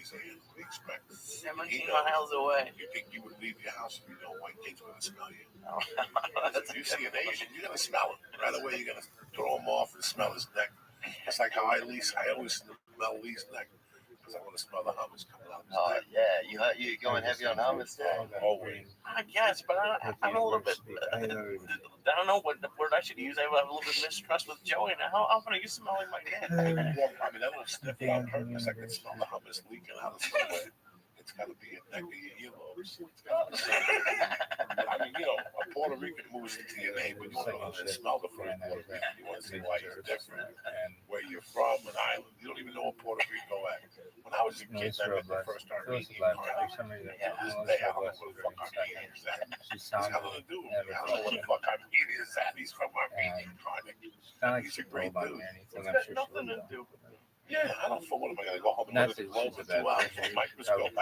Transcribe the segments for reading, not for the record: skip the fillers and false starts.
saying? What do you expect? 17 miles away. You think you would leave your house if you know white kids going to smell you? No. If you see an Asian, you're going to smell him. Right away, you're going to throw him off and smell his neck. It's like how I always smell Lee's neck because I want to smell the hummus coming out of his neck. Yeah, you going heavy on hummus there? Always. I guess, but I'm a little bit. I don't know what word I should use. I have a little bit of mistrust with Joey. Now, how often are you smelling my neck? Well, I mean, I don't sniff it on purpose. I can smell the hummus leaking out of somewhere. It's got to be a neck of your earlobes. I mean, a Puerto Rican moves into your neighborhood. You want to smell the first Puerto Rican. You want to see why he's different and where you're from, an island. You don't even know what Puerto Rico is. When I was a kid, I met the first Armenian carnival. To this day, I don't know what the fuck Armenian is that. It's nothing to do with me. I don't know what the fuck Armenian is that. He's from Armenian carnival. He's a great dude. It's got nothing to do with me. Yeah, I don't know. What am I going to go home and look at the globe for 2 hours with a microscope?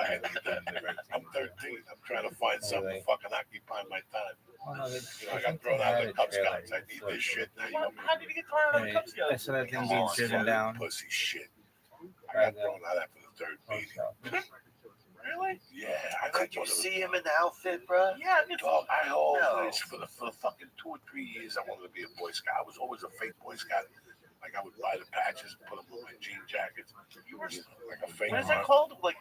I'm 13. I'm trying to find something to fucking occupy my time. I got thrown out of the Cub Scouts. I need this shit now. How did you get thrown out of the Cub Scouts? I saw that thing being driven down. Pussy shit. I got thrown out after the third meeting. Really? Yeah. Could you see him in the outfit, bro? Yeah, dog. I always, for the fucking 2 or 3 years, I wanted to be a Boy Scout. I was always a fake Boy Scout. Like I would buy the patches, put them on my jean jackets. You were like a fake. What is that called? Like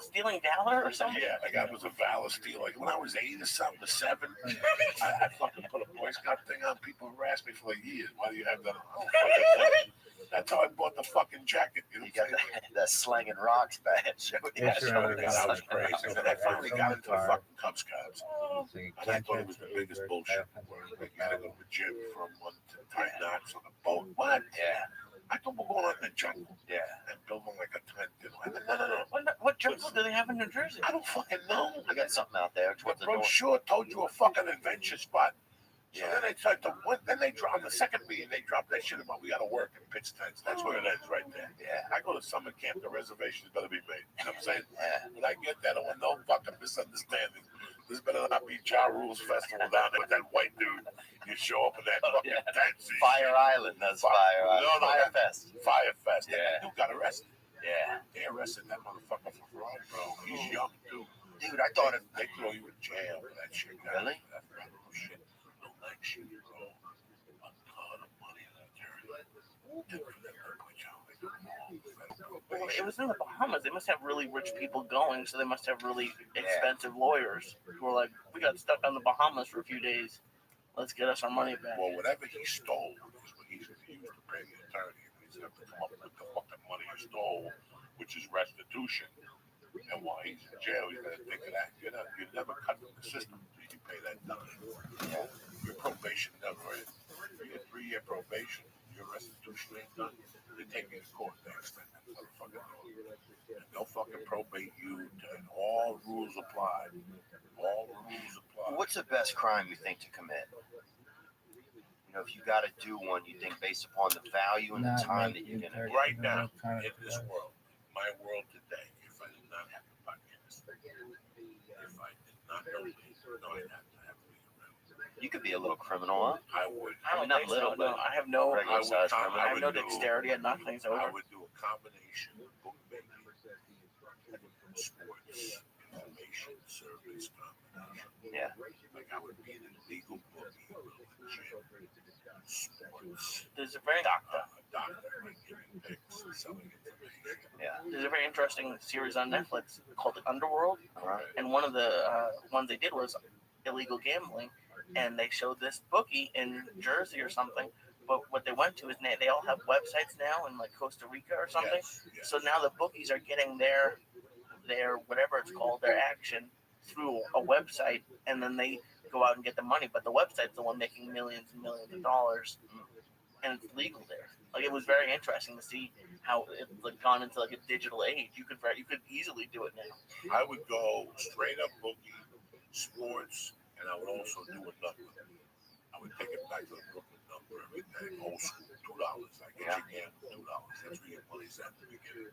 stealing valor or something? Yeah, like I was a valor steal. Like when I was 8 or something, or 7, I fucking put a Boy Scout thing on. People harassed me for like years. Why do you have that on? That's how I bought the fucking jacket. You got that slanging rocks badge. Yeah, I was crazy. And then I finally got into the fucking Cub Scouts. And I thought it was the biggest bullshit. Like you had to go to the gym for a month to tie knots on a boat. What? Yeah. I thought we're going out in the jungle. Yeah. And building like a tent. No. What jungle do they have in New Jersey? I don't fucking know. I got something out there. The brochure told you a fucking adventure spot. So then they tried to. Then they dropped on the second meeting. They dropped that shit about we got to work and pitch tents. That's where it ends right there. Yeah. I go to summer camp. The reservation's better be made. You know what I'm saying? Yeah. When I get that, I want no fucking misunderstanding. This better not be Ja Rule's festival down there with that white dude. You show up in that fucking tent. Fire Island. That's Fire Island. No, Fire Fest. Fire Fest. Yeah. That dude got arrested. Yeah. They arrested that motherfucker for fraud, bro. He's young too. Dude, I thought they throw you in jail for that shit. Really? That shit. No like shit, bro. A ton of money in that area. Well, it was in the Bahamas. They must have really rich people going, so they must have really expensive lawyers who are like, we got stuck on the Bahamas for a few days. Let's get us our money back. Well, whatever he stole is what he's going to use to pay the attorney. He's going to have to come up with the fucking money he stole, which is restitution. And while he's in jail, he's going to think of that. You're never cut from the system until you pay that dime. Your probation never ends. Your 3-year probation, your restitution ain't done. They take you to court. They extend that motherfucker. And they'll fucking probate you, and all rules apply. All rules apply. What's the best crime you think to commit? You know, if you got to do one, you think based upon the value and the time that you're going to get. Right now, in this world, my world today, if I did not have the podcast, if I did not know these, I'd have to have me around. You could be a little criminal, huh? I would. I mean, not little, but I have no regular size criminal. I have no dexterity at knocking things over. I would do a combination of bookmaking, sports, information, service combination. Yeah. Like I would be an illegal bookie, sports. There's a very doctor, like giving picks and selling information. Yeah. There's a very interesting series on Netflix called The Underworld, Right. and one of the ones they did was illegal gambling, and they showed this bookie in Jersey or something. But what they went to is they all have websites now in like Costa Rica or something. Yes. So now the bookies are getting their whatever it's called, their action through a website, and then they go out and get the money. But the website's the one making millions and millions of dollars, and it's legal there. Like it was very interesting to see how it's like gone into like a digital age. You could easily do it now. I would go straight up bookie, sports, and I would also do a number. I would take it back to the Brooklyn number every day, old school, $2. I get you gamble, $2. That's where your money's at the beginning.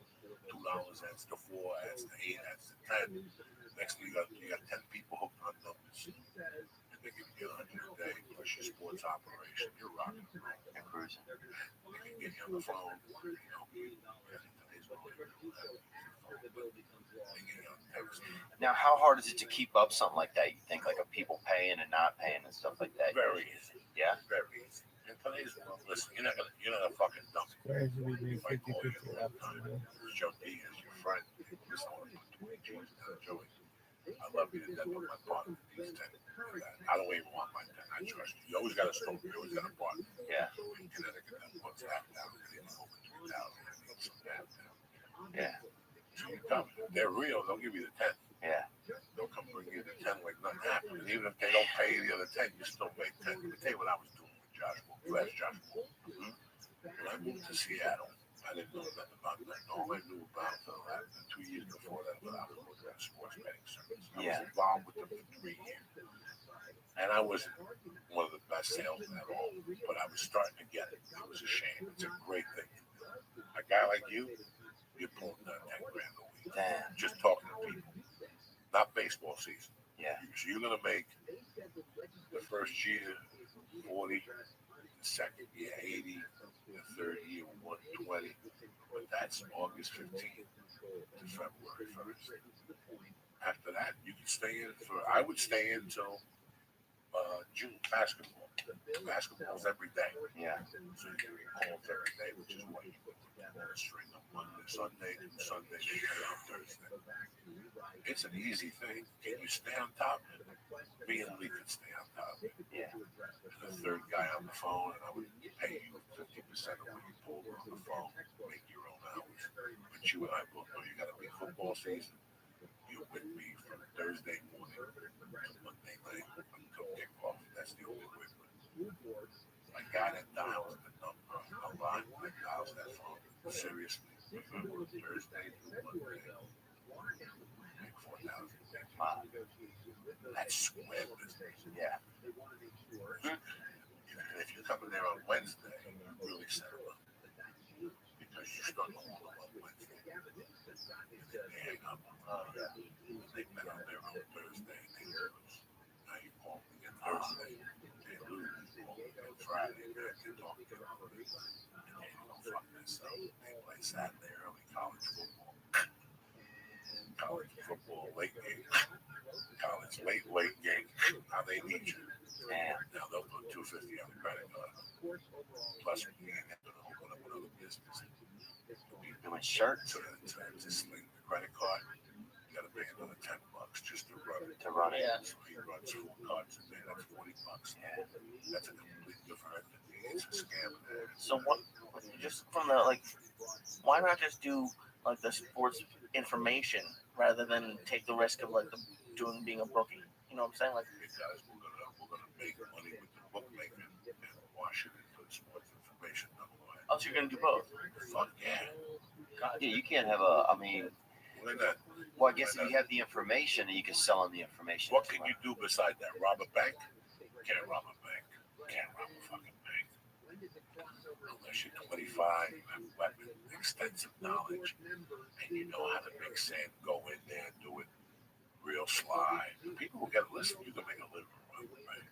$2 adds to 4, adds to 8, adds to 10. Next thing you got 10 people hooked on numbers. And they give you $100 a day plus your sports operation. You're rocking and rolling. You're cruising. They can get you on the phone. You know, today's world, Now, how hard is it to keep up something like that? You think like of people paying and not paying and stuff like that? Very easy. Yeah. Very easy. In today's world, listen, you're not gonna fucking dump it. Squares will be If I call you 50-50 all up. the time, Joe D is your friend. Listen, I want to put 20 G's down, Joey. I love you to death, but my partner needs 10. I don't even want my 10. I trust you. You always got a store. You always got a partner. Yeah. In Connecticut, that puts that down. They need over 3,000. I need some that down. Yeah. So you come. They're real. They'll give you the 10. Yeah. They'll come bring you the 10 like nothing happened. And even if they don't pay you the other 10, you still make 10. Let me tell you what I was doing with Joshua. Last Joshua. When I moved to Seattle, I didn't know nothing about that. All I knew about the 2 years before that was I was working at a sports betting service. I was involved with them for 3 years. And I wasn't one of the best salesmen at all, but I was starting to get it. It was a shame. It's a great thing to do. A guy like you, you're pulling 10 grand a week. Damn. Just talking to people. Not baseball season. Yeah. So you're going to make the first year 40, the second year 80, the third year 120. But that's August 15th to February 1st. After that, you can stay in I would stay in until June. Basketball. Basketball's every day. Yeah. So you can call every day, which is what you put the string up Monday, Sunday, they pay on Thursday. It's an easy thing. Can you stay on top? Me and Lee can stay on top. Yeah. The third guy on the phone, and I would pay you 50% of what you pulled on the phone. Make your own hours. But you and I both know you got to be football season. You're with me from Thursday morning to Monday night until kickoff. That's the only way. I got it dialed the number a lot. I dialed that phone. Seriously. Thursday to Monday. Make 4,000. Wow. That's square business. Yeah. If you come in there on Wednesday, you really set it up. Because you start calling them on Wednesday. They hang up. They've been on there on Thursday. They lose. Now you call them again Thursday. They lose. You call them again Friday. Now they talk to them. And they don't fuck this up. They play Saturday early college football. College football late game. College late game. Now they need you. Damn. Now they'll put $250 on the credit card. Plus, we ain't having to open up another business. Doing shirts To sling the credit card, you got to pay another $10 just to run it. to run it. Yeah. So he runs 4 cards a day. That's $40. Yeah. That's a complete different entity. It's a scam. So what? Just from the why not just do like the sports information rather than take the risk of being a bookie? You know what I'm saying? Like, Because we're gonna make money with the bookmaker and wash it into the sports information. Otherwise, oh, so you're gonna do both? fuck yeah. Yeah, you can't have I mean, Why not? well, I guess if you have the information, you can sell them the information. What can you do beside that? Rob a bank? Can't rob a bank. Can't rob a fucking bank. Unless you're 25, you have weapon, extensive knowledge, and you know how to make sand go in there and do it real sly. People will get listen, you can make a living around the bank.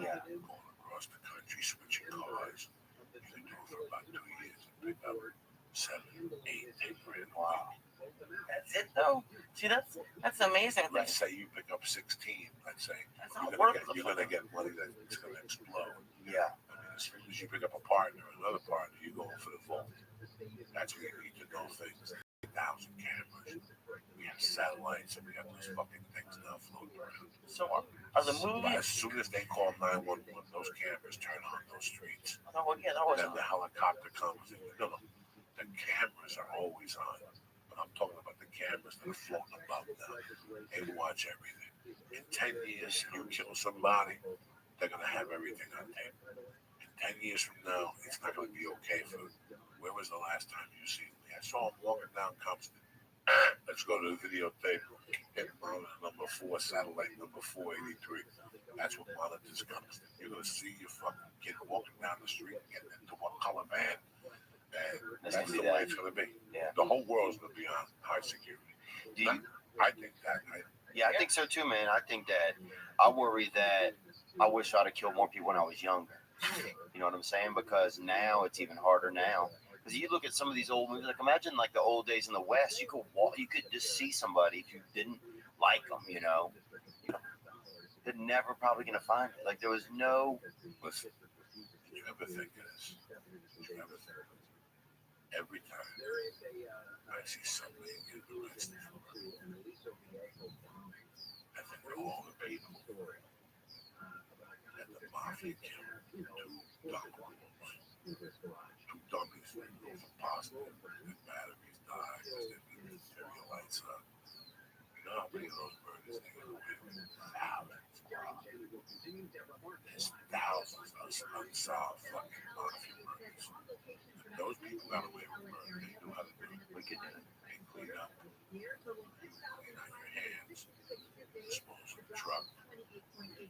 Yeah. Going across the country, switching cars. You can do it for about 2 years and pick up 7, 8, 10 grand. Wow. That's it though. See, that's amazing. Let's say you pick up 16. Let's say That's not you're worth gonna get money that's gonna explode. Yeah. I mean, as soon as you pick up a partner, another partner, you go for the vault. That's where you need to know things. 1,000 cameras. We have satellites and we have those fucking things now floating around. So are the But movies? as soon as they call 911, those cameras turn on those streets. Oh, well, yeah, that And was. then the helicopter comes in. No, the cameras are always on. But I'm talking about the cameras that are floating above now. They watch everything. In 10 years, you kill somebody, they're going to have everything on tape. In 10 years from now, it's not going to be okay for. Where was the last time you seen me? I saw him walking down Compton. Let's go to the videotape. Hit number 4, satellite number 483. That's what monitors Compton. You're going to see your fucking kid walking down the street getting into what color van. And that's the way it's going to be. Yeah. The whole world's going to be on high security. Do you, I think that. yeah, I think so too, man. I think that I worry that I wish I'd have killed more people when I was younger. You know what I'm saying? Because now it's even harder now. Because you look at some of these old movies, like imagine like the old days in the West. You could walk, you could just see somebody if you didn't like them, they're never probably gonna find it. Like there was no. Listen, did you ever think of this? Did you ever think of this? Every time I see somebody get arrested, I think of all the people that the mafia killed, two dummies that go for pasta and batteries die because they leave the stereo lights up. You know how many of those murders they get away with? There's thousands of unsolved fucking mafia murders. If those people got away with murder, they knew how to do it. We could do it. They clean up. You clean out your hands, dispose of the truck,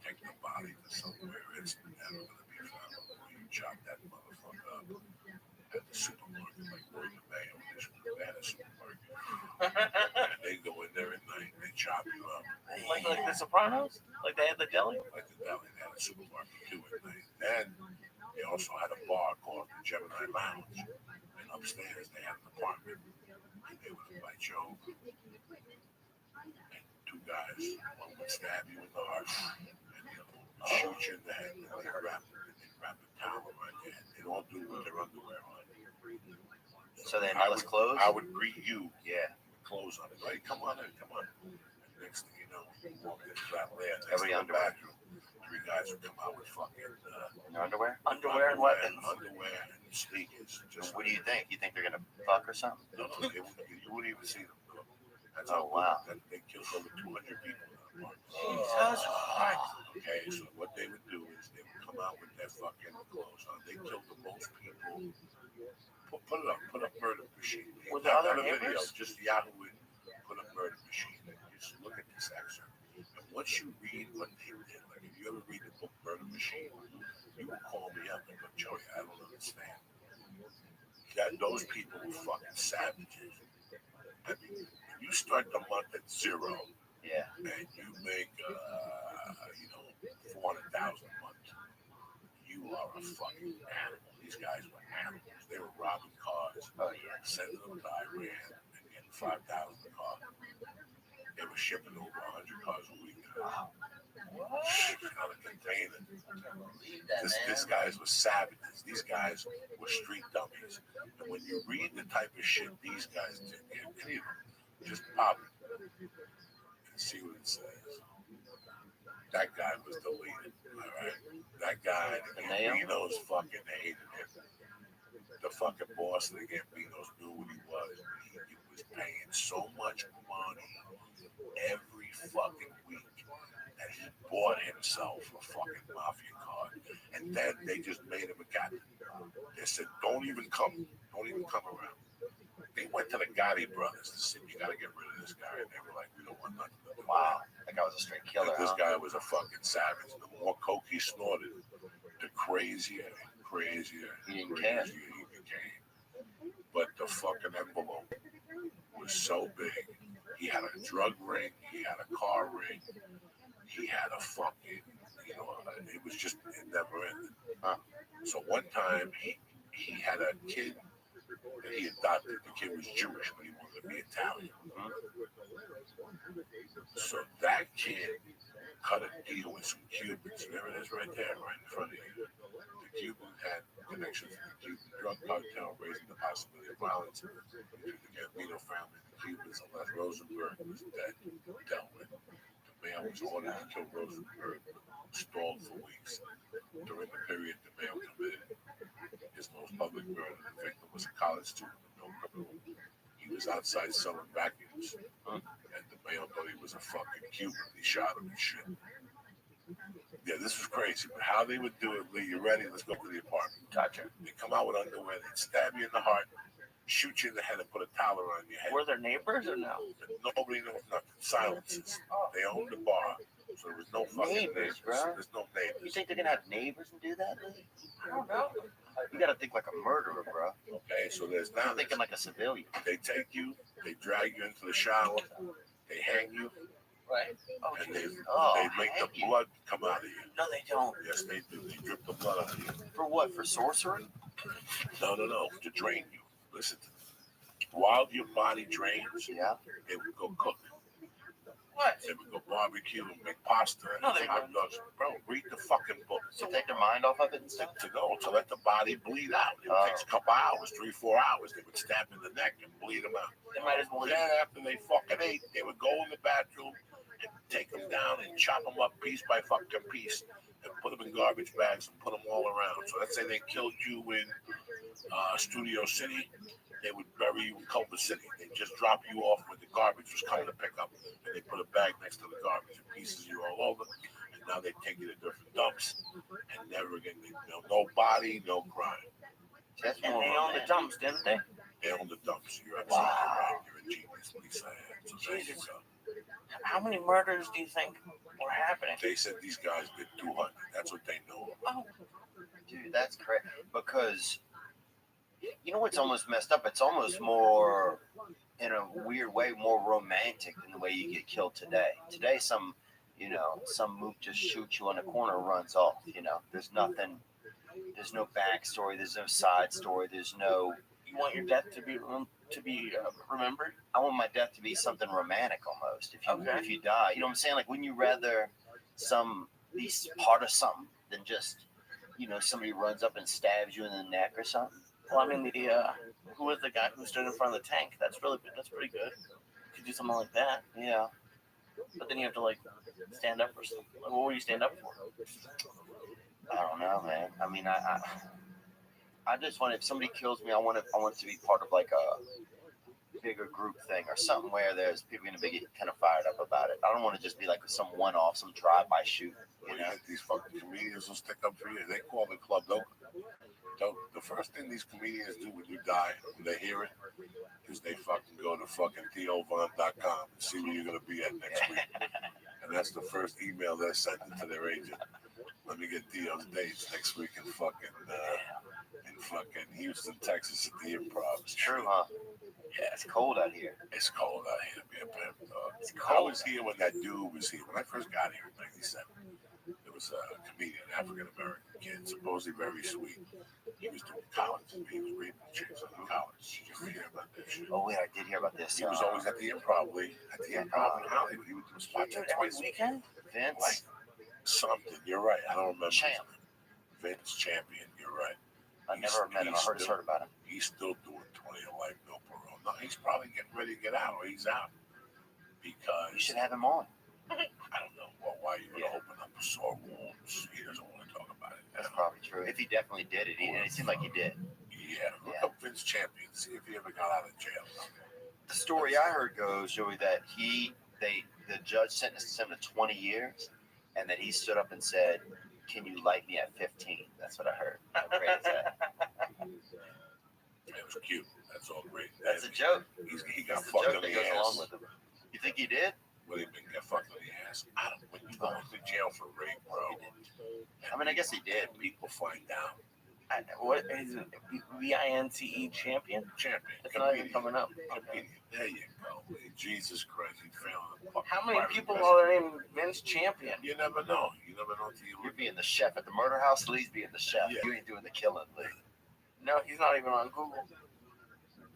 take the body to somewhere it's never going to be found. You chop that motherfucker up at the supermarket, like Roy the Mayo. They had a supermarket. And they go in there at night and they chop you up. Like the Sopranos? Like they had the deli? Like the deli, they had a supermarket too at night. Then they also had a bar called the Gemini Lounge. And upstairs they had an apartment. And they would invite you over. And two guys, one would stab you in the heart, and the other one would shoot you in the head. And they'd wrap a towel around your head. They'd all do it with their underwear on. So they had less clothes? I would greet you. Yeah. With clothes on. Like, come on in, come on. And next thing you know, you walk into that lair. Every underwear. Bathroom, three guys would come out with fucking underwear? Underwear and weapons. Underwear and sneakers. Just what do you think? You think they're gonna fuck or something? No, you wouldn't even see them. That's Oh, wow. They killed over 200 people. Jesus Christ. Okay, so what they would do is they would come out with their fucking clothes on. They killed the most people. Put up murder machine. With the other video, neighbors? just Yahoo it, put up murder machine. And just look at this excerpt. And once you read what they did, like if you ever read the book Murder Machine, you will call me up and go, Joey, I don't understand. Those people were fucking savages. I mean, you start the month at zero, Yeah. and you make 400,000 a month. You are a fucking animal. These guys were animals. They were robbing cars, sending them to Iran, and getting 5,000 a car. They were shipping over 100 cars a week. Shipping on a container. These guys were savages. These guys were street dummies. And when you read the type of shit these guys did, any of them, just pop it and see what it says. That guy was deleted. All right, that guy, the Gambinos fucking hated him. The fucking boss of the Gambinos knew what he was. He was paying so much money every fucking week that he bought himself a fucking mafia card, and then they just made him a captain. They said, don't even come around. They went to the Gotti brothers to say, you gotta get rid of this guy, and they were like, we don't want nothing to do with him. Wow. That guy was a straight killer. This guy was a fucking savage. The more coke he snorted, the crazier and crazier He and became. crazier he became. But the fucking envelope was so big. He had a drug ring, he had a car ring, he had a fucking, it was just, it never ended. So one time he had a kid that he adopted. The kid was Jewish, but he wanted to be Italian. So that kid cut a deal with some Cubans. There it is right there, right in front of you. The Cuban had connections to the Cuban drug cartel, raising the possibility of violence through the Gambino family. The Cubans, unless Rosenberg was dead, dealt with. The mail was ordered to kill Rosenberg, but stalled for weeks. During the period the mail committed his most public murder, the victim was a college student with no criminal. He was outside selling vacuums, and the mail thought he was a fucking Cuban. He shot him and shit. Yeah, this was crazy, but how they would do it, Lee, you ready? Let's go to the apartment. Gotcha. They come out with underwear, they'd stab you in the heart, shoot you in the head, and put a towel around your head. Were there neighbors or no? Nobody knows nothing. Silences. They owned the bar, so there was no fucking Neighbors, bro. There's no neighbors. You think they're gonna have neighbors and do that, Lee? I don't know. You gotta think like a murderer, bro. Okay, so there's now I'm thinking like a civilian. they take you, they drag you into the shower, they hang you, Right. Oh, and they Jesus. make the hang you. blood come out of you. No, they don't. Yes, they do. They drip the blood out of you. For what? For sorcery? No, to drain you. Listen to me. While your body drains, Yeah. they would go cook. What? They would go barbecue and make pasta and No, they hot dogs. Bro, read the fucking book. To take their mind off of it and stuff. To let the body bleed out. It takes a couple hours, 3-4 hours. They would stab in the neck and bleed them out. They might as well eat. Then after they fucking ate, they would go in the bathroom and take them down and chop them up piece by fucking piece and put them in garbage bags and put them all around. So let's say they killed you in Studio City, they would bury you in Culver City. They just drop you off where the garbage was coming to pick up, and they put a bag next to the garbage and pieces you all over. And now they take you to different dumps, and never again, no body, no crime. That's And more they own the romantic. dumps, didn't they? They own the dumps. You're absolutely right. You're a genius, Lisa. So there you Jesus. go. How many murders do you think were happening? They said these guys did 200. That's what they know. Oh, Dude, that's crazy. Because you know what's almost messed up? It's almost more, in a weird way, more romantic than the way you get killed today. Today, some mook just shoots you on the corner and runs off. There's nothing. There's no backstory. There's no side story. There's no. you want your death to be remembered? I want my death to be something romantic almost. Okay. If you die, you know what I'm saying? Like, wouldn't you rather be part of something than just somebody runs up and stabs you in the neck or something? Well, I mean, who was the guy who stood in front of the tank? That's really good. That's pretty good. You could do something like that, Yeah. but then you have to stand up for something. Like, what would you stand up for? I don't know, man. I mean, I just want, if somebody kills me, I want it to be part of like a bigger group thing or something where there's people going to be kind of fired up about it. I don't want to just be like some one-off, some drive-by shoot. When you get these fucking comedians will stick up for you, they call the club. The first thing these comedians do when you die, when they hear it, is they fucking go to fucking theovon.com and see where you're going to be at next week. And that's the first email they're sending to their agent. Let me get Theo's dates next week in fucking Houston, Texas at the Improv. It's true, huh? Yeah, it's cold out here. It's cold out here to be a pimp, dog. It's I cold. was here when that dude was here. When I first got here in '97, there was a comedian, African American kid, supposedly very sweet. He was doing college. He was reading chicks in college. Did you ever hear about that shit? Oh, wait, I did hear about this. He was always at the Improv, Lee. At the Improv in Hollywood. He would do spots Dude, at every twice. weekend? Vince. Something. You're right. I don't remember. Champ. Vince Champion. You're right. I never met him. I heard about him. He's still doing 20 to life, no parole. No, he's probably getting ready to get out, or he's out. Because You should have him on. I don't know why you would open up a sore wounds. He doesn't want to talk about it. That's probably true. If he definitely did it, and it seemed like he did. Yeah, look up Vince Champion. See if he ever got out of jail. The story I heard goes, Joey, that the judge sentenced him to 20 years, and that he stood up and said, "Can you like me at 15?" That's what I heard. How great is that? It was cute. That's all great. That's a joke. He got That's the fucked joke in that the goes along ass. with him. You think he did? Well, he been get fucked in the ass. I don't. When you go into jail for rape, bro. I mean, I guess he did. People find out. What is it? VINCE champion? Champion. It's not even coming up. Comedian. There you go. Jesus Christ, he found. How many people are named Vince Champion? You never know. You never know till you You're look. being the chef at the murder house. Lee's being the chef. Yeah. You ain't doing the killing, Lee. No, he's not even on Google.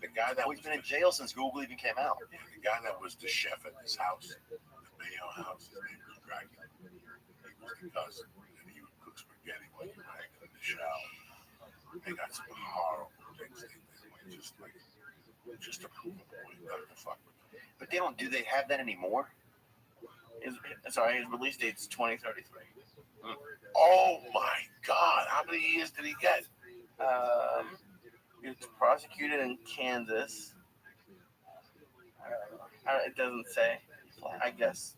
The guy that Oh, was he's been in jail since Google even came out. the guy that was the chef at his house, the Mayo house, his name was Dracula. He was the cousin, and he would cook spaghetti when you were hanging in the shower. They got some horrible things they did, just to prove a point, not to fuck with them. But they don't. Do they have that anymore? His release date's 2033. Oh my God! How many years did he get? He was prosecuted in Kansas. It doesn't say. I guess.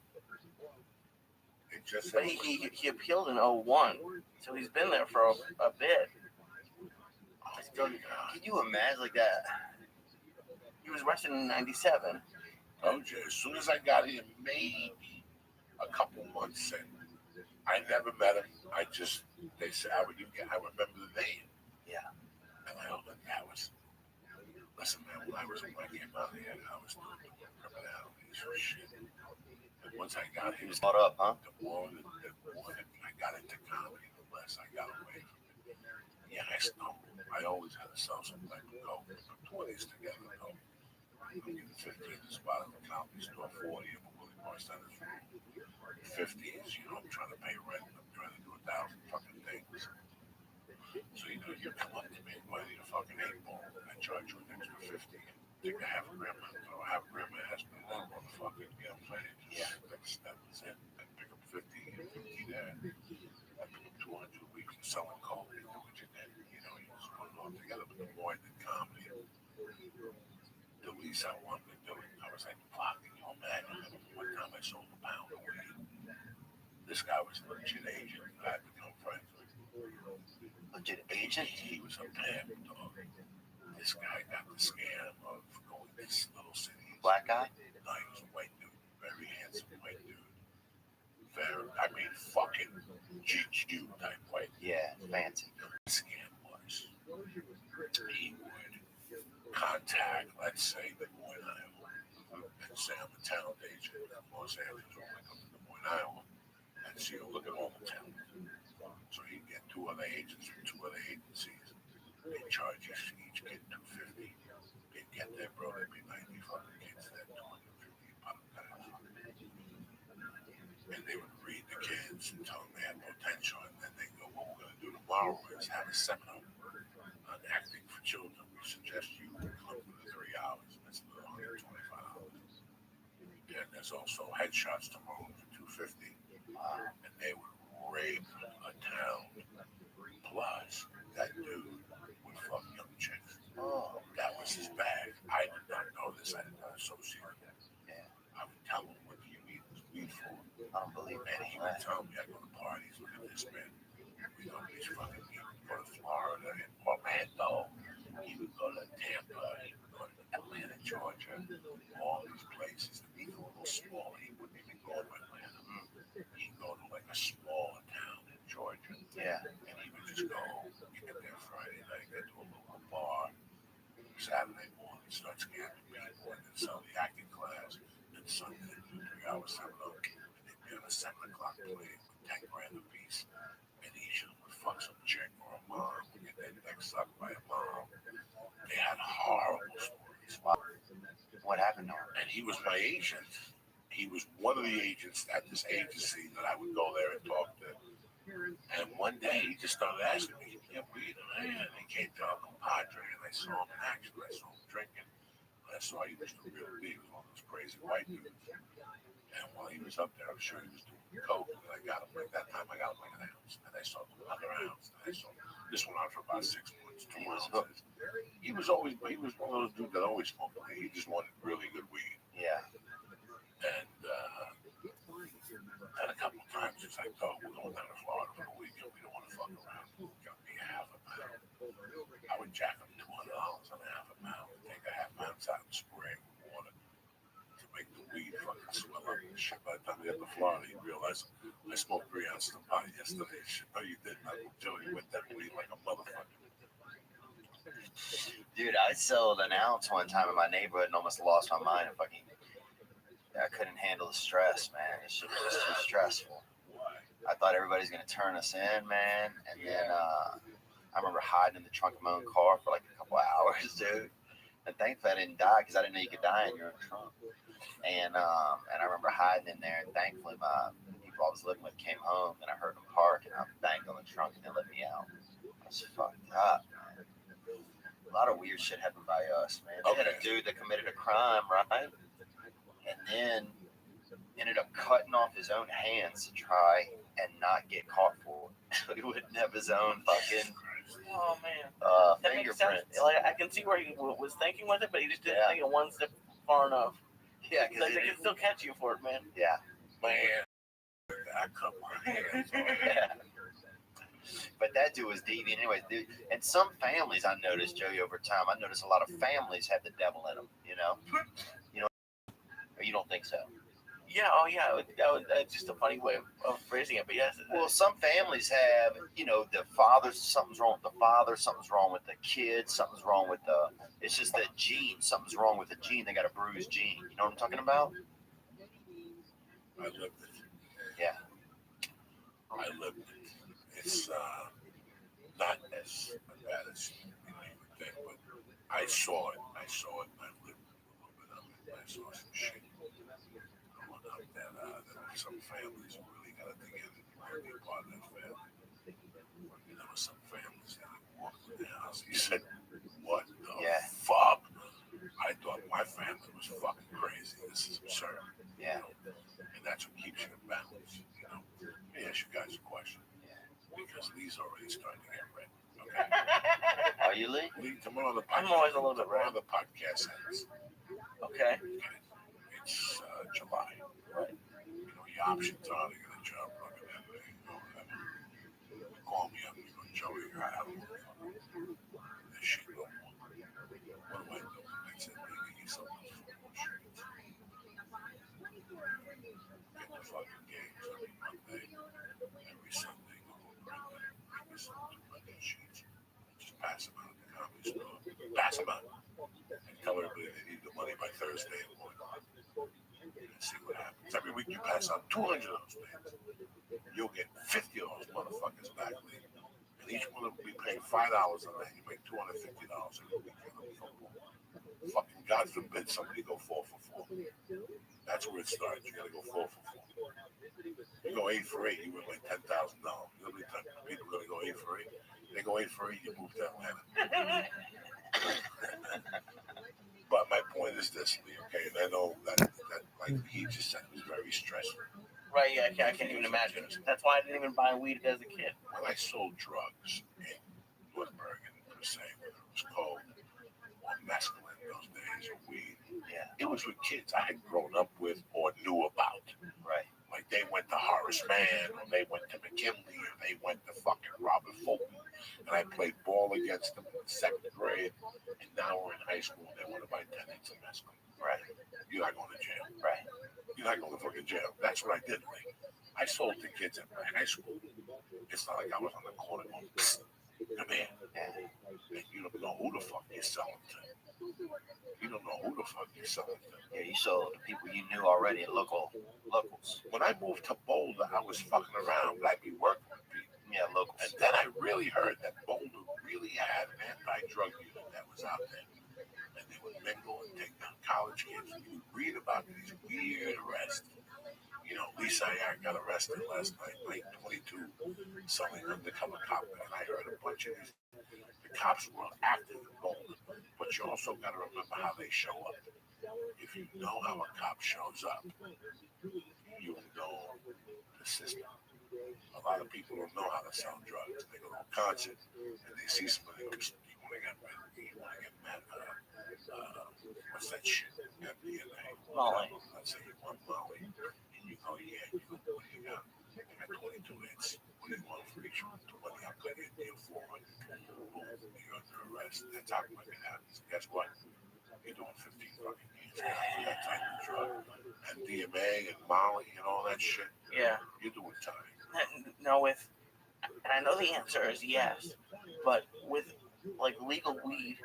It just But he appealed in 01, so he's been there for a bit. Oh, God. Can you imagine like that? He was arrested in 97. Told you, as soon as I got here, maybe a couple months in, I never met him. They said, I remember the name. Yeah. And I don't know, listen, man, when I came out here, I was doing criminalities or shit. And once I got He here, was caught up, huh? the more that I got into comedy, the less I got away from it. Yeah, I stumbled. I always had a self some type of go. Put 20s together, go. I'm getting 15 is about at the comedy store, 40 of them really more centers. 50s, you know, I'm trying to pay rent. I'm trying to do 1,000 fucking things. So, you know, you come up to me, well, I need a fucking 8 ball. I charge you an extra 50. Take a half a gram, or half a gram of aspirin, that motherfucker, you know what I'm saying? Yeah. That was it. I pick up 50 and 50 there. I pick up 200 a week from selling coke. You know what you did? You know, you just put it all together. But the more I did comedy, the least I wanted to do it. I was like, fuck, you know, man, I remember one time I sold a pound of weed. This guy was a legit agent that I had become friends with. Legit agent? He was a pimp, dog. This guy got the scam of going to this little city. Black guy? No, he was a white dude. Very handsome white dude. Very, I mean, fucking GQ type white. Yeah, fancy. The scam was he would contact, let's say, Des Moines, Iowa, and say I'm a talent agent in Los Angeles, or I come to Des Moines, Iowa, and see, look at all the talent. So he'd get 2 other agents from 2 other agencies. They charge each kid $250. They'd get there, bro. There'd be 90 fucking kids there, $250 pound guys. And they would read the kids and tell them they had potential. And then they go, what we're going to do tomorrow is have a seminar on acting for children. We suggest you come for the 3 hours. That's about $125. And there's also headshots tomorrow for $250. And they would rape a town. Plus, that dude would fuck young chicks. Oh, That was his bag. I did not know this. I did not associate with that. yeah. I would tell him, what do you need this weed for? I don't believe And it. he would tell me, I go to parties, look at this, man. We go to these fucking, he would go to Florida and Orlando. He would go to Tampa. He would go to Atlanta, Georgia. All these places. And these were a little small. He wouldn't even go to Atlanta. He'd go to like a small town in Georgia. Yeah. And he would just go, you get there Friday night, get to a local bar. Saturday morning, start scamming people, and then sell the acting class. And Sunday, they do 3 hours seminar. And they'd be on a 7 o'clock play with 10 grand a piece. And each of them would fuck some chick or a mom, and get their neck sucked by a mom. They had horrible stories. What happened to him? And he was my agent. He was one of the agents at this agency that I would go there and talk to. And one day he just started asking me, yeah, weed, and he came to our compadre, and I saw him in action. I saw him drinking. I saw he was the real deal. He was one of those crazy white dudes. And while he was up there, I'm sure he was doing coke. And I got him like that time. I got him like an ounce. And I saw him another ounce. And I saw this one out for about 6 months, 2 ounces. He was one of those dudes that always smoked weed. He just wanted really good weed. Yeah. And a couple of times it's like, oh, we're going down to Florida for the weekend. We don't want to fuck around. We're going to be half a pound. I would jack him $200 on a half a pound. Take a half ounce out and spray it with water to make the weed fucking swell up and shit. By the time we got to Florida, he realized I smoked 3 ounces of pot yesterday. Shit, no, you didn't. I will tell you with that weed like a motherfucker. Dude, I sold an ounce one time in my neighborhood and almost lost my mind. I couldn't handle the stress, man. This shit was just too stressful. Why? I thought everybody's gonna turn us in, man. And then I remember hiding in the trunk of my own car for like a couple of hours, dude. And thankfully I didn't die because I didn't know you could die in your own trunk. And I remember hiding in there. And thankfully the people I was living with came home, and I heard them park, and I banged on the trunk, and they let me out. I was fucked up, man. A lot of weird shit happened by us, man. They had a dude that committed a crime, right? And then ended up cutting off his own hands to try and not get caught for it. So he wouldn't have his own fucking Oh man, that makes fingerprints. sense. Like I can see where he was thinking with it, but he just didn't think it one step far enough. Yeah, because Like they can still catch you for it, man. yeah. Man, I cut my hands off. Yeah. But that dude was deviant anyway, dude. And some families, I noticed, Joey, over time, I noticed a lot of families have the devil in them, you know? Or you don't think so? Yeah, that's just a funny way of phrasing it, but yes. Well, some families have, the father, something's wrong with the father, something's wrong with the kid, something's wrong with it's just that gene, something's wrong with the gene. They got a bruised gene. You know what I'm talking about? I lived it. Yeah. I lived it. It's not as bad as you would think, but I saw it. I lived a little bit of it. I saw some shit growing up that some families really got it together to be part of that family. There were some families that walked in the house. He said, "What the fuck?" I thought my family was fucking crazy. This is absurd. Yeah. And that's what keeps you in balance. Let me ask you guys a question. Because Lee's already starting to get red. Okay. Are you Lee? Lee, come on the podcast. I'm always a little bit Come on red. the podcast ends. Okay. It's July. Right. Your options are to get a job running that way. Call me up. You go, Joey, I have this shit no more. What do I do? I said, maybe he's something for shit. Get the fucking games every Monday, every Sunday. Every Sunday, Monday sheets. Just pass them out at the comedy store. Pass them out. And tell everybody they need the money by Thursday morning. And see what happens. Every week you pass out 200 of those things. You'll get 50 of those motherfuckers back, Lee. And each one of them will be paid $5 a night. You make $250 every weekend on football. Fucking God forbid somebody go 4 for 4. That's where it starts. You gotta go 4 for 4. You go 8 for 8, you win like $10,000. You know how many times people are gonna go 8 for 8? They go 8 for 8, you move to Atlanta. But my point is this, Lee, okay? And I know that like he just said, it was very stressful. Right, yeah, I can't even imagine. That's why I didn't even buy weed as a kid. When I sold drugs in North Bergen, per se, whether it was cold or mescaline those days or weed, it was with kids I had grown up with or knew about. Right. Like they went to Horace Mann, or they went to McKinley, or they went to fucking Robert Fulton, and I played ball against them in the 2nd grade, and now we're in high school and they want to buy 10 hits of mescaline. Right. You're not going to jail. Right. You're not going to fucking jail. That's what I did, Lee. I sold to kids in my high school. It's not like I was on the corner going, psst, come here. And you don't know who the fuck you're selling to. You don't know who the fuck you're selling to. Yeah, you sold to people you knew already, locals. When I moved to Boulder, I was fucking around, but I'd be working with people. Yeah, locals. And then I really heard that Boulder really had an anti-drug unit that was out there. And they would mingle and take down college kids. And you would read about these weird arrests. Lisa Ayer got arrested last night, like 22, selling undercover cop. And I heard a bunch of these. The cops were active in Boulder. But you also got to remember how they show up. If you know how a cop shows up, you know the system. A lot of people don't know how to sell drugs. They go to a concert and they see somebody goes, you want to get mad? What's that shit? MDMA. Molly. Let's say you want Molly. And you go, yeah, you go, what do you got? I got 22 hits. What do you want for each one? 20. I'll cut you a deal 400. Boom. You're under arrest. That's how it happens. Guess what? You're doing 15 fucking years for that type of drug. MDMA and Molly and all that shit. Yeah. You're doing time. No, and I know the answer is yes, but with like legal weed,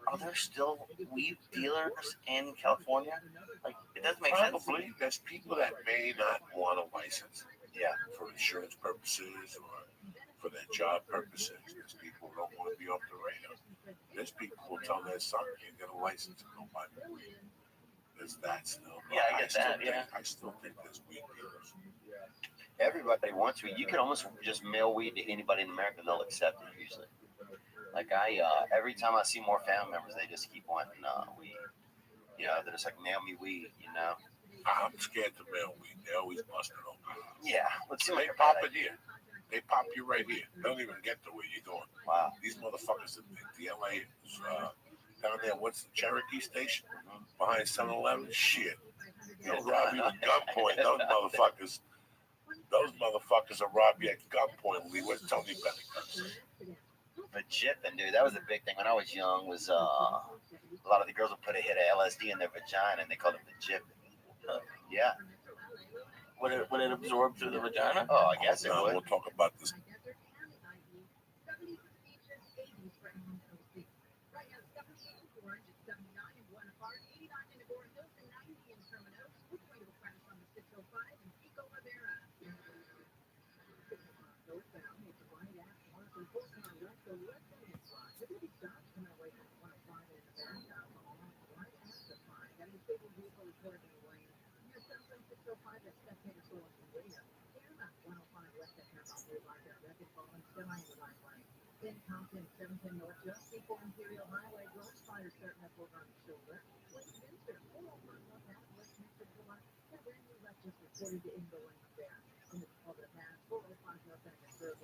are there still weed dealers in California? Like, it doesn't make sense. Probably. There's people that may not want a license. Yeah. For insurance purposes or for their job purposes. There's people who don't want to be off the radar. There's people who tell their son can't get a license and go buy weed. There's that still. Yeah, I get that. I still think there's weed dealers. Everybody wants weed. You can almost just mail weed to anybody in America, and they'll accept it usually. Like every time I see more family members, they just keep wanting weed. They're just like, mail me weed, I'm scared to mail weed. They always bust it open. Yeah, let's see what They pop it here. They pop you right here. They don't even get to where you're going. Wow. These motherfuckers at the LA down there, what's the Cherokee station? Behind 7-Eleven? Shit. Rob you at gunpoint. Those motherfuckers are rob you at gunpoint, Lee. Where's Tony Bennett? But jipping, dude, that was a big thing when I was young. Was a lot of the girls would put a hit of LSD in their vagina, and they called it the jipping. Yeah. Would it absorb through the vagina? Oh, I guess it would. We'll talk about this.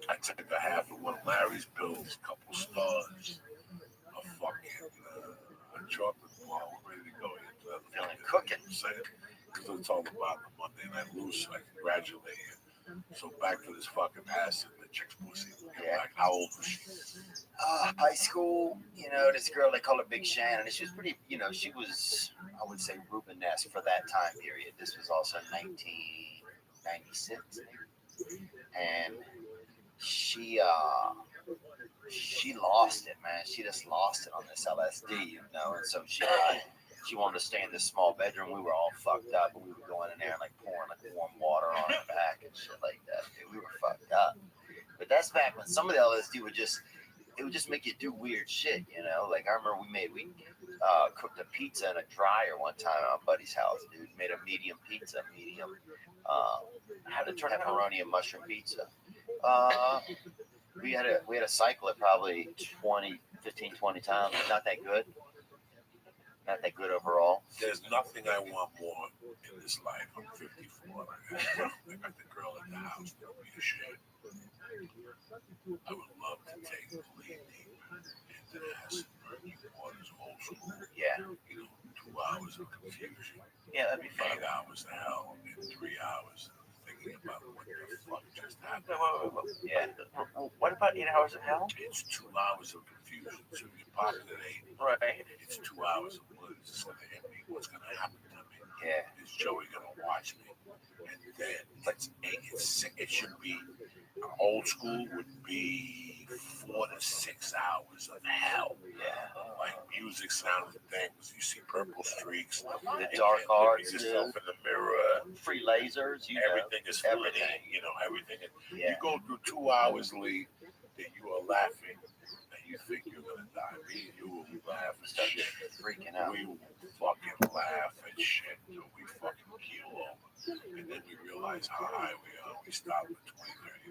I took a half of one of Larry's bills, a couple stars, a fucking a chocolate bar, ready to go into Feeling cooking. Because it's all about the Monday Night Loose, so I congratulate him. So back to this fucking acid, the chick's pussy. Yeah. Like, how old was she? High school, you know, this girl, they call her Big Shannon, and she was pretty, you know, she was, I would say, Rubenesque for that time period. This was also 1996, and she lost it, man. She just lost it on this LSD, you know, and so she wanted to stay in this small bedroom. We were all fucked up, and we were going in there and like pouring like warm water on her back and shit like that. Dude, we were fucked up. But that's back when some of the LSD would just make you do weird shit, you know. Like I remember we cooked a pizza in a dryer one time at my buddy's house, dude. Made a medium pizza, How did it turn out? pepperoni and mushroom pizza. We had to cycle it probably 15, 20 times. Not that good. Not that good overall. There's nothing I want more in this life. I'm 54. I got the girl in the house. Don't be ashamed. I would love to take the lead deep into the acid murky waters, old school. Yeah. You know, 2 hours of confusion. Yeah, that'd be 8 fun. hours of hell and 3 hours thinking about what the fuck just happened. Wait. Yeah. What about 8 hours of hell? It's 2 hours of confusion. So you pop it at 8. Right. It's 2 hours of what is this going to hit me? What's going to happen to me? Yeah. Is Joey going to watch me? And then it's 8. It should be old school would be 4 to 6 hours of hell. Yeah. Like music, sound, and things. You see purple streaks. The You dark can't look arts, at yourself in the mirror. free lasers, you know. Everything is everything. fleeting. You know, everything. Yeah. You go through 2 hours, Lee, that you are laughing, and you think you're gonna die. Me and you will laugh and Start shit. freaking out. We will fucking laugh and shit till we fucking keel over. And then we realize how high we are. We stop for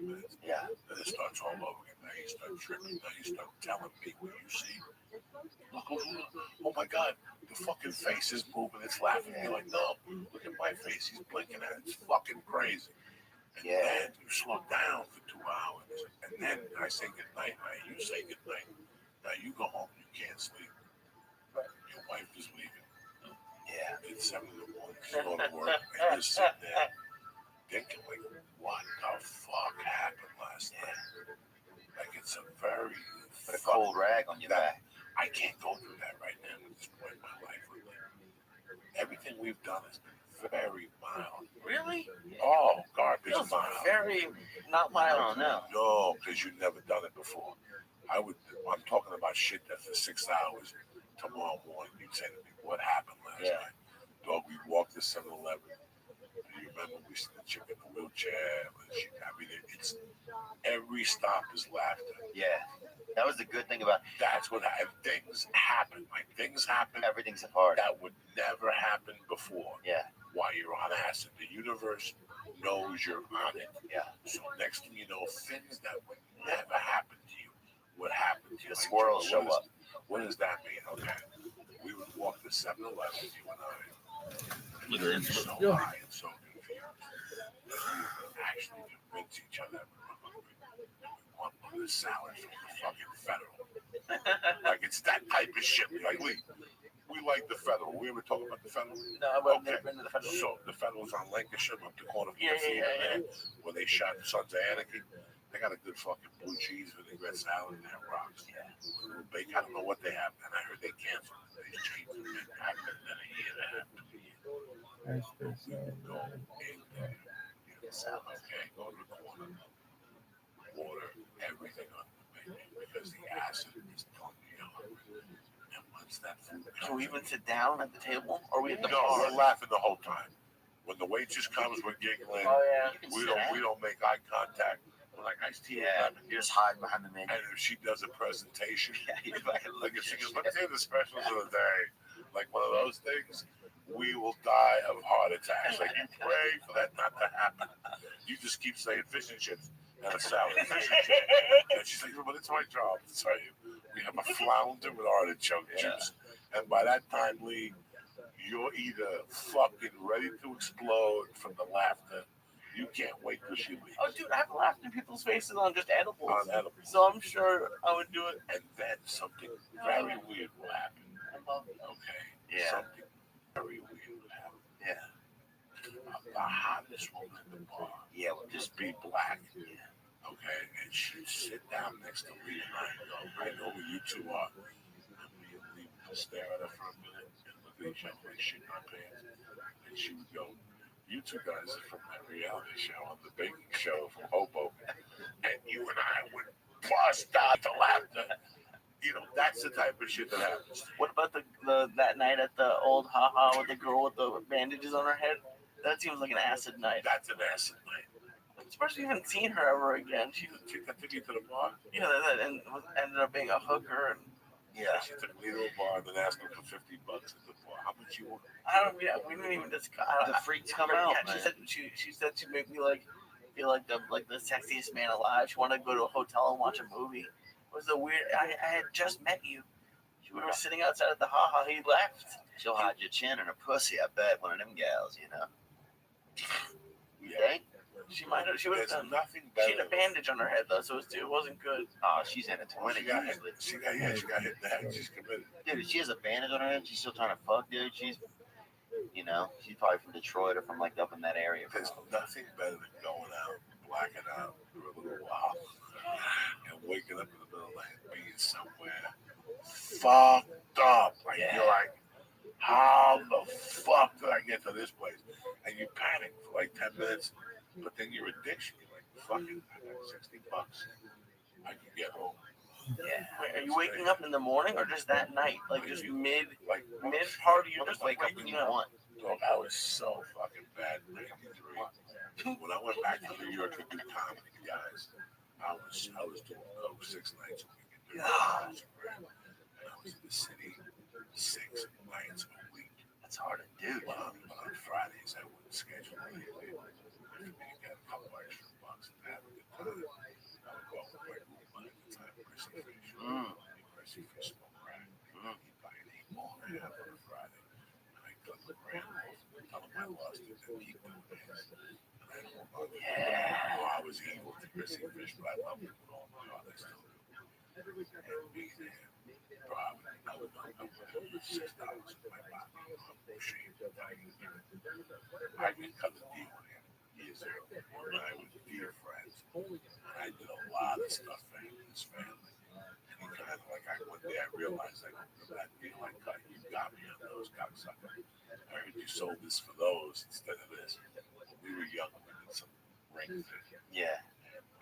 20, 30 minutes. Yeah. Then it starts all over again. Now you start tripping. Now you start telling me what you see. Look. Oh my God. The fucking face is moving. It's laughing. You're like, no, look at my face. He's blinking at it. It's fucking crazy. And Yeah. then you slow down for 2 hours. And then I say goodnight. Right? You say goodnight. Now you go home. You can't sleep. Your wife is leaving. Yeah. It's 7 in the morning. You go to work. And you're sitting there thinking, like, what the fuck happened last night? Like, it's a very Put a cold rag on your back. I can't go through that right now at this point in my life. Everything we've done has been very mild. Really? Oh, garbage Feels mild. very not I mild. don't know. No, because you've never done it before. I'm talking about shit that for 6 hours tomorrow morning you'd say to me, what happened last Yeah. night? Dog, we walked to 7-Eleven. Do you remember we see the chick in the wheelchair? It's every stop is laughter. Yeah. That was the good thing about That's what things happen. Like things happen everything's a part. that would never happen before. Yeah. While you're on acid, the universe knows you're on it. Yeah. So next thing you know, things that would never happen to you would happen to you. The squirrels Joe, show up. What does that mean? Okay. We would walk to 7-Eleven, you and I. Look at So this. high and so confused. We would actually convince each other that we're hungry. And we want one of the salads from the fucking Federal. Like it's that type of shit. Like we like the Federal. We ever talk about the Federal? No, I've never been to the Federal. So the Federal's on Lancashire, up the corner from Yeah, the theater yeah. there, where they shot the Sons of Anarchy. They got a good fucking blue cheese vinaigrette salad and that rocks. Yeah. With a little bacon. I don't know what they have, and I heard they canceled it. They changed it. It happened in a year and a half, 2 years. We would go in there, okay, go to the corner, water everything on the menu because the acid is telling you hungry. And once that food comes, Can we even sit down at the table? Or are we at the no, bar? we're laughing the whole time. When the waitress comes, we're giggling. Oh, yeah. You can We sit don't down. make eye contact. like iced tea. Yeah, you just hide behind the menu. And if she does a presentation, Like if she goes, let's say the specials of the day, like one of those things, we will die of heart attacks. Like, you pray for that not to happen. You just keep saying fish and chips and a salad, fish and chips. And she's like, but it's my job to tell you. We have a flounder with artichoke juice. And by that time, Lee, you're either fucking ready to explode from the laughter. You can't wait till she leaves. Oh, dude, I've laughed in people's faces on just edibles. On edibles. So I'm sure I would do it. And then something very weird will happen. Okay? Yeah. Something very weird will happen. Yeah. The hottest woman in the bar. Yeah, Would just be black. Yeah. Okay? And she'd sit down next to Lee and I know who you two are. And me and Lee would just stare at her for a minute and look at each other like shit in our pants. And she would go, you two guys are from that reality show on the baking show from Hoboken. And you and I would bust out the laughter. You know, that's the type of shit that happens. What about the that night at the old haha with the girl with the bandages on her head? That seems like an acid night. That's an acid night. Especially you haven't seen her ever again. She The chick that took you to the bar? you know, and ended up being a hooker. And Yeah. She took me to the bar and then asked me for $50 at the bar. How much you want? I don't. Yeah, we didn't even discuss. The freaks come out, Yeah, man. she said she'd make me feel like the sexiest man alive. She wanted to go to a hotel and watch a movie. It was a weird. I had just met you. We were sitting outside at the haha. He left. She'll hide your chin in her pussy, I bet, one of them gals, you know. You Yeah. think? She might have. She would have There's done. nothing She better. had a bandage on her head though, so it wasn't good. Oh, she's in it to win She it got hit. usually. She got hit in the head. She's committed. Dude, if she has a bandage on her head, she's still trying to fuck, dude. She's, you know, she's probably from Detroit or from like up in that area. There's nothing better than going out, blacking out for a little while, and waking up in the middle of the night and being somewhere fucked up. Like, Yeah. you're like, how the fuck did I get to this place? And you panic for like 10 minutes, but then your addiction, you're like, fucking, I got $60. I can get home. Yeah. Wait, are you waking up in the morning or just that night? Like just mid Like, party? You're Just just wake up when waking you up. want. dog, I was so fucking bad in 93. When I went back to New York to do comedy, guys, I was doing coke 6 nights a week and God. and I was in the city 6 nights a week. That's hard to do. But on Fridays, I wouldn't schedule anything. I could get a couple extra bucks and have a good time. I would go out with my roommate at the time, Chrissy Fish. Chrissy Fish smoked crack. He'd buy an 8-ball and a half on a Friday. And I cut the brand off, tell him I lost it, and keep doing this. And I don't know. Oh, I was evil to Chrissy Fish, but I loved him with all my heart. I still do. And being there, probably, I would put $6 in my pocket. I'm ashamed of that. I can cut the deal with him years ago when I was dear friends. And I did a lot of stuff for him and his family. And he kind of like, one day I realized, like, that deal I cut, you got me on those, cocksucker. I heard you sold this for those instead of this. When we were young, we did some rings. Yeah.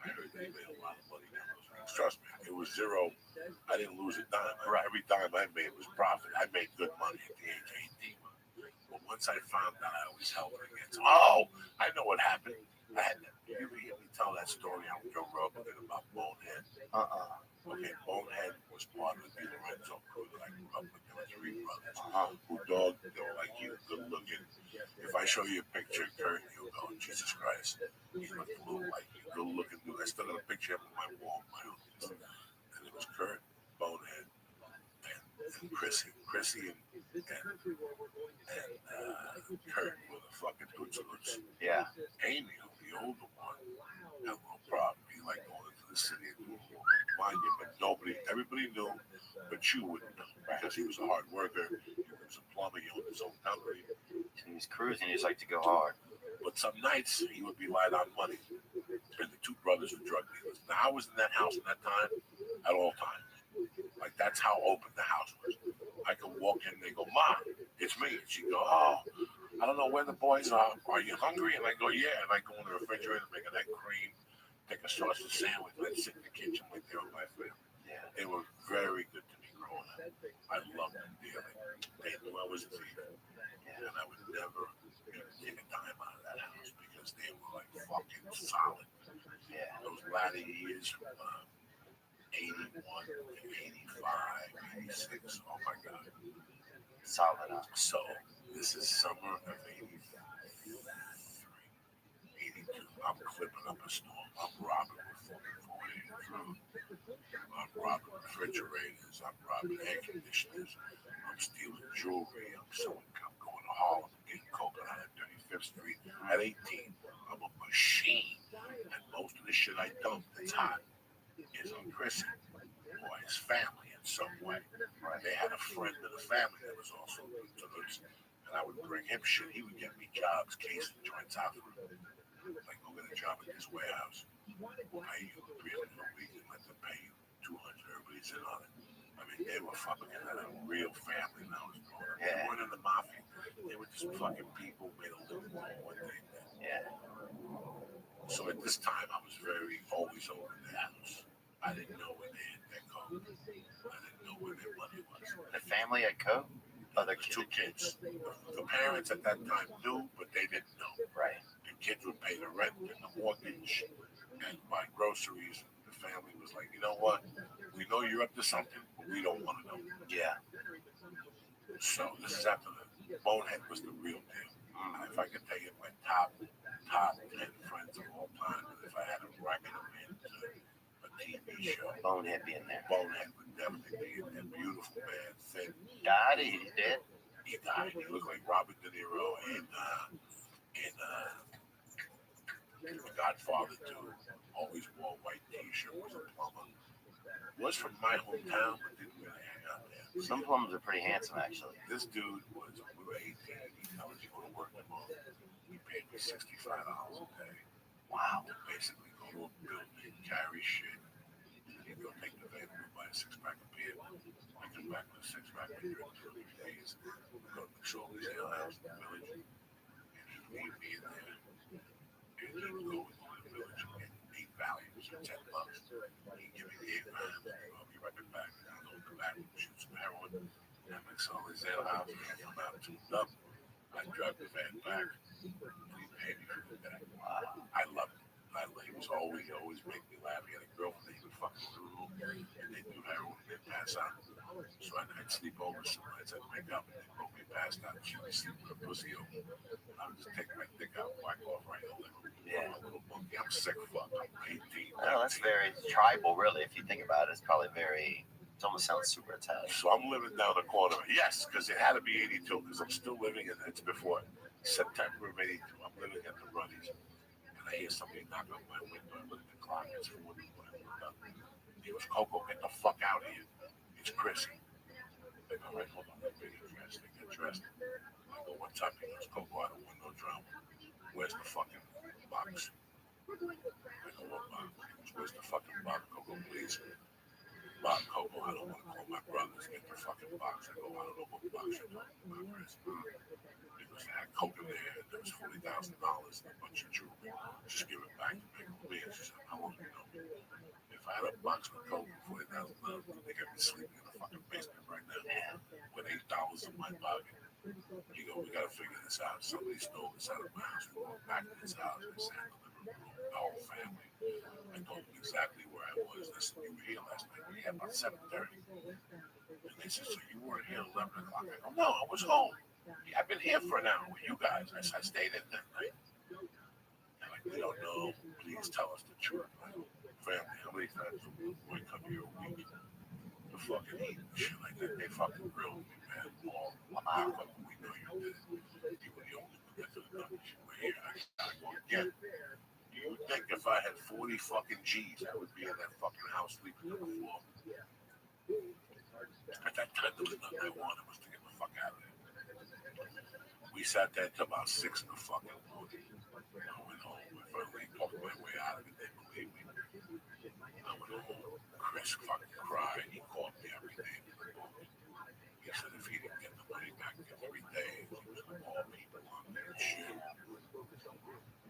I heard they made a lot of money on those rings. Trust me, it was zero. I didn't lose a dime. Every dime I made was profit. I made good money at the age of 18. But once I found out I was helping against, I know what happened. You ever hear me tell that story on Joe Rogan about Bonehead? Okay, Bonehead was part of the Lorenzo crew that I grew up with. There were 3 brothers who they were like you, good looking. If I show you a picture of Kurt, you'll go, Jesus Christ. He looked a little like you, good looking dude. I still got a picture up on my wall, my office. And it was Kurt, Bonehead, and Chrissy. Chrissy and Kurt were the fucking Hoots. Yeah. Amy, the older one, had no problem. He liked going into the city and doing a little monument, but everybody knew, but you wouldn't know because he was a hard worker. He was a plumber. He owned his own company. And he's cruising. He just like to go hard. But some nights he would be light on money, and the 2 brothers were drug dealers. Now I was in that house at that time, at all times. Like that's how open the house was. I could walk in and they go, "Ma, it's me." And she'd go, "Oh, I don't know where the boys are. Are you hungry?" And I go, "Yeah." And I go in the refrigerator, make an egg cream, take a sausage sandwich, and I'd sit in the kitchen with them with my family. Yeah. They were very good to me growing up. I loved them dearly. They knew I was a thief, and I would never take a dime out of that house because they were like fucking solid. Yeah. Those latter years from 81, 85, 86. Oh my God. Solid up. So this is summer of 83, 82. I'm clipping up a storm. I'm robbing with fucking 480 I'm robbing refrigerators. I'm robbing air conditioners. I'm stealing jewelry. I'm going to Harlem, getting coconut at 35th Street at 18. I'm a machine. And most of the shit I dump that's hot is on Chrissy or his family in some way. They had a friend of the family that was also to this, and I would bring him shit. He would get me jobs, casing joints out for him. Like, go get a job at this warehouse. We'll pay you $300 a week and let them pay you $200. Everybody's in on it. I mean, they were fucking had a real family now. They weren't in the mafia. They were just fucking people made a living doing what they did. Yeah. So at this time, I was always over in the house. I didn't know when they hit their code. I didn't know where their money was. The family had coke? Other kids? 2 kids. The parents at that time knew, but they didn't know. Right. The kids would pay the rent and the mortgage and buy groceries. The family was like, you know what? We know you're up to something, but we don't want to know. Yeah. So this is after the Bonehead was the real deal. And if I could tell you my top 10 friends of all time, if I had to bracket them into a TV show, Bonehead being there. Bonehead would definitely be in there. Beautiful man, thin. Died? He's dead? He died. He looked like Robert De Niro in The Godfather too. Always wore a white t-shirt, was a plumber. Was from my hometown, but didn't really hang out there. Some plumbers are pretty handsome, actually. This dude we were 18, he told us he go to work tomorrow. He paid me $65 a day. Wow. To basically go to a building, carry shit, and he'd go take the van and buy a 6-pack of beer. I come back with a 6-pack of beer in 2 days. We go to McSorley's Ale House in the village, and he'd leave me in there. And he'd go into the village and get 8 values for $10. He'd give me the 8 values. I'll be right back. I'll go to the back and shoot some heroin. And McSorley's Ale House, and I'd come out tuned up. I'd drive the van back. And he'd pay me for the day. Wow. I loved it. He was always make me laugh. He had a girlfriend that he would fucking through the room, and they'd do heroin and they'd pass out. So I'd sleep over some nights. I'd wake up and they'd both be passed out. She'd be sleeping with her pussy open. And I would just take my dick out and whack off right in the living room. Yeah. A little monkey. I'm sick fuck. I'm 18. No, that's very tribal, really. If you think about it, it's probably very. It almost sounds super Italian. So I'm living down the corner. Yes, because it had to be 82, because I'm still living in it. It's before September of 82. I'm living at the Ruddies. And I hear somebody knock on my window. I look at the clock. It's 4 when I woke up. He goes, Coco, get the fuck out of here. It's Chrissy. I go, right, hold on. They get dressed. They get dressed. I go, what's up? He goes, Coco, I don't want no drama. Where's the fucking box? I go, what box? He goes, where's the fucking box? Coco, please. Bob, Coco, I don't want to call my brothers. Get the fucking box. I go, I don't know what box you're talking about, Chris. Because I had coke in there, and there was $40,000 and a bunch of jewelry. Just give it back to me. She said, I want to know. If I had a box with coke for $40,000, they got me sleeping in the fucking basement right now with $8 in my pocket. You go, we got to figure this out. Somebody stole this out of my house. We went back to this house. We sat in the living room, the whole family. I told them exactly where I was. I said, you were here last night. We had about 7:30. And they said, so you weren't here at 11 o'clock? I go, no, I was home. Yeah, I've been here for an hour with you guys. I said, I stayed in that night. They're like, we don't know. Please tell us the truth. I go, family, how many times do we come here a week to fucking eat and shit like that? They fucking grilled me, man. Wow. We know you did it. You were the only one that could have done it. We're here. I gotta go again. Do you think if I had 40 fucking G's, I would be in that fucking house sleeping on the floor? At that time, there was nothing I wanted was to get the fuck out of there. We sat there till about 6 in the fucking morning. I went home. I finally talked my way out of it. They believed me. I went home. Chris fucking cried. He called me every day. He said if he didn't get the money back every day, he was going to call people on that shit.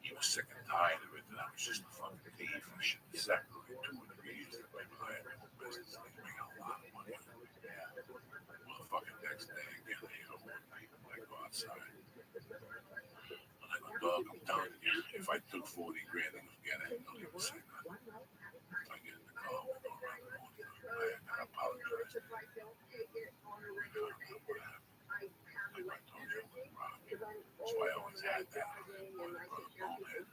He was sick and tired of it, that I was just a fucking thief. I should exactly 2 or 3 years that maybe I had no business. They make a lot of money. Motherfucking next day, again, I hit on one night. I go outside. And I go, dog, I'm telling you, if if I took 40 grand and forget it, don't even say nothing. If I get in the car, we go around the road, I apologize. I don't know what happened. Like I told you, Robbie. So I always had that. When the brother Bonehead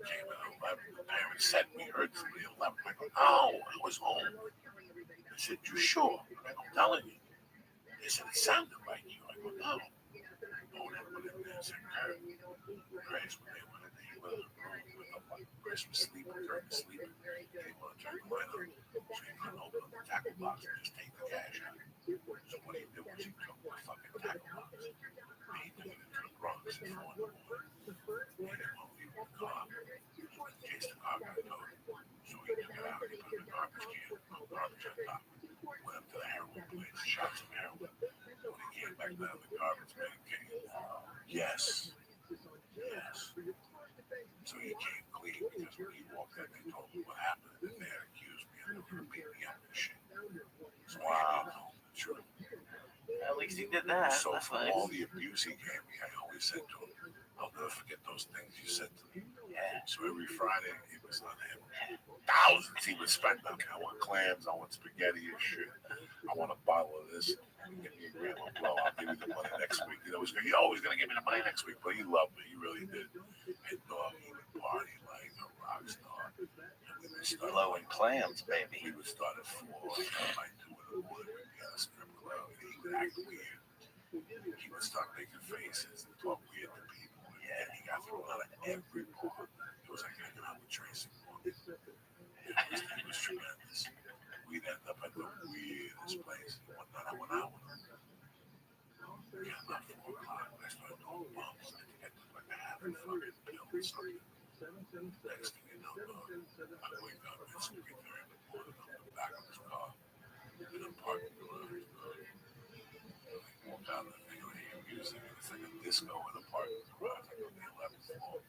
came at 11, the parents said we heard somebody at 11. I go, no, I was home. They said, you sure? I'm telling you. They said, it sounded like you. I go, no. Bonehead went in there and said, Grace, when they went in there, he went in the room with the wife. Grace was sleeping during the sleep. They want to turn the light on. So he couldn't open up the tackle box and just take the cash out. So what he did was he took the fucking tackle box. He did it into the Bronx at 4 in the morning. He didn't want to leave the car in case the car got towed. So he took it out. He put it in the garbage can. Garbage on top. Went up to the heroin place. Shot some heroin. When he came back down the garbage man came. Yes. Yes. So he came clean because when he walked in, they told him what happened. And they had accused me and they were beating me up and shit. So wow. He told the truth. At least he did that. So That's from nice. all the abuse he gave me, I always said to him, I'll never forget those things you said to me. Yeah. So every Friday, it was on him. Thousands he would spend on me. I want clams, I want spaghetti and shit. I want a bottle of this. Give me a gram of blow. I'll give you the money next week. You're always going to give me the money next week. But he loved me. He really did. And dog, he would party like a rock star. Blowing clams, baby. We would start at 4, like 2 in the morning. We had a strip club. He would act weird. He would start making faces and talk weird to people. Yeah, he got thrown out of every bar. It was like hanging out with Tracy Morgan. It was tremendous. We'd end up at the weirdest place. One night I went out with him. We got about 4 o'clock. I started doing bumps. I think I took like a half a fucking pill or something. Next thing you know, I wake up. It's 3:30 in the morning. I'm in the back of his car. And I'm parking around. Walk out of the thing, I hear music, and it's like a disco in the parking garage, like on the 11th floor.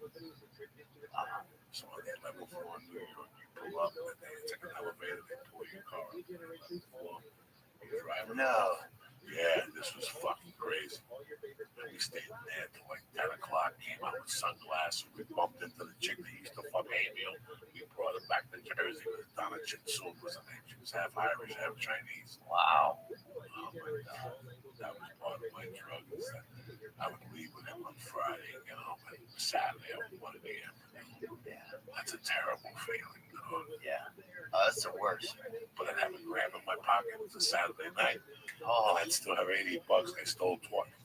So on the 11th floor in New York, you pull up, and then it's like an elevator, they pull your car up to the 11th floor. You drive it off. Yeah, this was fucking crazy. And we stayed in there till like 10 o'clock, came out with sunglasses. We bumped into the chick that used to fuck Amiel. We brought her back to Jersey with Donna Chinsoon was her name. She was half Irish, half Chinese. Wow. Oh my God. That was part of my drug. Is that I would leave with him on Friday and get home on Saturday at 1 a.m. Yeah, that's a terrible feeling. Yeah. That's the worst. But I'd have a gram in my pocket. It was a Saturday night. Oh, And I'd still have $80. I stole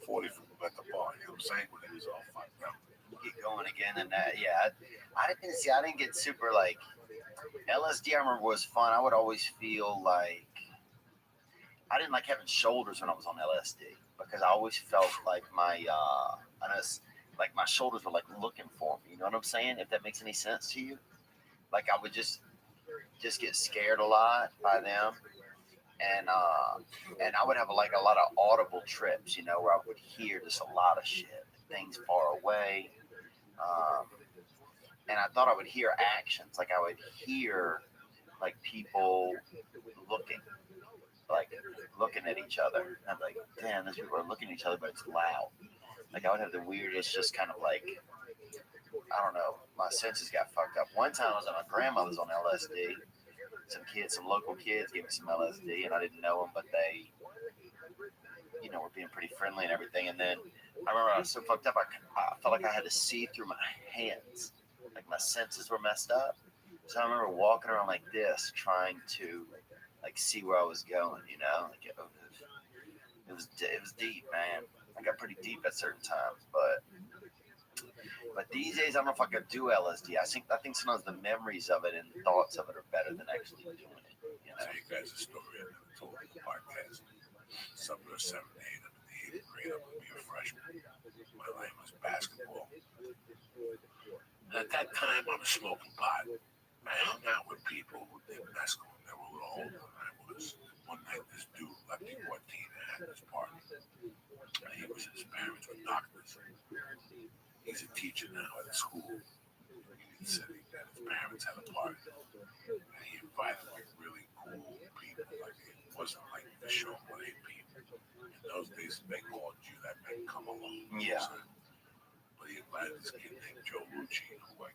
40 from him at the bar. You know what I'm saying? When it was all fucked up. get going again and that. Yeah, I didn't get super like LSD. I remember was fun. I would always feel like I didn't like having shoulders when I was on LSD because I always felt like my like my shoulders were like looking for me. You know what I'm saying? If that makes any sense to you, like I would just get scared a lot by them, and I would have like a lot of audible trips, you know, where I would hear just a lot of shit, things far away, and I thought I would hear actions, like I would hear like people looking at each other. And I'm like, damn, these people are looking at each other, but it's loud. Like I would have the weirdest, just kind of like, I don't know, my senses got fucked up. One time I was at my grandmother's on LSD. Some local kids gave me some LSD, and I didn't know them, but they, you know, were being pretty friendly and everything. And then I remember I was so fucked up, I felt like I had to see through my hands. Like my senses were messed up. So I remember walking around like this, trying to like see where I was going, you know? Like it was deep, man. I got pretty deep at certain times, but these days I don't know if I could do LSD. I think sometimes the memories of it and the thoughts of it are better than actually doing it. You know? I'll tell you guys a story I never told in the podcast. Summer of 7, 8, I'm in the 8th grade. I'm going to be a freshman. My life was basketball. And at that time, I was smoking pot. I hung out with people who did mescal. They were a little older than I was. One night, this dude, Lefty Martina, had this party. And he was his parents were doctors. He's a teacher now at a school in the city. That his parents had a party. And he invited like really cool people. Like it wasn't like the show with 8 people. In those days, they called you, that meant come along. Yeah. But he invited this kid named Joe Lucci, who I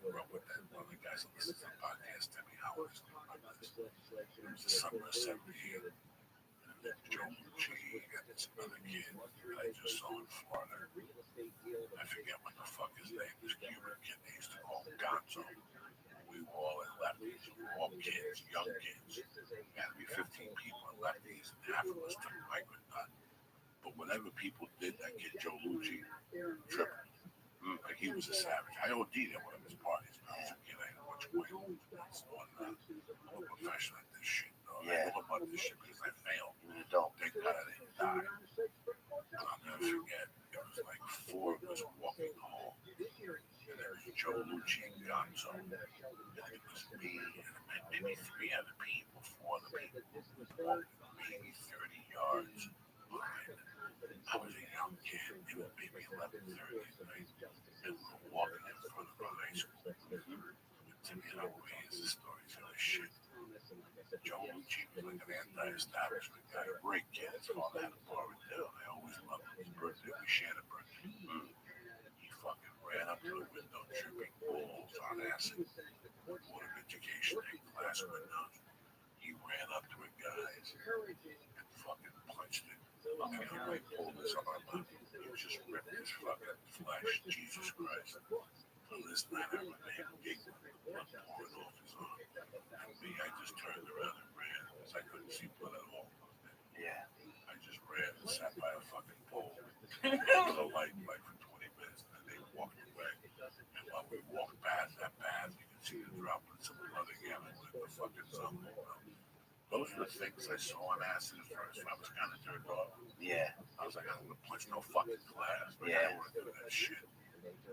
was a savage. I OD'd at one of his parties. Man. I was getting a bunch of weight. I'm a professional at this shit. I know about this shit because I failed. You're an adult. Thank God I didn't die. And I'll never forget. It was like 4 of us walking home. And there was Joe Lucci and Gonzo. And it was me and maybe 3 other people, 4 other people. Maybe 30 yards behind. I was a young kid. It was maybe 11:30 at night. And we were walking in front of our high school. To me, I don't hear the stories of this shit. Joe Lucci was like an anti-establishment guy, a great kid. His father had a bar in town. I always loved him. His birthday, we shared a birthday. He fucking ran up to the window, tripping balls on acid. Board of Education class window. He ran up to it, guys, and fucking punched it. And I pulled his arm up. He just ripped his fucking flesh. Jesus Christ. So this night I remember him giggling, blood pouring off his arm. And me, I just turned around and ran because I couldn't see blood at all. Yeah. I just ran and sat by a fucking pole with a light like for 20 minutes, and then they walked away. And while we walked past that path, you could see the drop of some blood again with the fucking sun. Those are the things I saw on acid at first. I was kind of turned off. Yeah. I was like, I'm gonna punch no fucking glass. But I Yeah. don't want to do that shit.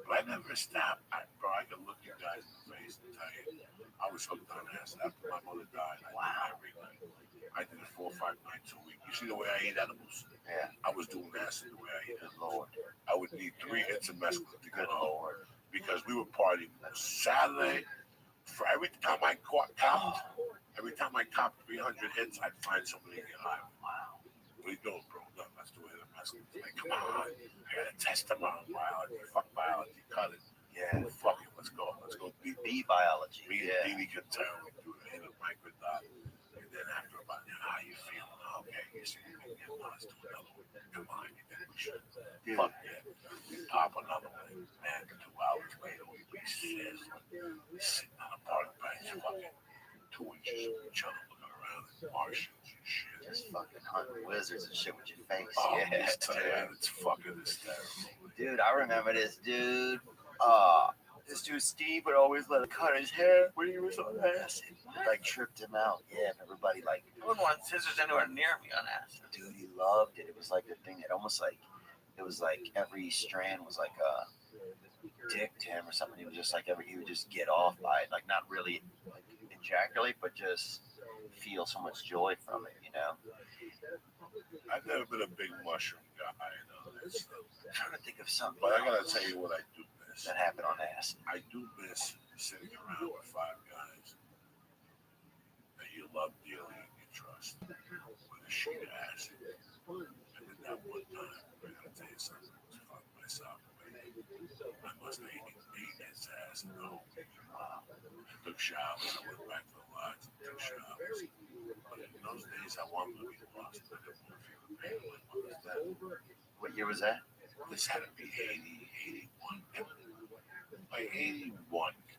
But I never stopped. Bro, I could look you guys in the face and tell you, I was hooked on acid after my mother died. I did every night. I did it 4 or 5 nights a week. You see the way I eat edibles? Yeah. I was doing acid the way I eat Good edibles. Lord. I would need 3 hits of mescaline to Good get home Lord. because we were partying Saturday. For every time I every time I copped 300 hits, I'd find somebody to get high. Wow. What are you doing, bro? No, let's do it. Like, come on. I gotta test them on biology. Fuck biology. Cut it. Yeah. Fuck it. Let's go. Let's go. B biology. Me and Yeah. Dini could tell. We do it in a microdot. And then after about, how you feeling? Okay, you see, let's do another one. Come on, you think we should? Dude. Fuck yeah. We pop another one. Man, 2 hours later, we'd be sitting on a park bench, fucking 2 inches from each other, looking around at Martians and shit. Just fucking hunting wizards and shit with your face. Oh, Yeah. it's fucking hysterical. Dude, I remember this dude. This dude Steve would always let him cut his hair when he was on acid. It, like tripped him out. Yeah, everybody like, I wouldn't want scissors anywhere near me on acid. dude, he loved it. It was like the thing that almost like, it was like every strand was like a dick to him or something. He was just like he would just get off by it, like not really like ejaculate, but just feel so much joy from it, you know. I've never been a big mushroom guy, I'm trying to think of something but I gotta tell you what I do miss. that happened on acid. I do miss sitting around with 5 guys that you love dearly and you trust with a sheet of acid. And then that one time, I gotta tell you something, I was fucking myself. I must have eaten his ass at home. I took showers, I went back to the lodge and took showers. But in those days, I wanted to be lost. I didn't want to feel the pain of my mother's death. What year was that? This had to be 80, 81. By 81,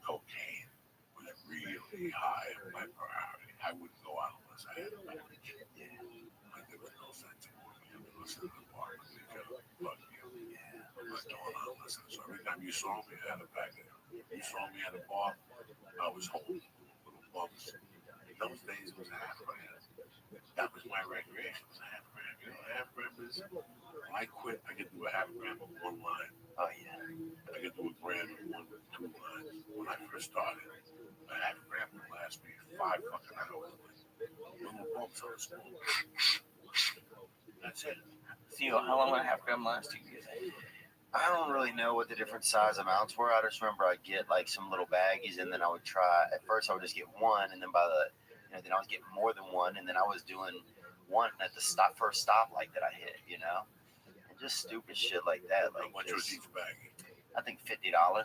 cocaine was really high on my priority. I wouldn't go out unless I had a beverage. Yeah. Like there was no sense in going in unless in the bar with me, but yeah, I'm not going out unless. So every time you saw me, I had a packet. You saw me at a bar, I was holding little bumps. In those days, it was a half gram. That was my recreation. It was a half gram. You know what a half gram is? When I quit, I could do a half gram of 1 line. Oh yeah. I could do a gram of 1 or 2 lines. When I first started, a half gram would last me 5 fucking hours. Little bumps on the spoon. That's it. Theo, how long would a half gram last you? I don't really know what the different size amounts were. I just remember I'd get like some little baggies, and then I would try. At first, I would just get 1, and then by the, then I was getting more than 1, and then I was doing 1 at the first stoplight that I hit, and just stupid shit like that. How Like much was each baggie? I think $50. Oh,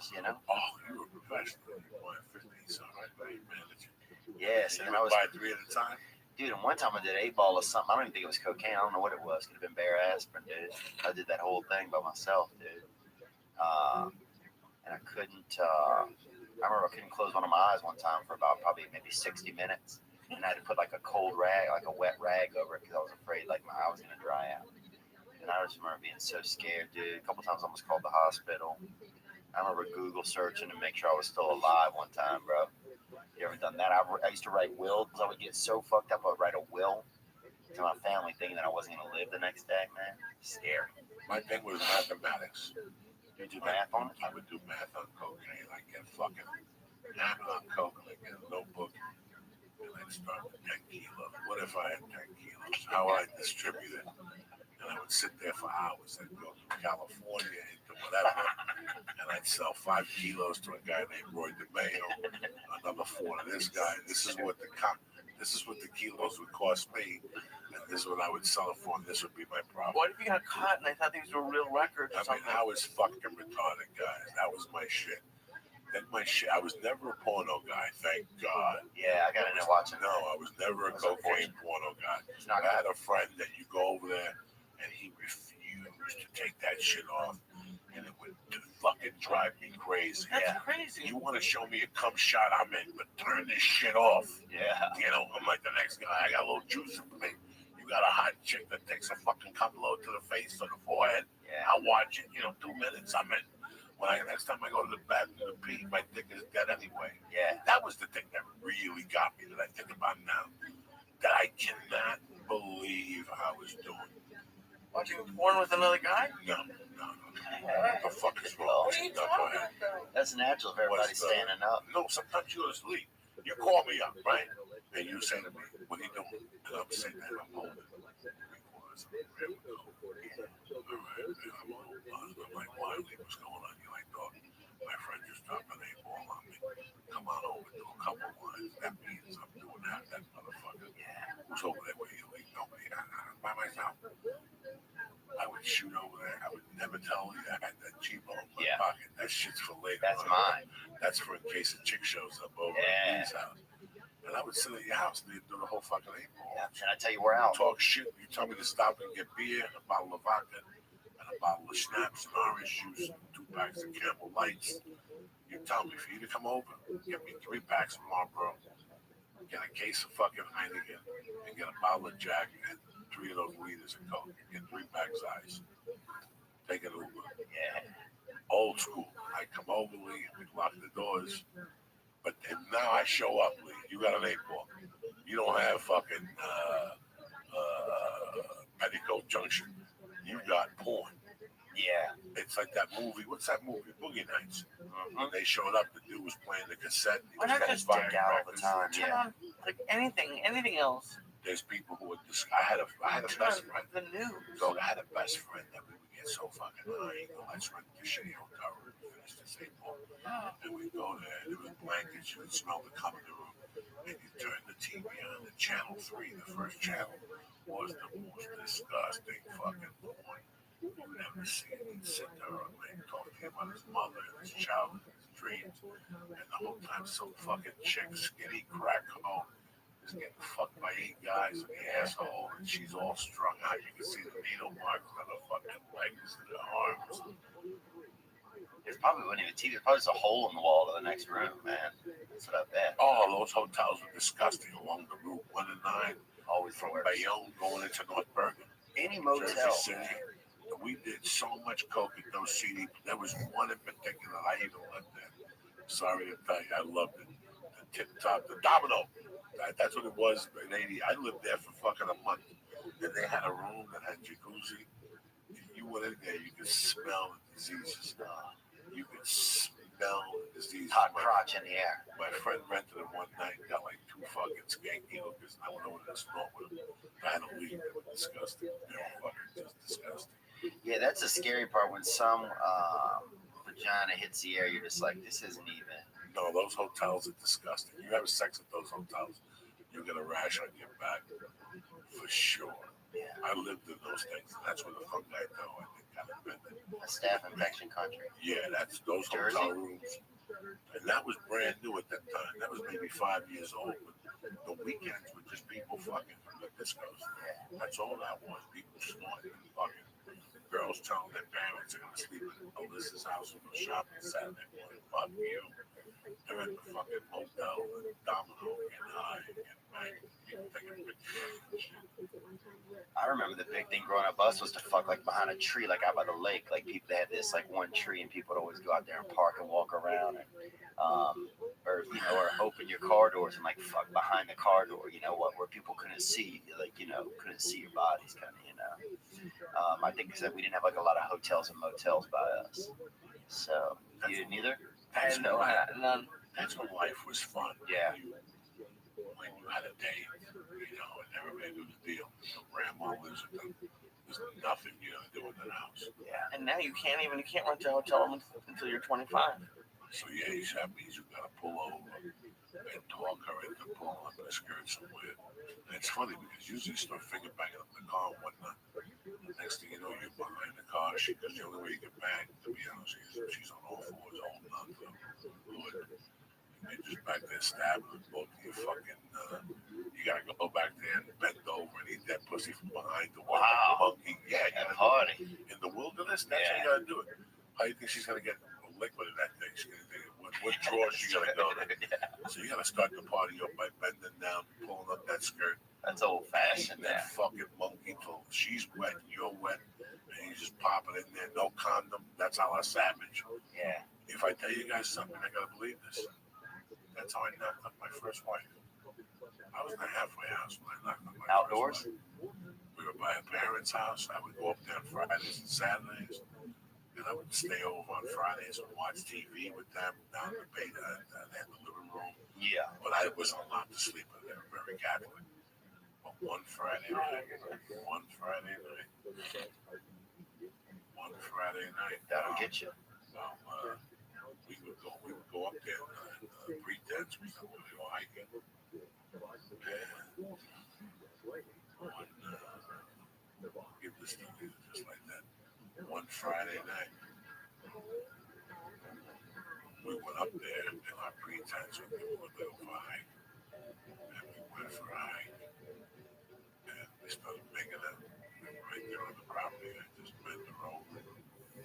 you were a professional. You wanted 50, so I paid managing. Yes, You and would I was, buy 3 at a time? dude. And one time I did 8 ball of something. I don't even think it was cocaine. I don't know what it was. Could have been bare aspirin, dude. I did that whole thing by myself, dude. And I couldn't. I remember I couldn't close one of my eyes one time for about probably maybe 60 minutes, and I had to put like a cold rag, like a wet rag over it because I was afraid like my eye was gonna dry out. And I just remember being so scared, dude. A couple times I almost called the hospital. I remember Google searching to make sure I was still alive one time, bro. You ever done that? I used to write wills. I would get so fucked up. I would write a will to my family thinking that I wasn't going to live the next day, man. Scary. My thing was mathematics. You do math on it? I would do math on cocaine. I'd get fucking hammered on coke and I'd get a notebook and I'd start with 10 kilos. What if I had 10 kilos? How would I distribute it? And I would sit there for hours. I'd go from California into whatever, and I'd sell 5 kilos to a guy named Roy DeMayo, another 4 to this guy. This is what the kilos would cost me, and this is what I would sell it for, and this would be my profit. What if you got caught and they thought these were real records or I mean, something? I was fucking retarded, guys. That was my shit. I was never a porno guy, thank God. Yeah, I got into watching. No, I was never a cocaine porno guy. It's not I had a friend that you go over there, and he refused to take that shit off, and it would fucking drive me crazy. That's crazy. You want to show me a cum shot, I'm in, but turn this shit off. Yeah. You know, I'm like the next guy. I got a little juice in me. You got a hot chick that takes a fucking cum load to the face or the forehead. Yeah. I'll watch it. 2 minutes, I'm in. Next time I go to the bathroom to pee, my dick is dead anyway. Yeah. That was the thing that really got me that I think about now. That I cannot believe I was doing. Watching porn with another guy? No. What the fuck is wrong? What are you No, go talking ahead. about? That's natural if everybody's standing up. No, sometimes you go to sleep. You call me up, right? And you say to me, what are you doing? And I'm sitting there, I'm holding. I'm like, Wiley, what's going on? You're like, dog, my friend just dropped an 8-ball on me. Come on over, do a couple lines. That means I'm doing that motherfucker. Yeah. Who's over there with you? Like, nobody. I'm by myself. I would shoot over there. I would never tell you I had that G-ball in my pocket. That shit's for later. That's mine. That's for in case a chick shows up over at his house. And I would sit at your house and you'd do the whole fucking 8-ball. Yeah. And I tell you, we're out. Talk shit. You tell me to stop and get beer, a bottle of vodka, and a bottle of schnapps and orange juice, and 2 packs of Camel Lights. You tell me for you to come over, get me 3 packs of Marlboro, get a case of fucking Heineken, and get a bottle of Jack and 3 of those liters of Coke, and get 3 packs of ice. Take an Uber. Yeah. Old school. I come over, Lee, we lock the doors. But then now I show up, Lee. You got an 8-ball. You don't have fucking Petticoat Junction. You got porn. Yeah. It's like that movie. What's that movie? Boogie Nights. When they showed up, the dude was playing the cassette. He Why was not just buying dick out all the records. time? Turn on like anything else. There's people who would. I had a best friend. The news. So I had a best friend that we would get so fucking high. Let's rent the shitty hotel room and finish this 8-ball. And we'd go there. There was blankets. You would smell the cum in the room. And you turn the TV on. The channel 3, the first channel, was the most disgusting fucking porn you've ever seen. He'd sit there and talk to him about his mother and his childhood, his dreams. And the whole time, some fucking chick, skinny crack hoe, is getting fucked by 8 guys in the asshole, and she's all strung out. You can see the needle marks on her fucking legs and her arms. There's probably wasn't even TV. There's probably just a hole in the wall to the next room, man. That's what I bet. Oh, those hotels were disgusting along the Route 1 and 9, Always from the worst. Bayonne going into North Bergen. Any Jersey motel. City. We did so much coke at those CD. There was one in particular I even lived there. Sorry to tell you, I loved it. The Tip Top, the Domino. That's what it was in 80. I lived there for fucking a month. And they had a room that had jacuzzi. You went in there, you could smell the diseases. You could smell the diseases. Hot crotch in the air. My friend rented it one night and got like 2 fucking skanky hookers. I went over there to smoke with them. I had to leave. They were disgusting. They were fucking just disgusting. Yeah, that's the scary part when some vagina hits the air. You're just like, this isn't even. No, those hotels are disgusting. You have sex at those hotels, you'll get a rash on your back for sure. Yeah. I lived in those things. And that's where the fungi though, I think, got invented. A staph infection country. Yeah, that's those Jersey? hotel rooms. And that was brand new at that time. That was maybe 5 years old. But the weekends were just people fucking from the discos. That's all that was. People snorting and fucking. girls telling their parents they're gonna sleep at Alyssa's house and go shopping Saturday morning. Fuck you. They're in the fucking motel and Domino and high and taking pictures. I remember the big thing growing up us was to fuck like behind a tree, like out by the lake. Like people they had this like one tree, and people would always go out there and park and walk around, and or you know, or open your car doors and like fuck behind the car door. You know what? Where people couldn't see, like you know, couldn't see your bodies, kind of. You know. I think because we didn't have like a lot of hotels and motels by us, so you didn't either. I had no, none. That's when life was fun. Yeah. When you had a date, you know, and everybody knew the deal. So grandma lives with them. There's nothing you're gonna do in that house. Yeah. And now you can't rent a hotel room until you're 25. So yeah, that means you gotta pull over and talk her into pulling up the skirt somewhere. And it's funny because usually you start finger banging up the car and whatnot. The next thing you know, you're behind the car. Because the only way you get back, to be honest, is she's on all fours, holding on to the hood. And just back there stabbing them both of you fucking. You gotta go back there and bend over and eat that pussy from behind the wall. Wow. Monkey. Yeah, you At gotta party. in the wilderness. That's how you gotta do it. How do you think she's gonna get liquid in that thing? She's gonna think, what drawer she gonna go to? Yeah. So you gotta start the party up by bending down, pulling up that skirt. That's old fashioned. That fucking monkey till she's wet, you're wet, and you just pop it in there, no condom. That's how I savage. Yeah. If I tell you guys something, I gotta believe this. That's how I knocked up my first wife. I was in a halfway house when I knocked up my Outdoors? first wife. We were by her parents' house. I would go up there on Fridays and Saturdays. And I would stay over on Fridays and watch TV with them down in the bay, in the living room. Yeah. But I wasn't allowed to sleep in there, very Catholic. But one Friday night, That'll get you. We would go up there and pretense we would go hiking. And give this to you just like that. One Friday night, we went up there and our pretense we would go for a hike. And we went for a hike. And we started making it right there on the property. I just bent her over,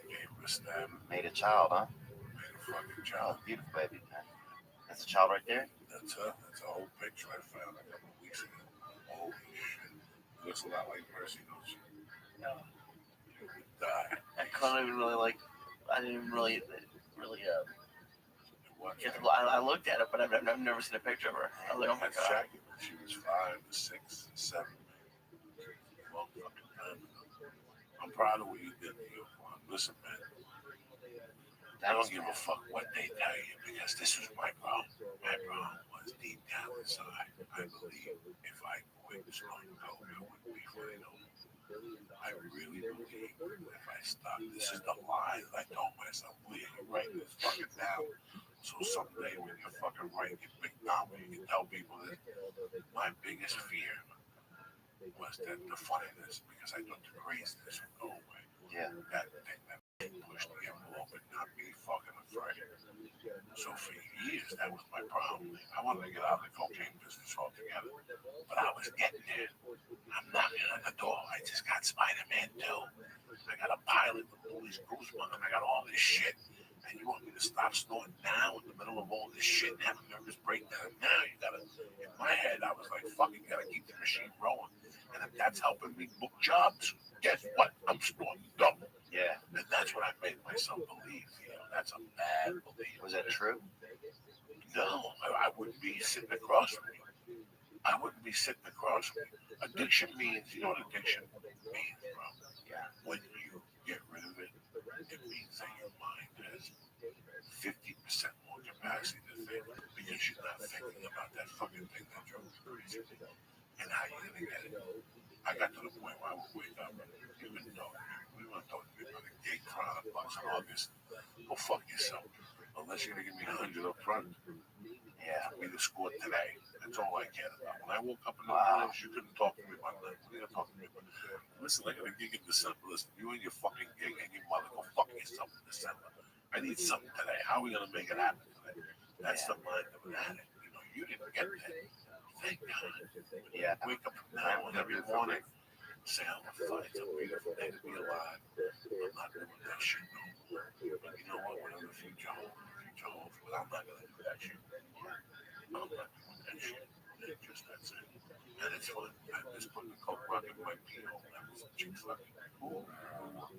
gave her a stab. Made a child, huh? Made a fucking Oh, child. beautiful baby. That's a child right there. That's a whole picture I found a couple of weeks ago. Holy shit. It looks a lot like Mercy, don't you? No. You would die. I couldn't even really like. I didn't even really. Watch Get her. the, I looked at it, but I've never seen a picture of her. I was like, oh my That's god. Jackie when she was 5 or 6 and 7. Long fucking time ago. I'm proud of what you did to your mom. Listen, man. I don't give a fuck what they tell you because this was my problem. My problem was deep down inside. I believe if I quit smoking coke, I wouldn't be right over. I really believe if I stop, this is the lie that I told myself. Please, you write this fucking down. So someday when you're fucking writing your big novel, you can tell people that my biggest fear was that the funniness, because I thought the craziness would go away. Yeah. That thing that pushed the envelope and not be fucking afraid. So for years, that was my problem. I wanted to get out of the cocaine business altogether, but I was getting there. I'm knocking on the door. I just got Spider-Man 2. I got a pilot with Louis Guzman, and I got all this shit. And you want me to stop snorting now in the middle of all this shit and have a nervous breakdown? Now you gotta, in my head, I was like, fucking gotta keep the machine rolling. And if that's helping me book jobs, guess what? I'm snorting double. Yeah. And that's what I made myself believe. You know, that's a bad belief. Was that true? No, I wouldn't be sitting across from you. I wouldn't be sitting across from you. Addiction means, you know what addiction means, bro? Yeah. When you get rid of it, it means that your mind has 50% more capacity to think because you're not thinking about that fucking thing that drove you crazy. And how you're gonna get it. I got to the point where I would wake up, even though we weren't talking about a gay $100 in August. Go fuck yourself. Unless you're gonna give me 100 up front. Yeah. We just scored today. That's all I cared about. When I woke up in the morning, you couldn't talk to me about that. What are you gonna talk to me about? Listen, I got a gig in December. Listen, you and your fucking gig and your mother go fuck yourself in December. I need something today. How are we gonna make it happen today? That's the mind of an addict. You know, you didn't get that. Thank God. Yeah. Wake up now and every morning Say I'm a fight. It's a beautiful day to be alive. I'm not doing that shit no more. But you know what? When I'm a future home, well, I'm not gonna do that shit. I'm not doing that shit. It's just that's it. And it's fun. I just put the coke rock in my pee hole. That was chicks like, ooh,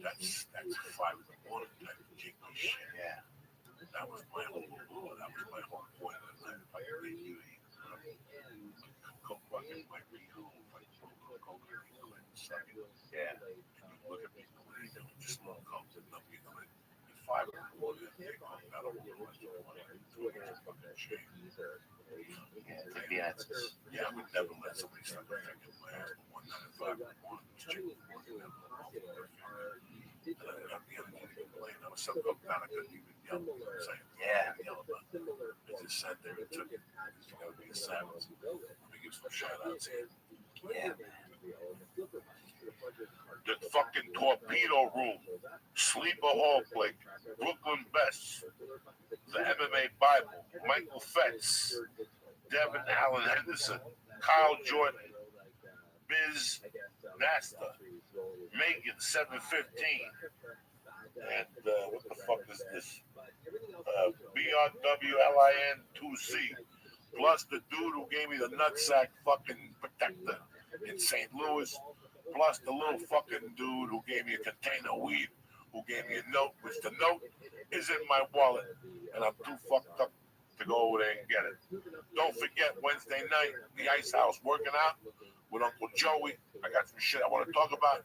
that's 5 in the morning type of kinky shit. Yeah. That was my whole point of life. Like, you coke rock in my pee hole. Like, coke here, you know, second. Yeah. And you look at people and they just smoke coke and them, you know, at 5 in the morning, they go, I don't know what you want to do. It's a fucking shame. Yeah, I would never let somebody start affecting my ass. But one night at 5 in the morning, this chick was working out the whole thing. And I got the other one complaining. I was so cooked out I couldn't even yell. You know what I'm saying? Yeah. Yell about it. I just sat there and took it. You gotta be a savage. Let me give some shout outs here. Yeah. The fucking torpedo room. Sleepaholic. Brooklyn Best. The MMA Bible. Michael Fetz. Devin Allen Henderson. Kyle Jordan. Biz Nasta. Megan 715. And what the fuck is this? BRWLIN 2C. Plus the dude who gave me the nutsack fucking protector in St. Louis. Plus the little fucking dude who gave me a container of weed, who gave me a note, which the note is in my wallet. And I'm too fucked up to go over there and get it. Don't forget Wednesday night, the Ice House, working out with Uncle Joey. I got some shit I want to talk about.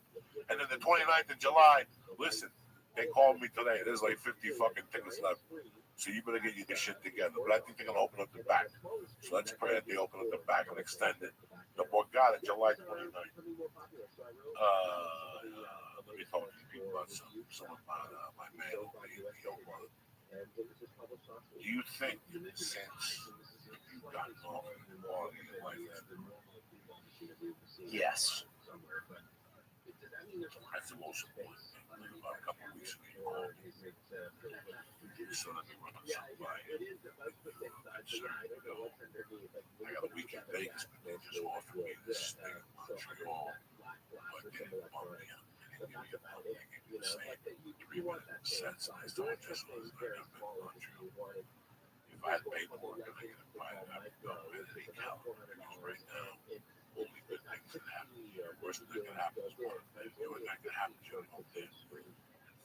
And then the 29th of July, listen, they called me today. There's like 50 fucking tickets left. So you better get your shit together. But I think they're going to open up the back. So let's pray that they open up the back and extend it. The Borgata, July 29th. Let me talk to you people about something about my man, the old brother. Do you think since you've gotten off the quality of life, Yes. that's the most important thing. About a couple of weeks ago, you called me. So let me run something by you. I got a week in Vegas, but they just offered me this thing in Montreal. But they didn't bump me up. They didn't give me a bump. They gave me the same 3-minute sets. And I started just losing. I got back to Montreal. If I had paperwork, I could have probably have to go with it in California. Because right now, only good things can happen. The worst thing that can happen is one thing. The only thing that can happen is you don't think.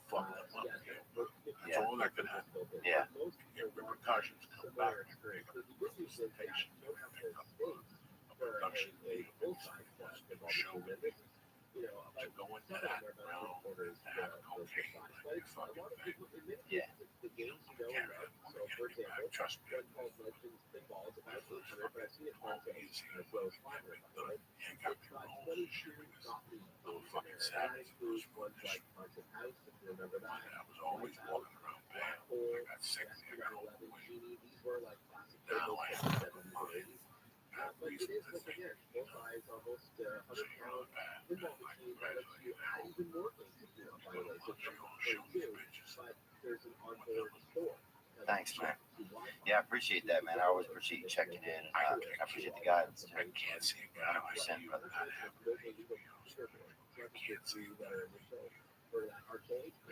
Fuck them up again. That's all that can happen. Yeah. Your repercussions come back. You pick up a presentation. You pick up a production deal. A show with me. To go into that realm and to have cocaine like you fucking thing. Yeah. You don't want to carry it. Want to get it back. Trust me. It's all easy. You ain't got me rolling. I'm a fucking savage. I was always walking around bad. I got sick. I got overweight. Now I have never mind. I have reason to think. So you're not bad. I congratulate you. I hope you go to Montreal, show these bitches. Thanks, man. Yeah, I appreciate that, man. I always appreciate you checking in. I appreciate the guidance. I can't see a guy like you not having any videos. I can't see that. I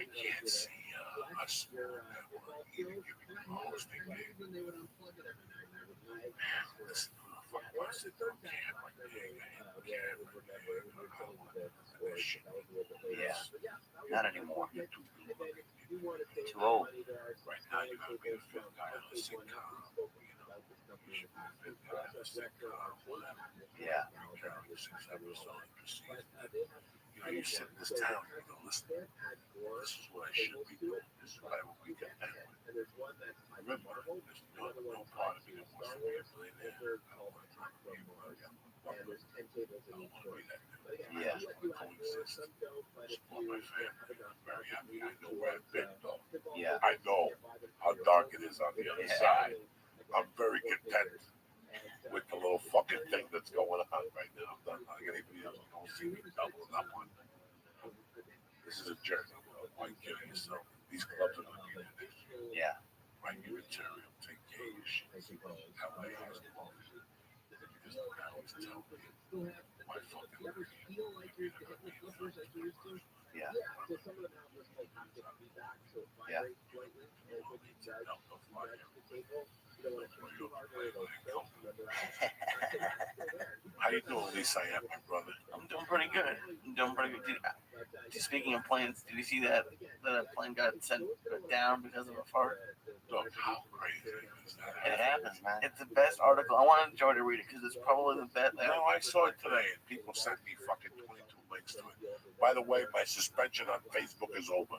can't see us even giving them a hosting name. Listen, fuck I said, don't care like pig. I don't care like pig. I don't want that shit. Yeah. Not anymore. You're too good looking. Too old. Right now, you gotta be the fifth guy on a sitcom. You should be the fifth guy on a sitcom. Whatever. Yeah. You're carrying 6 episodes per season. You know, you sit in this town, you go, listen, this is what I should be doing. This is what I will be content with. Remember, there's no part of me that wants to be a millionaire. I don't want to drink beer. I don't want to be that dude. Yeah. I just want to coexist. Support my family. I'm very happy. I know where I've been, though. Yeah. I know how dark it is on the other side. I'm very content with the little fucking thing that's going on right now. I'm not going to even don't see me doubling up on it. This is a journey. Why kill yourself? These clubs are going to give you this. Yeah. Write your material. Take care of your shit. LA has closed. Because the guy always tell me, my fucking. Yeah. Yeah. How you doing, Lisa? I am my brother. I'm doing pretty good. Speaking of planes, did you see that the plane got sent down because of a fart? Look, how crazy is that? It happens, man. It's the best article. I wanted Joy to read it because it's probably the best. No, I saw it today, and people sent me fucking 22 links to it. By the way, my suspension on Facebook is over.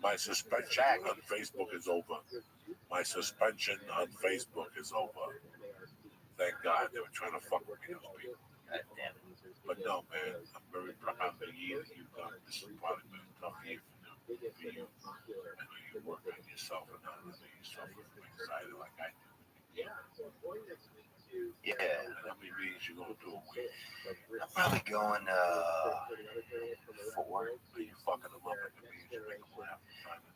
My suspension on Facebook is over. My suspension on Facebook is over. Thank God, they were trying to fuck with me, those people. God damn it. But no, man, I'm very proud of the year that you've done. This has probably been a tough year for you. I know you work on yourself, and I know you suffer from anxiety like I do. Yeah. And how many meetings you going to do a week? I'm probably going 4. Are you fucking them up at the meetings? You make them laugh.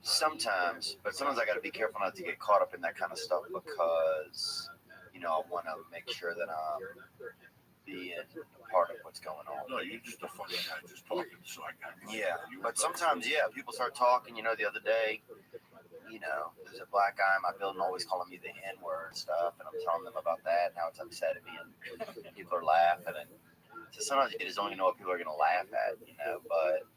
Sometimes, but sometimes I got to be careful not to get caught up in that kind of stuff because, you know, I want to make sure that I'm being a part of what's going on. No, you're just a fucking guy just talking, so I got you. Yeah, but sometimes, yeah, people start talking. You know, the other day, you know, there's a black guy in my building always calling me the N-word and stuff, and I'm telling them about that and how it's upsetting me, and people are laughing. And so sometimes you just don't even know what people are going to laugh at, you know, but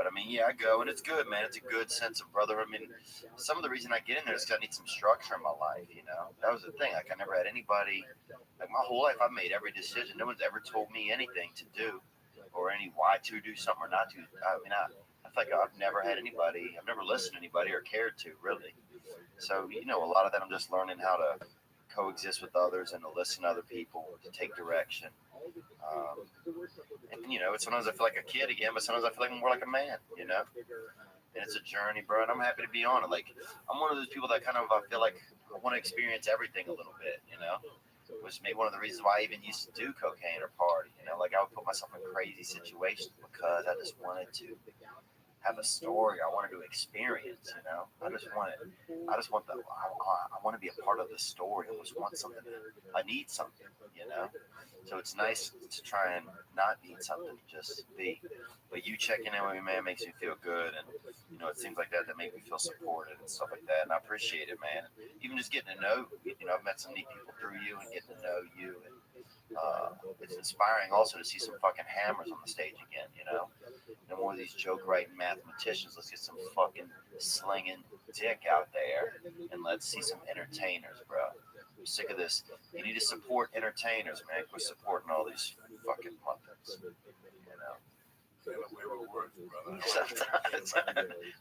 I mean, yeah, I go, and it's good, man. It's a good sense of brotherhood. I mean, some of the reason I get in there is because I need some structure in my life, you know. That was the thing. Like, I never had anybody, like, my whole life, I've made every decision. No one's ever told me anything to do or any why to do something or not to. I mean, I feel like I've never had anybody, I've never listened to anybody or cared to, really. So, you know, a lot of that I'm just learning how to coexist with others and to listen to other people, to take direction. And you know, sometimes I feel like a kid again, but sometimes I feel like I'm more like a man, you know. And it's a journey, bro. And I'm happy to be on it. Like, I'm one of those people that kind of I feel like I want to experience everything a little bit, you know. Which maybe one of the reasons why I even used to do cocaine or party, you know. Like, I would put myself in crazy situations because I just wanted to have a story. I wanted to experience, you know. I want to be a part of the story. I just want something. I need something, you know. So it's nice to try and not need something, just be. But you checking in with me, man, makes me feel good, and you know, it seems like that make me feel supported and stuff like that. And I appreciate it, man. Even just getting to know, you know, I've met some neat people through you and getting to know you, and it's inspiring also to see some fucking hammers on the stage again, you know. No more of these joke writing mathematicians. Let's get some fucking slinging dick out there, and let's see some entertainers, bro. I'm sick of this. You need to support entertainers, man. Quit supporting all these fucking puppets. You know. Sometimes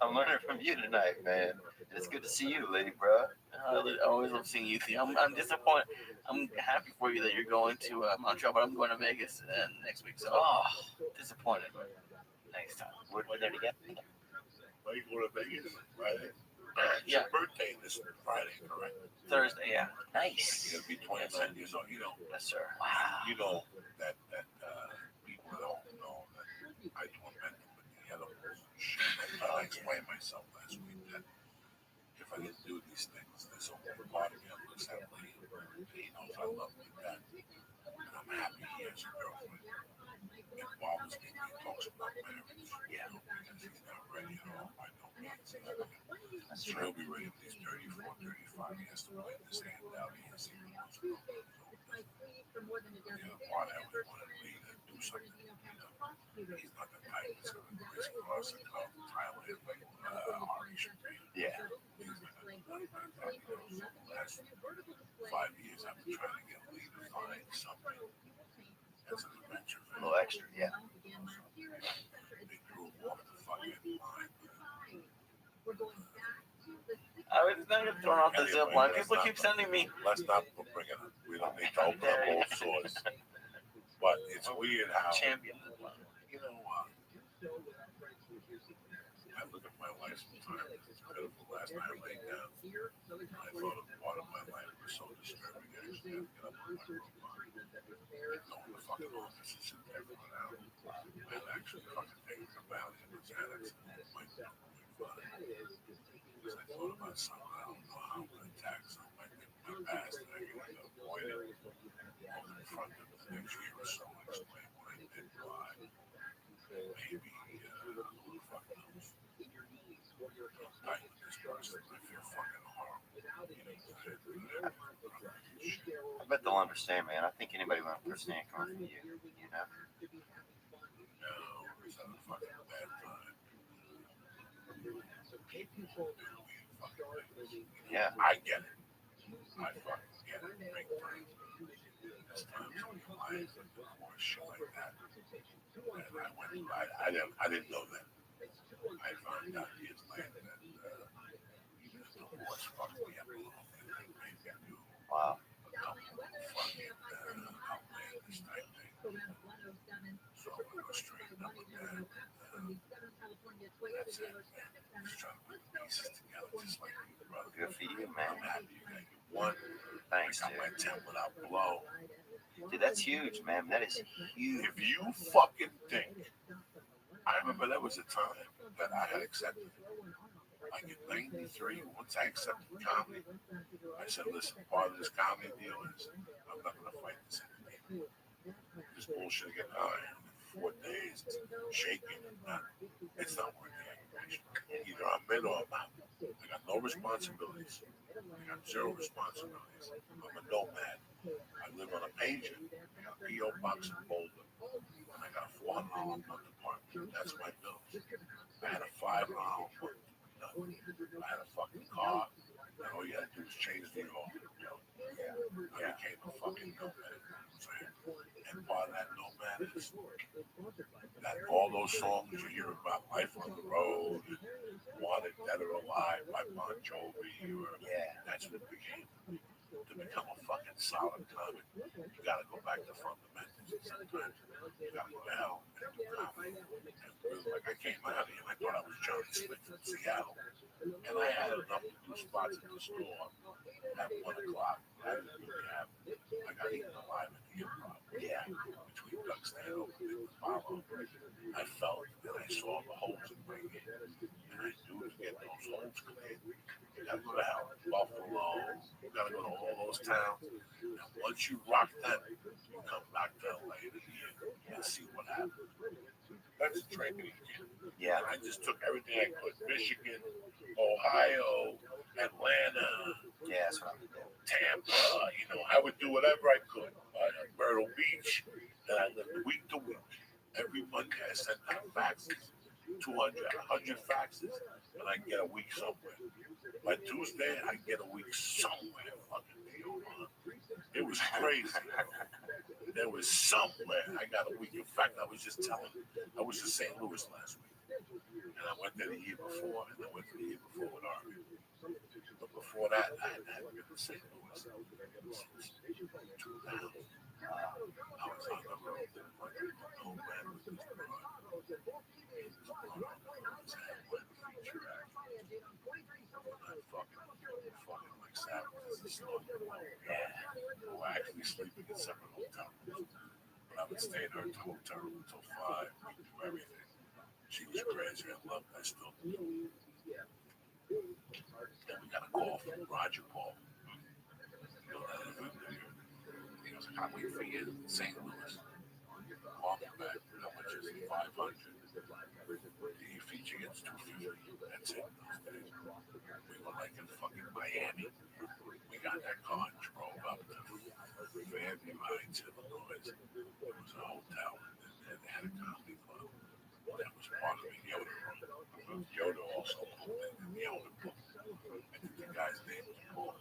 I'm learning from you tonight, man. It's good to see you, lady, bro. I always love seeing you. I'm disappointed. I'm happy for you that you're going to Montreal, but I'm going to Vegas next week. So disappointed. Next time. We're there together. Why you going to Vegas? Friday? It's Yeah. your birthday this Friday, correct? Thursday, yeah. Nice. You're going to be 29 years old. You know, Yes, sir. Wow. you know that people don't know that I do a mental with the other shit. I explained myself last week that if I didn't do these things, there's a whole part of me that looks at me. He knows I love me that. And I'm happy he has a girlfriend. It bothers me when he talks about marriage. Yeah. Because he's not ready at all by no means. That's So true. he'll be ready when he's 34, 35. He has to play this hand out. He has to even know what's going on. The part I would want to lead and do something. You know, he's not the type that's going to race across and come to Thailand like Ari should be. Yeah. He's not going to do that. So the last 5 years, I've been trying to get Lee to find something as an adventure. A little extra, yeah. They drew off the fucking line. I was not going to throw off the zip line. People keep sending me. Let's not bring it up. We don't need to open up old sores. But it's weird how, Champion zip line. you know, I look at my life sometimes. It's pitiful. Last night I laid down. I thought of part of my life was so disturbing. I actually had to get up on my room and go in the fucking office and sit there for an hour. And actually fucking take a Valley and Xanax and my because I thought about something I don't know how I'm going to attack something like my past and I can avoid it. Over in front of the next year or so, I explain maybe who the fuck knows? I'm with this person. I feel fucking horrible. I bet they'll understand, man. I think anybody will understand coming from you. You know. No, it's not a fucking bad time. Yeah. I get it. I fucking get it. Big time. There's times in your life or shit like that. And I didn't know that. I found out years later that the horse fucked me up a little bit. I made me do Wow. a couple of fucking outlandish type things. So I'm gonna go straighten up with that. That's it, man. Just trying to put the pieces together just like you, brother. Good for you, I'm man. happy you got your one. Thanks, I got my dude. 10 without blow. Dude, that's huge, man. That is huge. If you fucking think, I remember there was a time that I had accepted, like in '93, once I accepted comedy, I said, listen, part of this comedy deal is I'm not going to fight this anymore. This bullshit again, 4 days, shaking, it's not worth the aggravation. Either I'm in or I'm out. I got no responsibilities. I got 0 responsibilities. I'm a nomad. I live on a pager. I got a P.O. box in Boulder. And I got a $400 a month apartment. That's my bills. I had a $500 a month. I had a fucking car. And all you had to do was change the oil. I became a fucking nomad. And part of that nomad is that all those songs you hear about life on the road, Wanted Dead or Alive by Bon Jovi, or that's what it became. To become a fucking solid comic, you gotta go back to fundamentals. Sometimes you gotta go to hell and do comedy. And really, like I came out here and I thought I was Johnny Slick from Seattle, and I had enough to do spots at the store at 1 o'clock. I didn't really have. I got eaten alive at the improv. Between Doug Stanhope and Apollo, I felt and I saw the holes in my head, and I knew to get those holes cleared, you gotta go to hell, Buffalo. You gotta go to all those towns. And once you rock them, you come back to LA to the end and see what happens. That's a drinking again. Yeah. And I just took everything I could: Michigan, Ohio, Atlanta, Yeah, that's what I'm doing. Tampa. I would do whatever I could. Myrtle Beach, and I lived week to week. Every Monday I sent out faxes, 200, 100 faxes, and I get a week somewhere. By Tuesday, I get a week somewhere. Fucking deal. It was crazy. There was somewhere I got a week. In fact, I was just in St. Louis last week. And I went there the year before, and I went there the year before with Arby. But before that, I hadn't been to St. Louis since 2000. I was on the road. No man was this broad. Fucking like savages. Who were actually sleeping in separate hotel rooms. But I would stay in her hotel room until 5. We do everything. She was crazy. I loved her. I still do. Then we got a call from Roger Paul. He goes, I can't wait for you in St. Louis. Call me back. How much is it? 500. The feature gets 250. That's it. We were like in fucking Miami. We got that car and drove up to Fairview Heights, Illinois. It was a hotel, and they had a comedy club. That was part of the Yoda room. Yoda also booked it in the Yoda book. I think the guy's name was Paul.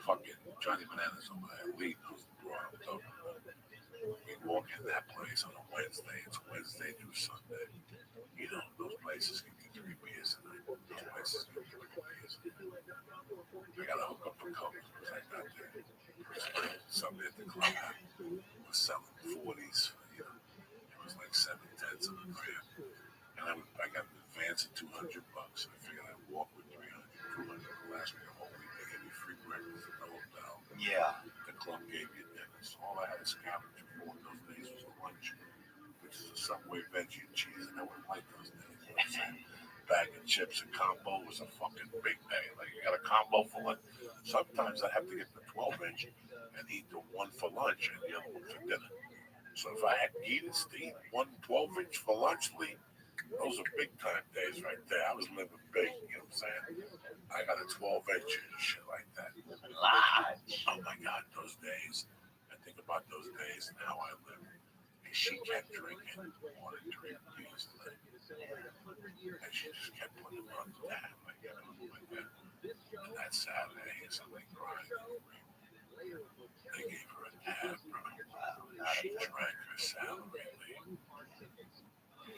Fucking Johnny Bananas over there. Lee knows the broad I'm talking about. We walk in that place on a Wednesday. It's Wednesday through Sunday. Those places can get 3 beers a night. Those places can get 3 beers a night. I got to hook up for covers because I got there. Somebody at the club was selling 40s. It was like 7/10 of a gram. And I got an advance of $200. I figured I'd walk with 300, 200 will last me the whole week. They gave me free breakfast at the hotel. Yeah. The club gave me dinner. So all I had to scavenge for in those days was a lunch, which is a Subway veggie and cheese, and I wouldn't like those days. Bag of chips and combo was a fucking big day. Like, you got a combo for lunch. Sometimes I have to get the 12-inch and eat the one for lunch and the other one for dinner. So if I had eaten Steve, 1 12-inch for lunch, Lee, those are big time days right there. I was living big, you know what I'm saying? I got a 12-inch and shit like that. Large. Oh my God, those days. I think about those days and how I lived. And she kept drinking more than 3 beers a night. And she just kept putting them on the tab, like, you know, like that. And that Saturday, something crying. They gave her a tab, bro. She drank her salary, Lee.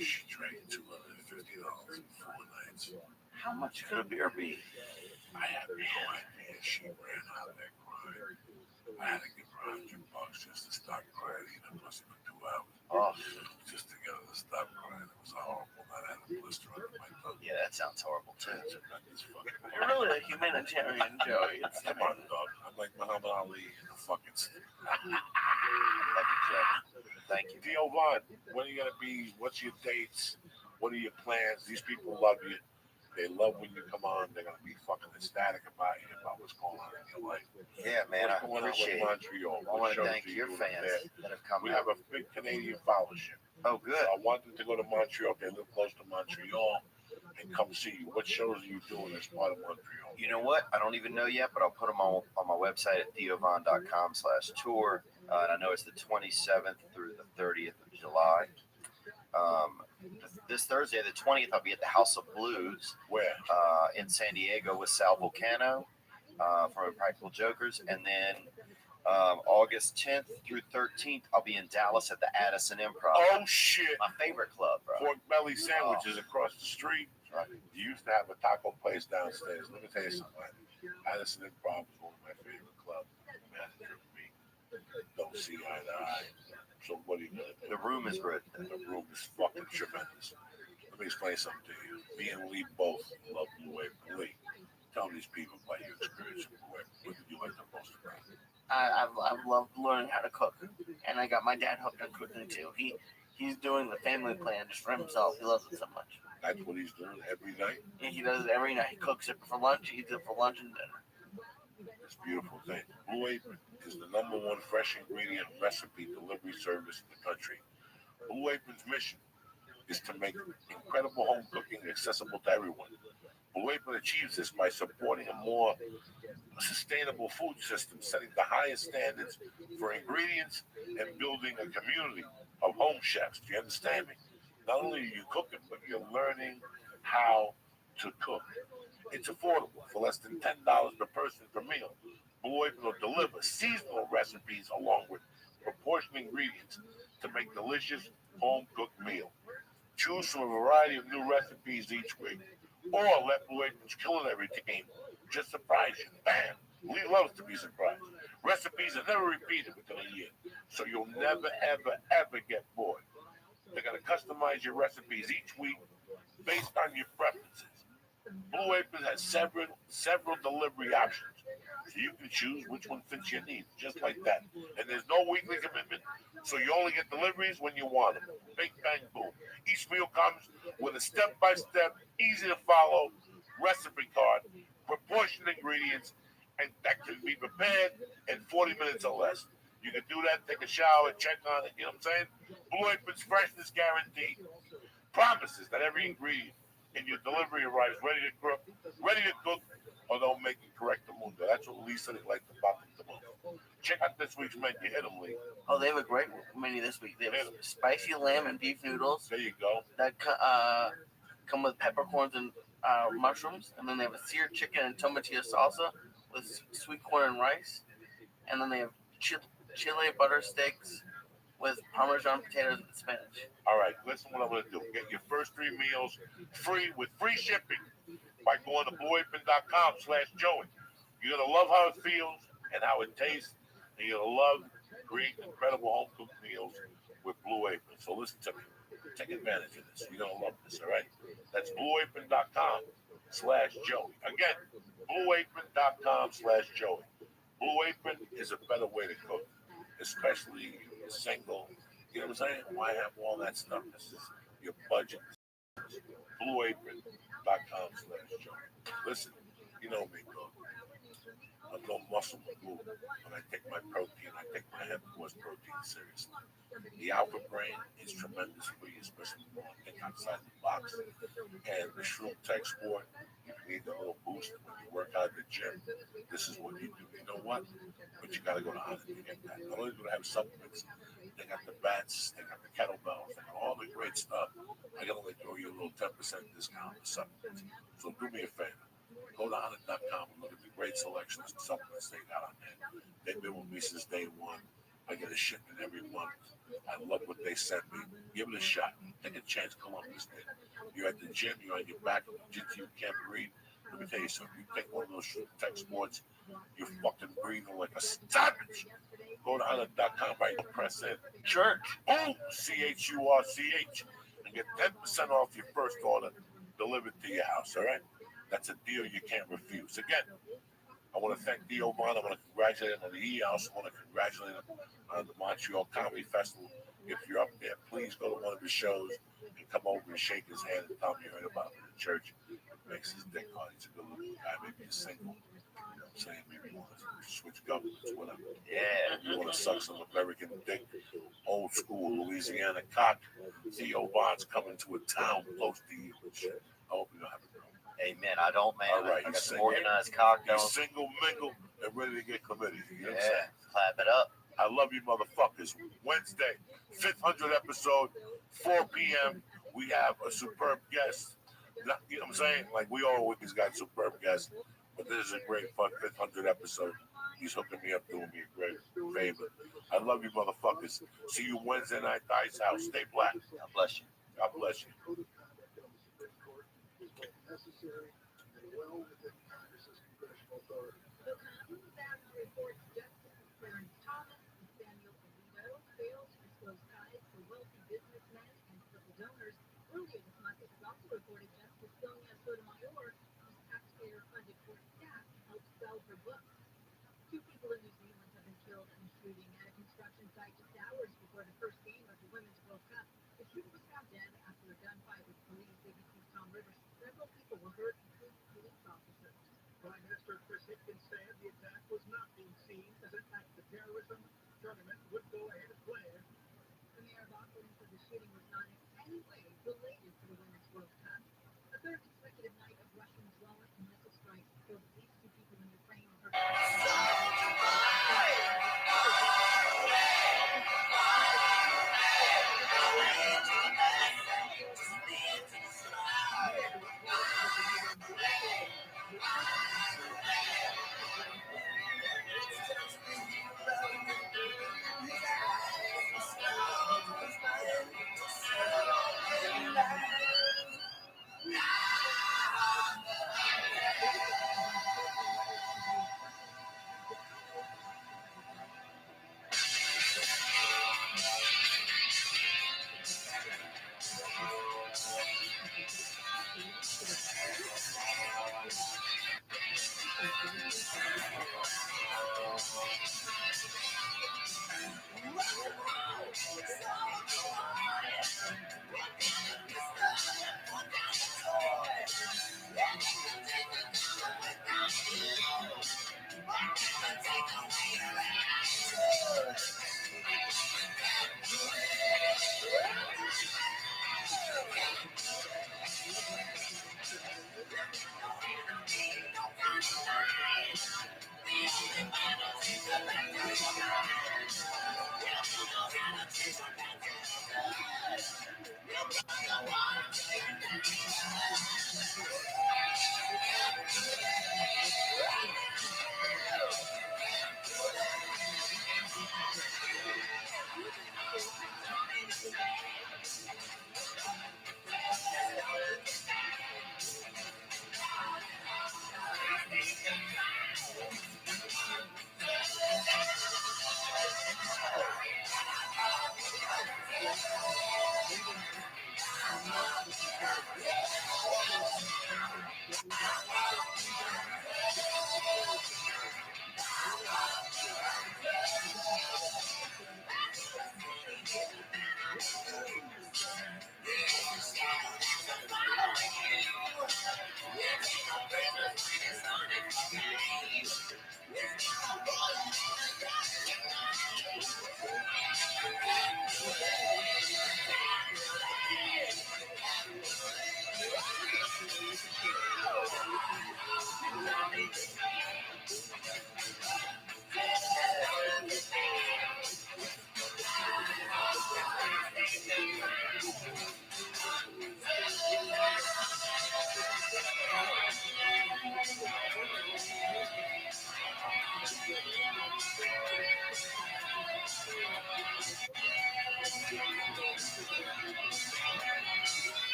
She drank $250 in 4 nights. How much could a beer be? I had no idea. She ran out of there crying. I had to give her $100 just to stop crying. Eating a pussy for 2 hours. Oh, Just to get her to stop crying. It was a horrible night. I had a blister under my thumb. yeah, that sounds horrible too. That's a this fucking You're really a humanitarian, Joey. It's Come on, dog. I'm like Muhammad Ali in the fucking. Love you, Joe. Thank you. Theo Von, when are you gonna be? What's your dates? What are your plans? These people love you. They love when you come on. They're gonna be fucking ecstatic about you, about what's going on in your life. Yeah, man, I What's going on with appreciate it. Montreal? I What want to shows thank do you your do fans there? that have come We out. have a big Canadian followership. Oh, good. I want them to go to Montreal. They live close to Montreal and come see you. What shows are you doing as part of Montreal? You know what? I don't even know yet, but I'll put them on my website at theovon.com/tour. And I know it's the 27th through the 30th of July. This Thursday, the 20th, I'll be at the House of Blues Where? in San Diego with Sal Volcano from Impractical Jokers. And then August 10th through 13th, I'll be in Dallas at the Addison Improv. Oh shit! My favorite club, bro. Pork belly sandwiches across the street. Right. You used to have a taco place downstairs. Let me tell you something. Addison Improv is one of my favorite clubs. Manager of me. Don't see eye to eye. So what are you gonna do? The room is good. The room is fucking tremendous. Let me explain something to you. Me and Lee both love Blue Apron. Lee, tell these people about your experience with Blue Apron. What did you like the most about it? I've loved learning how to cook, and I got my dad hooked on cooking too. He's doing the family plan just for himself. He loves it so much. That's what he's doing every night. And he does it every night. He cooks it for lunch. He eats it for lunch and dinner. It's a beautiful thing. Blue Apron is the #1 fresh ingredient recipe delivery service in the country. Blue Apron's mission is to make incredible home cooking accessible to everyone. Blue Apron achieves this by supporting a more sustainable food system, setting the highest standards for ingredients and building a community of home chefs. Do you understand me? Not only are you cooking, but you're learning how to cook. It's affordable for less than $10 per person per meal. Blue Apron will deliver seasonal recipes along with proportioned ingredients to make delicious home-cooked meal. Choose from a variety of new recipes each week, or let Blue Apron's culinary team just surprise you. Bam! Lee loves to be surprised. Recipes are never repeated within a year, so you'll never, ever, ever get bored. They're going to customize your recipes each week based on your preferences. Blue Apron has several delivery options, so you can choose which one fits your needs, just like that. And there's no weekly commitment, so you only get deliveries when you want them. Big bang boom. Each meal comes with a step-by-step, easy-to-follow recipe card, proportioned ingredients, and that can be prepared in 40 minutes or less. You can do that, take a shower, check on it, you know what I'm saying? Blue Apron's freshness guaranteed promises that every ingredient in your delivery arrives ready to cook, or don't make it correct the mundo. That's what Lisa liked about the most. Check out this week's menu. Hit them, Lee. Oh, they have a great menu this week. They have spicy lamb and beef noodles There you go. that come with peppercorns and mushrooms, and then they have a seared chicken and tomatillo salsa with sweet corn and rice, and then they have chili butter steaks with Parmesan potatoes and spinach. All right, listen what I'm going to do. Get your first 3 meals free with free shipping by going to blueapron.com/Joey. You're going to love how it feels and how it tastes, and you're going to love creating incredible home-cooked meals with Blue Apron. So listen to me. Take advantage of this. You're going to love this, all right? That's blueapron.com/Joey. Again, blueapron.com/Joey. Blue Apron is a better way to cook, especially if you're single. You know what I'm saying? Why have all that stuff? This is your budget. Blueapron.com/Joey. Listen, you know me, bro. but no muscle will move. When I take my protein, I take my headquarters protein seriously. The alpha brain is tremendous for you, especially when you think outside the box. And the shroom tech sport, if you need a little boost when you work out at the gym, this is what you do. You know what? But you got to go to Honda to get that. Not only do they have supplements, they got the bats, they got the kettlebells, they got all the great stuff. I can only throw you a little 10% discount on supplements. So do me a favor. Go to Honda.com and look at the great selections of supplements they got on there. They've been with me since day one. I get a shipment every month. I love what they send me. Give it a shot. Take a chance. Columbus did. You're at the gym. You're on your back. You can't breathe. Let me tell you something. You take one of those tech sports, you're fucking breathing like a savage. Go to Honda.com, right? Press in church. Boom. CHURCH. And get 10% off your first order delivered to your house. All right? That's a deal you can't refuse. Again, I want to thank Dio Von. I want to congratulate him on the E. I also want to congratulate him on the Montreal Comedy Festival. If you're up there, please go to one of his shows and come over and shake his hand and tell him you heard about him in the church. It makes his dick hard. He's a good looking guy. Maybe he's single. You know what I'm saying? Maybe he wants to switch governments, whatever. Yeah. You want to suck some American dick, old school Louisiana cock. Theo Von's coming to a town close to you. I hope you don't have a girl. Amen. I don't, man. All right, I got some organized cock. You're single, mingle, and ready to get committed. You know what I'm saying? Clap it up. I love you, motherfuckers. Wednesday, 500 episode, 4 p.m. We have a superb guest. You know what I'm saying? Like, we always got superb guests, but this is a great fun 500 episode. He's hooking me up, doing me a great favor. I love you, motherfuckers. See you Wednesday night at the Ice House. Stay black. God bless you. God bless you.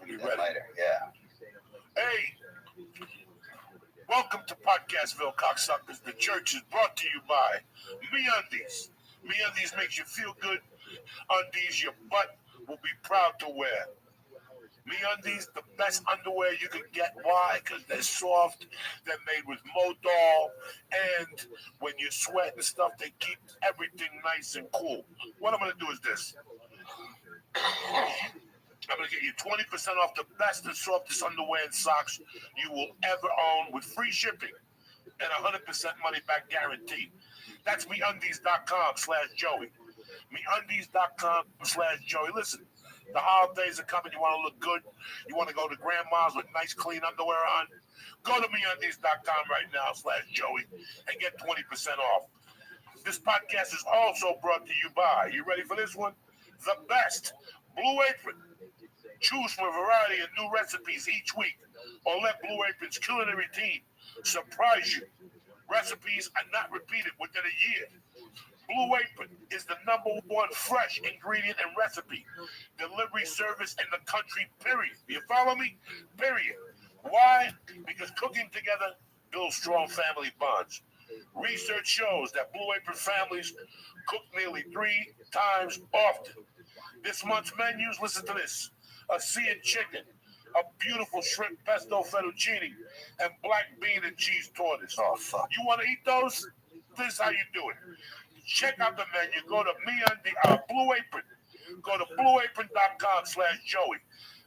You ready? Later, yeah. Hey, welcome to Podcastville, cocksuckers. The church is brought to you by MeUndies. MeUndies makes you feel good. Undies your butt will be proud to wear. MeUndies, the best underwear you can get. Why? Because they're soft. They're made with Modal. And when you sweat and stuff, they keep everything nice and cool. What I'm going to do is this. I'm going to get you 20% off the best and softest underwear and socks you will ever own with free shipping and 100% money back guarantee. That's MeUndies.com/Joey. MeUndies.com/Joey. Listen, the holidays are coming. You want to look good. You want to go to grandma's with nice, clean underwear on. Go to MeUndies.com right now/Joey and get 20% off. This podcast is also brought to you by, you ready for this one? The best Blue Apron. Choose from a variety of new recipes each week, or let Blue Apron's culinary team surprise you. Recipes are not repeated within a year. Blue Apron is the #1 fresh ingredient and recipe delivery service in the country, period. You follow me? Period. Why? Because cooking together builds strong family bonds. Research shows that Blue Apron families cook nearly 3 times often. This month's menus, listen to this: a seared chicken, a beautiful shrimp pesto fettuccine, and black bean and cheese tortoise. Oh, fuck. You want to eat those? This is how you do it. Check out the menu. Go to Blue Apron. Go to blueapron.com/Joey.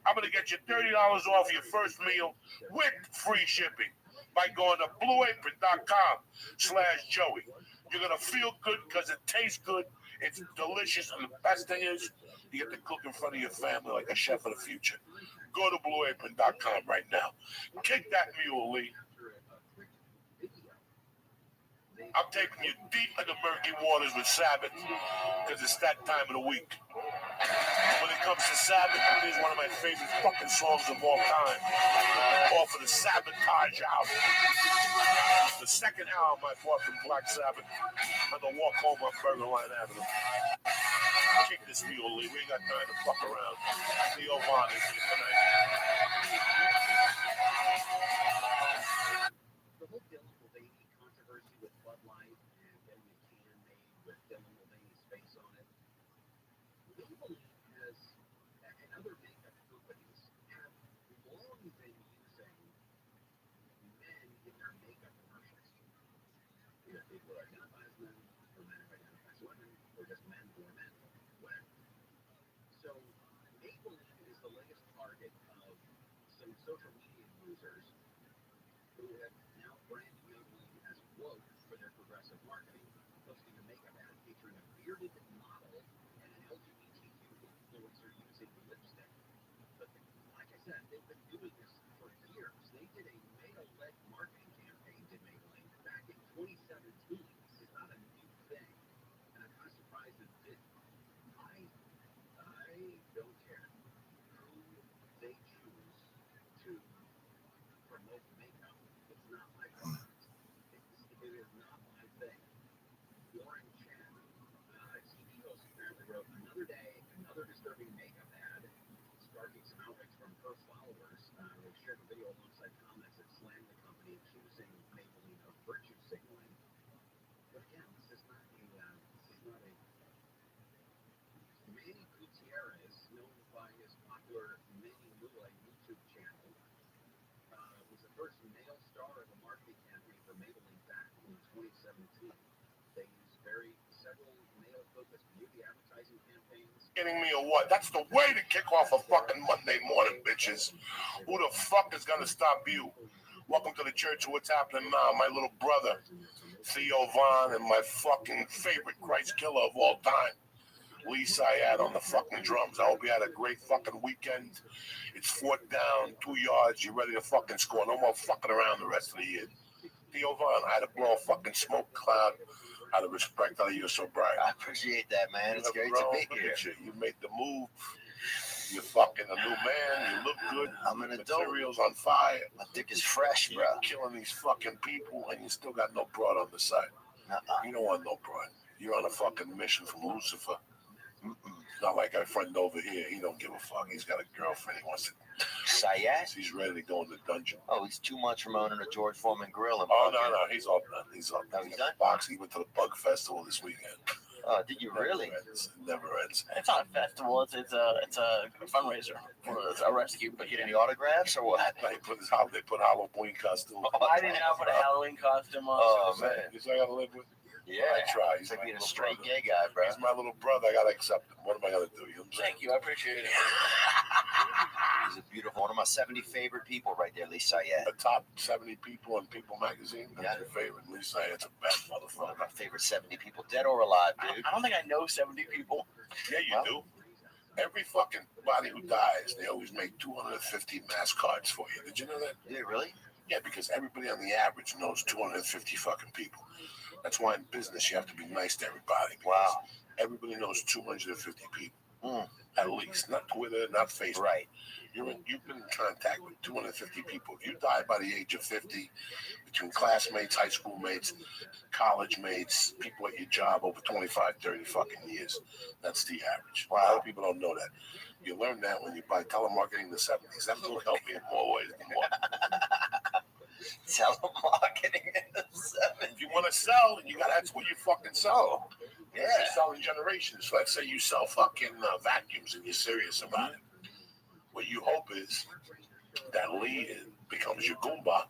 I'm going to get you $30 off your first meal with free shipping by going to blueapron.com/Joey. You're going to feel good because it tastes good. It's delicious. And the best thing is, you get to cook in front of your family like a chef of the future. Go to blueapron.com right now. Kick that mule, Lee. I'm taking you deep into murky waters with Sabbath because it's that time of the week. When it comes to Sabbath, it is one of my favorite fucking songs of all time. Off of the Sabotage album. The second album I bought from Black Sabbath on the walk home on Burger Line Avenue. Kick this mule, Lee. We ain't got time to fuck around. Leo Vaughn is here tonight. The whole Dylan Mulvaney controversy with Bud Light and getting a can made with Dylan Mulvaney's face on it. Kidding me or what? That's the way to kick off a fucking Monday morning, bitches. Who the fuck is gonna stop you? Welcome to the church of What's Happening Now, my little brother, Theo Vaughn, and my fucking favorite Christ killer of all time, Lee Syed on the fucking drums. I hope you had a great fucking weekend. It's 4th down, 2 yards. You're ready to fucking score. No more fucking around the rest of the year. Theo Vaughn, I had to blow a fucking smoke cloud out of respect out of you so bright. I appreciate that, man. It's great to be here. You made the move. You're fucking a new man. You look good. I'm an adult. Material's on fire. My dick is fresh, bro. You're killing these fucking people, and you still got no broad on the side. You don't want no broad. You're on a fucking mission from Lucifer. Not like our friend over here. He don't give a fuck. He's got a girlfriend. He wants to. Syed? He's ready to go in the dungeon. Oh, he's 2 months from owning a George Foreman grill. Oh, no. He's all done. He's all done. Oh, he's done? Box. He went to the Bug Festival this weekend. Oh, did you really? Never ends. It's not a festival. It's a fundraiser for a rescue. But Get any autographs or what? They put Halloween costume. I didn't have a Halloween costume on. Oh, man. You say I gotta live with? Yeah. I try. It's like being a straight gay guy, bro. He's my little brother. I gotta accept him. What am I gonna do? You know what I'm saying? Thank you. I appreciate it. He's a beautiful, one of my 70 favorite people right there, Lee Syed. The top 70 people in People magazine. That's Yeah. your favorite. Lisa, it's a bad One of motherfucker. my favorite 70 people, dead or alive, dude. I don't think I know 70 people. Yeah, you do. Every fucking body who dies, they always make 250 mass cards for you. Did you know that? Yeah, really? Yeah, because everybody on the average knows 250 fucking people. That's why in business you have to be nice to everybody. Because Wow. everybody knows 250 people. Mm. At least. Not Twitter, not Facebook. Right. You've been in contact with 250 people. If you die by the age of 50, between classmates, high school mates, college mates, people at your job over 25, 30 fucking years, that's the average. Wow. A lot of people don't know that. You learn that when you buy telemarketing in the 70s. That will help you in more ways than one. Telemarketing in the 70s. If you want to sell, that's what you fucking sell. Yeah. You're selling generations. Let's say you sell fucking vacuums and you're serious about it. What you hope is that Lee becomes your Goomba,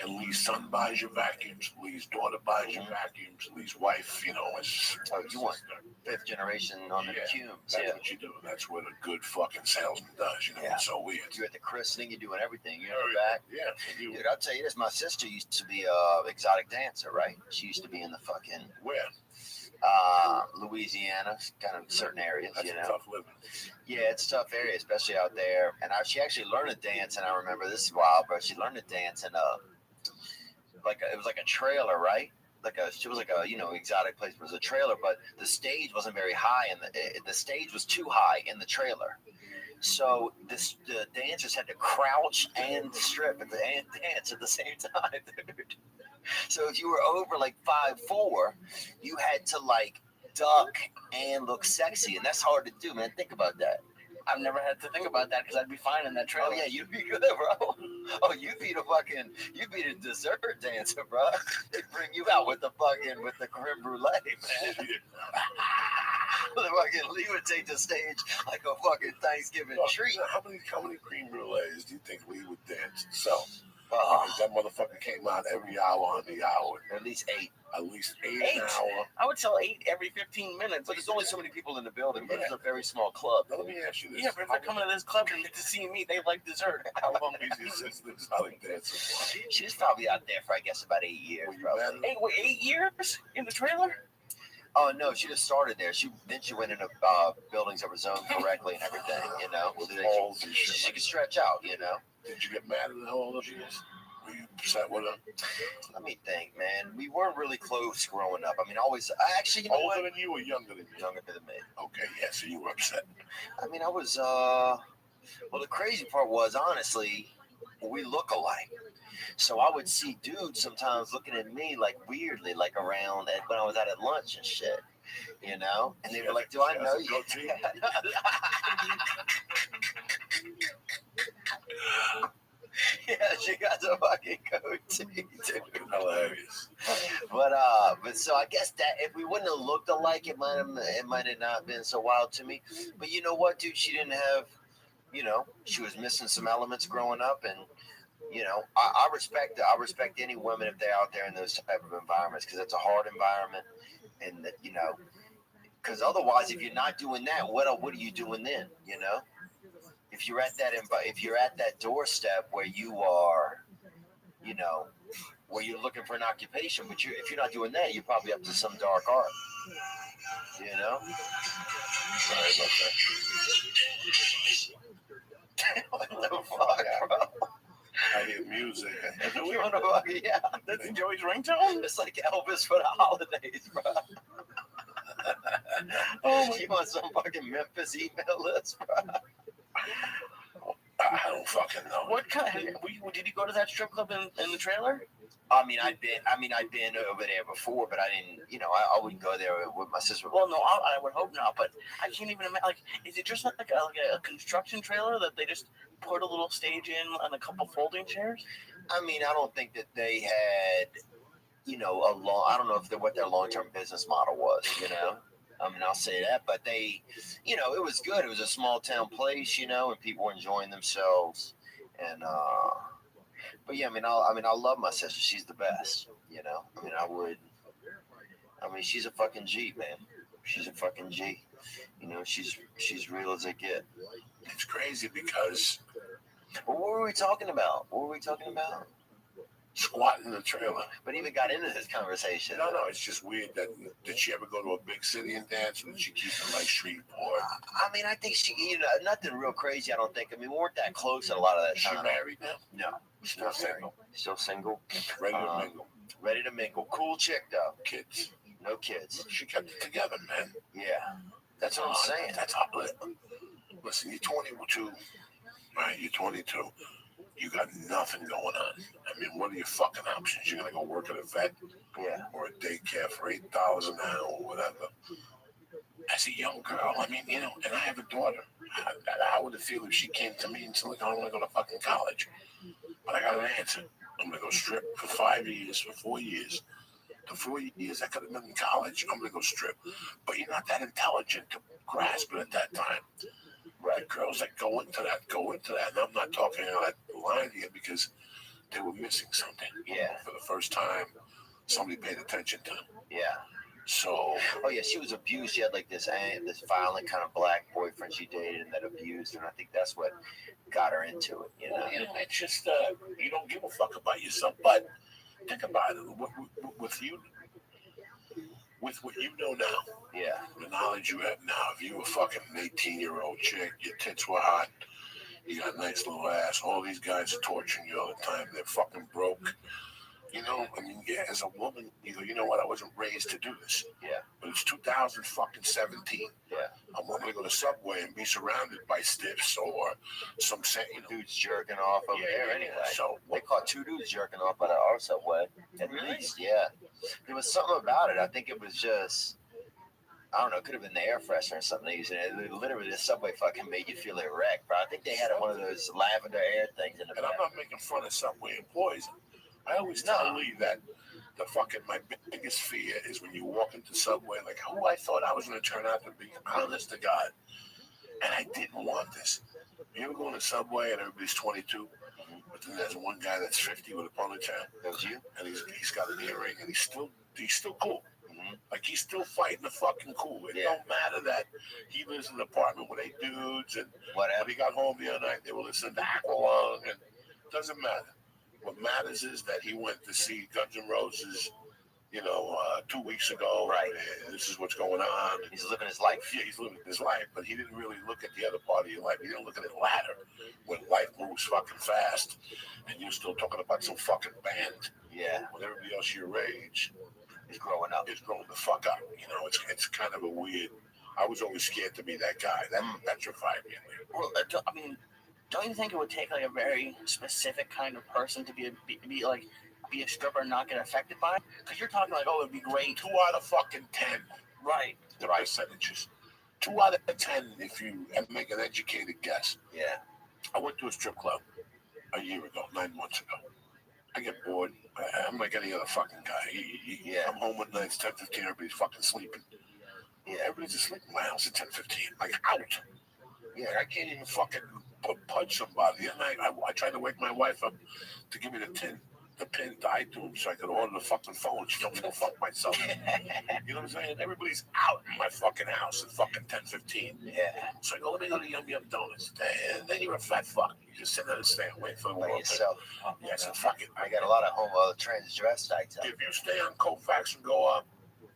and Lee's son buys your vacuums, Lee's daughter buys your vacuums, Lee's wife, Oh, you want 5th generation on the fumes. That's Yeah. what you do. That's what a good fucking salesman does. Yeah. It's so weird. You're at the christening, you're doing everything. You're in the back. Yeah. You, Dude, I'll tell you this. My sister used to be a exotic dancer, right? She used to be in the fucking where? Louisiana, kind of certain areas, That's you a know. tough living. Yeah, it's a tough area, especially out there. And she actually learned to dance, and I remember this is wild, but she learned to dance in it was like a trailer, right? She was like a exotic place. It was a trailer, but the stage wasn't very high, and the stage was too high in the trailer. So the dancers had to crouch and strip and dance at the same time, dude. So if you were over like 5'4", you had to like duck and look sexy, and that's hard to do, man. Think about that. I've never had to think about that because I'd be fine in that trailer. Oh yeah, you'd be good, bro. Oh, you'd be the dessert dancer, bro. They'd bring you out with the creme brulee, man. The fucking Lee would take the stage like a fucking Thanksgiving treat. How many cream brulees do you think Lee would dance and sell? Because that motherfucker came out every hour on the hour. At least 8. At least 8 8? an hour. I would sell 8 every 15 minutes. But there's only so many people in the building, but it's a very small club. Now, let me ask you this. Yeah, but if they're coming to this club and get to see me, they like dessert. How long is your sister's holly dance for? She's probably out there for, I guess, about 8 years. Were you Probably. mad? Hey, wait, 8 years in the trailer? Oh no, she just started there. She went into buildings that were zoned correctly and everything. You know, Balls and shit. she could stretch out. You know. Did you get mad at how old she is? Were you upset with her? Let me think, man. We weren't really close growing up. I mean, actually, you know Older what? than you or younger than you? Younger than me. Okay, yeah, so you were upset. I mean, I was. Well, the crazy part was, honestly, we look alike. So I would see dudes sometimes looking at me like weirdly, like around when I was out at lunch and shit, you know? And they were like, "Do I know you?" Yeah, she got a fucking goatee, dude. Hilarious. But so I guess that if we wouldn't have looked alike, it might have not been so wild to me. But you know what, dude? She didn't have, you know, she was missing some elements growing up, and you know, I respect any women if they're out there in those type of environments, because it's a hard environment, and that, you know, because otherwise, if you're not doing that, what are you doing then? You know, if you're at that doorstep where you are, you know, where you're looking for an occupation, but if you're not doing that, you're probably up to some dark art. You know. Sorry about that. What the fuck, bro? I hear music. Yeah, That's Joey's ringtone? it's like Elvis for the holidays, bro. Oh, You want some fucking Memphis email list, bro? I don't fucking know. what kind did you go to that strip club in the trailer? I mean, I'd been over there before, but I didn't. You know, I wouldn't go there with my sister. Well, no, I would hope not, but I can't even imagine. Like, is it just like a construction trailer that they just put a little stage in and a couple folding chairs? I mean, I don't think that they had, you know, I don't know what their long-term business model was. You know, I mean, I'll say that, but they, you know, it was good. It was a small town place, you know, and people were enjoying themselves, and but yeah, I mean, I love my sister. She's the best, you know. I mean, she's a fucking G, man. She's a fucking G. You know, she's real as they get. It's crazy because But what were we talking about? squatting in the trailer. But even got into this conversation. No, it's just weird that did she ever go to a big city and dance, or did she keep it like Shreveport? I mean, I think she, you know, nothing real crazy. I don't think. I mean, we weren't that close at a lot of that Is she time. married now? No, Still single. Still single. Ready to mingle. Ready to mingle. Cool chick though. Kids. No kids. She kept it together, man. Yeah, that's what I'm saying. That's hot. Listen, you're 22. Right, you're 22. You got nothing going on. I mean, what are your fucking options? You're gonna go work at a vet Yeah. or a daycare for $8 an hour or whatever. As a young girl, I mean, you know, and I have a daughter. How would it feel if she came to me and said, "Look, I want to go to fucking college, but I got an answer. I'm gonna go strip for 5 years, for 4 years. The 4 years I could have been in college, I'm gonna go strip. But you're not that intelligent to grasp it at that time. Right, girls that go into that. And I'm not talking on that line here because they were missing something. Yeah. For the first time, somebody paid attention to them. Yeah. So. Oh yeah, she was abused. She had like this violent kind of black boyfriend she dated and that abused her. And I think that's what got her into it. You know. Well, you know, it's just you don't give a fuck about yourself. But think about it. With what you know now, Yeah. the knowledge you have now, if you were fucking an 18-year-old chick, your tits were hot, you got a nice little ass, all these guys are torturing you all the time, they're fucking broke. You know, I mean, yeah, as a woman, you go, you know what, I wasn't raised to do this. Yeah. But it's 2017. Yeah. I'm going to go to Subway and be surrounded by stiffs or some, you know. Dudes jerking off over there anyway. So, They caught 2 dudes jerking off at our Subway. At least, yeah. There was something about it. I think it was just, I don't know, it could have been the air freshener or something. Literally, the Subway fucking made you feel erect, bro. I think they had one of those lavender air things in the and back. I'm not making fun of Subway employees. I always tell Lee that my biggest fear is when you walk into Subway, like who I thought I was going to turn out to be, honest to God. And I didn't want this. You ever go in a Subway and everybody's 22? But then there's one guy that's 50 with a ponytail. That was you? And he's got an earring, and he's still cool. Mm-hmm. Like, he's still fighting the fucking cool. It don't matter that he lives in an apartment with 8 dudes, and Whatever. when he got home the other night, they were listening to Aqualung, and it doesn't matter. What matters is that he went to see Guns N' Roses, 2 weeks ago. Right. And this is what's going on. He's living his life. Yeah, he's living his life, but he didn't really look at the other part of your life. He didn't look at it ladder when life moves fucking fast, and you're still talking about some fucking band. Yeah. When everybody else your age He's growing up. is growing the fuck up. It's kind of a weird. I was always scared to be that guy. That petrified me. Well, I mean, don't you think it would take like a very specific kind of person to be a stripper and not get affected by it? Because you're talking like, oh, it'd be great. 2 out of fucking 10. Right. The percentages. 2 out of 10 if you make an educated guess. Yeah. I went to a strip club a year ago, 9 months ago. I get bored. I'm like any other fucking guy. Yeah. I'm home at night, it's 10:15, everybody's fucking sleeping. Yeah. Everybody's asleep in my house at 10:15. Like, out. Yeah, I can't even fucking punch somebody. And I tried to wake my wife up to give me the pin to iTunes so I could order the fucking phone. She told me to fuck myself. You know what I'm saying? Everybody's out in my fucking house at fucking 10:15. Yeah. So I go, let me go to Yum Yum Donuts. And then you're a fat fuck. You just sit there and stay and wait for the By world. yourself. Yeah, so fuck it. I got a lot of transvestites out If you stay on Colfax and go up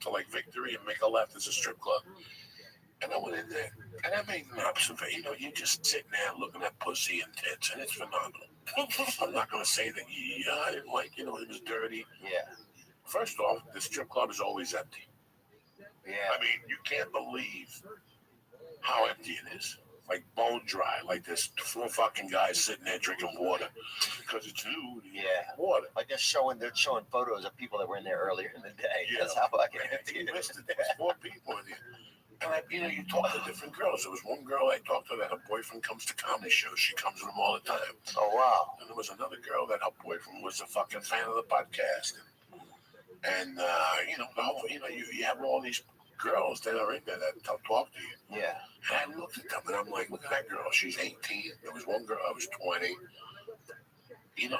to like Victory and make a left, there's a strip club. And I went in there and I made an observation. You're just sitting there looking at pussy and tits, and it's phenomenal. I'm not going to say that, I didn't like, it was dirty. Yeah. First off, the strip club is always empty. Yeah. I mean, you can't believe how empty it is. Like bone dry, like there's 4 fucking guys sitting there drinking water because it's nude. Yeah. Water. Like they're showing photos of people that were in there earlier in the day. Yeah. That's how fucking And empty you it missed is. it. There's 4 people in here. And you talk to different girls. There was one girl I talked to that her boyfriend comes to comedy shows. She comes to them all the time. Oh wow. And there was another girl that her boyfriend was a fucking fan of the podcast. And the whole, you have all these girls that are in there that talk to you. Yeah. And I looked at them and I'm like, look at that girl. She's 18. There was one girl, I was 20.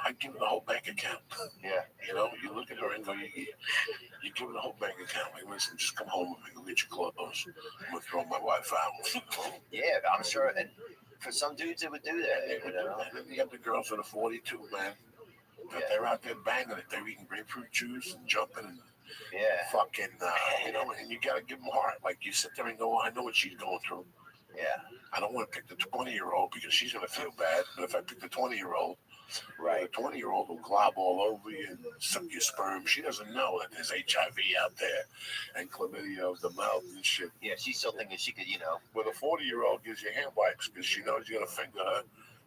I give her the whole bank account. Yeah. You look at her and go, you give her the whole bank account. Like, listen, just come home with me, go get your clothes. I'm going to throw my wife out. Yeah, I'm sure. And for some dudes, it would do that. And then you have the girls that are 42, man. Yeah. They're out there banging it. They're eating grapefruit juice and jumping and Yeah. fucking, and you got to give them heart. Like, you sit there and go, I know what she's going through. Yeah. I don't want to pick the 20-year-old because she's going to feel bad. But if I pick the 20-year-old, Right. the 20-year-old will glob all over you and suck your sperm. She doesn't know that there's HIV out there and chlamydia of the mouth and shit. Yeah, she's still thinking she could, Where the 40-year-old gives you hand wipes because she knows you're going to finger her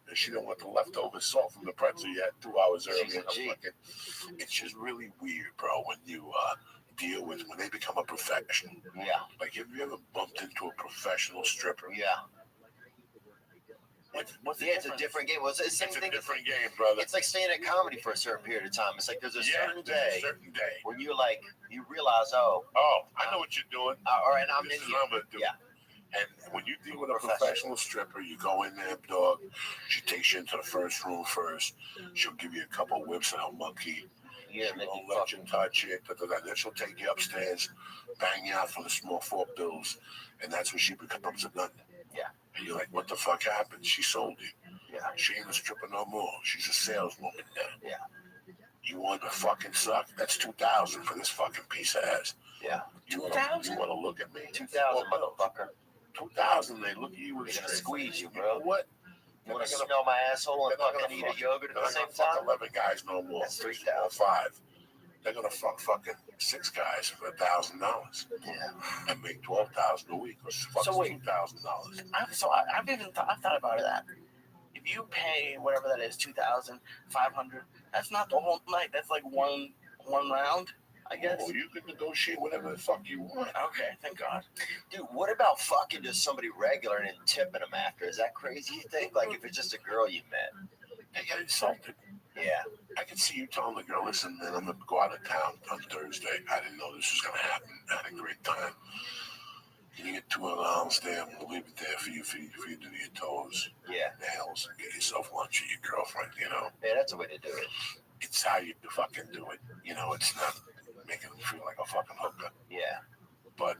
and she don't want the leftover salt from the pretzel you had 2 hours earlier. It's just really weird, bro, when you deal with, when they become a professional. Yeah. Like, have you ever bumped into a professional stripper? Yeah. What's the Yeah, it's a difference? different game. Well, it's the same It's a thing. different game, brother. It's like staying at comedy for a certain period of time. It's like there's a certain there's day a certain day. when you realize, oh, I know what you're doing. all right, I'm This in is here. what I'm gonna do. Yeah. And when you deal with a professional stripper, you go in there, dog. She takes you into the first room first. She'll give you a couple whips and a monkey. Yeah, She make won't you let you fucking. touch it. Then she'll take you upstairs, bang you out for the small 4 bills, and that's when she becomes a nut. Yeah. And you're like, what the fuck happened? She sold you. Yeah. She ain't a stripper no more. She's a saleswoman now. Yeah. You want to fucking suck? That's $2,000 for this fucking piece of ass. Yeah. You $2,000? want to look at me? 2,000, motherfucker. $2,000. They look at you with They're a gonna straight squeeze face. you, You bro. know what? You want to smell my asshole and They're not fucking gonna eat a yogurt at They're the not same gonna fuck time? 11 guys no more. That's 3,000 or 5. They're gonna fuck fucking 6 guys for $1,000 Yeah. and make $12,000 a week, or fuck So wait. $2,000. I've thought about that. If you pay whatever that is, 2,500, that's not the whole night. That's like one round, I guess. Well, you can negotiate whatever the fuck you want. Okay, thank God. Dude, what about fucking just somebody regular and then tipping them after? Is that crazy, you think? Like if it's just a girl you met? They get insulted. Yeah. I can see you telling the girl, listen, man, I'm gonna go out of town on Thursday. I didn't know this was gonna happen. I had a great time. You get $200 there, and we'll leave it there for you to do your toes, Yeah. nails, and get yourself lunch with your girlfriend, you know? Yeah, that's the way to do it. It's how you fucking do it. You know, it's not making them feel like a fucking hooker. Yeah. But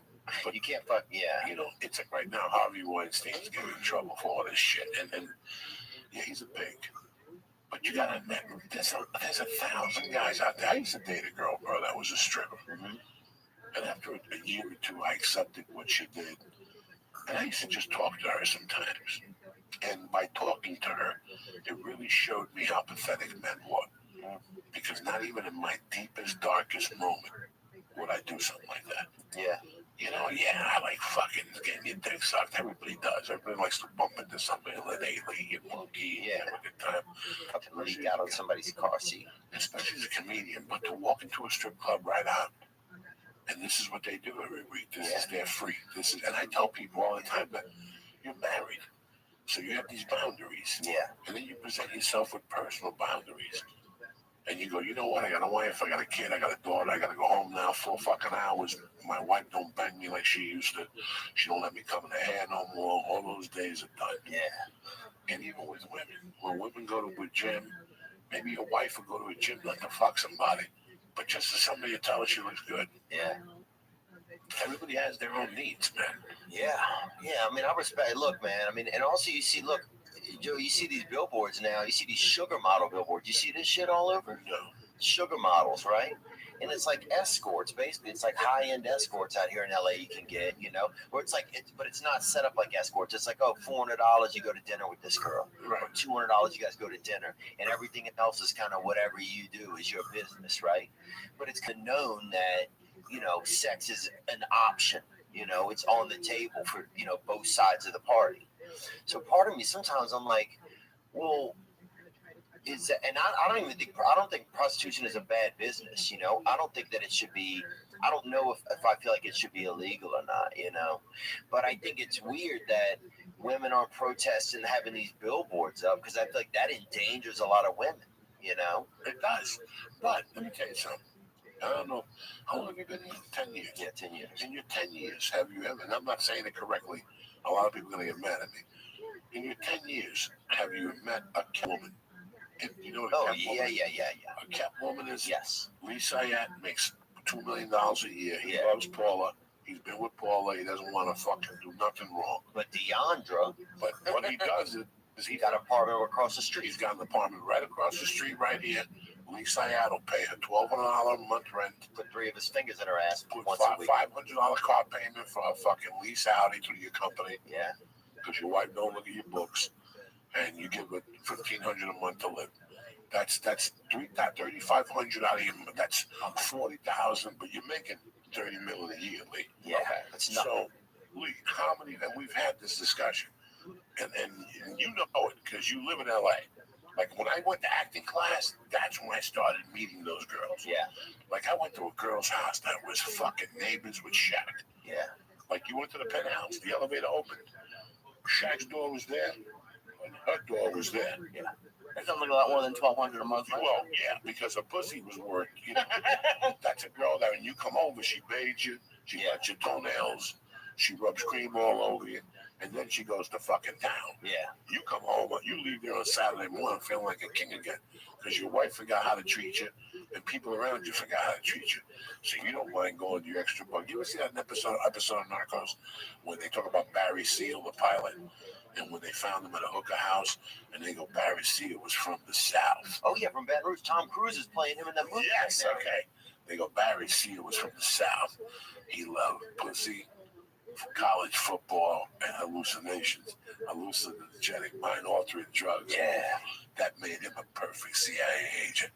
You can't fuck, yeah. you know, it's like right now, Harvey Weinstein's getting in trouble for all this shit. And yeah, he's a pig. But you gotta admit, there's 1,000 guys out there. I used to date a girl, bro, that was a stripper. Mm-hmm. And after a year or two, I accepted what she did. And I used to just talk to her sometimes. And by talking to her, it really showed me how pathetic men were. Because not even in my deepest, darkest moment would I do something like that. Yeah. You know, yeah, I like fucking getting your dick sucked. Everybody does. Everybody likes to bump into somebody and let they leave and monkey. Yeah. Have a good time. Fucking leak out on somebody's car seat. Especially as a comedian, but to walk into a strip club right out, and this is what they do every week. This is their free. This is, and I tell people all the time that you're married, so you have these boundaries. Yeah. And then you present yourself with personal boundaries. And you go, you know what? I got a wife, I got a kid, I got a daughter, I got to go home now 4 fucking hours. My wife don't bang me like she used to. She don't let me come in her hair no more. All those days are done. Yeah. And even with women, when women go to a gym, maybe your wife will go to a gym not to fuck somebody, but just to somebody to tell her she looks good. Yeah. Everybody has their own needs, man. Yeah. Yeah. I mean, I respect. Look, man. I mean, and also you see, look, Joe, you see these billboards now. You see these sugar model billboards. You see this shit all over? No. Sugar models, right? And it's like escorts, basically. It's like high-end escorts out here in LA you can get, you know? Or it's like, but it's not set up like escorts. It's like, oh, $400 you go to dinner with this girl. Right. Or $200 you guys go to dinner. And everything else is kind of whatever you do is your business, right? But it's kind of known that, you know, sex is an option. You know, it's on the table for, you know, both sides of the party. So part of me, sometimes I'm like, well, is that, and I don't think prostitution is a bad business, you know. I don't think that it should be, I don't know if I feel like it should be illegal or not, you know. But I think it's weird that women aren't protesting having these billboards up, because I feel like that endangers a lot of women, you know. It does. But let me tell you something. I don't know. How long have you been in? 10 years. Yeah, 10 years. In your 10 years, have you ever, and I'm not saying it correctly, a lot of people are going to get mad at me. In your 10 years, have you met a cat woman? And you know what a cat woman is? Yeah. A cat woman is, Yes. Lee Sayat makes $2 million a year. He Yeah. loves Paula. He's been with Paula. He doesn't want to fucking do nothing wrong. But Deandra, But what he does is he got an apartment across the street. he's got an apartment right across the street right here. Lee Sayat will pay her $1,200 a month rent. Put 3 of his fingers in her ass Put once a week. $500 car payment for a fucking lease Audi through your company Yeah. because your wife don't look at your books, and you give her $1,500 a month to live. That's $3,500 out of your. That's $40,000, but you're making $30 million a year, Lee. Yeah. That's nothing. So, Lee, how many? And we've had this discussion, and you know it because you live in LA. Like when I went to acting class, that's when I started meeting those girls. Yeah. Like I went to a girl's house that was fucking neighbors with Shaq. Yeah. Like you went to the penthouse, the elevator opened. Shaq's door was there, and her door was there. Yeah. That sounds like a lot more than $1,200 a month. Right? Well, yeah, because her pussy was worth, you know. That's a girl that when you come over, she bathes you, she cuts your toenails, she rubs cream all over you, and then she goes to fucking town. Yeah. You come home, you leave there on Saturday morning feeling like a king again because your wife forgot how to treat you and people around you forgot how to treat you. So you don't mind going to your extra buck. You ever see that episode of Narcos when they talk about Barry Seal, the pilot, and when they found him at a hooker house and they go, Barry Seal was from the South. Oh, yeah, from Baton Rouge. Tom Cruise is playing him in that movie. Yes, right now. okay. They go, Barry Seal was from the South. He loved pussy, college football, and hallucinations, hallucinogenic, mind-altering drugs. Yeah. That made him a perfect CIA agent.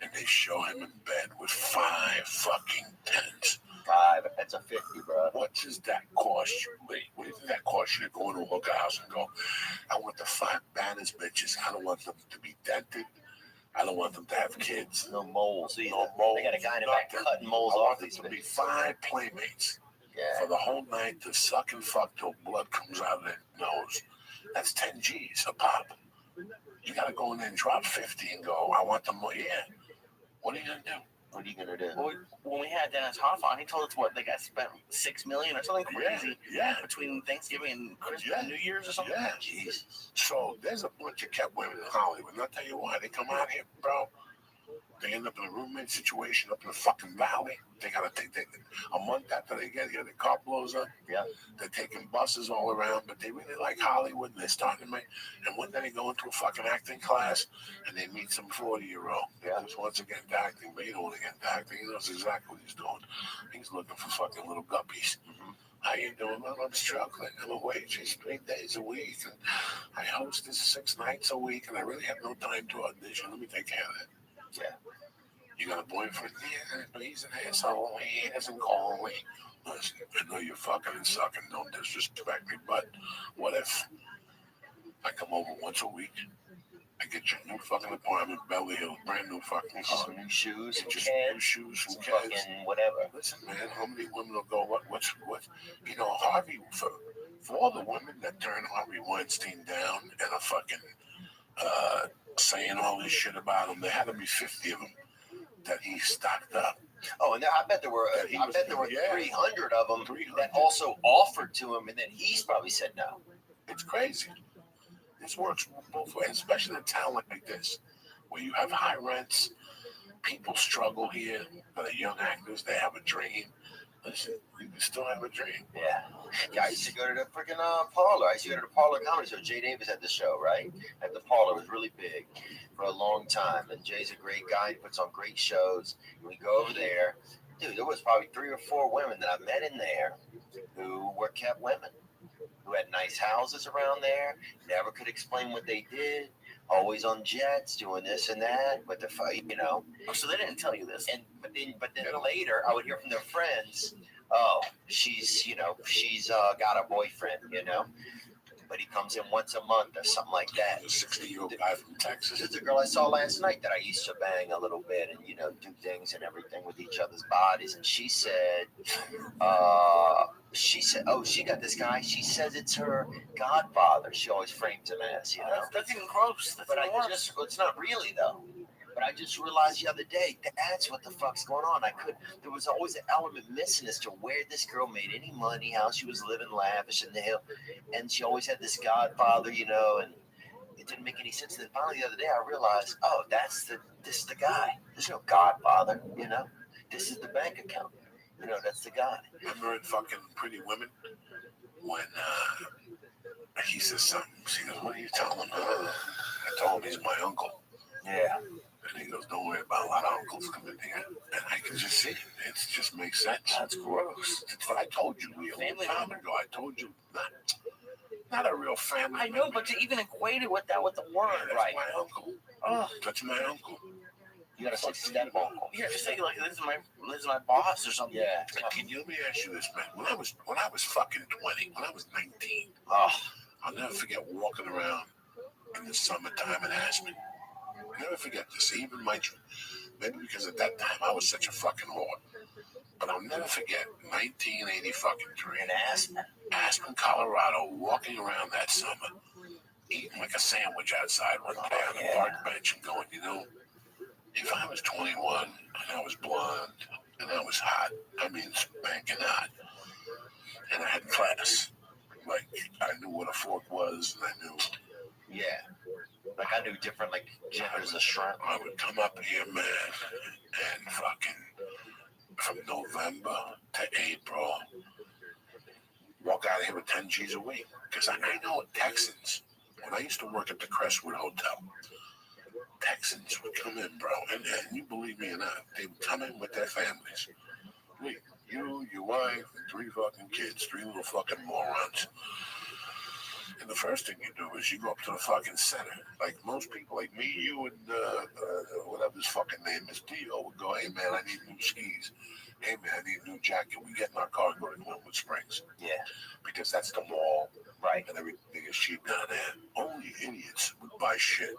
And they show him in bed with 5 fucking tens. 5. That's a 50, bro. What does that cost you, Lee? What do you think that costs you to go into a hooker house and go, I want the 5 baddest bitches. I don't want them to be dented. I don't want them to have kids. No moles either. No moles. They got a guy in the back nothing. cutting moles I off want them these to be bitches. 5 playmates. Yeah. For the whole night to suck and fuck till blood comes out of their nose. That's 10 G's a pop. You got to go in there and drop 50 and go, I want them more. Yeah. What are you going to do? What are you gonna do? Well, when we had Dennis Hoff on, he told us what they got spent $6 million or something crazy between Thanksgiving and Christmas, New Year's or something. Yeah, Jesus. So there's a bunch of kept women in Hollywood, and I'll tell you why. They come out here, bro. They end up in a roommate situation up in the fucking valley. They gotta take a month after they get here, their car blows up. Yeah. They're taking buses all around, but they really like Hollywood, and they're starting to make. And one day they go into a fucking acting class, and they meet some 40-year-old. Yeah. Who wants to get into acting, but he don't want to get into acting. He knows exactly what he's doing. He's looking for fucking little guppies. Mm-hmm. How you doing? Well, I'm struggling. I'm a waitress 3 days a week, and I host this 6 nights a week, and I really have no time to audition. Let me take care of that. Yeah. You got a boyfriend? Yeah, but he's an asshole. He doesn't call me. Listen, I know you're fucking and sucking. Don't disrespect me, but what if I come over once a week? I get you a new fucking apartment, Beverly Hills, brand new fucking car. Some new shoes, some Just kids, new shoes, some some kids. fucking whatever. Listen, man, how many women will go, what? You know, Harvey, for all the women that turn Harvey Weinstein down and are fucking saying all this shit about him, there had to be 50 of them that he stocked up. Oh, and I bet there were. Yeah, I bet there were 300 of them 300. that also offered to him, and then he's probably said no. It's crazy. This works both ways, especially in a town like this, where you have high rents. People struggle here. The young actors, they have a dream. Listen, you can still have a dream. Yeah. Yeah, I used to go to the freaking parlor. I used to go to the parlor comedy show. Jay Davis had the show, right? At the parlor. It was really big for a long time. And Jay's a great guy. He puts on great shows. And we go over there. Dude, there was probably 3 or 4 women that I met in there who were kept women, who had nice houses around there, never could explain what they did, always on jets, doing this and that, but the fight, you know. Oh, so they didn't tell you this. And but then later, I would hear from their friends, oh, she's got a boyfriend, you know, but he comes in once a month or something like that. A 60-year-old guy from Texas. There's a girl I saw last night that I used to bang a little bit and, you know, do things and everything with each other's bodies. And she said, oh, she got this guy. She says it's her godfather. She always frames him as, you know. That's even gross. But it's not really though. But I just realized the other day, that's what the fuck's going on. There was always an element missing as to where this girl made any money, how she was living lavish in the hill. And she always had this godfather, you know, and it didn't make any sense. And then finally the other day I realized, oh, this is the guy. There's no godfather, you know. This is the bank account. You know, that's the guy. Remember in fucking Pretty Women when he says something? She goes, what are you telling him? I told him he's my uncle. Yeah. And he goes, don't worry about a lot of uncles coming here. And I can just see it. It just makes sense. That's gross. It's what I told you a long time ago. I told you not a real family. I know, but to even equate it with that with the word, That's right? my uncle. Oh, That's my uncle. You gotta say step uncle. yeah, just say like this is my boss or something. Yeah. Let me ask you this, man. When I was fucking 20, when I was 19, Oh, I'll never forget walking around in the summertime in Aspen. I'll never forget this. Even maybe because at that time I was such a fucking whore. But I'll never forget 1983 in Aspen, Colorado, walking around that summer, eating like a sandwich outside one day on the park bench and going, you know, if I was 21 and I was blonde and I was hot, I mean spanking hot, and I had class, like I knew what a fork was and I knew. yeah. Like I knew different, like genders of shrimp. I would come up here, man, and fucking from November to April, walk out of here with 10 G's a week. Because I know Texans, when I used to work at the Crestwood Hotel, Texans would come in, bro, and you believe me or not, they would come in with their families. Wait, you, your wife, 3 fucking kids, 3 little fucking morons. And the first thing you do is you go up to the fucking center. Like most people, like me, you, and whatever his fucking name is, Dio, would go, hey, man, I need new skis. Hey, man, I need a new jacket. We get in our car and go to Glenwood Springs. Yeah. Because that's the mall. Right. And everything is cheap down there. Only idiots would buy shit.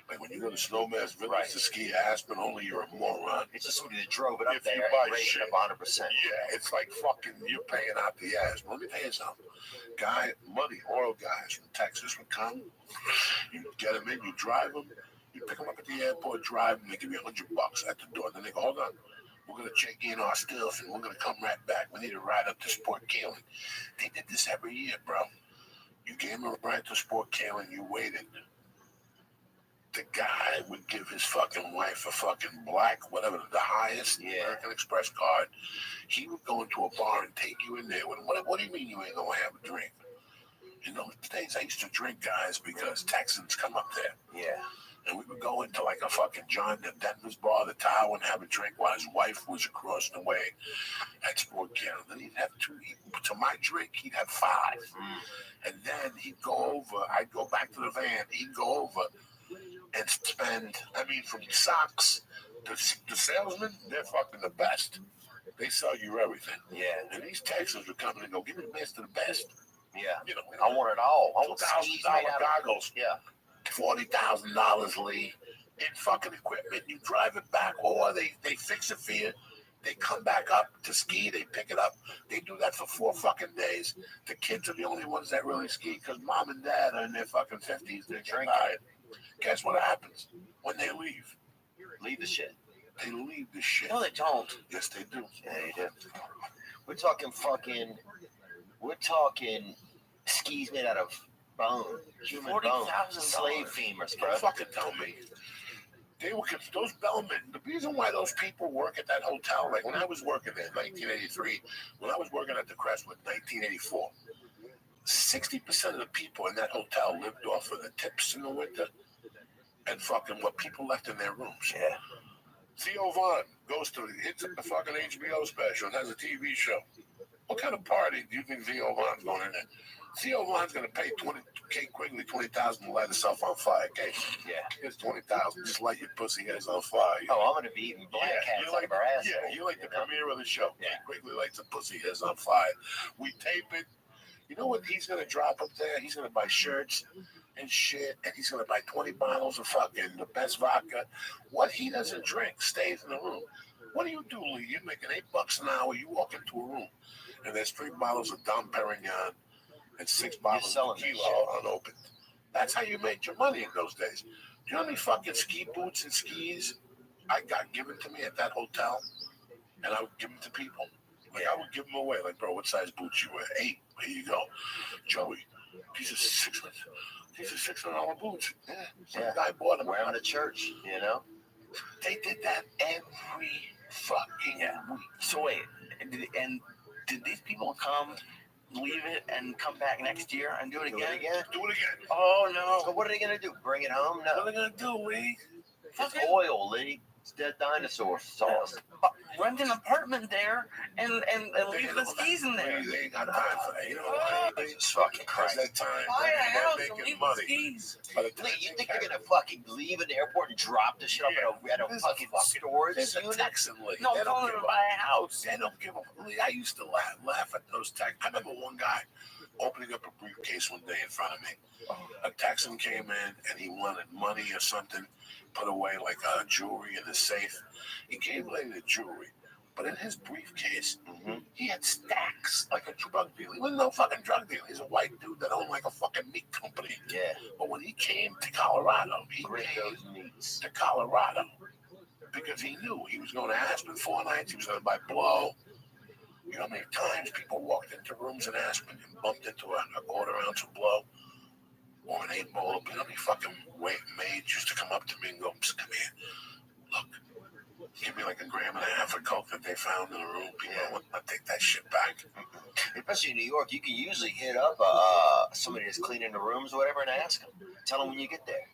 Like when you go to Snowmass Village to ski Aspen, only you're a moron. It's just somebody that drove it up If there you buy and rated shit, it up 100%. Yeah, it's like fucking, you're paying out the ass. But let me tell you something. Oil guys from Texas would come. You get them in, you drive them. You pick them up at the airport, drive, and they give you $100 at the door. Then they go, hold on, we're gonna check in our stills, and we're gonna come right back. We need a ride up to Sport Kaling. They did this every year, bro. You gave them a ride to Sport Kaling, you waited. The guy would give his fucking wife a fucking black, whatever, the highest American Express card. He would go into a bar and take you in there. What do you mean you ain't gonna have a drink? In those days, I used to drink, guys, because Texans come up there. Yeah. And we would go into like a fucking John Denver's bar, the tower, and have a drink while his wife was across the way at Sport Kaling. Then he'd have to my drink, he'd have 5. And then he'd go over, I'd go back to the van, he'd go over and spend, from socks, the salesmen, they're fucking the best. They sell you everything. Yeah. And these Texans would come in and go, give me the best of the best. Yeah. You know, I want it all. I want $2,000 goggles. Yeah. $40,000, Lee, in fucking equipment. You drive it back, or they fix it for you. They come back up to ski. They pick it up. They do that for 4 fucking days. The kids are the only ones that really ski because mom and dad are in their fucking 50s. They're drinking. Guess what happens when they leave? Leave the shit. They leave the shit. No, they don't. Yes, they do. Yeah, they do. We're talking skis made out of bone, human bone, $40,000. slave femurs, bro. Don't fucking tell me. They were those bellmen. The reason why those people work at that hotel, like when I was working there in 1983, when I was working at the Crestwood in 1984, 60% of the people in that hotel lived off of the tips in the winter and fucking what people left in their rooms. Yeah. Theo Vaughn hits up the fucking HBO special and has a TV show. What kind of party do you think Theo Vaughn's going in there? Theo Vaughn's going to pay Kate Quigley $20,000 to light herself on fire, okay? Yeah. Here's $20,000. Just light your pussy heads on fire. Oh, I'm going to be eating black cats out of our ass. Yeah, you like the premiere of the show. Yeah. Kate Quigley lights the pussy heads on fire. We tape it. You know what he's going to drop up there? He's going to buy shirts and shit, and he's going to buy 20 bottles of fucking the best vodka. What he doesn't drink stays in the room. What do you do, Lee? You're making $8 an hour. You walk into a room, and there's 3 bottles of Dom Perignon and 6 bottles of tequila unopened. That's how you made your money in those days. Do you know how many fucking ski boots and skis I got given to me at that hotel? And I would give them to people. Like, I would give them away. Like, bro, what size boots you wear? 8. Here you go. Joey, these are $600 boots. Yeah. Some guy bought them. Wear them to church, you know? They did that every fucking week. So wait, and did these people come, leave it, and come back next year and do it again? Do it again. Oh no! So what are they gonna do? Bring it home? What No. are they gonna do, Lee? It's oil, Lee. It's dead dinosaur sauce. Rent an apartment there and leave the skis in there. They ain't got time for that. You know what? Jesus fucking Christ. That time. Buy a They're house and making leave the money. skis. By the time Lee, you they think you're have- gonna fucking leave an airport and drop the shit up at a There's fucking storage There's a unit? Texan, Lee. No, They I'm don't telling give them a- to buy a house. They don't give a. Lee, I used to laugh at those Texans. I remember one guy opening up a briefcase one day in front of me. A Texan came in and he wanted money or something, put away like jewelry in the safe. He gave the lady the jewelry, but in his briefcase, he had stacks like a drug dealer. He wasn't no fucking drug dealer. He's a white dude that owned like a fucking meat company. Yeah. But when he came to Colorado, he Grit came those meats. to Colorado because he knew he was going to Aspen 4 nights. He was going to buy blow. You know how many times people walked into rooms in Aspen and bumped into a quarter ounce of blow or an 8 ball? You know how many fucking maids used to come up to me and go, come here, look, give me like 1.5 grams of coke that they found in the room. People want to take that shit back. Especially in New York, you can usually hit up somebody that's cleaning the rooms or whatever and ask them. Tell them when you get there.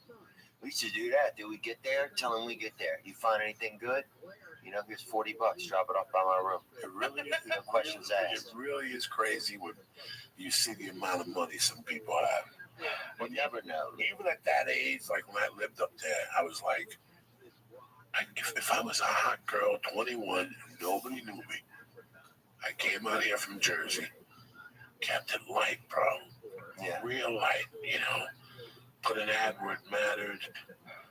We used to do that. Do we get there? Tell them we get there. You find anything good? You know, here's $40. Drop it off by my room. It really is. No questions asked. It really is crazy when you see the amount of money some people have. You never know. Even at that age, like when I lived up there, I was like, if I was a hot girl, 21, and nobody knew me, I came out here from Jersey, kept it light, bro. Yeah. Real light, you know. Put an ad where it mattered.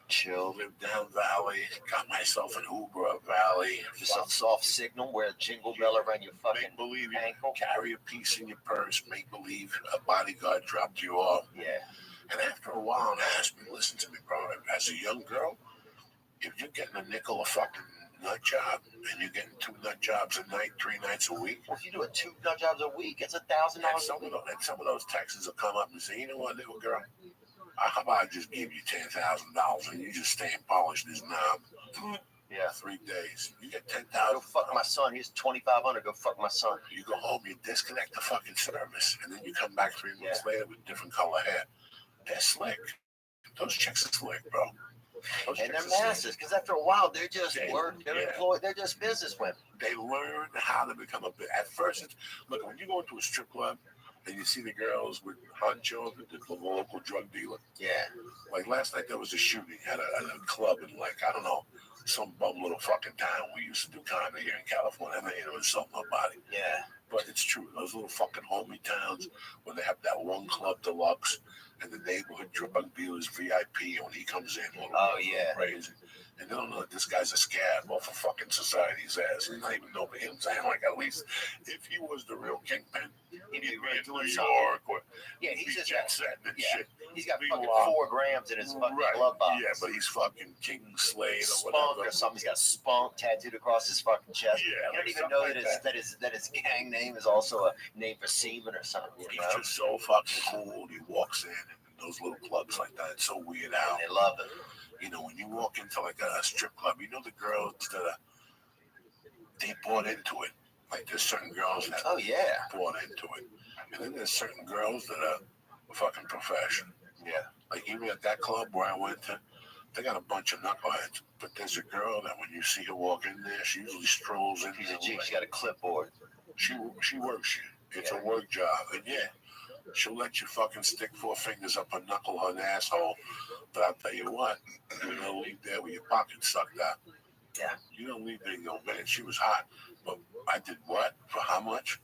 Chill, lived down Valley, got myself an Uber up Valley. Just a soft signal, wear a jingle bell around your fucking Make believe you ankle. carry a piece in your purse. Make believe a bodyguard dropped you off. Yeah. And after a while, asked me, listen to me, bro. As a young girl, if you're getting a nickel a fucking nut job and you're getting 2 nut jobs a night, 3 nights a week, Well, if you do 2 nut jobs a week, it's $1,000 and a some, week. and some of those texts will come up and say, you know what, little girl, how about I just give you $10,000 and you just stay and polish this knob? Yeah. 3 days. You get 10,000. Go fuck my son. Here's $2,500. Go fuck my son. You go home, you disconnect the fucking service, and then you come back 3 months later with different color hair. They're slick. Those chicks are slick, bro. And they're masters, because after a while, they're just employed. They're just businesswomen. They learn how to become a bit. At first, it's, look, when you go into a strip club and you see the girls with honchos, with the local drug dealer. Yeah. Like last night, there was a shooting at a club in, like, I don't know, some bum little fucking town we used to do kind of here in California. I mean, it was something about it. Yeah. But it's true. Those little fucking homie towns where they have that one club deluxe and the neighborhood drug dealer's VIP, and when he comes in, crazy. And they don't know that this guy's a scab off of fucking society's ass. And not even know him. I'm saying, like, at least if he was the real kingpin, he'd be in New York or he's just jet set and shit. He's got fucking 4 grams in his fucking glove box. Yeah, but he's fucking King Slade or Spunk whatever. or something. He's got Spunk tattooed across his fucking chest. Yeah, you don't even something know like that his gang name is also a name for semen or something. You He's know? just so fucking cool. He walks in those little clubs like that. It's so weird out. They love it. You know, when you walk into like a strip club, you know the girls that they bought into it. Like there's certain girls that bought into it, and then there's certain girls that are fucking professional. Yeah. Like even at that club where I went to, they got a bunch of knuckleheads. But there's a girl that when you see her walk in there, she usually strolls in. She's a G. She got a clipboard. She works you. It's a work job, and she'll let you fucking stick 4 fingers up her knuckle, her asshole. But I'll tell you what, you're gonna leave there with your pocket sucked out. Yeah. You don't leave there and go, man, she was hot. But I did what? For how much?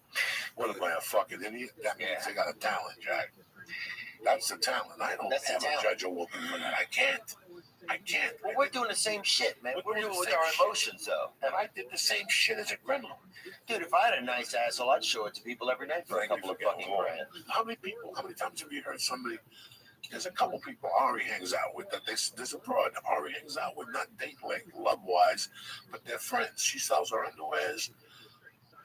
What am I, a fucking idiot? That means they got a talent, Jack. That's the talent. I don't ever judge a woman for that. I can't. Well, we're doing the same shit, man. We're doing it with our emotions, though. And I did the same shit as a criminal. Dude, if I had a nice asshole, I'd show it to people every night for a couple of fucking grand. How many times have you heard somebody? There's a couple people Ari hangs out with that there's a broad Ari hangs out with, not date like love wise, but they're friends. She sells her underwears,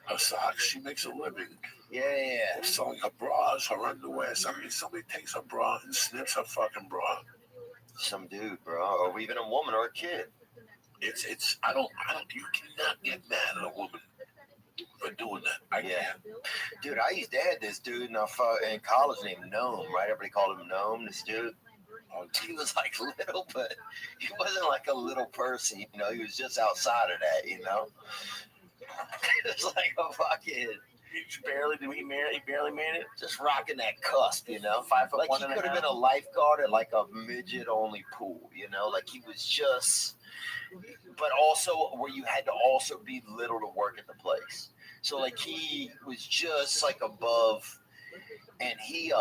her socks. She makes a living. Yeah. Selling her bras, her underwear. Somebody takes her bra and snips her fucking bra. Some dude, bro, or even a woman or a kid. It's I don't you cannot get mad at a woman for doing that. I can't. Dude, I used to have this dude in college named Gnome, right? Everybody called him Gnome, this dude. He was like little, but he wasn't like a little person, you know. He was just outside of that, you know. It's like a fucking. He barely made it. Just rocking that cusp, you know. 5'1". Like he could have been a lifeguard at like a midget-only pool, you know. Like he was just, but also where you had to also be little to work at the place. So like he was just like above, and he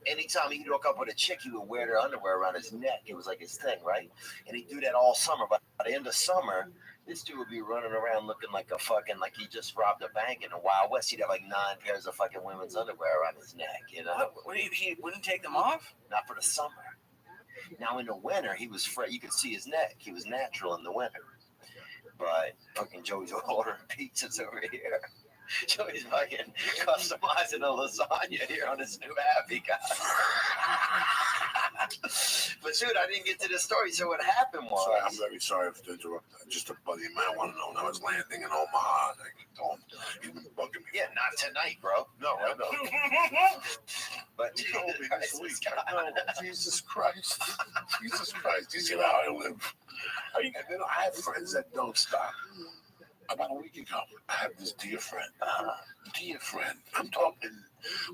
anytime he'd hook up with a chick, he would wear their underwear around his neck. It was like his thing, right? And he'd do that all summer. But by the end of summer, this dude would be running around looking like like he just robbed a bank in the Wild West. He'd have like 9 pairs of fucking women's underwear around his neck, you know? He wouldn't take them off? Not for the summer. Now in the winter, he was you could see his neck. He was natural in the winter. But fucking Joey's ordering pizzas over here. Joey's fucking customizing a lasagna here on his new app he got. But dude, I didn't get to the story. So what happened was... Sorry, I'm very sorry to interrupt. Just a buddy of mine wanted to know when I was landing in Omaha. He's been bugging me. Yeah, not tonight, bro. No, I know. But you told me this week. Jesus Christ. Jesus Christ. You see how I live. And then I have friends that don't stop. About a week ago, I have this dear friend. I'm talking,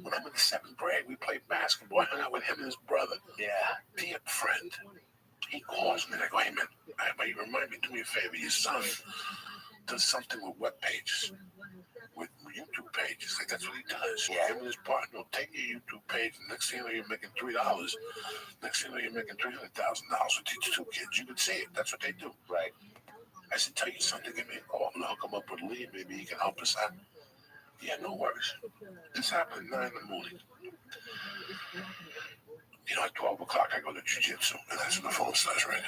when I'm in the 7th grade, we played basketball. I hung out with him and his brother. Yeah. Dear friend. He calls me and I go, hey man, you remind me, do me a favor. Your son does something with web pages, with YouTube pages. Like that's what he does. Yeah. Him and his partner will take your YouTube page, and next thing you know, you're making $3. Next thing you know, you're making $300,000 with these 2 kids. You can see it. That's what they do. Right. I said, tell you something, give me a call, and I'll come up with Lee. Maybe he can help us out. Yeah, no worries. This happened at 9 in the morning. at 12 o'clock, I go to jiu-jitsu, and that's when the phone starts ringing.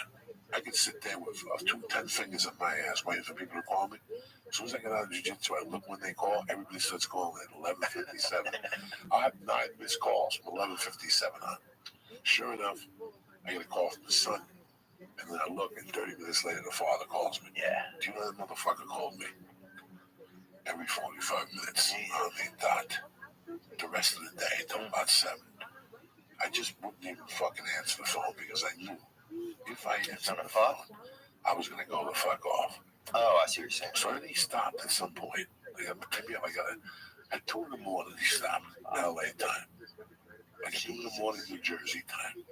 I can sit there with 10 fingers in my ass waiting for people to call me. As soon as I get out of jiu-jitsu, I look when they call. Everybody starts calling at 11:57. I have 9 missed calls from 11:57 on. Sure enough, I get a call from the son. And then I look, and 30 minutes later, the father calls me. Yeah. Do you know that motherfucker called me? Every 45 minutes on the dot. The rest of the day, until about 7. I just wouldn't even fucking answer the phone because I knew if I answered the phone, I was going to go the fuck off. Oh, I see what you're saying. So then he stopped at some point. Maybe at 2 in the morning, he stopped LA time. Like at 2 in the morning, New Jersey time.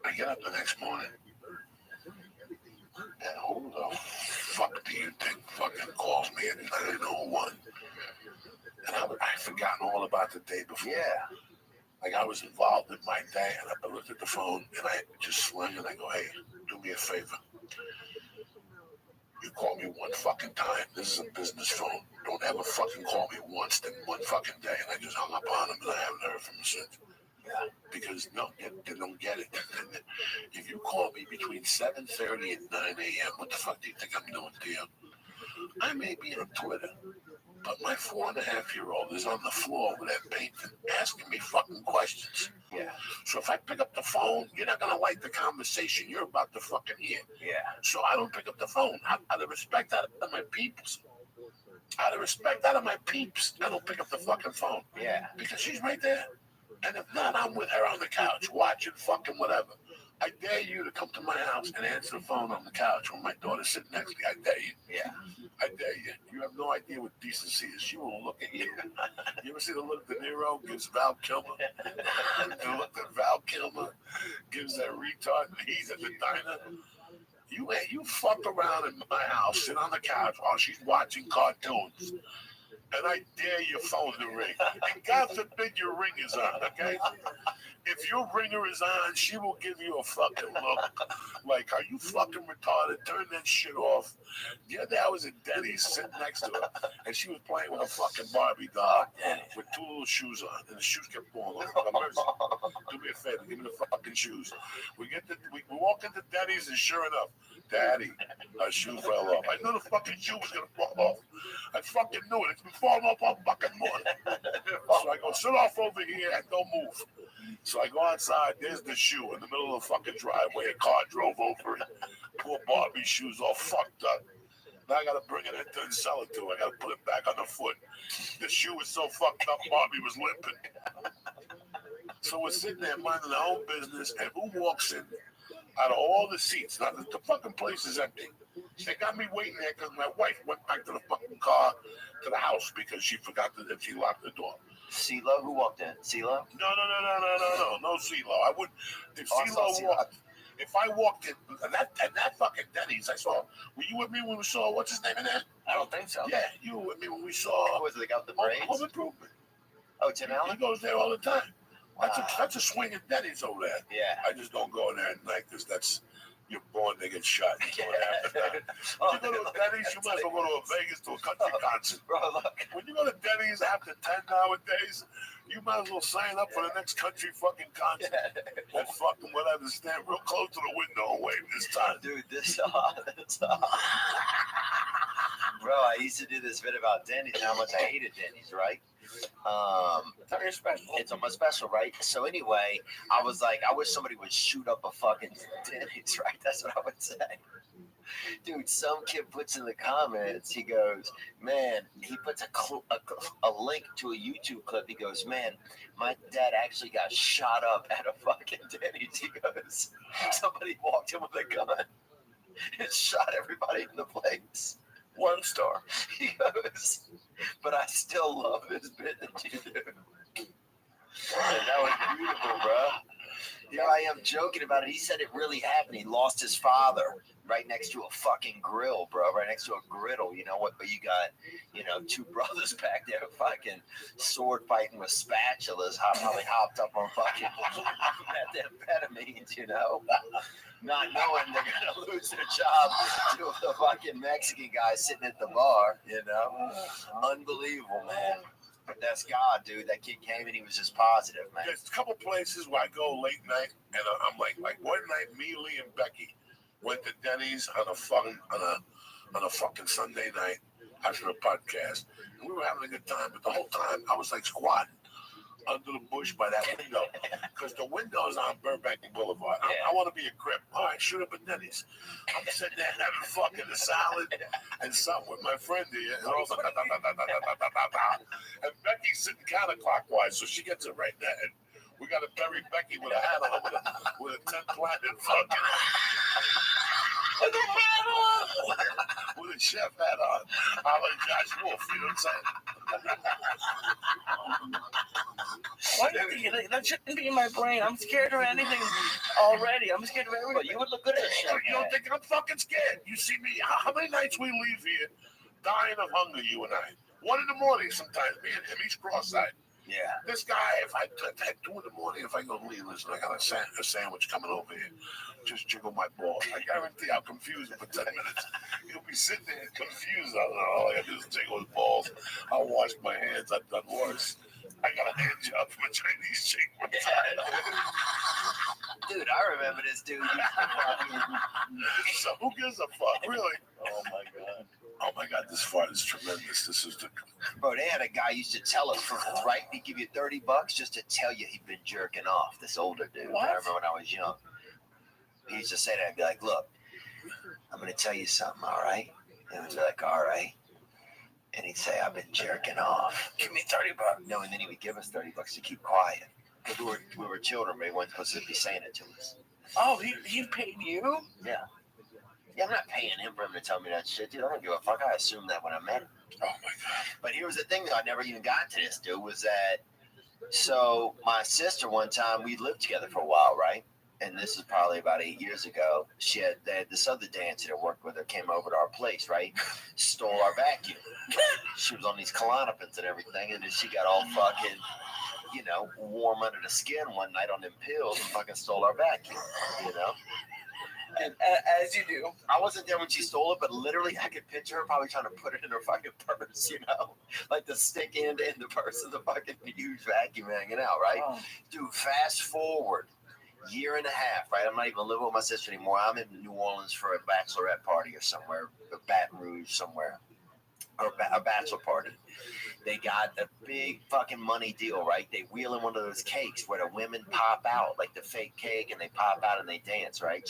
I get up the next morning. And who the fuck do you think fucking calls me at 9:01? And I forgotten all about the day before. Yeah. Like I was involved in my day, and I looked at the phone, and I just swung, and I go, hey, do me a favor. You call me one fucking time. This is a business phone. Don't ever fucking call me once in one fucking day. And I just hung up on him, and I haven't heard from him since. Yeah. Because no, they don't get it. If you call me between 7:30 and 9 a.m., what the fuck do you think I'm doing to you? I may be on Twitter, but my 4.5-year-old is on the floor with that painting asking me fucking questions. Yeah. So if I pick up the phone, you're not gonna like the conversation you're about to fucking hear. Yeah. So I don't pick up the phone. Out of respect out of my peeps. Out of respect out of my peeps, I don't pick up the fucking phone. Yeah. Because she's right there. And if not, I'm with her on the couch watching fucking whatever. I dare you to come to my house and answer the phone on the couch when my daughter's sitting next to me. I dare you. Yeah. I dare you. You have no idea what decency is. She will look at you. You ever see the look De Niro gives Val Kilmer? The look that Val Kilmer gives that retard he's at the diner? You fuck around in my house, sit on the couch while she's watching cartoons. And I dare your phone to ring. And God forbid your ring is on, okay? If your ringer is on, she will give you a fucking look like, are you fucking retarded? Turn that shit off. The other day I was at Denny's sitting next to her, and she was playing with a fucking Barbie doll with 2 little shoes on, and the shoes kept falling off. Do me a favor, give me the fucking shoes. We walk into Denny's, and sure enough, Daddy, her shoe fell off. I knew the fucking shoe was gonna fall off. I fucking knew it. It's been falling off all fucking morning. So I go, sit off over here and don't move. So I go outside, there's the shoe in the middle of the fucking driveway. A car drove over it. Poor Barbie shoe's all fucked up. Now I gotta bring it in and sell it to her. I gotta put it back on the foot. The shoe was so fucked up, Barbie was limping. So we're sitting there minding our own business, and who walks in? Out of all the seats, now the fucking place is empty. They got me waiting there because my wife went back to the fucking car to the house because she forgot that she locked the door. CeeLo, who walked in? CeeLo? No CeeLo. I wouldn't. If CeeLo walked, if I walked in that fucking Denny's, I saw. Were you with me when we saw what's his name in there? I don't think so. Yeah, you were with me when we saw. Was it the guy with the braids? Home Improvement. Oh, Tim Allen? He goes there all the time. That's a swinging Denny's over there. Yeah. I just don't go in there at night because that's you're born to get shot. Yeah. When you go to Denny's, you might as well go to Vegas to a country concert. Bro, look. When you go to Denny's after 10 nowadays, you might as well sign up for the next country fucking concert. And fucking whatever, stand real close to the window and wave this time. Dude, this Bro, I used to do this bit about Denny's and how much I hated Denny's, right? It's special. It's almost special, right? So anyway, I was like, I wish somebody would shoot up a fucking Denny's, right? That's what I would say. Dude, some kid puts in the comments, he goes, man, he puts a link to a YouTube clip. He goes, man, my dad actually got shot up at a fucking Denny's. He goes, somebody walked in with a gun and shot everybody in the place. 1 star. He goes, but I still love this bit that you do. And that was beautiful, bro. Here I am joking about it. He said it really happened. He lost his father right next to a fucking grill, bro. Right next to a griddle. You know what? But you got, 2 brothers back there fucking sword fighting with spatulas, probably hopped up on fucking methamphetamines, not knowing they're gonna lose their job to the fucking Mexican guy sitting at the bar, Unbelievable, man. That's God, dude. That kid came and he was just positive, man. There's a couple places where I go late night, and I'm like one night, me, Lee, and Becky went to Denny's on a fucking Sunday night after a podcast, and we were having a good time. But the whole time I was like squatting under the bush by that window, because the window's on Burbank and Boulevard. I want to be a crip. All right, shoot up at Denny's. I'm sitting there having fucking a salad and something with my friend here, and all and Becky's sitting counterclockwise, so she gets it right there. And we got to bury Becky with a hat on, with a 10 platinum fucking. With a hat on! With a chef hat on. I'm like Josh Wolf, you know what I'm saying? Why do you think that shouldn't be in my brain? I'm scared of anything already. I'm scared of everything. But you would look good at a show. You don't think I'm fucking scared? You see me? How many nights we leave here dying of hunger, you and I? 1 a.m. sometimes, me and him, he's cross-eyed. Yeah. This guy, if I at 2 a.m, if I go, Lee, listen, I got a sandwich coming over here. Just jiggle my ball. I guarantee I'll confuse him for 10 minutes. He'll be sitting there confused. I don't know. All I got to do is jiggle his balls. I'll wash my hands. I've done worse. I got a hand job from a Chinese chick one time. Dude, I remember this dude. So who gives a fuck, really? Oh my god. Oh my god, this fart is tremendous. This is the Bro, they had a guy used to tell us, right? He'd give you $30 just to tell you he'd been jerking off. This older dude. What? I remember when I was young. He used to say that. I'd be like, look, I'm going to tell you something, all right? And I'd be like, all right. And he'd say, I've been jerking off. Give me $30. No, and then he would give us $30 to keep quiet. Because we were children, but he wasn't supposed to be saying it to us. Oh, he paid you? Yeah. Yeah, I'm not paying him for him to tell me that shit, dude. I don't give a fuck. I assumed that when I met him. oh my god. But here's the thing, though. I never even got to this, dude, was that, so my sister one time, we lived together for a while, right? And this is probably about 8 years ago. They had this other dancer that worked with her, came over to our place, right? Stole our vacuum. She was on these Klonopins and everything, and then she got all fucking, warm under the skin one night on them pills and fucking stole our vacuum, And as you do. I wasn't there when she stole it, but literally I could picture her probably trying to put it in her fucking purse, like the stick end in the purse of the fucking huge vacuum hanging out, right? Oh. Dude, fast forward, 1.5 years, right? I'm not even living with my sister anymore. I'm in New Orleans for a bachelorette party or somewhere, Baton Rouge somewhere, or a bachelor party. They got a big fucking money deal, right? They wheel in one of those cakes where the women pop out, like the fake cake, and they pop out and they dance, right?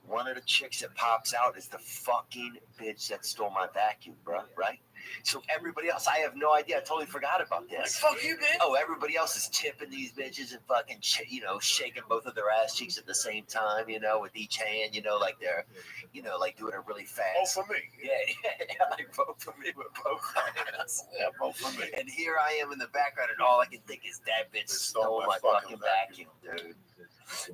One of the chicks that pops out is the fucking bitch that stole my vacuum, bro, right? So everybody else, I have no idea. I totally forgot about this. Fuck you, bitch. Oh, everybody else is tipping these bitches and fucking, shaking both of their ass cheeks at the same time, with each hand, like they're, like doing it really fast. Vote for me. Yeah, like vote for me with both hands. Yeah, vote for me. And here I am in the background, and all I can think is that bitch stole my fucking vacuum, dude.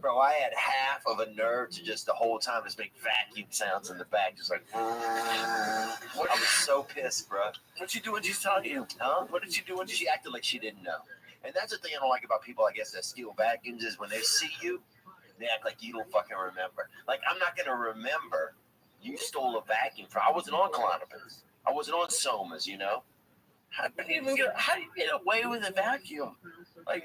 Bro, I had half of a nerve to just the whole time just make vacuum sounds in the back, just like. I was so pissed, bro. What'd you do when she saw you? Huh? What did you do when She acted like she didn't know. And that's the thing I don't like about people, I guess, that steal vacuums is when they see you, they act like you don't fucking remember. Like, I'm not going to remember you stole a vacuum I wasn't on Klonopins. I wasn't on Somas, How do you get away with a vacuum? Like,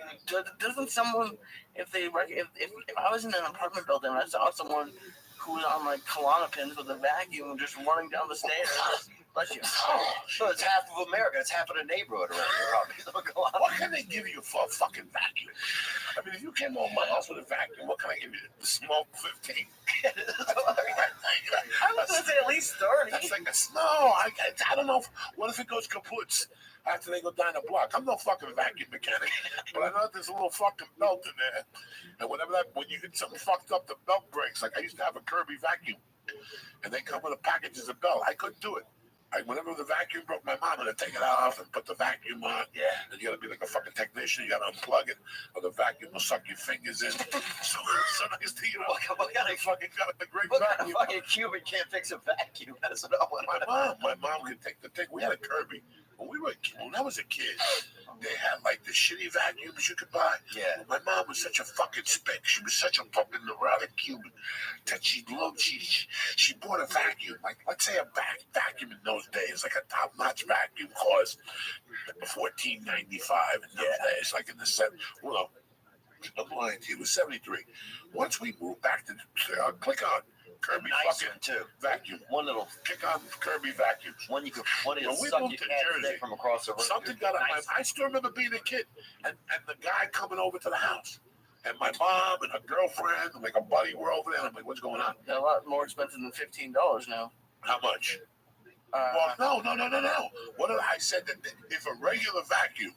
doesn't someone, if I was in an apartment building and I saw someone who was on like Klonopins with a vacuum just running down the stairs, bless you. So it's half of America. It's half of the neighborhood around here, probably. What can they give you for a fucking vacuum? I mean, if you came over my house with a vacuum, what can I give you? The smoke 15? I was gonna say at least 30. That's like I don't know. What if it goes kaput after they go down the block? I'm no fucking vacuum mechanic, but I know there's a little fucking belt in there, and when you hit something fucked up, the belt breaks. Like I used to have a Kirby vacuum, and they come with a package as a belt. I couldn't do it. Whenever the vacuum broke, my mom would take it off and put the vacuum on. Yeah. And you gotta be like a fucking technician. You gotta unplug it, or the vacuum will suck your fingers in. So nice to What kind of fucking got a great what kind vacuum. of fucking Cuban can't fix a vacuum? That's what I want. My mom could take the thing. We had a Kirby. when I was a kid, they had like the shitty vacuums you could buy. Yeah. My mom was such a fucking spick. She was such a fucking neurotic human that she bought a vacuum. Like, let's say a vacuum in those days, like a top-notch vacuum cost $14.95 in those days, like in the 70s. Well, I'm lying to you, it was 73. Once we moved back to click on Kirby Nice fucking one too. vacuum. One little Click on Kirby vacuums. one you could When we suck moved your to cat's Jersey, dick from across the room. Something got on Nice. I still remember being a kid and the guy coming over to the house. And my mom and her girlfriend, and like a buddy were over there. I'm like, what's going on? They're a lot more expensive than $15 now. How much? Well, no. What did I said that if a regular vacuum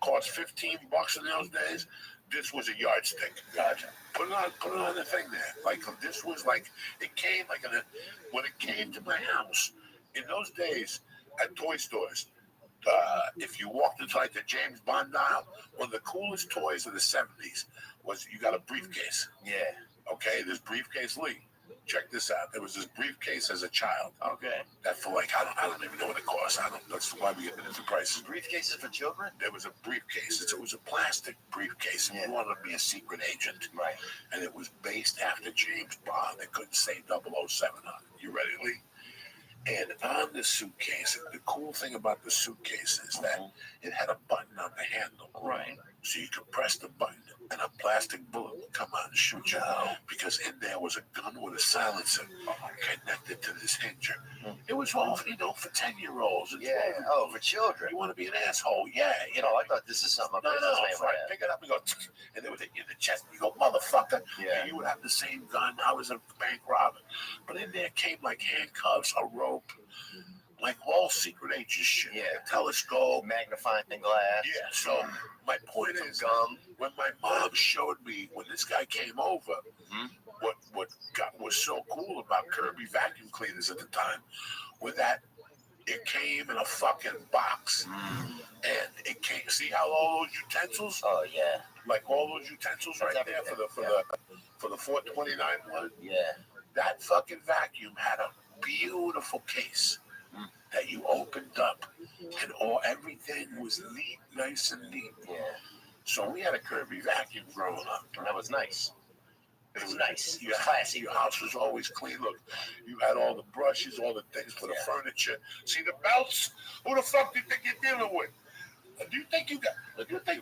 cost $15 in those days, this was a yardstick. Gotcha. Put it on the thing there. Like this was like it came like when it came to my house in those days at toy stores. If you walked into like the James Bond aisle, one of the coolest toys of the 70s was you got a briefcase. Yeah. Okay, this briefcase, Lee. Check this out. There was this briefcase as a child. Okay. That for like I don't even know what it cost. That's why we get into prices. Briefcases for children? There was a briefcase. It was a plastic briefcase, and you wanted to be a secret agent. Right. And it was based after James Bond. They couldn't say 007 on it. You ready, Lee? And on the suitcase, the cool thing about the suitcase is that it had a button on the handle. Right. So you could press the button and a plastic bullet would come out and shoot you. Because in there was a gun with a silencer connected to this hinger. It was all, for 10-year-olds. Yeah. Oh, for children. You want to be an asshole? Yeah. I thought this is something. No, so I pick it up and go, and they would hit you in the chest. And you go, motherfucker. Yeah. And you would have the same gun. I was a bank robber. But in there came like handcuffs, a rope, like all secret agent shit. Yeah. Like a telescope. Magnifying glass. Yeah. So my point is, Gum. when my mom showed me, when this guy came over, what was so cool about Kirby vacuum cleaners at the time was that it came in a fucking box. And it came. See how all those utensils? Oh yeah. Like all those utensils right there for the 429 one. Yeah. That fucking vacuum had a beautiful case that you opened up, and everything was neat, nice and neat. Yeah. So we had a Kirby vacuum growing up. And that was nice. It was nice. Your classy. Your house was always clean. Look, you had all the brushes, all the things for the furniture. See the belts? Who the fuck do you think you're dealing with? Do you think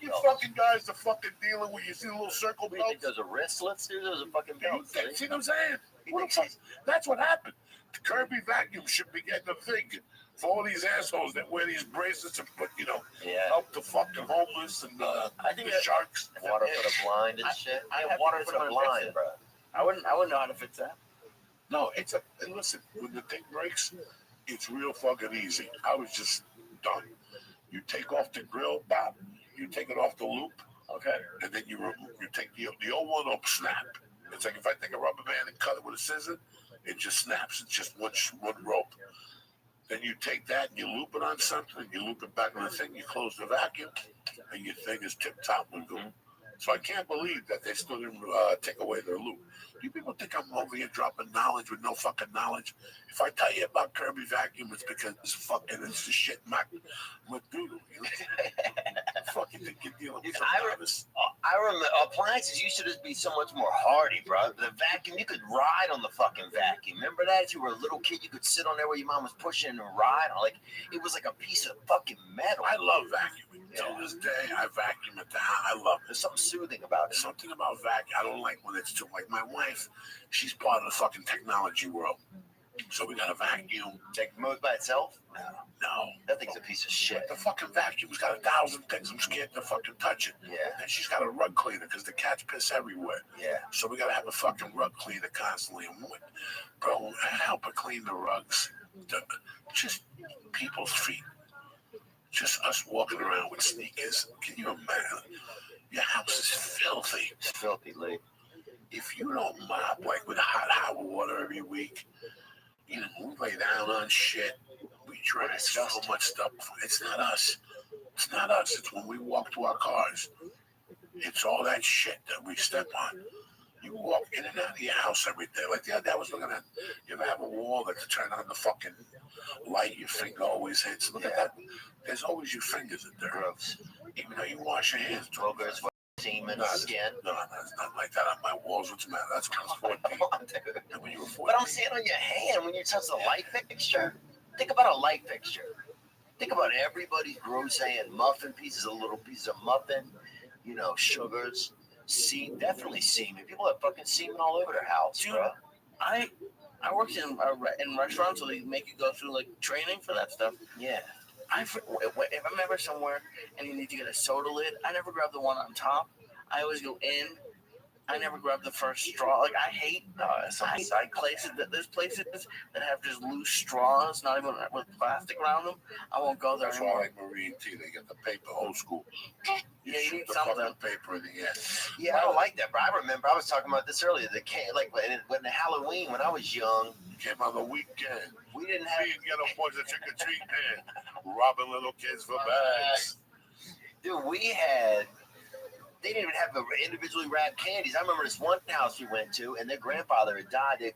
you fucking guys are fucking dealing with? You see the little circle What do you think belts? those are wristlets, dude? Those are fucking belts. See what I'm saying? What the fuck? That's what happened. The Kirby vacuum should be getting a thing for all these assholes that wear these bracelets and put, help the fucking homeless and I think the sharks. Water for the blind and shit. I have Water to for put the on blind, fix it. bro. I wouldn't know how to fix that. No, and listen, when the thing breaks, it's real fucking easy. I was just done. You take off the grill, Bob. You take it off the loop, okay, and then you take the old one will snap. It's like if I take a rubber band and cut it with a scissor, it just snaps. It's just one rope. Then you take that and you loop it on something, and you loop it back on the thing. You close the vacuum, and your thing is tip top and good. So I can't believe that they still didn't take away their loop. You people think I'm over here dropping knowledge with no fucking knowledge? If I tell you about Kirby vacuum, it's because it's the shit Mac doodle. Fucking think you're dealing with I remember appliances used to just be so much more hardy, bro. The vacuum, you could ride on the fucking vacuum. Remember that? If you were a little kid, you could sit on there where your mom was pushing and ride on. Like it was like a piece of fucking metal. I love vacuuming. Till this day, I vacuum at the house. I love it. There's something soothing about it. Something about vacuum. I don't like when it's too like my wife. She's part of the fucking technology world. So we got a vacuum. Take moves by itself? No. That thing's a piece of shit. The fucking vacuum's got 1,000 things. I'm scared to fucking touch it. Yeah. And she's got a rug cleaner because the cats piss everywhere. Yeah. So we gotta have a fucking rug cleaner constantly. And bro, help her clean the rugs. Just people's feet. Just us walking around with sneakers. Can you imagine? Your house is filthy. It's filthy, Lee. If you don't mop like with hot water every week, we lay down on shit. We trash so much stuff. It's not us. It's not us. It's when we walk to our cars. It's all that shit that we step on. You walk in and out of your house every day. Like the other day I was looking at, you ever have a wall that to turn on the fucking light, your finger always hits? Look at that. There's always your fingers in there. Gross. Even though you wash your hands. Boogers, semen, skin. No, it's not like that on my walls. What's the matter? That's when I was 14. Come on, dude. And when you were 14. But I'm saying on your hand when you touch the light fixture. Think about a light fixture. Think about everybody's gross hand muffin pieces, a little piece of muffin, you know, sugars, definitely semen. People have fucking semen all over their house, Dude, bro. I worked in restaurants, so they make you go through like training for that stuff. Yeah. If I'm ever somewhere and you need to get a soda lid, I never grab the one on top. I always go in. I never grab the first straw. Like I hate places there's places that have just loose straws, not even with plastic around them. I won't go there That's why I anymore. like marine tea. They get the paper, old school. You Yeah, you shoot need the something. fucking paper in the end. Yeah, I don't like that, bro. I remember I was talking about this earlier. The like when the Halloween, when I was young, Came on the weekend. we didn't have. We get a bunch of trick or treat man, robbing little kids for bags. Dude, they didn't even have the individually wrapped candies. I remember this one house we went to, and their grandfather had died. His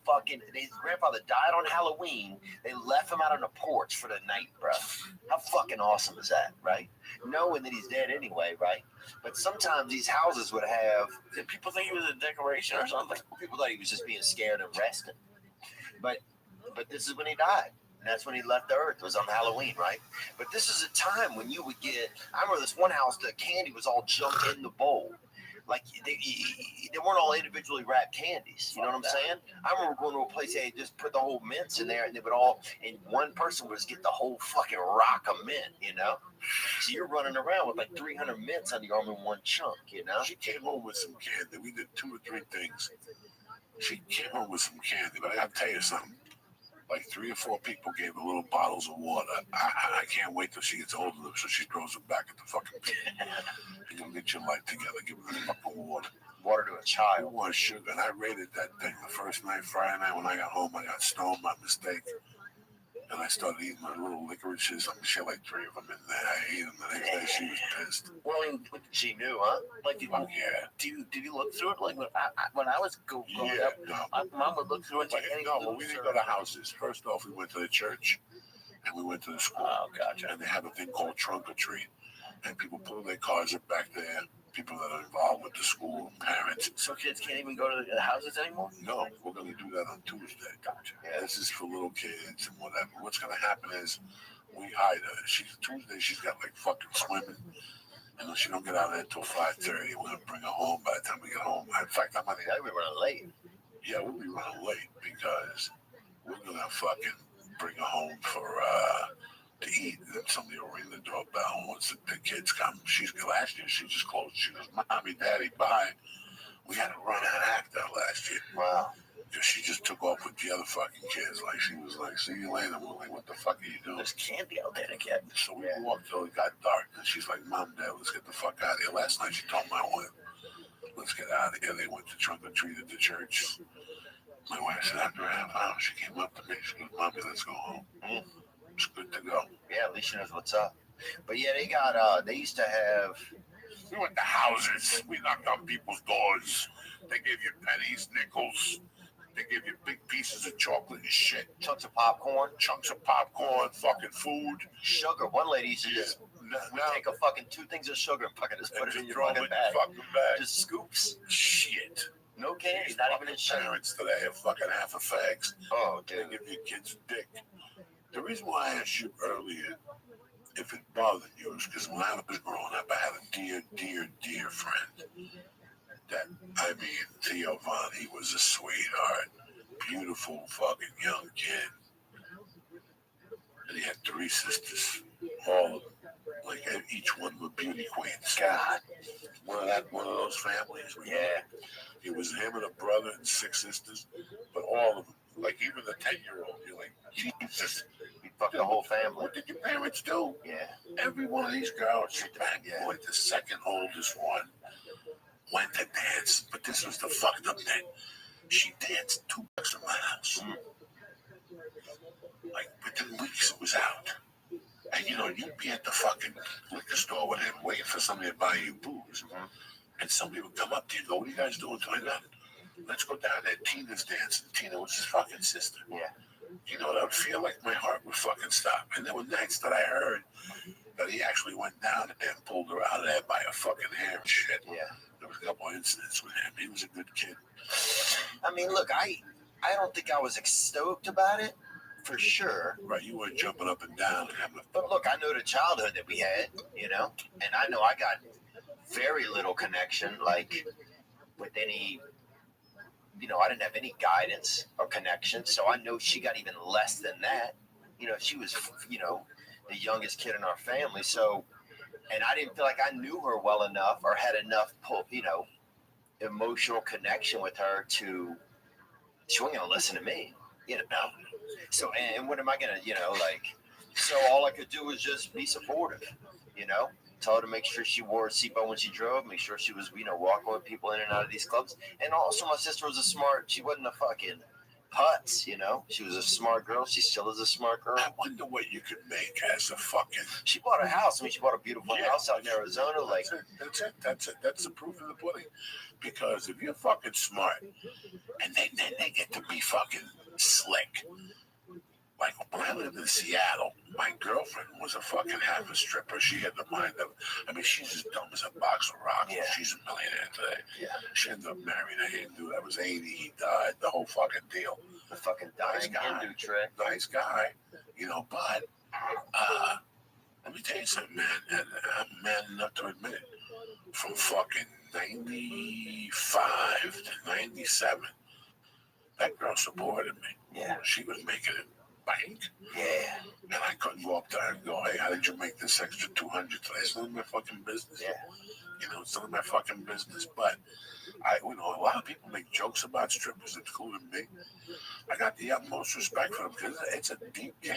grandfather died on Halloween. They left him out on the porch for the night, bro. How fucking awesome is that, right? Knowing that he's dead anyway, right? But sometimes these houses would have. Did people think he was a decoration or something? People thought he was just being scared and resting. But this is when he died. And that's when he left the earth. It was on Halloween, right? But this is a time when you would get. I remember this one house, the candy was all jumped in the bowl. Like, they weren't all individually wrapped candies. You know what I'm saying? I remember going to a place, they just put the whole mints in there, and they would and one person would just get the whole fucking rock of mint, you know? So you're running around with like 300 mints on your arm in one chunk, you know? She came home with some candy. We did 2 or 3 things. She came home with some candy, but I gotta tell you something. Like 3 or 4 people gave her little bottles of water. I can't wait till she gets older, so she throws them back at the fucking people. You're gonna get your life together. Give her the fucking water. Water to a I child. want sugar, and I raided that thing the first night, Friday night when I got home. I got stoned by mistake, and I started eating my little licorices. She had like 3 of them in there. I ate them. The next day she was pissed. Well, I mean, She knew, huh? like, Oh yeah. did you look through it? Like when I was growing Yeah, up, no. my mom would look through it. But we didn't go to houses. First off, we went to the church, and we went to the school. Oh, gotcha. And they have a thing called trunk or treat, and people pull their cars up back there. People that are involved with the school, parents. So kids can't even go to the houses anymore? No, we're going to do that on Tuesday. Gotcha. Yeah, this is for little kids and whatever. What's going to happen is we hide her. Tuesday, she's got like fucking swimming. And she don't get out of there until 5:30. We're going to bring her home by the time we get home. In fact, I'm going to. Yeah, we were late. Yeah, we'll be running late because we're going to fucking bring her home for to eat. And then somebody will ring the doorbell once the kids come. Last year, she just closed. She goes, Mommy, Daddy, bye. We had to run an actor last year. Wow. Because she just took off with the other fucking kids. Like, she was like, see you later. We're like, what the fuck are you doing? There's candy out there to get. So we walked till it got dark. And she's like, Mom, Dad, let's get the fuck out of here. Last night she told my wife, let's get out of here. They went to trunk or treat at the church. My wife said, after a half hour, she came up to me. She goes, Mommy, let's go home. It's good to go. Yeah, at least she knows what's up. But yeah, they used to have. We went to houses. We knocked on people's doors. They gave you pennies, nickels. They gave you big pieces of chocolate and shit. Chunks of popcorn, fucking food. sugar. One lady used to just take a fucking 2 things of sugar and fucking just put it in your fucking bag. Just scoops. Shit. No candy, not even in sugar. Parents today are fucking half a fags. Oh, They dude. give your kids dick. The reason why I asked you earlier if it bothered you is because when I was growing up, I had a dear friend. That, I mean, Theo Von, he was a sweetheart, beautiful fucking young kid. And he had 3 sisters, all of them. Like each one were beauty queens. God. One of those families. Yeah. It was him and a brother and 6 sisters, but all of them. Like even the 10-year-old, you're like, Jesus. We fucked the whole family. What did your parents do? Yeah. Every one of these girls, boy, the second oldest one went to dance, but this was the fucked up thing. She danced 2 blocks from my house. Like within weeks, it was out. And you'd be at the fucking liquor store with him waiting for somebody to buy you booze. And somebody would come up to you and go, what are you guys doing tonight? let's go down there. Tina's dancing. Tina was his fucking sister. Yeah. You know, that would feel like my heart would fucking stop. And there were nights that I heard that he actually went down and pulled her out of there by her fucking hair and shit. Yeah. There was a couple of incidents with him. He was a good kid. I mean, look, I don't think I was stoked about it, for sure. Right, you weren't jumping up and down and having a But look, I know the childhood that we had, you know, and I know I got very little connection, like with any, you know, I didn't have any guidance or connection. So I know she got even less than that. You know, she was, you know, the youngest kid in our family. So, and I didn't feel like I knew her well enough or had enough, you know, emotional connection with her to, she wasn't going to listen to me, you know. So, and what am I going to, you know, like, so all I could do was just be supportive, you know, tell her to make sure she wore a seatbelt when she drove, make sure she was, you know, walking with people in and out of these clubs. And also my sister was she wasn't a fucking putz, you know, she was a smart girl. She still is a smart girl. I wonder what you could make as a fucking. She bought a house. I mean, she bought a beautiful house out in Arizona. Like, that's it. That's the proof of the pudding. Because if you're fucking smart, and they get to be fucking slick. Like when I lived in Seattle, my girlfriend was a fucking half a stripper. She had the mind of, I mean, she's as dumb as a box of rocks. Yeah. She's a millionaire today. yeah, She ended up marrying a Hindu that was 80. He died. The whole fucking deal. the fucking dying Hindu trick. Nice guy, you know. But let me tell you something, man. And I'm man enough to admit it. From fucking 95 to 97, that girl supported me. Yeah. She was making it bank. Yeah. And I couldn't go up to her and go, hey, how did you make this extra 200 today? It's none of my fucking business. Yeah. You know, it's none of my fucking business. But you know, a lot of people make jokes about strippers, including me. I got the utmost respect for them because it's a deep game.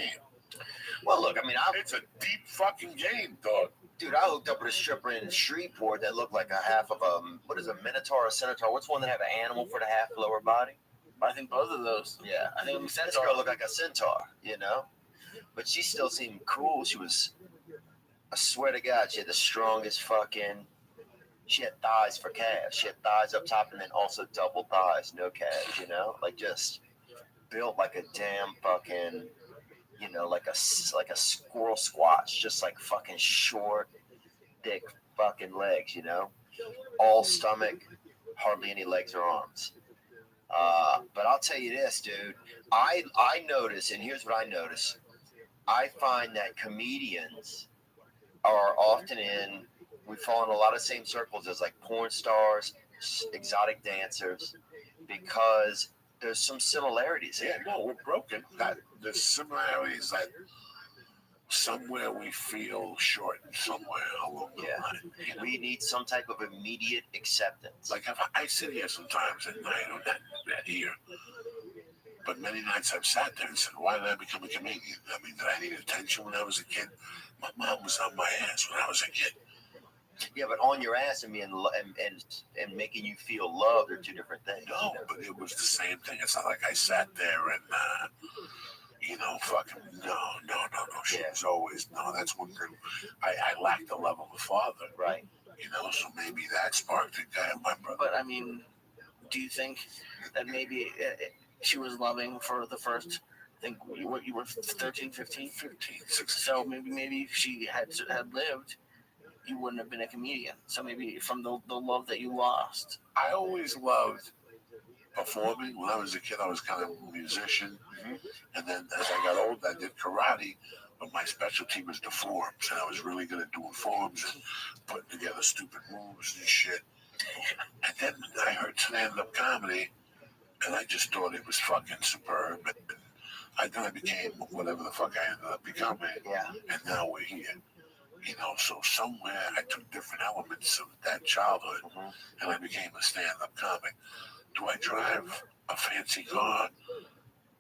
Well, look, I mean, It's a deep fucking game, dog. dude, I hooked up with a stripper in Shreveport that looked like a half of a, what is a minotaur or centaur? What's one that have an animal for the half lower body? I think both of those. Yeah. I think This girl looked like a centaur, you know? But she still seemed cool. She was, I swear to God, she had the strongest fucking, she had thighs for calves. She had thighs up top and then also double thighs, no calves, you know? Like just built like a damn fucking, you know, like a squirrel squatch, just like fucking short, thick fucking legs, you know? All stomach, hardly any legs or arms. But I'll tell you this, dude. I notice, and here's what I notice. I find that comedians are often we fall in a lot of same circles as like porn stars, exotic dancers, because there's some similarities Yeah, here. no, we're broken. The similarities that somewhere we feel short somewhere along the Yeah. line. You know? We need some type of immediate acceptance. Like if I sit here sometimes at night or not here, but many nights I've sat there and said, why did I become a comedian? I mean, did I need attention when I was a kid? My mom was on my ass when I was a kid. Yeah, but on your ass and being and making you feel loved are two different things. No, you know? but it was the same thing. It's not like I sat there and, you know, fucking, no. She Yeah. was always, no, that's one thing. I lacked the love of a father, Right. you know, so maybe that sparked a guy, my brother. But I mean, do you think that maybe she was loving for the first? I think you were 13, 15? 15, 16. So maybe if she had lived, you wouldn't have been a comedian. So maybe from the love that you lost. I always loved performing. When I was a kid, I was kind of a musician. Mhm. And then as I got older, I did karate, but my specialty was the forms. And I was really good at doing forms and putting together stupid moves and shit. And then I heard stand-up comedy, and I just thought it was fucking superb. And then I became whatever the fuck I ended up becoming. Yeah. And now we're here. You know, so somewhere I took different elements of that childhood, Mhm. and I became a stand-up comic. Do I drive a fancy car?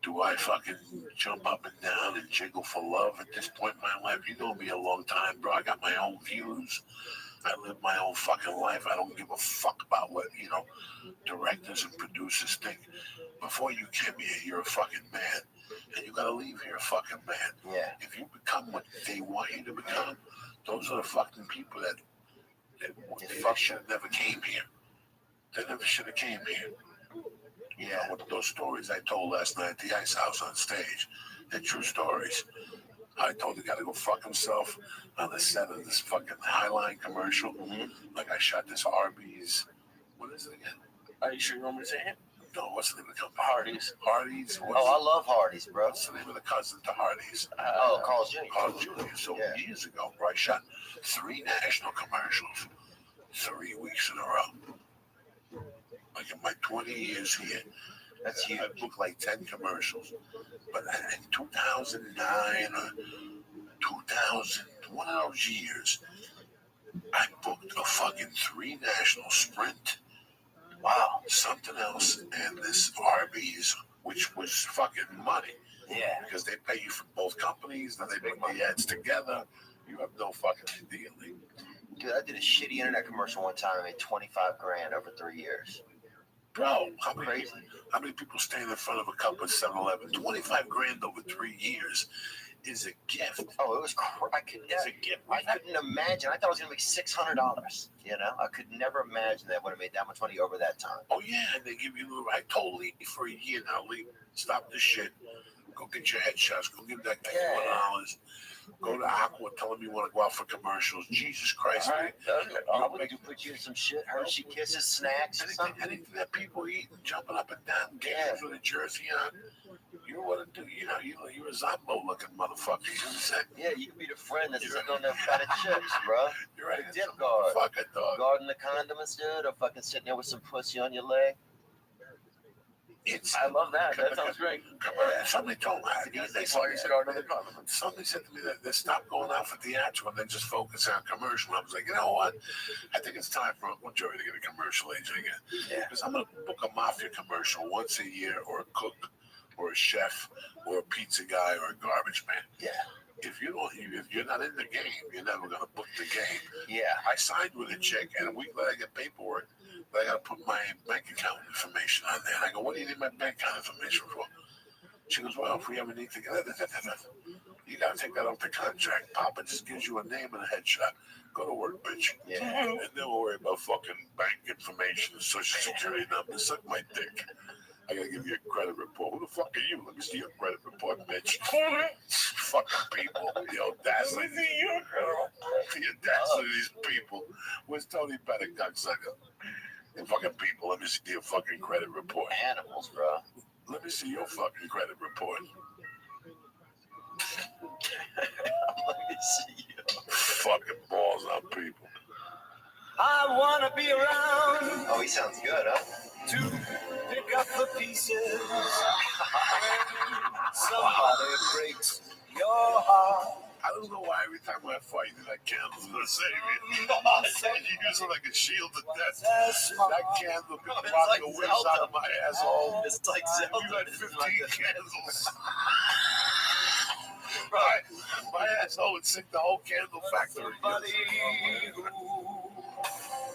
Do I fucking jump up and down and jiggle for love at this point in my life? You know me a long time, bro. I got my own views. I live my own fucking life. I don't give a fuck about what, you know, directors and producers think. Before you came here, you're a fucking man. And you gotta leave here a fucking man. Yeah. If you become what they want you to become, those are the fucking people that they should have never came here. They never should have came here. You know, with those stories I told last night at the Ice House on stage, they're true stories. I told the guy to go fuck himself on the set of this fucking Highline commercial. Like I shot this Arby's. What is it again? Are you sure you want me to say it? No, what's the name of the company? Hardee's. Hardee's. Oh, I love Hardee's, bro. What's the name of the cousin to Hardee's? Carl's Jr. Carl Jr. So Yeah. years ago, where I shot 3 national commercials, 3 weeks in a row. Like in my 20 years here, That's huge. I booked like 10 commercials. But in 2009 or 2000, one of those years, I booked a fucking 3 national sprint. Wow, something else, and this Arby's, which was fucking money. Yeah. Because they pay you from both companies, then they make the ads together. You have no fucking deal. Dude, I did a shitty internet commercial one time. I made 25 grand over 3 years. Bro, how many Crazy. How many people stand in front of a cup of 7-Eleven? 25 grand over 3 years is a gift. Oh, it was I couldn't imagine. I thought I was gonna make $600. You know, I could never imagine that I would have made that much money over that time. Oh yeah, and they give you. I told Lee for a year now, Lee, stop this shit. Go get your headshots. Go give that guy $1. Go to Aqua. Tell him you want to go out for commercials. Jesus Christ, man. I would put you in some shit. Hershey Kisses, snacks, or something. Anything that people eat and jumping up and down, games with a jersey on. You want to do, you're a Zombo looking motherfucker. You know what I'm saying? Yeah, you can be the friend that's sitting on that fatted chips, bro. You're right. The dip guard. Fuck it, dog. Guarding the condiments, dude, or fucking sitting there with some pussy on your leg. I love that. That sounds great. Somebody told me. Somebody said to me that they stopped going out for theatrical and then just focus on commercial. I was like, you know what? I think it's time for Uncle Joey to get a commercial agent again. Yeah. Because I'm going to book a mafia commercial once a year, or a cook, or a chef, or a pizza guy, or a garbage man. Yeah. If you're not in the game, you're never going to book the game. Yeah. I signed with a chick, and a week later I get paperwork. But I got to put my bank account information on there. And I go, what do you need my bank account information for? She goes, well, if we ever need to get you got to take that off the contract. Papa just gives you a name and a headshot. Go to work, bitch. Yeah. And then we'll worry about fucking bank information and social security number. Suck my dick. I got to give you a credit report. Who the fuck are you? Let me see your credit report, bitch. Fucking people. The audacity. The audacity of these people. Where's Tony Bennett, cocksucker? The fucking people. Let me see your fucking credit report. Animals, bro. Let me see your fucking credit report. Let me see you. Fucking balls on people. I wanna be around Oh, he sounds good, huh? to pick up the pieces. Somebody breaks your heart. I don't know why every time I fight, that candle's gonna save you. You use it like a shield to death. That candle can block like the whips Zelda. out of my asshole. It's like You Zelda. had 15 candles. Right. My asshole would sink the whole candle factory. Somebody who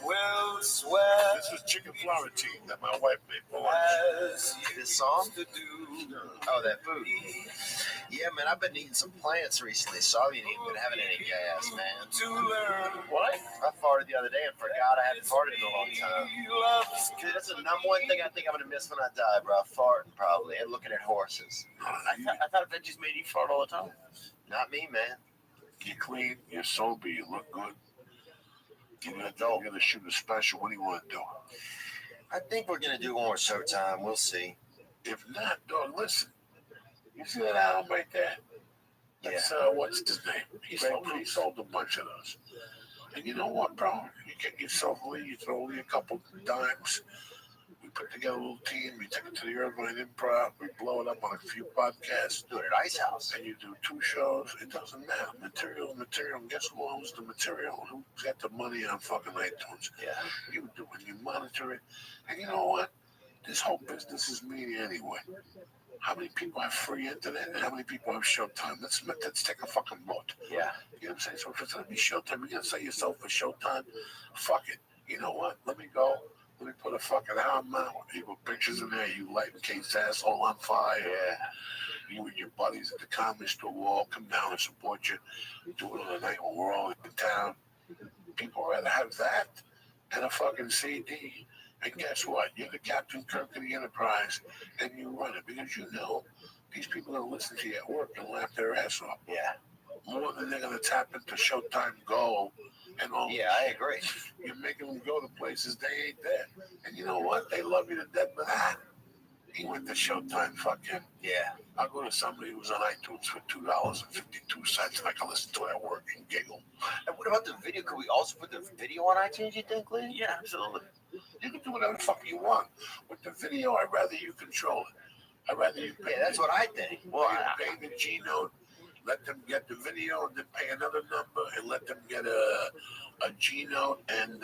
will swear This was chicken Florentine that my wife made for lunch. as you This song? used to do. Oh, that food. Yeah, man, I've been eating some plants recently, so I haven't even been having any gas, man. To learn What? I farted the other day and forgot I hadn't farted in a long time. love's Dude, that's the number one thing I think I'm gonna miss when I die, bro. Farting, probably, and looking at horses. I thought veggies made you fart all the time. Not me, man. You're clean, you're sober, you look good. You're gonna shoot a special. What do you want to do? I think we're gonna do more Showtime. We'll see. If not, dog, listen. You see that album right there? That's, what's his name? He sold a bunch of those. And you know what, bro? You get yourself Lee, you throw Lee a couple dimes. We put together a little team. We take it to the Irvine Improv. We blow it up on a few podcasts. Do it at Ice House. And you do 2 shows. It doesn't matter. Material. And guess who owns the material? Who's got the money on fucking iTunes? Yeah. You do it. You monitor it. And you know what? This whole business is media anyway. How many people have free internet and how many people have Showtime? Let's take a fucking vote. Yeah. You know what I'm saying? So if it's going to be Showtime, you're going to say yourself for Showtime, fuck it. You know what? Let me go. Let me put a fucking arm out. You put pictures in there. You lighting Kate's asshole on fire. Yeah. You and your buddies at the comedy store will all come down and support you. Do it on a night when we're all in town. People rather have that than a fucking CD. And guess what? You're the Captain Kirk of the Enterprise, and you run it because you know these people are listen to you at work and laugh their ass off. Yeah. More than they're gonna tap into Showtime Go and all. Yeah, I agree. You're making them go to places they ain't there. And you know what? They love you to death for that. He went to Showtime, fuck him. Yeah. I'll go to somebody who's on iTunes for $2.52. I can listen to it at work and giggle. And what about the video? Could we also put the video on iTunes, you think, Lee? Yeah, absolutely. You can do whatever the fuck you want. With the video, I'd rather you control it. I'd rather you pay. Yeah, that's what I think. Well, pay the G note, let them get the video, and then pay another number, and let them get a G note, and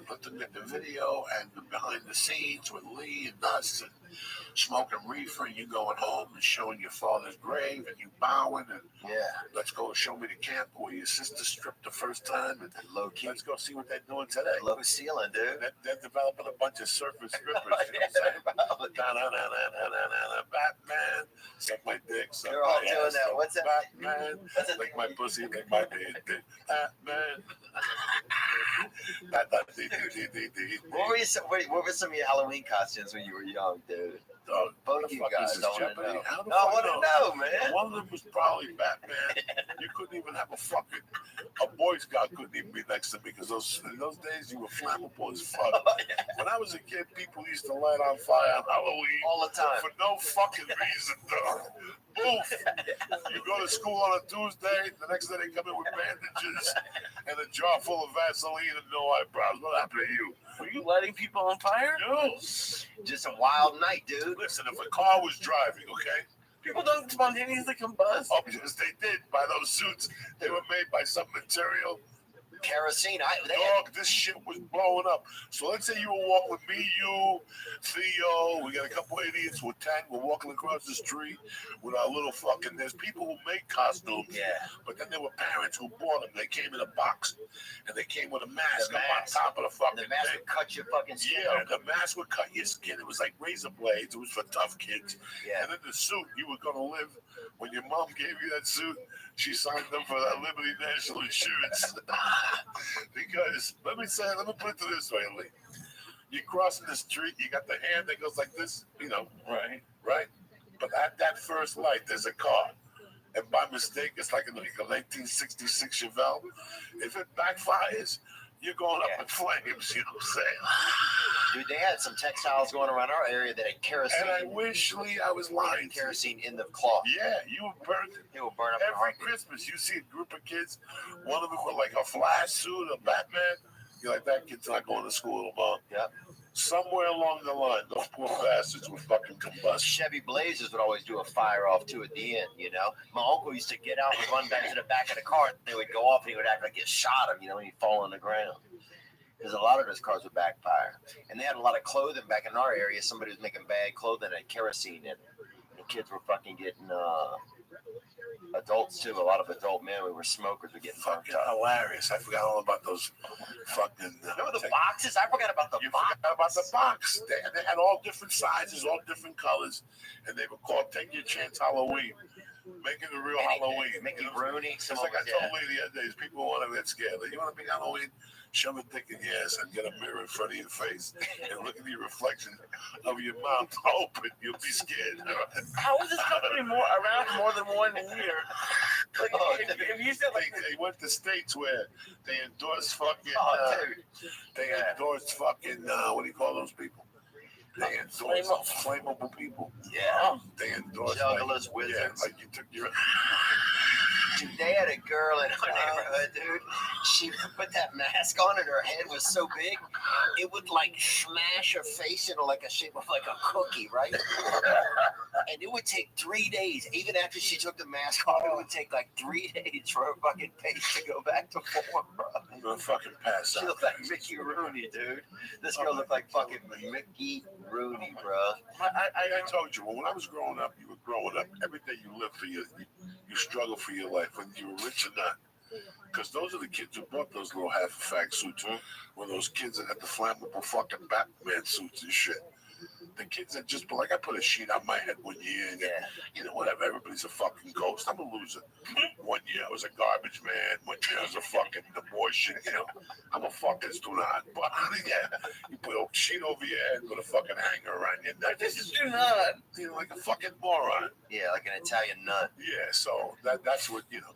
let them get the video and the behind the scenes with Lee and us, and smoking reefer, and you going home and showing your father's grave, and you bowing, and Yeah. let's go show me the camp where your sister stripped the first time, and Low key. let's go see what they're doing today. Low ceiling, dude. They're developing a bunch of surfer strippers. You know what I'm saying? Batman, suck my dick, suck They're all my doing ass, that. suck What's that? Batman, What's that? lick my pussy, lick my dick, Batman. What were some of your Halloween costumes when you were young, dude? Dog, Both what the you fuck guys, is this, I wanna Jeopardy? know. How the No, I fuck want to know, man. One of them was probably Batman. You couldn't even have a Boy Scout couldn't even be next to me because in those days you were flammable as fuck. When I was a kid, people used to light on fire on Halloween All the time. for no fucking reason, though. Boof. You go to school on a Tuesday, the next day they come in with bandages and a jar full of Vaseline and no eyebrows. What happened to you? Were you lighting people on fire? No. Just a wild night, dude. Listen, if a car was driving, okay? People don't spontaneously combust. Oh, yes, they did. By those suits, they were made by some material. Kerosene. Dog, this shit was blowing up. So let's say you were walking with me, you, Theo, we got a couple idiots with 10, we're walking across the street with our little fucking, there's people who make costumes, Yeah. but then there were parents who bought them. They came in a box, and they came with a mask, The up mask. on top of the fucking The mask thing. would cut your fucking skin. Yeah, the mask would cut your skin. It was like razor blades. It was for tough kids. Yeah. And then the suit, you were going to live, when your mom gave you that suit, she signed up for that Liberty National Insurance. Because, let me put it this way, Lee. You're crossing the street, you got the hand that goes like this, right? But at that first light, there's a car. And by mistake, it's like a 1966 Chevelle. If it backfires, you're going up in flames, you know what I'm saying? Dude, they had some textiles going around our area that had kerosene. And I wish, Lee, I was lying. Kerosene in the cloth. Yeah, you were burned. They will burn up in a Every heartbeat. Christmas, you see a group of kids, one of them with like a Flash suit, a Batman. You're like, that kid's not going to school tomorrow. Yep. Somewhere along the line, those poor bastards would fucking combust. Chevy Blazers would always do a fire off too at the end, you know. My uncle used to get out and run back to the back of the car. And they would go off and he would act like it shot him, you know, and he'd fall on the ground. Because a lot of those cars would backfire. And they had a lot of clothing back in our area. Somebody was making bad clothing and kerosene in it. And the kids were fucking getting, adults too, a lot of adult men who were smokers were getting Fucking fucked up. hilarious. I forgot all about those fucking. Remember the boxes? I forgot about the You box. forgot about the box. They had all different sizes, all different colors, and they were called "Take Your Chance Halloween." Make it a real Halloween. Mickey You know? Rooney. It's like I told Lee the other day, people want to get scared. Like, you want to be Halloween? Shove a dick in your ass and get a mirror in front of your face and look at your reflection of your mouth open. You'll be scared. How is this company around more than 1 year? Like, if you said like They went to states where they endorsed fucking. Dude. They endorsed fucking. What do you call those people? They endorsed flammable people. Yeah. They endorsed Jugglers, wizards. Yeah, like you took your. Dude, they had a girl in our neighborhood, dude. She put that mask on and her head was so big, it would like smash her face into like a shape of like a cookie, right? And it would take 3 days, even after she took the mask off, it would take like 3 days for her fucking face to go back to form, bro. I'm gonna fucking pass She out. looked like Mickey Rooney, dude. This girl looked like fucking Mickey Rooney, bro. I told you, when I was growing up, you were growing up. Every day you lived for you struggle for your life, whether you were rich or not. Because those are the kids who bought those little half-fact suits. Were those kids that had the flammable fucking Batman suits and shit. the kids that just like I put a sheet on my head one year and you know whatever. Everybody's a fucking ghost. I'm a loser. One year I was a garbage man. One year I was a fucking abortion. You know, I'm a fucking student. But yeah, you put a sheet over your head with a fucking hanger around your neck. This is do not. You know, like a fucking moron. Yeah, like an Italian nut. Yeah, so that's what you know.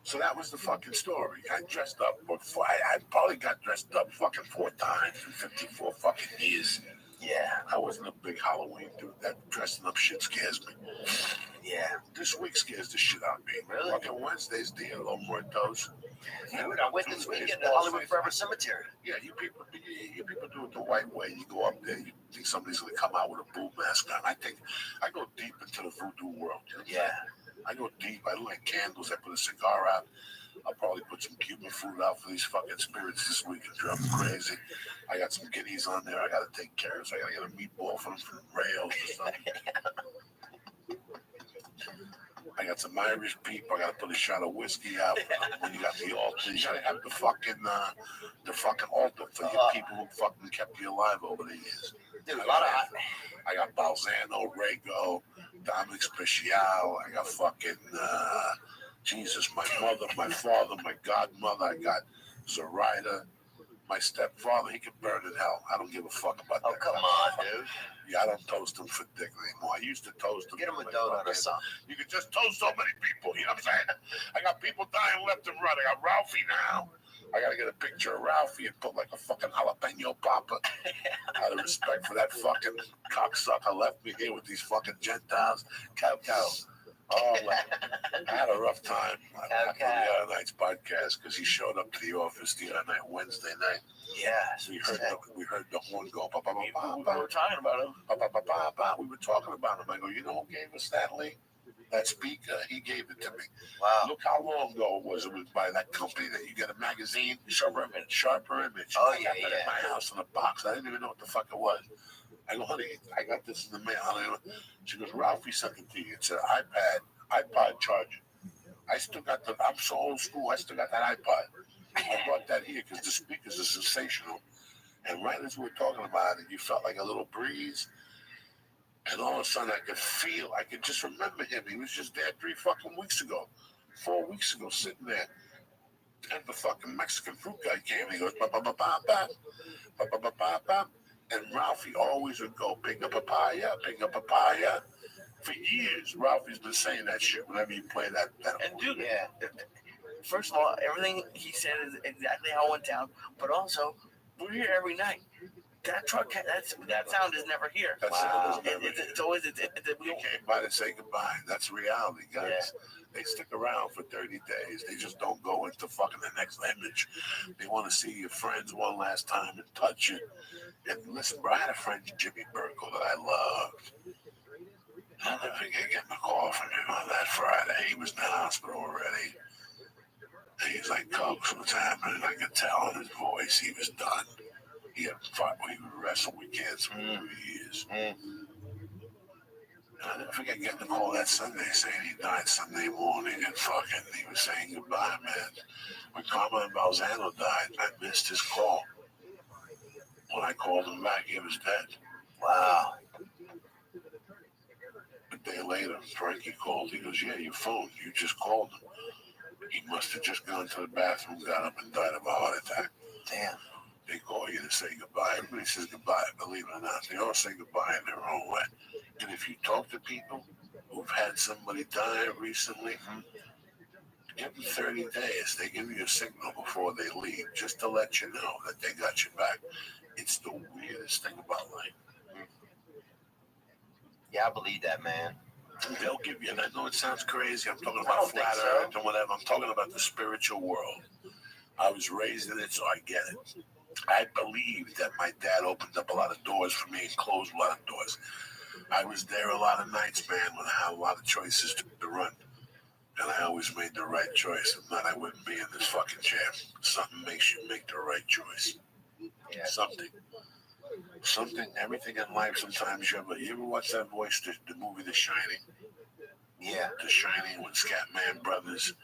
So that was the fucking story. I dressed up, I probably got dressed up fucking 4 times in 54 fucking years. Yeah, I wasn't a big Halloween dude. That dressing up shit scares me. yeah. This week scares the shit out of me. Really? Fucking Wednesday's Dia de los Muertos. Dude, I went this weekend to Hollywood Forever Cemetery. Yeah, you people do it the white way. You go up there, you think somebody's gonna come out with a boo mask on. I go deep into the voodoo world. You know what I'm Yeah. saying? I go deep. I light candles. I put a cigar out. I'll probably put some Cuban food out for these fucking spirits this week and drive them crazy. I got some guineas on there I gotta take care of. So I gotta get a meatball from rails or something. I got some Irish people. I gotta put a shot of whiskey out. When you got the altar, you gotta have the fucking altar for your people who fucking kept you alive over the years. Dude, a lot of I got Balzano, Rego, Dominic Special. I got fucking Jesus, my mother, my father, my godmother. I got Zoraida, my stepfather. He could burn in hell. I don't give a fuck about that. Oh, come on, dude. Yeah, I don't toast him for dick anymore. I used to toast him. Get him a donut or something. You could just toast so many people. You know what I'm saying? I got people dying left and right. I got Ralphie now. I gotta get a picture of Ralphie and put like a fucking jalapeno popper. Out of respect for that fucking cocksucker left me here with these fucking Gentiles. Cow. Oh, I had a rough time after the other night's podcast because he showed up to the office the other night, Wednesday night. Yeah. We heard the horn go. We were talking about him. We were talking about him. I go, you know who gave us that link? That speaker, he gave it to me. Wow. Look how long ago it was. It was by that company that you get a magazine, Sharper Image. Oh, I got that in my house in a box. I didn't even know what the fuck it was. I go, honey, I got this in the mail. She goes, Ralphie sent it to you. It's an iPod charger. I still got I'm so old school, I still got that iPod. I brought that here because the speakers are sensational. And right as we were talking about it, you felt like a little breeze. And all of a sudden I could just remember him. He was just there 3 fucking weeks ago, 4 weeks ago, sitting there. And the fucking Mexican fruit guy came and he goes, ba ba ba ba ba, ba ba ba ba ba. And Ralphie always would go, pick up papaya. For years, Ralphie's been saying that shit whenever you play that. And dude, first of all, everything he said is exactly how it went down. But also, we're here every night. That truck, that sound is never here. It's always you came by to say goodbye. That's reality, guys. Yeah. They stick around for 30 days. They just don't go into fucking the next image. They want to see your friends one last time and touch it. And listen, bro, I had a friend, Jimmy Burkle, that I loved. I'll never forget getting a call from him on that Friday. He was in the hospital already. And he's like, Coach, what's happening? I could tell in his voice he was done. He had fought when he would wrestle with cancer for 3 years. I'll never forget getting a call that Sunday saying he died Sunday morning and fucking he was saying goodbye, man. When Carmen Balzano died, I missed his call. When I called him back, he was dead. Wow. A day later, Frankie called. He goes, yeah, your phone. You just called him. He must have just gone to the bathroom, got up, and died of a heart attack. Damn. They call you to say goodbye. Everybody says goodbye, believe it or not. They all say goodbye in their own way. And if you talk to people who've had somebody die recently, give them 30 days. They give you a signal before they leave just to let you know that they got your back. It's the weirdest thing about life. Yeah, I believe that, man. They'll give you, and I know it sounds crazy. I'm talking about flat earth and whatever. I'm talking about the spiritual world. I was raised in it, so I get it. I believe that my dad opened up a lot of doors for me and closed a lot of doors. I was there a lot of nights, man, when I had a lot of choices to run. And I always made the right choice. If not, I wouldn't be in this fucking chair. Something makes you make the right choice. Yeah. Something, everything in life, sometimes you ever watch that voice, the movie The Shining? Yeah. The Shining, when Scatman Brothers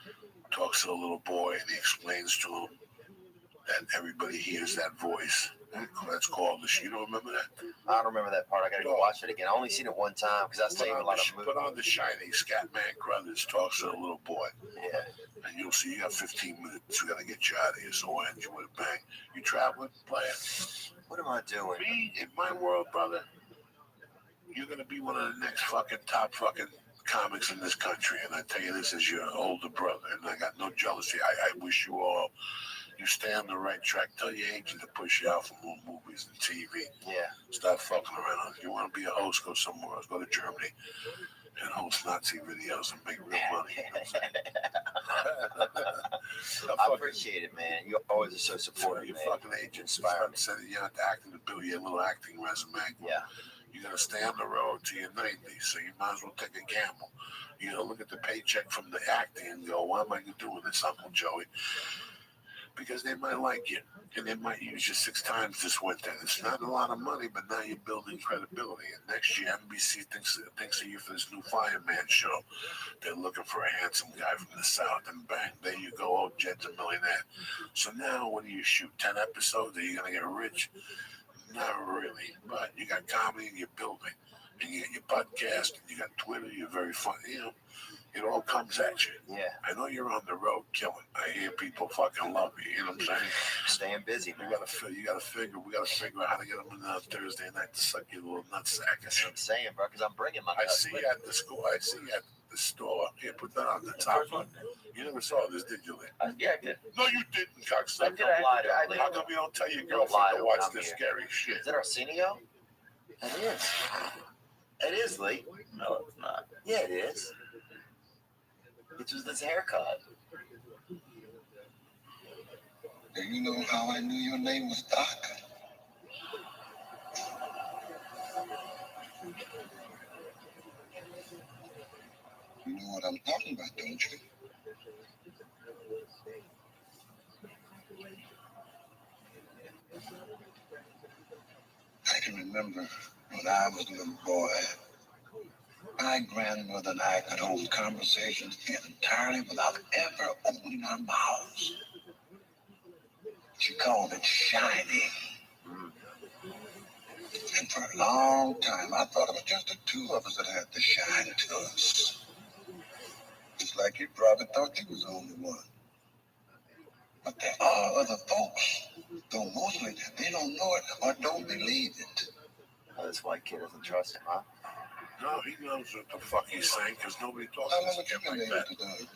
talks to a little boy and he explains to him that everybody hears that voice. That's called the. You don't remember that? I don't remember that part. I gotta go watch it again. I only seen it one time because I seen a lot of movies. Put on The Shining. Scatman Crothers talks to a little boy. Yeah. And you'll see you got 15 minutes. We gotta get you out of here. So we'll end you with a bang. You traveling, player? What am I doing? Me, in my world, brother, you're gonna be one of the next fucking top fucking comics in this country. And I tell you this as your older brother, and I got no jealousy. I wish you all. You stay on the right track. Tell your agent to push you out for more movies and TV. Yeah. Stop fucking around. If you want to be a host, go somewhere else. Go to Germany and host Nazi videos and make real money. You know I appreciate it, man. You always are so supportive, your man. fucking agent inspired. Said that you have to act in the bill. Your little acting resume. Yeah. You're gonna stay on the road to your 90s, so you might as well take a gamble. You know, look at the paycheck from the acting and go, "Why am I doing this, Uncle Joey?" Because they might like you, and they might use you 6 times this winter. It's not a lot of money, but now you're building credibility. And next year, NBC thinks of you for this new Fireman show. They're looking for a handsome guy from the South, and bang, there you go. Oh, Jed's a millionaire. So now, when you shoot 10 episodes, are you gonna get rich? Not really, but you got comedy and you're building, and you got your podcast, and you got Twitter. You're very funny, you know. It all comes at you. Yeah. I know you're on the road killing. I hear people fucking love you. You know what I'm saying? Staying busy, man. We gotta figure out how to get them in Thursday night to suck your little nutsack. That's what I'm saying, bro, because I'm bringing my I nuts see with you at the school. I see you at the store. Here, put that on the top. First one. You never saw this, did you, Lee? Yeah, I did. No, you didn't, I cocksucker. did. I did. How come you don't tell your Don't lie girlfriend to to watch me, I'm this here. scary shit? Is it Arsenio? It is. It is, Lee. No, it's not. Yeah, it is. It's just this haircut. Do you know how I knew your name was Doc? You know what I'm talking about, don't you? I can remember when I was a little boy, my grandmother and I could hold conversations entirely without ever opening our mouths. She called it shiny. And for a long time, I thought it was just the two of us that had the shine to us. It's like you probably thought you was the only one. But there are other folks, though mostly they don't know it or don't believe it. Oh, this white kid doesn't trust him, huh? No, he knows what the fuck he's saying because nobody talks How to long this have you kid been like able that. to do it?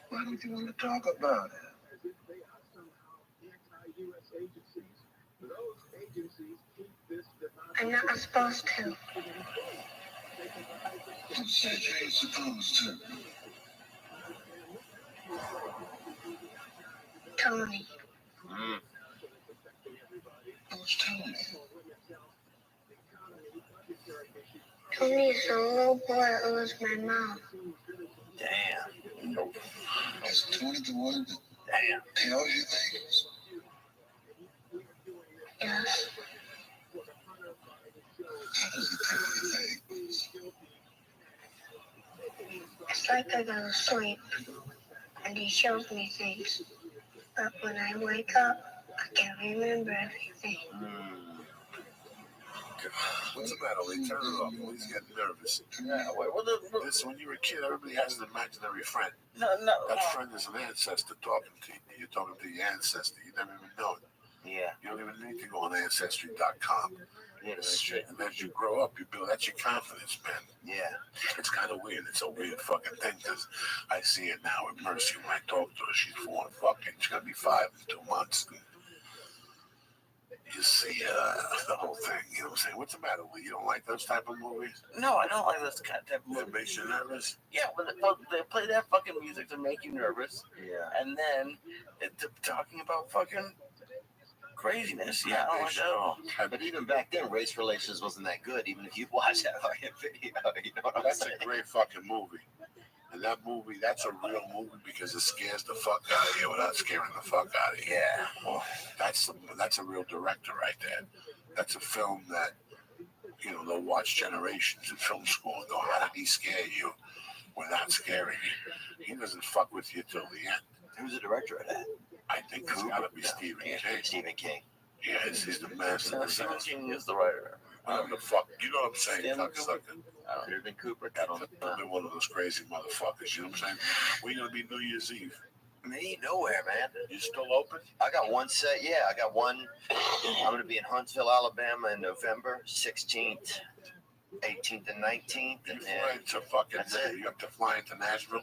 Why don't you want to talk about it? I'm not supposed to. Who said you ain't supposed to? Tony. Mm. Who's Tony? Tony is the little boy who was my mom. Damn. Nope. Is Tony the one that Damn. tells you things? Yes. How does he tell you things? It's like I go to sleep and he shows me things. But when I wake up, I can't remember everything. What's the matter, Lee? Turn it off. He's getting nervous. Yeah, This, when you're a kid, everybody has an imaginary friend. no. That friend is an ancestor talking to you. You're talking to your ancestor. You never even know it. Yeah. You don't even need to go on Ancestry.com. Yeah, that's straight. And as you grow up, you build. That's your confidence, man. Yeah. It's kind of weird. It's a weird fucking thing because I see it now with Mercy when I talk to her. She's 4 and fucking. She's gonna be 5 in 2 months. You see the whole thing. You know what I'm saying? What's the matter with you? Don't like those type of movies? No, I don't like this kind of type of That movie. makes you nervous. Yeah, when they play that fucking music to make you nervous, Yeah. and then it's talking about fucking craziness. Yeah, I don't like that at all. But even back then, race relations wasn't that good. Even if you watch that fucking video, you know what I'm That's saying? a great fucking movie. And that movie, that's a real movie because it scares the fuck out of you without scaring the fuck out of you. Yeah. Well, That's a real director right there. That's a film that, you know, they'll watch generations in film school and go, how did he scare you? without scaring you. He doesn't fuck with you till the end. Who's the director of that? I think it's gotta be Stephen King. Stephen King. Yes, he's the master of Stephen the King is the writer. Whatever the fuck, you know what I'm saying? Stanley Cocksucker. Could have been Kubrick. I don't know. I've been one of those crazy motherfuckers. You know what I'm saying? We're gonna be New Year's Eve. Me nowhere, man. You still open? I got one set. Yeah, I got one. I'm going to be in Huntsville, Alabama in November 16th, 18th, and 19th. You And fly then into fucking. That's it. You have to fly into Nashville.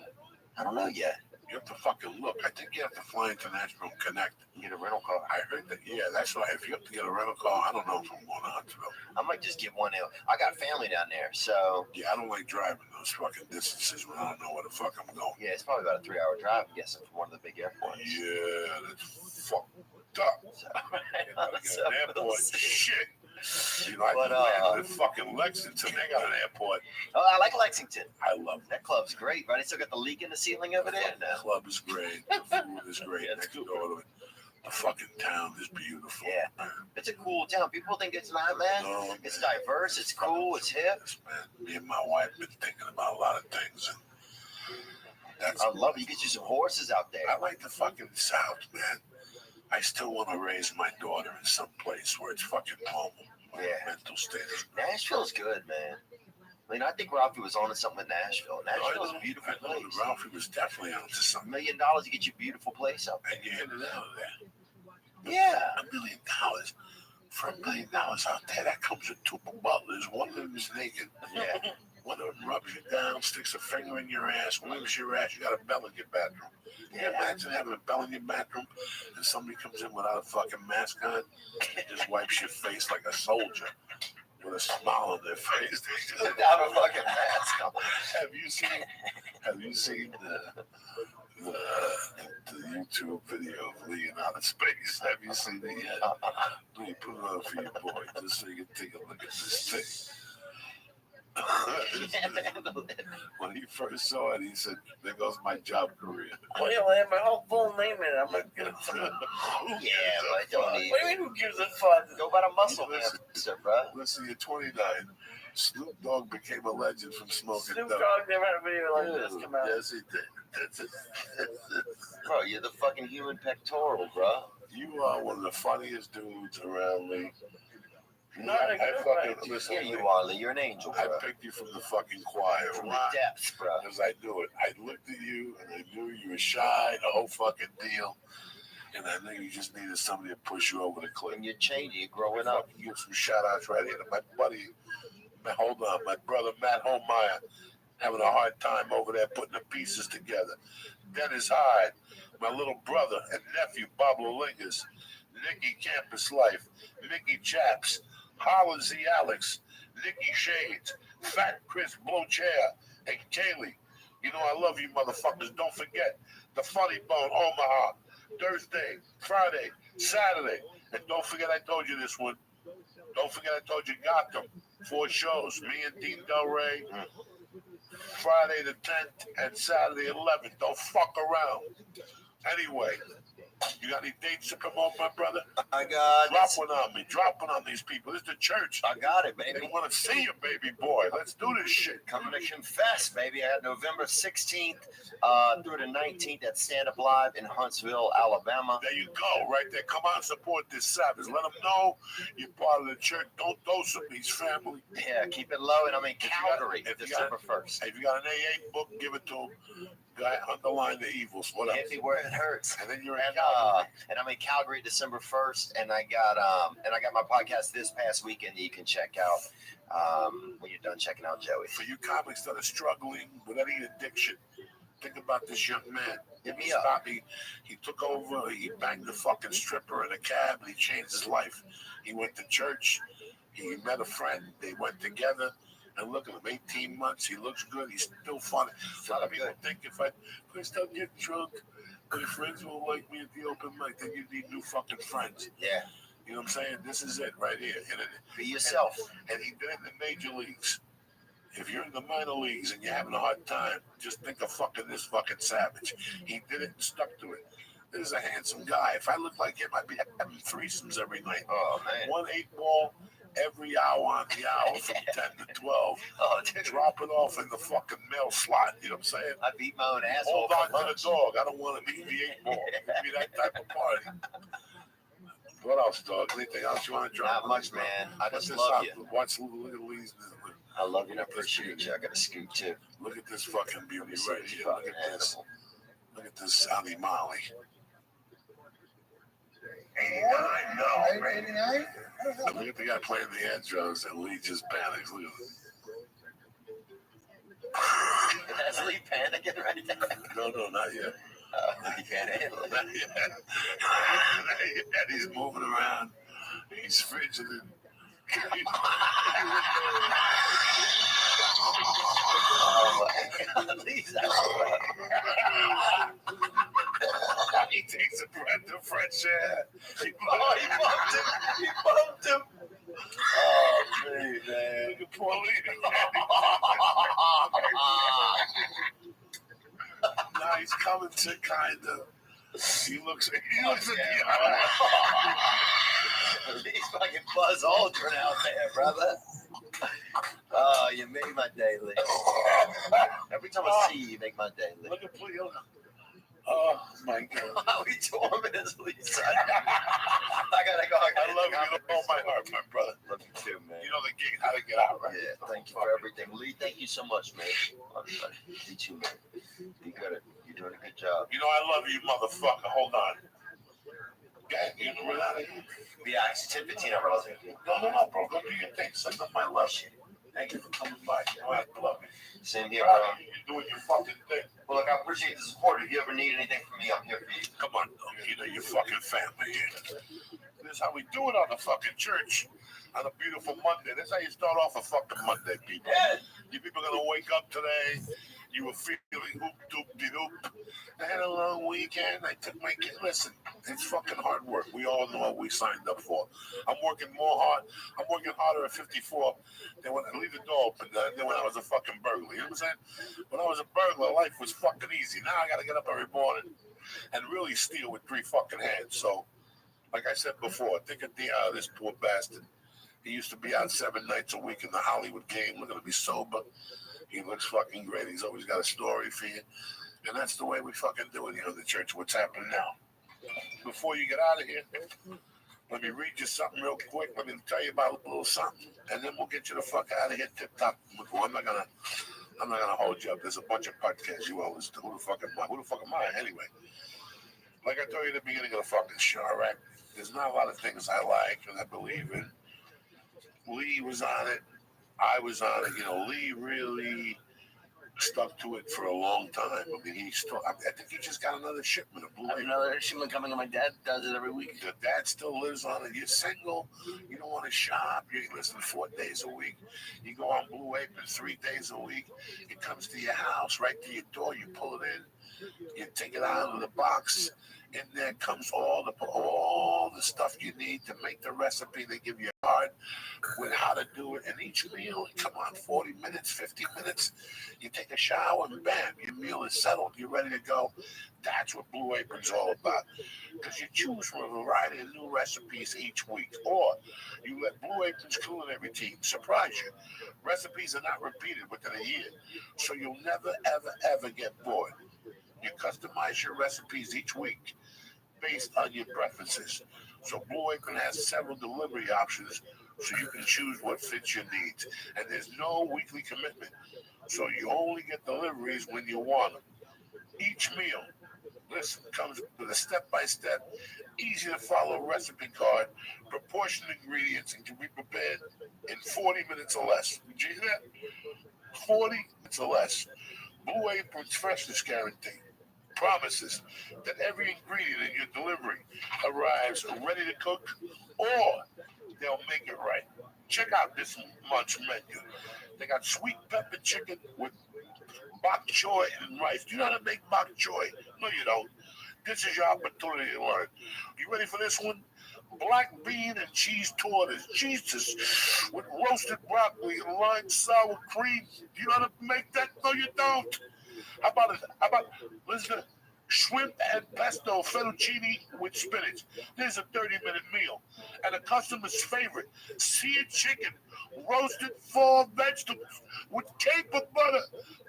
I don't know yet. You have to fucking look. I think you have to fly into Nashville and connect. Get a rental car. I heard that. Yeah, that's right. If you have to get a rental car, I don't know if I'm going to Huntsville. I might just get one out. I got family down there, so Yeah, I don't like driving those fucking distances when I don't know where the fuck I'm going. yeah, it's probably about a 3-hour drive, I'm guessing, from one of the big airports. Yeah, that's fucked up. So, You gotta get so an airport. we'll see. Shit. You know, I But, landed in fucking Lexington. They got an airport. Oh, I like Lexington. I love That club's great, right? They still got the leak in the ceiling over there The now. club is great. The food is great. Yeah, Next door to it. The fucking town is beautiful. Yeah. Man. It's a cool town. People think it's not, man. No, It's man. diverse. It's cool. It's hip. Yes, man. Me and my wife been thinking about a lot of things, and that's. I love it. You get you some horses out there. I like the fucking South, man. I still want to raise my daughter in some place where it's fucking normal. My Yeah. mental state is. Nashville's good, man. I mean, I think Ralphie was onto something in Nashville. Nashville's a beautiful I know place. that Ralphie was definitely onto $1 something, million to get you a beautiful place up and you hit it out of there. there. Yeah. $1 million. For $1 million out there, that comes with two butlers. One of them is naked. Yeah. One of them rubs you down, sticks a finger in your ass, wipes your ass. You got a bell in your bathroom. Can you imagine having a bell in your bathroom and somebody comes in without a fucking mask on and just wipes your face like a soldier with a smile on their face? Without a fucking mask on. Have you seen the YouTube video of Lee in outer space? Have you seen it yet? Let me put it on for you, boy, just so you can take a look at this thing. When he first saw it, he said, "There goes my job career." Well, yeah, I have my whole full name in it. I'm gonna get some. Yeah, but I don't need. What do you mean? Who gives a fuck? Go about a muscle Listen. man, bro. Listen, you're 29. Snoop Dogg became a legend from smoking Snoop dope. Dogg never had a video like this come out. Yes, he did. Bro, you're the fucking human pectoral, bro. You are one of the funniest dudes around me. Not a good way. Listen, Yeah, you are, Lee. You're an angel, I bro. picked you from the fucking choir. From the Why? depths, bro. Because I knew it. I looked at you and I knew you were shy, the whole fucking deal. And I knew you just needed somebody to push you over the cliff. And you're changing. You're growing up. Fucking give some shout outs right here to my buddy, my brother Matt Holmeyer, having a hard time over there putting the pieces together. Dennis Hyde, my little brother and nephew Pablo Lingus, Nikki Campus Life, Mickey Chaps, Holla Z Alex, Nikki Shades, Fat Chris Blochair, and Kaylee. You know I love you motherfuckers. Don't forget the Funny Bone Omaha, Thursday, Friday, Saturday. And don't forget I told you this one. Don't forget I told you Gotham. 4 shows. Me and Dean Del Rey. Friday the 10th and Saturday 11th. Don't fuck around. Anyway, you got any dates to promote, my brother? I got Drop one on me. Drop one on these people. This is the church. I got it, They baby. want to see you, baby boy. Let's do this shit. Coming to Confess, baby. I got November 16th through the 19th at Stand Up Live in Huntsville, Alabama. There you go, right there. Come on, support this Sabbath. Let them know you're part of the church. Don't dose them, these family. Yeah, keep it low. And I'm in If you got- Calgary, if you December 1st. If you got an AA book, give it to them. Guy, underline the evils. What else? Hit me where it hurts. And then you're in And Calgary. and I'm in Calgary December 1st, and I got my podcast this past weekend that you can check out when you're done checking out Joey. For you comics that are struggling with any addiction, think about this young man. Hit me up. He took over, he banged the fucking stripper in a cab, and he changed his life. He went to church, he met a friend, they went together, and look at him, 18 months, he looks good, he's still funny. A lot of people think if I start getting drunk, my friends won't like me at the open mic, then you need new fucking friends. Yeah, You know what I'm saying? This is it right here. be yourself. And he did it in the major leagues. If you're in the minor leagues and you're having a hard time, just think of fucking this fucking savage. He did it and stuck to it. This is a handsome guy. If I looked like him, I'd be having threesomes every night. Oh man, One 8-ball every hour on the hour from 10 to 12. Oh, dude. Drop it off in the fucking mail slot. You know what I'm saying? I beat my own asshole. Hold on to the dog. I don't want to leave the 8 ball. Give me that type of party. What else, dog? Anything else you want to drop? Not much, man. I just Look love at you. Watch, look at Lee's. I love you and I appreciate you. I got a scoop too. Look at this fucking beauty right here. Look at this. Look at this Sally Molly. 89, no. 89? Look at the guy playing the air drums and Lee just panics. Look at him. That's Lee panicking right there. No, not yet. He can't handle it. Not yet. And he's moving around. He's fidgeting. Oh my God, Lee's out. He takes a breath of fresh air. He bumped him. He bumped him. Oh, dude, man. Look at poor Lee. Now he's coming to kind of. He looks at the eye. He's fucking Buzz Aldrin out there, brother. Oh, you made my day, Lee. Every time I see you, you make my day, Lee. Look at Leo. Oh my God. How we torment his Lee, son. I gotta go. I love you with all my heart, my brother. Love you too, man. You know the gate, how to get out, right? Yeah, thank you for everything. Lee, thank you so much, man. Love you, buddy. You too, man. You got it. You're doing a good job. You know I love you, motherfucker. Hold on. Gang, you know where that is? Yeah, it's 10:15 over. No, bro. Go do your thing. Send them my love. Thank you for coming by. You know I love you. Same here, bro. You're doing your fucking thing. Well, look, I appreciate the support. If you ever need anything from me, I'm here for you. Come on, dog. You know your fucking family here. This is how we do it on the fucking church on a beautiful Monday. That's how you start off a fucking Monday, people. Yeah. You people are gonna wake up today. You were feeling hoop-doop-de-doop. I had a long weekend. I took my kid. Listen, it's fucking hard work. We all know what we signed up for. I'm working harder at 54 than when I leave the door open than when I was a fucking burglar. You know what I'm saying? When I was a burglar, life was fucking easy. Now I gotta get up every morning and really steal with 3 fucking hands. So, like I said before, think of this poor bastard. He used to be out 7 nights a week in the Hollywood game. We're gonna be sober. He looks fucking great. He's always got a story for you. And that's the way we fucking do it here in the church. What's happening now? Before you get out of here, let me read you something real quick. Let me tell you about a little something. And then we'll get you the fuck out of here tip top. I'm not gonna hold you up. There's a bunch of podcasts you all listen to. Who the fuck am I anyway? Like I told you at the beginning of the fucking show, all right? There's not a lot of things I like and I believe in. Lee was on it. I was on it. You know, Lee really stuck to it for a long time. I mean, I think he just got another shipment of Blue Apron. Another shipment coming, and my dad does it every week. Your dad still lives on it. You're single. You don't want to shop. You listen 4 days a week. You go on Blue Apron 3 days a week. It comes to your house, right to your door. You pull it in. You take it out of the box. In there comes all the stuff you need to make the recipe. They give you a card with how to do it. And each meal, come on, 40 minutes, 50 minutes. You take a shower and bam, your meal is settled. You're ready to go. That's what Blue Apron's all about. Because you choose from a variety of new recipes each week. Or you let Blue Apron's culinary team surprise you. Recipes are not repeated within a year. So you'll never, ever, ever get bored. You customize your recipes each week based on your preferences. So Blue Apron has several delivery options so you can choose what fits your needs. And there's no weekly commitment. So you only get deliveries when you want them. Each meal, listen, comes with a step-by-step, easy-to-follow recipe card, proportioned ingredients, and can be prepared in 40 minutes or less. Did you hear that? 40 minutes or less. Blue Apron's freshness guarantee promises that every ingredient in your delivery arrives ready to cook, or they'll make it right. Check out this month's menu. They got sweet pepper chicken with bok choy and rice. Do you know how to make bok choy? No, you don't. This is your opportunity to learn. You ready for this one? Black bean and cheese tortas. Jesus, with roasted broccoli and lime sour cream. Do you know how to make that? No, you don't. How about listen, shrimp and pesto fettuccine with spinach. There's a 30-minute meal. And a customer's favorite, seared chicken, roasted fall vegetables with caper butter,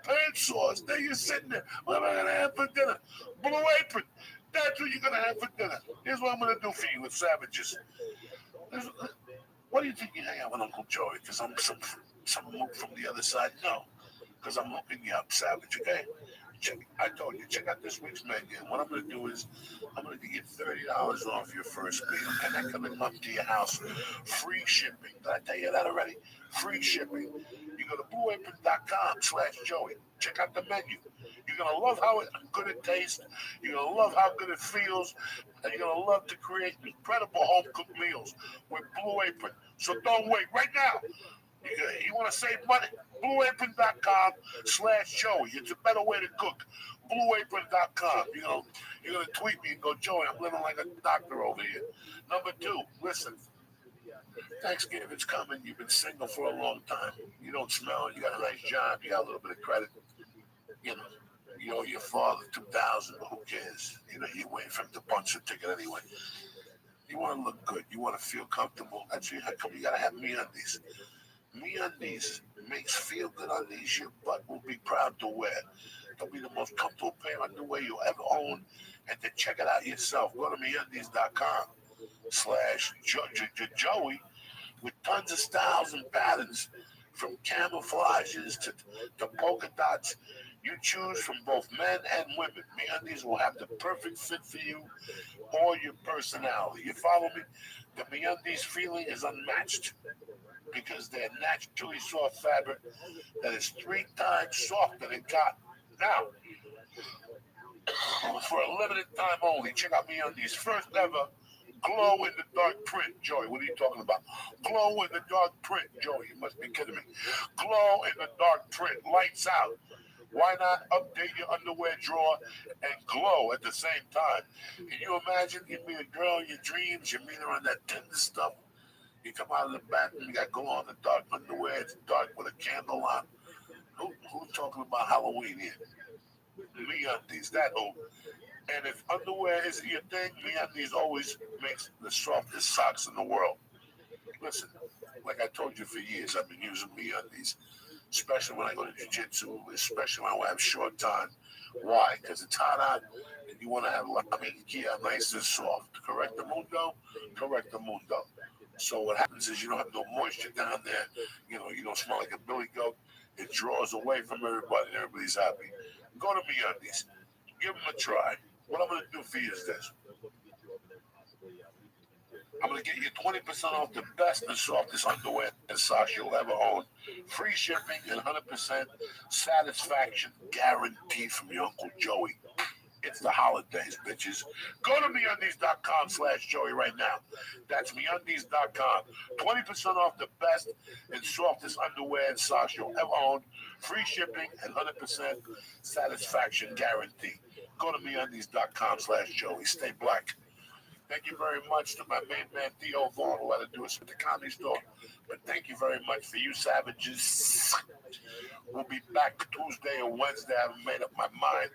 pan sauce. There you're sitting there. What am I going to have for dinner? Blue Apron. That's what you're going to have for dinner. Here's what I'm going to do for you with savages. What do you think you hang out with Uncle Joey? Because I'm some look from the other side? No. Because I'm hooking you up, savage, okay? I told you, check out this week's menu. What I'm going to do is, I'm going to get $30 off your first meal, and I'm coming up to your house. Free shipping. Did I tell you that already? Free shipping. You go to blueapron.com/Joey. Check out the menu. You're going to love how good it tastes. You're going to love how good it feels. And you're going to love to create incredible home-cooked meals with Blue Apron. So don't wait. Right now, you want to save money? blueapron.com/Joey. It's a better way to cook. blueapron.com. You're gonna tweet me and go, Joey, I'm living like a doctor over here. Number 2, listen. Thanksgiving's coming. You've been single for a long time. You don't smell. You got a nice job. You got a little bit of credit. You owe your father $2,000, but who cares? You wait for him to punch the ticket anyway. You want to look good. You want to feel comfortable. That's how come you gotta have MeUndies. MeUndies makes feel-good undies your butt will be proud to wear. They'll be the most comfortable pair of underwear you'll ever own. And to check it out yourself, go to MeUndies.com/Joey with tons of styles and patterns, from camouflages to polka dots. You choose from both men and women. MeUndies will have the perfect fit for you or your personality. You follow me? The MeUndies feeling is unmatched, because they're naturally soft fabric that is 3 times softer than cotton. Now, for a limited time only, check out MeUndies' first ever glow-in-the-dark print. Joey, what are you talking about? Glow-in-the-dark print. Joey, you must be kidding me. Glow-in-the-dark print. Lights out. Why not update your underwear drawer and glow at the same time? Can you imagine you meet a girl in your dreams, you meet her on that Tinder stuff, you come out of the bathroom, you got glow in the dark underwear, it's dark with a candle on. Who's talking about Halloween here? MeUndies, that old. And if underwear isn't your thing, MeUndies always makes the softest socks in the world. Listen, like I told you for years, I've been using MeUndies, especially when I go to jiu-jitsu, especially when I have short time. Why? Because it's hot out, and you want to have, nice and soft. Correct the mundo? Correct the mundo. So what happens is you don't have no moisture down there. You don't smell like a billy goat. It draws away from everybody, and everybody's happy. Go to MeUndies. Give them a try. What I'm going to do for you is this. I'm going to get you 20% off the best and softest underwear and socks you'll ever own. Free shipping and 100% satisfaction guarantee from your Uncle Joey. It's the holidays, bitches. Go to MeUndies.com/Joey right now. That's MeUndies.com. 20% off the best and softest underwear and socks you'll ever own. Free shipping and 100% satisfaction guarantee. Go to MeUndies.com/Joey. Stay black. Thank you very much to my main man, Theo Vaughn, who had to do us at the Comedy Store. But thank you very much for you savages. We'll be back Tuesday or Wednesday. I haven't made up my mind.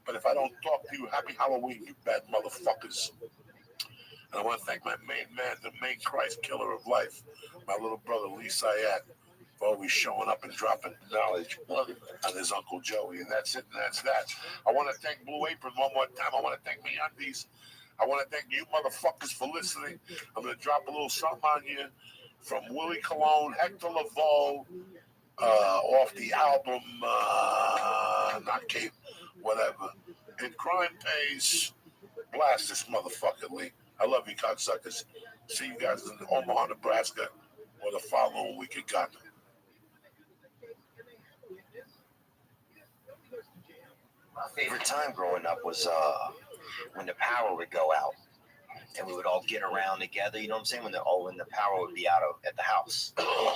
But if I don't talk to you, happy Halloween, you bad motherfuckers. And I want to thank my main man, the main Christ killer of life, my little brother, Lee Syed, for always showing up and dropping knowledge on his Uncle Joey. And that's it, and that's that. I want to thank Blue Apron one more time. I want to thank MeUndies. I want to thank you motherfuckers for listening. I'm going to drop a little something on you from Willie Colon, Hector Lavoe, off the album, not Cape, whatever. And Crime Pays. Blast this motherfucker, Lee. I love you, cocksuckers. See you guys in Omaha, Nebraska, or the following week at Gotham. My favorite time growing up was when the power would go out and we would all get around together. You know what I'm saying? When the power would be out at the house.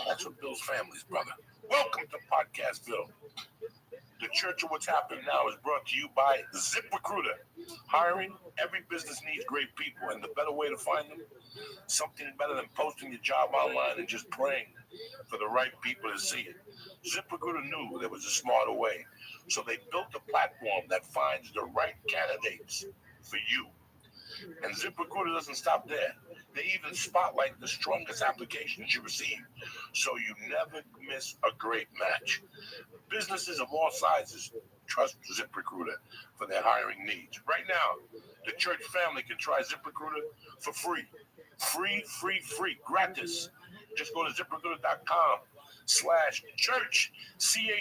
That's what Bill's family's, brother. Welcome to Podcastville. The Church of What's Happening Now is brought to you by ZipRecruiter. Hiring, every business needs great people, and the better way to find them, something better than posting your job online and just praying for the right people to see it. ZipRecruiter knew there was a smarter way, so they built a platform that finds the right candidates for you. And ZipRecruiter doesn't stop there. They even spotlight the strongest applications you receive, so you never miss a great match. Businesses of all sizes trust ZipRecruiter for their hiring needs. Right now, the church family can try ZipRecruiter for free. Free, gratis. Just go to ZipRecruiter.com/church,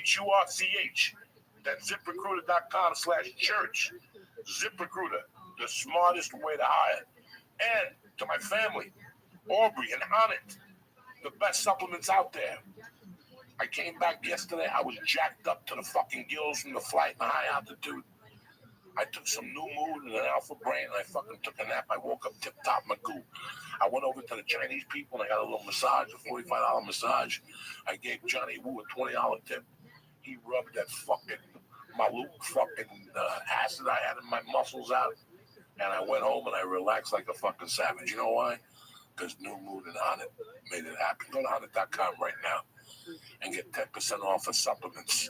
CHURCH. That's ZipRecruiter.com/church. ZipRecruiter, the smartest way to hire. And to my family, Aubrey and Onnit, the best supplements out there. I came back yesterday. I was jacked up to the fucking gills from the flight in high altitude. I took some New Mood and an Alpha Brain, and I fucking took a nap. I woke up tip-top Magoo. I went over to the Chinese people, and I got a little massage, a $45 massage. I gave Johnny Woo a $20 tip. He rubbed that fucking Maluk fucking acid I had in my muscles out. And I went home, and I relaxed like a fucking savage. You know why? Because New Mood and Onnit made it happen. Go to Onnit.com right now and get 10% off of supplements.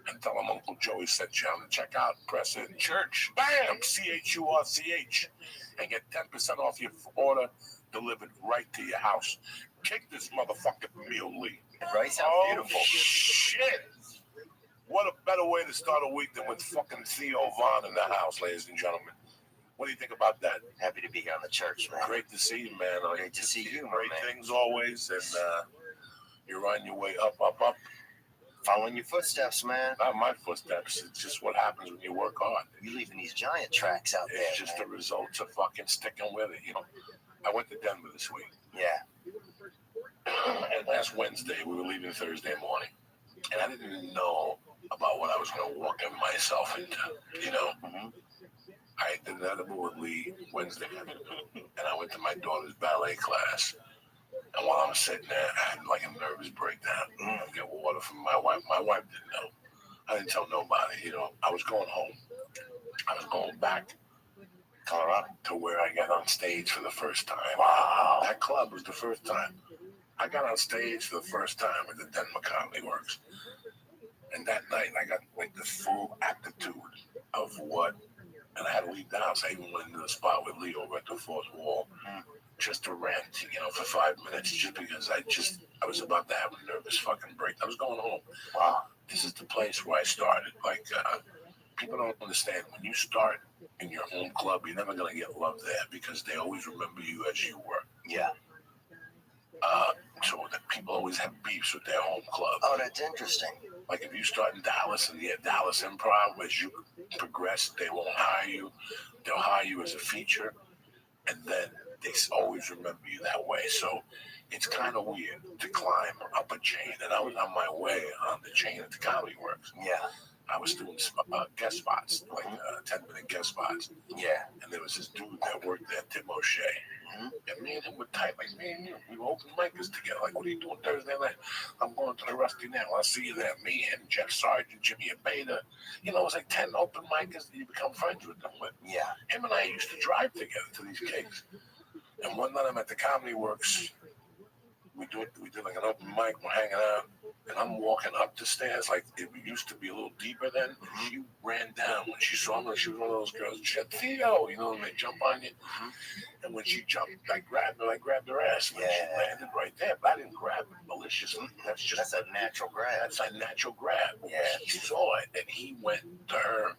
And tell them Uncle Joey sent you on the checkout. Press in church. Bam! CHURCH. And get 10% off your order delivered right to your house. Kick this motherfucking meal, Lee. Right? Sounds beautiful. Shit. What a better way to start a week than with fucking Theo Vaughn in the house, ladies and gentlemen. What do you think about that? Happy to be here on the church, man. Great to see you, man. Great to see you, Great man. things always. And you're on your way up. Following your footsteps, man. Not my footsteps. It's just what happens when you work hard. You're leaving these giant tracks out there. It's just man. the results of fucking sticking with it, you know. I went to Denver this week. Yeah. And last Wednesday, we were leaving Thursday morning. And I didn't know about what I was going to walk myself into, you know. Mm-hmm. I did that with Lee Wednesday. And I went to my daughter's ballet class. And while I'm sitting there, I had like a nervous breakdown. I get water from my wife. My wife didn't know. I didn't tell nobody, you know. I was going home. I was going back Colorado to where I got on stage for the first time. Wow. That club was the first time. I got on stage for the first time at the Denver Comedy Works. And that night, I got like the full aptitude of what, and I had to leave the house. I even went into the spot with Lee over at the fourth wall. Just to rant, you know, for 5 minutes, just because I was about to have a nervous fucking break. I was going home. Wow, this is the place where I started. Like, people don't understand. When you start in your home club, you're never going to get love there because they always remember you as you were. Yeah. So that people always have beefs with their home club. Oh, that's interesting. Like if you start in Dallas and you have Dallas Improv, as you progress, they won't hire you. They'll hire you as a feature, and then they always remember you that way. So it's kind of weird to climb up a chain. And I was on my way on the chain at the Comedy Works. Yeah. I was doing guest spots, like 10-minute guest spots. Yeah. And there was this dude that worked there, Tim O'Shea. And me and him were tight, like me and you. We were open micers together. Like, what are you doing Thursday night? I'm going to the Rusty now. I'll see you there. Me, him, Jeff Sargent, Jimmy Abeda. You know, it was like 10 open micers that you become friends with them with. Yeah. Him and I used to drive together to these gigs. And one night I'm at the Comedy Works. We did like an open mic. We're hanging out. And I'm walking up the stairs. Like, it used to be a little deeper then. She ran down when she saw me. She was one of those girls. She said, Theo, you know, and they jump on you. And when she jumped, I grabbed her ass. And she landed right there. But I didn't grab her maliciously. That's a natural grab. That's a natural grab. Yeah. He saw it, and he went to her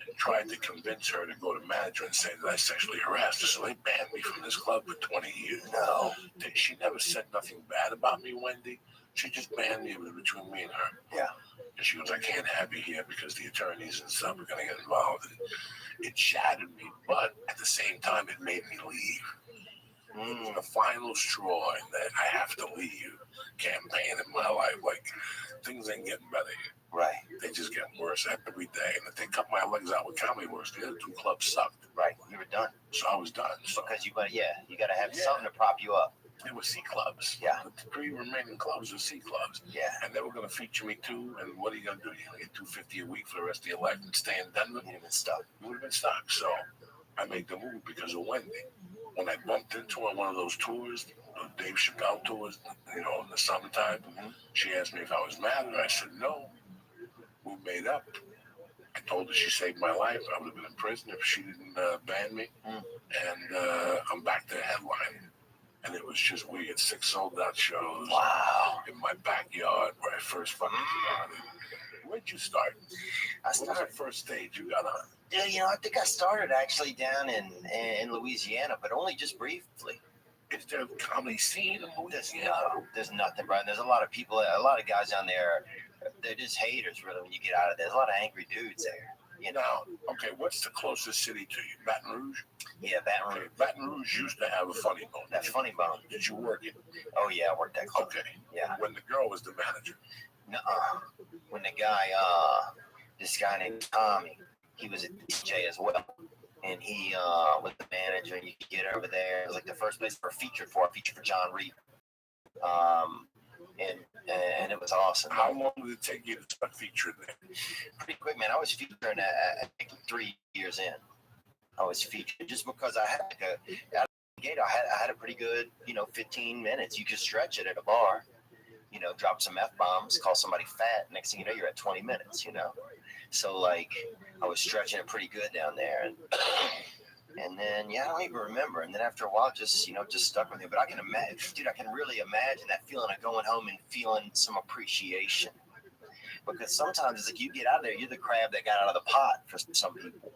and tried to convince her to go to manager and say that I sexually harassed her. So they banned me from this club for 20 years. No. She never said nothing bad about me, Wendy. She just banned me. It was between me and her. Yeah. And she goes, I can't have you here because the attorneys and stuff are going to get involved. And it shattered me, but at the same time, it made me leave. It was the final straw in that I have to leave campaign in my life. Like, things ain't getting better here. Right. They just get worse every day. And if they cut my legs out with Comedy Works, the other two clubs sucked. Right. You were done. So I was done. So Because you got to have something to prop you up. They were C clubs. Yeah. The 3 remaining clubs were C clubs. Yeah. And they were going to feature me too. And what are you going to do? You're going to get $250 a week for the rest of your life and stay in Denver? You'd have been stuck. You would have been stuck. So I made the move because of Wendy. When I bumped into her on one of those tours, the Dave Chappelle tours, in the summertime, she asked me if I was mad, and I said no. We made up. I told her she saved my life. I would have been in prison if she didn't ban me. And I'm back to headlining. And it was just weird. 6 sold-out shows. Wow. In my backyard where I first fucking started. Where'd you start? I started. What was the first stage you got on? Yeah, I think I started actually down in Louisiana, but only just briefly. Is there a comedy scene in Louisiana? There's nothing, Brian. There's a lot of people, a lot of guys down there. They're just haters, really. When you get out of there, there's a lot of angry dudes there. Now, okay, what's the closest city to you? Baton Rouge? Yeah, Baton Rouge. Okay, Baton Rouge used to have a funny bone. That funny bone. Did you work it? Oh yeah, I worked that club. Okay. Yeah. When the girl was the manager. When the guy, this guy named Tommy, he was a DJ as well. And he was the manager, and you could get over there. It was like the first place for a feature for John Reed. And it was awesome. How long did it take you to start featuring there? Pretty quick, man. I was featuring at 3 years in. I was featured just because I had out of the gate. I had a pretty good, 15 minutes. You could stretch it at a bar. Drop some F-bombs, call somebody fat. Next thing you know, you're at 20 minutes. So like I was stretching it pretty good down there, and then I don't even remember. And then after a while, just stuck with me. But I can imagine, dude. I can really imagine that feeling of going home and feeling some appreciation. Because sometimes it's like you get out of there, you're the crab that got out of the pot for some people.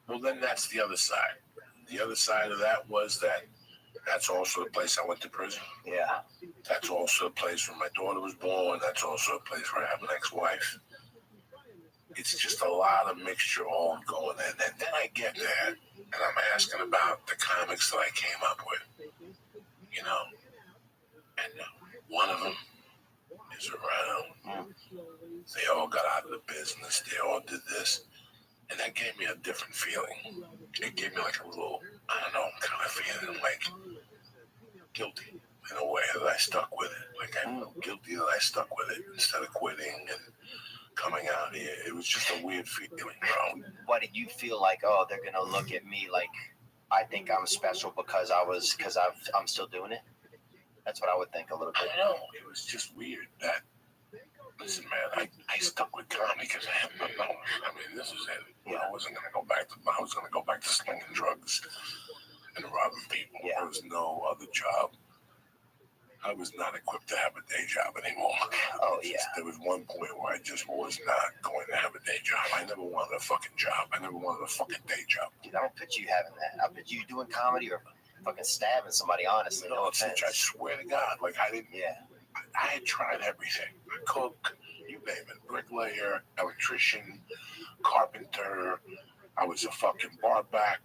Well, then that's the other side. The other side of that was that's also the place I went to prison. Yeah. That's also a place where my daughter was born. That's also a place where I have an ex-wife. It's just a lot of mixture all going in. And then I get there, and I'm asking about the comics that I came up with. And one of them is around. They all got out of the business. They all did this. And that gave me a different feeling. It gave me like a little, I don't know, kind of feeling like guilty in a way that I stuck with it. Like I felt guilty that I stuck with it instead of quitting and coming out here. It was just a weird feeling, bro. What did you feel like? Oh, they're gonna look at me like I think I'm special because I'm still doing it. That's what I would think a little bit. I know. It was just weird that. Listen, man, I stuck with comedy because I had no. I mean, this is it. I wasn't gonna go back to. I was gonna go back to slinging drugs and robbing people. Yeah. There was no other job. I was not equipped to have a day job anymore. Oh yeah. There was one point where I just was not going to have a day job. I never wanted a fucking job. I never wanted a fucking day job. Dude, I don't picture you having that. I picture you doing comedy or fucking stabbing somebody. Honestly, no offense. I swear to God, like I didn't. Yeah. I had tried everything. I cook, you name it, bricklayer, electrician, carpenter. I was a fucking bar back.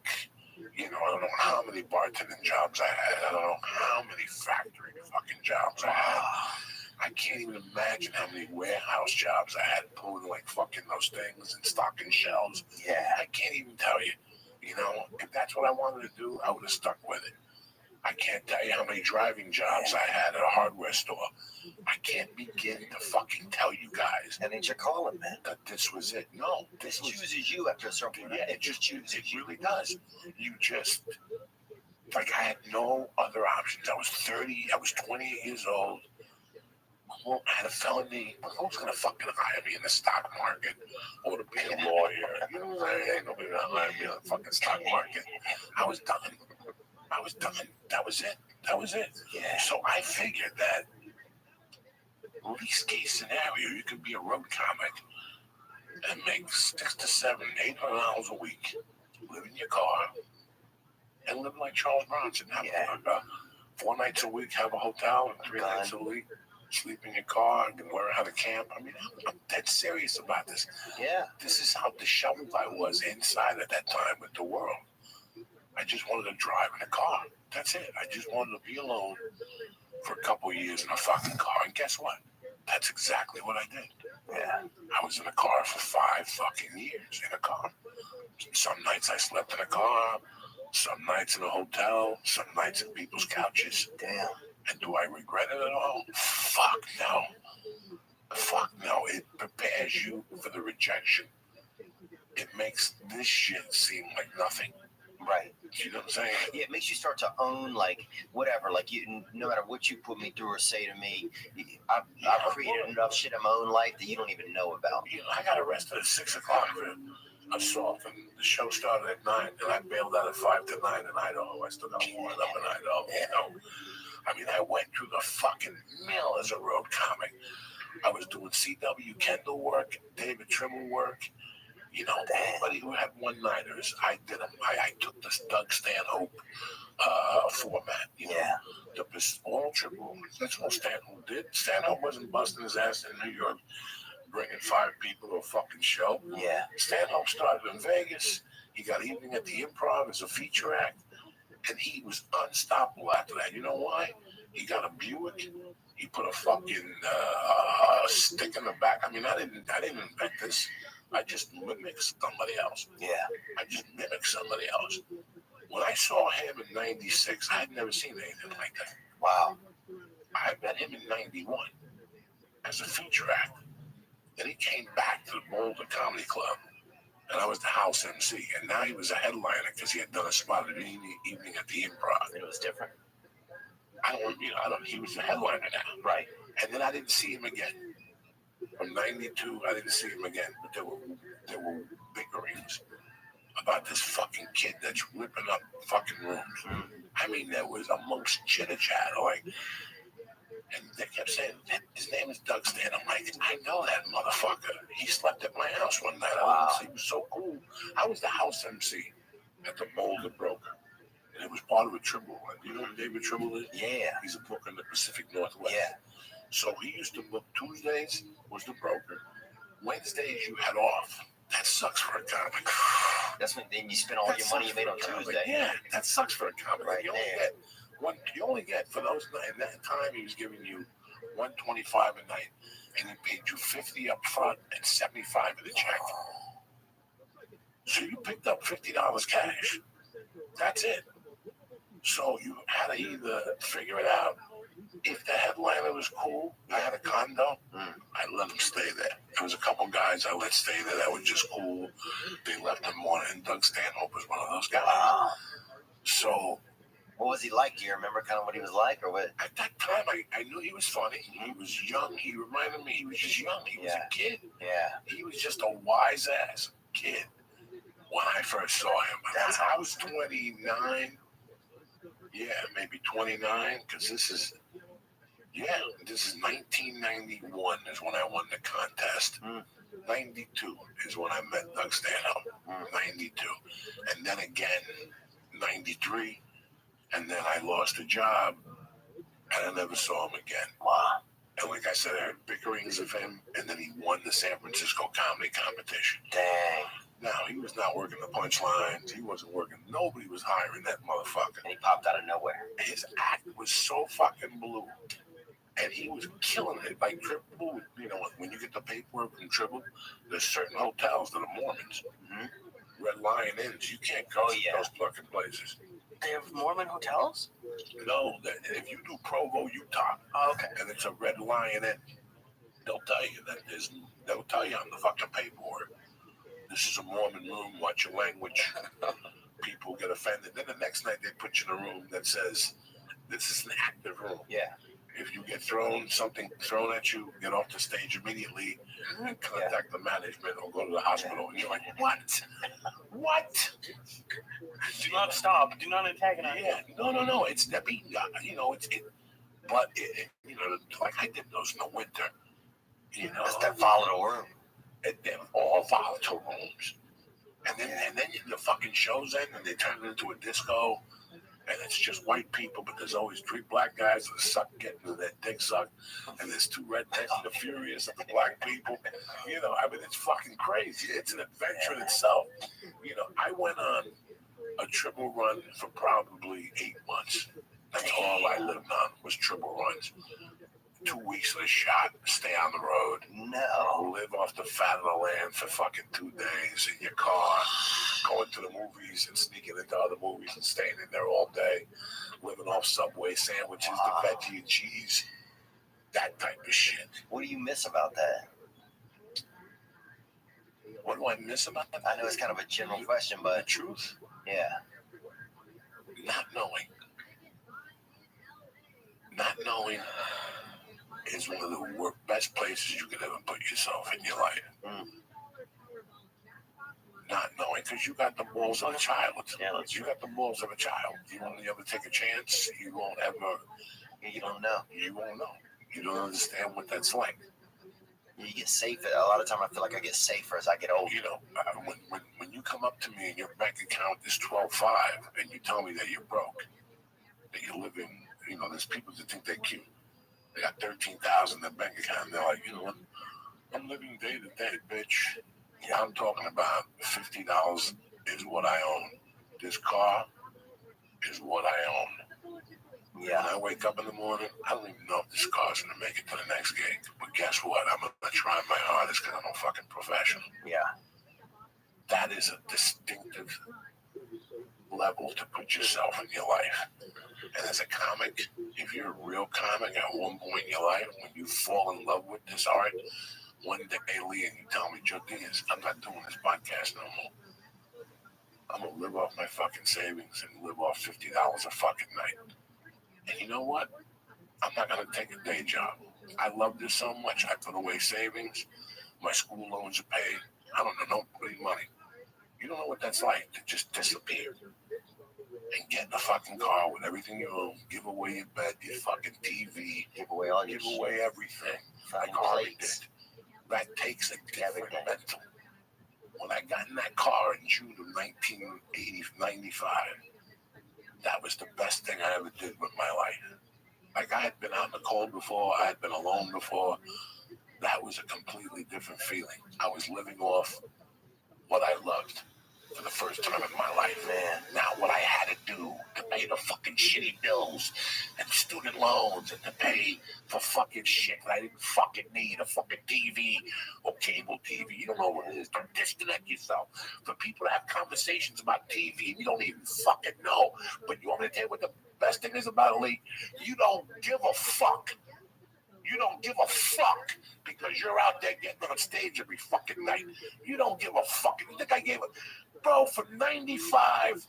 I don't know how many bartending jobs I had. I don't know how many factory fucking jobs I had. I can't even imagine how many warehouse jobs I had pulling like fucking those things and stocking shelves. Yeah. I can't even tell you. If that's what I wanted to do, I would have stuck with it. I can't tell you how many driving jobs I had at a hardware store. I can't begin to fucking tell you guys. That ain't your calling, man. That this was it. No, This chooses you after a certain point. yeah, it just chooses. It really does. You just, like, I had no other options. I was 30. I was 28 years old. I had a felony. Who's going to fucking hire me in the stock market or to be a lawyer? Ain't nobody going to hire me in the fucking stock market. I was done. That was it. Yeah. So I figured that least case scenario, you could be a road comic and make $600 to $800 a week, live in your car, and live like Charles Bronson. Have 4 nights a week, have a hotel, and 3 nights a week, sleep in your car, and learn how to camp. I mean, I'm dead serious about this. Yeah. This is how disheveled I was inside at that time with the world. I just wanted to drive in a car. That's it. I just wanted to be alone for a couple of years in a fucking car. And guess what? That's exactly what I did. Yeah. I was in a car for 5 fucking years in a car. Some nights I slept in a car. some nights in a hotel, some nights in people's couches. Damn. And do I regret it at all? Fuck no. Fuck no. It prepares you for the rejection. It makes this shit seem like nothing. Right. You know what I'm saying? Yeah, it makes you start to own, like, whatever. Like, you, no matter what you put me through or say to me, I've created enough shit in my own life that you don't even know about. You know, I got arrested at 6 o'clock for assault, and the show started at 9, and I bailed out at 5 to 9 in Idaho. I still got warrant up in Idaho. You know? I mean, I went through the fucking mill as a road comic. I was doing C.W. Kendall work, David Trimble work. You know, anybody who had one-nighters, I did them. I took this Doug Stanhope format. You know, all triple. That's all Stanhope did. Stanhope wasn't busting his ass in New York, bringing 5 people to a fucking show. Yeah. Stanhope started in Vegas. He got Evening at the Improv as a feature act, and he was unstoppable after that. You know why? He got a Buick. He put a fucking stick in the back. I mean, I didn't invent this. I just mimicked somebody else. Yeah. I just mimicked somebody else. When I saw him in '96, I had never seen anything like that. Wow. I met him in '91 as a feature act. Then he came back to the Boulder Comedy Club, and I was the house MC. And now he was a headliner because he had done a spot at Evening at the Improv. It was different. He was a headliner now. Right. And then I didn't see him again. From '92, I didn't see him again. But there were bickerings about this fucking kid that's ripping up fucking rooms. I mean, there was amongst chitter-chat, and they kept saying, his name is Doug Stan. I'm like, I know that motherfucker. He slept at my house one night. Wow. He was so cool. I was the house MC at the Boulder Broker. And it was part of a Trimble. You know who David Trimble is? Yeah. He's a booker in the Pacific Northwest. Yeah. So he used to book Tuesdays was the broker. Wednesdays you had off. That sucks for a comic. That's when then you spend all your money you made on Tuesday. Yeah, that sucks for a comic. Right there. You only get for those nights. At that time, he was giving you $125 a night, and he paid you $50 up front and $75 in the check. So you picked up $50 cash. That's it. So you had to either figure it out. If the headliner was cool, I had a condo, I let him stay there. There was a couple guys I let stay there that were just cool. They left in the morning, and Doug Stanhope was one of those guys. Wow. So, what was he like? Do you remember kind of what he was like, or what? At that time, I knew he was funny. He was young. He reminded me he was just young. He was a kid. Yeah. He was just a wise ass kid when I first saw him. I was 29. Yeah, maybe 29, because this is 1991 is when I won the contest. 92 is when I met Doug Stanhope. 92. And then again, 93. And then I lost a job, and I never saw him again. Wow. And like I said, I heard bickerings of him, and then he won the San Francisco comedy competition. Dang. Now, he was not working the punchlines. He wasn't working. Nobody was hiring that motherfucker. And he popped out of nowhere. His act was so fucking blue. And he was killing it. Like Triple, you know, when you get the paperwork from Triple, there's certain hotels that are Mormons. Red Lion Inns. You can't go to those fucking places. They have Mormon hotels? No, if you do Provo, Utah, and it's a Red Lion Inn, they'll tell you that they'll tell you on the fucking paperwork, this is a Mormon room, watch your language. People get offended. Then the next night they put you in a room that says, this is an active room. Yeah. If you get something thrown at you, get off the stage immediately and contact the management or go to the hospital. And you're like, what? What? Do not stop. Do not antagonize. Yeah. No. It's the beat. You know, but you know, like I did those in the winter. You know, that's that volatile room. They're all volatile rooms. And then the fucking show's end and they turn it into a disco. And it's just white people, but there's always 3 black guys that getting their dick sucked, and there's 2 rednecks that are furious at the black people. You know, I mean, it's fucking crazy. It's an adventure in itself. You know, I went on a triple run for probably 8 months. That's all I lived on was triple runs. 2 weeks of the shot, stay on the road. No. live off the fat of the land for fucking 2 days in your car, going to the movies and sneaking into other movies and staying in there all day, living off Subway sandwiches, the veggie and cheese, that type of shit. What do you miss about that? What do I miss about that? I know it's kind of a general question, The but truth, yeah. not knowing. Not knowing is one of the best places you could ever put yourself in your life. Mm. Not knowing, because you got the balls of a child. Yeah, that's You got the balls of a child. You won't ever take a chance. You won't ever. You don't know. You won't know. You don't understand what that's like. You get safer. A lot of time, I feel like I get safer as I get older. You know, when you come up to me and your bank account is 12.5, and you tell me that you're broke, that you're living. You know, there's people that think they're cute. They got 13,000 in their bank account. And they're like, you know what? I'm living day to day, bitch. Yeah, I'm talking about $50 is what I own. This car is what I own. Yeah. When I wake up in the morning, I don't even know if this car's gonna make it to the next gig. But guess what? I'm gonna try my hardest because I'm a fucking professional. Yeah. That is a distinctive level to put yourself in your life. And as a comic, if you're a real comic at one point in your life, when you fall in love with this art, one day, Lee, and you tell me, Joe Diaz, I'm not doing this podcast no more. I'm going to live off my fucking savings and live off $50 a fucking night. And you know what? I'm not going to take a day job. I love this so much. I put away savings. My school loans are paid. I don't know nobody money. You don't know what that's like to just disappear and get in a fucking car with everything you own, give away your bed, your fucking TV, Give away all your give away everything. Like fucking Harvey did. plates. That takes a different Everything. mental. When I got in that car in June of 1995, that was the best thing I ever did with my life. Like, I had been out in the cold before, I had been alone before. That was a completely different feeling. I was living off what I loved for the first time in my life. Man. Now, what I had to do to pay the fucking shitty bills and student loans and to pay for fucking shit that I didn't fucking need, a fucking TV or cable TV. You don't know what it is. Don't disconnect yourself. For people to have conversations about TV and you don't even fucking know. But you want me to tell you what the best thing is about it, Lee? You don't give a fuck. You don't give a fuck because you're out there getting on stage every fucking night. You don't give a fuck. You think I gave a... Bro, from 95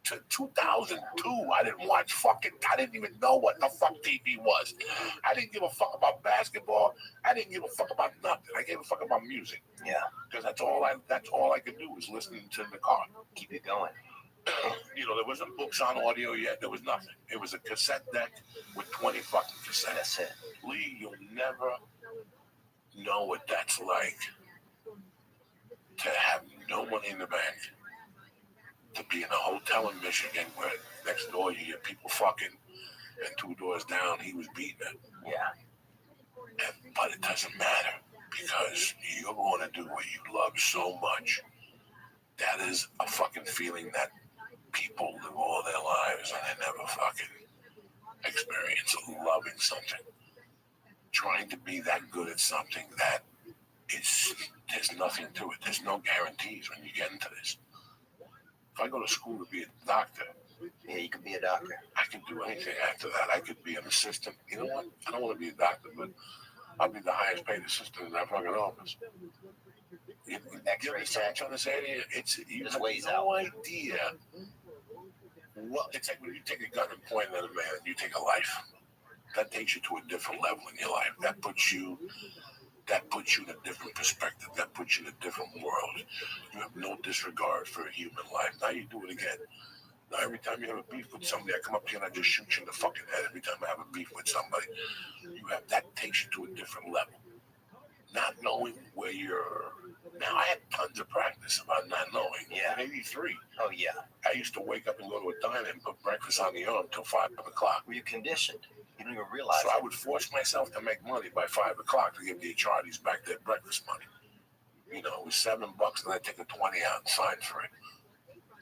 to 2002, I didn't watch fucking... I didn't even know what the fuck TV was. I didn't give a fuck about basketball. I didn't give a fuck about nothing. I gave a fuck about music. Yeah. Because that's all I could do was listening to the car. Keep it going. You know, there wasn't books on audio yet. There was nothing. It was a cassette deck with 20 fucking cassettes. That's it. Lee, you'll never know what that's like to have no money in the bank, to be in a hotel in Michigan where next door you hear people fucking, and 2 doors down he was beating it. Yeah. But it doesn't matter because you're going to do what you love so much. That is a fucking feeling that people live all their lives and they never fucking experience loving something. Trying to be that good at something that there's nothing to it. There's no guarantees when you get into this. If I go to school to be a doctor, Yeah, you could be a doctor. I can do anything after that. I could be an assistant. You know what? I don't want to be a doctor, but I'll be the highest paid assistant in that fucking office. You X-ray understand what I'm trying to say to you? You There's have ways no out. idea. Well, it's like when you take a gun and point it at a man and you take a life. That takes you to a different level in your life. That puts you in a different perspective. That puts you in a different world. You have no disregard for a human life. Now you do it again. Now every time you have a beef with somebody, I come up to you and I just shoot you in the fucking head. Every time I have a beef with somebody, that takes you to a different level. Not knowing where you're. Now I had tons of practice about not knowing. Yeah. In '83, Oh, yeah. I used to wake up and go to a diner and put breakfast on the arm till 5 o'clock. You're conditioned. You don't even realize So I it. would force myself to make money by 5 o'clock to give the Charlies back their breakfast money. You know, it was $7 and I'd take a 20 out and sign for it.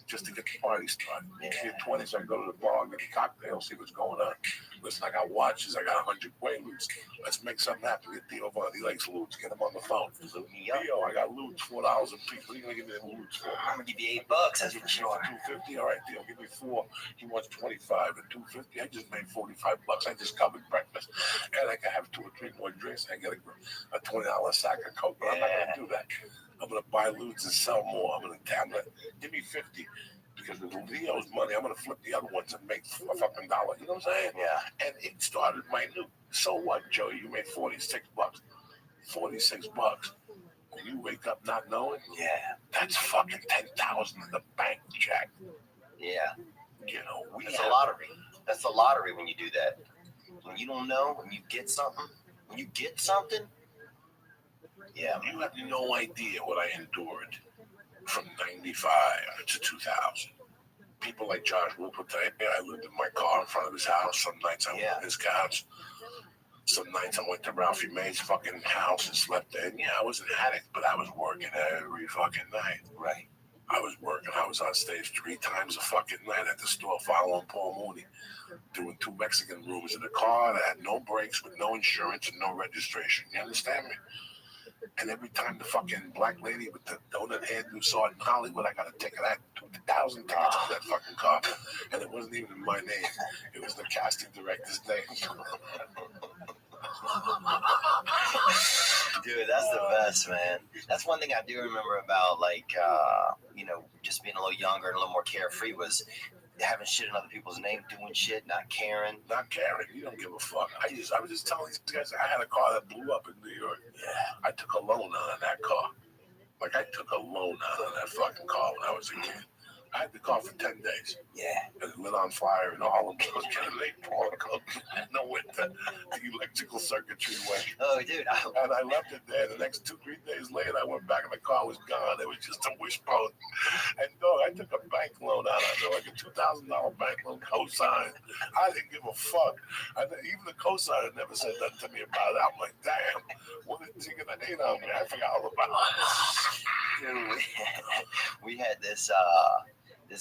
just to get the party started. Give me 20, so I go to the bar, get a cocktail, see what's going on. Listen, I got watches, I got 100 Quaaludes. Let's make something happen. Get Theo Von, he likes loots. Get him on the phone. Theo, I got loots, $4 a piece. What are you gonna give me the loots for? I'm gonna give you $8. That's for sure. $250. All right, Theo, give me 4. He wants 25 and $250. I just made $45. I just covered breakfast, and I can have 2 or 3 more drinks. I get a $20 sack of Coke, but I'm not gonna do that. I'm gonna buy loots and sell more. I'm gonna give me 50. Because with Leo's money, I'm gonna flip the other ones and make a fucking dollar. You know what I'm saying? Yeah. And it started minute. So what, Joey? You made $46. $46. And you wake up not knowing? Yeah. That's fucking 10,000 in the bank, Jack. Yeah. You know, It's a lottery. That's the lottery when you do that. When you don't know, when you get something, yeah. You have no idea what I endured from 95 to 2000. People like Josh Rupert, I lived in my car in front of his house. Some nights I went to his couch. Some nights I went to Ralphie May's fucking house and slept there. And yeah, I was an addict, but I was working every fucking night. Right. I was working. I was on stage 3 times a fucking night at the store following Paul Mooney, doing 2 Mexican rooms in a car that had no brakes, with no insurance and no registration. You understand me? And every time the fucking black lady with the donut hairdo saw it in Hollywood, I got a ticket. I had 2,000 tickets for that fucking car. And it wasn't even my name. It was the casting director's name. Dude, that's the best, man. That's one thing I do remember about, like, just being a little younger and a little more carefree was having shit in other people's name, doing shit, not caring. You don't give a fuck. I was just telling these guys, I had a car that blew up in New York. I took a loan on that car. Like, I took a loan on that fucking car when I was a kid. I had the car for 10 days. Yeah. And it lit on fire in Harlem. I was getting no winter. The electrical circuitry went. Oh, dude. And I left it there. The next 2-3 days later, I went back and the car was gone. It was just a wishbone. And dog, I took a bank loan out of it, like a $2,000 bank loan, co-signed. I didn't give a fuck. Even the co-signer never said nothing to me about it. I'm like, damn, what is he gonna hate on me? I forgot all about it. Dude, we had this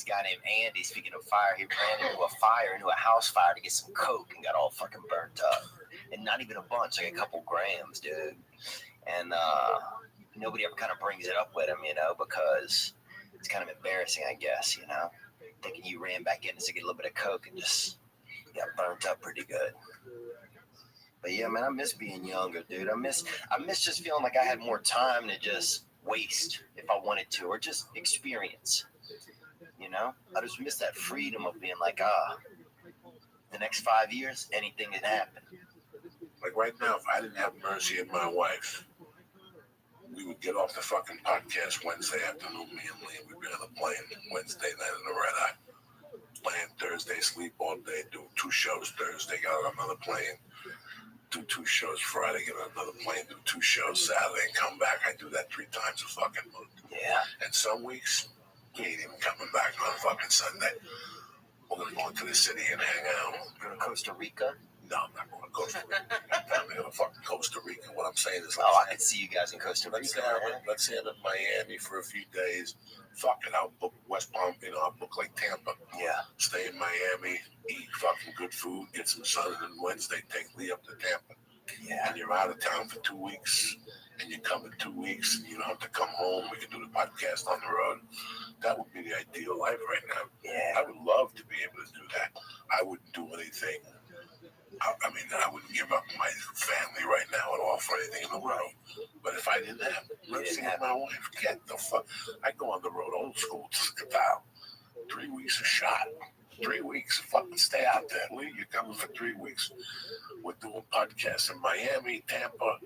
guy named Andy. Speaking of fire, he ran into a house fire to get some coke and got all fucking burnt up. And not even a bunch, like a couple grams, dude. And nobody ever kind of brings it up with him, because it's kind of embarrassing, I guess, thinking you ran back in to get a little bit of coke and just got burnt up pretty good. But yeah, man, I miss being younger, dude. I miss just feeling like I had more time to just waste if I wanted to, or just experience. I just miss that freedom of being like, the next 5 years, anything can happen. Like right now, if I didn't have Mercy and my wife, we would get off the fucking podcast Wednesday afternoon, me and Lee. We'd be on the plane Wednesday night in the red eye. Playing Thursday, sleep all day, do 2 shows Thursday, got on another plane, do 2 shows Friday, get on another plane, do 2 shows Saturday, and come back. I do that 3 times a fucking month. Yeah. And some weeks, we ain't even coming back on fucking Sunday. We're gonna go into the city and hang out. Go to Costa Rica? No, I'm not going to Costa Rica. I'm going to fucking Costa Rica. What I'm saying is, I could see you guys in Costa Rica. Let's say I'm in Miami for a few days. Fuck it, I'll book West Palm. I'll book like Tampa. Yeah. Stay in Miami, eat fucking good food, get some sun, and then Wednesday take Lee up to Tampa. Yeah. And you're out of town for 2 weeks, and you come in 2 weeks, and you don't have to come home. We can do the podcast on the road. That would be the ideal life right now. Yeah. I would love to be able to do that. I wouldn't do anything. I mean, I wouldn't give up my family right now at all for anything in the world. But if I didn't have Mercy and my wife, get the fuck. I go on the road, old school, Scatal. 3 weeks a shot. 3 weeks, fucking stay out there. Lee, you're coming for 3 weeks. We're doing podcasts in Miami, Tampa,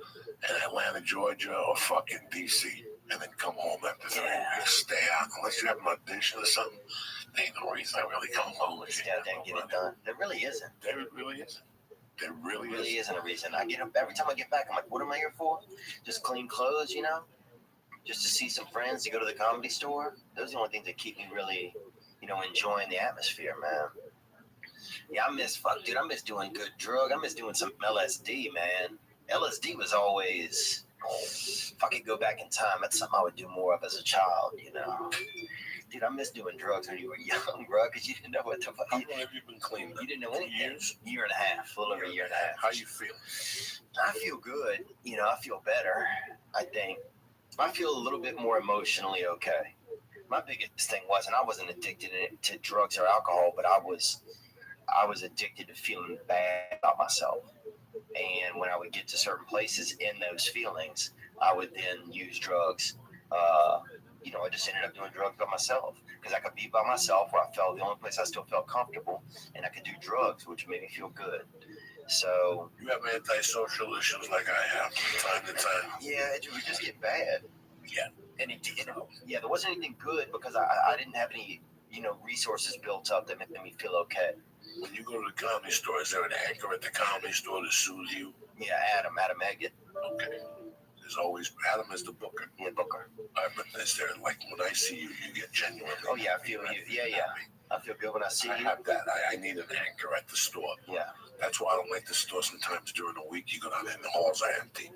and Atlanta, Georgia, or fucking DC. And then come home after 3 weeks. Stay out. Unless you have an audition or something, there ain't no reason I really come home. Just get out there and get it done. There really isn't. There really isn't. There really isn't a reason. I get up every time I get back. I'm like, what am I here for? Just clean clothes, just to see some friends, to go to the Comedy Store. Those are the only things that keep me really, enjoying the atmosphere, man. Yeah, I miss doing good drug. I miss doing some LSD, man. LSD was always, if I could go back in time, that's something I would do more of as a child, Dude, I miss doing drugs when you were young, bro, because you didn't know what the fuck. How long have you been clean? You didn't know 2 anything. years? Year and a half, a little over a year and a half. How you feel? I feel good. You know, I feel better. I think I feel a little bit more emotionally okay. My biggest thing wasn't I wasn't addicted to drugs or alcohol, but I was addicted to feeling bad about myself. And when I would get to certain places in those feelings, I would then use drugs. You know, I just ended up doing drugs by myself because I could be by myself where I felt the only place I still felt comfortable, and I could do drugs, which made me feel good. So You have antisocial issues like I have from time to time. yeah, it would just get bad. Yeah. And yeah, there wasn't anything good because I didn't have any, you know, resources built up that made me feel okay. When you go to the comedy store, is there an anchor at the comedy store that soothes you? Yeah, Adam Eggett. Okay. There's always Adam is the booker. Yeah, Booker. But is there, like, when I see you, you get genuine. Oh yeah, I feel you. Yeah. I feel good when I see I you. have that. I need an anchor at the store. Yeah. That's why I don't like the store sometimes during the week. You go down there and the halls are empty.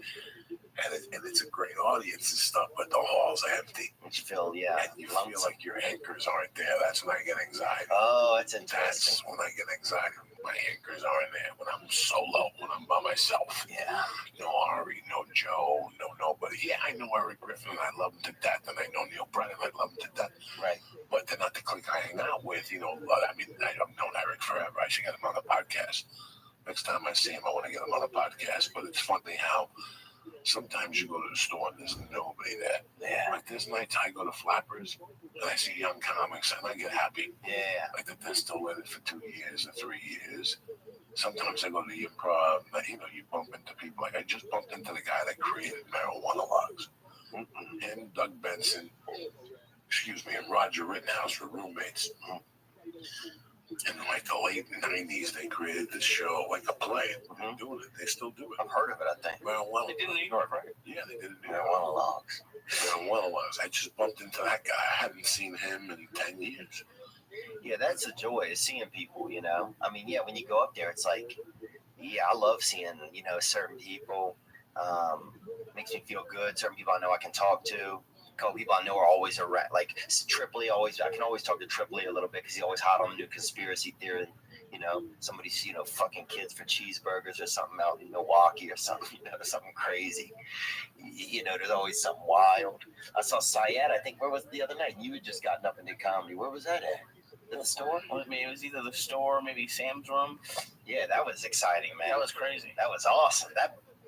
And it's a great audience and stuff, but the halls are empty. You feel, yeah. And you feel like your anchors aren't there. That's when I get anxiety. Oh, that's That's interesting. when I get anxiety. My anchors aren't there. When I'm solo, when I'm by myself. Yeah. No Ari, no Joe, no nobody. Yeah, I know Eric Griffin, and I love him to death, and I know Neil Brennan, I love him to death. Right. But they're not the clique I hang out with, you know. I mean, I've known Eric forever. I should get him on the podcast. Next time I see him, I want to get him on the podcast. But it's funny how sometimes you go to the store and there's nobody there. Yeah. Like there's nights I go to Flappers and I see young comics and I get happy. Yeah. Like that they're still in it for 2 years or 3 years. Sometimes I go to the improv, and, you know, you bump into people. Like I just bumped into the guy that created marijuana logs. Him, Doug Benson, and Roger Rittenhouse were roommates. In like the late 90s, they created this show, like a play. They're doing it. They still do it. I've heard of it, I think. Marijuana. They did in New York, right? Yeah, they did it in New Marijuana York. logs. Marijuana logs. I just bumped into that guy. I hadn't seen him in 10 years. Yeah, that's the joy is seeing people, you know. I mean, yeah, when you go up there, it's like, yeah, I love seeing, you know, certain people. Makes me feel good. Certain people I know I can talk to. A couple people I know are always around. Like Tripoli, I can always talk to Tripoli a little bit because he's always hot on the new conspiracy theory. You know, somebody's, you know, fucking kids for cheeseburgers or something out in Milwaukee or something, you know, something crazy. You know, there's always something wild. I saw Syed, I think, where was the other night? You had just gotten up into comedy. Where was that at? In the store? Well, I mean, it was either the store, maybe Sam's room. Yeah, that was exciting, man. That was crazy. That was awesome.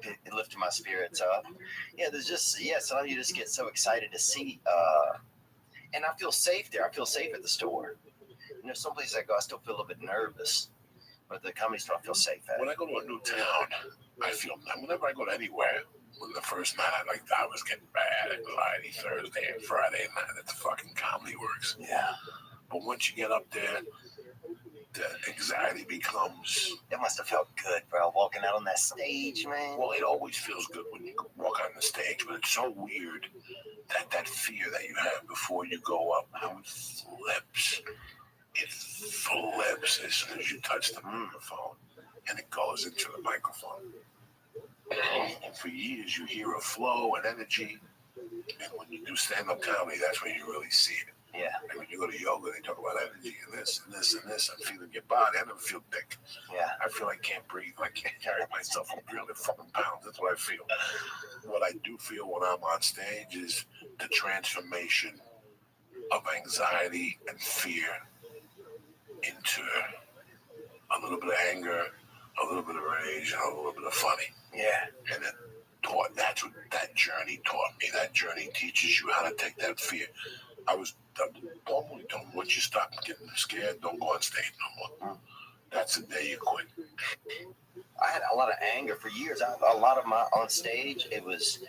It lifted my spirits up. Yeah, there's just, yeah, sometimes you just get so excited to see. And I feel safe there. I feel safe at the store. You know, some places I go, I still feel a little bit nervous. But the comedy store, I feel safe at. When I go to a new town, I feel, whenever I go to anywhere, when the first night I was getting bad anxiety Thursday and Friday night at the fucking Comedy Works. Yeah. But once you get up there, the anxiety becomes, That must have felt good, bro, walking out on that stage, man. well, it always feels good when you walk on the stage, but it's so weird that fear that you have before you go up, how it flips. It flips as soon as you touch the microphone, and it goes into the microphone. And for years, you hear a flow and energy, and when you do stand-up comedy, that's when you really see it. Yeah. And when you go to yoga, they talk about energy and this and this and this. I'm feeling your body. I never feel thick. Yeah. I feel I can't breathe. I can't carry myself. I'm 300 fucking pounds. That's what I feel. What I do feel when I'm on stage is the transformation of anxiety and fear into a little bit of anger, a little bit of rage, and a little bit of funny. Yeah. And that's what that journey taught me. That journey teaches you how to take that fear. Normally, once you stop getting scared, don't go on stage no more. That's the day you quit. I had a lot of anger for years. A lot of my on stage, it was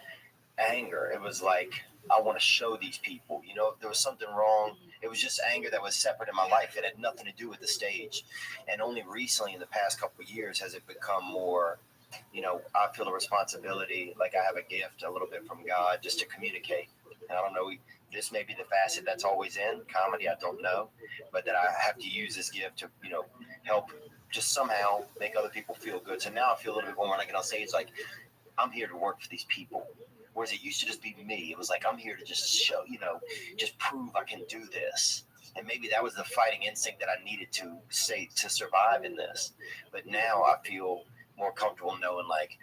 anger. It was like, I want to show these people, you know, if there was something wrong. It was just anger that was separate in my life. It had nothing to do with the stage. And only recently, in the past couple of years, has it become more, you know, I feel a responsibility, like I have a gift a little bit from God just to communicate. And I don't know, this may be the facet that's always in comedy, I don't know, but that I have to use this gift to, you know, help just somehow make other people feel good. So now I feel a little bit more when I get on stage, like I'm here to work for these people. Whereas it used to just be me. It was like, I'm here to just show, just prove I can do this. And maybe that was the fighting instinct that I needed to survive in this. But now I feel more comfortable knowing, like,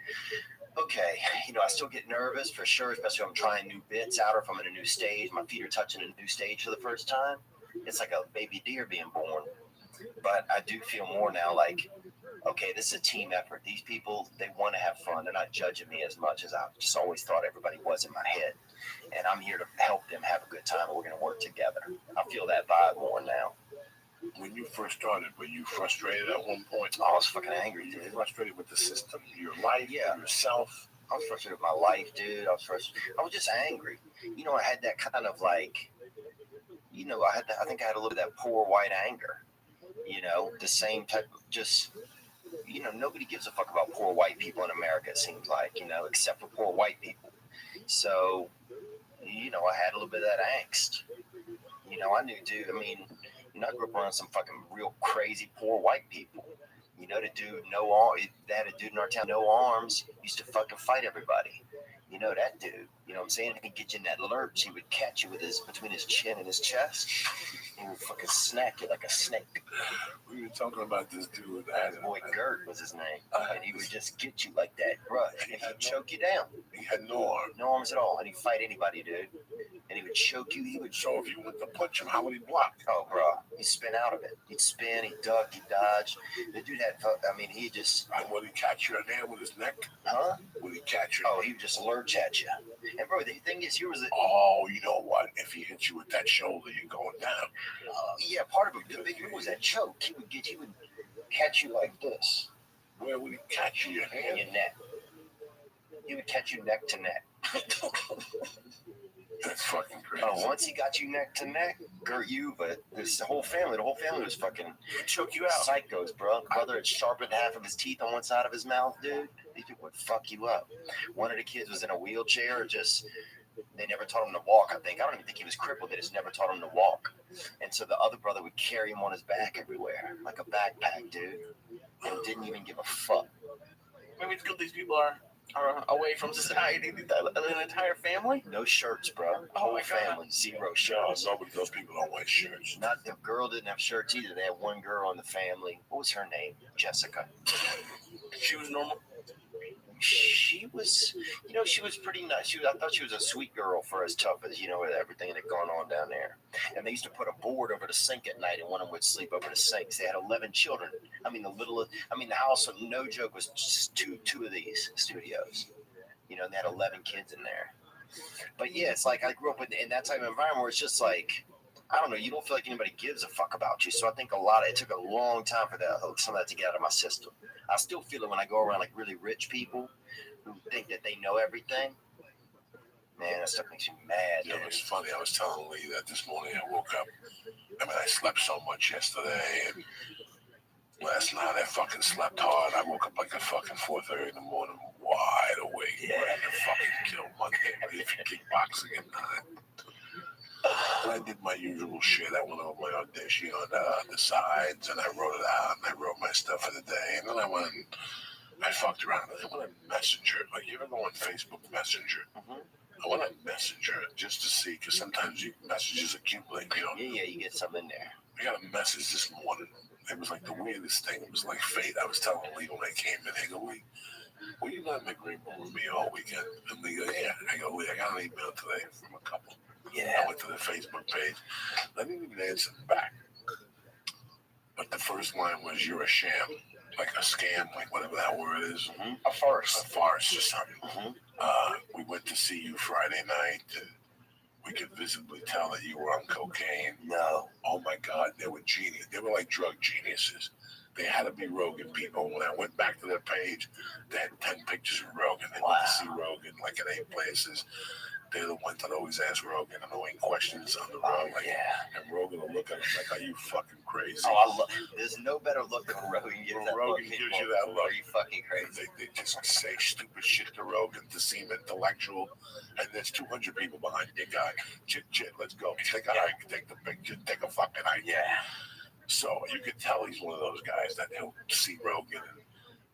okay, I still get nervous for sure, especially if I'm trying new bits out or if I'm in a new stage. My feet are touching a new stage for the first time. It's like a baby deer being born. But I do feel more now like, okay, this is a team effort. These people, they want to have fun. They're not judging me as much as I just always thought everybody was in my head. And I'm here to help them have a good time, and we're going to work together. I feel that vibe more now. When you first started, were you frustrated at one point? I was fucking angry, You were dude. frustrated with the system, your life, yourself? I was frustrated with my life, dude. I was just angry. I had that kind of like, I think I had a little bit of that poor white anger. The same type of just, nobody gives a fuck about poor white people in America, it seems like, except for poor white people. So, I had a little bit of that angst. I knew, dude, I grew up around some fucking real crazy poor white people. The dude, no arm, they had a dude in our town, no arms, used to fucking fight everybody. That dude, what I'm saying? He could get you in that lurch. He would catch you with between his chin and his chest. He would fucking snack you like a snake. We were talking about this dude. His boy Gert was his name. And he would just get you like that, bro. And he'd choke you down. He had no arm. No arms at all. And he'd fight anybody, dude. And he would choke you. So if you went to punch him, how would he block? Oh, bro. He'd spin out of it. He'd spin, he'd duck, he'd dodge. The dude had, he just... And would he catch your hand with his neck? Huh? Would he catch your he would just lurch at you. And, bro, the thing is, Oh, you know what? If he hits you with that shoulder, you're going down. Yeah, part of it, the big thing was that choke. He would catch you like this. Where would he catch you? Your In hand? your neck. He would catch you neck to neck. That's fucking crazy. Once he got you neck to neck, Gert you, but the whole family was fucking Choke you out. psychos, bro. Brother had sharpened half of his teeth on one side of his mouth, dude. These people would fuck you up. One of the kids was in a wheelchair, they never taught him to walk, I think. I don't even think he was crippled. They just never taught him to walk. And so the other brother would carry him on his back everywhere, like a backpack, dude. And didn't even give a fuck. Maybe it's good these people are away from society. An entire family? No shirts, bro. Oh Whole my God. family, zero shirts. Nobody, those people don't wear shirts. Not the girl didn't have shirts either. They had one girl in the family. What was her name? Jessica. She was normal. She was, she was pretty nice. I thought she was a sweet girl for as tough as, with everything that gone on down there. And they used to put a board over the sink at night, and one of them would sleep over the sinks. They had 11 children. The house, no joke, was just two of these studios. And they had 11 kids in there. But yeah, it's like I grew up in that type of environment where it's just like, I don't know, you don't feel like anybody gives a fuck about you. So I think it took a long time for some of that to get out of my system. I still feel it when I go around like really rich people who think that they know everything. Man, that stuff makes me mad. It was funny. I was telling Lee that this morning I woke up. I slept so much yesterday, and last night I fucking slept hard. I woke up like at fucking 4:30 in the morning, wide awake, ready to fucking kill Monday, ready for kickboxing at 9. And I did my usual shit. I went over my audition on the sides, and I wrote it out, and I wrote my stuff for the day. And then I went and I fucked around. I went on Messenger. Like, you ever go on Facebook Messenger? Mm-hmm. I went on Messenger just to see, because sometimes messages accumulate. Yeah, you get something in there. I got a message this morning. It was like the weirdest thing. It was like fate. I was telling Lee when I came in, I go, Lee, were you not in agreement with me all weekend? And Lee goes, yeah. I go, Lee, I got an email today from a couple. Yeah. I went to the Facebook page. I didn't even answer back. But the first line was, you're a sham. Like a scam, like whatever that word is. Mm-hmm. A farce. A farce or something. Mm-hmm. We went to see you Friday night. And we could visibly tell that you were on cocaine. No. Oh my God, they were genius. They were like drug geniuses. They had to be Rogan people. When I went back to their page, they had 10 pictures of Rogan. They went to see Rogan like in 8 places. They're the ones that always ask Rogan annoying questions on the road. Like, yeah. And Rogan will look at him like, are you fucking crazy? There's no better look than Rogan gives that Rogan look. gives you that look. Are you fucking crazy? They just say stupid shit to Rogan to seem intellectual, and there's 200 people behind you. Guy, chit, let's go. Take a hike, take the picture, take a fucking hike. Yeah. So you could tell he's one of those guys that he'll see Rogan and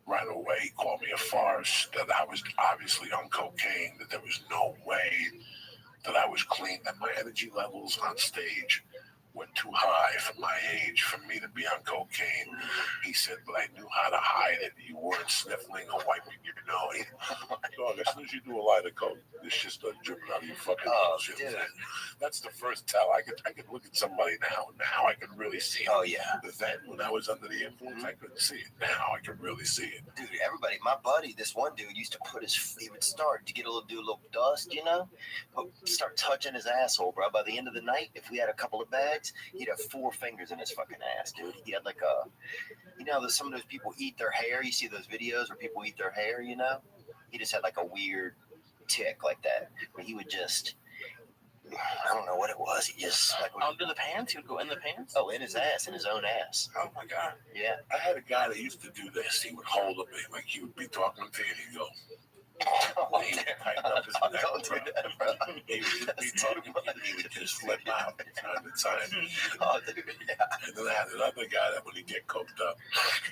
right away. He called me a farce, that I was obviously on cocaine, that there was no way that I was clean, that my energy levels on stage went too high for my age for me to be on cocaine. He said, but I knew how to hide it. You weren't sniffling or wiping your nose. Dog, as soon as you do a line of coke, this shit starts dripping out of your fucking nose. You know what I'm saying? That's the first tell. I could look at somebody now. Now I can really see it. Oh yeah. Then when I was under the influence, I couldn't see it. Now I can really see it. Dude, everybody, my buddy, this one dude used to put he would start to do a little dust, you know, start touching his asshole, bro. By the end of the night, if we had a couple of bags, he'd have 4 fingers in his fucking ass, dude. He had like a, you know, some of those people eat their hair. You see those videos where people eat their hair, you know? He just had like a weird tick like that, where he would just, I don't know what it was. He just like under the pants. He would go in the pants. Oh, in his ass, in his own ass. Oh my God. Yeah. I had a guy that used to do this. He would hold up, like he would be talking to you, and he'd go. He would tighten up his neck, Don't do that, bro. He would be talking, he would just flip out from time to time. Oh, dude, yeah. And then I had another guy that when he get coked up,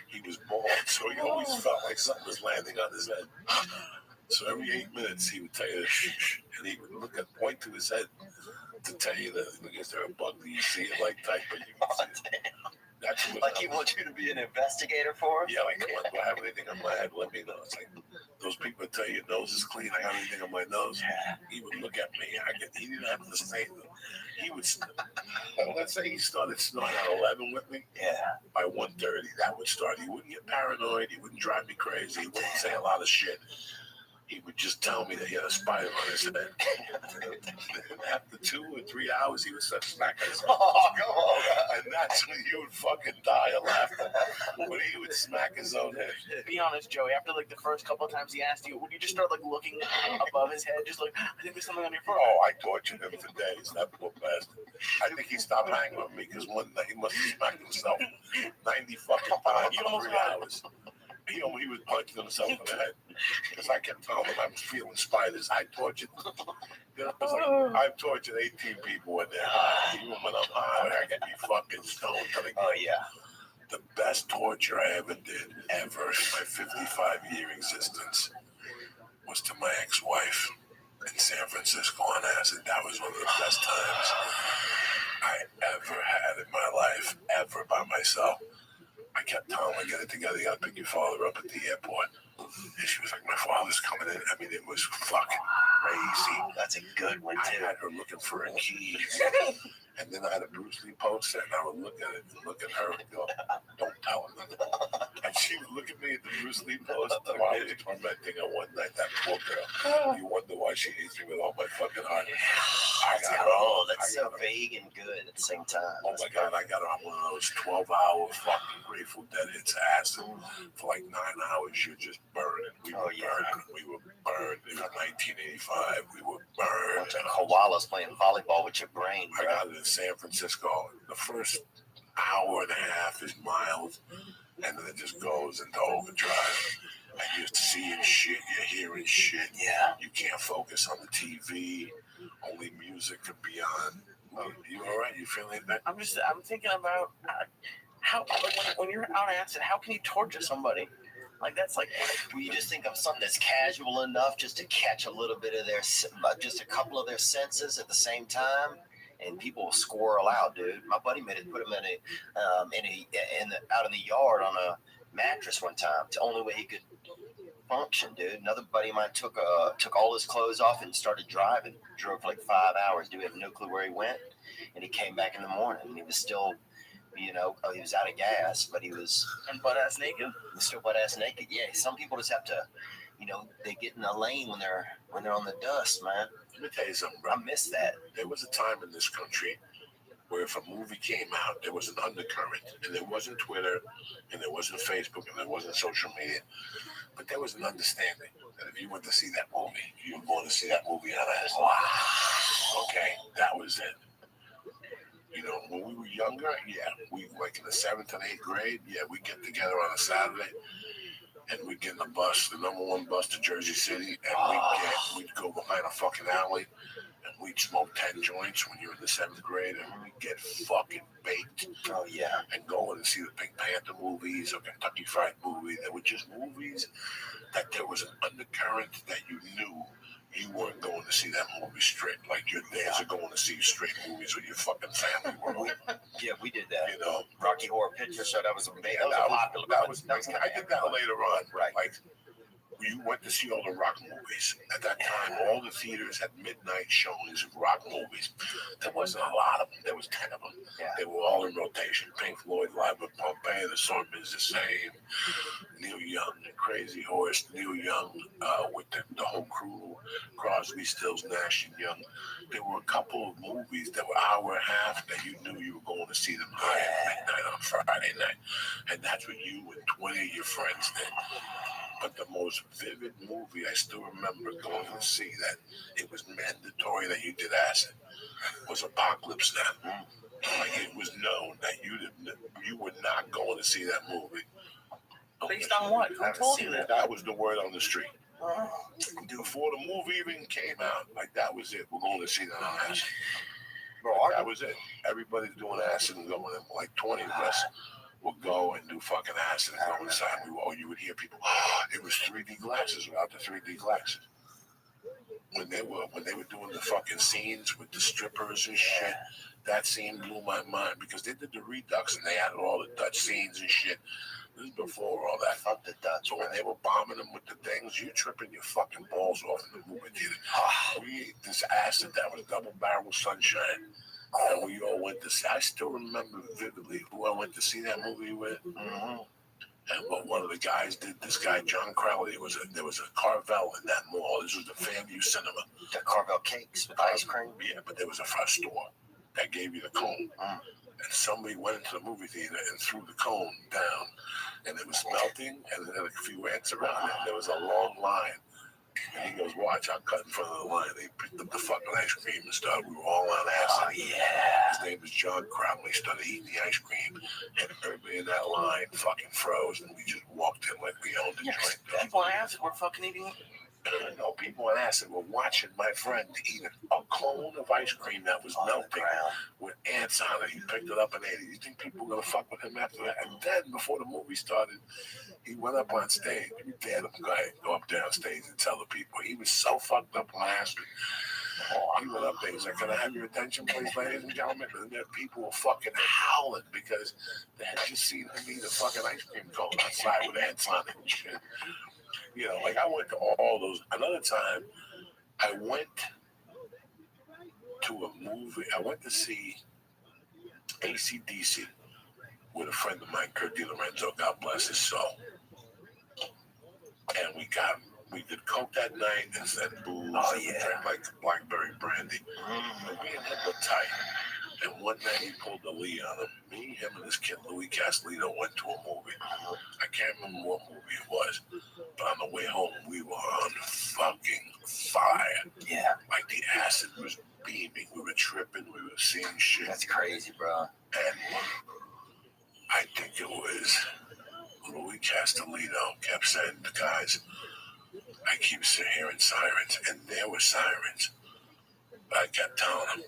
he was bald, so he always felt like something was landing on his head. So every 8 minutes he would tell you, shh, and he would point to his head to tell you that, is there a bug? Do you see it like type? But you can see it. That's what Like he wants you to be an investigator for him? Yeah, like, come on, do I have anything on my head? Let me know. It's like those people tell you your nose is clean. I got anything on my nose? He would look at me. He didn't have to say it. He would, let's say he started snorting at 11 with me. Yeah. By 1:30, that would start. He wouldn't get paranoid. He wouldn't drive me crazy. He wouldn't say a lot of shit. He would just tell me that he had a spider on his head. After 2 or 3 hours, he would start smacking his head. Oh, come on. And that's when you would fucking die of laughter. When he would smack his own head. Be honest, Joey. After like the first couple of times he asked you, would you just start like looking above his head, just like, I think there's something on your foot? Oh, I tortured him for days. That poor bastard. I think he stopped hanging with me because one night he must have smacked himself 90 fucking times in 3 hours. He was punching himself in the head because I kept telling him I was feeling spiders. I tortured. You know, it's like I've tortured 18 people when they're high. Even when I'm high, I get me fucking stoned. Oh yeah. The best torture I ever did, ever in my 55-year existence, was to my ex-wife in San Francisco on acid. That was one of the best times I ever had in my life, ever by myself. I kept telling her, get it together, you gotta pick your father up at the airport. And she was like, my father's coming in. I mean, it was fucking crazy. That's a good one, I too. had her looking for her keys. And then I had a Bruce Lee poster, and I would look at it and look at her and go, don't tell her. And she would look at me at the Bruce Lee poster while I was tormenting her one night, that poor girl. You wonder why she hates me with all my fucking heart. That's so vague and good at the same time. Oh my God, I got her on one of those 12-hour fucking Grateful Dead hits acid for like 9 hours. You're just burning. We were burning. We were burned in 1985. We were burned. Bunch of koalas playing volleyball with your brain, I bro. got it in San Francisco. The first hour and a half is mild, and then it just goes into overdrive. And you're seeing shit, you're hearing shit. Yeah. You can't focus on the TV. Only music could be on. You all right? You feeling that? I'm thinking about how, like, when you're on acid, how can you torture somebody? Like, that's like, Well, you just think of something that's casual enough just to catch a little bit of just a couple of their senses at the same time, and people will squirrel out, dude. My buddy put him out in the yard on a mattress one time. It's the only way he could function, dude. Another buddy of mine took all his clothes off and started driving. Drove for like 5 hours. Dude, we have no clue where he went, and he came back in the morning, and he was still, he was out of gas, but he was butt ass naked. He was still butt ass naked. Yeah, some people just have to, they get in a lane when they're on the dust, man. Let me tell you something, bro. I miss that. There was a time in this country where if a movie came out, there was an undercurrent, and there wasn't Twitter, and there wasn't Facebook, and there wasn't social media, but there was an understanding that if you went to see that movie, you were going to see that movie on ass. Wow. Okay, that was it. When we were younger, we like in the 7th and 8th grade, we'd get together on a Saturday, and we'd get in the bus, the #1 bus to Jersey City, and we'd go behind a fucking alley, and we'd smoke 10 joints when you were in the 7th grade, and we'd get fucking baked. Oh yeah. And go in and see the Pink Panther movies or Kentucky Fried Movie. They were just movies that there was an undercurrent that you knew you weren't going to see that movie straight. Like your days are going to see straight movies with your fucking family. Yeah, we did that. You know, Rocky Horror Picture Show. That was a big. I I did that later on. Right. Like, you went to see all the rock movies. At that time, all the theaters had midnight showings of rock movies. There wasn't a lot of them. There was 10 of them. Yeah. They were all in rotation. Pink Floyd, Live with Pompeii, The Song Is the Same, Neil Young, Crazy Horse, Neil Young, with the whole crew, Crosby, Stills, Nash and Young. There were a couple of movies that were hour and a half that you knew you were going to see them high at midnight on Friday night. And that's what you and 20 of your friends did. But the most vivid movie I still remember going to see that it was mandatory that you did acid was Apocalypse Now. Like, it was known that you were not going to see that movie. Based on what? Who told you that? That was the word on the street. Before the movie even came out, like, that was it. We're going to see that on acid. Bro, That was it. Everybody's doing acid and going, like 20 of us would go and do fucking acid and go inside. You would hear people, it was 3D glasses without the 3D glasses. When they were doing the fucking scenes with the strippers and shit, that scene blew my mind because they did the Redux and they had all the Dutch scenes and shit. This is before all that. Fuck the Dutch. So when they were bombing them with the things, you tripping your fucking balls off in the movie theater. We ate this acid that was double barrel sunshine. And we all went to see. I still remember vividly who I went to see that movie with. Mm-hmm. And what one of the guys did, this guy, John Crowley, there was a Carvel in that mall. This was the Fairview Cinema. The Carvel cakes with ice cream? Yeah, but there was a fresh store that gave you the cone. And somebody went into the movie theater and threw the cone down. And it was melting, and there were a few ants around it. And there was a long line. And he goes, watch, I'll cut in front of the line. They picked up the fucking ice cream and started. We were all on acid. Oh, yeah. His name was John Crowley. Started eating the ice cream. And everybody in that line fucking froze. And we just walked in like we owned the joint. People on acid were fucking eating. No, people on acid were watching my friend eat a cone of ice cream that was melting with ants on it. He picked it up and ate it. You think people were going to fuck with him after that? And then, before the movie started, he went up on stage. You dared him go up there on stage and tell the people. He was so fucked up on acid. He went up there. He's like, can I have your attention, please, ladies and gentlemen? And then people were fucking howling because they had just seen him eat a fucking ice cream cone outside with ants on it and shit. You know, like, I went to all those. Another time, I went to a movie. I went to see AC/DC with a friend of mine, Kurt DiLorenzo, God bless his soul. And we did coke that night and said booze. Oh, yeah. Drank like blackberry brandy. And me and him were tight. And one night he pulled the lead on him. Me, him, and this kid, Louis Castellino, went to a movie. I can't remember what movie it was. But on the way home, we were on fucking fire. Yeah. Like, the acid was beaming. We were tripping. We were seeing shit. That's crazy, bro. And I think it was Louis Castellino kept saying, guys, I keep hearing sirens. And there were sirens. But I kept telling him,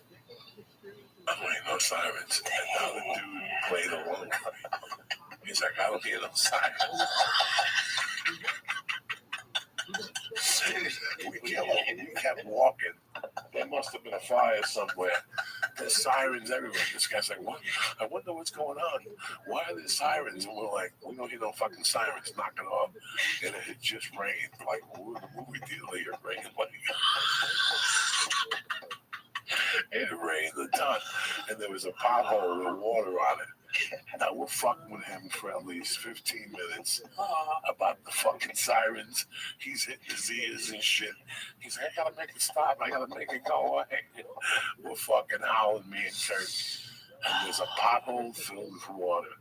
I'm like, no sirens. And now the dude played along with me. He's like, I don't hear no sirens. We kept walking. There must have been a fire somewhere. There's sirens everywhere. This guy's like, what? I wonder what's going on. Why are there sirens? And we're like, we don't hear no fucking sirens. Knock it off. And it had just rained. Like, we're in the movie theater here. It rained like... It rained a ton. And there was a pothole with water on it. Now we're fucking with him for at least 15 minutes about the fucking sirens. He's hitting his ears and shit. He's like, I gotta make it stop. I gotta make it go away. We're fucking howling, me and Kurt. And there's a pothole filled with water.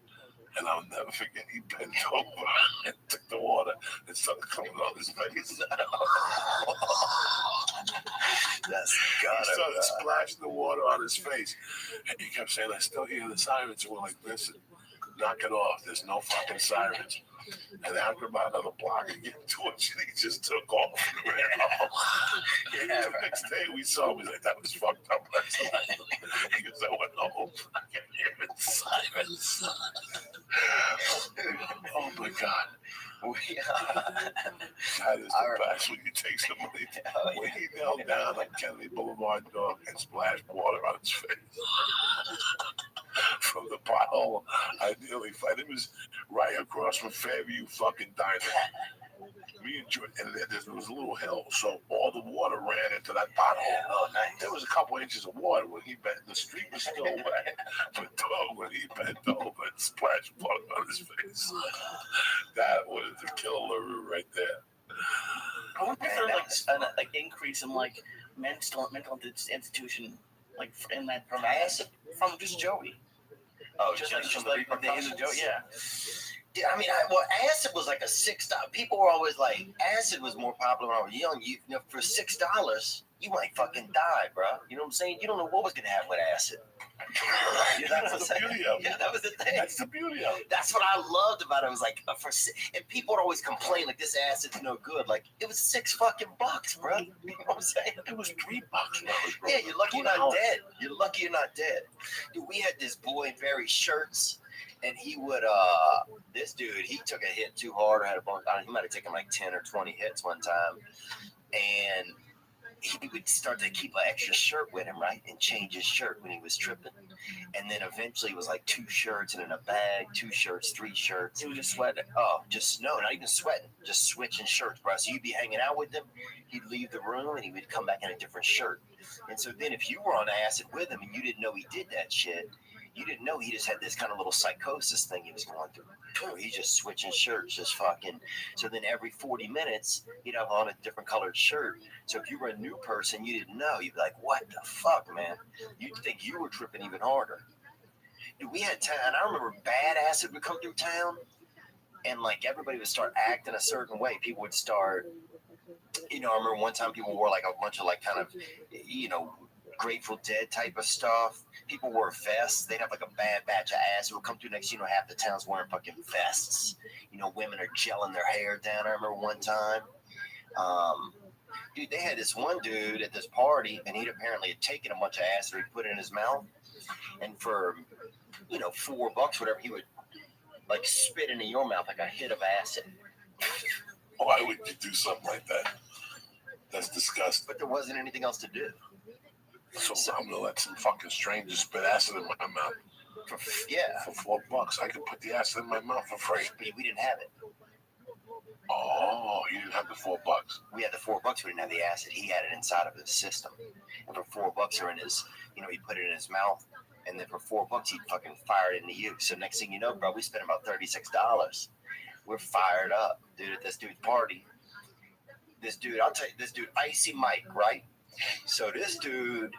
And I'll never forget, he bent over and took the water and started coming on his face. That's He started splashing the water on his face. And he kept saying, I still hear the sirens. And we're like, listen, knock it off. There's no fucking sirens. And after about another block again, George, he just took off. Yeah, The next day we saw him, he's like, that was fucked up last night. He goes, I went home, I can hear it silence. Oh my God. That is the best when you take somebody when he knelt down on Kennedy Boulevard, dog, and splashed water on his face. From the pothole, I nearly fight. It was right across from Fairview fucking Diner. Me and George, and there was a little hill, so all the water ran into that pothole. Oh, nice. There was a couple inches of water when he bent. The street was still wet, but dog, when he bent over and splashed water on his face, that was the killer right there. I wonder if there's like an increase in like mental institution, like in that from acid from just Joey. Oh, Just from like the days of Joey, yeah. Yeah, I mean, acid was like a $6. People were always like, acid was more popular when I was young. You know, for $6, you might fucking die, bro. You know what I'm saying? You don't know what was gonna happen with acid. That's the beauty of it. Yeah, that was the thing. That's the beauty of it. That's what I loved about it. It was like, and people would always complain like this acid's no good. Like it was $6 fucking, bro. You know what I'm saying? It was $3 when I was growing Yeah, you're lucky you're not dead. You're lucky you're not dead. Dude, we had this boy in Barry shirts, and he would this dude, he took a hit too hard, or had a bunch. He might have taken like 10 or 20 hits one time, and he would start to keep an extra shirt with him, right? And change his shirt when he was tripping. And then eventually it was like 2 shirts and in a bag, 2 shirts, 3 shirts. He was just sweating. Oh, not even sweating, just switching shirts, bro. So you'd be hanging out with him, he'd leave the room and he would come back in a different shirt. And so then if you were on acid with him and you didn't know he did that shit, you didn't know he just had this kind of little psychosis thing he was going through. He's just switching shirts, just fucking. So then every 40 minutes, he'd have on a different colored shirt. So if you were a new person, you didn't know. You'd be like, what the fuck, man? You'd think you were tripping even harder. Dude, we had time. And I remember bad acid would come through town, and like everybody would start acting a certain way. People would start, I remember one time people wore like a bunch of like kind of, Grateful Dead type of stuff. People wore vests. They'd have like a bad batch of acid would come through next. Half the town's wearing fucking vests. Women are gelling their hair down. I remember one time. Dude, they had this one dude at this party, and he'd apparently had taken a bunch of acid. He put it in his mouth, and for $4, whatever, he would like spit into your mouth like a hit of acid. Why would you do something like that? That's disgusting. But there wasn't anything else to do. So I'm gonna let some fucking stranger spit acid in my mouth. For $4, I could put the acid in my mouth for free. We didn't have it. Oh, you didn't have the $4. We had the $4. We didn't have the acid. He had it inside of his system. And for $4 or in his, he put it in his mouth. And then for $4, he'd fucking fire it into you. So next thing you know, bro, we spent about $36. We're fired up, dude, at this dude's party. This dude, I'll tell you, this dude, Icy Mike, right? So this dude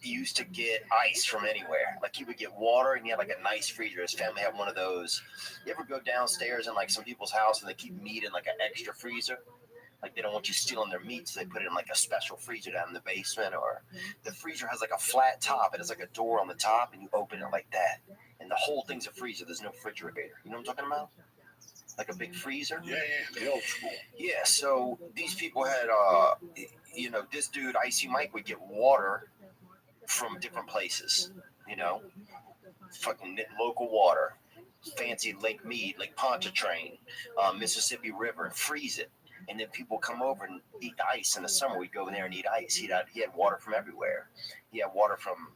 used to get ice from anywhere. Like he would get water, and he had like a nice freezer. His family had one of those. You ever go downstairs in like some people's house and they keep meat in like an extra freezer? Like they don't want you stealing their meat, so they put it in like a special freezer down in the basement. Or the freezer has like a flat top. It has like a door on the top, and you open it like that. And the whole thing's a freezer. There's no refrigerator. You know what I'm talking about? Like a big freezer? Yeah, the old school. Yeah, so these people had, this dude, Icy Mike, would get water from different places, fucking local water, fancy Lake Mead, Lake Pontchartrain, Mississippi River, and freeze it. And then people come over and eat the ice. In the summer, we'd go over there and eat ice. He had water from everywhere. He had water from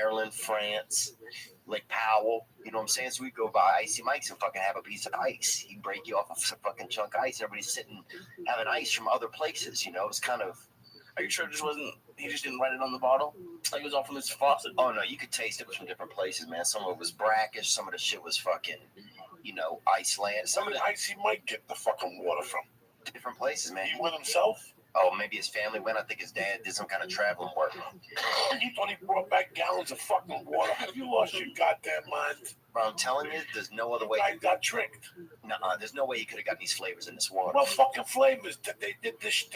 Ireland, France, Lake Powell. You know what I'm saying? So we'd go by Icy Mike's and fucking have a piece of ice. He'd break you off a fucking chunk of ice. Everybody's sitting having ice from other places. It's kind of. Are you sure he just didn't write it on the bottle? Like it was all from his faucet? Oh, no, you could taste it was from different places, man. Some of it was brackish. Some of the shit was fucking, Iceland. Some of the Icy Mike get the fucking water from different places, man. He went himself? Oh, maybe his family went. I think his dad did some kind of traveling work. You thought he brought back gallons of fucking water? Have you lost your goddamn mind? Bro, I'm telling you, there's no other way. I got tricked. Nuh-uh, there's no way he could have got these flavors in this water. What fucking flavors? They did this.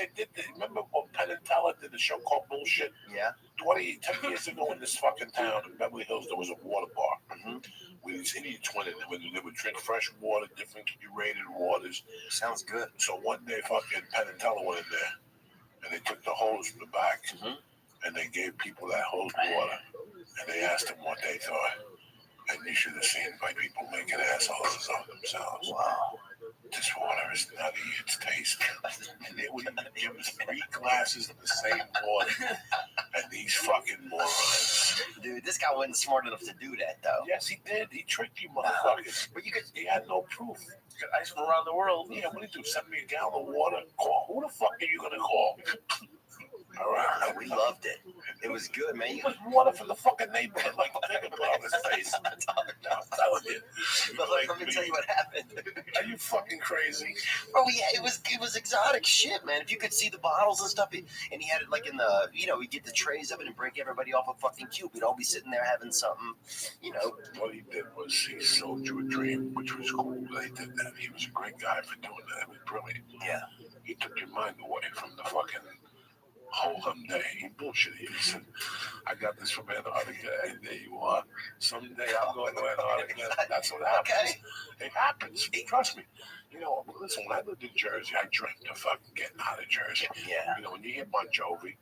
Remember when Penn and Teller did the show called Bullshit? Yeah. 10 years ago in this fucking town in Beverly Hills, there was a water bar. with these idiot twins. They would drink fresh water, different rated waters. Sounds good. So one day, fucking Penn and Teller went in there, and they took the hose from the back, and they gave people that hose water, and they asked them what they thought. And you should have seen my people making assholes of themselves. Wow. This water is nutty, it's tasty. And they would give us 3 glasses of the same water. And these fucking morons. Dude, this guy wasn't smart enough to do that, though. Yes, he did. He tricked you, motherfuckers. But you could. He had no proof. You could ice from around the world. Yeah, what did he do? Send me a gallon of water? Call. Who the fuck are you going to call? All right. We loved it. It was good, man. It was water from the fucking neighborhood, like the thing put on his face. I'm telling you. But look, let me tell you what happened. Are you fucking crazy? Bro, yeah, it was exotic shit, man. If you could see the bottles and stuff, and he had it like in the, we get the trays of it and break everybody off a fucking cube. We'd all be sitting there having something, What he did was he sold you a dream, which was cool that he did that. He was a great guy for doing that. It was brilliant. Yeah. He took your mind away from the fucking whole day. He bullshitted you. He said, I got this from Antarctica, and there you are. Someday I'll go to Antarctica. That's what happens. Okay. It happens. Trust me. Listen, when I lived in Jersey, I dreamt of fucking getting out of Jersey. Yeah. When you hear Bon Jovi,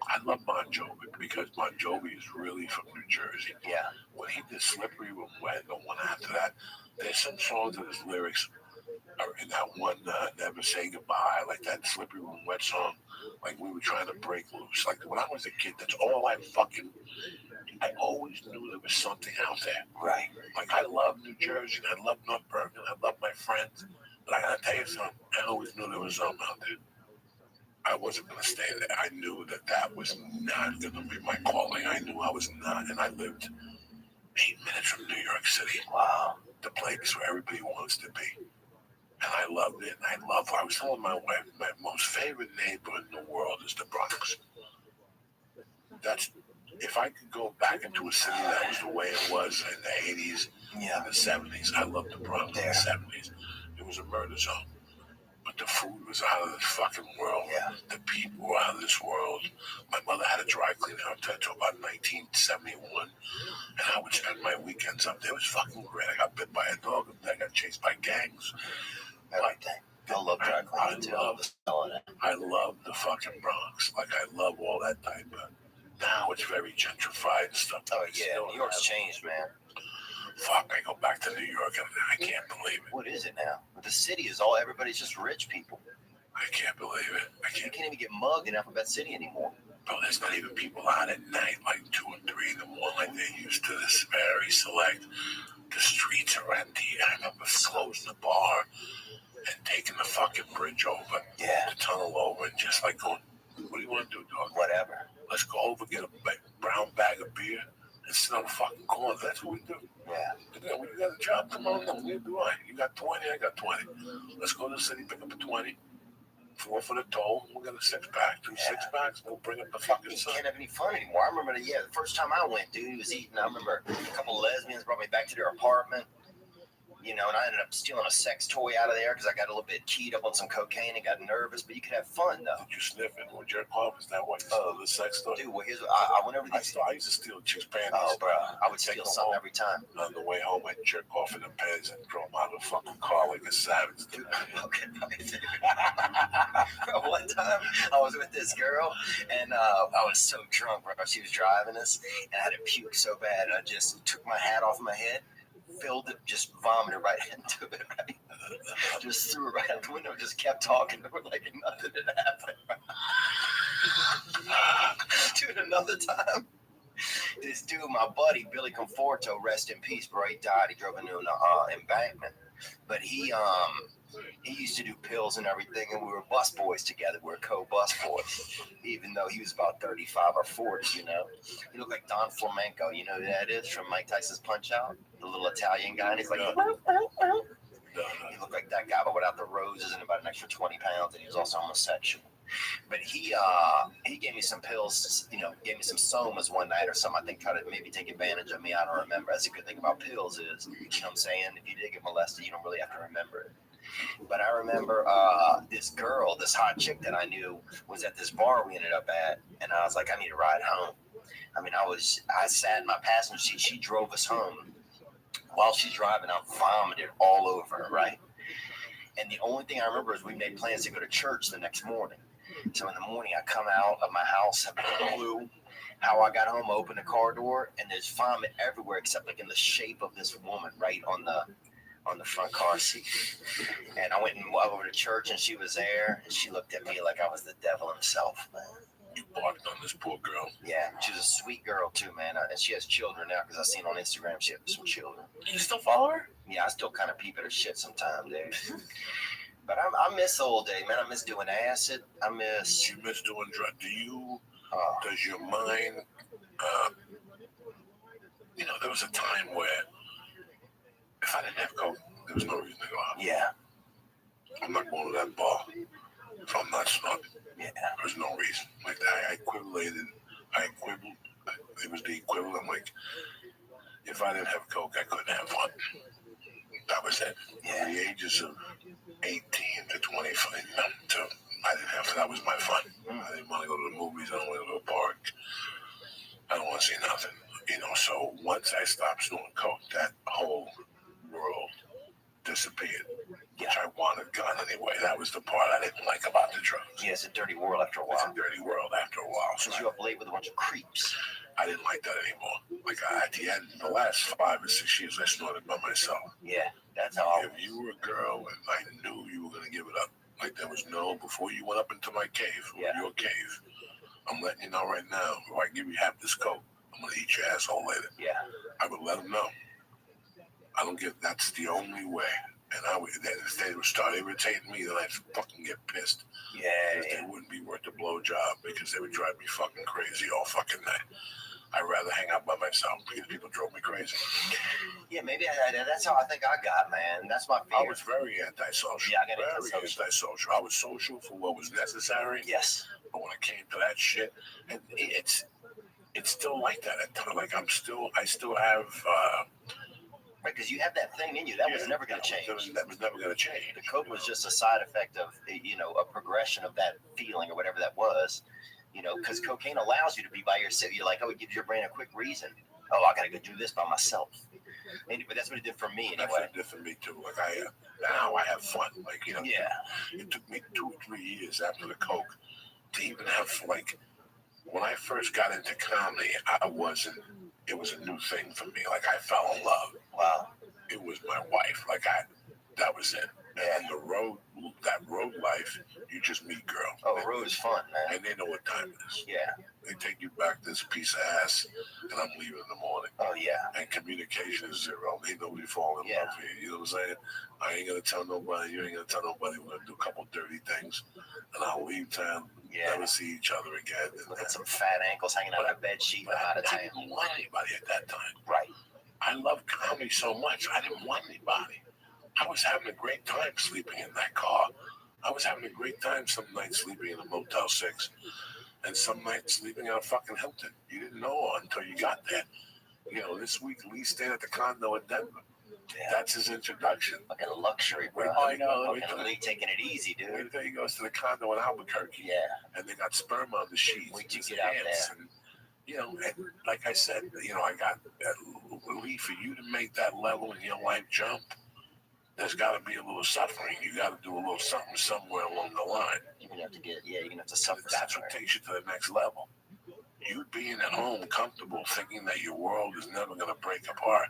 I love Bon Jovi because Bon Jovi is really from New Jersey. Yeah. When he did Slippery When Wet, the one after that, there's some songs in his lyrics are in that one, Never Say Goodbye, like that Slippery When Wet song, like we were trying to break loose. Like when I was a kid, that's all I always knew there was something out there. Right. Like I love New Jersey, and I love North Bergen, I love my friends, but I gotta tell you something, I always knew there was something out there. I wasn't going to stay there. I knew that was not going to be my calling. I knew I was not, and I lived 8 minutes from New York City. Wow. The place where everybody wants to be. And I loved it. And I was telling my wife, my most favorite neighborhood in the world is the Bronx. If I could go back into a city that was the way it was in the 80s and the 70s, I loved the Bronx in the 70s. It was a murder zone. But the food was out of this fucking world. Yeah. The people were out of this world. My mother had a dry cleaner up there until about 1971. And I would spend my weekends up there. It was fucking great. I got bit by a dog. I got chased by gangs. Everything. I love dry cleaning too. I love the fucking Bronx. Like I love all that type of. Now it's very gentrified and stuff. Oh yeah, New York's changed, man. Fuck, I go back to New York and I can't believe it. What is it now? The city is everybody's just rich people. I can't believe it. You can't even get mugged in Alphabet City anymore. Bro, there's not even people out at night, like 2 and 3 in the morning, like they used to. This very select. The streets are empty. I remember closing the bar and taking the fucking bridge over, the tunnel over, and just like going, what do you want to do, dog? Whatever. Let's go over, get a brown bag of beer, and sit on the fucking corner. That's what we do. Yeah. When you got a job tomorrow, no, neither do I. You got 20, I got 20. Let's go to the city, pick up a 20. 4 for the toll. We got a 6-pack, 2 6-packs. We'll bring up the fucking sun. You can't have any fun anymore. I remember the first time I went, dude, he was eating. I remember a couple of lesbians brought me back to their apartment. And I ended up stealing a sex toy out of there because I got a little bit keyed up on some cocaine and got nervous. But you could have fun, though. Did you sniff it or jerk off? Is that what you stole the sex toy? Dude, well, I went over these. I used to steal chicks' panties. Oh, bro. I would steal something every time. On the way home, I'd jerk off in the pants and throw them out of the fucking car like a savage. Dude, okay, one time, I was with this girl, and I was so drunk, bro. She was driving us, and I had to puke so bad. I just took my hat off my head, filled it, just vomited right into it, right? Just threw it right out the window, just kept talking to her like nothing had happened. Dude, another time, this dude, my buddy, Billy Conforto, rest in peace, bro, he died. He drove into an embankment. But he used to do pills and everything, and we were bus boys together. We were co-bus boys, even though he was about 35 or 40, He looked like Don Flamenco, you know who that is, from Mike Tyson's Punch-Out? The little Italian guy, and he's like, he looked like that guy, but without the roses and about an extra 20 pounds, and he was also homosexual. But he gave me some pills, gave me some somas one night or something. I think tried to maybe take advantage of me. I don't remember. That's the good thing about pills is, you know what I'm saying? If you did get molested, you don't really have to remember it. But I remember this girl, this hot chick that I knew was at this bar we ended up at, and I was like, I need a ride home. I mean, I sat in my passenger seat. She drove us home, while she's driving, I vomited all over her, right? And the only thing I remember is we made plans to go to church the next morning. So in the morning, I come out of my house, have no clue how I got home. I open the car door, and there's vomit everywhere, except like in the shape of this woman right on the front car seat. And I went and over to church, and she was there, and she looked at me like I was the devil himself, man. You barked on this poor girl. Yeah, she's a sweet girl too, man. And she has children now because I seen on Instagram she has some children. You still follow her? Yeah, I still kind of peep at her shit sometimes, dude. But I miss the old day, man. I miss doing acid. I miss. You miss doing drugs. Oh, Does your mind? There was a time where if I didn't have coke, there was no reason to go out. yeah, I'm not going to that bar if I'm not snorting. yeah. There's no reason. Like I equivalated. It was the equivalent. Like if I didn't have coke, I couldn't have fun. That was it. Yeah. From the ages of 18 to 25, I didn't have. That was my fun. I didn't want to go to the movies. I don't want to go to the park. I don't want to see nothing. So once I stopped snorting coke, that whole world disappeared. Which I wanted gone anyway. That was the part I didn't like about the drugs. Yeah, it's a dirty world after a It's while. a dirty world after a while. So Since you up late with a bunch of creeps. I didn't like that anymore. Like at the end, the last 5 or 6 years, I snorted by myself. Yeah, that's how. If you were a girl and I knew you were gonna give it up, like there was no before you went up into my cave, Yeah. your cave. I'm letting you know right now. If I give you half this coke, I'm gonna eat your asshole later. Yeah. I would let them know. I don't get. That's the only way. And if they would start irritating me, then I'd fucking get pissed. Yeah. It wouldn't be worth the blowjob because they would drive me fucking crazy all fucking night. I'd rather hang out by myself because people drove me crazy. Yeah, maybe that's how I think I got, man. That's my fear. I was very antisocial. Yeah, I got very antisocial. antisocial. I was social for what was necessary. Yes. But when it came to that shit, and it's still like that at times. Like I still have. Right, because you have that thing in you. That was never going to change. That was never going to change. The coke was just a side effect of, a progression of that feeling or whatever that was. Because cocaine allows you to be by yourself. You're like, it gives your brain a quick reason. Oh, I got to go do this by myself. But that's what it did for me That's anyway. what it did for me too. Like now I have fun. Like Yeah. It took me 2 or 3 years after the coke to even have when I first got into comedy, it was a new thing for me. Like I fell in love. Wow. It was my wife. That was it. And that road life, you just meet girls. Oh, road is fun, man. And they know what time it is. Yeah. They take you back this piece of ass, and I'm leaving in the morning. Oh, yeah. And communication is zero. Ain't nobody falling in Yeah. love here. You know what I'm saying? I ain't gonna tell nobody. You ain't gonna tell nobody. We're gonna do a couple dirty things, and I'll leave town. Yeah. Never see each other again. Look at some fat ankles hanging out of a bed sheet. But I'm out of I town. didn't want anybody at that time. Right. I love comedy so much. I didn't want anybody. I was having a great time sleeping in that car. I was having a great time some nights sleeping in a Motel 6 and some nights sleeping at a fucking Hilton. You didn't know until you got there. This week Lee stayed at the condo in Denver. Yeah. That's his introduction. Fucking luxury, bro. I know. Fucking Lee taking it easy, Wait dude. until he goes to the condo in Albuquerque. Yeah. And they got sperm on the sheets. Wait till you His get out hands. And, and like I said, I got Lee, for you to make that level in your life jump, there's got to be a little suffering. You got to do a little something somewhere along the line. You're going to have to suffer. That's somewhere. what takes you to the next level. You being at home comfortable, thinking that your world is never going to break apart.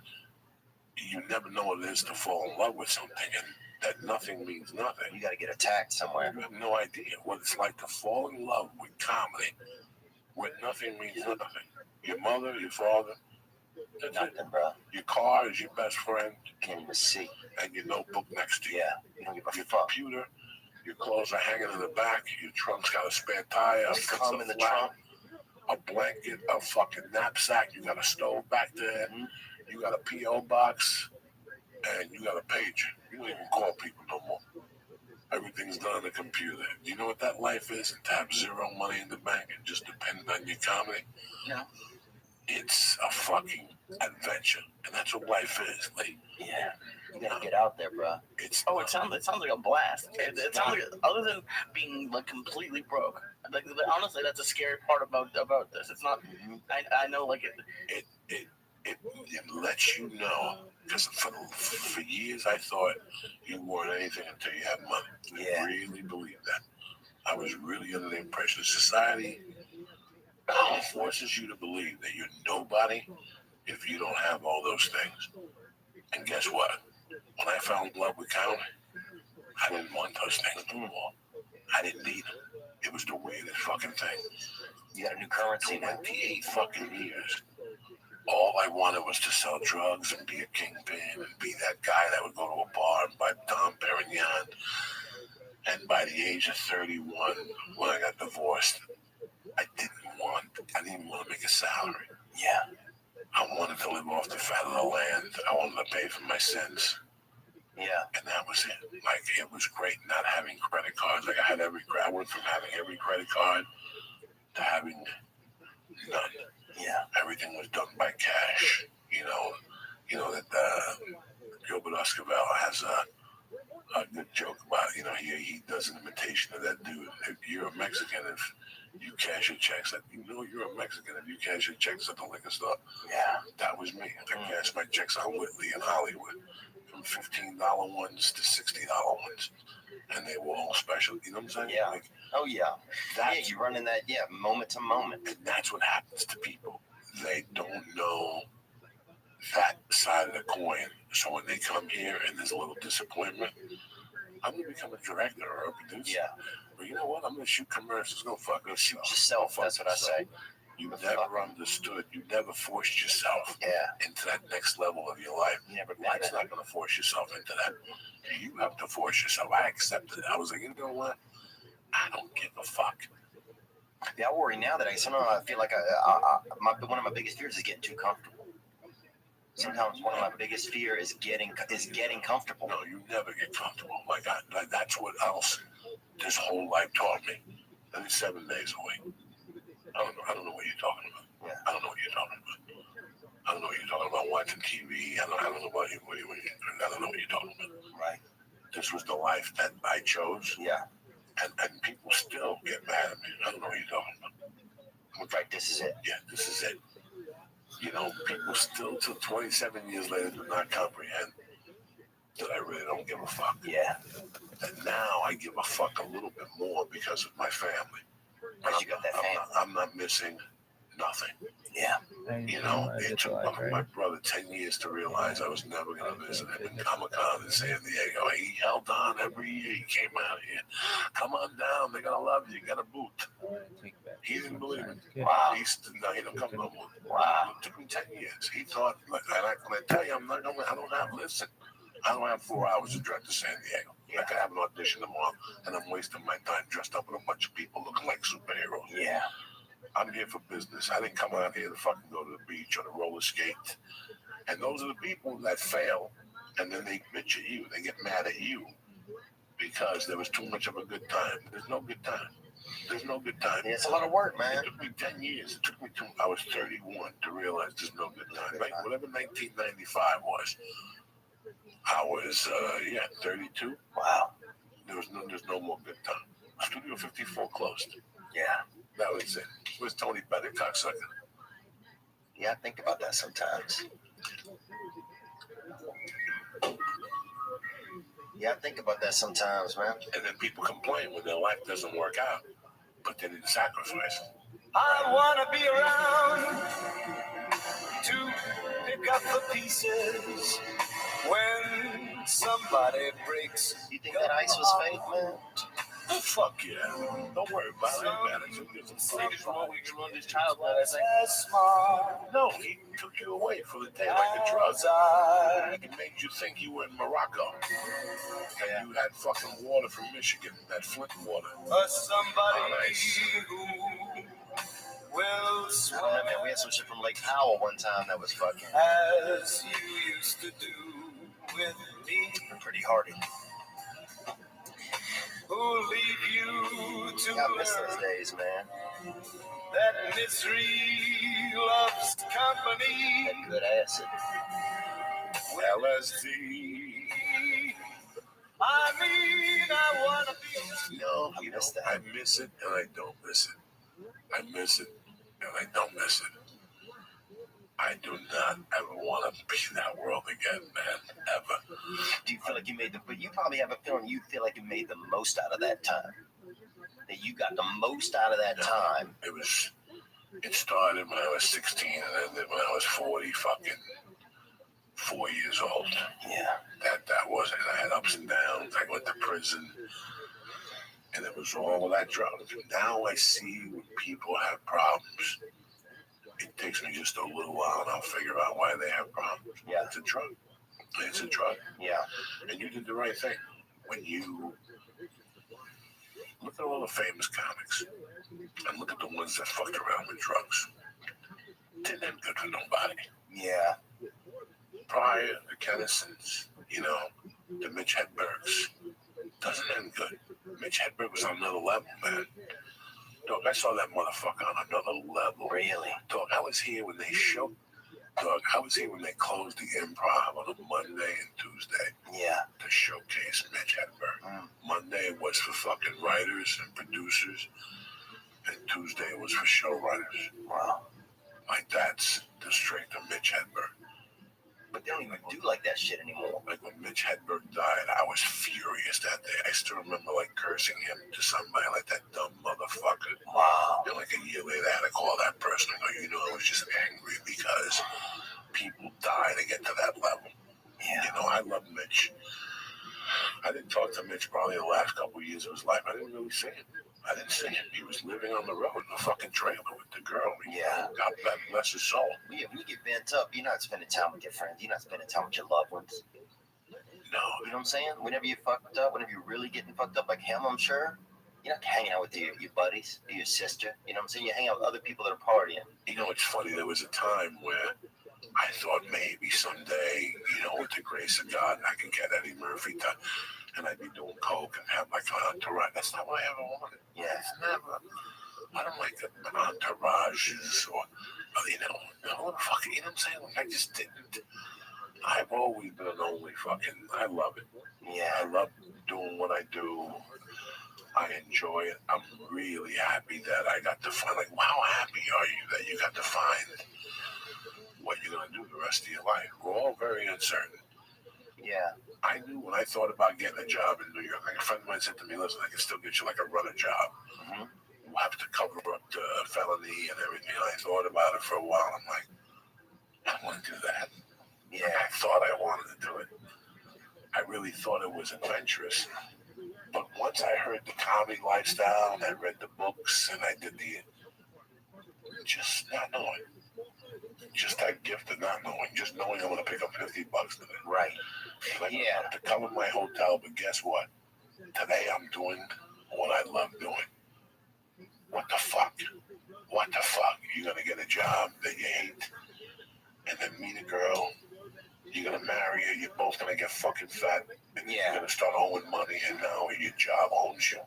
You never know what it is to fall in love with something, and that nothing means nothing. You got to get attacked somewhere. You have no idea what it's like to fall in love with comedy, where nothing means nothing. Your mother, your father, that's it. Nothing, bro. Your car is your best friend, Can't even see. and your notebook next to you. Yeah. You don't give a Your fuck. computer, your clothes are hanging in the back, your trunk's got a spare tire, They come in the trunk. a blanket, a fucking knapsack, you got a stove back there, Mhm. you got a P.O. box, and you got a pager. You don't even call people no more. Everything's done on the computer. You know what that life is? And to have zero money in the bank and just depending on your comedy? No. It's a fucking adventure. And that's what life is. Like, Yeah. You got to get out there, bro. it's Oh, it sounds like a blast. It sounds like, other than being completely broke. Honestly, that's a scary part about this. It's not. I know it. it lets you know Because for years I thought you weren't anything until you had money. Yeah. I really believed that. I was really under the impression society forces you to believe that you're nobody if you don't have all those things. And guess what? When I fell in love with counting, I didn't want those things anymore. I didn't need them. It was the weirdest fucking thing. You got a new currency now. 28 fucking years. All I wanted was to sell drugs and be a kingpin and be that guy that would go to a bar and buy Dom Perignon. And by the age of 31, when I got divorced, I didn't even want to make a salary. Yeah. I wanted to live off the fat of the land. I wanted to pay for my sins. Yeah. And that was it. Like, it was great not having credit cards. Like, I went from having every credit card to having none. Yeah. Everything was done by cash. You know that Gilbert Escobar has a good joke about it. He does an imitation of that dude. If you're a Mexican, if you cash your checks you're a Mexican if you cash your checks at the liquor store. Yeah. That was me. I cashed my checks on Whitley in Hollywood, from $15 ones to $60 ones, and they were all special. You know what I'm saying? Yeah. Like, Oh yeah. that's You're running that moment to moment. and that's what happens to people. They don't know that side of the coin. So when they come here and there's a little disappointment, I'm gonna become a director or a producer. Yeah. But you know what? I'm gonna shoot commercials. Go fuck yourself. Shoot yourself. That's what I say. You never understood. You never forced yourself Yeah. into that next level of your life. You never did Life's it. not gonna force yourself into that. You have to force yourself. I accepted it. I was like, you know what? I don't give a fuck. Yeah, I worry now that sometimes I feel like one of my biggest fears is getting too comfortable. Sometimes one of my biggest fears is getting comfortable. No, you never get comfortable. Like that's what else this whole life taught me. That is 7 days a week. I don't know what you're talking about. Yeah. I don't know what you're talking about. I don't know what you're talking about watching TV. I don't know what you I don't know what you're talking about. Right. This was the life that I chose. Yeah. And people still get mad at me. I don't know what you're talking about. Right. This is it. Yeah, this is it. People still, till 27 years later, do not comprehend that I really don't give a fuck. Yeah. And now I give a fuck a little bit more because of my family. Because you got that family. I'm not missing nothing. Yeah. It took my brother 10 years to realize I was never going to visit him in Comic-Con in San Diego. He held on every year. He came out here. Come on down. They're going to love you. You got a boot. He didn't believe it. Wow. He don't come no more. Wow. It took me 10 years. He thought, when I tell you, I don't have 4 hours to drive to San Diego. I could have an audition tomorrow, and I'm wasting my time dressed up with a bunch of people looking like superheroes. Yeah. I'm here for business. I didn't come out here to fucking go to the beach or to roller skate. And those are the people that fail, and then they bitch at you. They get mad at you because there was too much of a good time. There's no good time. There's no good time. Yeah, it's a lot of work, man. It took me 10 years. It took me I was 31 to realize there's no good time. Like whatever 1995 was, I was 32. Wow. There's no more good time. Studio 54 closed. Yeah. That was it. Where's Tony Bennett, cocksucker? Yeah, I think about that sometimes. Yeah, I think about that sometimes, man. And then people complain when their life doesn't work out, but they didn't sacrifice. I wanna be around to pick up the pieces when somebody breaks. You think that ice was fake, man? Oh, fuck yeah. Don't worry about it. I ain't mad at you. Maybe from what we can run this child, but I think. No, he took you away for the day like a drug. He made you think you were in Morocco. And you had fucking water from Michigan, that Flint water. Somebody Nice. who will I don't swear know, man. We had some shit from Lake Powell one time that was fucking as you used to do with me. pretty hardy. Who leave you to I miss those learn days, man. that misery loves company. That good acid. LSD. I mean, I wanna be. No, I miss that. I miss it and I don't miss it. I miss it and I don't miss it. I do not ever want to be in that world again, man. Ever. Do you feel like you made the? But you probably have a feeling you feel like you made the most out of that time. That you got the most out of that time. It started when I was 16 and ended when I was 40, fucking 4 years old. Yeah. That was it. I had ups and downs. I went to prison. And it was all of that drugs. Now I see when people have problems, it takes me just a little while and I'll figure out why they have problems. Yeah. It's a drug. It's a drug. Yeah. And you did the right thing. When you look at all the famous comics and look at the ones that fucked around with drugs. Didn't end good for nobody. Yeah. Pryor, the Kennisons, the Mitch Hedbergs, doesn't end good. Mitch Hedberg was on another level, man. Dog, I saw that motherfucker on another level. Really? Dog, I was here when they showed. Dog, I was here when they closed the Improv on a Monday and Tuesday. Yeah. To showcase Mitch Hedberg. Monday was for fucking writers and producers, and Tuesday was for showrunners. Wow. Like, that's the strength of Mitch Hedberg. But they don't even do like that shit anymore. Like when Mitch Hedberg died, I was furious that day. I still remember like cursing him to somebody like that dumb motherfucker. Wow. And like a year later, I had to call that person and go, I was just angry because people die to get to that level. Yeah. I love Mitch. I didn't talk to Mitch probably the last couple of years of his life. I didn't really see him. I didn't see him. He was living on the road in a fucking trailer with the girl. Yeah. God bless his soul. Yeah, when you get bent up, you're not spending time with your friends. You're not spending time with your loved ones. No. You know what I'm saying? Whenever you're fucked up, whenever you're really getting fucked up like him, I'm sure, you're not hanging out with your buddies or your sister. You know what I'm saying? You're hanging out with other people that are partying. It's funny. There was a time where I thought maybe someday, with the grace of God, I can get Eddie Murphy to, and I'd be doing coke and have like an entourage. That's not what I ever wanted. Yeah. It's never. I don't like the entourages or, fucking, you know what I'm saying? Like, I just didn't. I've always been an only fucking, I love it. Yeah. I love doing what I do. I enjoy it. I'm really happy that I got to find, like, how happy are you that you got to find what you're going to do the rest of your life? We're all very uncertain. Yeah. I knew when I thought about getting a job in New York, like a friend of mine said to me, listen, I can still get you like a runner job. Mm-hmm. We'll have to cover up the felony and everything. I thought about it for a while. I'm like, I don't want to do that. Yeah. I thought I wanted to do it. I really thought it was adventurous. But once I heard the comedy lifestyle and I read the books and I did just not knowing. Just that gift of not knowing. Just knowing I'm going to pick up $50 today. Right. And I Yeah. have to cover my hotel, but guess what? Today I'm doing what I love doing. What the fuck? What the fuck? You're going to get a job that you hate and then meet a girl. You're going to marry her. You're both going to get fucking fat. And Yeah. you're going to start owing money and now your job owns you.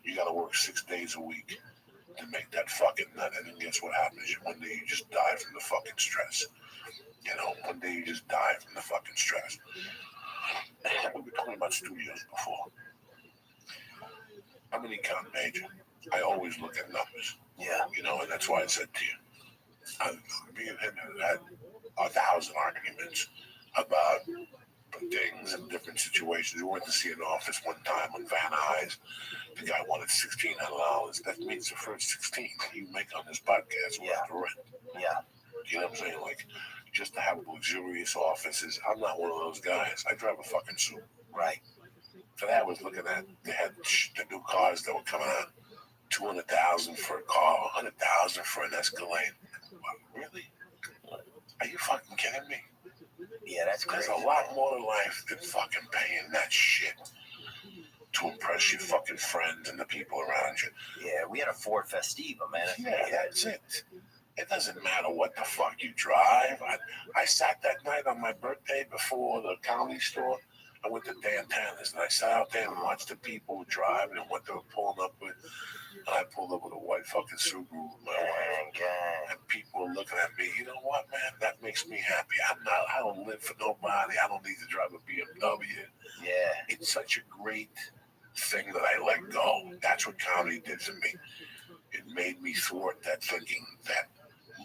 You got to work 6 days a week to make that fucking nut. And then guess what happens? One day you just die from the fucking stress. One day you just die from the fucking stress. We were talking about studios before. I'm an econ major. I always look at numbers. Yeah. And that's why I said to you, me and him had 1,000 arguments about things and different situations. We went to see an office one time on Van Nuys. The guy wanted $1,600. That means the first 16 that you make on this podcast will have to rent. Yeah. You know what I'm saying? Like, just to have luxurious offices. I'm not one of those guys. I drive a fucking suit. Right. For that, I was looking at, they had the new cars that were coming out. $200,000 for a car, $100,000 for an Escalade. What, really? Are you fucking kidding me? Yeah, that's There's crazy. a lot more to life than fucking paying that shit to impress your fucking friends and the people around you. Yeah, we had a Ford Festiva, man. Yeah, that's it. It doesn't matter what the fuck you drive. I sat that night on my birthday before the comedy store. I went to Dan Tanner's and I sat out there and watched the people driving and what they were pulling up with. And I pulled up with a white fucking Subaru with my wife. And people were looking at me. You know what, man? That makes me happy. I don't live for nobody. I don't need to drive a BMW. Yeah. It's such a great thing that I let go. That's what comedy did for me. It made me thwart that thinking that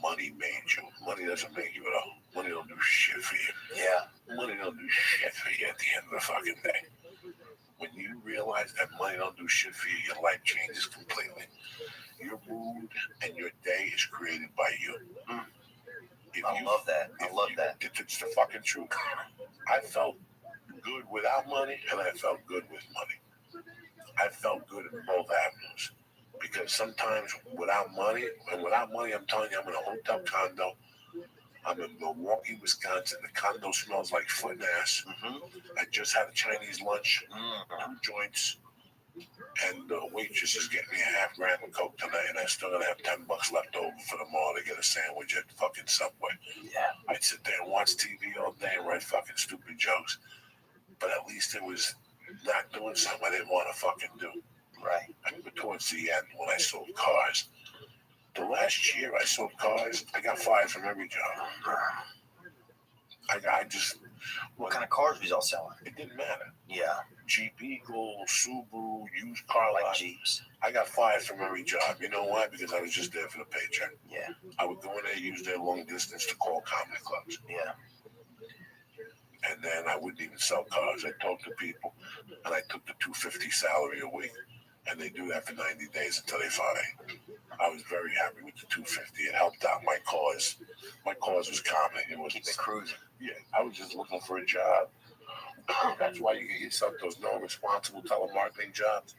money made you. Money doesn't make you at all. Money don't do shit for you. Yeah. Money don't do shit for you at the end of the fucking day. When you realize that money don't do shit for you, your life changes completely. Your mood and your day is created by you. I love that. I love that. It's the fucking truth. I felt good without money, and I felt good with money. I felt good in both avenues. Because sometimes without money, I'm telling you, I'm in a hotel condo. I'm in Milwaukee, Wisconsin. The condo smells like foot and ass. I just had a Chinese lunch, 2 joints, and the waitress is getting me a half gram of Coke tonight, and I still gonna have $10 left over for tomorrow to get a sandwich at the fucking Subway. Yeah. I'd sit there and watch TV all day and write fucking stupid jokes, but at least it was not doing something I didn't want to fucking do. Right. But towards the end, when I sold cars, the last year I sold cars, I got fired from every job. I just... What kind of cars was y'all selling? It didn't matter. Yeah. Jeep Eagle, Subaru, used car Like lot. Jeeps. I got fired from every job. You know why? Because I was just there for the paycheck. Yeah. I would go in there, use their long distance to call comedy clubs. Yeah. And then I wouldn't even sell cars. I talked to people, and I took the $250 salary a week. And they do that for 90 days until they fire you. I was very happy with the $250. It helped out my cause. My cause was comedy. It was Keep it cruising. Yeah, I was just looking for a job. That's why you get yourself those no-responsible telemarketing jobs.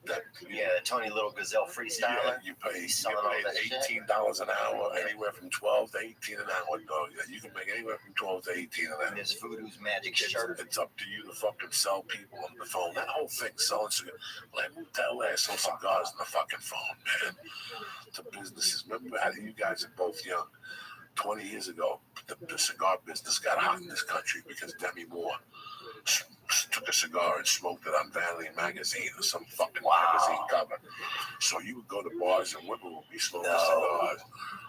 That Yeah, the Tony Little Gazelle freestyler. Yeah, you pay Selling all that shit. $18 an hour, anywhere from 12 to 18 an hour. No, you can make anywhere from 12 to 18 an hour. Miss Voodoo's magic shirt. It's up to you to fucking sell people on the phone. That whole thing, selling cigars. Like, tell that sell cigars on the fucking phone, man. To businesses. Remember how you guys are both young. 20 years ago, the cigar business got hot in this country because Demi Moore took a cigar and smoked it on Vanity magazine or some fucking magazine cover. So you would go to bars and women would be smoking cigars.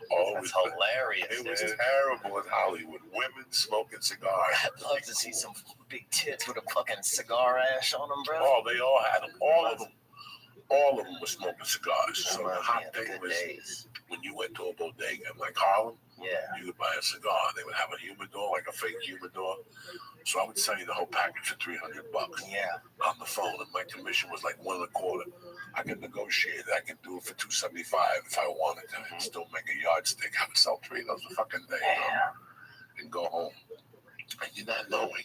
Oh, That's hilarious. It was dude. terrible in Hollywood. Women smoking cigars. I'd love to see some big tits with a fucking cigar ash on them, bro. Oh, they all had them. All of them were smoking cigars. So the hot Man, thing good was days. when you went to a bodega in like Harlem, Yeah. you could buy a cigar. They would have a humidor, like a fake humidor. So I would sell you the whole package for $300 Yeah. on the phone, and my commission was like 1.25. I could negotiate. I could do it for $275 if I wanted to, and still make a yardstick. I would sell 3 of those a fucking day, and go home. And you're not knowing.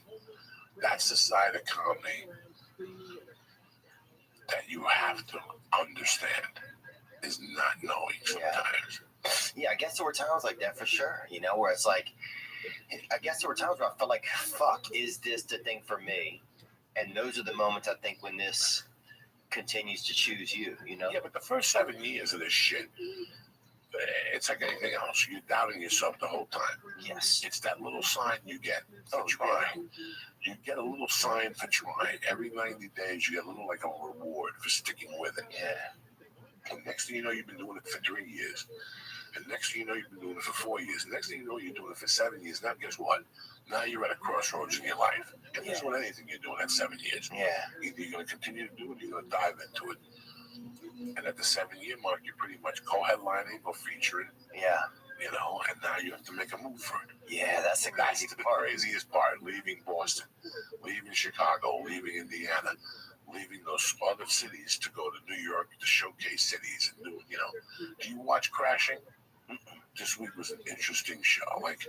That's the side of comedy that you have to understand. Is not knowing sometimes. Yeah, I guess there were times like that for sure, you know, where it's like, I guess there were times where I felt like, fuck, is this the thing for me? And those are the moments I think when this continues to choose you, you know? Yeah, but the first 7 years of this shit, it's like anything else. You're doubting yourself the whole time. Yes. It's that little sign you get for trying. You get a little sign for trying. Every 90 days, you get a little like a reward for sticking with it. Yeah. And next thing you know, you've been doing it for 3 years. And next thing you know, you've been doing it for 4 years. And next thing you know, you're doing it for 7 years. Now, guess what? Now you're at a crossroads in your life. And that's what anything you're doing at 7 years. Yeah. Either you're going to continue to do it or you're going to dive into it. And at the 7-year mark, you're pretty much co-headlining or featuring, Yeah. you know, and now you have to make a move for it. Yeah, that's the crazy That's the part. craziest part. Leaving Boston, leaving Chicago, leaving Indiana, leaving those other cities to go to New York, to showcase cities and do, you know. Do you watch Crashing? This week was an interesting show. Like,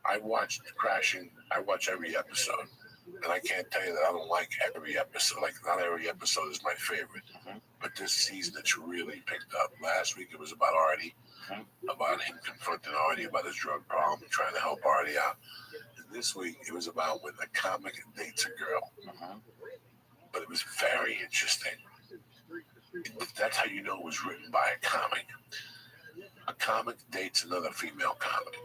I watched Crashing. I watch every episode. And I can't tell you that I don't like every episode. Like, not every episode is my favorite. But this season, it's really picked up. Last week, it was about Artie, about him confronting Artie about his drug problem, trying to help Artie out. And this week, it was about when a comic dates a girl. But it was very interesting. That's how you know it was written by a comic. A comic dates another female comic.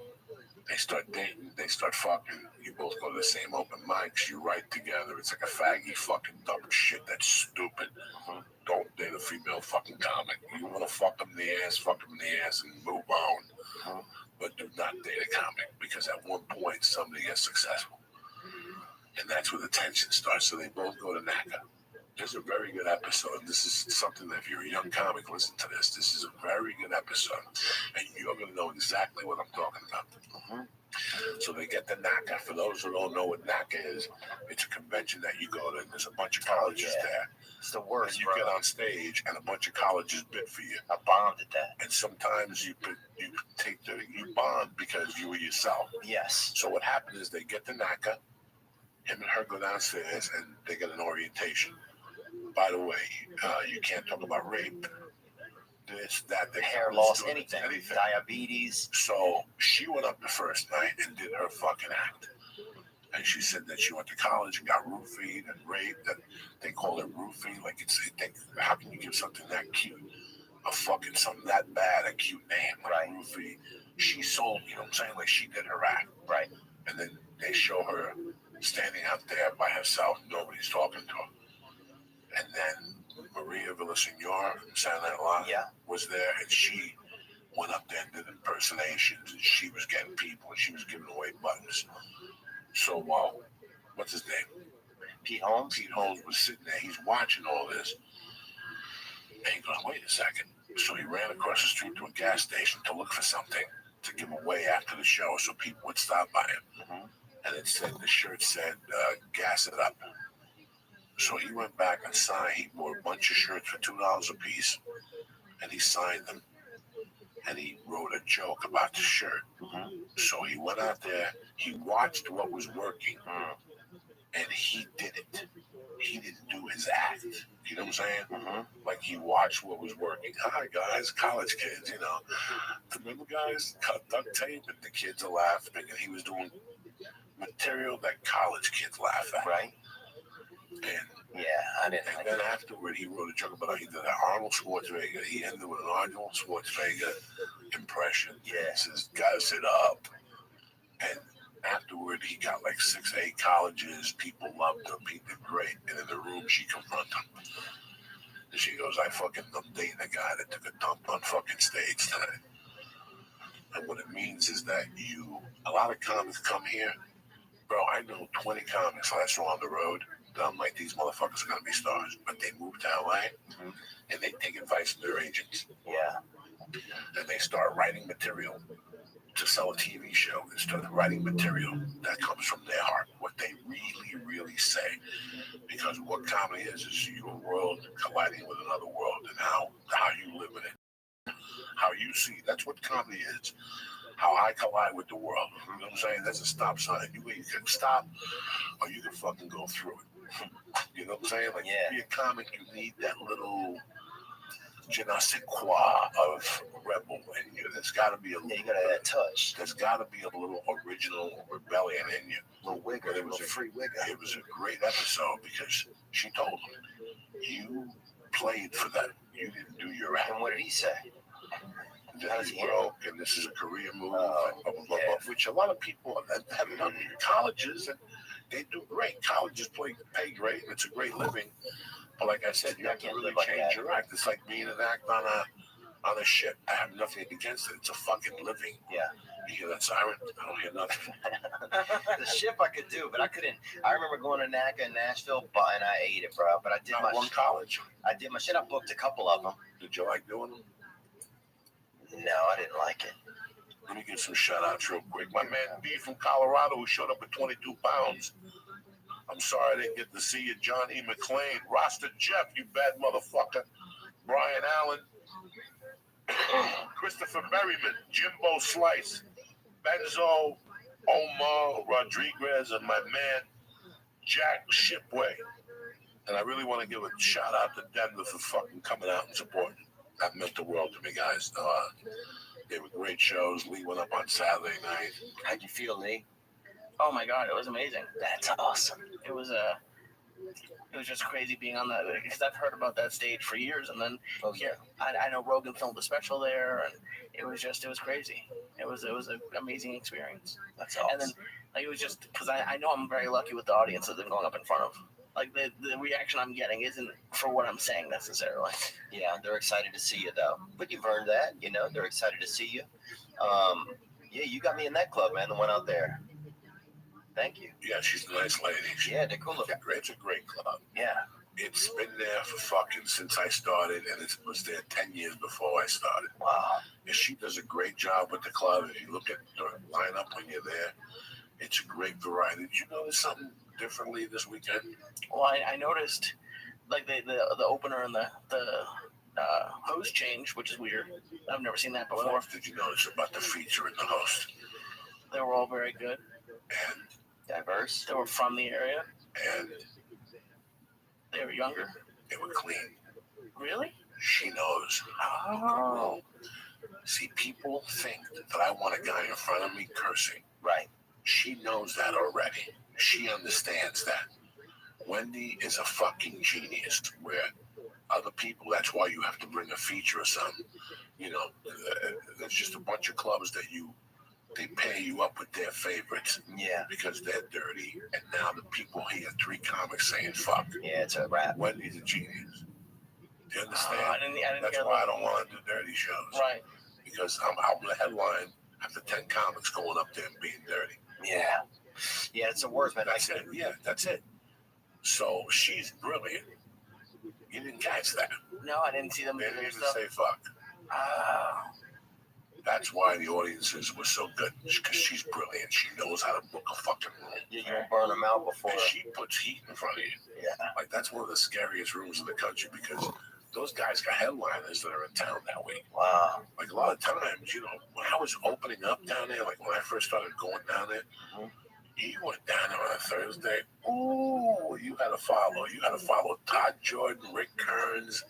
They start dating, they start fucking. You both go to the same open mics, you write together. It's like a faggy fucking dumb shit that's stupid. Don't date a female fucking comic. You want to fuck them in the ass and move on. But do not date a comic because at one point somebody gets successful. And that's where the tension starts. So they both go to NACA. There's a very good episode. This is something that if you're a young comic, listen to this. This is a very good episode, and you're going to know exactly what I'm talking about. Mhm. So they get the NACA. For those who don't know what NACA is, it's a convention that you go to, and there's a bunch of colleges there. It's the And worst, you bro. get on stage, and a bunch of colleges bid for you. I bombed at that. And sometimes you bond because you were yourself. Yes. So what happened is they get the NACA, him and her go downstairs, and they get an orientation. By the way, you can't talk about rape, this, that, the Hair loss, anything. anything. Diabetes. So she went up the first night and did her fucking act. And she said that she went to college and got roofied and raped, and they call it roofing. Like, how can you give something that cute something that bad a cute name, like Right. roofie? She sold, you know what I'm saying? Like, she did her act. Right. And then they show her standing out there by herself. Nobody's talking to her. And then Maria Villasenor from Saturday Night Live was there, and she went up there and did impersonations, and she was getting people, and she was giving away buttons. So, what's his name? Pete Holmes. Pete Holmes was sitting there. He's watching all this. And he goes, wait a second. So he ran across the street to a gas station to look for something to give away after the show so people would stop by him. Mhm. And the shirt said, gas it up. So he went back and signed. He bought a bunch of shirts for $2 a piece, and he signed them. And he wrote a joke about the shirt. Mhm. So he went out there, he watched what was working, and he did it. He didn't do his act. You know what I'm saying? Mhm. Like, he watched what was working. Hi, guys, college kids, you know. Remember, guys, cut duct tape, and the kids are laughing, and he was doing material that college kids laugh at. Right. And Yeah, I didn't like And then that. afterward, he wrote a joke about he did an Arnold Schwarzenegger. He ended with an Arnold Schwarzenegger impression. Yeah. He says, "Guys, it up." And afterward, he got like 6, 8 colleges. People loved him. He did great. And in the room, she confronted him. And she goes, "I'm dating a guy that took a dump on fucking stage tonight." And what it means is that a lot of comics come here. Bro, I know 20 comics I saw on the road. I'm like, these motherfuckers are going to be stars. But they move to LA, and they take advice from their agents. Yeah. And they start writing material to sell a TV show. They start writing material that comes from their heart, what they really, really say. Because what comedy is your world colliding with another world, and how you live in it, how you see. That's what comedy is. How I collide with the world. You know what I'm saying? There's a stop sign. You can stop, or you can fucking go through it. You know what I'm saying? Like, Yeah. to be a comic, you need that little je ne sais quoi of rebel in you. There's got to be a Yeah, little. you got that touch. There's got to be a little original rebellion in you. Little wigger, It little was free wigger. It was a great episode because she told him, "You played for them. You didn't do your act." And what did he say? How That does he's he broke, and this is a career move, Oh, and blah, blah, blah, yeah. blah, which a lot of people have done in colleges, and they do great. Colleges pay great, and it's a great living. But like I said, you I have to can't really live like change that. your act. It's like being an act on a ship. I have nothing against it. It's a fucking living. Yeah. You hear that siren? I don't hear nothing. The ship I could do, but I couldn't. I remember going to NACA in Nashville, and I ate it, bro. But I did Not one college. I did my shit. I booked a couple of them. Did you like doing them? No, I didn't like it. Let me give some shout outs real quick. My man B from Colorado, who showed up at 22 pounds. I'm sorry I didn't get to see you. John E. McClain, Rasta Jeff, you bad motherfucker. Brian Allen, Christopher Berryman, Jimbo Slice, Benzo, Omar Rodriguez, and my man Jack Shipway. And I really want to give a shout out to Denver for fucking coming out and supporting. That meant the world to me, guys. They were great shows. Lee went up on Saturday night. How'd you feel, Lee? Oh my God, it was amazing. That's awesome. It was just crazy being on that, because I've heard about that stage for years, and then Oh yeah. I know Rogan filmed a special there, and it was crazy. It was an amazing experience. That's awesome. And then like, it was just because I know I'm very lucky with the audience that I'm going up in front of. Like the reaction I'm getting isn't for what I'm saying necessarily. Yeah, they're excited to see you though. But you've earned that, you know. They're excited to see you. Yeah, you got me in that club, man. The one out there. Thank you. Yeah, she's a nice lady. Yeah, they're cool. It's a great club. Yeah. It's been there for fucking since I started, and it was there 10 years before I started. Wow. And she does a great job with the club. If you look at the lineup when you're there, it's a great variety. Did you notice something differently this weekend? Well, I noticed like the opener and the host change, which is weird. I've never seen that before. What else did you notice about the feature and the host? They were all very good. And Diverse. They were from the area. and They were younger. they were clean. Really? She knows. Oh. See, people think that I want a guy in front of me cursing. Right. She knows that already. She understands that. Wendy is a fucking genius. Where other people, that's why you have to bring a feature or something. You know, there's just a bunch of clubs that they pair you up with their favorites Yeah. because they're dirty. And now the people hear 3 comics saying fuck. Yeah, it's a rap. Wendy's a genius. Do you understand? I didn't That's hear why I that. don't want to do dirty shows. Right. Because I'm out in the headline after 10 comics going up there and being dirty. Yeah. Yeah, it's the worst, man. That's it. Yeah, that's it. So she's brilliant. You didn't catch that. No, I didn't see them They do didn't their even stuff. say fuck. Oh. That's why the audiences were so good. Because she's brilliant. She knows how to book a fucking room. You won't burn them out before. And she puts heat in front of you. Yeah. Like, that's one of the scariest rooms in the country because those guys got headliners that are in town that week. Wow. Like, a lot of times, you know, when I was opening up down there, like when I first started going down there, you went down there on a Thursday. Ooh, you had to follow. You had to follow Todd Jordan, Rick Kearns,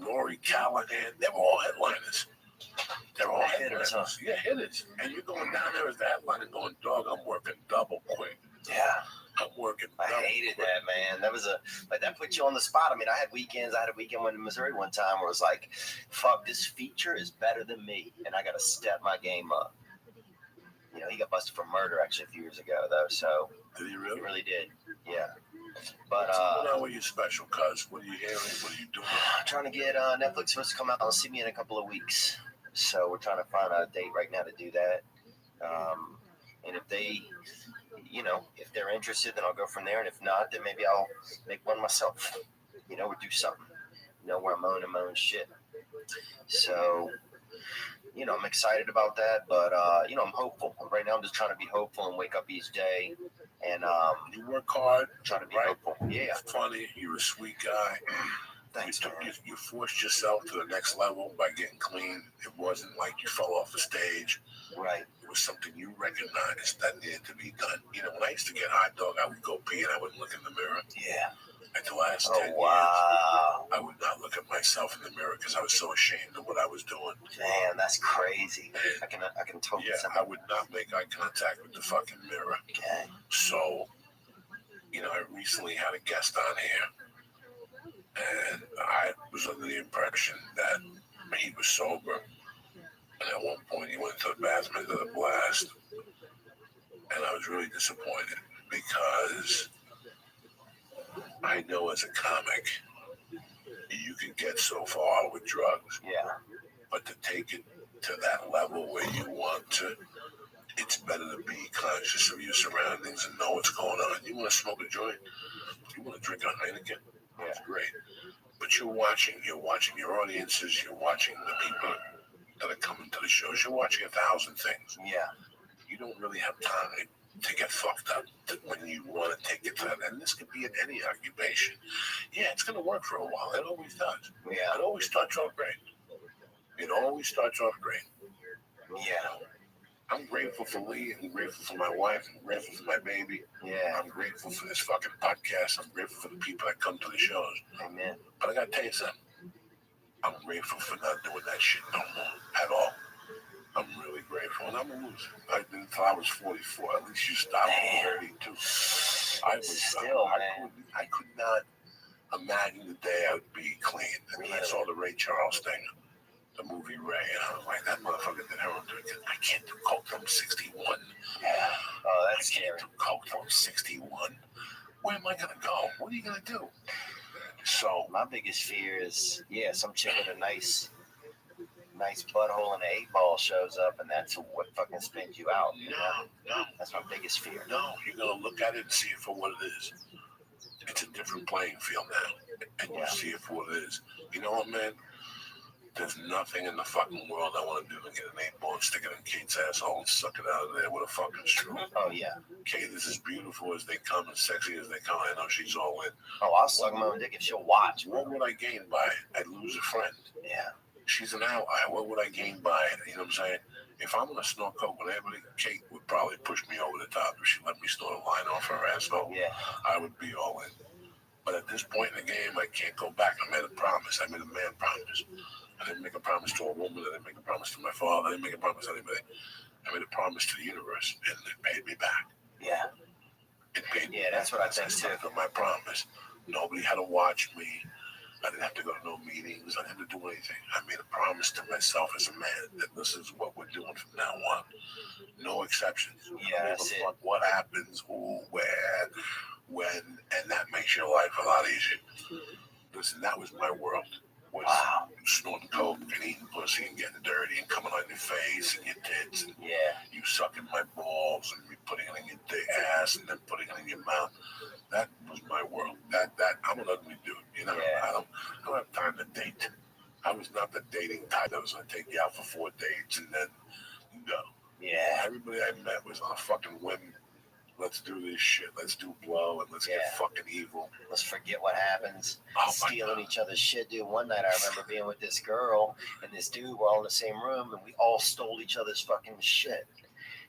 Lori Callahan. They were all headliners. They were all Hitters, headliners. Yeah, hitters. And you're going down there as the headliner going, dog, I'm working double quick. Yeah. I'm working I double hated quick. that, man. That was that put you on the spot. I mean, I had weekends. I had a weekend in Missouri one time where it was like, fuck, this feature is better than me, and I got to step my game up. You know, he got busted for murder actually a few years ago, though. So Did he he really? really did. Yeah. But What's going on with you special, cuz? What are you hearing? What are you doing? I'm trying to get Netflix supposed to come out and see me in a couple of weeks. So we're trying to find a date right now to do that. And if they, you know, if they're interested, then I'll go from there. And if not, then maybe I'll make one myself, you know, or do something, you know, where I'm owning my own shit. So, you know, I'm excited about that, but, you know, I'm hopeful. Right now, I'm just trying to be hopeful and wake up each day and You work hard, try to be right? hopeful. Yeah. You're funny. You're a sweet guy. Thanks, man. You forced yourself to the next level by getting clean. It wasn't like you fell off the stage. Right. It was something you recognized that needed to be done. You know, when I used to get hot dog, I would go pee and I wouldn't look in the mirror. Yeah. And the last 10 Oh, wow. years, I would not look at myself in the mirror because I was so ashamed of what I was doing. Damn, that's crazy. I can totally Yeah, see I would not make eye contact with the fucking mirror. Okay. So, you know, I recently had a guest on here, and I was under the impression that he was sober. And at one point, he went to the bathroom into the blast, and I was really disappointed because I know as a comic, you can get so far with drugs, Yeah. but to take it to that level where you want to, it's better to be conscious of your surroundings and know what's going on. You want to smoke a joint? You want to drink a Heineken? That's great. But you're watching your audiences, you're watching the people that are coming to the shows, you're watching 1,000 things. Yeah. You don't really have time to get fucked up when you want to take it to that. And this could be in any occupation. Yeah, it's going to work for a while. It always does. Yeah. It always starts off great. It always starts off great. Yeah. I'm grateful for Lee. I'm grateful for my wife. I'm grateful for my baby. Yeah. I'm grateful for this fucking podcast. I'm grateful for the people that come to the shows. Amen. But I got to tell you something. I'm grateful for not doing that shit no more at all. I'm really grateful. And I'm a loser. I did until I was 44. At least you stopped at 32. I was Still, man. I could not imagine the day I would be clean. I mean, I saw the Ray Charles thing, the movie Ray, and I was like, that motherfucker did heroin. I can't do coke till I'm 61. Yeah. Oh, that's I scary. can't do coke till I'm 61. Where am I going to go? What are you going to do? So, My biggest fear is, yeah, some chick with a nice butthole and an 8-ball shows up, and that's what fucking spins you out. You know? no. That's my biggest fear. No, you're going to look at it and see it for what it is. It's a different playing field now. and you see it for what it is. You know what, man? There's nothing in the fucking world I want to do than get an 8-ball and stick it in Kate's asshole and suck it out of there with a fucking straw. Oh, yeah. Kate is as beautiful as they come and sexy as they come. I know she's all in. Oh, I'll suck my own dick if she'll watch. What would I gain by it? I'd lose a friend. Yeah. She's an ally. What would I gain by it? You know what I'm saying? If I'm going to snort coke with everybody, Kate would probably push me over the top. If she let me snort a line off her asshole, Yeah. I would be all in. But at this point in the game, I can't go back. I made a promise. I made a man promise. I didn't make a promise to a woman. I didn't make a promise to my father. I didn't make a promise to anybody. I made a promise to the universe, and it paid me back. Yeah. It paid me Yeah, that's what I think, I too. stuck to my promise. Nobody had to watch me. I didn't have to go to no meetings. I didn't have to do anything. I made a promise to myself as a man that this is what we're doing from now on. No exceptions. Yeah, that's it. What happens, who, where, when, and that makes your life a lot easier. Listen, that was my world. Was Wow. snorting coke and eating pussy and getting dirty and coming on your face and your tits and Yeah. you sucking my balls and me putting it in your ass and then putting it in your mouth. That was my world. That I'm an ugly dude. You know, Yeah. I don't have time to date. I was not the dating type that was gonna take you out for 4 dates and then go. Yeah. Everybody I met was on a fucking whim. Let's do this shit. Let's do blow and let's Yeah. get fucking evil. Let's forget what happens. Oh, my Stealing God. each other's shit, dude. One night I remember being with this girl and this dude. We're all in the same room and we all stole each other's fucking shit.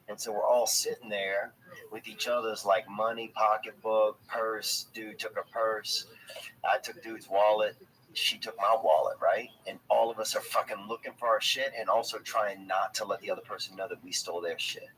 And so we're all sitting there with each other's like money, pocketbook, purse. Dude took her purse. I took dude's wallet. She took my wallet, right? And all of us are fucking looking for our shit and also trying not to let the other person know that we stole their shit.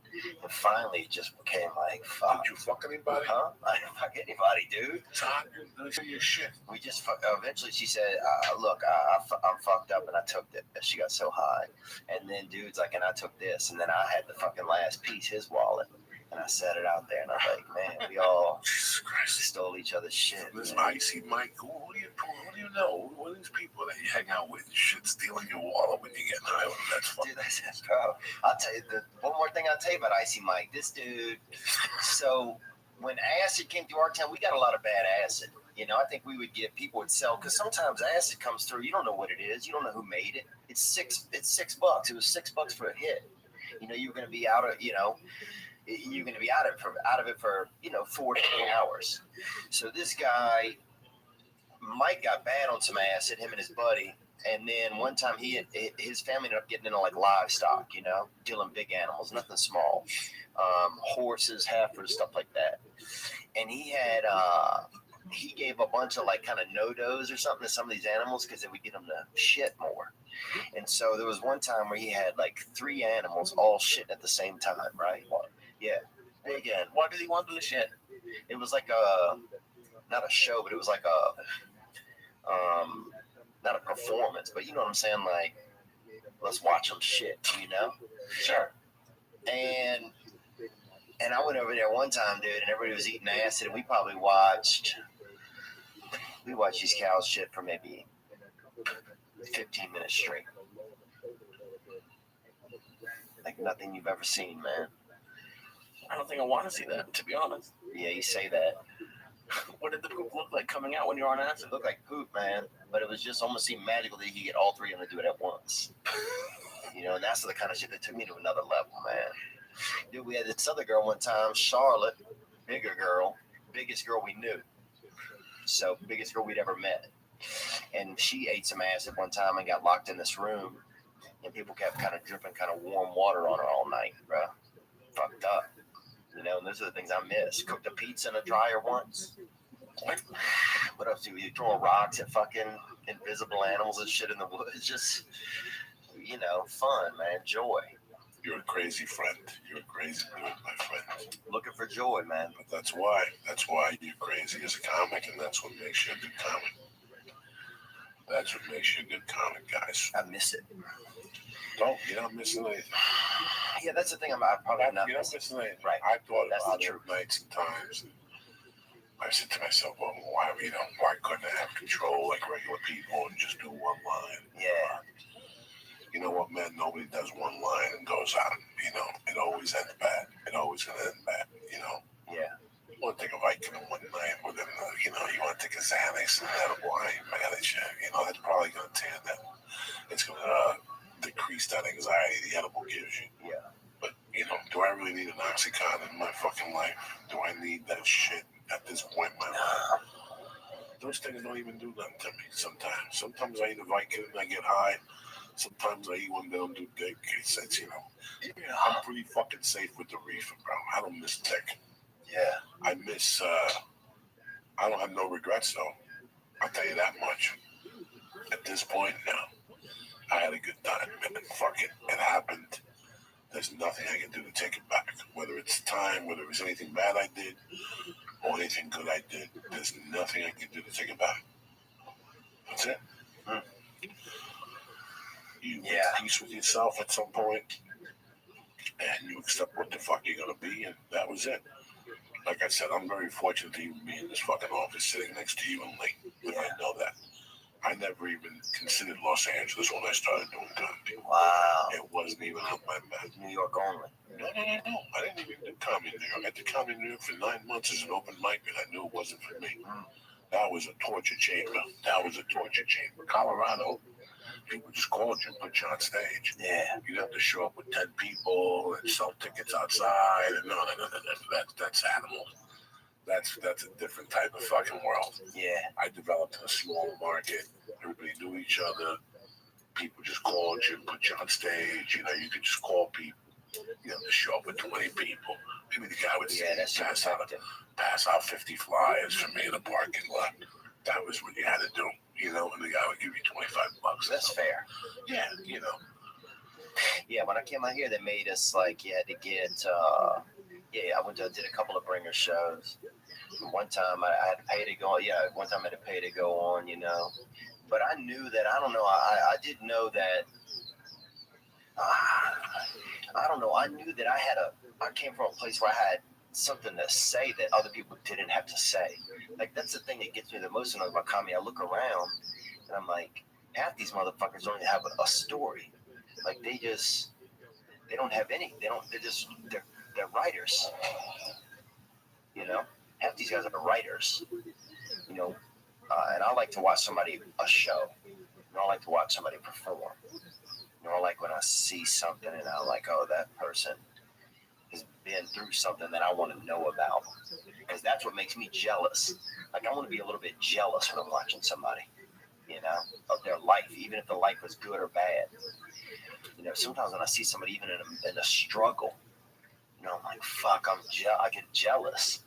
And finally, it just became like, fuck. Did you fuck anybody? Huh? I didn't fuck anybody, dude. Todd, let me see your shit. We just eventually she said, look, I'm fucked up and I took this. She got so high. And then dude's like, and I took this. And then I had the fucking last piece, his wallet. And I set it out there and I'm like, man, we all Jesus Christ. stole each other's shit. This man. icy Mike, who do you know? What are these people that you hang out with? Shit stealing your wallet when you get high. That's fucking. Dude, that's bro. I'll tell you one more thing I'll tell you about Icy Mike. This dude, so when acid came through our town, we got a lot of bad acid. You know, I think we would get people would sell because sometimes acid comes through. You don't know what it is. You don't know who made it. It's $6. It was $6 for a hit. You know, you're going to be out of you're going to be out of it for 4 to 8 hours. So this guy, Mike, got bad on some acid. Him and his buddy. And then one time his family ended up getting into like livestock, dealing big animals, nothing small, horses, heifers, stuff like that. And he had he gave a bunch of like kind of no-dos or something to some of these animals because it would get them to shit more. And so there was one time where he had like 3 animals all shitting at the same time, right? Yeah. Again, Why did he want to do the shit? it was like not a show, but it was like not a performance, but you know what I'm saying? Like, let's watch them shit, Sure. And I went over there one time, dude, and everybody was eating acid, and we probably watched these cows shit for maybe 15 minutes straight. Like nothing you've ever seen, man. I don't think I want to see that, to be honest. Yeah, you say that. What did the poop look like coming out when you're on acid? It looked like poop, man, but it was just almost seemed magical that you could get all 3 of them to do it at once. And that's the kind of shit that took me to another level, man. Dude, we had this other girl one time, Charlotte, bigger girl, biggest girl we knew. So biggest girl we'd ever met. And she ate some acid one time and got locked in this room, and people kept kind of dripping kind of warm water on her all night, bro. Fucked up. And those are the things I miss. Cooked a pizza in a dryer once. What else do we do? Throwing rocks at fucking invisible animals and shit in the woods. Just, fun, man. Joy. You're a crazy friend. You're a crazy dude, my friend. Looking for joy, man. But that's why you're crazy as a comic, and that's what makes you a good comic. That's what makes you a good comic, guys. I miss it. You're not missing anything. Yeah, that's the thing. I'm probably not You're not missing. missing anything. Right. I thought That's about the it truth. nights and times. And I said to myself, well, why couldn't I have control like regular people and just do one line? Yeah. You know what, man? Nobody does one line and goes out. It always ends bad. It always gonna end bad. Yeah. You want to take a Viking one night with him, you want to take a Xanax and edible. I ain't mad at you. You know, that's probably gonna tear that. It's gonna decrease that anxiety the edible gives you. Yeah. But you know, do I really need an Oxycontin in my fucking life? Do I need that shit at this point in my life? Those things don't even do nothing to me. Sometimes I eat a Viking and I get high. Sometimes I eat one that don't do dick. It's, you know, I'm pretty fucking safe with the reefer, bro. I don't miss dick. Yeah. I miss. I don't have no regrets though. I'll tell you that much. At this point now, I had a good time. And fuck it, it happened. There's nothing I can do to take it back. Whether it's time, whether it was anything bad I did, or anything good I did, there's nothing I can do to take it back. That's it. You make peace with yourself at some point, and you accept what the fuck you're gonna be, and that was it. Like I said, I'm very fortunate to even be in this fucking office sitting next to you and Lee. I know that. I never even considered Los Angeles when I started doing comedy. Wow. It wasn't even on my map. New York only. No. I didn't even do comedy in New York. I did comedy in New York for 9 months as an open mic, and I knew it wasn't for me. That was a torture chamber. Colorado, people just called you and put you on stage. Yeah. You'd have to show up with 10 people and sell tickets outside. And no. That's animals. That's a different type of fucking world. Yeah. I developed in a small market. Everybody knew each other. People just called you and put you on stage. You know, you could just call people. You have to show up with 20 people. Maybe the guy would pass out 50 flyers for me in the parking lot. That was what you had to do. You know, and the guy would give you $25. That's fair. Yeah, you know. Yeah, when I came out here, they made us like you had to get. I did a couple of bringer shows. One time I had to pay to go. Yeah, one time I had to pay to go on. You know, but I knew that. I don't know. I did know that. I don't know. I knew that I came from a place where I had something to say that other people didn't have to say. Like, that's the thing that gets me the most about comedy. I look around and I'm like, half these motherfuckers don't even have a story. Like, they don't have any. They're writers. You know, half these guys are writers. You know, and I like to watch a show. I like to watch somebody perform. You know, like when I see something and I'm like, oh, that person has been through something that I want to know about. Because that's what makes me jealous. Like, I want to be a little bit jealous when I'm watching somebody, you know, of their life, even if the life was good or bad. You know, sometimes when I see somebody even in a struggle, you know, I'm like, fuck, I get jealous.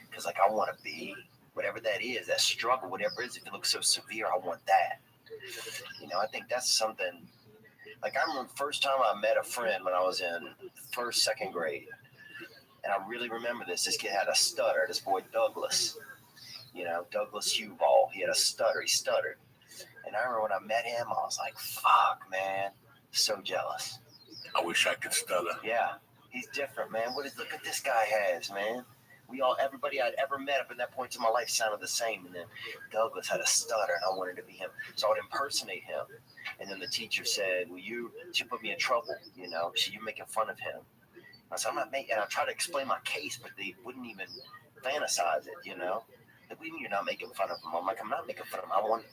Because, like, I want to be whatever that is, that struggle, whatever it is. If it looks so severe, I want that. You know, I think that's something. Like, I remember the first time I met a friend when I was in first, second grade. And I really remember this. This kid had a stutter, this boy Douglas. You know, Douglas Huball. He had a stutter. He stuttered. And I remember when I met him, I was like, fuck, man. So jealous. I wish I could stutter. Yeah. He's different, man. Look at this guy has, man. Everybody I'd ever met up in that point in my life sounded the same. And then Douglas had a stutter, and I wanted to be him. So I would impersonate him. And then the teacher said, she put me in trouble, you know. You're making fun of him. I said, I'm not making, and I tried to explain my case, but they wouldn't even fantasize it, you know. Like, what do you mean you're not making fun of him? I'm like, I'm not making fun of him. I want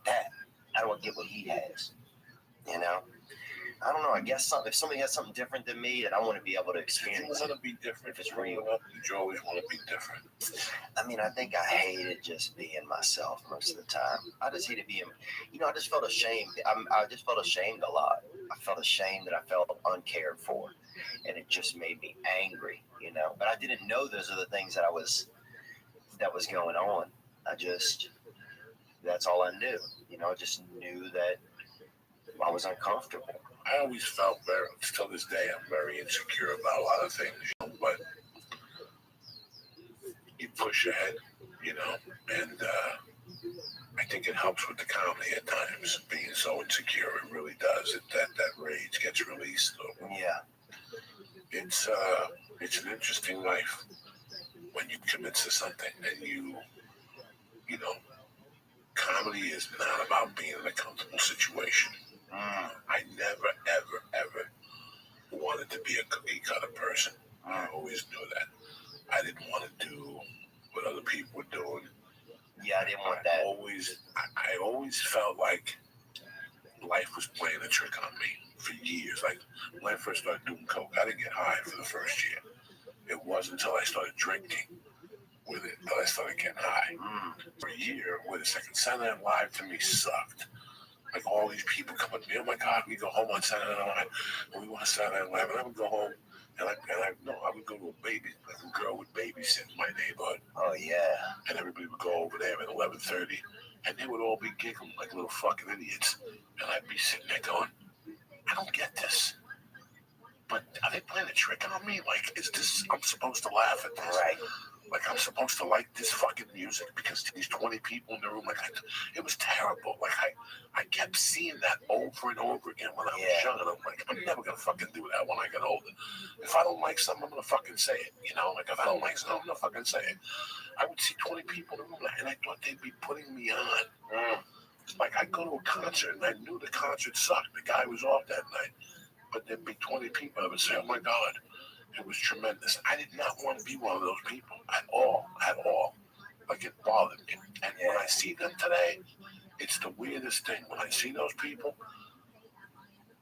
that. I don't want to get what he has, you know. I don't know. I guess if somebody has something different than me, then I want to be able to experience it. You want to be different. If it's real. You always want to be different. I mean, I think I hated just being myself most of the time. I just hated being, you know, I just felt ashamed. I just felt ashamed a lot. I felt ashamed that I felt uncared for. And it just made me angry, you know. But I didn't know those are the things that was going on. That's all I knew. You know, I just knew that I was uncomfortable. I always felt till this day, I'm very insecure about a lot of things, you know, but you push ahead, you know, and I think it helps with the comedy at times, being so insecure. It really does. That rage gets released. Yeah. It's an interesting life when you commit to something and you know, comedy is not about being in a comfortable situation. I never, ever, ever wanted to be a cookie cutter person. I always knew that. I didn't want to do what other people were doing. Yeah, was playing a trick on me for years. Like when I first started doing coke, I didn't get high for the first year. It wasn't until I started drinking with it that I started getting high. For a year, wait a second, Saturday Night Live to me sucked. Like all these people come up to me, oh my God, we go home on Saturday Night Live, and we want Saturday Night Live, and I would go home, and I would go to a girl would babysit in my neighborhood. Oh yeah. And everybody would go over there at 11:30, and they would all be giggling like little fucking idiots, and I'd be sitting there going, I don't get this. But are they playing a trick on me? Like, is this, I'm supposed to laugh at this? Right. Like, I'm supposed to like this fucking music because these 20 people in the room, it was terrible. Like, I kept seeing that over and over again when I was young, and I'm like, I'm never gonna fucking do that when I get older. If I don't like something, I'm gonna fucking say it, you know? Like, if I don't like something, I'm gonna fucking say it. I would see 20 people in the room, and I thought they'd be putting me on. Like, I'd go to a concert, and I knew the concert sucked. The guy was off that night. But there'd be 20 people that would say, oh my God, it was tremendous. I did not want to be one of those people at all. Like, it bothered me. And when I see them today, it's the weirdest thing. When I see those people,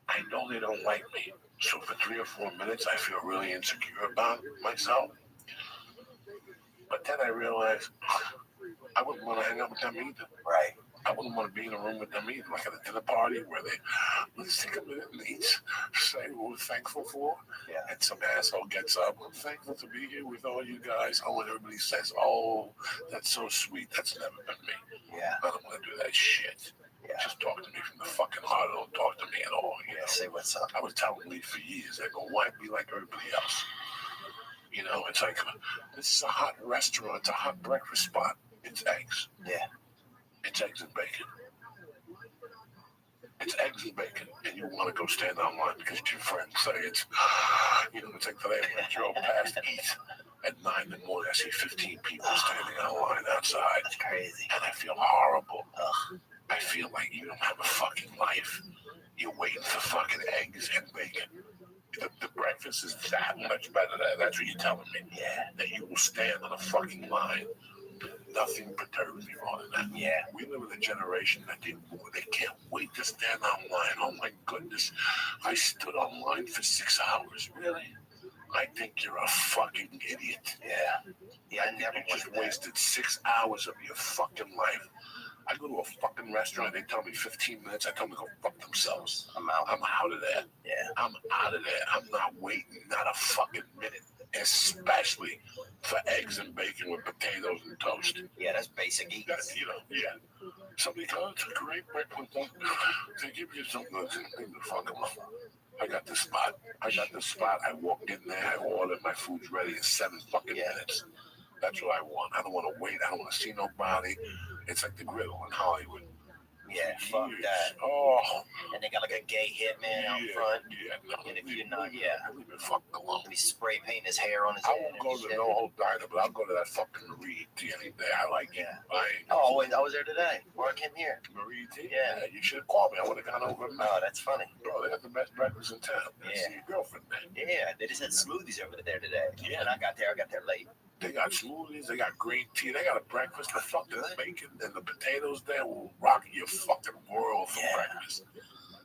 I know they don't like me. So for 3 or 4 minutes, I feel really insecure about myself. But then I realize I wouldn't want to hang out with them either. Right. I wouldn't want to be in a room with them either, like at a dinner party where let's take a minute and each say what we're thankful for. Yeah. And some asshole gets up, I'm thankful to be here with all you guys. Oh, and everybody says, oh, that's so sweet. That's never been me. Yeah. I don't want to do that shit. Yeah. Just talk to me from the fucking heart. Don't talk to me at all. You know? Say what's up. I was telling Lee for years, I go, why be like everybody else? You know, it's like, this is a hot restaurant. It's a hot breakfast spot. It's eggs. Yeah. It's eggs and bacon. It's eggs and bacon, and you want to go stand online because your friends say it's, you know, it's like today when I drove past East at 9 in the morning, I see 15 people standing online outside. That's crazy. And I feel horrible. Ugh. I feel like you don't have a fucking life. You're waiting for fucking eggs and bacon. The breakfast is that much better. That's what you're telling me. Yeah. That you will stand on a fucking line. Nothing perturbs me more than that. Yeah. We live in a generation that they can't wait to stand online. Oh my goodness. I stood online for 6 hours. Really? I think you're a fucking idiot. Yeah. Yeah, I never You just wasted 6 hours of your fucking life. I go to a fucking restaurant, they tell me 15 minutes, I tell them to go fuck themselves. I'm out. I'm out of there. Yeah. I'm out of there. I'm not waiting, not a fucking minute. Especially for eggs and bacon with potatoes and toast. Yeah, that's basic eats. That's, you know, yeah. Somebody goes, it's a great breakfast. They give you something that's in the fuck them up. I got the spot. I walked in there, I ordered, my food's ready in 7 fucking minutes. That's what I want. I don't want to wait. I don't want to see nobody. It's like the griddle in Hollywood. Yeah, fuck that. Oh. And they got like a gay hitman out front. Yeah, no. And if you're not, yeah. Leave it fucking alone. He's spray painting his hair on his I head. won't go to the No Hope Diner, but I'll go to that fucking Marie T any day. I like it. Oh, wait, I was there today. Or I came here. Marie T? Yeah. You should have called me. I would have gone over and met. Oh, that's funny. Bro, they got the best breakfast in town. I see your girlfriend there. Yeah, they just had smoothies over there today. Yeah. And I got there late. They got smoothies, they got green tea, they got a breakfast, the fucking bacon and the potatoes there will rock your fucking world for breakfast.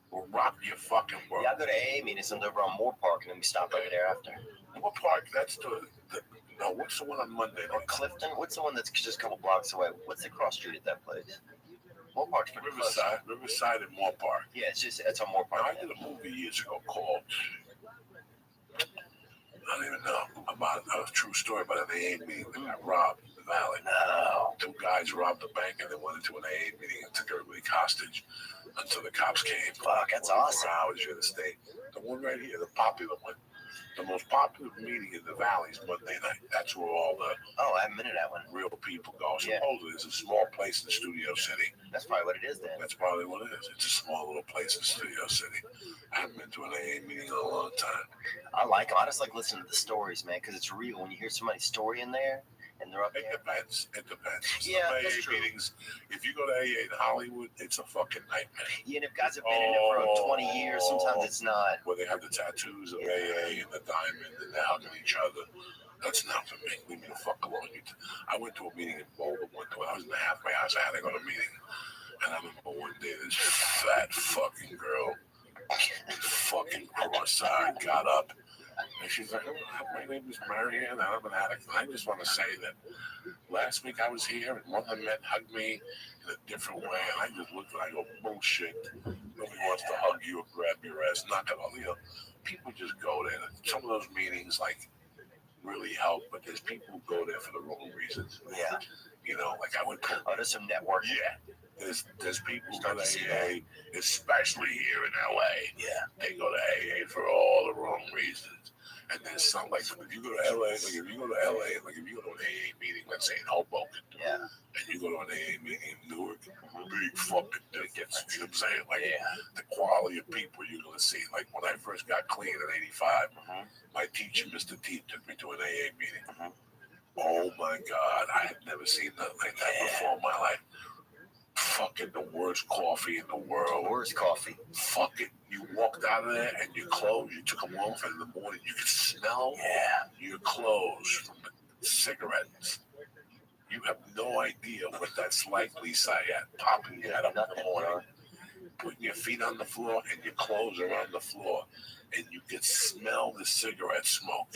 Will rock your fucking world. Yeah, I go to AA meetings over on Moore Park and then we stop over there after. Moore Park, that's no, what's the one on Monday? Or Clifton? What's the one that's just a couple blocks away? What's the cross street at that place? Moore Park's pretty close. Riverside and Moore Park. Yeah, it's on Moore Park. Now, I did a movie years ago called, I don't even know, about a true story about an AA meeting that got robbed in the valley. No. 2 guys robbed a bank and then went into an AA meeting and took everybody hostage until the cops came. Fuck, that's awesome. 4 hours in the state. The one right here, the popular one. The most popular meeting in the valley is Monday night. That's where all the I haven't been to that one. real people go. Yeah. Supposedly, it's a small place in Studio City. That's probably what it is then. That's probably what it is. It's a small little place in Studio City. I haven't been to an AA meeting in a long time. I like them. I just like listening to the stories, man, because it's real. When you hear somebody's story in there and they're up It there. depends. It depends. Yeah, Some that's AA true. meetings, if you go to AA in Hollywood, it's a fucking nightmare. Yeah, and if guys have been in it for 20 years, sometimes it's not. Where they have the tattoos of AA and the diamond and they're hugging each other. That's not for me. Leave me the fuck alone. I went to a meeting in Boulder one time. I was in the halfway house. I had to go to a meeting. And I remember one day this fat fucking girl fucking cross-eyed, got up. And she's like, my name is Marianne, I'm an addict. And I just want to say that last week I was here and one of the men hugged me in a different way. And I just looked and I go, bullshit. Nobody wants to hug you or grab your ass. Not at all. You know, people just go there. Some of those meetings, like, really help, but there's people who go there for the wrong reasons. Yeah. You know, like I would call. Oh, there's some networking. Yeah. There's people who go to AA, especially here in LA. Yeah. They go to AA for all the wrong reasons. And there's some, like, if you go to LA, like, if you go to LA, like, if you go to an AA meeting, let's say in Hoboken, Yeah. and you go to an AA meeting in Newark, big fucking difference. You know what I'm saying? Like, the quality of people you're going to see. Like, when I first got clean in 85, my teacher, Mr. T, took me to an AA meeting. Oh, my God. I had never seen nothing like that before in my life. Fucking the worst coffee in the world. Worst coffee. Fucking, you walked out of there and your clothes, you took them off, and in the morning you could smell your clothes from the cigarettes. You have no idea what that's like, Lisa, popping your head up in the morning, putting your feet on the floor, and your clothes are on the floor, and you can smell the cigarette smoke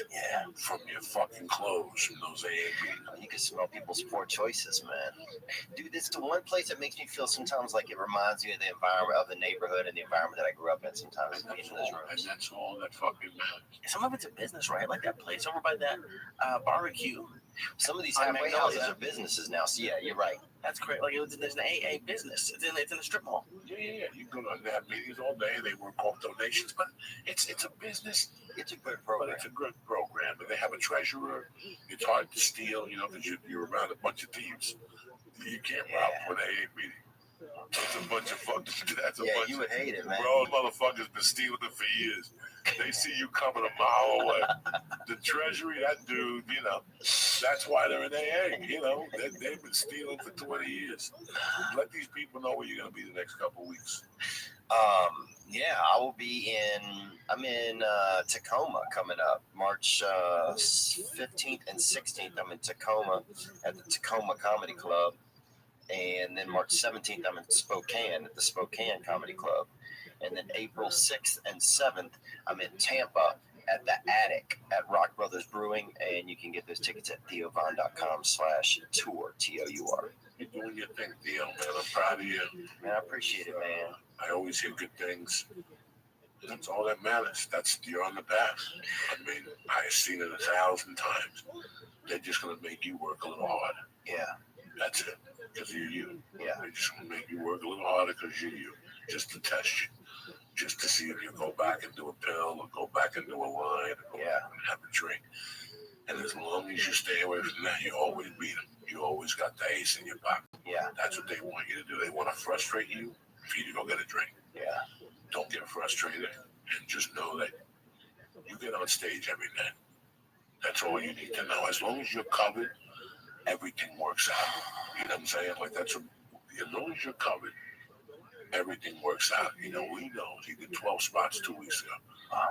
from your fucking clothes from those AA meetings. You can smell people's poor choices, man. Dude, it's the one place that makes me feel sometimes like it reminds me of the environment of the neighborhood and the environment that I grew up in sometimes. And that's all that fucking matters. Some of it's a business, right? Like that place over by that barbecue. Some of these On halfway Magnolia. houses are businesses now. So yeah, you're right. That's great. Like there's an AA business. It's in a strip mall. Yeah. You go to they have meetings all day. They work off donations, but it's a business. It's a good But program. it's a good program. And they have a treasurer. It's hard to steal, you know, because you're around a bunch of thieves. You can't rob for an AA meeting. That's a bunch of fucking. That's a bunch You would hate it, man. Bro, motherfuckers been stealing it for years. They see you coming a mile away. The treasury, that dude, you know, that's why they're in AA. You know, they've been stealing for 20 years. Let these people know where you're going to be the next couple of weeks. I'm in Tacoma coming up, March 15th and 16th. I'm in Tacoma at the Tacoma Comedy Club. And then March 17th, I'm in Spokane at the Spokane Comedy Club. And then April 6th and 7th, I'm in Tampa at the Attic at Rock Brothers Brewing. And you can get those tickets at theovon.com/tour, TOUR. You're doing your thing, Theo, man. I'm proud of you. Man, I appreciate it, man. I always hear good things. That's all that matters. You're on the path. I mean, I've seen it 1,000 times. They're just going to make you work a little harder. Yeah. That's it. Because you're you. Yeah. They're just going to make you work a little harder because you're you. Just to test you. Just to see if you go back and do a pill or go back and do a line or go back and have a drink. And as long as you stay away from that, you always beat them. You always got the ace in your pocket. Yeah. That's what they want you to do. They want to frustrate you for you to go get a drink. Yeah. Don't get frustrated and just know that you get on stage every night. That's all you need to know. As long as you're covered, everything works out. You know what I'm saying? Like as long as you're covered, everything works out. You know, Lee knows. He did 12 spots 2 weeks ago.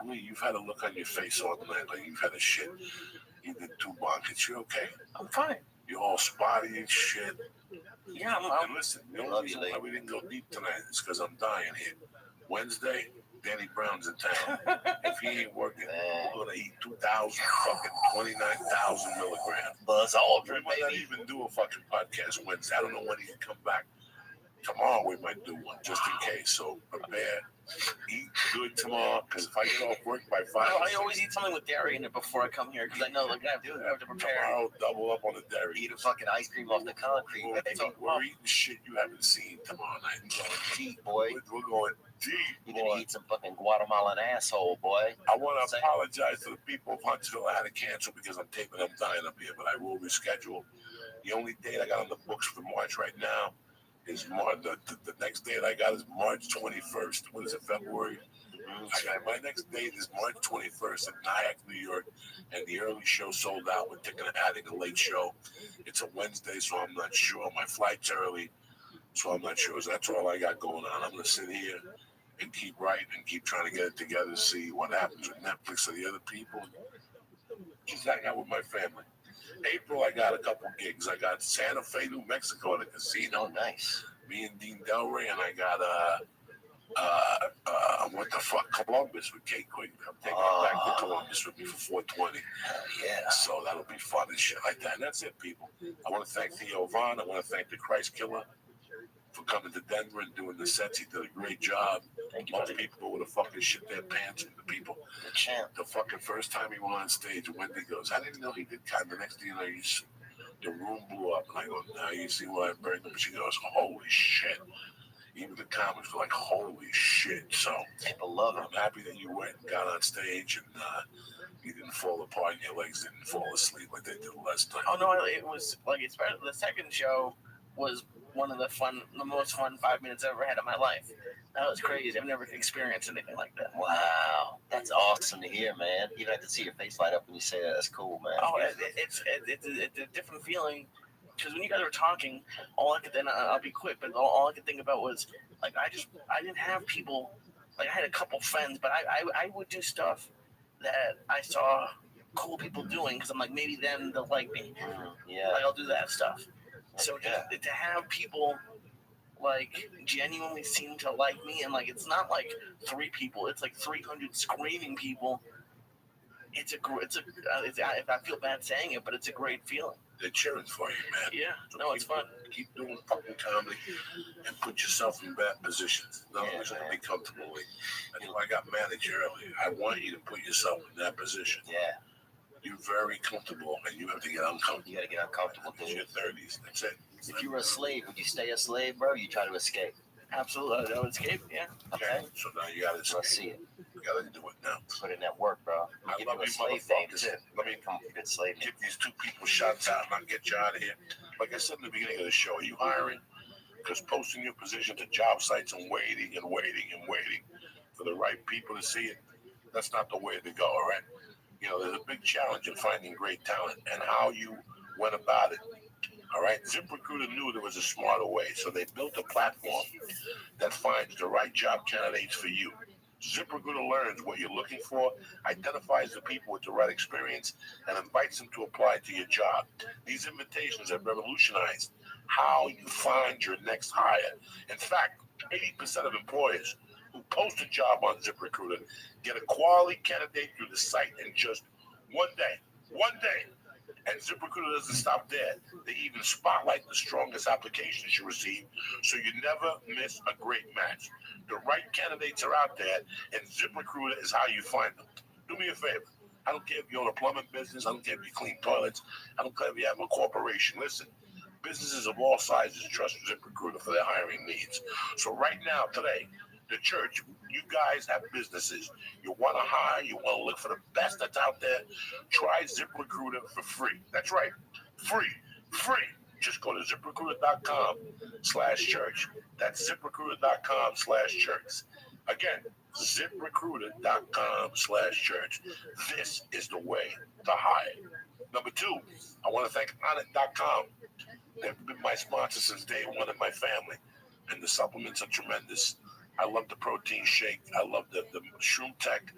Lee, you've had a look on your face all night like you've had a shit. You did 2 buckets. You okay? I'm fine. You're all spotty and shit. Yeah, And listen, the only reason why we didn't go deep tonight is because I'm dying here. Wednesday, Danny Brown's in town. If he ain't working, we're gonna eat 29,000 milligrams. Buzz Aldrin, We might not baby. even do a fucking podcast Wednesday. I don't know when he can come back. Tomorrow we might do one just in case. So prepare. Eat good tomorrow, because if I get off work by 5, I always eat something with dairy in it before I come here because I know like I have to prepare. tomorrow double up on the dairy. Eat a fucking ice cream off the concrete, We're, baby. we're eating shit you haven't seen tomorrow night. We're going deep, boy. We're going deep. You're boy. gonna eat some fucking Guatemalan asshole, boy. I want to apologize to the people of Huntsville. I had to cancel because I'm taping. I'm dying up here, but I will reschedule. The only date I got on the books for March right now is March. The next date I got is March 21st. What is it, February? My next date is March 21st in Nyack, New York, and the early show sold out. We're adding a late show. It's a Wednesday, so I'm not sure. My flight's early, so I'm not sure. So that's all I got going on. I'm going to sit here and keep writing and keep trying to get it together, see what happens with Netflix or the other people. Just hang out with my family. April, I got a couple gigs. I got Santa Fe, New Mexico at a casino. Oh, nice. Me and Dean Delray, and I got like a fuck Columbus with Kate Quick. I'm taking it back to Columbus with me for 420. Yeah. So that'll be fun and shit like that. And that's it, people. I want to thank Theo Von. I want to thank the Christ Killer for coming to Denver and doing the sets. He did a great job. Thank you, Most buddy. people would have fucking shit their pants in the people. The champ. The fucking first time he went on stage, Wendy goes, I didn't know he did kind of the next thing you know, the room blew up. And I go, now you see why I burned him. She goes, holy shit. Even the comments were like, holy shit. So People love him. I'm happy that you went and got on stage and you didn't fall apart and your legs didn't fall asleep like they did last time. Oh no, it was like the second show was one of the most fun 5 minutes I've ever had in my life. That was crazy. I've never experienced anything like that. Wow, that's awesome to hear, man. You don't have to see your face light up when you say that. That's cool, man. Oh, it's a different feeling. Because when you guys were talking, I'll be quick, but all I could think about was, like, I didn't have people, like, I had a couple friends, but I would do stuff that I saw cool people doing, because I'm like, maybe then they'll like me. Yeah. Like, I'll do that stuff. So just to have people, like, genuinely seem to like me, and, like, it's not like 3 people, it's like 300 screaming people. If I feel bad saying it, but it's a great feeling. They're cheering for you, man. Yeah, no, it's fun. Keep doing fucking comedy and put yourself in bad positions. No one's going to be comfortable with. I know I got managed earlier. I want you to put yourself in that position. Yeah. You're very comfortable, and you have to get uncomfortable. You got to get uncomfortable, It's dude. your 30s. That's it. If you were a slave, would you stay a slave, bro? You try to escape. Absolutely, I would escape. Yeah. Okay. So now you got to Let's see it. You got to do it now. Put in that work, bro. I Give love you a you slave name, motherfuckers. too. Let me Come a good slave name. give these 2 people shots out and I'll get you out of here. Like I said in the beginning of the show, are you hiring? Because posting your position to job sites and waiting for the right people to see it, that's not the way to go, all right? You know, there's a big challenge in finding great talent and how you went about it. All right, ZipRecruiter knew there was a smarter way, so they built a platform that finds the right job candidates for you. ZipRecruiter learns what you're looking for, identifies the people with the right experience, and invites them to apply to your job. These invitations have revolutionized how you find your next hire. In fact, 80% of employers who post a job on ZipRecruiter get a quality candidate through the site in just one day. One day. And ZipRecruiter doesn't stop there. They even spotlight the strongest applications you receive, so you never miss a great match. The right candidates are out there, and ZipRecruiter is how you find them. Do me a favor. I don't care if you own a plumbing business. I don't care if you clean toilets. I don't care if you have a corporation. Listen, businesses of all sizes trust ZipRecruiter for their hiring needs. So right now, today, the church, you guys have businesses. You want to hire, you want to look for the best that's out there, try ZipRecruiter for free. That's right, free. Just go to ZipRecruiter.com/church. That's ZipRecruiter.com/church. Again, ZipRecruiter.com/church. This is the way to hire. Number 2, I want to thank Onnit.com. They've been my sponsor since day one in my family, and the supplements are tremendous. I love the protein shake. I love the Shroom Tech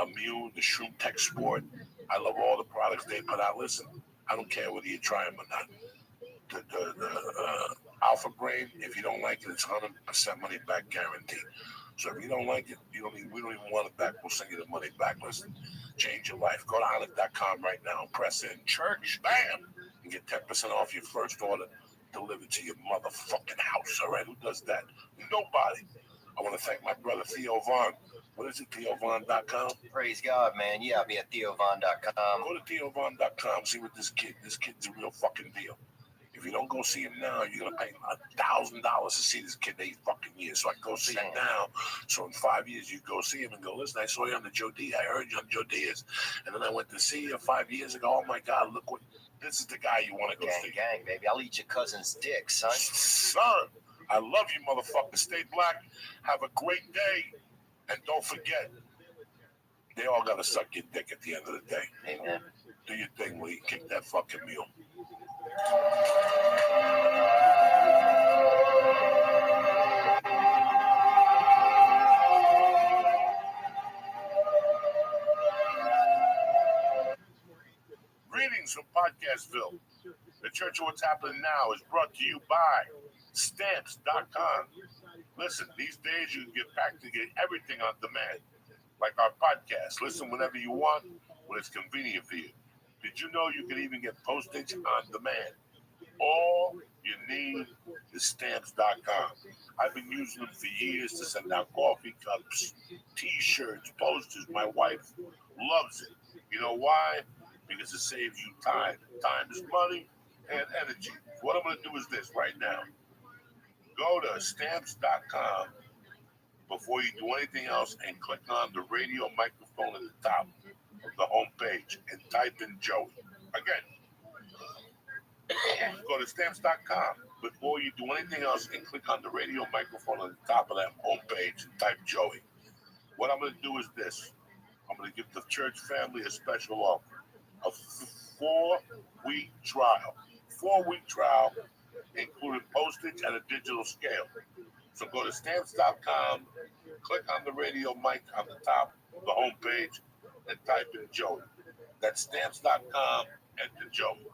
Immune, the Shroom Tech Sport. I love all the products they put out. Listen, I don't care whether you try them or not. The Alpha Brain, if you don't like it, it's 100% money back guarantee. So if you don't like it, we don't even want it back. We'll send you the money back. Listen, change your life. Go to Onnit.com right now and press in church, bam, and get 10% off your first order delivered to your motherfucking house. All right, who does that? Nobody. I want to thank my brother Theo Von. What is it, TheoVon.com? Praise God, man. Yeah, I'll be at TheoVon.com. Go to TheoVon.com. See what this kid's a real fucking deal. If you don't go see him now, you're going to pay $1,000 to see this kid 8 fucking years. So I go see him now. So in 5 years, you go see him and go, listen, I saw you on the Joe D. I heard you on Joe Diaz. And then I went to see you 5 years ago. Oh, my God, look what, this is the guy you want to go see. Gang, baby. I'll eat your cousin's dick, son. Son, I love you, motherfucker. Stay black. Have a great day. And don't forget, they all got to suck your dick at the end of the day. Amen. Do your thing, Lee. Kick that fucking mule. Greetings from Podcastville. The Church of What's Happening Now is brought to you by Stamps.com. Listen, these days you can get practically everything on demand, like our podcast. Listen whenever you want, when it's convenient for you. Did you know you can even get postage on demand? All you need is stamps.com. I've been using them for years to send out coffee cups, t-shirts, posters. My wife loves it. You know why? Because it saves you time. Time is money and energy. What I'm going to do is this right now. Go to stamps.com before you do anything else and click on the radio microphone at the top of the home page and type in Joey. Again, go to stamps.com before you do anything else and click on the radio microphone on the top of that home page and type Joey. What I'm going to do is this. I'm going to give the church family a special offer, a 4-week trial. 4-week trial, including postage and a digital scale. So go to stamps.com, click on the radio mic on the top of the home page, and type in Joey. That's stamps.com, enter Joey.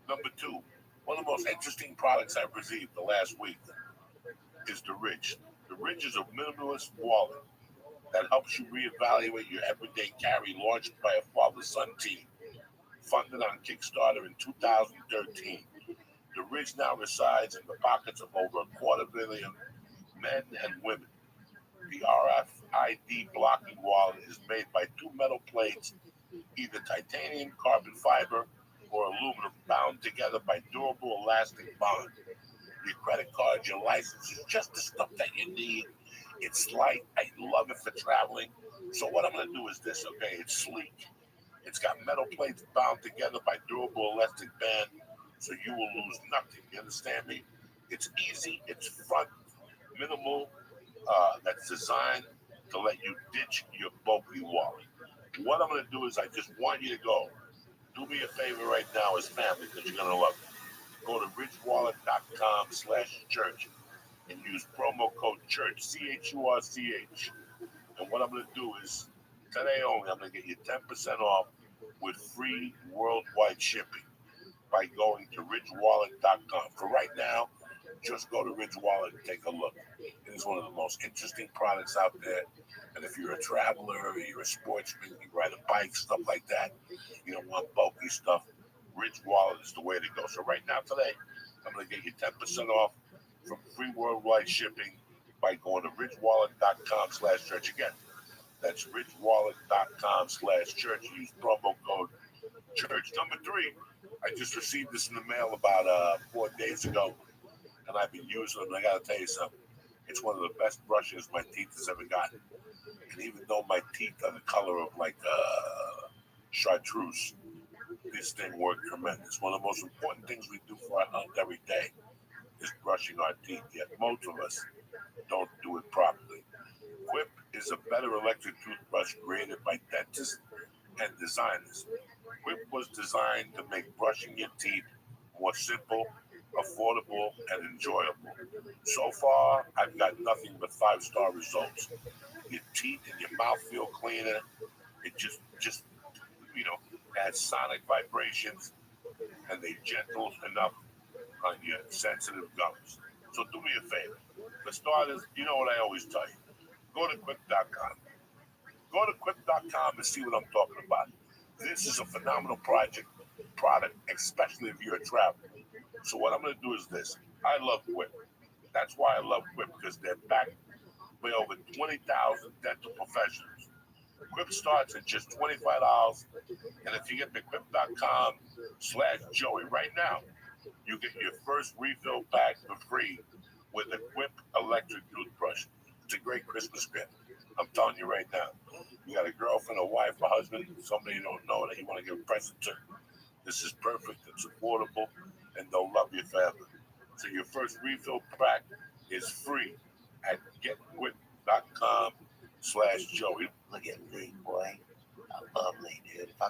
Number 2, one of the most interesting products I've received the last week is the Ridge. The Ridge is a minimalist wallet that helps you reevaluate your everyday carry, launched by a father-son team. Funded on Kickstarter in 2013, the Ridge now resides in the pockets of over 250,000 men and women. The RFID blocking wallet is made by 2 metal plates, either titanium, carbon fiber, or aluminum, bound together by durable elastic bond. Your credit card, your license is just the stuff that you need. It's light. I love it for traveling. So what I'm going to do is this, okay? It's sleek. It's got metal plates bound together by durable elastic band, so you will lose nothing. You understand me? It's easy. It's fun. Minimal. That's designed to let you ditch your bulky wallet. What I'm going to do is I just want you to go. Do me a favor right now as family, because you're going to love it. Go to richwallet.com/church and use promo code CHURCH, CHURCH. And what I'm going to do is, today only, I'm going to get you 10% off with free worldwide shipping by going to richwallet.com. For right now, just go to Ridge Wallet and take a look. It is one of the most interesting products out there. And if you're a traveler, or you're a sportsman, you ride a bike, stuff like that, you don't want bulky stuff, Ridge Wallet is the way to go. So right now, today, I'm going to get you 10% off from free worldwide shipping by going to richwallet.com/church. Again, that's richwallet.com/church. Use promo code CHURCH. Number 3, I just received this in the mail about 4 days ago, and I've been using them. I got to tell you something. It's one of the best brushes my teeth has ever gotten. And even though my teeth are the color of like chartreuse, this thing worked tremendous. One of the most important things we do for our health every day is brushing our teeth. Yet most of us don't do it properly. Quip is a better electric toothbrush created by dentists and designers. Quip was designed to make brushing your teeth more simple, affordable, and enjoyable. So far, I've got nothing but 5-star results. Your teeth and your mouth feel cleaner. It just has sonic vibrations, and they gentle enough on your sensitive gums. So do me a favor. For starters, you know what I always tell you. Go to quip.com. Go to quip.com and see what I'm talking about. This is a phenomenal product, especially if you're a traveler. So what I'm going to do is this. I love Quip. That's why I love Quip, because they're backed by over 20,000 dental professionals. Quip starts at just $25, and if you get the quip.com/Joey right now, you get your first refill pack for free with a Quip electric toothbrush. It's a great Christmas gift. I'm telling you right now. You got a girlfriend, a wife, a husband, somebody you don't know that you want to give a present to. This is perfect. It's affordable, and they'll love your family. So your first refill pack is free at getquip.com/Joey. Look at Lee, boy. I love Lee, dude. If I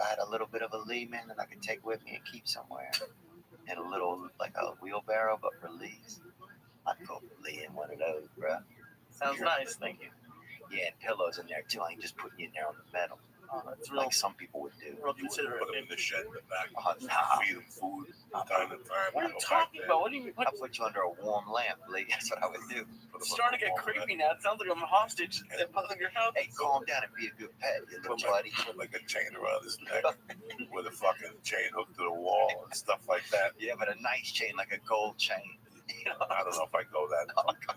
had a little bit of a Lee, man, that I could take with me and keep somewhere, and a little, like a wheelbarrow, but for Lee's, I'd put Lee in one of those, bro. Sounds nice, thank you. Yeah, and pillows in there too. I ain't just putting you in there on the metal. It's real, like some people would do. real You wouldn't considerate. put them in the shed in the back. Nah. Feed them food time to time. What are you Go back talking there, about? What do you? I What, put you under a warm lamp, Lee. That's what I would do. put 'em it's on starting to the get wall, creepy now. It sounds like I'm a hostage in your house. Hey, calm down and be a good pet, you little buddy. Put like a chain around his neck with a fucking chain hooked to the wall and stuff like that. Yeah, but a nice chain, like a gold chain. You know? I don't know if I go that.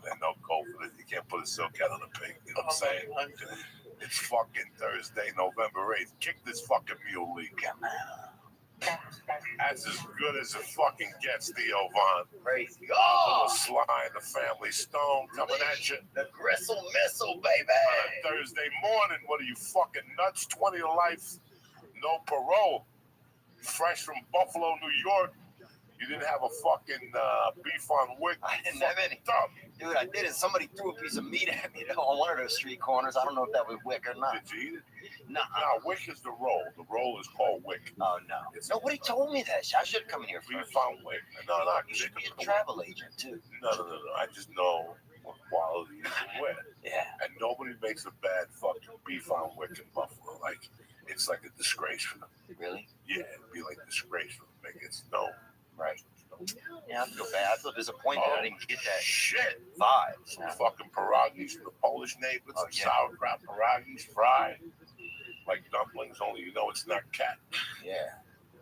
There's no cold for this. You can't put a silk hat on a pig. You know what I'm saying? It's fucking Thursday, November 8th. Kick this fucking mule leak. Come on. That's as good as it fucking gets, Theo Von. Crazy. Little Oh, Sly and the Family Stone coming at you the gristle missile, baby. on a Thursday morning. What are you fucking nuts? 20 to life, no parole. Fresh from Buffalo, New York. You didn't have a fucking beef on wick. I didn't have any. Up. Dude, I did it. Somebody threw a piece of meat at me on one of those street corners. I don't know if that was wick or not. Did you eat it? Nuh-uh. No, wick is the roll. The roll is called wick. Oh, no. Nobody told me that. I should come in here We first. found wick. No, You should be a travel agent, too. No. I just know what quality is and where. Yeah. And nobody makes a bad fucking beef on wick in Buffalo. Like, it's like a disgrace for them. Really? Yeah, it'd be like a disgrace for them. It's no. Right. Yeah, I feel bad. I feel disappointed. I didn't get that Shit. vibe. Some fucking pierogies from the Polish neighbors. Oh, Some yeah. sauerkraut pierogies fried. Like dumplings, only you know it's not cat. Yeah.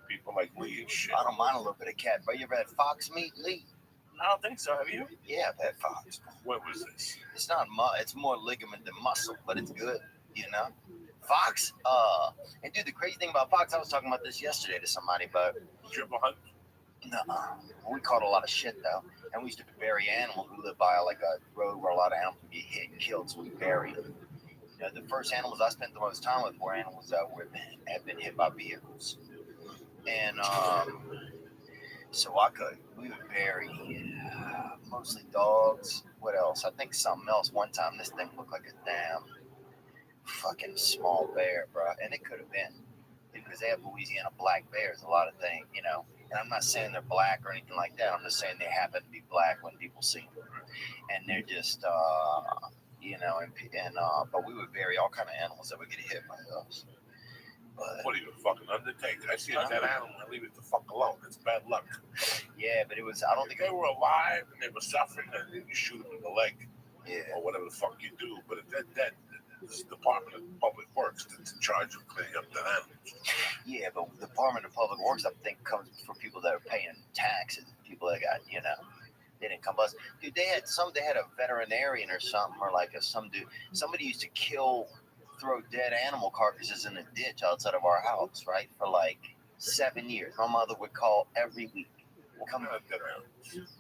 People like Lee and shit. I don't mind a little bit of cat, but you ever had fox meat, Lee? I don't think so. Have you? Yeah, I've had fox. When was this? It's not it's more ligament than muscle, but it's good, you know? Fox, and dude, the crazy thing about fox, I was talking about this yesterday to somebody, but Did you ever hunt? we caught a lot of shit though, and we used to bury animals. We lived by like a road where a lot of animals would get hit and killed, so we buried them. You know, the first animals I spent the most time with were animals that had been hit by vehicles, and so we would bury mostly dogs. What else? I think something else. One time, this thing looked like a damn fucking small bear, bro, and it could have been because they have Louisiana black bears. A lot of things, you know. And I'm not saying they're black or anything like that. I'm just saying they happen to be black when people see them, and they're just, you know, but we would bury all kind of animals that would get hit by those. But What are you, a fucking undertaker? I see a dead animal. I leave it the fuck alone. It's bad luck. yeah, but it was. I don't If think they were alive and they were suffering, then you shoot them in the leg Yeah. or whatever the fuck you do. But if they're dead, this Department of Public Works that's in charge of cleaning up dead animals. Yeah, but the Department of Public Works, I think, comes for people that are paying taxes. People that got, you know, they didn't come bust. Dude, they had a veterinarian or something, or like somebody used to throw dead animal carcasses in a ditch outside of our house, right? For like 7 years. My mother would call every week. What Come kind of dead animals?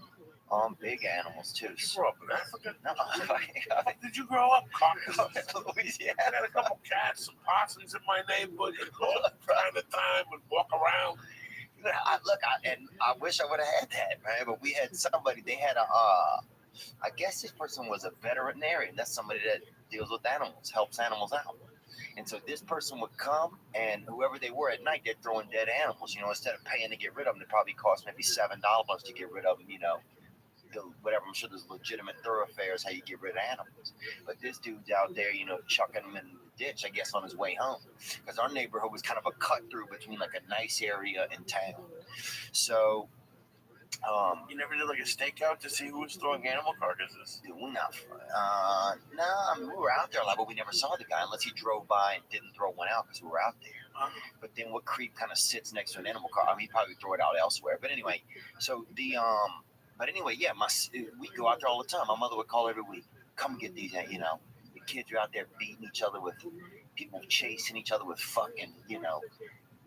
big animals too. You grew up in Africa? No, Did you grow up? Carcasses. I Louisiana. had a couple cats, some possums in my neighborhood. You go up time to time and walk around. I wish I would have had that, man. But we had somebody. They had I guess this person was a veterinarian. That's somebody that deals with animals, helps animals out. And so this person would come, and whoever they were at night, they're throwing dead animals. You know, instead of paying to get rid of them, it probably cost maybe $7 to get rid of them. You know, whatever. I'm sure there's legitimate thoroughfares how you get rid of animals. But this dude's out there, you know, chucking them in the ditch, I guess, on his way home, because our neighborhood was kind of a cut through between like a nice area and town. So. You never did like a stakeout to see who was throwing animal carcasses? Dude, we're not. No, I mean, we were out there a lot, but we never saw the guy unless he drove by and didn't throw one out because we were out there. But then what creep kind of sits next to an animal car? I mean, he'd probably throw it out elsewhere. But anyway, so yeah, we go out there all the time. My mother would call every week, come get these, you know, the kids are out there beating each other with, people chasing each other with fucking, you know,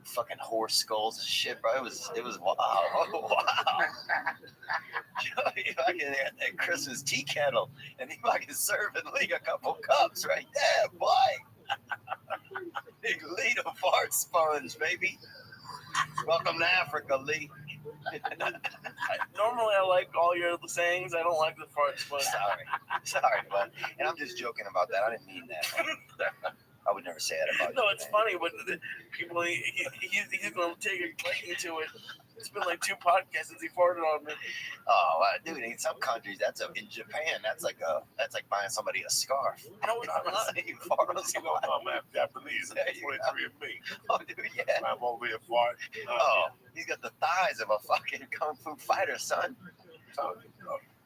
fucking horse skulls and shit, bro. It was wow. Wow. Joey fucking had that Christmas tea kettle and he fucking serving Lee a couple cups right there, boy. Big Lee the fart sponge, baby. Welcome to Africa, Lee. Normally I like all your sayings. I don't like the fart sponge. Sorry, bud. And I'm just joking about that. I didn't mean that. I would never say that about you. No, it's funny, but the people, he's going to take a liking to it. It's been like 2 podcasts since he farted on me. Oh, dude, in some countries, in Japan, that's like buying somebody a scarf. No, it's not. You fart on You know, somebody. I'm half Japanese. There you 23 of me. Oh, dude, yeah. I'm over here fart. Oh, he's got the thighs of a fucking kung fu fighter, son.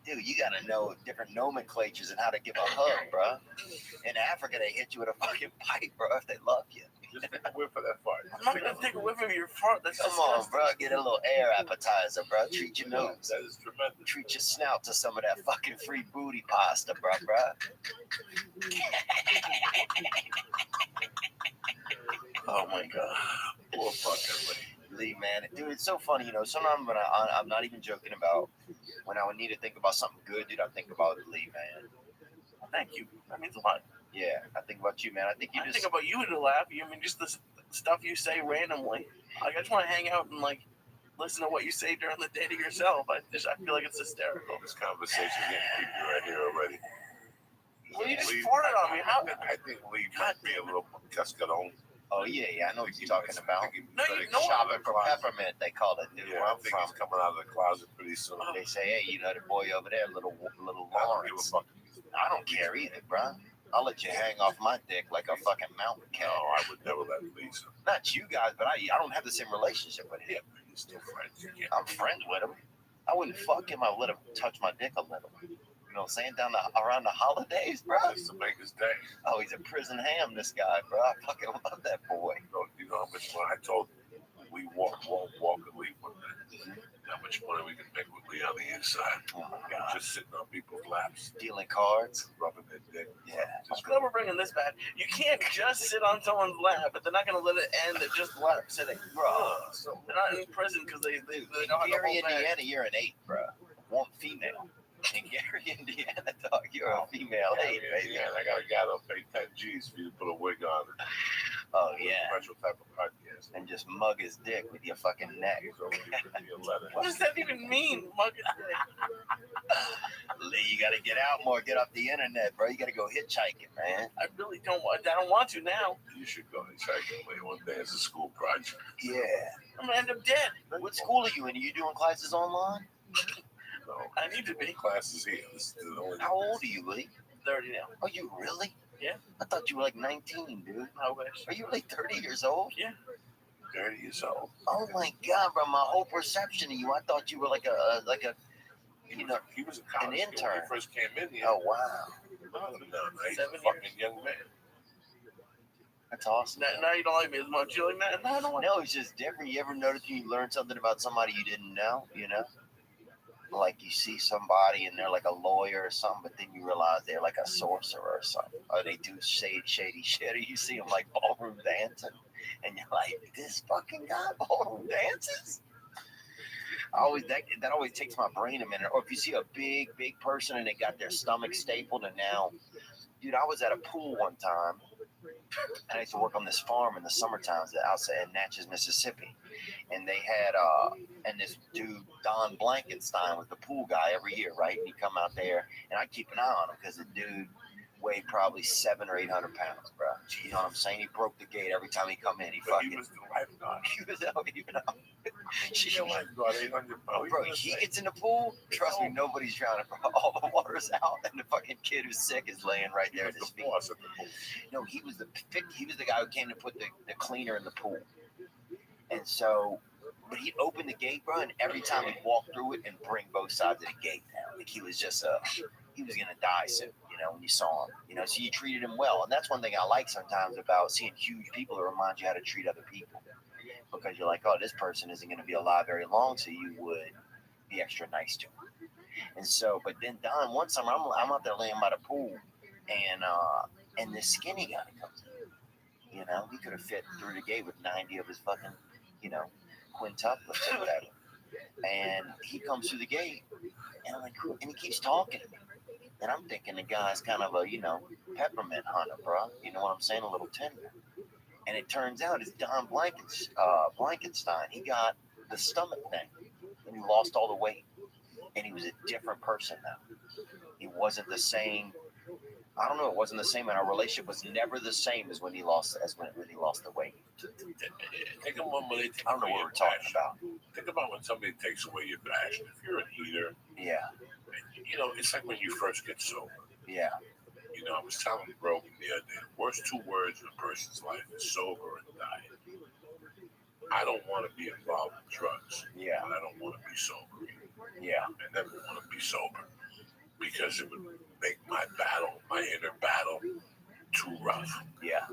Dude, you gotta know different nomenclatures and how to give a hug, bro. In Africa, they hit you with a fucking pipe, bro, if they love you. Just take a whiff of that fart. I'm not gonna take a whiff of your fart. That's Come on, disgusting. bro, get a little air appetizer, bro. Treat your nose. That is tremendous. Treat your snout to some of that fucking free booty pasta, bro. Oh my God. Poor fucking Lee, man, dude, it's so funny, you know. Sometimes when I'm not even joking about when I would need to think about something good, dude, I think about Lee, man. Thank you. That means a lot. Yeah, I think about you, man. I think you I just think about you to laugh. I mean, just the stuff you say randomly. Like, I just want to hang out and like listen to what you say during the day to yourself. I feel like it's hysterical. This conversation getting creepy right here already. Well, you just Lee- farted on me. How? I think Lee might be a little cascaron. Oh yeah, I know what you're talking about. Shopping Shopping for peppermint, they call it, dude. Yeah, Where I I'm think from. he's coming out of the closet pretty soon. They say, hey, you know the boy over there, little I don't give a Lawrence. fuck. I don't care either, bro. I'll let you hang off my dick like a fucking mountain No, cat. I would never let Lisa. Not you guys, but I don't have the same relationship with him. You're still friends. You can't. I'm friends with him. I wouldn't fuck him. I would let him touch my dick a little. You know what I'm saying? Around the holidays, bro. Just to make his day. Oh, he's a prison ham, this guy, bro. I fucking love that boy. You know how much money I told him we walk and leave one day. How much money we can make with Lee on the inside. Oh my god. Just sitting on people's laps, Dealing cards. rubbing their dick. Yeah. I'm glad we're bringing this back. You can't just sit on someone's lap, but they're not going to let it end at just lap sitting. Bro. So They're not in prison because they don't have to Gary, hold back. Indiana, you're an 8, bro. One female. In Gary, Indiana, dog, you're a female 8, baby. yeah, I got a guy that'll pay 10 G's for you to put a wig on. Oh, yeah. Special type of podcast. And just mug his dick with your fucking neck. He's over your letter. What does that even mean? Lee, you gotta get out more, get off the internet, bro. You gotta go hitchhiking, man. I really don't want. I don't want to now. You should go and check it away one day as a school project. Yeah. I'm gonna end up dead. What school are you in? Are you doing classes online? No, I need to be classes here. This is the only. How old are you, Lee? 30 now. Are you really? Yeah. I thought you were like 19, dude. I wish. Are you like 30 years old? 30 years old. Oh my God, bro! My whole perception of you, I thought you were like a you know, He was in college an when intern. he first came in here. Oh wow, No, he's 7 a fucking young man. that's awesome. Now you don't like me as much. You're like, man, no, I don't want. No, it's just different. You ever notice you learn something about somebody you didn't know? You know, like you see somebody and they're like a lawyer or something, but then you realize they're like a sorcerer or something, or they do shady shit. Or you see them like ballroom dancing, and you're like, this fucking guy ballroom dances. That always takes my brain a minute. Or if you see a big person and they got their stomach stapled, and now, dude, I was at a pool one time, and I used to work on this farm in the summer times outside in Natchez, Mississippi, and they had and this dude Don Blankenstein was the pool guy every year, right? And he'd come out there, and I keep an eye on him because the dude weighed probably 700 or 800 pounds, bro. You know what I'm saying? He broke the gate every time he come in. He But fucking he was the lifeguard. he was out even out. He's a lifeguard, 800 pounds. Bro, he gets in the pool. Trust me, nobody's drowning, bro. All the water's out, and the fucking kid who's sick is laying right He there was at his the feet. boss at the pool. No, he was the guy who came to put the cleaner in the pool. And so, but he'd open the gate, bro, and every time he'd walk through it and bring both sides of the gate down. Like he was just he was gonna die soon, you know, when you saw him. You know, so you treated him well. And that's one thing I like sometimes about seeing huge people. It reminds you how to treat other people. Because you're like, oh, this person isn't gonna be alive very long, so you would be extra nice to him. And so, but then Don, one summer I'm out there laying by the pool, and this skinny guy comes in. You know, he could have fit through the gate with 90 of his fucking, you know, quintuplets or whatever. And he comes through the gate, and I'm like, cool. And he keeps talking to me. And I'm thinking the guy's kind of a, you know, peppermint hunter, bro. You know what I'm saying? A little tender. And it turns out it's Don Blankenstein. He got the stomach thing, and he lost all the weight. And he was a different person now. He wasn't the same I don't know. It wasn't the same, and our relationship was never the same as when he lost the weight. Think of when they take I don't know away what we're your talking passion. about. Think about when somebody takes away your passion. If you're an eater, Yeah, you know, it's like when you first get sober. yeah, You know, I was telling Brogan the other day, the worst two words in a person's life is sober and diet. I don't want to be involved with drugs. yeah, But I don't want to be sober. yeah, I never want to be sober because it would make my inner battle, too rough. yeah,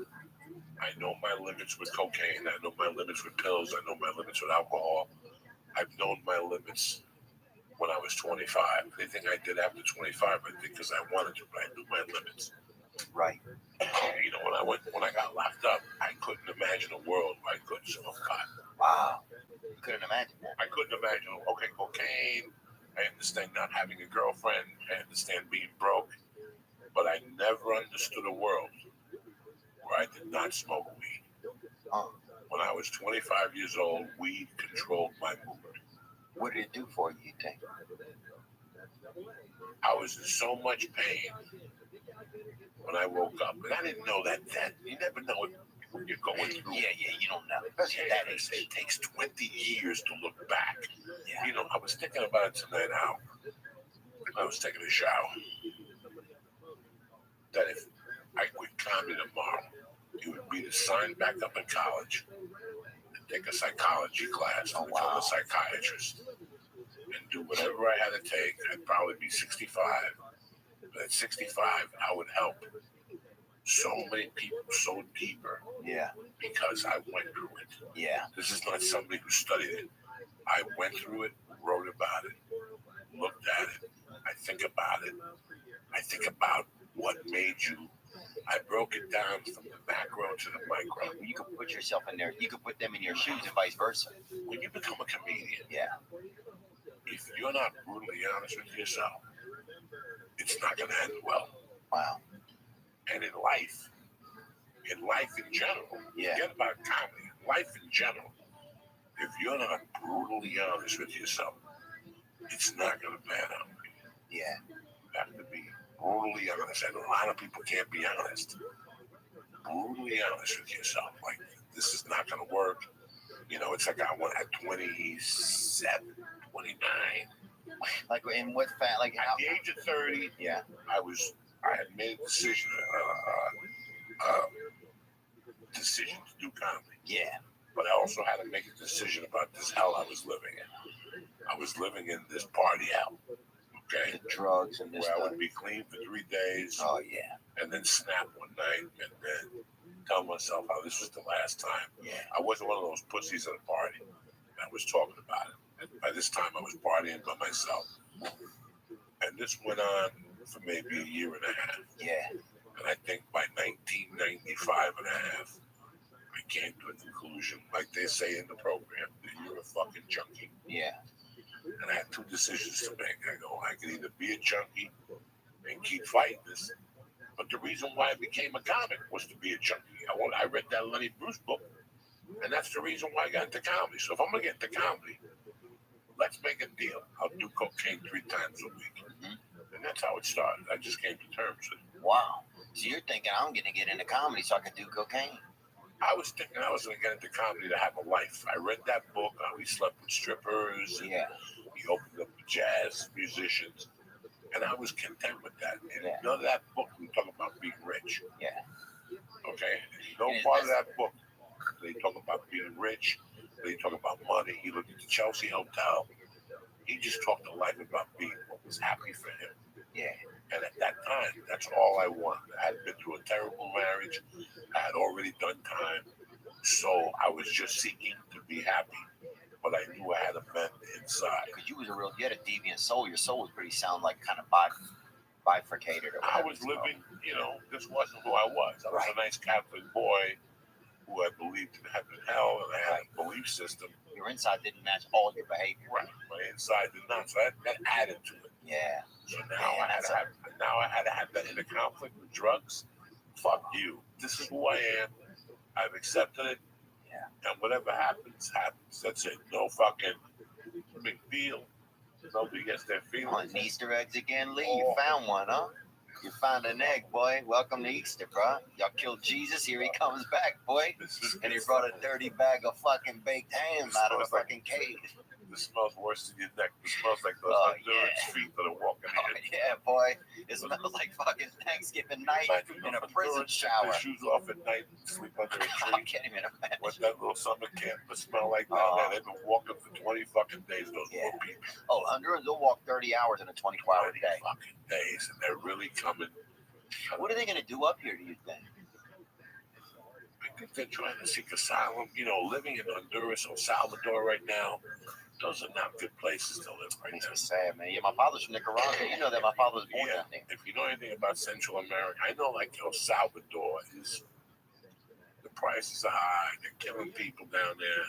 I know my limits with cocaine. I know my limits with pills. I know my limits with alcohol. I've known my limits when I was 25. Anything I did after 25, I did because I wanted to, but I knew my limits. right. You know, when I got locked up, I couldn't imagine a world where I couldn't smoke pot. Wow, you couldn't imagine that. I couldn't imagine, okay, cocaine. I understand not having a girlfriend. I understand being broke. But I never understood a world where I did not smoke weed. When I was 25 years old, weed controlled my mood. What did it do for you, you think? I was in so much pain when I woke up. And I didn't know that then. You never know what you're going through. Yeah, you don't know. Especially Yeah, that age. it takes 20 years to look back. Yeah. You know, I was thinking about it tonight how I was taking a shower. That if I quit comedy tomorrow, it would be to sign back up in college and take a psychology class to become a psychiatrist and do whatever I had to take. I'd probably be 65. But at 65, I would help so many people so deeper. Yeah. Because I went through it. Yeah. This is not somebody who studied it. I went through it, wrote about it, looked at it. I think about it. I think about what made you. I broke it down from the macro to the micro. You could put yourself in there. You could put them in your shoes and vice versa. When you become a comedian, yeah, if you're not brutally honest with yourself, it's not going to end well. Wow. And in life in general, forget about comedy, life in general, if you're not brutally honest with yourself, it's not going to pan out. Yeah. You have to be brutally honest. And a lot of people can't be honest. Brutally honest with yourself. Like, this is not going to work. You know, it's like I went at 27, 29. Like, in what fact? Like, at the age of 30, yeah, I had made a decision to do comedy. Yeah. But I also had to make a decision about this hell I was living in. I was living in this party hell. Okay? The drugs and this where stuff. I would be clean for 3 days. Oh, yeah. And then snap one night and then tell myself how this was the last time. Yeah. I wasn't one of those pussies at a party. I was talking about it. And by this time, I was partying by myself. And this went on for maybe a year and a half. Yeah. And I think by 1995 and a half, I came to a conclusion, like they say in the program, that you're a fucking junkie. Yeah. And I had two decisions to make. I go, I can either be a junkie and keep fighting this, but the reason why I became a comic was to be a junkie. I read that Lenny Bruce book, and that's the reason why I got into comedy. So if I'm gonna get into comedy, let's make a deal. I'll do cocaine 3 times a week. Mm-hmm. And that's how it started. I just came to terms with it. Wow. So you're thinking I'm gonna get into comedy so I can do cocaine? I was thinking I was going to get into comedy to have a life. I read that book. We slept with strippers. And we opened up with jazz musicians. And I was content with that. And none of that book, we talk about being rich. Yeah. Okay? No part of that book, they talk about being rich. They talk about money. He looked at the Chelsea Hotel. He just talked a life about being what was happy for him. Yeah. And at that time, that's all I wanted. I had been through a terrible marriage. I had already done time. So I was just seeking to be happy. But I knew I had a mend inside. Because you had a deviant soul. Your soul was pretty sound like kind of bifurcated. Or I was living, this wasn't who I was. I was a nice Catholic boy who I believed in heaven and hell, and I had a belief system. Your inside didn't match all your behavior. Right. My inside did not. So that added to it. Yeah. So now I had to have that inner conflict with drugs. Fuck you. This is who I am. I've accepted it. Yeah. And whatever happens, happens. That's it. No fucking big deal. Nobody gets their feelings. On Easter eggs again, Lee. You found one, huh? You found an egg, boy. Welcome to Easter, bro. Y'all killed Jesus. Here he comes back, boy. And he brought a dirty bag of fucking baked hams out of the fucking cave. This smells worse than your neck. It smells like those Honduras feet that are walking in. Yeah, boy. It smells like fucking Thanksgiving night in a prison shower. Their shoes off at night and sleep under a I tree. can't even imagine. What that little summer camp would smell like down there. They've been walking for 20 fucking days, those poor people. Oh, Hondurans will walk 30 hours in a 24-hour 20 day. fucking days, and they're really coming. What are they going to do up here, do you think? I think they're trying to seek asylum. You know, living in Honduras or Salvador right now, those are not good places to live right Makes now. me sad, man. Yeah, my father's from Nicaragua. You know that my father was born down there. If you know anything about Central America, I know like El Salvador is, the prices are high. They're killing people down there.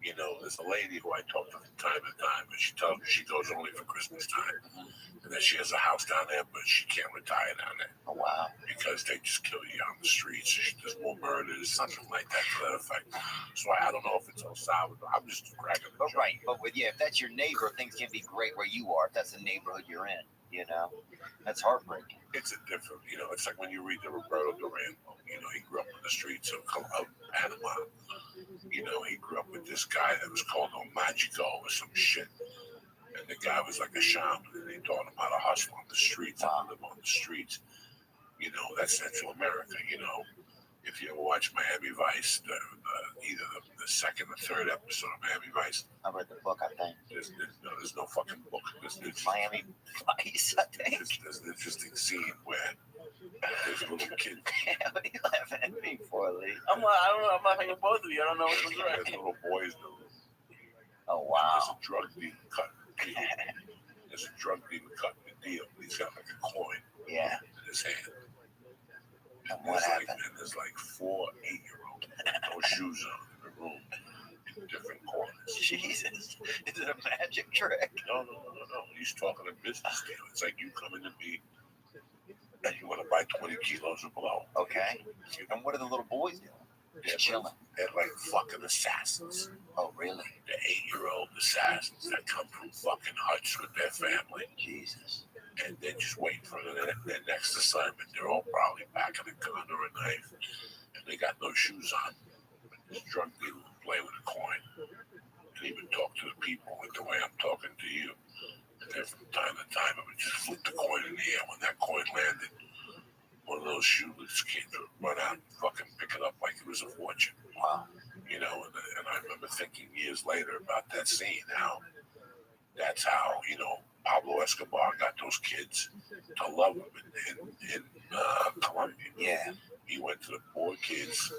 You know, there's a lady who I talk to from time to time, and she tells me she goes only for Christmas time. And then she has a house down there, but she can't retire down there. Oh, wow. Because they just kill you on the streets. There's more murders, something like that to that effect. So I don't know if it's El Salvador. I'm just cracking the But joke. right, but with, if that's your neighbor, things can be great where you are. If that's the neighborhood you're in, you know, that's heartbreaking. It's a different, you know, it's like when you read the Roberto Duran book. You know, he grew up in the streets of Panama. You know, he grew up with this guy that was called Magico or some shit. And the guy was like a shaman, and they taught him how to hustle on the streets, how to live on the streets. You know, that's Central America, you know. If you ever watch Miami Vice, either the second or third episode of Miami Vice. I read the book, I think. There's no fucking book. Miami Vice, I think. There's an interesting scene where there's a little kid. Yeah, what are you laughing at me for, Lee? I don't know. I'm laughing at both of you. I don't know which one's There's right. little boys. Oh, There's wow. a drug dealer cutting the deal. There's a drug dealer cutting the deal. He's got like a coin Yeah. in his hand. And what happened? And there's like 4 8-year-olds, no shoes on in the room, in different corners. Jesus. Is it a magic trick? No. He's talking a business deal. It's like you coming to me and you want to buy 20 kilos of blow. Okay. And what are the little boys doing? Just chilling. They're like fucking assassins. Oh, really? The 8-year-old assassins that come from fucking huts with their family. Jesus. And they're just waiting for their next assignment. They're all probably packing a gun or a knife, and they got no shoes on. But this drug dealer would play with a coin and even talk to the people like the way I'm talking to you. And then from time to time, it would just flip the coin in the air. When that coin landed, one of those shoeless kids would run out and fucking pick it up like it was a fortune. Wow. You know, and I remember thinking years later about that scene, how that's how, you know, Pablo Escobar got those kids to love him in Colombia. Yeah. He went to the poor kids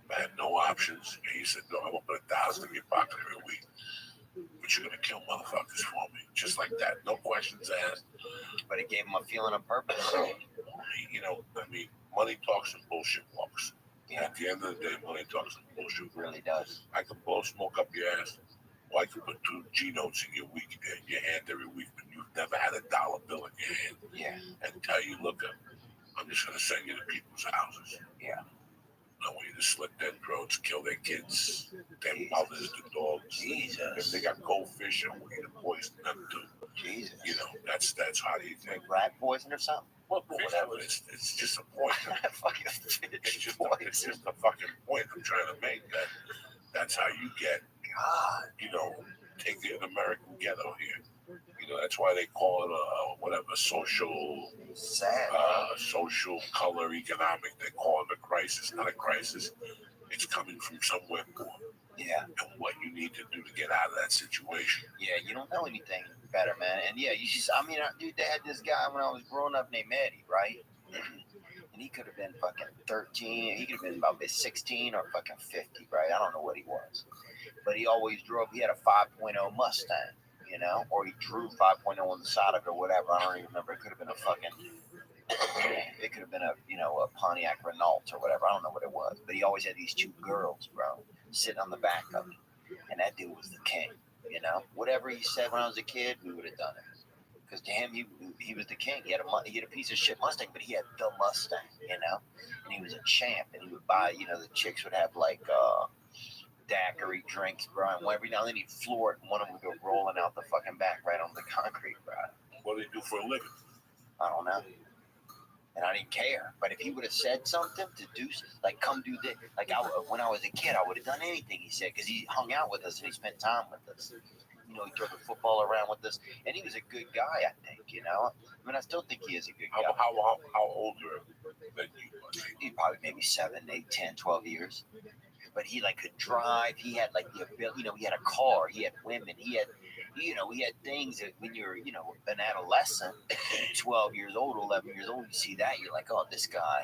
that had no options. And he said, no, I'm going to put $1,000 in your pocket every week. But you're going to kill motherfuckers for me. Just like that. No questions asked. But it gave him a feeling of purpose. You know, I mean, money talks and bullshit walks. Yeah. At the end of the day, money talks and bullshit It really does. I can blow smoke up your ass. Or I can put 2 G notes in your hand every week, but you've never had a dollar bill in your hand. Yeah. And tell you, look, I'm just going to send you to people's houses. Yeah. I want you to slit their throats, kill their kids, their mothers, the dogs. Jesus. If they got goldfish, I want you to poison them too. Jesus. You know, that's how do you think? Rat poison or something? Well, whatever. It's just a point. Fucking It's just a fucking point I'm trying to make. That's how you get, God. you know, take an American ghetto here. You know, that's why they call it social Sad. social color economic. They call it a crisis, not a crisis. It's coming from somewhere more. Yeah. And what you need to do to get out of that situation. Yeah, you don't know anything better, man. And yeah, you just, dude, they had this guy when I was growing up named Eddie, right? And he could have been fucking 13. He could have been about 16 or fucking 50, right? I don't know what he was. But he always drove, he had a 5.0 Mustang, you know? Or he drew 5.0 on the side of it or whatever. I don't even remember. It could have been a Pontiac Renault or whatever. I don't know what it was. But he always had these 2 girls, bro, sitting on the back of it. And that dude was the king, you know? Whatever he said when I was a kid, we would have done it. Because to him, he was the king. He had a piece of shit Mustang, but he had the Mustang, you know? And he was a champ. And he would buy, you know, the chicks would have like daiquiri drinks, bro. And every now and then he'd floor it, and one of them would go rolling out the fucking back right on the concrete, bro. What do they do for a living? I don't know. and I didn't care. But if he would have said something to do, like, come do this, like when I was a kid, I would have done anything he said because he hung out with us and he spent time with us. You know, he threw the football around with us, and he was a good guy, I think, you know. I mean, I still think he is a good guy. How older than you was? He probably maybe 7, 8, 10, 12 years. But he, like, could drive. He had, like, the ability, you know, he had a car. He had women. He had, you know, he had things that when you're, you know, an adolescent, 12 years old, 11 years old, you see that, you're like, oh, this guy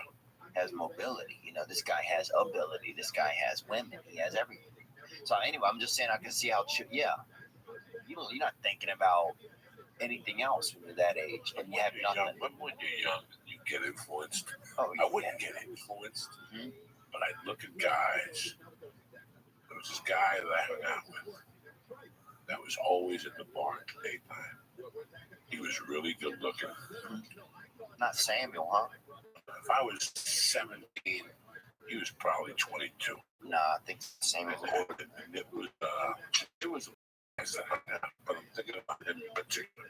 has mobility. You know, this guy has ability. This guy has women. He has everything. So anyway, I'm just saying I can see how, yeah. You're not thinking about anything else when you're that age, and you have nothing. When you're young, you get influenced. Oh, I wouldn't get influenced, but I'd look at guys. There was this guy that I hung out with that was always in the bar at the daytime. He was really good looking. Not Samuel, huh? If I was 17, he was probably 22. Nah, I think Samuel. And it was guys that hung out, but I'm thinking about him in particular.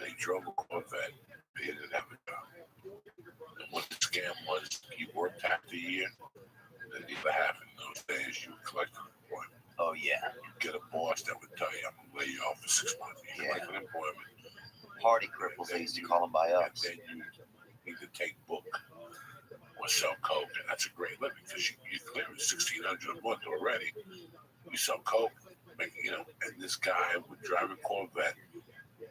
And he drove a Corvette. He didn't have a job. And what the scam was, he worked half the year, and the other half in those days, you would collect unemployment. Oh, yeah. You'd get a boss that would tell you, I'm going to lay you off for 6 months. You collect unemployment. Party cripples, they used to call them by us. And then you either take book or sell coke, and that's a great living because you clear $1,600 a month already. You sell coke, you know, and this guy would drive a Corvette.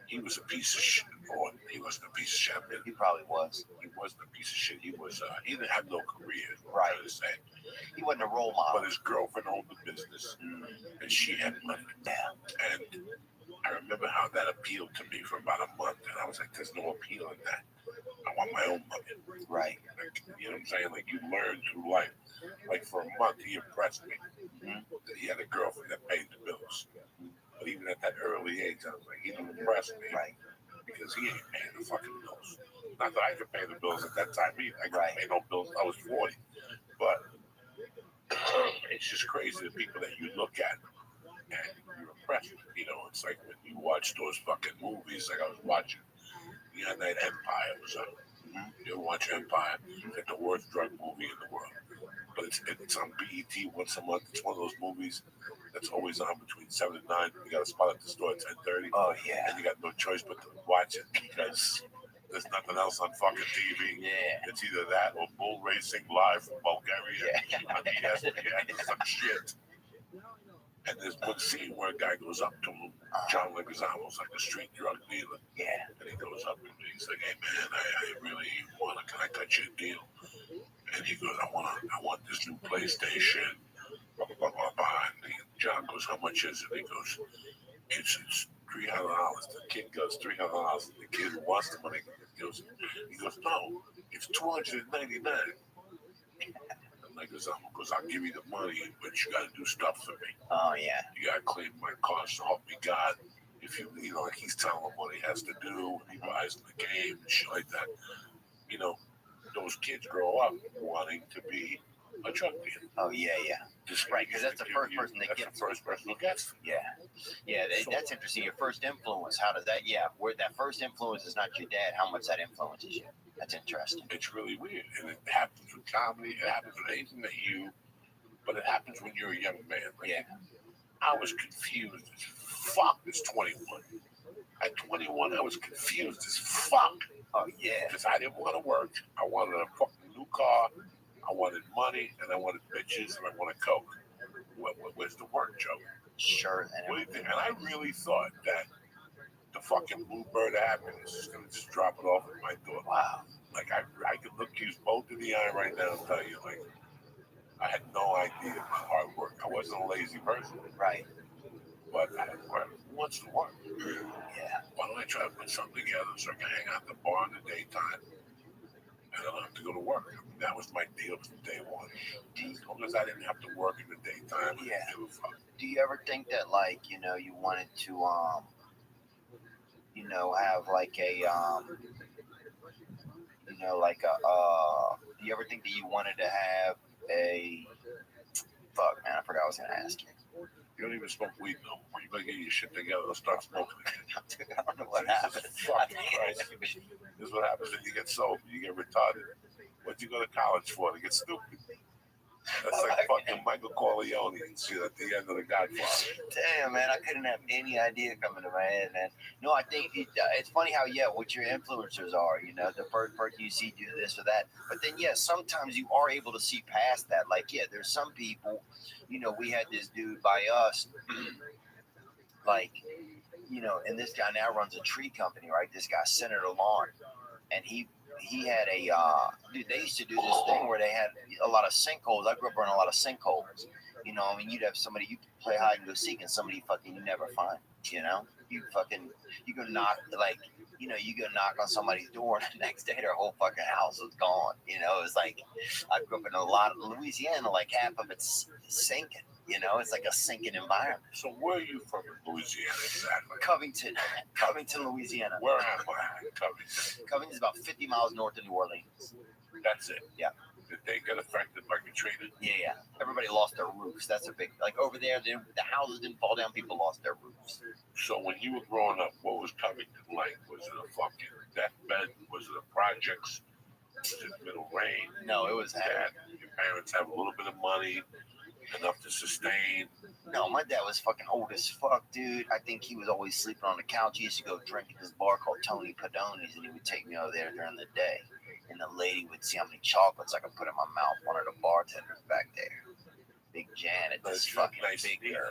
He was a piece of shit. Or he wasn't a piece of shit. He probably was. He wasn't a piece of shit. He was. He didn't have no career. Right. To say. He wasn't a role model. But his girlfriend owned the business, and she had money. And I remember how that appealed to me for about a month, and I was like, "There's no appeal in that. I want my own money." Right. Like, you know what I'm saying? Like you learn through life. Like for a month, he impressed me. That he had a girlfriend that paid the bills. But even at that early age, I was like, he didn't impress me. Right. Because he ain't paying the fucking bills. Not that I could pay the bills at that time either. I couldn't pay no bills. I was 40. But it's just crazy the people that you look at and you're impressed with. You know, it's like when you watch those fucking movies, like I was watching the other night, Empire was up. You ever watch Empire? It's the worst drug movie in the world. But it's on BET once a month. It's one of those movies that's always on between 7 and 9. You got a spot at the store at 10:30. Oh, yeah. And you got no choice but to watch it because there's nothing else on fucking TV. Yeah. It's either that or bull racing live from Bulgaria on ESPN or some shit. And there's one scene where a guy goes up to him, John Leguizamo's like a street drug dealer. Yeah. And he goes up and he's like, "Hey man, I really want to, can I cut you a deal?" And he goes, I want this new PlayStation. Blah, blah, blah, blah, blah. And John goes, "How much is it?" He goes, it's $300. The kid goes, $300. The kid who wants the money goes, "No, it's $299. And Leguizamo goes, "I'll give you the money, but you got to do stuff for me. Oh, yeah. You got to clean my car, so help me God." If you know, like he's telling him what he has to do, and he buys the game and shit like that. You know, those kids grow up wanting to be a drug dealer. Oh, yeah, yeah. Just Right, because that's the first person they that's get. the first person who gets them. Yeah. Yeah, that's interesting. Your first influence, how does that, where that first influence is not your dad, how much that influences you. That's interesting. It's really weird, and it happens with comedy. It happens with anything that but it happens when you're a young man. Like, Yeah. I was confused as fuck as 21. At 21, I was confused as fuck. Oh, yeah. Because I didn't want to work. I wanted a fucking new car. I wanted money, and I wanted bitches, and I wanted coke. Where's the work, Joe? Sure. What do you think? And I really thought that the fucking bluebird of happiness is going to just drop it off at my door. Wow. Like, I could look you both in the eye right now and tell you, like, I had no idea about hard work. I wasn't a lazy person. Right. But I had work. Who wants to work? Yeah. Why don't I try to put something together so I can hang out at the bar in the daytime and I don't have to go to work? I mean, that was my deal from day one. As long as I didn't have to work in the daytime, I didn't give a fuck. Do you ever think that, like, you know, you wanted to, you know, have like a, you know, like a, do you ever think that you wanted to have a, fuck, man, I forgot what I was going to ask you. You don't even smoke weed no more. You better get your shit together and start smoking again. I don't know what Jesus happened. fucking Christ. This is what happens when you get sober. You get retarded. What'd you go to college for? To get stupid. That's like fucking Michael Corleone shit at the end of The Godfather. Damn, man, I couldn't have any idea coming to my head, man. No, I think it's funny how, yeah, what your influencers are, you know, the first person you see do this or that. But then, yeah, sometimes you are able to see past that. Like, yeah, there's some people, you know, we had this dude by us, like, you know, and this guy now runs a tree company, right? This guy, Senator Lawn. And he had a dude. They used to do this thing where they had a lot of sinkholes. I grew up around a lot of sinkholes. You know, I mean, you'd have somebody you play hide and go seek, and somebody fucking you never find. You know, you go knock like you know you go knock on somebody's door, and the next day their whole fucking house was gone. You know, it's like I grew up in a lot of Louisiana. Like half of it's sinking. You know, it's like a sinking environment. So where are you from in Louisiana exactly? Covington, Louisiana. Where am I? Covington. Covington is about 50 miles north of New Orleans. That's it. Yeah. Did they get affected by Katrina? Yeah. Everybody lost their roofs. That's a big, like over there, the houses didn't fall down. People lost their roofs. So when you were growing up, what was Covington like? Was it a fucking deathbed? Was it a projects? Was it middle range? No, it was Your parents have a little bit of money, enough to sustain. No, my dad was fucking old as fuck, dude. I think he was always sleeping on the couch. He used to go drink at this bar called Tony Padoni's, and he would take me over there during the day. And the lady would see how many chocolates I could put in my mouth. One of the bartenders back there, Big Janet, this fucking nice big girl.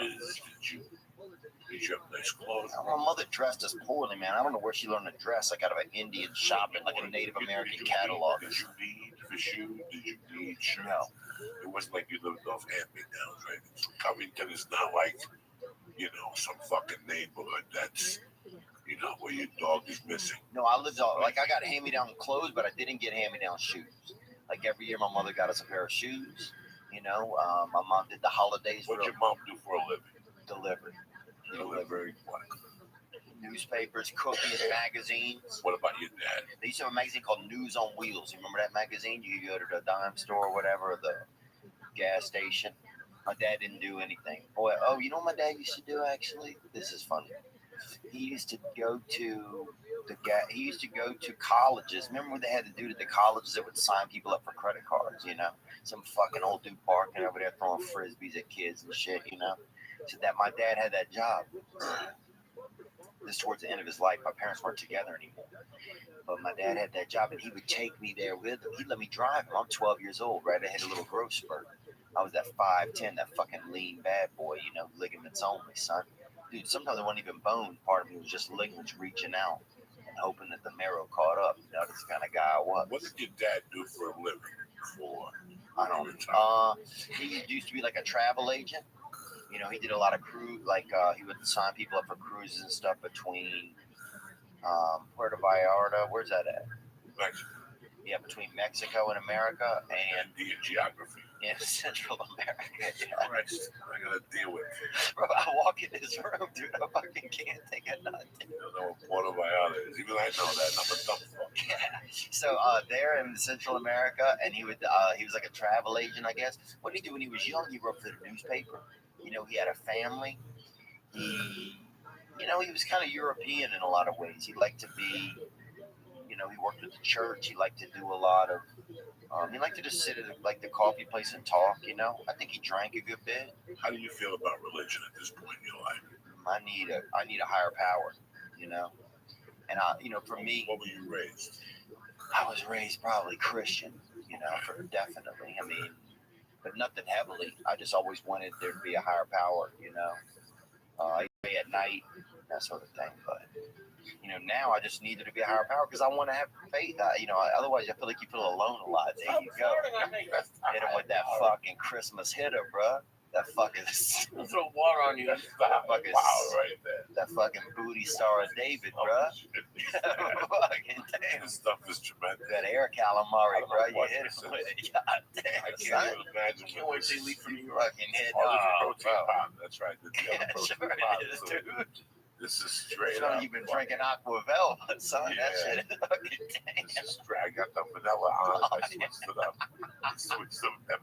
Did you have nice clothes? My mother dressed us poorly, man. I don't know where she learned to dress, like out of an Indian shop in like a Native American catalog. Did you need for shoes? Did you need shirts? No. It wasn't like you lived off hand-me-downs, right? So Covington is not like, you know, some fucking neighborhood that's, you know, where your dog is missing. No, I lived all, like I got hand-me-down clothes, but I didn't get hand-me-down shoes. Like every year, my mother got us a pair of shoes. You know, my mom did the holidays. What'd your mom do for a living? Delivered. Delivery. What? Newspapers, cookies, magazines. What about your dad? They used to have a magazine called News on Wheels. You remember that magazine? You could go to the dime store or whatever, or the gas station. My dad didn't do anything. Boy, oh, you know what my dad used to do actually? This is funny. He used to go to colleges. Remember when they had the dude at the colleges that would sign people up for credit cards, you know? Some fucking old dude barking over there throwing frisbees at kids and shit, you know? So that my dad had that job. This towards the end of his life. My parents weren't together anymore. But my dad had that job, and he would take me there with him. He'd let me drive him. I'm 12 years old, right? I had a little growth spurt. I was that 5'10", that fucking lean bad boy, you know, ligaments only, son. Dude, sometimes it wasn't even bone. Part of me was just ligaments reaching out and hoping that the marrow caught up. You know, that's the kind of guy I was. What did your dad do for a living? I don't know. He used to be like a travel agent. You know, he did a lot of cruise, like he would sign people up for cruises and stuff between Puerto Vallarta. Where's that at? Mexico. Yeah, between Mexico and America and the geography. Yeah, Central America. Yeah. Christ, I gotta deal with it. Bro, I walk in this room, dude. I fucking can't think of nothing. I don't know what Puerto Vallarta is. Even I know that. I'm a dumb fuck. Yeah. So there in Central America, and he was like a travel agent, I guess. What did he do when he was young? He wrote for the newspaper. You know, he had a family. You know, he was kind of European in a lot of ways. He liked to be, you know, he worked with the church. He liked to do a lot of, he liked to just sit at like the coffee place and talk, you know. I think he drank a good bit. How do you feel about religion at this point in your life? I need a higher power, you know. And you know, for me, what were you raised? I was raised probably Christian, you know, for definitely. I mean, but nothing heavily. I just always wanted there to be a higher power, you know. I pray at night, that sort of thing. But you know, now I just need there to be a higher power because I want to have faith. You know, otherwise I feel like you feel alone a lot. There you go. Hit him with that fucking Christmas hitter, bro. That fucking throw water on you. That fucking right there. That fucking booty star of David, bro. Fucking damn. This stuff is tremendous. That air calamari, bro. You hit him with it. God damn, I can't even imagine. Can't wait till you leave from New York. Fucking hit. Oh, Oh, protein bro. powder. That's right. The Yeah, protein sure powder. it is, So dude. this is straight So up. you've been drinking Aqua Velva, son. That Yeah. shit is fucking damn. This is straight. I got the vanilla on. I switched it up. I switched them.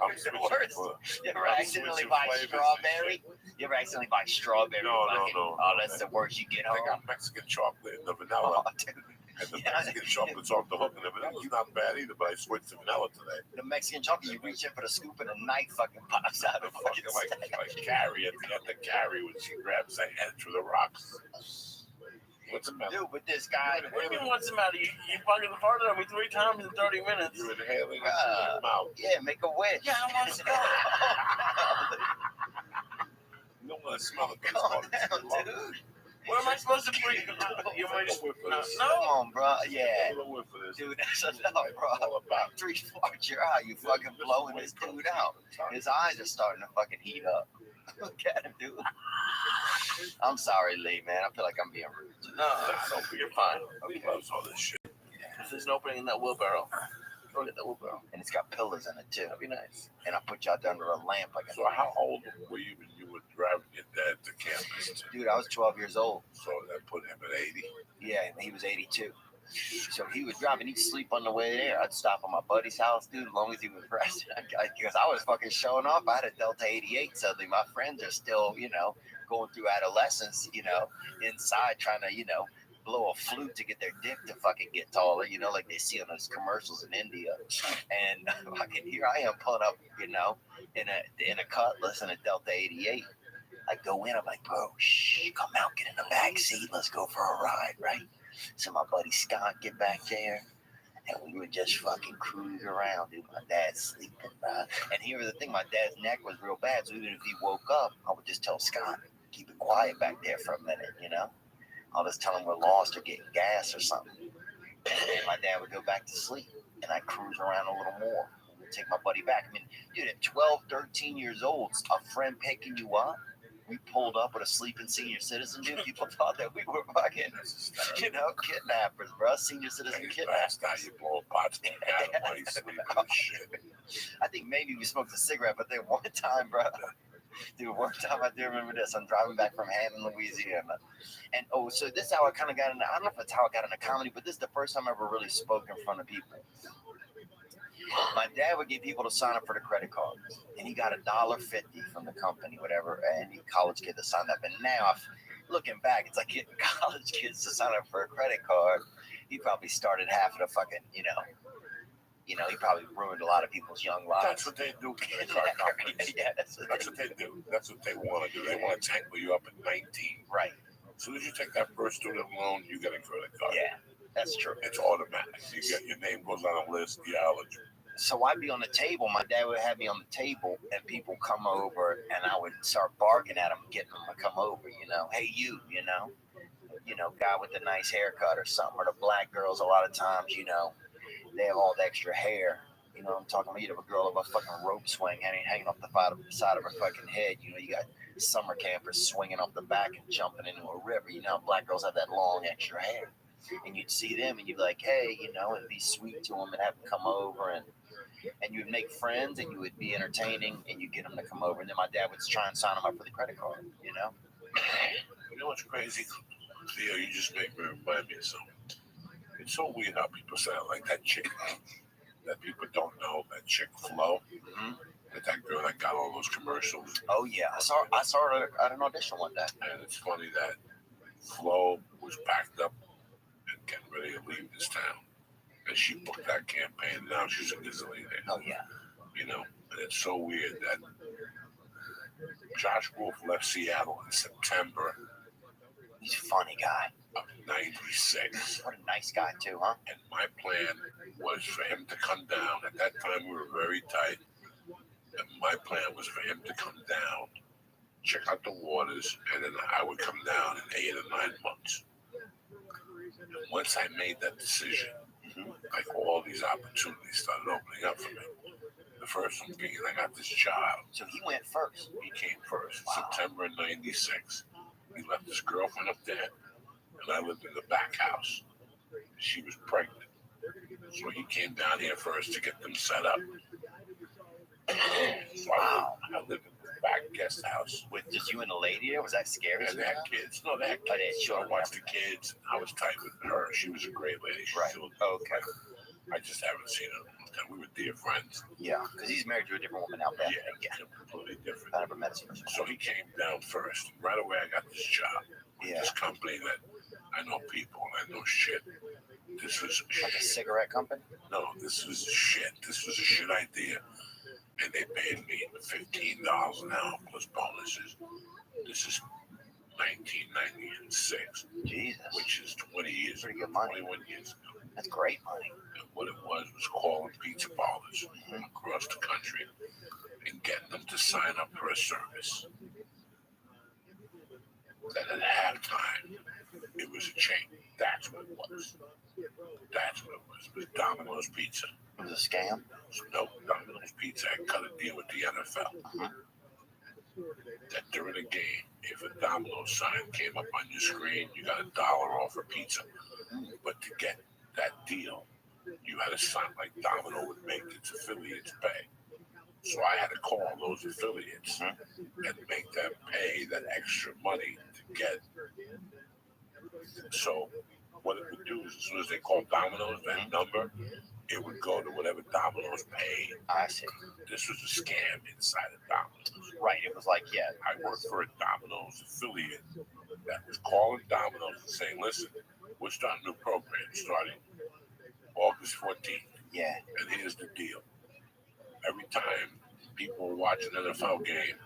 I'm switching Worse. for- You ever I'm accidentally switching buy flavors and strawberry? shit. You ever accidentally buy strawberry? No, fucking- no. Oh, that's the worst you get I home. got Mexican chocolate in the vanilla. Oh, dude. And the Mexican chocolate's off the hook, and the vanilla's not bad either, but I switched to vanilla today. The Mexican chocolate, you reach in for the scoop and a knife fucking pops out of the fucking Like Carrie at the Carrie when she grabs that edge with the rocks. What's the matter? Dude, with this guy, What do you mean, what's the matter? You fucking farted on me 3 times in 30 minutes. You're inhaling it in your mouth. yeah, make a wish. Yeah, I want to go. You don't want to smell it. Calm down, dude. What am I supposed to bring? You might just, No. Come on, bro. Yeah. For this. Dude, that's enough, bro. All about 3 farts, you're out. You fucking blowing this dude out. His eyes are starting to fucking heat up. Look at him, dude. I'm sorry, Lee, man. I feel like I'm being rude. no, you're fine. He loves all this shit. If there's an opening in that wheelbarrow, go get that wheelbarrow. And it's got pillars in it, too. That'd be nice. And I put you out there under a lamp. Like So how old were you when you were driving your dad to campus? Dude, I was 12 years old. So that put him at 80. Yeah, and he was 82. So he was driving. He'd sleep on the way there. I'd stop at my buddy's house, dude, as long as he was resting. Because I was fucking showing off. I had a Delta 88 suddenly. My friends are still, going through adolescence, inside trying to, blow a flute to get their dick to fucking get taller, like they see on those commercials in India. And fucking here I am pulling up, in a Cutlass and a Delta 88. I go in, I'm like, bro, shh, come out, get in the back seat, let's go for a ride, right? So my buddy Scott get back there, and we would just fucking cruise around, dude. My dad's sleeping, bro. And here was the thing, my dad's neck was real bad, so even if he woke up, I would just tell Scott, keep it quiet back there for a minute, I'll just tell him we're lost or getting gas or something. And then my dad would go back to sleep, and I'd cruise around a little more. Take my buddy back. I mean, dude, at 12, 13 years old, a friend picking you up, we pulled up with a sleeping senior citizen, dude. People thought that we were fucking, kidnappers, bro. Senior citizen kidnappers. Now you blow pots out of while you sleep and shit. I think maybe we smoked a cigarette, but then one time, bro. Dude, one time I do remember this. I'm driving back from Hammond, Louisiana. And, so this is how I kind of got into, I don't know if it's how I got into comedy, but this is the first time I ever really spoke in front of people. My dad would get people to sign up for the credit cards, and he got $1.50 from the company, whatever, and college kid to sign up. And now, looking back, it's like getting college kids to sign up for a credit card. He probably started half of the fucking, he probably ruined a lot of people's young lives. That's what they do. Credit card companies. Yeah, That's what they do. That's what they want to do. They want to tangle you up at 19. Right. As soon as you take that first student loan, you get a credit card. Yeah, that's true. It's automatic. You get your name goes on a list. You're eligible. So I'd be on the table. My dad would have me on the table, and people come over, and I would start barking at them, getting them to come over. Hey, you, guy with the nice haircut or something. Or the black girls, a lot of times, they have all the extra hair. You know what I'm talking about? You have a girl of a fucking rope swing hanging off the side of her fucking head. You got summer campers swinging off the back and jumping into a river. Black girls have that long extra hair. And you'd see them, and you'd be like, hey, and be sweet to them and have them come over, and you'd make friends, and you would be entertaining, and you'd get them to come over. And then my dad would try and sign them up for the credit card, You know what's crazy? Theo, you just made me remind me of something. It's so weird how people say it, like that chick that people don't know, that chick Flo, that girl that got all those commercials. Oh, yeah. I saw her at an audition one day. And it's funny that Flo was packed up and getting ready to leave this town. And she booked that campaign. Now she's a gazillionaire. Oh, yeah. And it's so weird that Josh Wolf left Seattle in September He's a funny guy. of 96. What a nice guy, too, huh? And my plan was for him to come down. At that time, we were very tight. And my plan was for him to come down, check out the waters, and then I would come down in 8 or 9 months. And once I made that decision, like all these opportunities started opening up for me. The first one being I got this job. So he went first. He came first, Wow. September 96. He left his girlfriend up there, and I lived in the back house. She was pregnant. So he came down here first to get them set up. So Wow. I lived in the back guest house. With just you and the lady there? Was that scary? And they had kids. No, they had Oh, they had kids. So I children. watched the kids. I was tight with her. She was a great lady. She Right. still- Okay. I just haven't seen her. And we were dear friends. Yeah, because he's married to a different woman out there. Yeah, completely different. I never met her. So he came down first. Right away, I got this job. Yeah. This company that I know people and I know shit. This was Like a shit. cigarette company? No, this was shit. This was a shit idea. And they paid me $15 an hour plus bonuses. This is 1996, Jesus. which is 20 years Pretty ago, good money. 21 years ago. That's great money. And what it was calling pizza parlors across the country and getting them to sign up for a service. Then at halftime, it was a chain. That's what it was. That's what it was. It was Domino's Pizza. It was a scam. No, Domino's Pizza had cut a deal with the NFL. That during the game, if a Domino's sign came up on your screen, you got $1 off a pizza. But to get that deal, you had to sign like Domino would make its affiliates pay. So I had to call those affiliates and make them pay that extra money to get. So what it would do is, as soon as they called Domino's, that number, it would go to whatever Domino's paid. I see. This was a scam inside of Domino's. Right. It was like, yeah. I worked for a Domino's affiliate that was calling Domino's and saying, listen, we're starting a new program starting August 14th. Yeah. And here's the deal. Every time people are watching an NFL game,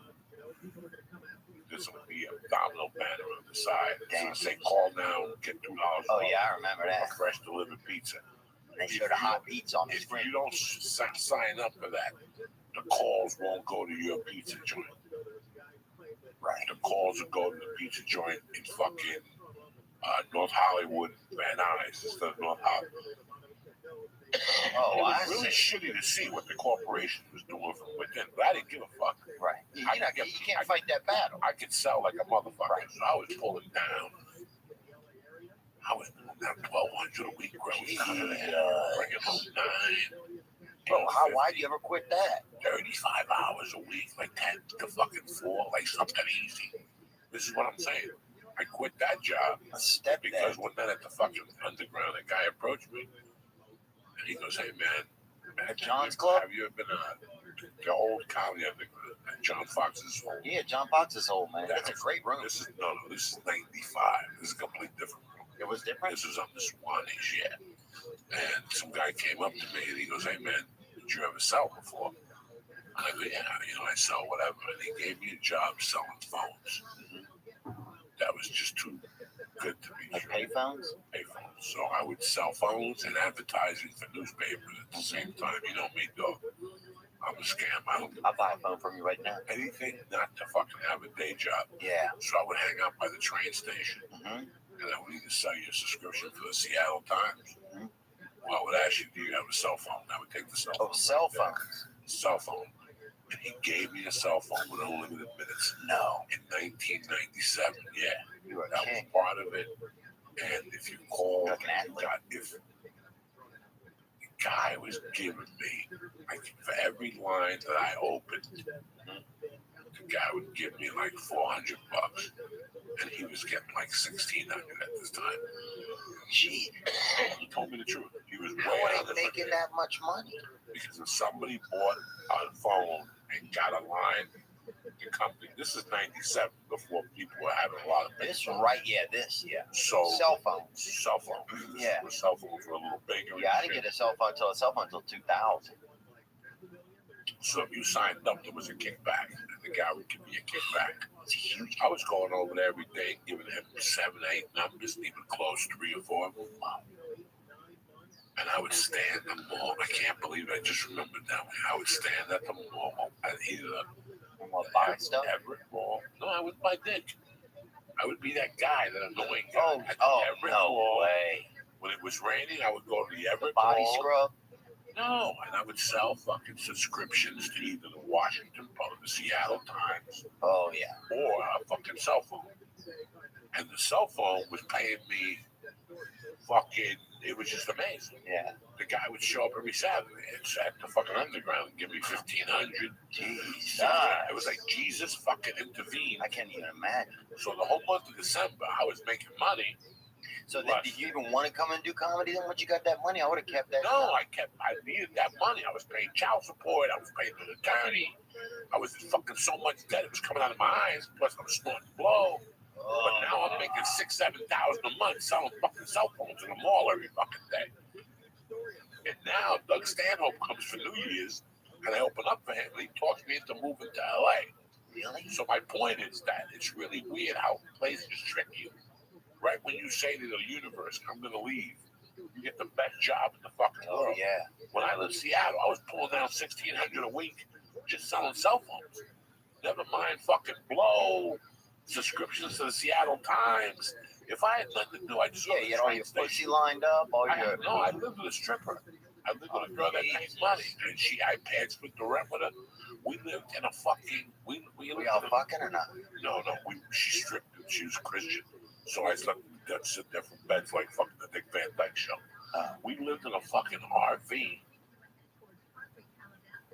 there's going to be a Domino banner on the side. It's going to say, call now, get $2 Oh, yeah, I remember off that. a fresh delivered pizza. They showed a hot pizza on the If screen. you don't sign up for that, the calls won't go to your pizza joint. Right. The calls will go to the pizza joint in fucking North Hollywood, Van Nuys, instead of North Hollywood. Oh, It I was really see. shitty to see what the corporation was doing from within, but I didn't give a fuck. Right. You can't fight that battle. I could sell like a motherfucker, so I was pulling down. I was pulling down $1,200 a week, bro. Bringing home $9. Bro, why do you ever quit that? 35 hours a week, like 10 to fucking 4, like something easy. This is what I'm saying. I quit that job A step because dad. one night at the fucking underground, a guy approached me and he goes, "Hey man, John's Club? have you ever been the old Cali underground at John Fox's home?" Yeah, John Fox's old man. It's a great room. This is 95. This is a complete different room. It was different. This was on the Swannies, yeah. And some guy came up to me and he goes, "Hey man, did you ever sell before?" I go, "Yeah, I sell whatever." And he gave me a job selling phones. That was just too good to be Like true. payphones? Payphones. So I would sell phones and advertising for newspapers at the same time. You know me, dog. I'm a scam. I don't do I'll buy a phone from you right now. anything not to fucking have a day job. Yeah. So I would hang out by the train station and I would either sell you a subscription for the Seattle Times or I would ask you, do you have a cell phone? I would take the cell phone. Oh, cell phones. Cell phone. And he gave me a cell phone with unlimited minutes. No. In 1997, yeah. You were a That was king. part of it. And if you call, Like an athlete. if the guy was giving me, like for every line that I opened, the guy would give me like $400, and he was getting like $1,600 at this time. Gee, He told me the truth. He was way how out are of they making it that much money? because if somebody bought a phone and got a line, the company. This is '97 before people were having a lot of This phones. right, yeah, this, yeah. So Cell phones. cell phones. Yeah. The cell phones were a little bigger. Yeah, I didn't get a cell phone until 2000. So if you signed up, there was a kickback, and the guy would give me a kickback. It's a huge. I was going over there every day, giving him 7, 8 numbers, and he would close 3 or 4 of them. And I would stand at the mall. I can't believe I just remembered that. I would stand at the mall at either What, buy stuff? Everett Mall. No, I would buy dick. I would be that guy, that annoying guy. Oh, at the Everett no Mall. way. When it was raining, I would go to the Everett Body Mall. scrub? No, and I would sell fucking subscriptions to either the Washington Post, the Seattle Times, Oh, yeah. or a fucking cell phone. And the cell phone was paying me fucking, it was just amazing. Yeah. The guy would show up every Saturday at the fucking underground and give me $1,500. Jeez. It was like Jesus fucking intervened. I can't even imagine. So the whole month of December, I was making money. So Right. did you even want to come and do comedy then? Once you got that money, I would have kept that. No, I needed that money. I was paying child support. I was paying an attorney. I was fucking so much debt. It was coming out of my eyes. Plus, I was snorting blow. But now I'm making $6,000-7,000 a month selling fucking cell phones in the mall every fucking day. And now Doug Stanhope comes for New Year's, and I open up for him, and he talks me into moving to LA. Really? So my point is that it's really weird how places trick you. Right when you say to the universe, I'm going to leave, you get the best job in the fucking Oh world. yeah. When I lived in Seattle, I was pulling down $1,600 a week just selling cell phones. Never mind fucking blow, subscriptions to the Seattle Times. If I had nothing to do, I just go to You the had all train your station. pussy lined up. All your I lived with a stripper. I lived with a girl that made money, and I paid for the rent with her. We lived in a fucking we were y'all fucking or not? No, she stripped. She was Christian, so I slept in different beds like fucking the Dick Van Dyke Show. We lived in a fucking RV.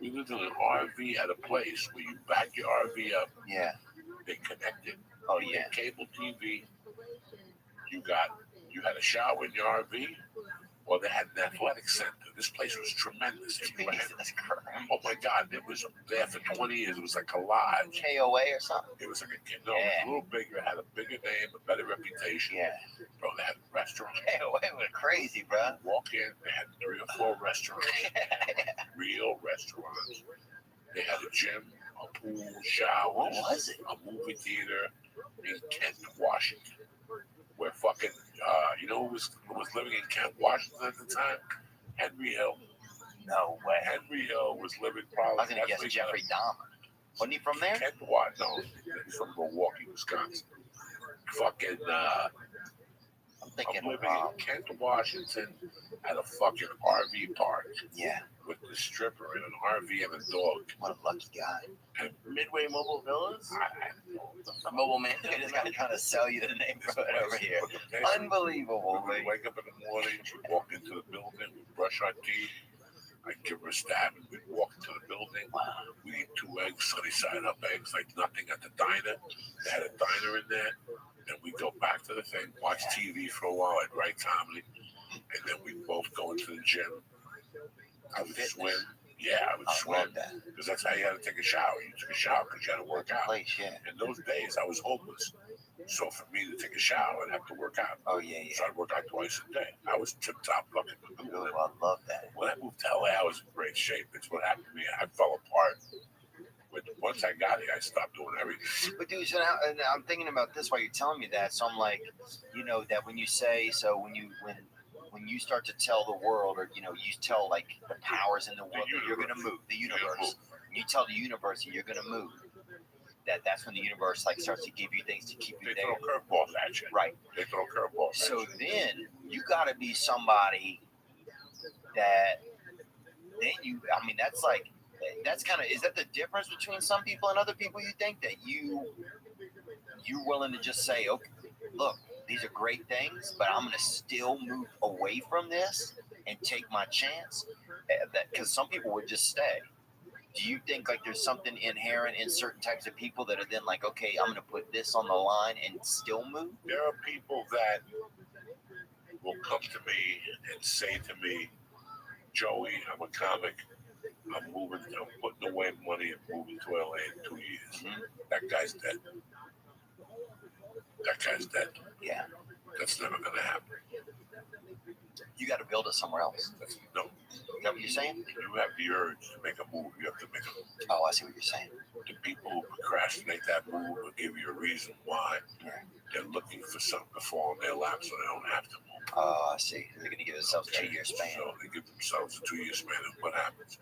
We lived in an RV at a place where you back your RV up. Yeah. They connected. Oh You yeah. had cable TV. You had a shower in your RV. Well, they had an athletic center. This place was tremendous. Jesus Christ. Oh my God, it was there for 20 years. It was like a lodge. KOA or something? It was like it was a little bigger. It had a bigger name, a better reputation. Yeah. Bro, they had restaurants. KOA was crazy, bro. You walk in, they had 3 or 4 restaurants. Real restaurants. They had a gym, a pool, showers. What was it? A movie theater in Kent, Washington. Where fucking, you know who was living in Kent, Washington at the time? Henry Hill. No way. Henry Hill was living probably. I was gonna guess Jeffrey Dahmer. Wasn't he from there? Kent, no, he's from Milwaukee, Wisconsin. Fucking, I'm thinking. I'm living in Kent, Washington, at a fucking RV park. Yeah. With the stripper and an RV and a dog. What a lucky guy. And Midway Mobile Villas? Mobile man. This guy trying to sell you the neighborhood over here. Unbelievable. We wake up in the morning, we walk into the building, we brush our teeth. I'd give her a stab and we'd walk into the building. We eat 2 eggs, sunny side up eggs, like nothing at the diner. They had a diner in there. Then we'd go back to the thing, watch TV for a while. I'd write comedy. And then we'd both go into the gym. I would swim. Yeah, I would swim. Because that's how you had to take a shower. You took a shower because you had to work out. In those days, I was homeless. So for me to take a shower, I'd have to work out. Oh, yeah, yeah. So I'd work out twice a day. I was tip-top fucking good. Oh, I love that. When I moved to LA, I was in great shape. It's what happened to me. I fell apart. But once I got here, I stopped doing everything. But dude, so now, and I'm thinking about this while you're telling me that. So I'm like, you know, that when you say, so when you start to tell the world, or you know, you tell like the powers in the world that you're gonna move, the universe. When you tell the universe that you're gonna move, that's when the universe like starts to give you things to keep you They there. throw curveballs at you. Right. They throw curveballs at So you. then you got to be somebody that then you. I mean, that's like that's kind of, is that the difference between some people and other people? You think that you're willing to just say, okay, look, these are great things, but I'm going to still move away from this and take my chance? Because some people would just stay. Do you think like there's something inherent in certain types of people that are then like, okay, I'm going to put this on the line and still move? There are people that will come to me and say to me, Joey, I'm a comic. I'm putting away money and moving to LA in 2 years. Mm-hmm. That guy's dead. That guy's dead. Yeah. That's never going to happen. You got to build it somewhere else. No. Is that what you're saying? You have the urge to make a move. You have to make a move. Oh, I see what you're saying. The people who procrastinate that move will give you a reason why. They're looking for something to fall in their lap so they don't have to move. Oh, I see. They're going to give themselves a 2-year span. So they give themselves a 2-year span, and what happens?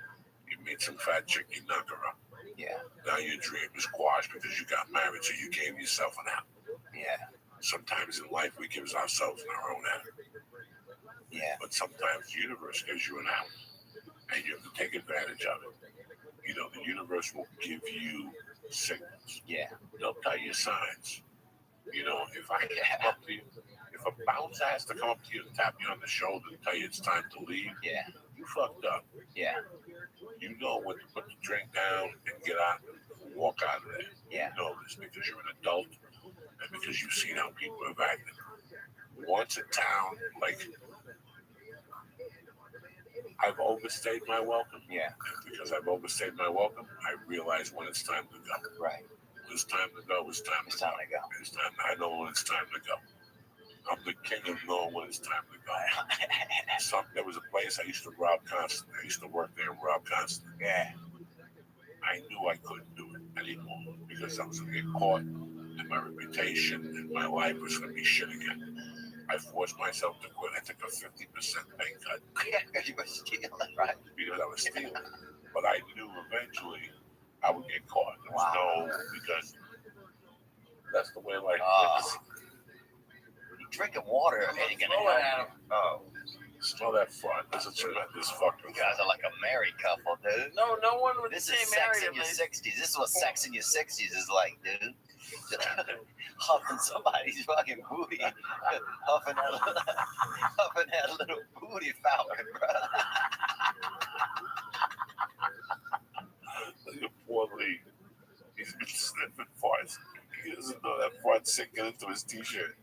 You meet some fat chick, you knock her up. Yeah. Now your dream is quashed because you got married, so you gave yourself an out. Yeah. Sometimes in life we give ourselves our own out. Yeah. But sometimes the universe gives you an out, and you have to take advantage of it. You know, the universe will give you signals. Yeah. They'll tell you signs. You know, if I come up to you, if a bouncer has to come up to you and tap you on the shoulder and tell you it's time to leave, Yeah. you fucked up. Yeah. You know when to put the drink down and get out and walk out of there. Yeah. You know this because you're an adult and because you've seen how people have acted. Once a town, like, I've overstayed my welcome. Yeah. And because I've overstayed my welcome, I realize when it's time to go. Right. It's time to go. It's time It's to time go. to go. It's time. I know when it's time to go. I'm the king of knowing when it's time to go. There was a place I used to rob constantly. I used to work there and rob constantly. Yeah. I knew I couldn't do it anymore because I was going to get caught and my reputation and my life was going to be shit again. I forced myself to quit. I took a 50% pay cut. Yeah, because you were stealing, right? Because I was stealing. But I knew eventually I would get caught. There was because that's the way life is. You drinking water and you're going to have Oh. Smell that fart. This is tremendous fucking. You guys are like a married couple, dude. No one would This say is sex married in your unless- 60s. This is what sex in your 60s is like, dude. Huffing somebody's fucking booty. Huffing that little booty fountain, bro. Look at poor Lee. He's been sniffing farts. He doesn't know that fart's sinking into his t-shirt.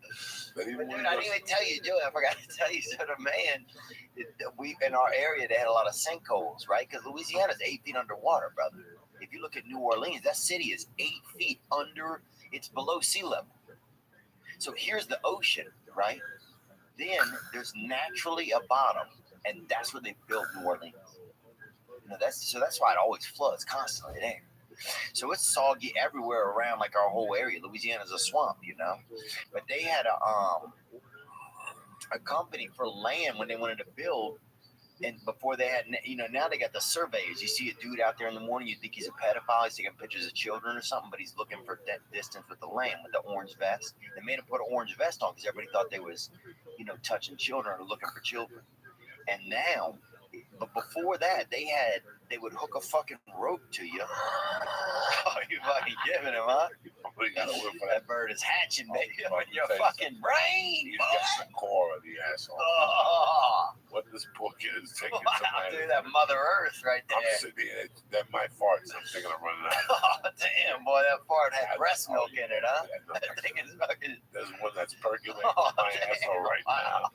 That even Dude, when I didn't even tell you, Joey. I forgot to tell you. So the man, we in our area, they had a lot of sinkholes, right? Because Louisiana's 8 feet underwater, brother. If you look at New Orleans, that city is 8 feet under. It's below sea level. So here's the ocean, right? Then there's naturally a bottom, and that's where they built New Orleans. That's why it always floods constantly there. So it's soggy everywhere around, like our whole area. Louisiana's a swamp, you know. But they had a company for land when they wanted to build, and before they had, now they got the surveys. You see a dude out there in the morning, you think he's a pedophile, he's taking pictures of children or something, but he's looking for distance with the land with the orange vest. They made him put an orange vest on because everybody thought they was, touching children or looking for children. And now, but before that, they would hook a fucking rope to you. Oh, you fucking giving him, huh? we gotta whip for That bird is hatching, baby, up in your fucking brain. He's got the core of the asshole. Oh, What this poor kid is taking. wow, dude, that Mother Earth right I'm there. sitting here, that my farts. I'm thinking of running out. Oh, damn, boy, that fart had breast milk in it, huh? That thing is fucking. There's one that's percolating Oh, my damn, asshole right wow. now.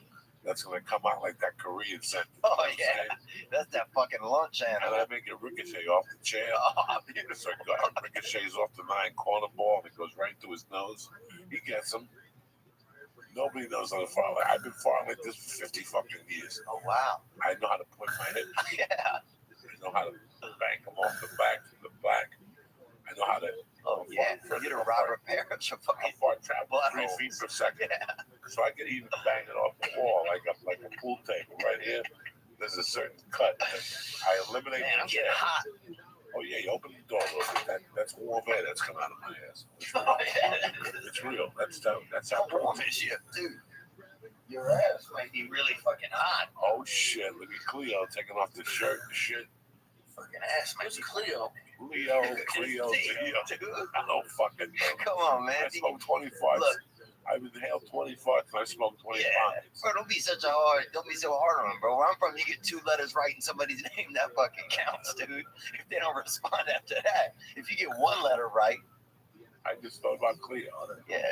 That's gonna come out like that Korean scent. Oh, yeah. That's that fucking lunch And animal. I make it ricochet off the chair. Oh, So it ricochets off the 9-corner ball and it goes right through his nose. He gets him. Nobody knows how to fart. I've been farting like this for 50 fucking years. oh, wow. I know how to point my hip. Yeah. I know how to bank them off the back to the back. I know how to. Oh, yeah. You're the Robert Parrish of I fucking. fart travel 3 buttholes. feet per second. Yeah. So I can even bang it off the wall like a pool table right here. There's a certain cut. I eliminate Man, I'm the getting chair. hot. Oh yeah, you open the door a little bit. That's warm air that's coming out of my ass. Oh, yeah. It's real. That's how How warm is you, dude? Your ass might be really fucking hot. Oh shit! Look at Cleo taking off the shirt and shit. Fucking ass might Who's be Cleo? Leo. Dude. I don't fucking know. Come on, man. I smoke 20 farts. Look. I've inhaled 20 farts and I smoke 20 Yeah. pockets. Bro, don't be so hard on him, bro. Where I'm from, you get 2 letters right in somebody's name, that fucking counts, dude. If they don't respond after that, if you get 1 letter right, I just thought about Cleo. yeah.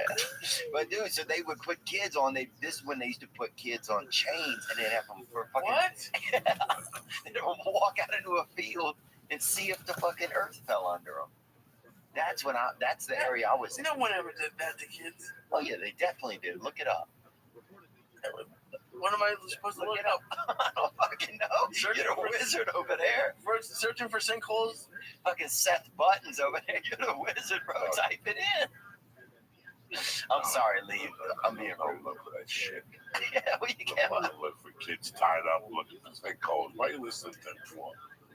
But dude, so they would put kids on. This is when they used to put kids on chains and they'd have them for fucking. What? Yeah. They'd have them walk out into a field and see if the fucking earth fell under them. That's the area I was in. No one ever did that to kids. Oh yeah, they definitely did. Look it up. What am I supposed to look it up? I don't fucking know. Searching You're a for- wizard over there. First, searching for sinkholes. Fucking Seth Buttons over there. You're the wizard, bro. Type it in. I'm sorry, Lee. I'm being I don't rude. look for that shit. Yeah, well, you I can't. don't want to look for kids tied up looking for sinkholes. Why are you listening to them for?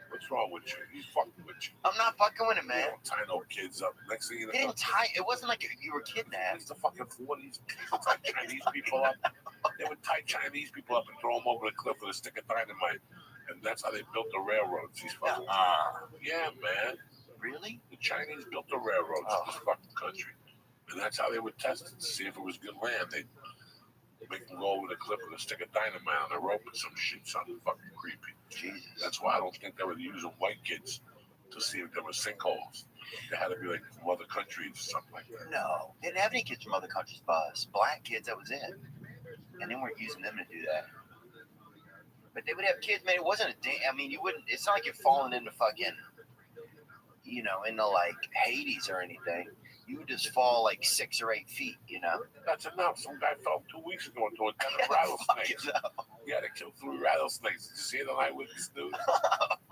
What's wrong with you? He's fucking with you. I'm not fucking with it, You man. don't tie no kids up. Next thing you They know, didn't tie. It wasn't like you were kidnapped. it's the fucking 40s. People tie Chinese people up. They would tie Chinese people up and throw them over the cliff with a stick of dynamite. And that's how they built the railroads. These fucking yeah, man. Really? The Chinese built the railroads in this fucking country. And that's how they would test it to see if it was good land. They'd make them go over the cliff with a stick of dynamite on a rope and some shit. Something fucking creepy. Jesus. That's why I don't think they were using white kids to see if there were sinkholes. They had to be like from other countries or something like that. No, they didn't have any kids from other countries but us. Black kids, that was it. And they weren't using them to do that. But they would have kids, man. It wasn't a day. I mean, you wouldn't. It's not like you're falling into fucking, into like Hades or anything. you just fall like 6 or 8 feet, you know? That's enough. Some guy fell 2 weeks ago into a den of rattlesnakes. He had to kill 3 rattlesnakes. Did you see the eyewitness news?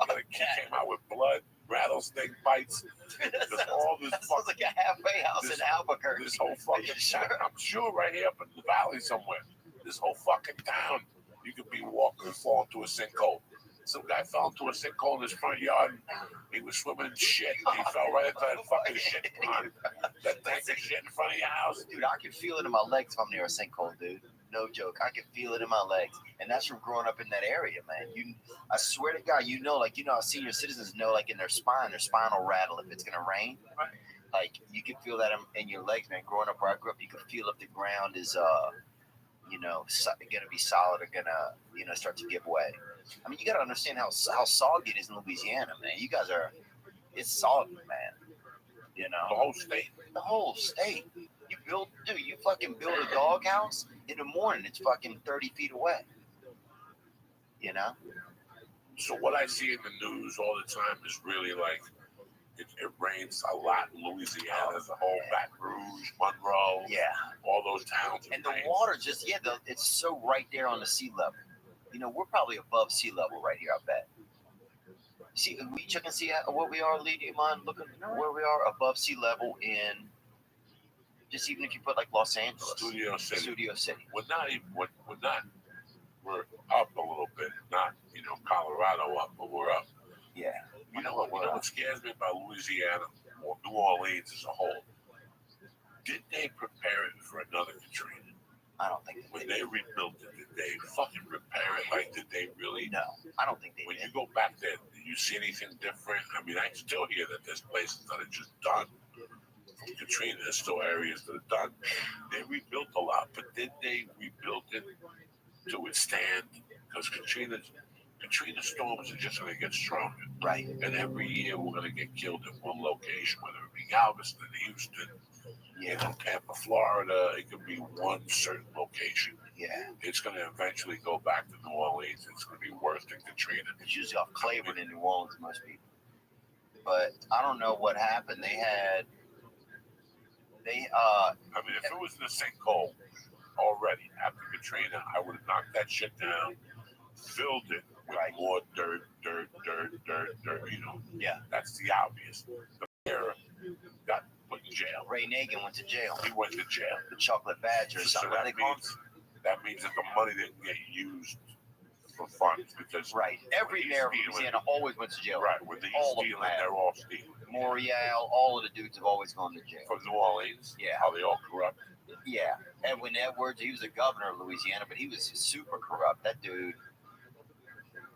The kid came out with blood, rattlesnake bites. There's all this Sounds like a halfway house in Albuquerque. This whole fucking town. I'm sure right here up in the valley somewhere. This whole fucking town. You could be walking and fall into a sinkhole. Some guy fell into a sinkhole in his front yard. He was swimming in shit. He fell right into that fucking shit pond. That tank of shit in front of your house. Dude, I can feel it in my legs if I'm near a sinkhole, dude. No joke. I can feel it in my legs. And that's from growing up in that area, man. I swear to God, how senior citizens know, like in their spine will rattle if it's going to rain. Like, you can feel that in your legs, man. Growing up where I grew up, you can feel if the ground is, going to be solid or going to, start to give way. I mean, you got to understand how soggy it is in Louisiana, man. You guys it's soggy, man. You know? The whole state. The whole state. You fucking build a doghouse in the morning, it's fucking 30 feet away. You know? So what I see in the news all the time is really like, it rains a lot in Louisiana as a whole, Baton Rouge, Monroe, all those towns. And the water just, it's so right there on the sea level. You know, we're probably above sea level right here, I bet. See, we check and see what we are, Lee. Do you mind looking where we are above sea level in, just even if you put like Los Angeles. Studio City. We're up a little bit, not, Colorado up, but we're up. Yeah. You know what scares me about Louisiana, or New Orleans as a whole? Did they prepare it for another Katrina? I don't think when they rebuilt it, did they fucking repair it? Like, did they really? No, I don't think they when did. You go back there, do you see anything different? I mean, I still hear that there's places that are just done. From Katrina, there's still areas that are done. They rebuilt a lot, but did they rebuild it to withstand? Because Katrina storms are just going to get stronger. Right. And every year we're going to get killed in one location, whether it be Galveston, Houston, Tampa, Florida. It could be one certain location. Yeah. It's going to eventually go back to New Orleans. It's going to be worse than Katrina. It's usually off Claiborne in New Orleans, most people. But I don't know what happened. If it was in a sinkhole already after Katrina, I would have knocked that shit down, filled it with more dirt. Yeah. That's the obvious. The mayor got put in jail. Ray Nagin went to jail. He went to jail. The chocolate badger or something. That means that the money didn't get used for funds because every mayor of Louisiana always went to jail. Right, when they're stealing, they're all stealing. Morial, all of the dudes have always gone to jail. From New Orleans? Yeah. How they all corrupt? Yeah. Edwin Edwards, he was the governor of Louisiana, but he was super corrupt. That dude.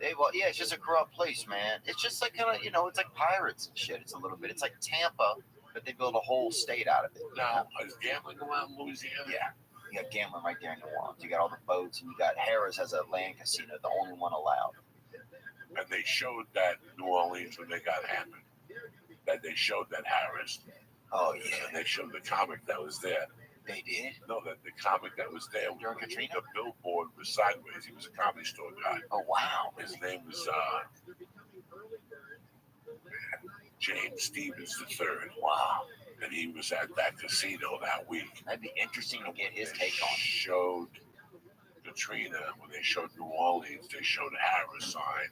It's just a corrupt place, man. It's just like kind of, it's like pirates and shit. It's a little bit. It's like Tampa, but they built a whole state out of it. Now, is gambling around Louisiana? Yeah. You got gambling right there in New Orleans. You got all the boats, and you got Harris has a land casino, the only one allowed. And they showed that New Orleans when they got hammered. That they showed that Harris. Oh yeah. And they showed the comic that was there. They did? No, that the comic that was there during Katrina. The billboard was sideways. He was a comedy store guy. Oh wow. His name was James Stevens III. Wow. And he was at that casino that week. That'd be interesting to get his take on it. Showed Katrina, when they showed New Orleans, they showed Harris sign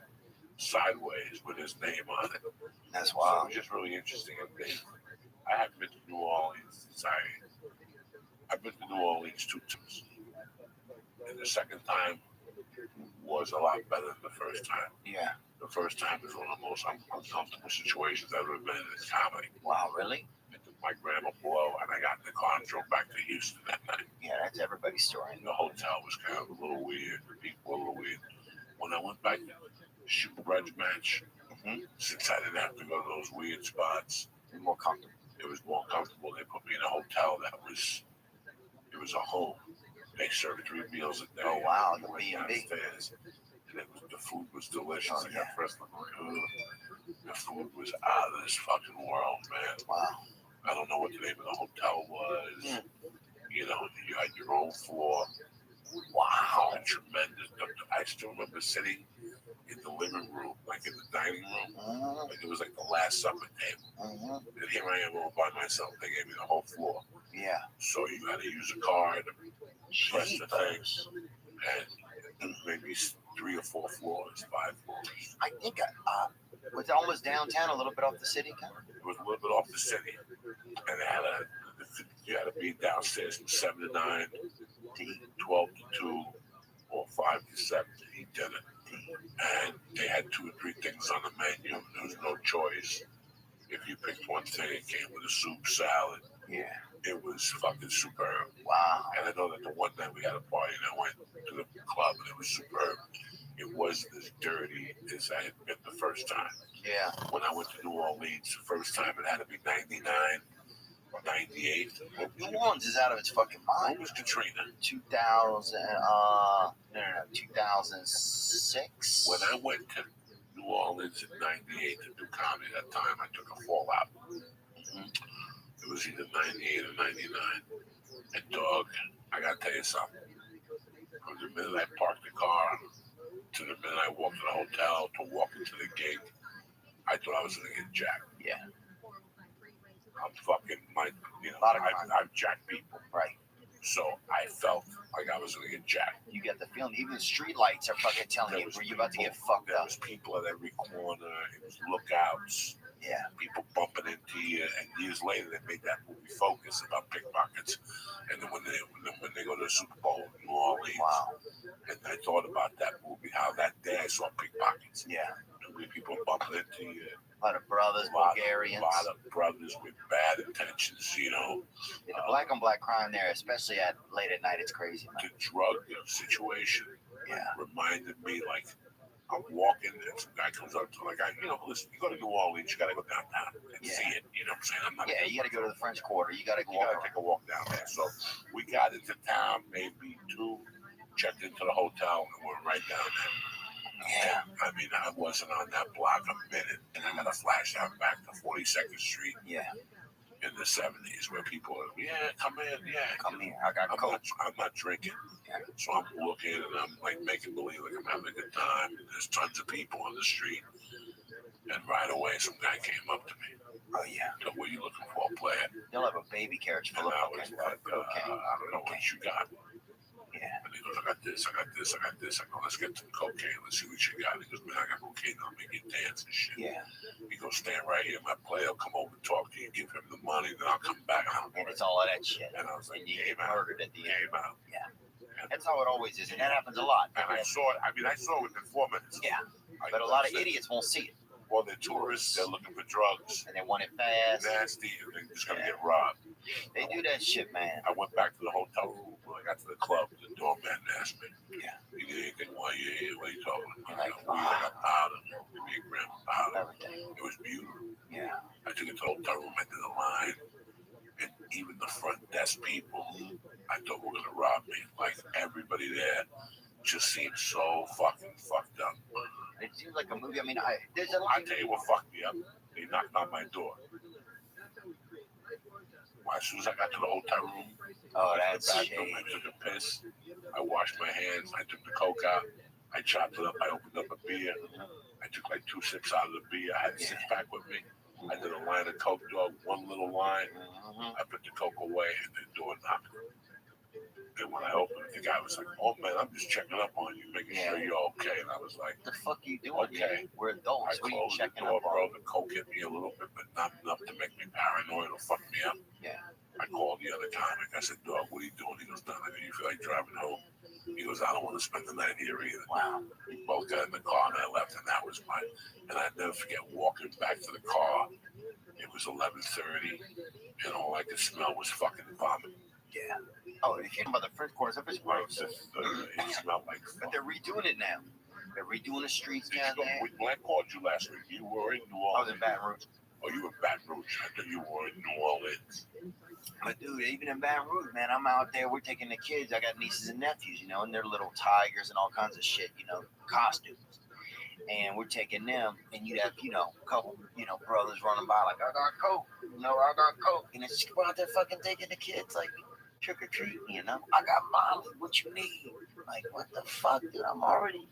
sideways with his name on it. That's wild. So it was just really interesting. I haven't been to New Orleans since I've been to New Orleans 2 times. And the second time was a lot better than the first time. Yeah. The first time was one of the most uncomfortable situations I've ever been in this comedy. Wow, really? I took my grandma below and I got in the car and drove back to Houston that night. Yeah, that's everybody's story. The hotel was kind of a little weird. The people were a little weird. When I went back to shoot a grudge match, since I didn't have to go to those weird spots, it was more comfortable. It was more comfortable. They put me in a hotel that was, it was a home. They served 3 meals a day. Oh wow, the B&B. B&B. And the food was delicious. Oh, yeah. The food was out of this fucking world, man. Wow. I don't know what the name of the hotel was. You had your own floor. Wow. Tremendous. I still remember sitting in the living room, like in the dining room. Like it was like the last supper table. And here I am all by myself. They gave me the whole floor. Yeah. So you got to use a card to press the thing. Jeepers. And maybe 3 or 4 floors, 5 floors. I think was it almost downtown, a little bit off the city? Kind of? It was a little bit off the city. And you had to be downstairs from 7 to 9, To eat. 12 to 2, or 5 to 7 to eat dinner. And they had 2 or 3 things on the menu. There was no choice. If you picked one thing, it came with a soup, salad. Yeah. It was fucking superb. Wow. And I know that the one night we had a party and I went to the club and it was superb. It wasn't as dirty as I had been the first time. Yeah. When I went to New Orleans the first time, it had to be 99 or 98. New Orleans is out of its fucking mind. What was Katrina? 2000. No, 2006. When I went to New Orleans in 98 to do comedy, that time I took a fallout. It was either 98 or 99. And dog, I gotta tell you something. From the minute I parked the car to the minute I walked to the hotel to walking to the gate, I thought I was gonna get jacked. Yeah. I'm fucking I've jacked people. Right. So I felt like I was gonna get jacked. You get the feeling. Even the street lights are fucking telling There you was where you're about to get people- fucked There up. was people at every corner. It was lookouts. Yeah. People bumping into you. And years later, they made that movie Focus about pickpockets. And then when they go to the Super Bowl in New Orleans, Wow. and I thought about that movie, how that day I saw pickpockets. Yeah. Too many people bumping into you. A lot of brothers, A lot Bulgarians. of brothers with bad intentions, you know. Yeah, the black on black crime there, especially at late at night, it's crazy, man. The drug situation Yeah. reminded me, like, I'm walking and some guy comes up to me, like, listen, you go to New Orleans, you got to go downtown and Yeah. see it. You know what I'm saying? I'm not. Yeah, you got to go to the French Quarter. You got to go You gotta take a walk down there. So we got into town, maybe 2, checked into the hotel, and went right down there. Yeah. And, I mean, I wasn't on that block a minute, and I got a flash out back to 42nd Street Yeah. in the 70s, where people are, yeah, come in, yeah. Come here. I got coke. I'm not drinking. Yeah. So I'm looking and I'm like making believe like I'm having a good time. And there's tons of people on the street. And right away, some guy came up to me. Oh, yeah. So, what are you looking for, player? They'll have a baby carriage And full of I was cocaine. like, I don't know what you got. Yeah. And he goes, I got this, I got this, I got this. I go, let's get some cocaine. Let's see what you got. He goes, man, I got cocaine. I'll make you dance and shit. Yeah. He goes, stand right here. My player will come over and talk to you, give him the money, then I'll come back. And it's all of that shit. And I was like, And you game get out. murdered at the end. Game out. Yeah. That's how it always is. And that happens a lot. And I saw it. I mean, I saw it within 4 minutes. Yeah. Like, But a lot of that's it. idiots won't see it. Well, they're tourists. They're looking for drugs. And they want it fast. Nasty. And they're just going to Yeah. get robbed. They do that shit, man. I went back to the hotel room. When I got to the club, the doorman asked me, Yeah. you need anything while you're here? What are you talking about? Like, I got powder. Give me a gram of powder. Everything. It was beautiful. Yeah. I took it to the hotel room. I did a line. And even the front desk people, I thought were going to rob me. Like, everybody there just seemed so fucking fucked up. It seems like a movie. I mean, there's a I tell you what fucked me up. They knocked on my door. As soon as I got to the hotel room, Oh, I that's went to the bathroom, I shady. took a piss. I washed my hands. I took the coke out. I chopped it up. I opened up a beer. I took like 2 sips out of the beer. I had a 6-pack with me. I did a line of coke, dog. One little line. I put the coke away, and the door knocked. And when I opened it, the guy was like, "Oh man, I'm just checking up on you, making sure you're okay." And I was like, What the fuck are you doing? Okay. Man? We're I adults. What are you closed the checking door, up on? bro. The coke hit me a little bit, but not enough to make me paranoid or fuck me up. Yeah. I called the other comic. I said, "Dog, what are you doing?" He goes, "Nothing. Do you feel like driving home?" He goes, "I don't want to spend the night here either." Wow. We both got in the car and I left, and that was mine. And I never forget walking back to the car. It was 11:30, and all I could smell was fucking vomit. Yeah. Oh, if you're talking about the French Quarter, it's Like, gross. it smelled like. But they're redoing it now. They're redoing the streets down there. When I called you last week, you were in New I was Orleans. in Baton Rouge. Oh, you were in Baton Rouge. I thought you were in New Orleans. But dude, even in Baton Rouge, man, I'm out there. We're taking the kids. I got nieces and nephews, you know, and they're little tigers and all kinds of shit, you know, costumes. And we're taking them, and you'd have, you know, a couple, you know, brothers running by like, I got coke, you know, I got coke, and it's just go out there fucking taking the kids, like, trick or treat, you know. I got Molly. What you need? Like, what the fuck, dude? I'm already,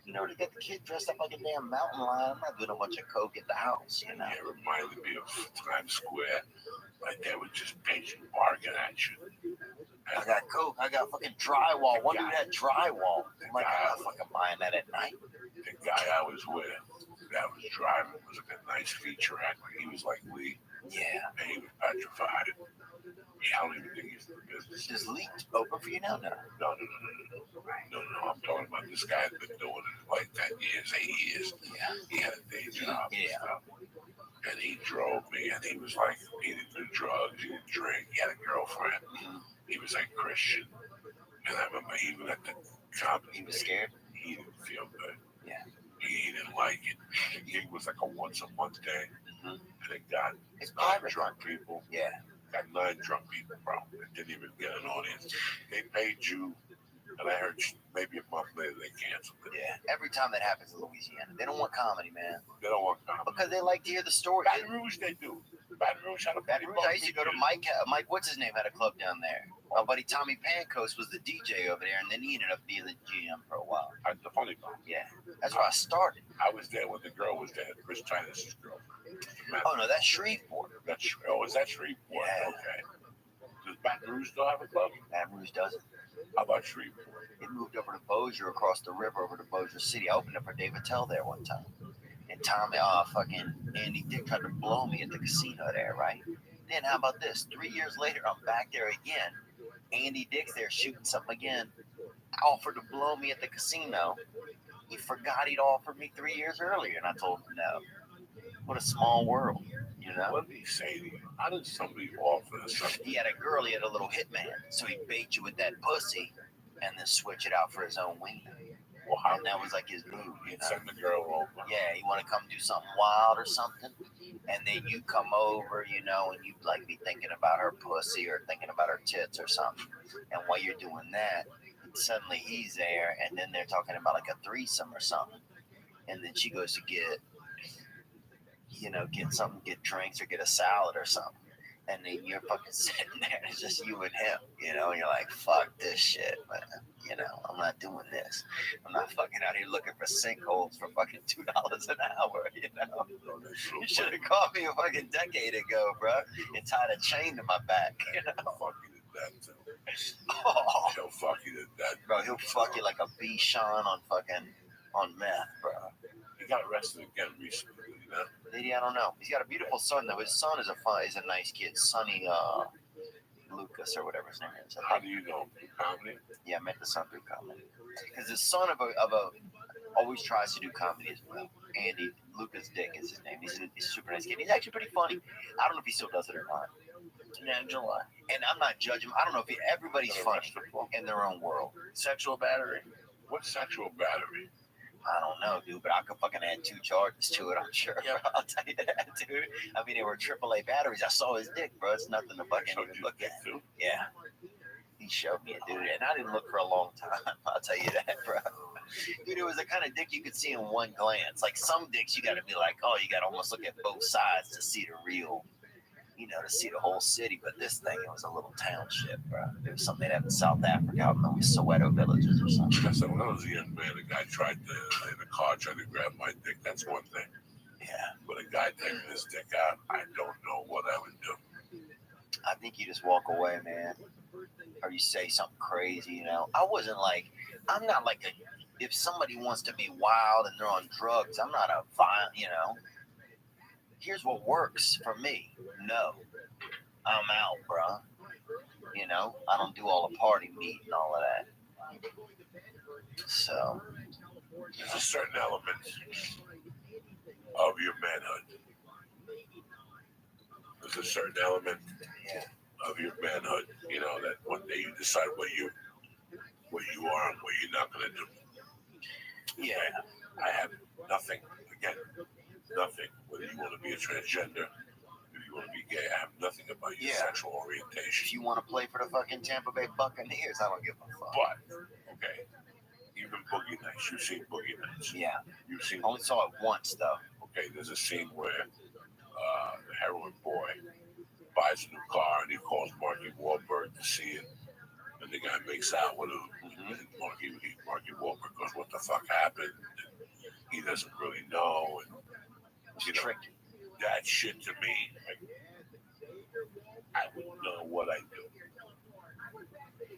you know, to get the kid dressed up like a damn mountain lion. I'm not doing a bunch of coke at the house, you know. It reminded me of Times Square. Like they were just patient barking at you. I got coke. I got fucking drywall. One dude had drywall. I'm like, I'm not fucking buying that at night. The guy I was with that was driving was like a nice feature actor. He was like Lee. Yeah. And he was petrified. I don't even think he's in the business. Does leaks open for you now? No. No. I'm talking about this guy had been doing it like 10 years, 8 years. Yeah. He had a day job and Yeah. stuff. And he drove me, and he was like, he didn't do drugs, he didn't drink, he had a girlfriend. He was like Christian. And I remember even at the company, He was scared. he didn't feel good. Yeah. He didn't like it. The gig was like a once a month day. And it got It's 9 private. drunk people. Yeah. Got 9 drunk people, bro. It didn't even get an audience. They paid you, and I heard maybe a month later they canceled it. Yeah. Every time that happens in Louisiana, they don't want comedy, man, They don't want comedy. because they like to hear the story. Baton Rouge, they do. Baton Rouge had a Baton Rouge, I used to go to Mike, what's his name, had a club down there. My buddy Tommy Pancos was the DJ over there, and then he ended up being the GM for a while. The funny part. Yeah, that's where I started. I was there when the girl was there, Chris China's girlfriend. Oh no, that's Shreveport. Is that Shreveport? Yeah. Okay. Does Baton Rouge still have a club? Baton Rouge doesn't. How about Shreveport? It moved over to Bossier, across the river over to Bossier City. I opened up for David Tell there one time. And Tommy, fucking Andy Dick tried to blow me at the casino there, right? Then how about this? 3 years later, I'm back there again. Andy Dick's there shooting something again. Offered to blow me at the casino. He forgot he'd offered me 3 years earlier, and I told him no. What a small world, you know? What did he say to you? How did somebody offer something? He had a girl, he had a little hitman, so he bait you with that pussy and then switch it out for his own wiener. Well, how And that was like his move, you know? send the girl over? Yeah, you want to come do something wild or something, and then you come over, you know, and you like be thinking about her pussy or thinking about her tits or something. And while you're doing that, suddenly he's there, and then they're talking about like a threesome or something. And then she goes to get, you know, get something, get drinks or get a salad or something. And then you're fucking sitting there, and it's just you and him, you know, and you're like, fuck this shit, man. You know, I'm not doing this. I'm not fucking out here looking for sinkholes for fucking $2 an hour, you know. You should have called me a fucking decade ago, bro, and tied a chain to my back, you know. Fuck you to that, too. Oh, He'll fuck you to that. bro, he'll fuck you like a Bichon on meth, bro. He got arrested again recently, you know? Lady, I don't know. He's got a beautiful son, though. His son is a nice kid, Sonny Lucas or whatever his name is. How do you know? Comedy? Yeah, I met the son through comedy. Because the son of a always tries to do comedy as well. Andy Lucas Dick is his name. He's a super nice kid. He's actually pretty funny. I don't know if he still does it or not. Yeah, in July. And I'm not judging him. I don't know if everybody's funny in their own world. Sexual battery. What's sexual battery? I don't know, dude, but I could fucking add 2 charges to it, I'm sure. Yeah. Bro. I'll tell you that, dude. I mean, they were AAA batteries. I saw his dick, bro. It's nothing to fucking Showed even you look dick, at. too? Yeah. He showed me it, dude, and I didn't look for a long time. I'll tell you that, bro. Dude, it was the kind of dick you could see in one glance. Like some dicks, you got to be like, oh, you got to almost look at both sides to see the real, you know, to see the whole city. But this thing, it was a little township, bro. It was something they have in South Africa, out in the Soweto villages or something. I said, when I was a young man, a guy tried to, in a car, tried to grab my dick. That's one thing. Yeah. But a guy taking his dick out, I don't know what I would do. I think you just walk away, man. Or you say something crazy, you know. I'm not like if somebody wants to be wild and they're on drugs, I'm not a violent, you know. Here's what works for me. No. I'm out, bro. You know, I don't do all the party meat and all of that. So. There's a certain element of your manhood. There's a certain element of your manhood, you know, that one day you decide what you are and what you're not going to do. Yeah. I have nothing, again, nothing, whether you want to be a transgender, if you want to be gay, I have nothing about your sexual orientation. If you want to play for the fucking Tampa Bay Buccaneers, I don't give a fuck. But, okay, even Boogie Nights, you've seen Boogie Nights. Yeah. You've seen, I only saw it once, though. okay, there's a scene where the heroin boy buys a new car and he calls Marky Wahlberg to to see it. And the guy makes out with him. And Marky Wahlberg goes, "What the fuck happened?" And he doesn't really know. And It's tricky. that shit to me, like, I wouldn't know what I do.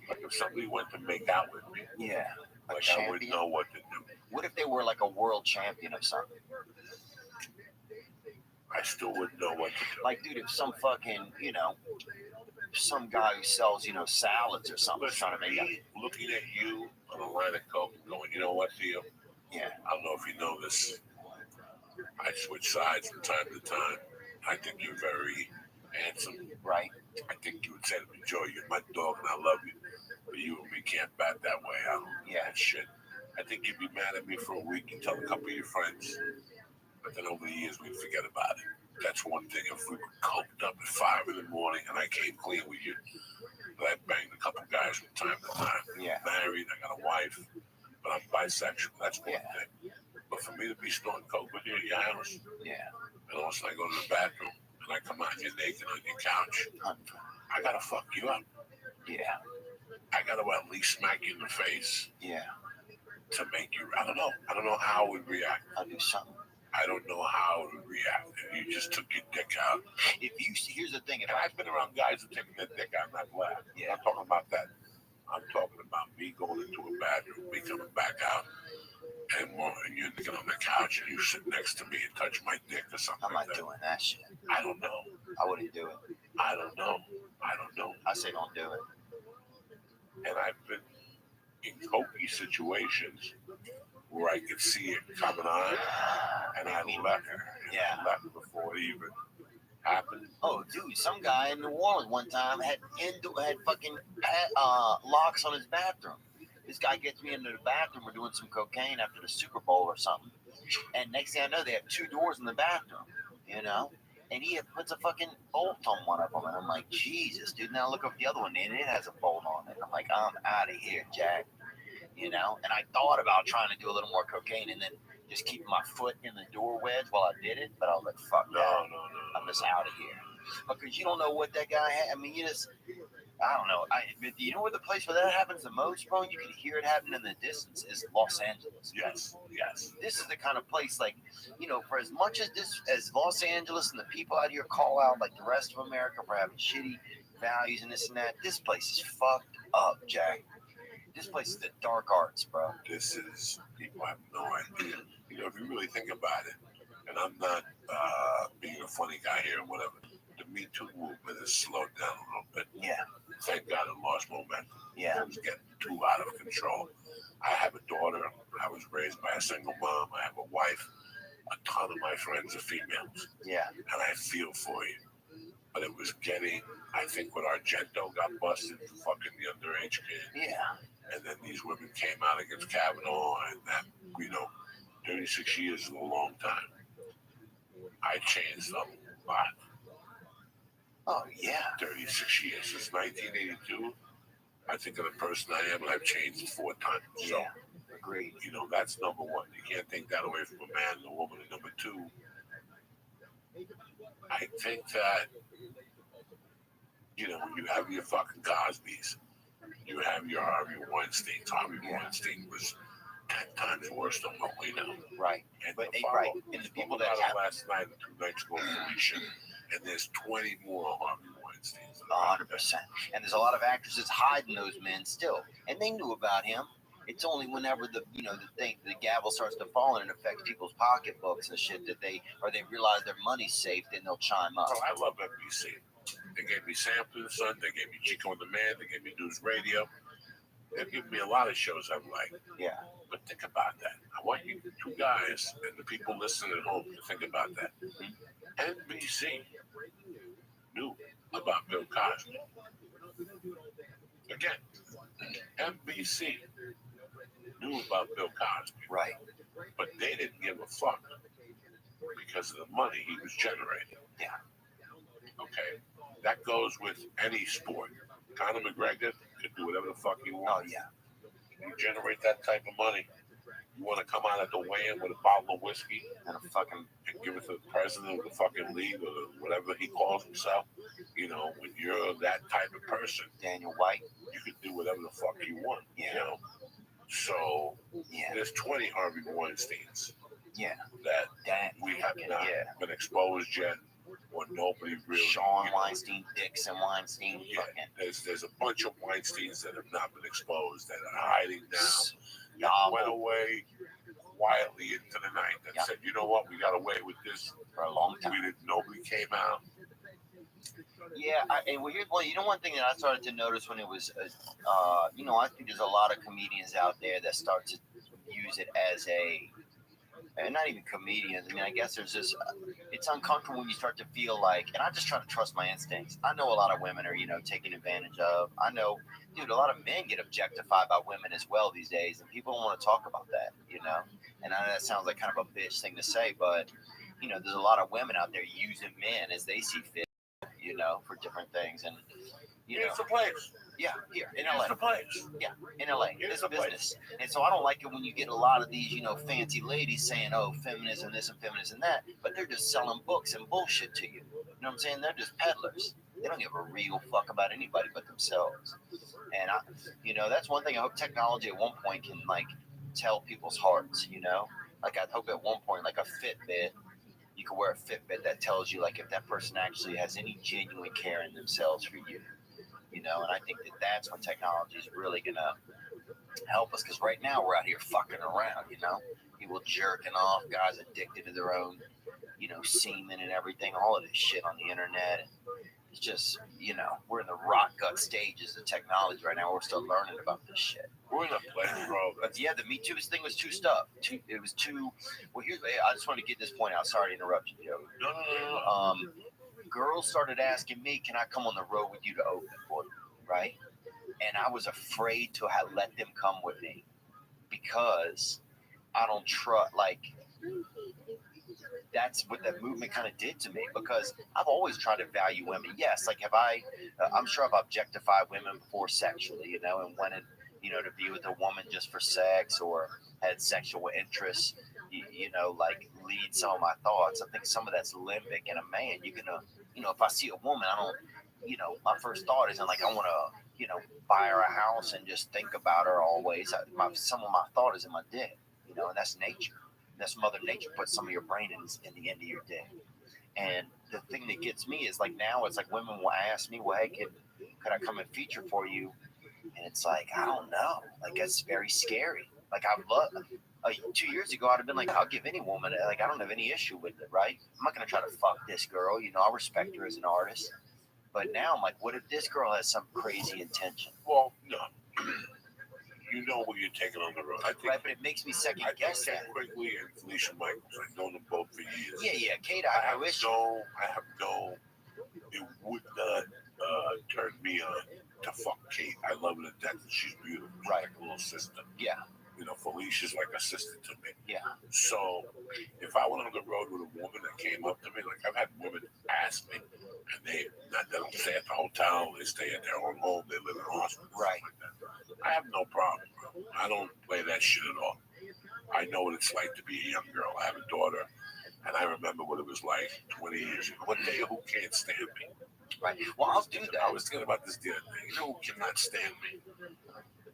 Like if somebody went to make out with me, Yeah. like I champion? wouldn't know what to do. What if they were like a world champion of something? I still wouldn't know what to do. Like, dude, if some fucking, some guy who sells, salads or something is trying to make out. Me looking at you on a line of coke and going, you know what, Theo? Yeah. I don't know if you know this. I switch sides from time to time. I think you're very handsome. Right. I think you would say to me, Joe, you're my dog and I love you. But you and me can't bat that way. I don't that shit. I think you'd be mad at me for a week and tell a couple of your friends. But then over the years, we'd forget about it. That's one thing. If we were coked up at 5 in the morning and I came clean with you, but I banged a couple guys from time to time. Yeah. Married, I got a wife, but I'm bisexual. That's one thing. But for me to be snorting coke with you at your house, and all of a sudden I go to the bathroom and I come out, you're naked on your couch, I gotta fuck you up. Yeah. I gotta at least smack you in the face. Yeah. To make you, I don't know. I don't know how I would react. I'll do something. I don't know how I would react if you just took your dick out. Here's the thing. And I've been around guys who taking their dick out and I'm glad. Yeah. I'm not talking about that. I'm talking about me going into a bathroom, me coming back out, and you're on the couch and you sit next to me and touch my dick or something. I'm not doing that shit. I don't know. I wouldn't do it. I don't know. I say don't do it. And I've been in cokey situations where I could see it coming on, and I left her. Yeah. I left her before it even happened. Oh, dude, some guy in New Orleans one time had fucking locks on his bathroom. This guy gets me into the bathroom. We're doing some cocaine after the Super Bowl or something. And next thing I know, they have 2 doors in the bathroom, And he puts a fucking bolt on one of them. And I'm like, Jesus, dude. Now look up the other one, and it has a bolt on it. I'm like, I'm out of here, Jack. And I thought about trying to do a little more cocaine and then just keeping my foot in the door wedge while I did it. But I was like, fuck that. No. I'm just out of here. Because you don't know what that guy had. I mean, I don't know. You know where the place where that happens the most, bro? You can hear it happening in the distance is Los Angeles. Yes. This is the kind of place, like, for as much as Los Angeles and the people out here call out, like the rest of America for having shitty values and this and that, this place is fucked up, Jack. This place is the dark arts, bro. This is, people have no idea. If you really think about it, and I'm not being a funny guy here or whatever, the Me Too movement has slowed down a little bit. Yeah. Thank God it lost momentum. Yeah. It was getting too out of control. I have a daughter. I was raised by a single mom. I have a wife. A ton of my friends are females. Yeah. And I feel for you. But it was getting, I think when Argento got busted for fucking the underage kid. Yeah. And then these women came out against Kavanaugh, and that, 36 years is a long time. I changed a lot. Oh, yeah. 36 years. Since 1982, I think of the person I am, and I've changed 4 times. So, Yeah. Agreed. That's number one. You can't take that away from a man and a woman. And number 2, I think that, you have your fucking Cosbys. You have your Harvey Weinstein. Harvey Weinstein was 10 times worse than what we know. Right. And But, the right. And the people that have last night and 2 nights ago, Felicia, and there's 20 more Harvey Weinsteins. 100%. And there's a lot of actresses hiding those men still. And they knew about him. It's only whenever the gavel starts to fall and it affects people's pocketbooks and shit that they realize their money's safe, then they'll chime up. Oh, I love NBC. They gave me Sampson Son, they gave me Chico and the Man, they gave me News Radio. They've given me a lot of shows I've liked. Yeah. But think about that. I want you 2 guys and the people listening at home to think about that. NBC knew about Bill Cosby. Again, NBC knew about Bill Cosby. Right. But they didn't give a fuck because of the money he was generating. Yeah. Okay? That goes with any sport. Conor McGregor could do whatever the fuck he Oh, wants. yeah. You generate that type of money. You want to come out at the weigh-in with a bottle of whiskey And a fucking and give it to the president of the fucking league or whatever he calls himself, know, when you're that type of person, Daniel White. you can do whatever the fuck you want. Yeah. You know. So Yeah. there's 20 Harvey Weinsteins Yeah. that we have not been exposed yet, or nobody really. Sean Weinstein, Dixon Weinstein. Yeah, there's a bunch of Weinsteins that have not been exposed that are hiding now. That went away quietly into the night and said, you know what, we got away with this for a long time. Nobody came out. Yeah, you know, one thing that I started to notice when it was, you know, I think there's a lot of comedians out there that start to use it as and not even comedians. I mean, I guess there's this, it's uncomfortable when you start to feel like, and I just try to trust my instincts. I know a lot of women are, you know, taken advantage of. I know, dude, a lot of men get objectified by women as well these days, and people don't want to talk about that, you know? And I know that sounds like kind of a bitch thing to say, but, you know, there's a lot of women out there using men as they see fit, you know, for different things. And, you know, It's a place. Yeah, here in LA. It's a place. Yeah, in LA. It's a business. And so I don't like it when you get a lot of these, you know, fancy ladies saying, oh, feminism this and feminism that, but they're just selling books and bullshit to you. You know what I'm saying? They're just peddlers. They don't give a real fuck about anybody but themselves. And, you know, that's one thing I hope technology at one point can, like, tell people's hearts, you know? Like, I hope at one point, like a Fitbit, you can wear a Fitbit that tells you, like, if that person actually has any genuine care in themselves for you. You know, and I think that that's when technology is really going to help us. Because right now we're out here fucking around, you know. People jerking off, guys addicted to their own, you know, semen and everything. All of this shit on the internet. And it's just, you know, we're in the rock gut stages of technology right now. We're still learning about this shit. We're in a place, bro. But yeah, the Me Too thing was too stuff. It was too. Well, I just wanted to get this point out. Sorry to interrupt you, Joe. No. Girls started asking me, can I come on the road with you to open for them, right? And I was afraid to let them come with me because I don't trust, like, that's what that movement kind of did to me, because I've always tried to value women. Yes, like I'm sure I've objectified women before sexually, you know, and wanted, you know, to be with a woman just for sex or had sexual interests. You know, like lead some of my thoughts. I think some of that's limbic in a man. You can, you know, if I see a woman, I don't, you know, my first thought isn't like I want to, you know, buy her a house and just think about her always. Some of my thought is in my dick, you know, and that's nature. That's Mother Nature puts some of your brain in the end of your dick. And the thing that gets me is like now it's like women will ask me, well, hey, could I come and feature for you? And it's like, I don't know. Like, it's very scary. Like, I love. 2 years ago, I'd have been like, I'll give any woman, like, I don't have any issue with it, right? I'm not going to try to fuck this girl. You know, I respect her as an artist. But now I'm like, what if this girl has some crazy intention? Well, no. You know what you're taking on the road. I think, right, but it makes me second guess that. Quickly and Felicia Michaels, I've known them both for years. Yeah, Kate, I have no, it would not turn me on to fuck Kate. I love her to death. She's beautiful. She's like a little sister. Yeah. You know, Felicia's like a sister to me. Yeah. So if I went on the road with a woman that came up to me, like I've had women ask me, and they don't stay at the hotel, they stay at their own home, they live in a hospital, right? Like that. I have no problem, bro. I don't play that shit at all. I know what it's like to be a young girl. I have a daughter, and I remember what it was like 20 years ago. One day, who can't stand me? Right. Well, I'll do that. I was thinking about this the other day. You know who cannot stand me?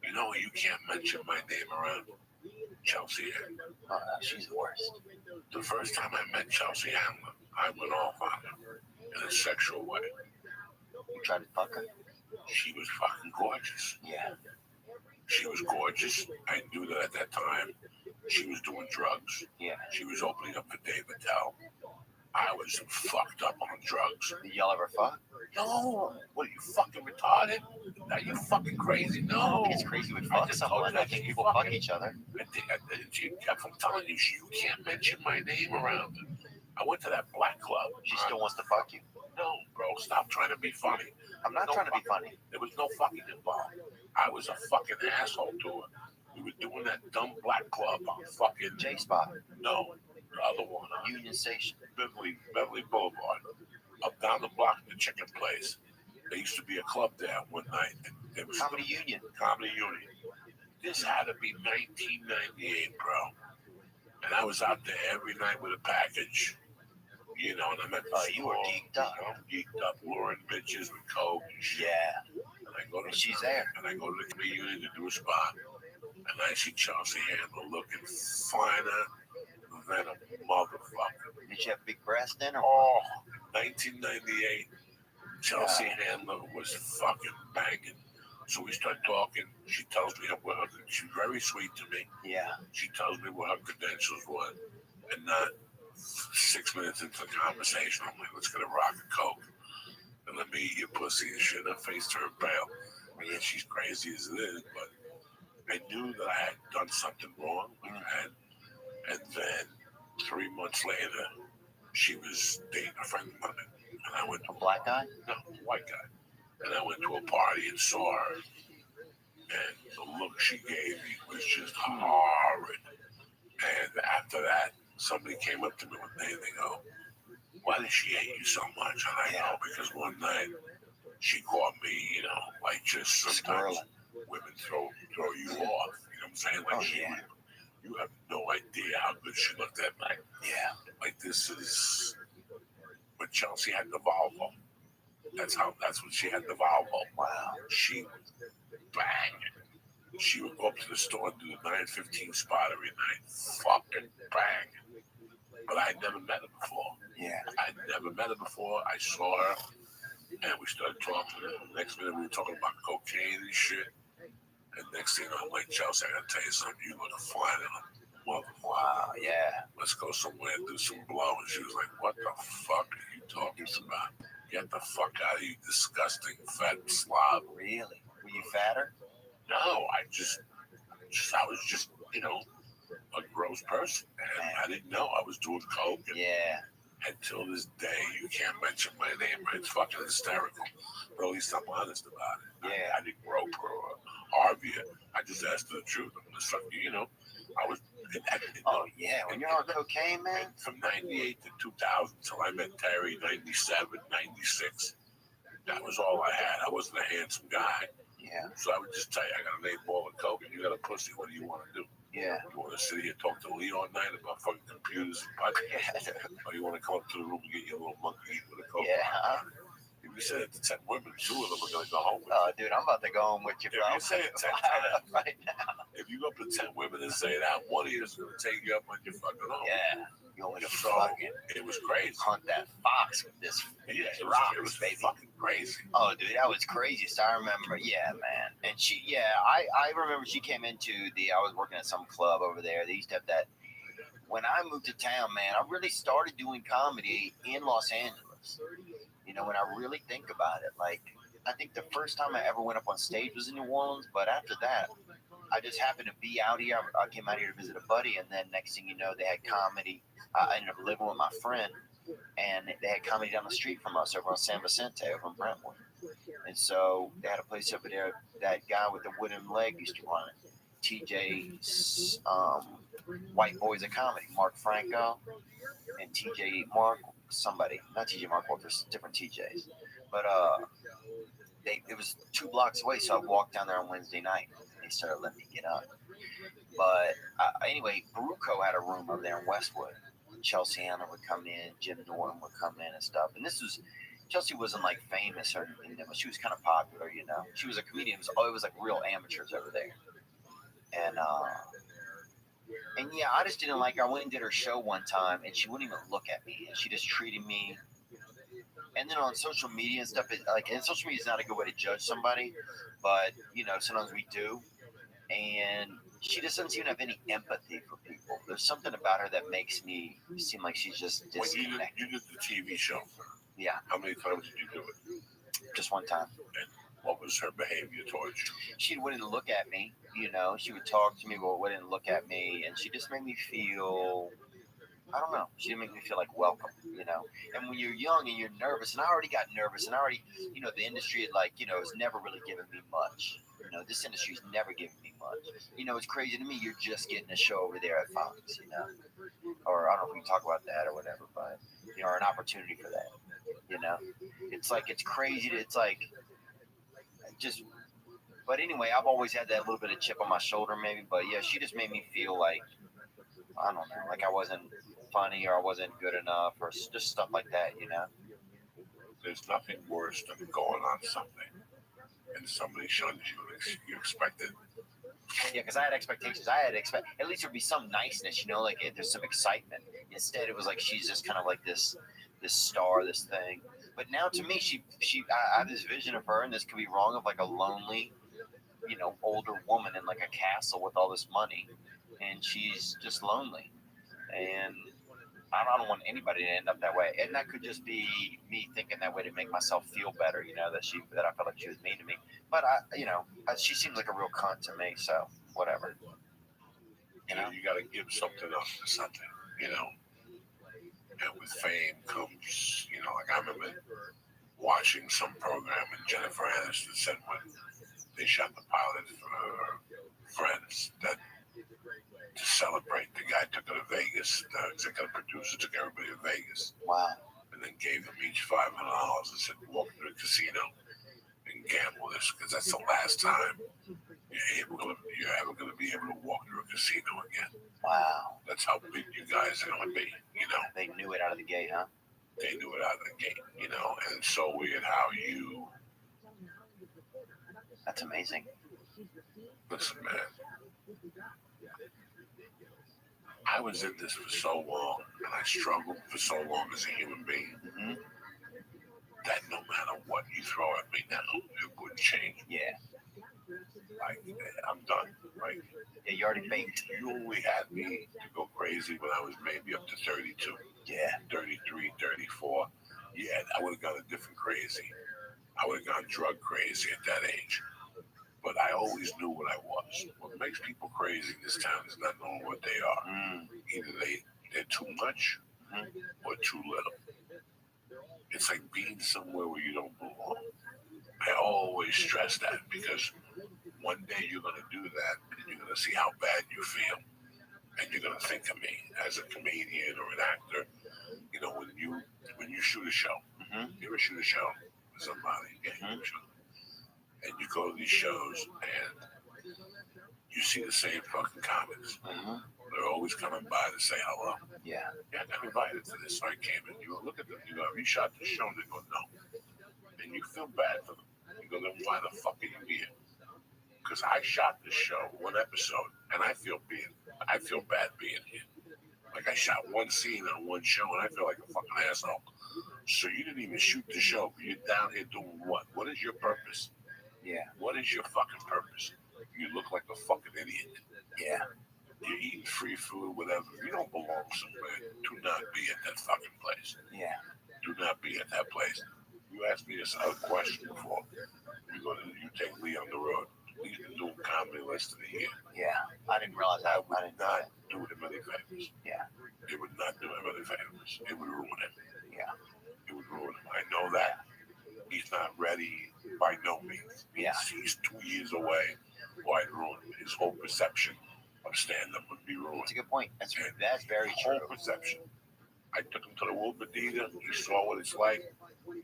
You know you can't mention my name around? Chelsea Handler. Oh, she's the worst. The first time I met Chelsea Handler, I went off on her in a sexual way. You tried to fuck her? She was fucking gorgeous. Yeah. She was gorgeous. I knew that at that time. She was doing drugs. Yeah. She was opening up for Dave Attell. I was fucked up on drugs. Did y'all ever fuck? No. What, are you fucking retarded? Are you fucking crazy? No. I think it's crazy we fuck someone. I think people fuck each other. I'm telling you, you can't mention my name around her. I went to that black club. She still wants to fuck you. No, bro, stop trying to be funny. I'm not trying to be funny. There was no fucking involved. I was a fucking asshole to her. We were doing that dumb black club on fucking J-Spot. No, the other one. Union Station. Beverly Boulevard. Up down the block, the chicken place. There used to be a club there one night. It was Comedy Union. Comedy Union. This had to be 1998, bro. And I was out there every night with a package. You know, and I'm at the Oh, you were store, geeked up. I'm geeked up, luring bitches with coke and shit. Yeah. And I go to She's there. And I go to the reunion to do a spot. And I see Chelsea Handler looking finer than a motherfucker. Did she have big breasts then? Or Oh, 1998. Chelsea Handler was fucking banging. So we start talking. She tells me what her, she's very sweet to me. yeah. She tells me what her credentials were. And not 6 minutes into the conversation, I'm like, let's get a rock of coke. And let me eat your pussy and shit. Her face turned pale. Yeah, she's crazy as it is, but I knew that I had done something wrong. And then 3 months later, she was dating a friend of mine. And I went A black guy? no, white guy. And I went to a party and saw her. And the look she gave me was just horrid. And after that, somebody came up to me one day and they go, why did she hate you so much? And I go, because one night she caught me, you know, like just sometimes women throw you off. You know what I'm saying? Like you have no idea how good she looked that night. Yeah. Like this is when Chelsea had the Volvo. That's when she had the Volvo. Wow. She bang. She would go up to the store and do the 9:15 spot every night. Fucking bang. But I'd never met her before. Yeah. I'd never met her before. I saw her and we started talking. Next minute we were talking about cocaine and shit. And next thing you know, I'm like, Chelsea, I gotta tell you something. You look fine in a motherfucker. Wow. Yeah. Let's go somewhere and do some blow. And she was like, what the fuck are you talking about? Get the fuck out of you, disgusting fat slob. Really? Were you fatter? No, I was just, you know, a gross person. And I didn't know I was doing coke. And Yeah. until this day, you can't mention my name. It's fucking hysterical. But at least I'm honest about it. Yeah. I didn't grope her or argue it. I just asked her the truth. I'm gonna suck you, you know. I was. Oh yeah. When you're on cocaine, man. From 98 to 2000 till I met Terry, 97, 96. That was all I had. I wasn't a handsome guy. Yeah. So I would just tell you, I got an 8-ball of coke and you got a pussy. What do you want to do? Yeah. You want to sit here and talk to Lee all night about fucking computers and podcasts? Or you want to come up to the room and get your little monkey with a coke? Yeah. If you said it to 10 women, 2 of them are going to go home with Oh, dude, I'm about to go home with you, bro. If you say it 10 times, right now. if you go up to 10 women and say that, one of you is going to take you up on your fucking own. Yeah. You want me to So fucking it was crazy. hunt that fox with this Yeah, it rocks, was baby. fucking crazy. Oh, dude, that was crazy. So I remember, yeah, man. And she, yeah, I remember she came into I was working at some club over there. They used to have that. When I moved to town, man, I really started doing comedy in Los Angeles. You know, when I really think about it, like, I think the first time I ever went up on stage was in New Orleans, but after that, I just happened to be out here. I came out here to visit a buddy, and then next thing you know, they had comedy. I ended up living with my friend, and they had comedy down the street from us over on San Vicente over in Brentwood. And so they had a place over there. That guy with the wooden leg used to run it. TJ's White Boys of Comedy, Mark Franco, and TJ Mark, somebody, not TJ Mark, there's different TJs. But it was 2 blocks away, so I walked down there on Wednesday night. And they started letting me get up. But anyway, Baruco had a room over there in Westwood. Chelsea Handler would come in, Jim Norton would come in and stuff. And Chelsea wasn't like famous or anything, but she was kind of popular, you know. She was a comedian. It was like real amateurs over there. And yeah, I just didn't like her. I went and did her show one time, and she wouldn't even look at me, and she just treated me. And then on social media and stuff, and social media is not a good way to judge somebody, but you know, sometimes we do. And she just doesn't seem to have any empathy for people. There's something about her that makes me seem like she's just When disconnected. you did the TV show, Yeah, how many times did you do it? just one time. What was her behavior towards you? She wouldn't look at me, you know. She would talk to me, but wouldn't look at me, and she just made me feel. I don't know. She didn't make me feel like welcome, you know. And when you're young and you're nervous, and I already got nervous, and I already, you know, the industry had has never really given me much. You know, this industry's never given me much. You know, it's crazy to me. You're just getting a show over there at Fox, you know, or I don't know if we can talk about that or whatever, but you know, or an opportunity for that. You know, it's crazy. It's like just. But anyway, I've always had that little bit of chip on my shoulder, maybe. But yeah, she just made me feel like I don't know, like I wasn't funny or I wasn't good enough or just stuff like that, you know. There's nothing worse than going on something and somebody shuns you. You expect it. Yeah, because I had expectations. I had at least there'd be some niceness, you know, like there's some excitement. Instead, it was like she's just kind of like this star, this thing. But now to me, I have this vision of her, and this could be wrong, of like a lonely, you know, older woman in like a castle with all this money, and she's just lonely. And I don't want anybody to end up that way. And that could just be me thinking that way to make myself feel better, you know, that I felt like she was mean to me. But she seems like a real cunt to me. So whatever. You know, you got to give something up to something, you know. And with fame comes, you know, like I remember watching some program and Jennifer Aniston said when they shot the pilot for her friends that to celebrate, the guy took her to Vegas, the executive producer took everybody to Vegas. Wow. And then gave them each $500 and said, walk to the casino and gamble this, because that's the last time you're ever going to be able to walk through a casino again. Wow. That's how big you guys are going to be, you know. They knew it out of the gate, huh? They knew it out of the gate, you know. And it's so weird how you... That's amazing. Listen, man. I was in this for so long, and I struggled for so long as a human being, that no matter what you throw at me now, it wouldn't change. Yeah. Like, I'm done, right? Yeah, you already baked. You only had me to go crazy when I was maybe up to 32. Yeah. 33, 34. Yeah, I would have gone a different crazy. I would have gone drug crazy at that age. But I always knew what I was. What makes people crazy in this town is not knowing what they are. Either they're too much or too little. It's like being somewhere where you don't belong. I always stress that, because one day you're going to do that and you're going to see how bad you feel. And you're going to think of me as a comedian or an actor. You know, when you shoot a show, you ever shoot a show with somebody? Yeah, and you go to these shows and you see the same fucking comics. They're always coming by to say hello. Yeah. Yeah, I got invited to this, so I came in. You go, look at them. You go, have you shot the show? And they go, no. And you feel bad for them. You go, then why the fuck are you here? Because I shot this show, one episode, and I feel bad being here. Like, I shot one scene on one show, and I feel like a fucking asshole. So you didn't even shoot the show, but you're down here doing what? What is your purpose? Yeah. What is your fucking purpose? You look like a fucking idiot. Yeah. You're eating free food, whatever. If you don't belong somewhere, do not be at that fucking place. Yeah. Do not be at that place. You asked me this other question before. You take Lee on the road. He's been doing comedy less than a year. Yeah. I didn't realize that. I would not do him any favors. Yeah. It would not do him any favors. It would ruin him. Yeah. It would ruin him. I know that. He's not ready by no means. Yeah. He's 2 years away. Why ruin him? His whole perception of stand-up would be ruined. That's a good point. That's very Whole true. perception. I took him to the Wolverine. He saw what it's like.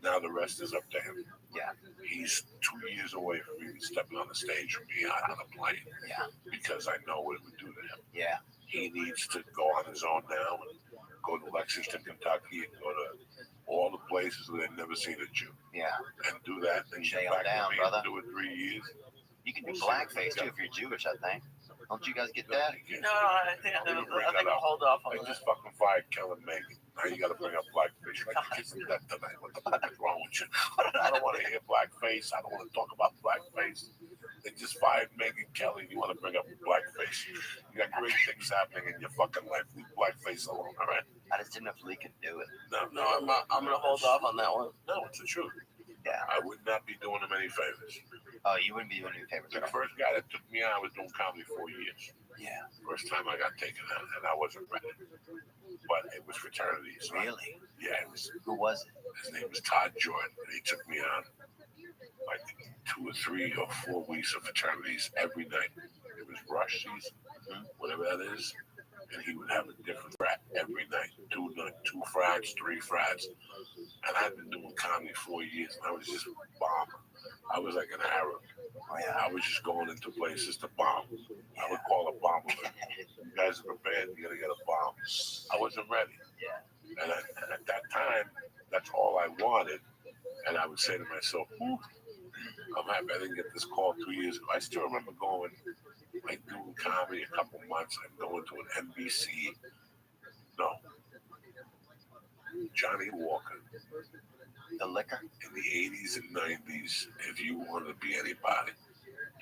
Now the rest is up to him. Yeah. He's 2 years away from even stepping on the stage or being on a plane. Yeah. Because I know what it would do to him. Yeah. He needs to go on his own now and go to Lexington, Kentucky, and go to all the places where they've never seen a Jew. Yeah. And do that. And Stay get on back down, to me brother. and do it 3 years. You can do blackface too if you're Jewish, I think. Don't you guys get that? No, I think I'll hold off on I that. just fucking fired Kellen Megan. Now you got to bring up blackface. You're like, kissing that tonight. What the fuck is wrong with you? I don't want to hear blackface. I don't want to talk about blackface. They just fired Megan Kelly. You want to bring up blackface? You got great things happening in your fucking life. Leave blackface alone, all right? I just didn't know if Lee could do it. No, I'm gonna hold off on that one. No, it's the truth. Yeah. I would not be doing him any favors. Oh, you wouldn't be doing any favors. The first guy that took me on was doing comedy 4 years. Yeah. First time I got taken out, and I wasn't ready. But it was fraternities. Right? Really? Yeah, it was. Who was it? His name was Todd Jordan, and he took me on like 2 or 3 or 4 weeks of fraternities every night. It was rush season, whatever that is, and he would have a different frat every night. 2 frats, 3 frats, and I'd been doing comedy 4 years, and I was just bombing. I was like an Arab. Oh, yeah. I was just going into places to bomb. I would call a bomber. guys are prepared. You're gonna get a bomb. I wasn't ready. Yeah. And at that time, that's all I wanted. And I would say to myself, I'm happy I didn't get this call 2 years ago. I still remember going, like, doing comedy a couple months. I'm going to an NBC. No, Johnny Walker. The liquor? In the 80s and 90s, if you wanted to be anybody,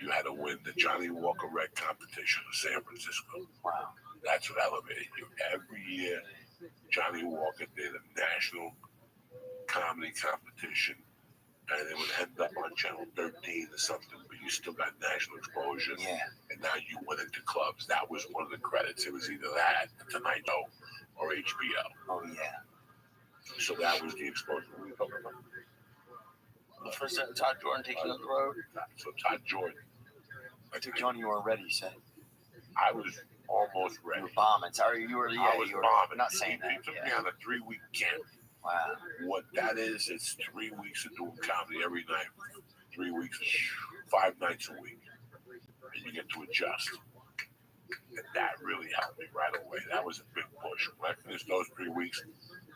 you had to win the Johnny Walker Red competition in San Francisco. Wow. That's what elevated you. Every year, Johnny Walker did a national comedy competition, and it would end up on Channel 13 or something, but you still got national exposure. Yeah. And now you went into clubs. That was one of the credits. It was either that, The Tonight Show, or HBO. Oh, yeah. So that was the exposure we were talking about. The first time Todd Jordan taking on the road. So Todd Jordan. Johnny, you were ready, you said. I was almost ready. You were bombing. Sorry, you were, yeah, I was you were bombing. not saying that. He took me on a 3-week camp. Wow. What that is, it's 3 weeks of doing comedy every night. 3 weeks, 5 nights a week. And you get to adjust. And that really helped me right away. That was a big push. When I finished those 3 weeks,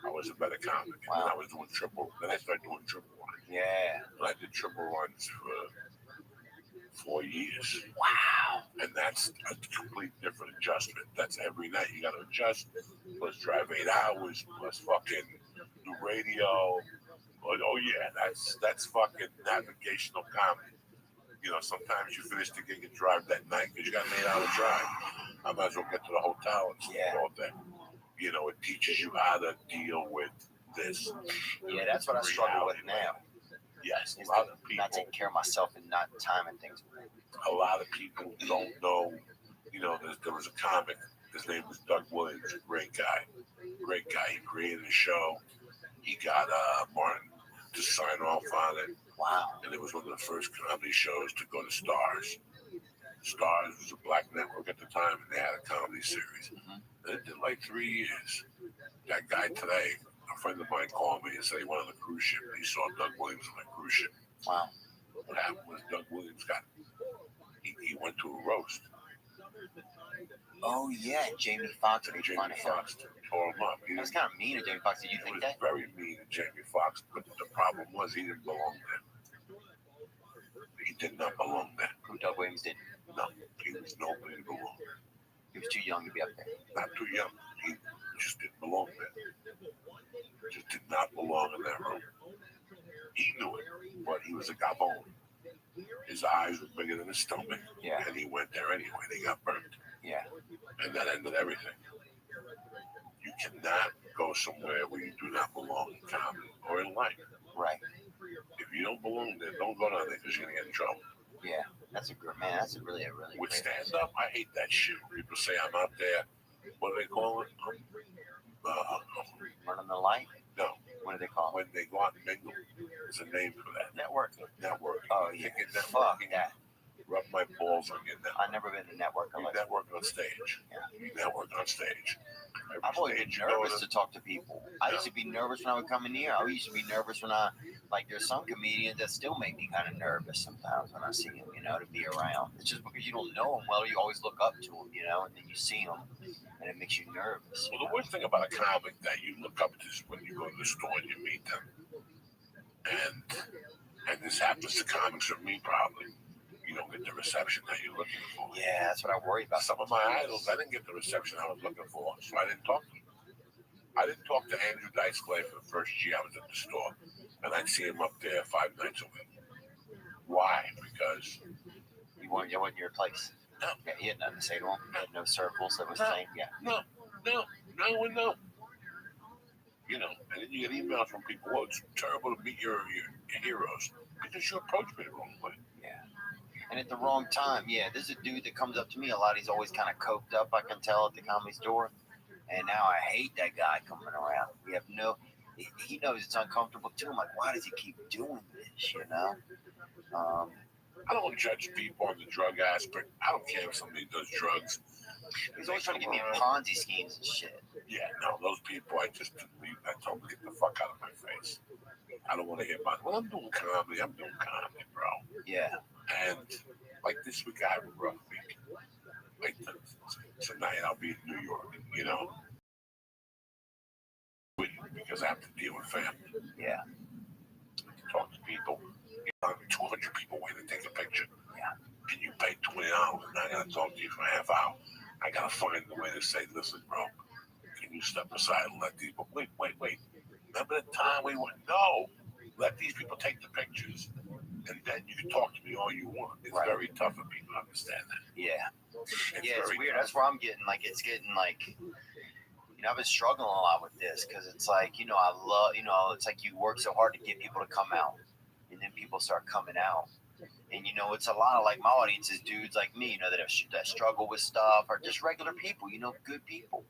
I was a better comic. And then I was doing triple. Then I started doing triple runs. Yeah. And I did triple runs for 4 years. Wow. And that's a complete different adjustment. That's every night. You got to adjust, plus drive 8 hours, plus fucking do radio. Oh yeah, that's fucking navigational comedy. You know, sometimes you finish the gig and drive that night because you got an 8-hour drive. I might as well get to the hotel and sleep all day. You know, it teaches you how to deal with this. Yeah, that's what I struggle with now. Yes, Is a lot of not people. taking care of myself and not timing things. A lot of people don't know. You know, there was a comic. His name was Doug Williams. Great guy. Great guy. He created a show. He got Martin to sign off on it. Wow. And it was one of the first comedy shows to go to Stars. Stars was a black network at the time, and they had a comedy series. And it did like 3 years. That guy today, a friend of mine called me and said he went on the cruise ship and he saw Doug Williams on the cruise ship. Wow. What happened was Doug Williams he went to a roast. Oh, yeah. Jamie Foxx made Jamie fun of him. Foxx tore him up. It was kind of mean of Jamie Foxx. Did you It think was that? very mean to Jamie Foxx, but the problem was he didn't belong there. He did not belong there. Who Doug Williams did? No, he was nobody to belong. He was too young to be up there. Not too young. He just didn't belong there. Just did not belong in that room. He knew it, but he was a gabon. His eyes were bigger than his stomach. Yeah. And he went there anyway. They got burnt. Yeah. And that ended everything. You cannot go somewhere where you do not belong in comedy or in life. Right. If you don't belong there, don't go down there because you're going to get in trouble. Yeah. That's a good man. That's a really With great. stand up, I hate that shit. People say I'm out there. What do they call it? Running the light? No. What do they call it? When they go out and mingle, there's a name for that. Networking. Networking. Oh, yeah. Thinking Fuck networking. that. Rub my balls on your network. I've never been to network. You network on stage. Yeah. You network on stage. Every I've always been stage you go nervous to talk to people. I used to be nervous when I would come in here. I used to be nervous when there's some comedians that still make me kind of nervous sometimes when I see them, to be around. It's just because you don't know them well, you always look up to them, and then you see them, and it makes you nervous. Well, the worst thing about a comic that you look up to is when you go to the store and you meet them. And this happens to comics or me probably. You don't get the reception that you're looking for. Yeah, that's what I worry about. Some of my idols, I didn't get the reception I was looking for, so I didn't talk to them. I didn't talk to Andrew Dice Clay for the first year I was at the store, and I'd see him up there 5 nights a week. Why? Because You weren't in your place. No. Yeah, he had nothing to say to him. He had no circles that was No. saying, yeah. no. And then you get emails from people, well, it's terrible to meet your heroes because you approach me the wrong way. And at the wrong time, yeah. There's a dude that comes up to me a lot. He's always kind of coked up, I can tell, at the Comedy Store. And now I hate that guy coming around. He knows it's uncomfortable too. I'm like, why does he keep doing this, I don't judge people on the drug aspect. I don't care if somebody does drugs. He's always trying to get me in Ponzi schemes and shit. Yeah, no, those people, I just didn't leave. I told them to get the fuck out of my face. I don't want to hear about it. Well, I'm doing comedy, bro. Yeah. And like this week, I have a rough week. like tonight I'll be in New York, you know, because I have to deal with family. Yeah. Talk to people. 200 people waiting to take a picture. Yeah. And you pay $20 and I gotta talk to you for a half hour. I gotta find a way to say, listen, bro, can you step aside and let these people wait. Remember the time we went, no, let these people take the pictures and then you can talk to me all you want. It's very tough for people to understand that. Yeah. It's very weird. tough. That's where I'm getting like, it's getting like, you know, I've been struggling a lot with this because it's like, you know, I love, you know, it's like you work so hard to get people to come out and then people start coming out. And, you know, it's a lot of like my audience is dudes like me, you know, that struggle with stuff or just regular people, you know, good people.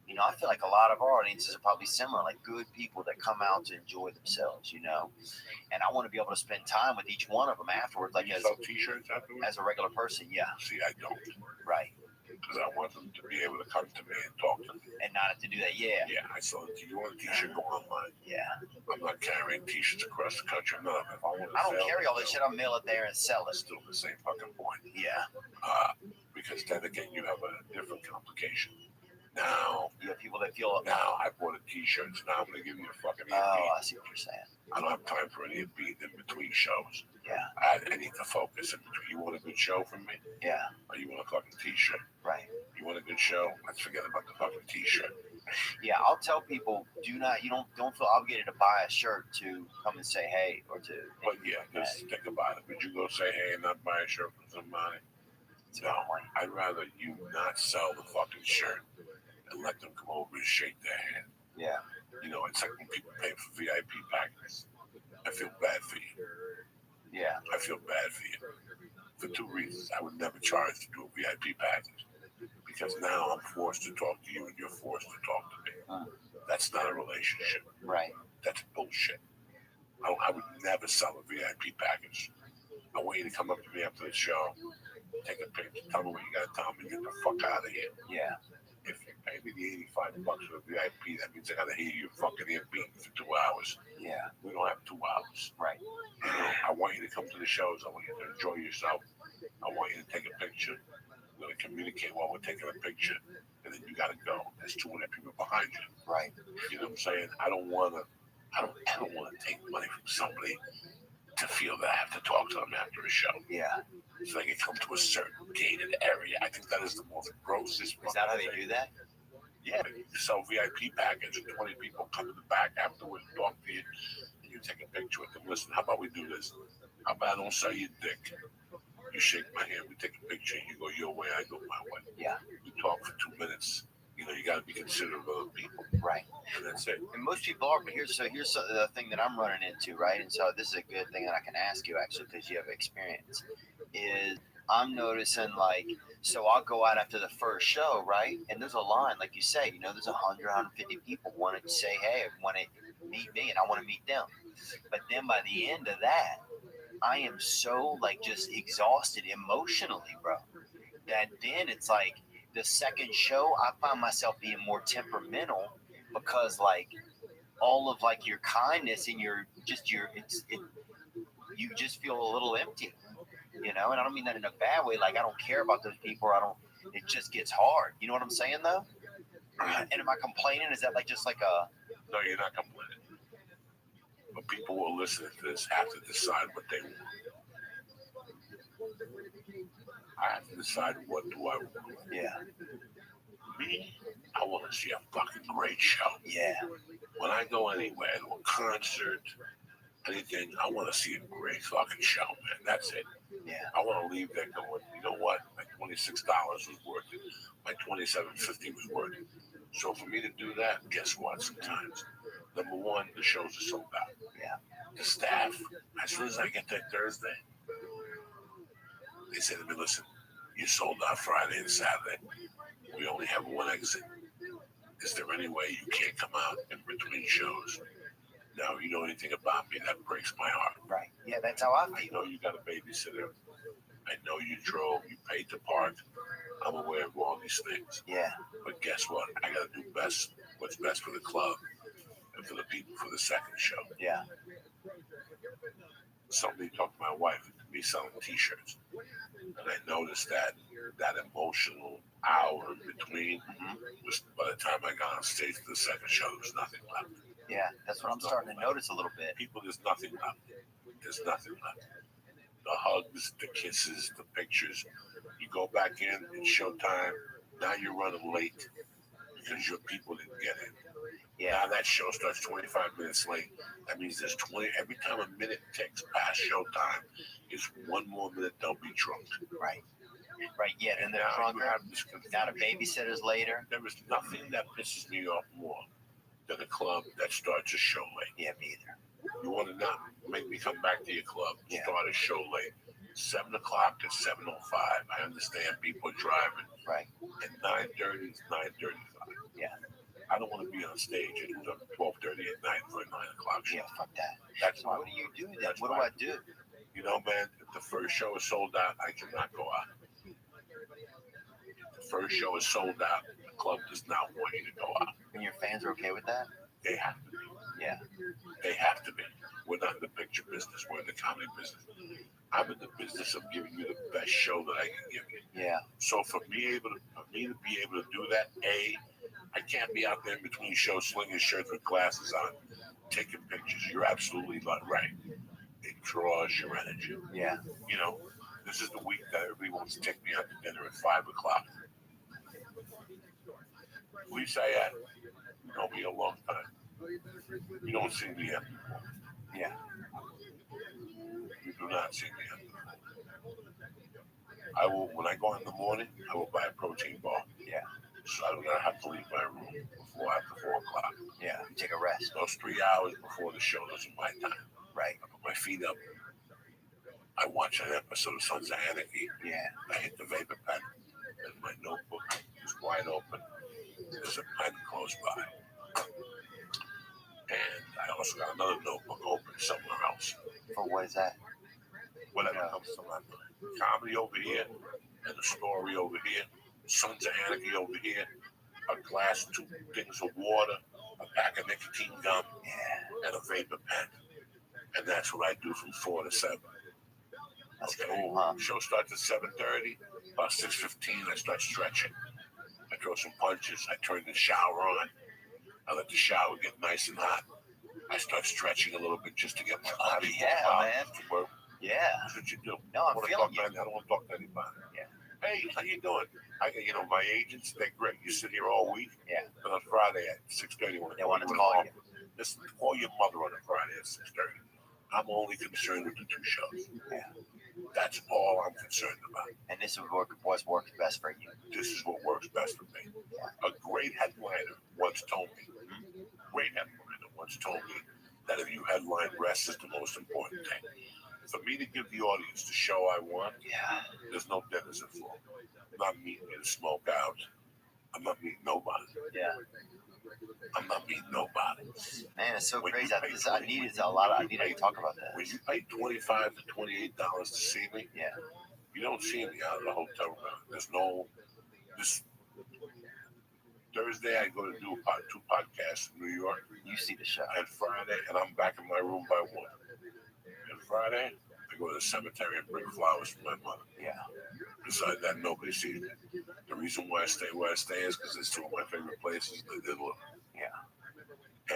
You know, I feel like a lot of our audiences are probably similar, like good people that come out to enjoy themselves, you know. And I want to be able to spend time with each one of them afterwards, like you as sell t-shirts afterwards? a regular person. Yeah. See, I don't. Right. Because I want them to be able to come to me and talk to me. And not have to do that. Yeah. Yeah, I sell it to you. Want a t-shirt, go online. Yeah. I'm not carrying t-shirts across the country. No, if I want to I don't sell carry all this shit. I'll mail it there and sell it. It's still the same fucking point. Yeah. Because then again, you have a different complication. Now, You have people that feel. I bought a t-shirt, so now I'm going to give you a fucking Oh, EMP. I see what you're saying. I don't have time for any beat in between shows. Yeah. I need to focus in between. You want a good show from me? Yeah. Or you want a fucking t-shirt? Right. You want a good show? Let's forget about the fucking t-shirt. Yeah, I'll tell people, don't feel obligated to buy a shirt to come and say hey or to. But yeah, just think about it. Would you go say hey and not buy a shirt from somebody? No, I'd rather you not sell the fucking shirt and let them come over and shake their hand. Yeah. You know, it's like when people pay for VIP packages. I feel bad for you. Yeah. I feel bad for you. For two reasons. I would never charge to do a VIP package. Because now I'm forced to talk to you and you're forced to talk to me. That's not a relationship. Right. That's bullshit. I would never sell a VIP package. I want you to come up to me after the show, take a picture, tell me what you got to tell me, get the fuck out of here. Yeah. If you pay me the $85 for the VIP, that means I got to hear you fucking ear beating for 2 hours. Yeah. We don't have 2 hours. Right. You know, I want you to come to the shows. I want you to enjoy yourself. I want you to take a picture. We're going to communicate while we're taking a picture, and then you got to go. There's 200 people behind you. Right. You know what I'm saying? I don't want to take money from somebody to feel that I have to talk to them after a show. Yeah. So they can come to a certain gated area. I think that is the most grossest. Is that how they do that? Yeah, you sell VIP package and 20 people come to the back afterwards and talk to you, and you take a picture with them. Listen, how about we do this? How about I don't sell you dick? You shake my hand, we take a picture, you go your way, I go my way. Yeah. We talk for 2 minutes. You know, you got to be considerate of other people. Right. And that's it. And most people are, but here's the thing that I'm running into, right? And so this is a good thing that I can ask you actually because you have experience. Is I'm noticing like, so I'll go out after the first show, right? And there's a line, like you say, you know, there's 100, 150 people want to say hey, want to meet me, and I want to meet them. But then by the end of that, I am so like just exhausted emotionally, bro, that then it's like the second show, I find myself being more temperamental because like all of like your kindness and you just feel a little empty, you know. And I don't mean that in a bad way. Like I don't care about those people. Or it just gets hard. You know what I'm saying though? And am I complaining? Is that like just like a? No, you're not complaining. But people will listen to this have to decide what they want. I have to decide what do I want. Yeah. Me, I want to see a fucking great show. Yeah. When I go anywhere, to a concert, anything, I want to see a great fucking show, man. That's it. Yeah. I want to leave there going, you know what? My $26 was worth it. My $27.50 was worth it. So for me to do that, guess what? Sometimes, number one, the shows are sold out. Yeah. The staff, as soon as I get there Thursday, they say to me, listen, you sold out Friday and Saturday. We only have one exit. Is there any way you can't come out in between shows? No, you know anything about me, that breaks my heart. Right. Yeah, that's how I I feel. know you got a babysitter. I know you drove, you paid to park. I'm aware of all these things. Yeah. But guess what? I got to do what's best for the club and for the people for the second show. Yeah. somebody talked to my wife to be selling T-shirts, and I noticed that emotional hour in between was, by the time I got on stage for the second show, there was nothing left. Yeah, that's what I'm starting to notice a little bit. People, there's nothing left. There's nothing left. The hugs, the kisses, the pictures. You go back in, it's showtime. Now you're running late because your people didn't get in. Yeah, Now that show starts 25 minutes late. That means there's 20. Every time a minute ticks past showtime, is one more minute they'll be drunk. right. Yeah, and they're Now you drunker. have this confusion. Now the babysitter's later. There is nothing that pisses me off more than a club that starts a show late. Yeah, me either. You want to not make me come back to your club, Yeah. start a show late. 7 o'clock to 7:05. I understand people are driving. Right. And 9:30 is 9:35. Yeah. I don't want to be on stage at 12:30 at night for a 9 o'clock show. Yeah, fuck that. That's So my, what do you do then? That's What do my- I do? you know, man, if the first show is sold out, I cannot go out. If the first show is sold out, the club does not want you to go out. And your fans are okay with that? They have to be. Yeah. They have to be. We're not in the picture business. We're in the comedy business. I'm in the business of giving you the best show that I can give you. Yeah. So for me to be able to do that, I can't be out there in between shows slinging shirts with glasses on, taking pictures. You're absolutely right. It draws your energy. Yeah. You know, this is the week that everybody wants to take me out to dinner at 5 o'clock. Lisa, you know me a long time. You don't see me anymore. Yeah. You do not see me anymore. I will, when I go in the morning, I will buy a protein bar. Yeah. So I do not have to leave my room after 4 o'clock. Yeah. You take a rest. Those 3 hours before the show, those are my time. Right. I put my feet up. I watch an episode of Sons of Anarchy. Yeah. I hit the vapor pen, and my notebook is wide open. There's a pen close by. And I also got another notebook open somewhere else. For what is that? Whatever comes to my mind. Comedy over here, and a story over here. Sons of Anarchy over here. A glass, 2 things of water, a pack of nicotine gum, Yeah. and a vapor pen. And that's what I do from 4 to 7. That's Okay. cool, huh? Show starts at 7:30. About 6:15, I start stretching. I throw some punches. I turn the shower on. I let the shower get nice and hot. I start stretching a little bit just to get my body yeah, out man. to work. Yeah. That's what you do. No, I I'm don't feeling wanna you. talk to- I don't want to talk to anybody. Yeah. Hey, how you doing? My agents, they're great. You sit here all week. Yeah. But on Friday at 6:30, They want to call you. Listen, call your mother on a Friday at 6:30. I'm only concerned with the 2 shows. Yeah. That's all I'm concerned about. And this is what works best for you. This is what works best for me. A great headliner once told me that if you headline, rest is the most important thing. For me to give the audience the show I want, Yeah. there's no dinners at 4. I'm not meeting you to smoke out. I'm not meeting nobody. Yeah. I'm not meeting nobody. Man, it's so When crazy. you I pay needed to talk about When this. you pay $25 to $28 to see me, Yeah. you don't see me out of the hotel room. This Thursday I go to do 2 podcasts in New York. You see the show. And Friday, and I'm back in my room by 1. And Friday, I go to the cemetery and bring flowers for my mother. Yeah. Besides that, nobody sees me. The reason why I stay where I stay is because it's 2 of my favorite places. They live. Yeah.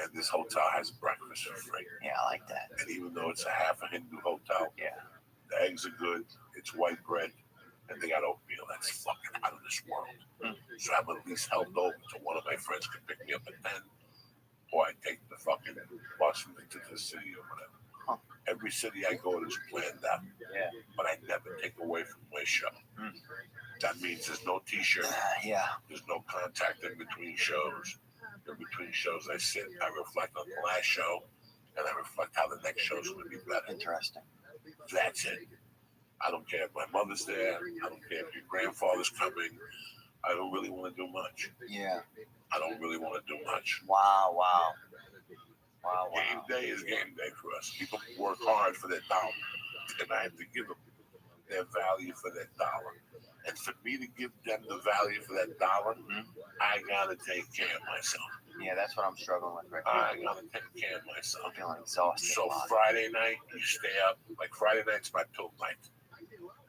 And this hotel has breakfast for free. Yeah, I like that. And even though it's a half a Hindu hotel, Yeah. the eggs are good. It's white bread, and they got oatmeal. That's fucking out of this world. So I'm at least held over to one of my friends can pick me up at 10, or I take the fucking bus into the city or whatever. Huh. Every city I go to is planned out. Yeah. But I never take away from my show. Mm. That means there's no T-shirt. Yeah. There's no contact in between shows. In between shows, I sit, I reflect on the last show, and I reflect how the next show's going to be better. Interesting. That's it. I don't care if my mother's there. I don't care if your grandfather's coming. I don't really want to do much. Yeah. I don't really want to do much. Wow. Game day is game day for us. People work hard for their dollar, and I have to give them their value for that dollar. And for me to give them the value for that dollar, I gotta take care of myself. Yeah, that's what I'm struggling with right now. I gotta take care of myself. I'm feeling exhausted. So Friday night, you stay up. Like Friday night's my pill night.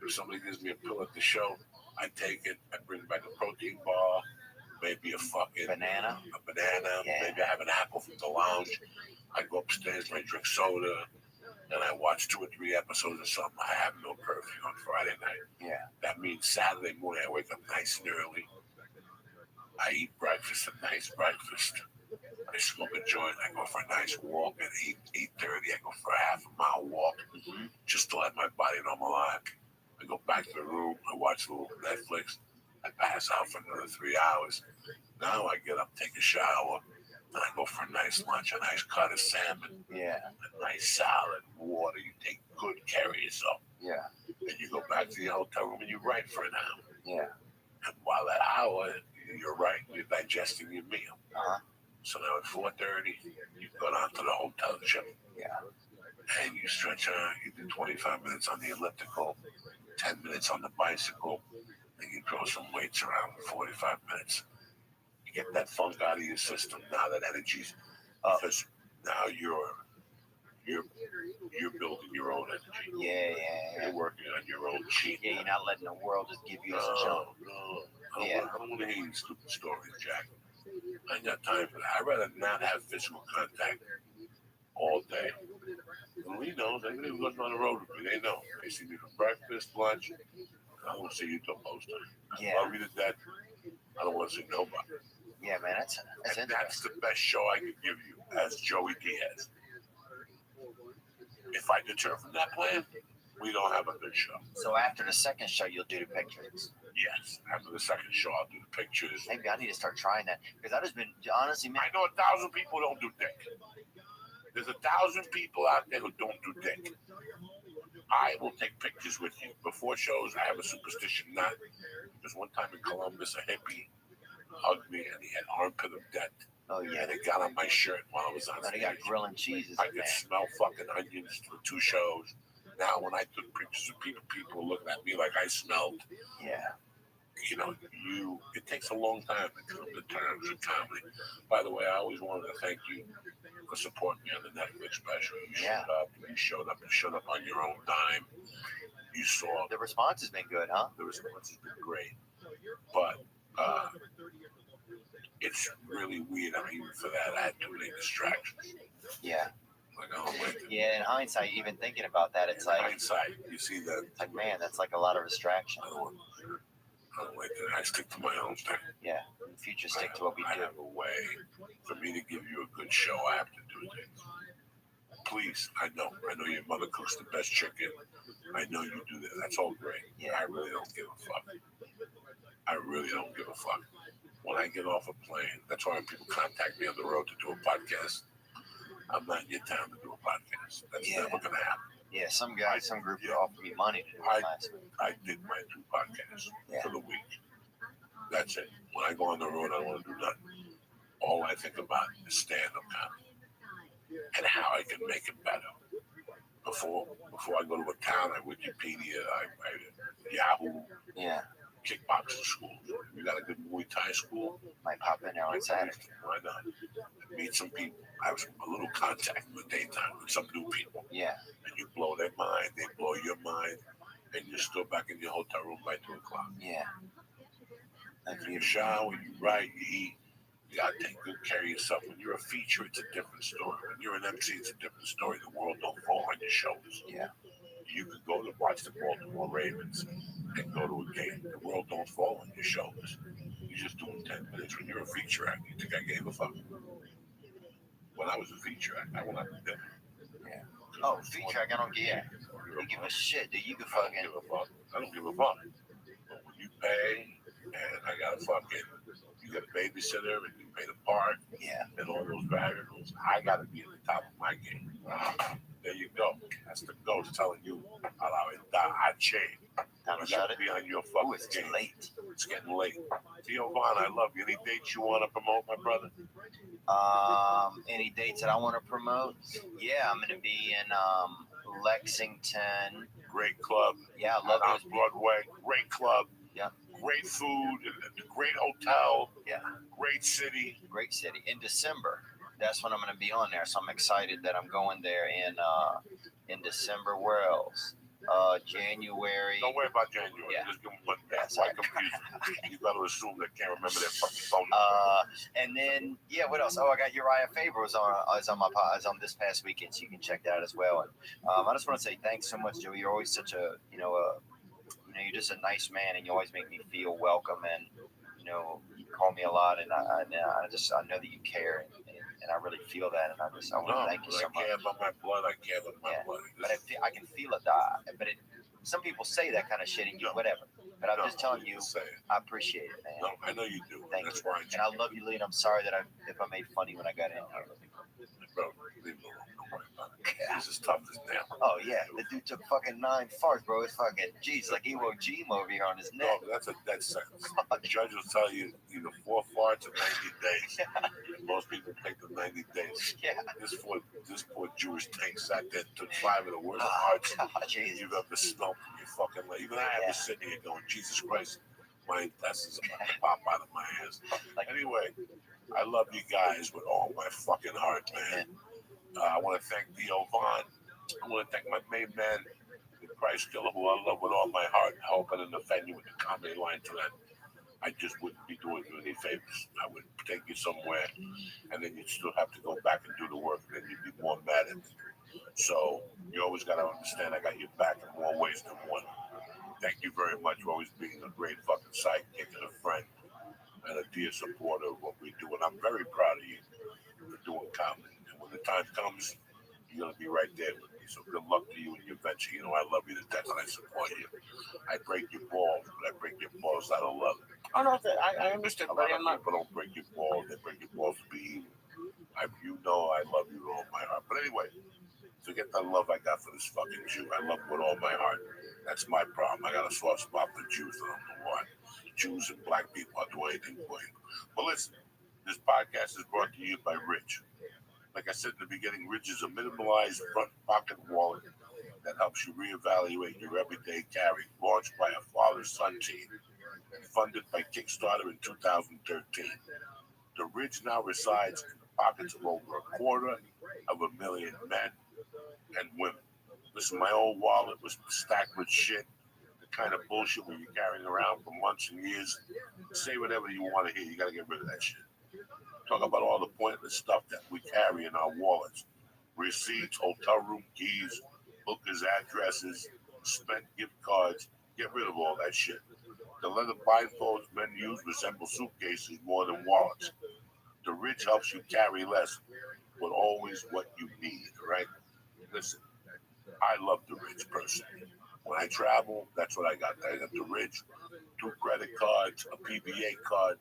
If somebody gives me a pill at the show, I take it. I bring back a protein bar, maybe a fucking Banana? Yeah. Maybe I have an apple from the lounge. I go upstairs, I drink soda, and I watch 2 or 3 episodes of something. I have no curfew on Friday night. Yeah. That means Saturday morning I wake up nice and early. I eat breakfast, a nice breakfast. I smoke a joint. I go for a nice walk at 8:30. I go for a half a mile walk just to let my body normalize. I go back to the room. I watch a little Netflix. I pass out for another 3 hours. Now I get up, take a shower, and I go for a nice lunch, a nice cut of salmon, Yeah. a nice salad, water. You take good care of yourself. Yeah. Then you go back to the hotel room and you write for an hour. Yeah. And while that hour, you're writing, you're digesting your meal. Uh-huh. So now at 4:30, you go down to the hotel gym. Yeah. And you stretch out, you do 25 minutes on the elliptical, 10 minutes on the bicycle, and you throw some weights around for 45 minutes. You get that funk out of your system. Now that energy's up, because now you're building your own energy. Yeah. You're working on your own chi. Yeah, you're not letting the world just give you a jump. No. Yeah. I don't want to hear these stupid stories, Jack. I ain't got time for that. I'd rather not have physical contact all day. And we know, anybody who goes on the road with me, they know. They see me for breakfast, lunch. I don't want to see you till most time. Yeah. Love you to death. I don't want to see nobody. Yeah, man, that's And that's interesting. the best show I can give you as Joey Diaz. If I deter from that plan, we don't have a good show. So after the second show, you'll do the pictures. Yes. After the second show, I'll do the pictures. Maybe I need to start trying that because I've just been honestly, man. I know 1,000 people don't do dick. There's 1,000 people out there who don't do dick. I will take pictures with you before shows. I have a superstition not. Because one time in Columbus, a hippie hugged me and he had armpit of death. Oh yeah, And it got on my shirt while I was on they stage. got grilling cheeses. I in could there. smell fucking onions for 2 shows. Now when I took pictures of people were looking at me like I smelled. Yeah. You know, it takes a long time to come to terms with comedy. By the way, I always wanted to thank you for supporting me on the Netflix special. You showed up on your own dime. You saw The response has been good, huh? the response has been great. But it's really weird. I mean, even for that, I had too many distractions. Yeah. Like, oh, wait. Yeah. In hindsight, even thinking about that, it's In like, hindsight, you see that. it's like, man, that's like a lot of distraction. I don't like that. I stick to my own thing. Yeah. In the future, stick to what we I do. have a way for me to give you a good show. I have to do things. Please, I know your mother cooks the best chicken. I know you do that. That's all great. Yeah. I really don't give a fuck. I really don't give a fuck. When I get off a plane, that's why when people contact me on the road to do a podcast, I'm not in your town to do a podcast. That's Yeah. never going to happen. Yeah. Some group offered me money to do it last week. I did my 2 podcasts for the week. That's it. When I go on the road, I don't want to do nothing. All I think about is stand-up comedy and how I can make it better. Before I go to a town, I Wikipedia, I Yahoo, Yeah. kickboxing school. You got a good Muay Thai school? Might pop in there on Saturday. Why not? Meet some people. I have a little contact in the daytime with some new people. Yeah. And you blow their mind, they blow your mind, and you're still back in your hotel room by 2 o'clock. Yeah. That's You beautiful. shower, you write, you eat. You gotta take good care of yourself. When you're a feature, it's a different story. When you're an MC, it's a different story. The world don't fall on your shoulders. Yeah. You could go to watch the Baltimore Ravens and go to a game. The world don't fall on your shoulders. You're just doing 10 minutes. When you're a feature act, you think I gave a fuck? When I was a feature act, I went out to dinner. Yeah. Oh, feature, I don't give. You give a shit, dude. You can I don't fucking. give a fuck. I don't give a fuck. But when you pay, and I got a fucking, you got a babysitter, and you pay the park, Yeah. and all those variables, I got to be at the top of my game. There you go. That's the ghost telling you, I changed. Time You to shut got to it. be on your Ooh, fucking it's too game. late. It's getting late. Theo Vaughn, I love you. Any dates you want to promote, my brother? Any dates that I want to promote? Yeah, I'm gonna be in Lexington. Great club. Yeah, I love on those. Broadway. Great club. Yeah. Great food, great hotel. Yeah. Great city. Great city. In December, that's when I'm going to be on there. So I'm excited that I'm going there in December. Where else? January. Don't worry about January. Yeah. Just give them one. Yeah, Why confuse you? You got to assume they can't remember their fucking phone number. And then what else? Oh, I got Uriah Faber was on this past weekend, so you can check that out as well. And I just want to say thanks so much, Joey. You're always such a you're just a nice man, and you always make me feel welcome. And you call me a lot, and I know that you care, and I really feel that. And I want to thank you so much. I care about my blood. I care about my blood. But I can feel it. Some people say that kind of shit, and whatever. But I'm just telling you, I appreciate it, man. No, I know you do. Thank That's you. why. And I love you, Lee. And I'm sorry that if I made funny when I got in here. Bro, leave it alone. Don't worry about it. This is tough as damn. Oh yeah, the dude took fucking 9 farts, bro. It's fucking like Iwo Jima over here on his neck. No, that's a death sentence. The judge will tell you either 4 farts or 90 days. And most people take the 90 days. Yeah. This poor Jewish tank sat there and took 5 of the worst farts you've ever smelled in your fucking life. Even I have to sit here going, Jesus Christ, my intestines are about to pop out of my ass. Anyway, I love you guys with all my fucking heart, man. I want to thank Theo Vaughn. I want to thank my main man, the Christ Killer, who I love with all my heart. I hope I didn't offend you with the comedy line tonight. I just wouldn't be doing you any favors. I would take you somewhere, and then you'd still have to go back and do the work, and then you'd be more mad at me. So you always got to understand I got your back in more ways than one. Thank you very much for always being a great fucking sidekick and a friend and a dear supporter of what we do. And I'm very proud of you for doing comedy. And when the time comes, you're going to be right there with me. So good luck to you in your venture. I love you to death and I support you. I break your balls, but I break your balls out of love. Oh no, I understood, A but lot I'm of not. people don't break your balls. They break your balls to be evil. I love you with all my heart. But anyway, forget the love I got for this fucking Jew. I love him with all my heart. That's my problem. I got a soft spot for Jews. I don't know why. Jews and black people, I'll do anything for you. But listen, this podcast is brought to you by Rich. Like I said in the beginning, Rich is a minimalized front pocket wallet that helps you reevaluate your everyday carry, launched by a father-son team and funded by Kickstarter in 2013. The Ridge now resides in the pockets of over 250,000 men and women. Listen, my old wallet was stacked with shit, the kind of bullshit where you're carrying around for months and years. Say whatever you want to hear, you got to get rid of that shit. Talk about all the pointless stuff that we carry in our wallets. Receipts, hotel room keys, hookers' addresses, spent gift cards. Get rid of all that shit. The leather blindfolds men use resemble suitcases more than wallets. The Ridge helps you carry less, but always what you need, right? Listen, I love the Ridge personally. When I travel, that's what I got. I got the Ridge, 2 credit cards, a PBA card,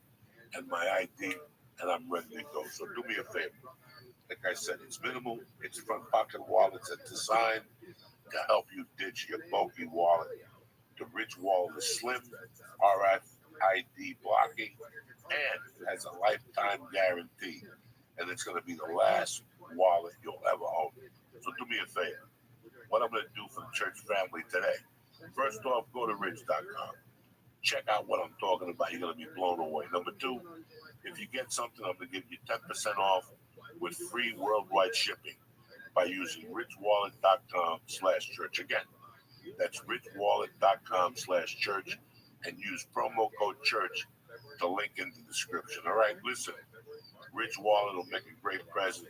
and my ID, and I'm ready to go. So do me a favor. Like I said, it's minimal. It's front pocket wallets that's designed to help you ditch your bulky wallet. The Ridge wallet is slim, RFID blocking, and has a lifetime guarantee. And it's going to be the last wallet you'll ever own. So do me a favor. What I'm going to do for the church family today. First off, go to ridge.com. Check out what I'm talking about. You're going to be blown away. Number 2, if you get something, I'm going to give you 10% off with free worldwide shipping by using richwallet.com/church. Again, that's richwallet.com/church and use promo code church to link in the description. All right, listen, Rich Wallet will make a great present.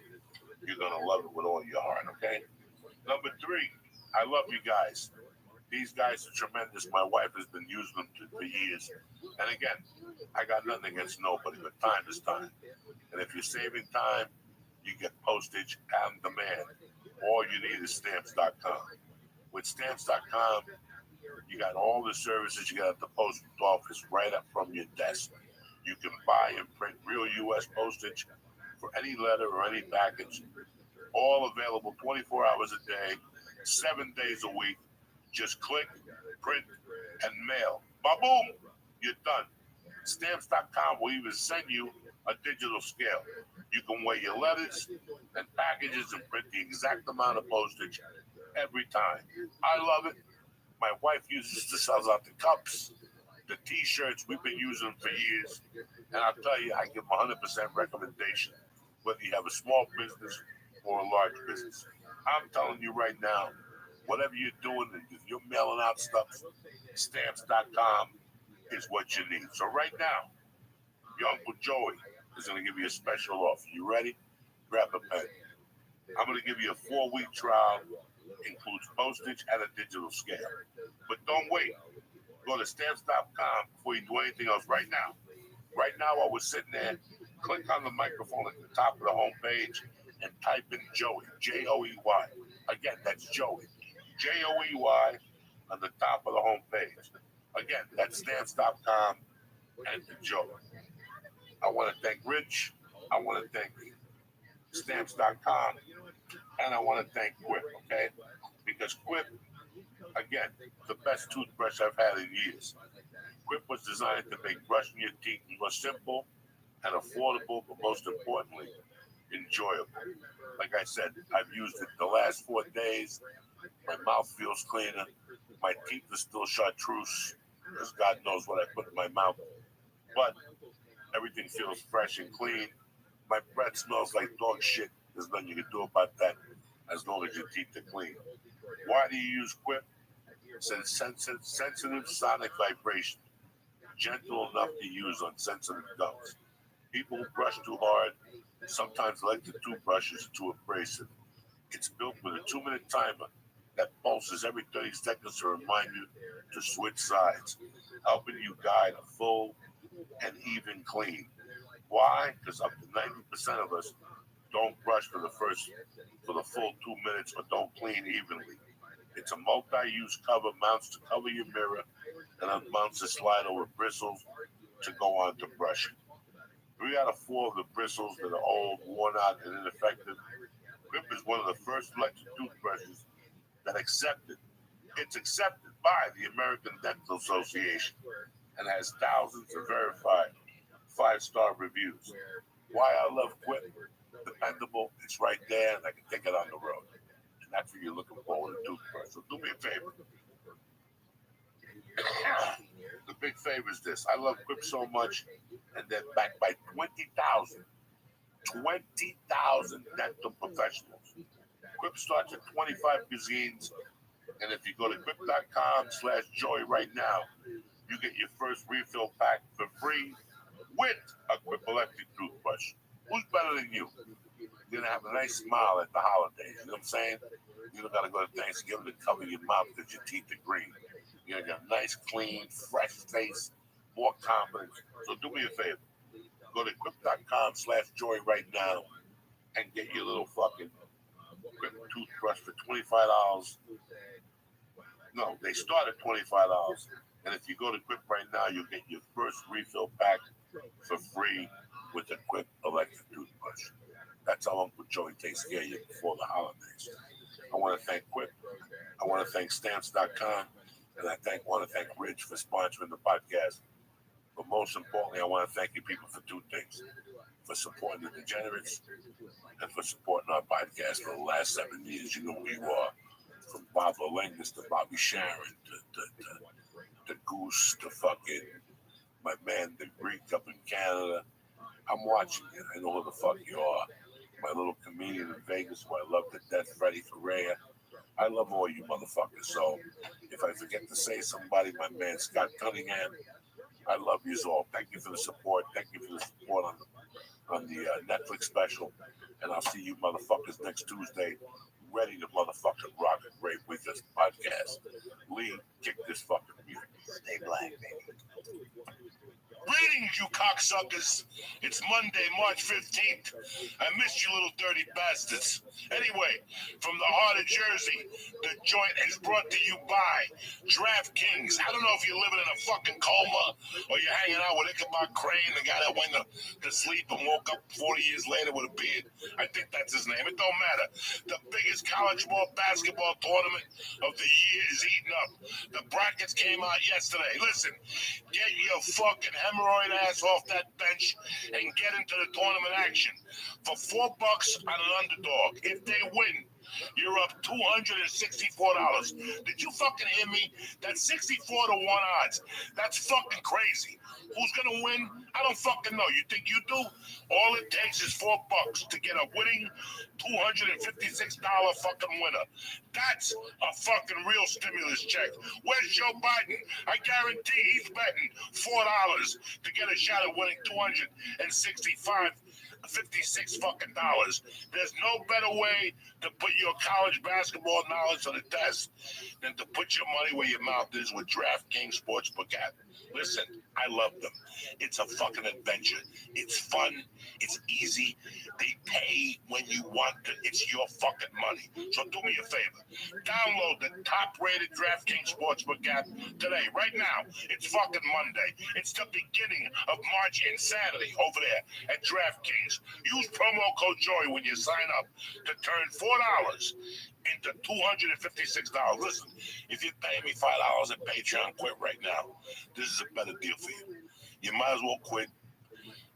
You're going to love it with all your heart, okay? Number 3, I love you guys. These guys are tremendous. My wife has been using them for years. And again, I got nothing against nobody, but time is time. And if you're saving time, you get postage on demand. All you need is stamps.com. With stamps.com, you got all the services you got at the post office right up from your desk. You can buy and print real U.S. postage for any letter or any package. All available 24 hours a day, 7 days a week. Just click, print, and mail. Ba-boom! You're done. Stamps.com will even send you a digital scale. You can weigh your letters and packages and print the exact amount of postage every time. I love it. My wife uses to sell out the cups. The T-shirts, we've been using them for years, and I'll tell you, I give them 100% recommendation, whether you have a small business or a large business. I'm telling you right now, whatever you're doing, if you're mailing out stuff, stamps.com is what you need. So right now, your Uncle Joey is going to give you a special offer. You ready? Grab a pen. I'm going to give you a 4-week trial. Includes postage and a digital scale. But don't wait. Go to stamps.com before you do anything else right now. Right now, while we're sitting there, click on the microphone at the top of the homepage and type in Joey, Joey. Again, that's Joey, Joey on the top of the homepage. Again, that's stamps.com and Joey. I want to thank Rich. I want to thank stamps.com. And I want to thank Quip, okay? Because Quip, again, the best toothbrush I've had in years. Quip was designed to make brushing your teeth more simple and affordable, but most importantly, enjoyable. Like I said, I've used it the last 4 days. My mouth feels cleaner. My teeth are still chartreuse, because God knows what I put in my mouth. But everything feels fresh and clean. My breath smells like dog shit. There's nothing you can do about that as long as your teeth are clean. Why do you use Quip? It's a sensitive sonic vibration, gentle enough to use on sensitive gums. People who brush too hard sometimes like the toothbrushes too abrasive. It's built with a 2-minute timer that pulses every 30 seconds to remind you to switch sides, helping you guide a full and even clean. Why? Because up to 90% of us don't brush for the full 2 minutes or don't clean evenly. It's a multi-use cover, mounts to cover your mirror, and unmounts to slide over bristles to go on to brushing. 3 out of 4 of the bristles that are old, worn out, and ineffective. Quip is one of the first electric toothbrushes that it's accepted by the American Dental Association and has thousands of verified 5-star reviews. Why I love Quip? Dependable, it's right there, and I can take it on the road. And that's what you're looking for with a toothbrush. So do me a favor. The big favor is this. I love Quip so much, and they're backed by 20,000 dental professionals. Quip starts at 25 cuisines, and if you go to quip.com/joy right now, you get your first refill pack for free with a Quip electric toothbrush. Who's better than you? You're going to have a nice smile at the holidays. You know what I'm saying? You don't got to go to Thanksgiving to cover your mouth because your teeth are green. You're going to get a nice, clean, fresh face, more confidence. So do me a favor. Go to quip.com/joy right now and get your little fucking Quip toothbrush for $25. No, they start at $25. And if you go to Quip right now, you'll get your first refill pack for free with a Quip electric toothbrush. That's how Uncle Joey takes care of you before the holidays. I want to thank Quip. I want to thank Stamps.com. And I want to thank Rich for sponsoring the podcast. But most importantly, I want to thank you people for 2 things. For supporting the Degenerates and for supporting our podcast for the last 7 years. You know who you are. From Bob Olengus to Bobby Sharon to Goose to fucking my man, the Greek up in Canada. I'm watching you. I know who the fuck you are. My little comedian in Vegas who I love to death, Freddie Ferreira. I love all you motherfuckers. So if I forget to say somebody, my man Scott Cunningham, I love you all. Thank you for the support. Thank you for the support on the Netflix special. And I'll see you motherfuckers next Tuesday, ready to motherfucking rock a great week of podcast. Lee, kick this fucking music. Stay black, baby. Greetings, you cocksuckers. It's Monday, March 15th. I missed you little dirty bastards. Anyway, from the heart of Jersey, the joint is brought to you by DraftKings. I don't know if you're living in a fucking coma or you're hanging out with Ichabod Crane, the guy that went to sleep and woke up 40 years later with a beard. I think that's his name. It don't matter. The biggest college basketball tournament of the year is eating up. The brackets came out yesterday. Listen, get your fucking hemorrhoid ass off that bench and get into the tournament action. For $4 on an underdog, if they win, You're up $264. Did you fucking hear me? That's 64 to 1 odds. That's fucking crazy. Who's gonna win? I don't fucking know. You think you do? All it takes is $4 to get a winning $256 fucking winner. That's a fucking real stimulus check. Where's Joe Biden? I guarantee he's betting $4 to get a shot at winning 56 fucking dollars. There's no better way to put your college basketball knowledge on the test than to put your money where your mouth is with DraftKings Sportsbook app. Listen, I love them. It's a fucking adventure. It's fun. It's easy. They pay when you want to. It's your fucking money. So do me a favor. Download the top-rated DraftKings Sportsbook app today, right now. It's fucking Monday. It's the beginning of March insanity over there at DraftKings. Use promo code JOY when you sign up to turn $4 into $256. Listen, if you pay me $5 at Patreon, quit right now. This is a better deal for you. You might as well quit.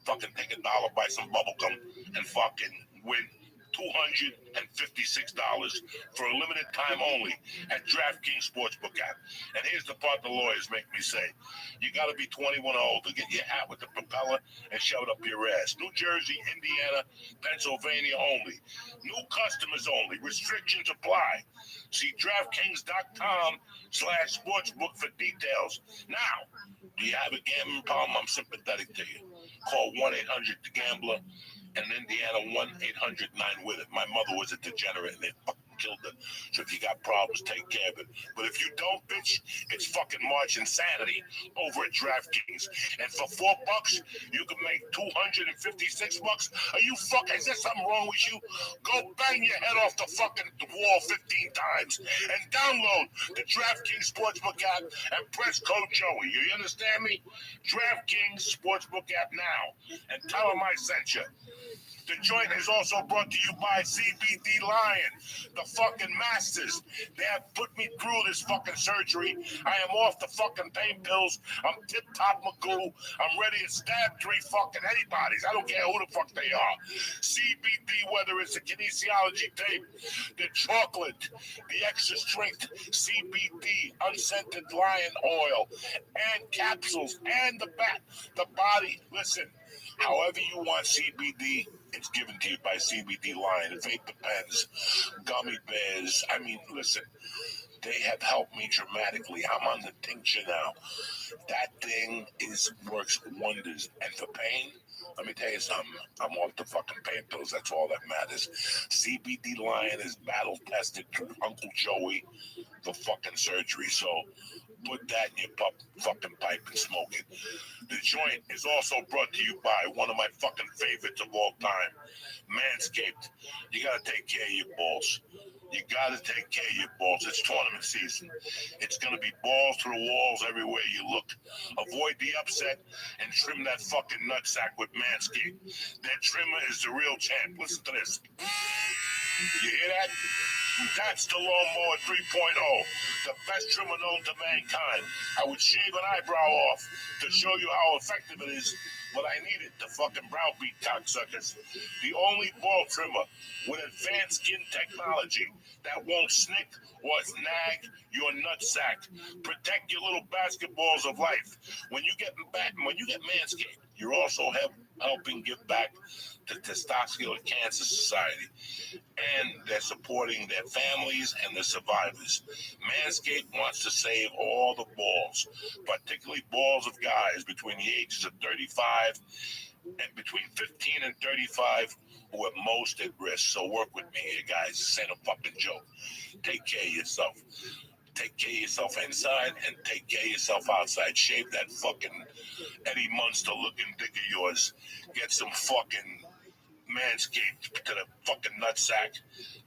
Fucking take $1, buy some bubble gum, and fucking win $256 for a limited time only at DraftKings Sportsbook app. And here's the part the lawyers make me say. You got to be 21 or old to get your hat with the propeller and shove it up your ass. New Jersey, Indiana, Pennsylvania only. New customers only. Restrictions apply. See DraftKings.com/sportsbook for details. Now, do you have a gambling problem? I'm sympathetic to you. Call 1-800-GAMBLER. And in Indiana, 1-800-9-WITH-IT. My mother was a degenerate and they fucking killed her. So if you got problems, take care of it. But if you don't, bitch, it's fucking March insanity over at DraftKings. And for $4, you can make $256. Are you fucking, is there something wrong with you? Go bang your head off the fucking wall 15 times and download the DraftKings Sportsbook app and press code Joey. You understand me? DraftKings Sportsbook app now. And tell them I sent you. The joint is also brought to you by CBD Lion, the fucking masters. They have put me through this fucking surgery. I am off the fucking pain pills. I'm tip-top Magoo. I'm ready to stab 3 fucking anybody's. I don't care who the fuck they are. CBD, whether it's a kinesiology tape, the chocolate, the extra strength CBD, unscented lion oil, and capsules, and the body. Listen, however you want CBD, it's given to you by CBD Lion. Vapor pens, gummy bears. I mean, listen, they have helped me dramatically. I'm on the tincture now. That thing works wonders. And for pain, let me tell you something. I'm off the fucking pain pills. That's all that matters. CBD Lion is battle tested through Uncle Joey for fucking surgery. So put that in your fucking pipe and smoke it. The joint is also brought to you by one of my fucking favorites of all time, Manscaped. You gotta take care of your balls. You gotta take care of your balls. It's tournament season. It's gonna be balls to the walls everywhere you look. Avoid the upset and trim that fucking nutsack with Manscaped. That trimmer is the real champ. Listen to this. You hear that? That's the Lawnmower 3.0, the best trimmer known to mankind. I would shave an eyebrow off to show you how effective it is, but I needed the fucking browbeat cocksuckers. The only ball trimmer with advanced skin technology that won't snick or snag your nutsack. Protect your little basketballs of life. When you get Manscaped, you're also helping give back to Testosterone Cancer Society, and they're supporting their families and the survivors. Manscaped wants to save all the balls, particularly balls of guys between the ages of 35 and between 15 and 35 who are most at risk. So work with me here, guys. This ain't a fucking joke. Take care of yourself. Take care of yourself inside and take care of yourself outside. Shave that fucking Eddie Munster looking dick of yours. Get some fucking Manscaped to the fucking nutsack.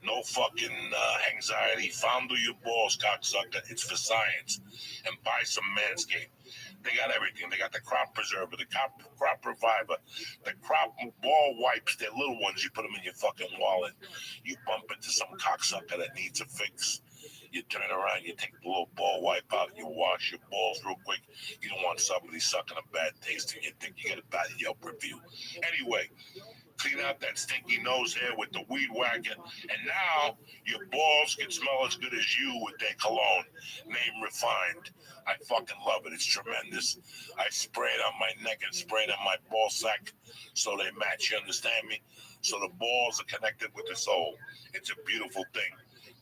No fucking anxiety. Fondle your balls, cocksucker. It's for science. And buy some Manscaped. They got everything. They got the crop preserver, the crop reviver, the crop ball wipes. They're little ones. You put them in your fucking wallet. You bump into some cocksucker that needs a fix. You turn around, you take the little ball wipe out, you wash your balls real quick. You don't want somebody sucking a bad taste in your dick. You get a bad Yelp review. Anyway, clean out that stinky nose hair with the weed whacker, and now your balls can smell as good as you with their cologne, name Refined. I fucking love it. It's tremendous. I spray it on my neck and spray it on my ball sack so they match. You understand me? So the balls are connected with the soul. It's a beautiful thing.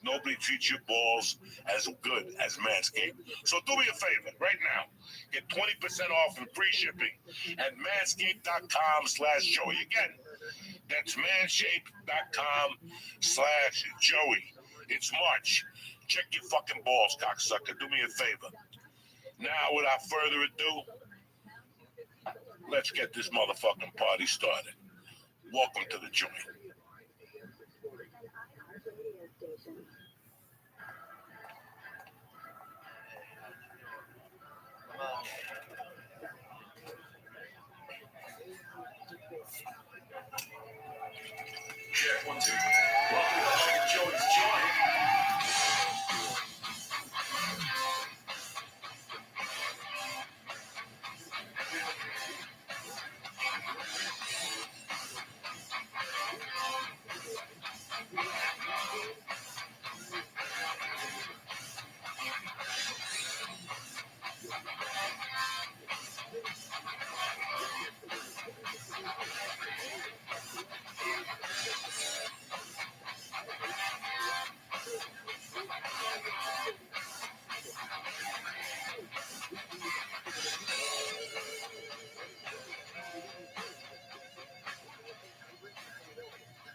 Nobody treats your balls as good as Manscaped. So do me a favor right now. Get 20% off and free shipping at manscaped.com/Joey. Again, that's manscaped.com/Joey. It's March. Check your fucking balls, cocksucker. Do me a favor. Now, without further ado, let's get this motherfucking party started. Welcome to the joint. Check 1, 2. Welcome to Joey's joint.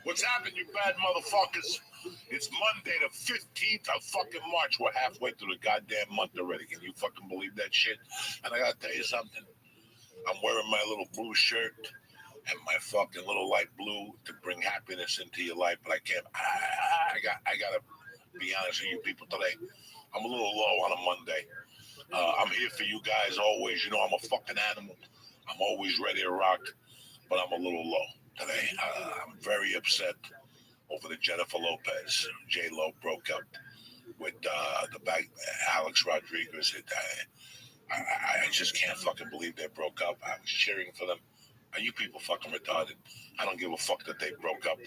What's happening, you bad motherfuckers? It's Monday the 15th of fucking March. We're halfway through the goddamn month already. Can you fucking believe that shit? And I gotta tell you something. I'm wearing my little blue shirt and my fucking little light blue to bring happiness into your life. But I can't. I gotta be honest with you people today. I'm a little low on a Monday. I'm here for you guys always. You know I'm a fucking animal. I'm always ready to rock, but I'm a little low today. I'm very upset over the Jennifer Lopez. J-Lo broke up with the back Alex Rodriguez. I just can't fucking believe they broke up. I was cheering for them. Are you people fucking retarded? I don't give a fuck that they broke up.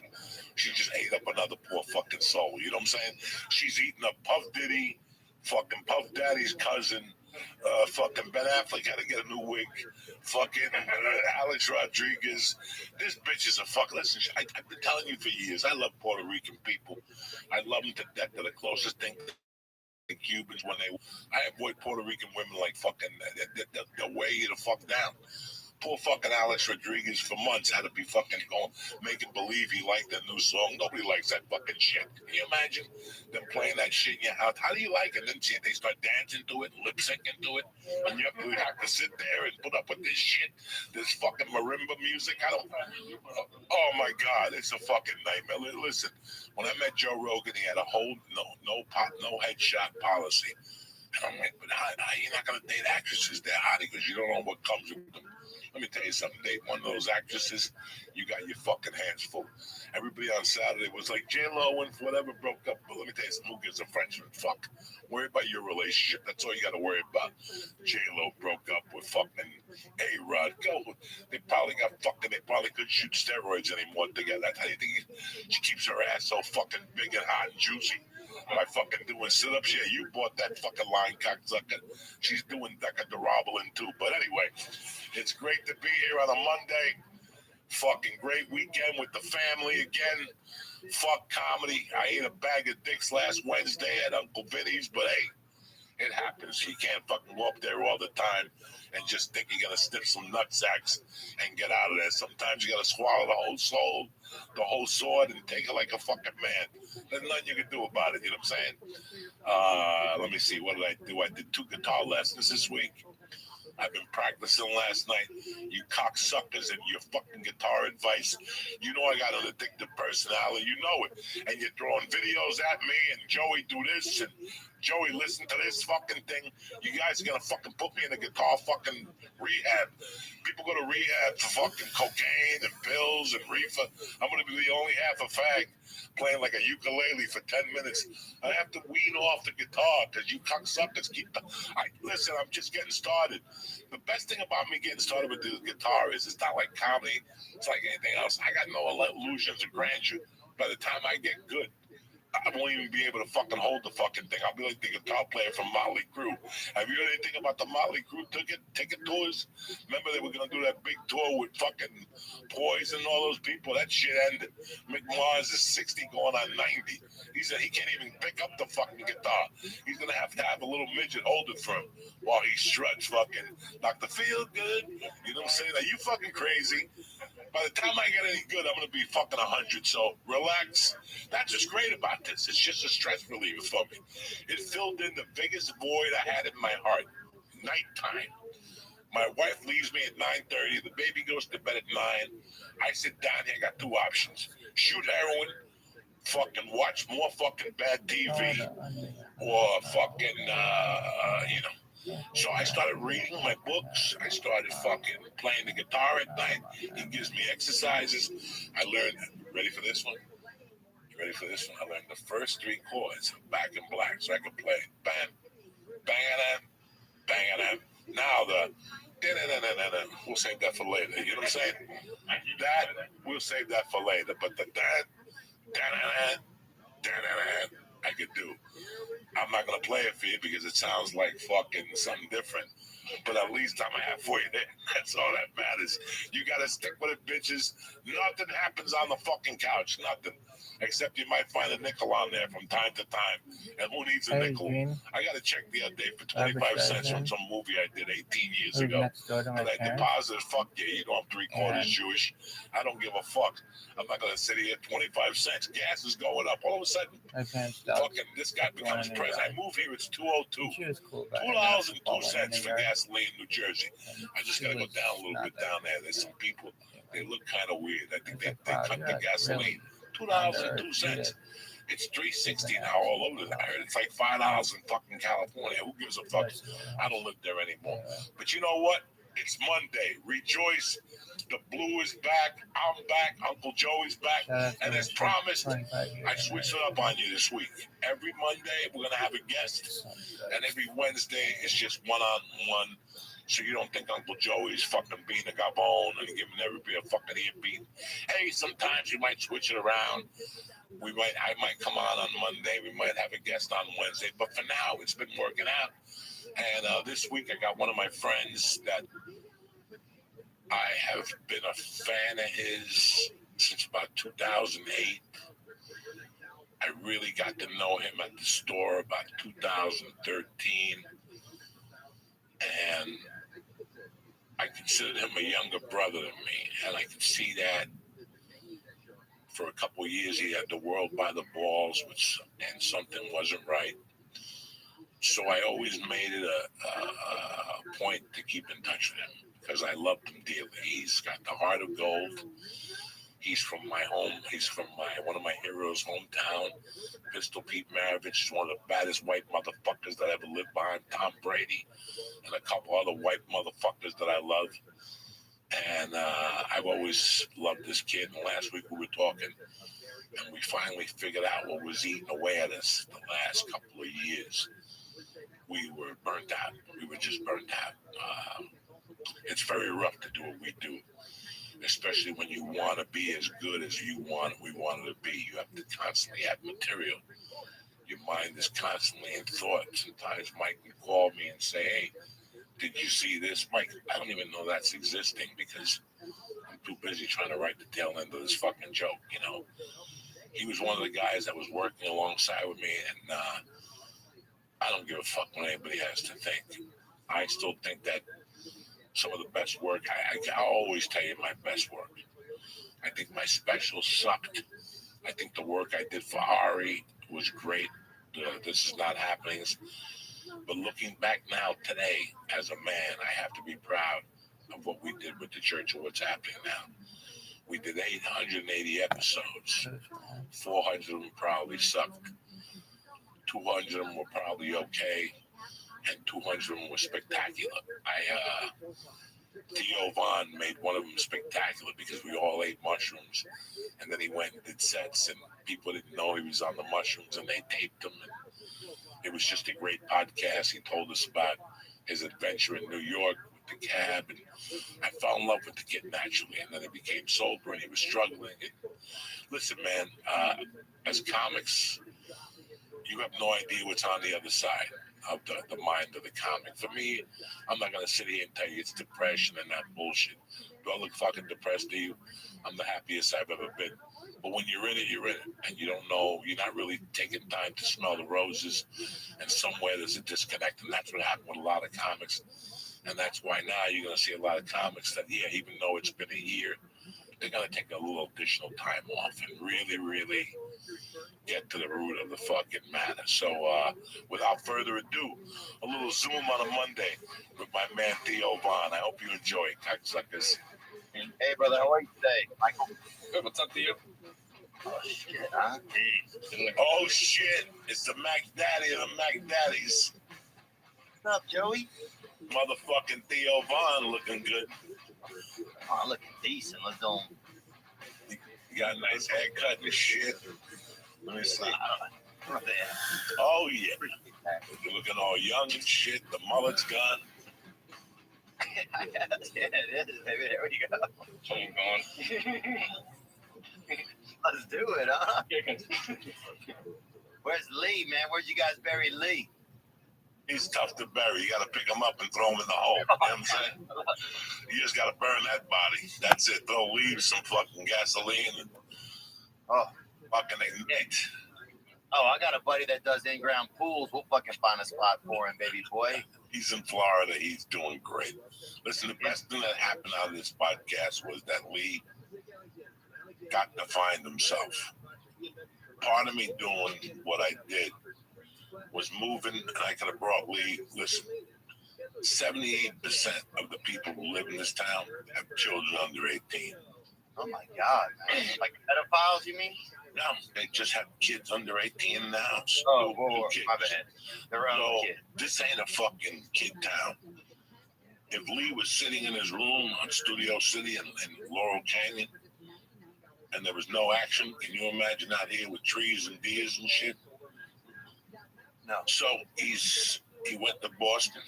She just ate up another poor fucking soul. You know what I'm saying? She's eating up Puff Diddy, fucking Puff Daddy's cousin. Fucking Ben Affleck got to get a new wig. Fucking Alex Rodriguez. This bitch is a fuck. Listen, I've been telling you for years, I love Puerto Rican people. I love them to death. They're the closest thing to Cubans when they. I avoid Puerto Rican women like fucking. They'll weigh you the fuck down. Poor fucking Alex Rodriguez for months had to be fucking going, making believe he liked the new song. Nobody likes that fucking shit. Can you imagine them playing that shit in your house? How do you like it? Then they start dancing to it, lip syncing to it, and you have to sit there and put up with this shit, this fucking marimba music. I don't. Oh my God, it's a fucking nightmare. Listen, when I met Joe Rogan, he had a whole no headshot policy. And I'm like, but you're not gonna date actresses that hot because you don't know what comes with them. Let me tell you something, Dave. One of those actresses, you got your fucking hands full. Everybody on Saturday was like, J-Lo and whatever broke up. But let me tell you something, who gives a Frenchman? Fuck. Worry about your relationship. That's all you got to worry about. J-Lo broke up with fucking A-Rod. They probably couldn't shoot steroids anymore together. That's how you think she keeps her ass so fucking big and hot and juicy. By fucking doing sit-ups. Yeah, you bought that fucking line, cocksucker. She's doing like a derabeling too. But anyway, it's great to be here on a Monday. Fucking great weekend with the family again. Fuck comedy. I ate a bag of dicks last Wednesday at Uncle Vinny's, but hey, it happens. You can't fucking go up there all the time and just think you're gonna sniff some nutsacks and get out of there. Sometimes you gotta swallow the whole soul, the whole sword, and take it like a fucking man. There's nothing you can do about it. You know what I'm saying? Let me see. What did I do? I did 2 guitar lessons this week. I've been practicing last night. You cocksuckers and your fucking guitar advice. You know I got an addictive personality. You know it. And you're throwing videos at me and Joey do this and Joey, listen to this fucking thing. You guys are gonna fucking put me in a guitar fucking rehab. People go to rehab for fucking cocaine and pills and reefer. I'm gonna be the only half a fag playing like a ukulele for 10 minutes. I have to wean off the guitar because you cocksuckers keep listen, I'm just getting started. The best thing about me getting started with the guitar is it's not like comedy. It's like anything else. I got no illusions of grandeur. By the time I get good, I won't even be able to fucking hold the fucking thing. I'll be like the guitar player from Motley Crue. Have you heard anything about the Motley Crue ticket tours? Remember they were going to do that big tour with fucking Poison and all those people? That shit ended. Mick Mars is 60 going on 90. He said he can't even pick up the fucking guitar. He's going to have a little midget hold it for him while he struts fucking Dr. Feel Good. You know what I'm saying? Are you fucking crazy? By the time I get any good, I'm going to be fucking 100. So relax. That's what's great about this. It's just a stress reliever for me. It filled in the biggest void I had in my heart. Nighttime. My wife leaves me at 9:30. The baby goes to bed at 9. I sit down here. I got two options. Shoot heroin. Fucking watch more fucking bad TV. Or fucking, So I started reading my books. I started fucking playing the guitar at night. He gives me exercises. I learned, ready for this one? You ready for this one? I learned the first 3 chords back in black so I could play bam, bang, bang, now the we'll save that for later. You know what I'm saying? We'll save that for later. But the I could do. I'm not going to play it for you because it sounds like fucking something different. But at least I'm going to have for you there. That's all that matters. You got to stick with it, bitches. Nothing happens on the fucking couch. Nothing. Except you might find a nickel on there from time to time. And who needs a nickel? I got to check the other day for 25 cents on some movie I did 18 years ago. And I deposited, fuck yeah, you know I'm 3/4 Jewish. I don't give a fuck. I'm not going to sit here 25 cents. Gas is going up. All of a sudden, fucking this guy becomes president. I move here, it's 202. $2.02 for gasoline in New Jersey. I just got to go down a little bit down there. There's some people, they look kind of weird. I think they cut the gasoline. $2.02. It's $3.60 now all over. I heard it's like $5 in fucking California. Who gives a fuck? I don't live there anymore. But you know what? It's Monday. Rejoice. The blue is back. I'm back. Uncle Joey's back. And as promised, I switched it up on you this week. Every Monday, we're going to have a guest. And every Wednesday, it's just one-on-one. So you don't think Uncle Joey's fucking being a gabon and giving everybody a fucking ear beat. Hey, sometimes you might switch it around. I might come on Monday. We might have a guest on Wednesday. But for now, it's been working out. And this week, I got one of my friends that I have been a fan of his since about 2008. I really got to know him at the store about 2013. And I considered him a younger brother than me. And I could see that for a couple of years he had the world by the balls, and something wasn't right. So I always made it a point to keep in touch with him because I loved him dearly. He's got the heart of gold. He's from my home. He's from one of my heroes' hometown. Pistol Pete Maravich is one of the baddest white motherfuckers that ever lived behind Tom Brady and a couple other white motherfuckers that I love. And I've always loved this kid. And last week we were talking, and we finally figured out what was eating away at us the last couple of years. We were burnt out. We were just burnt out. It's very rough to do what we do, especially when you want to be as good as we wanted to be. You have to constantly have material. Your mind is constantly in thought. Sometimes Mike would call me and say, hey, did you see this? Mike, I don't even know that's existing because I'm too busy trying to write the tail end of this fucking joke, you know. He was one of the guys that was working alongside with me, and I don't give a fuck what anybody has to think. I still think that some of the best work, I'll always tell you my best work. I think my special sucked. I think the work I did for Ari was great. This is not happening. But looking back now, today, as a man, I have to be proud of what we did with the church and what's happening now. We did 880 episodes. 400 of them probably sucked. 200 of them were probably okay, and 200 of them were spectacular. Theo Von made one of them spectacular because we all ate mushrooms, and then he went and did sets, and people didn't know he was on the mushrooms, and they taped him. And it was just a great podcast. He told us about his adventure in New York with the cab, and I fell in love with the kid naturally, and then he became sober, and he was struggling. And listen, man, as comics, you have no idea what's on the other side of the mind of the comic. For me, I'm not going to sit here and tell you it's depression and that bullshit. Do I look fucking depressed to you? I'm the happiest I've ever been. But when you're in it, you're in it. And you don't know, you're not really taking time to smell the roses. And somewhere there's a disconnect. And that's what happened with a lot of comics. And that's why now you're going to see a lot of comics that, yeah, even though it's been a year, they're going to take a little additional time off and really, really get to the root of the fucking matter. So without further ado, a little Zoom on a Monday with my man Theo Von. I hope you enjoy it, cocksuckers. Hey, brother, how are you today? Michael? Good, what's up to you? Oh, shit, huh? Oh shit, it's the Mac Daddy of the Mac Daddies. What's up, Joey? Motherfucking Theo Von looking good. Oh, I'm looking decent. Let's go. You got a nice haircut and shit. Let me see. Right there. Oh yeah. You're looking all young and shit. The mullet's gone. Yeah, it is, baby. There we go. I'm gone. Let's do it, huh? Where's Lee, man? Where'd you guys bury Lee? He's tough to bury. You got to pick him up and throw him in the hole. You know what I'm saying? You just got to burn that body. That's it. Throw leaves, some fucking gasoline, and fucking ignite. Oh, I got a buddy that does in-ground pools. We'll fucking find a spot for him, baby boy. He's in Florida. He's doing great. Listen, the best thing that happened out of this podcast was that Lee got to find himself. Part of me doing what I did was moving, and I could have brought Lee. Listen, 78% of the people who live in this town have children under 18. Oh my God, man. Like pedophiles, you mean? No, they just have kids under 18 in the house. Oh, Kids. my bad. Their own So, kid. this ain't a fucking kid town. If Lee was sitting in his room on Studio City in Laurel Canyon, and there was no action, can you imagine out here with trees and deers and shit? No. So he went to Boston,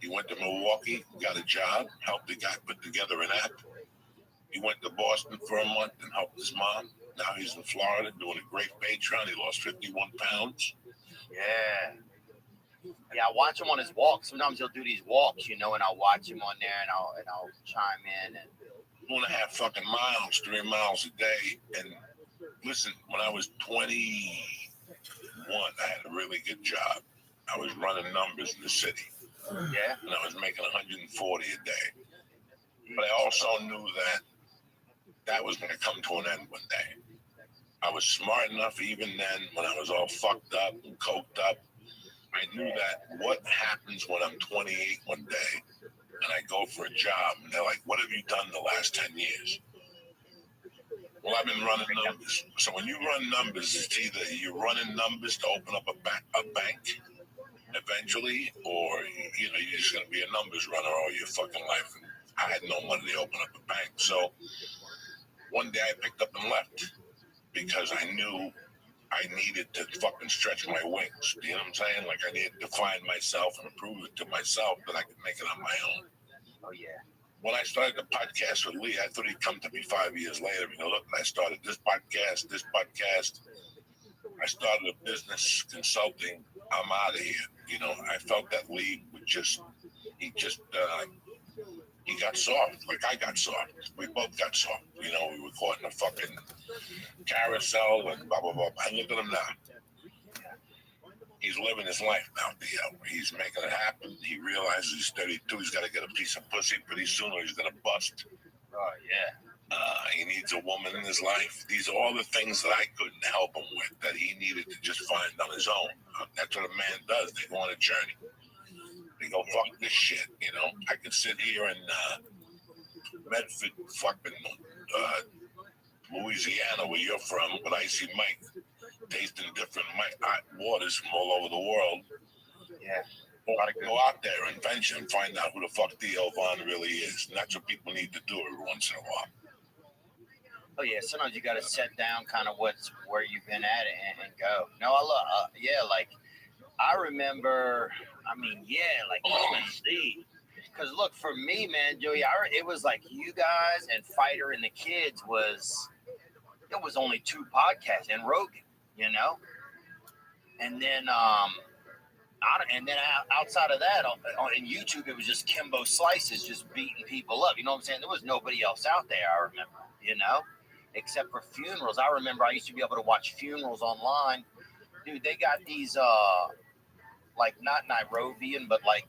he went to Milwaukee, got a job, helped the guy put together an app. He went to Boston for a month and helped his mom. Now he's in Florida doing a great Patreon. He lost 51 pounds. Yeah. Yeah, I watch him on his walks. Sometimes he'll do these walks, you know, and I'll watch him on there and I'll chime in and 2.5 fucking miles, 3 miles a day. And listen, when I was 21, I had a really good job. I was running numbers in the city. yeah. And I was making 140 a day. But I also knew that was going to come to an end one day. I was smart enough even then, when I was all fucked up and coked up, I knew that what happens when I'm 28 one day and I go for a job and they're like, what have you done the last 10 years? Well, I've been running numbers. So when you run numbers, it's either you're running numbers to open up a bank eventually, or you're just going to be a numbers runner all your fucking life. And I had no money to open up a bank. So one day I picked up and left because I knew I needed to fucking stretch my wings. You know what I'm saying? Like I needed to find myself and prove it to myself that I could make it on my own. Oh yeah. When I started the podcast with Lee, I thought he'd come to me 5 years later and go, look, I started this podcast. I started a business consulting. I'm out of here. I felt that Lee he got soft, like I got soft. We both got soft. We were caught in a fucking carousel and blah, blah, blah. And look at him now. He's living his life now, Theo. He's making it happen. He realizes he's 32. He's got to get a piece of pussy pretty soon or he's going to bust. Oh yeah. He needs a woman in his life. These are all the things that I couldn't help him with, that he needed to just find on his own. That's what a man does. They go on a journey. They go, fuck this shit, I could sit here in Medford, fucking Louisiana, where you're from, with Icy Mike, tasting different waters from all over the world. Yeah. Go out there and venture and find out who the fuck Theo Von really is. And that's what people need to do every once in a while. Oh yeah, sometimes you got to set down kind of where you've been at and go. No, I love, like I remember. I mean, like because look, for me, man, Joey, it was like you guys and Fighter and the kids it was only 2 podcasts and Rogan, you know, and then outside of that, on YouTube, it was just Kimbo Slices just beating people up. You know what I'm saying? There was nobody else out there. I remember, you know. Except for funerals. I remember I used to be able to watch funerals online. Dude, they got these like not Nairobian, but like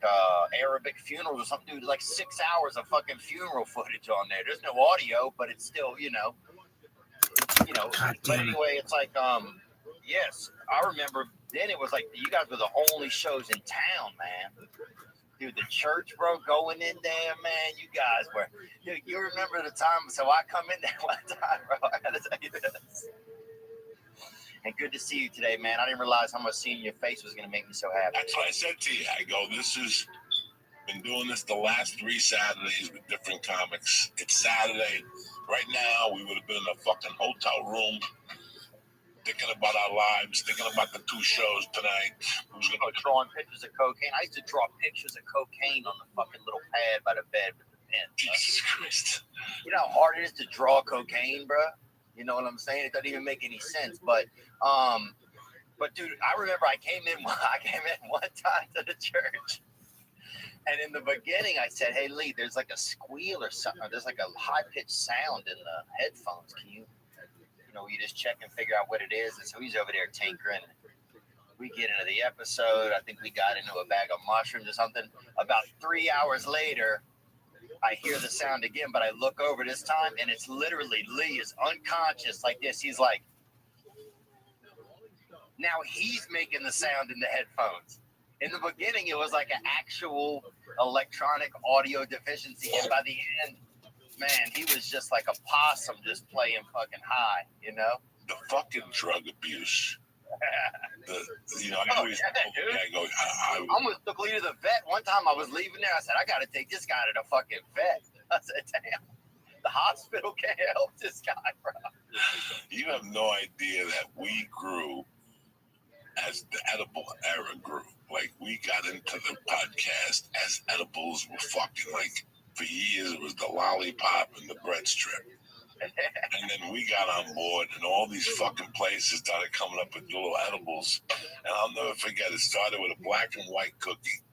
Arabic funerals or something. Dude, like 6 hours of fucking funeral footage on there. There's no audio, but it's still, you know. But anyway, it's like yes, I remember then it was like you guys were the only shows in town, man. Dude, the church, bro, going in there, man, you guys were, dude, you remember the time, so I come in there one time, bro, I gotta tell you this. And good to see you today, man. I didn't realize how much seeing your face was gonna make me so happy. That's what I said to you. I go, been doing this the last 3 Saturdays with different comics. It's Saturday. Right now, we would have been in a fucking hotel room, thinking about our lives, thinking about the 2 shows tonight. Who's gonna drawing pictures of cocaine? I used to draw pictures of cocaine on the fucking little pad by the bed with the pen. Jesus Christ. You know how hard it is to draw cocaine, bro? You know what I'm saying? It doesn't even make any sense. But dude, I remember I came in one time to the church. And in the beginning, I said, "Hey, Lee, there's like a squeal or something. Or there's like a high-pitched sound in the headphones. Can you you just check and figure out what it is?" And so he's over there tinkering. We get into the episode. I think we got into a bag of mushrooms or something. About 3 hours later, I hear the sound again, but I look over this time, and it's literally Lee is unconscious like this. He's like, now he's making the sound in the headphones. In the beginning, it was like an actual electronic audio deficiency, and by the end, man, he was just like a possum just playing fucking high, you know? The fucking drug abuse. I almost took Lee to the vet. One time I was leaving there, I said, I got to take this guy to the fucking vet. I said, damn, the hospital can't help this guy, bro. You have no idea that we grew as the edible era grew. Like, we got into the podcast as edibles were fucking like, for years, it was the lollipop and the bread strip. And then we got on board, and all these fucking places started coming up with little edibles. And I'll never forget, it started with a black and white cookie.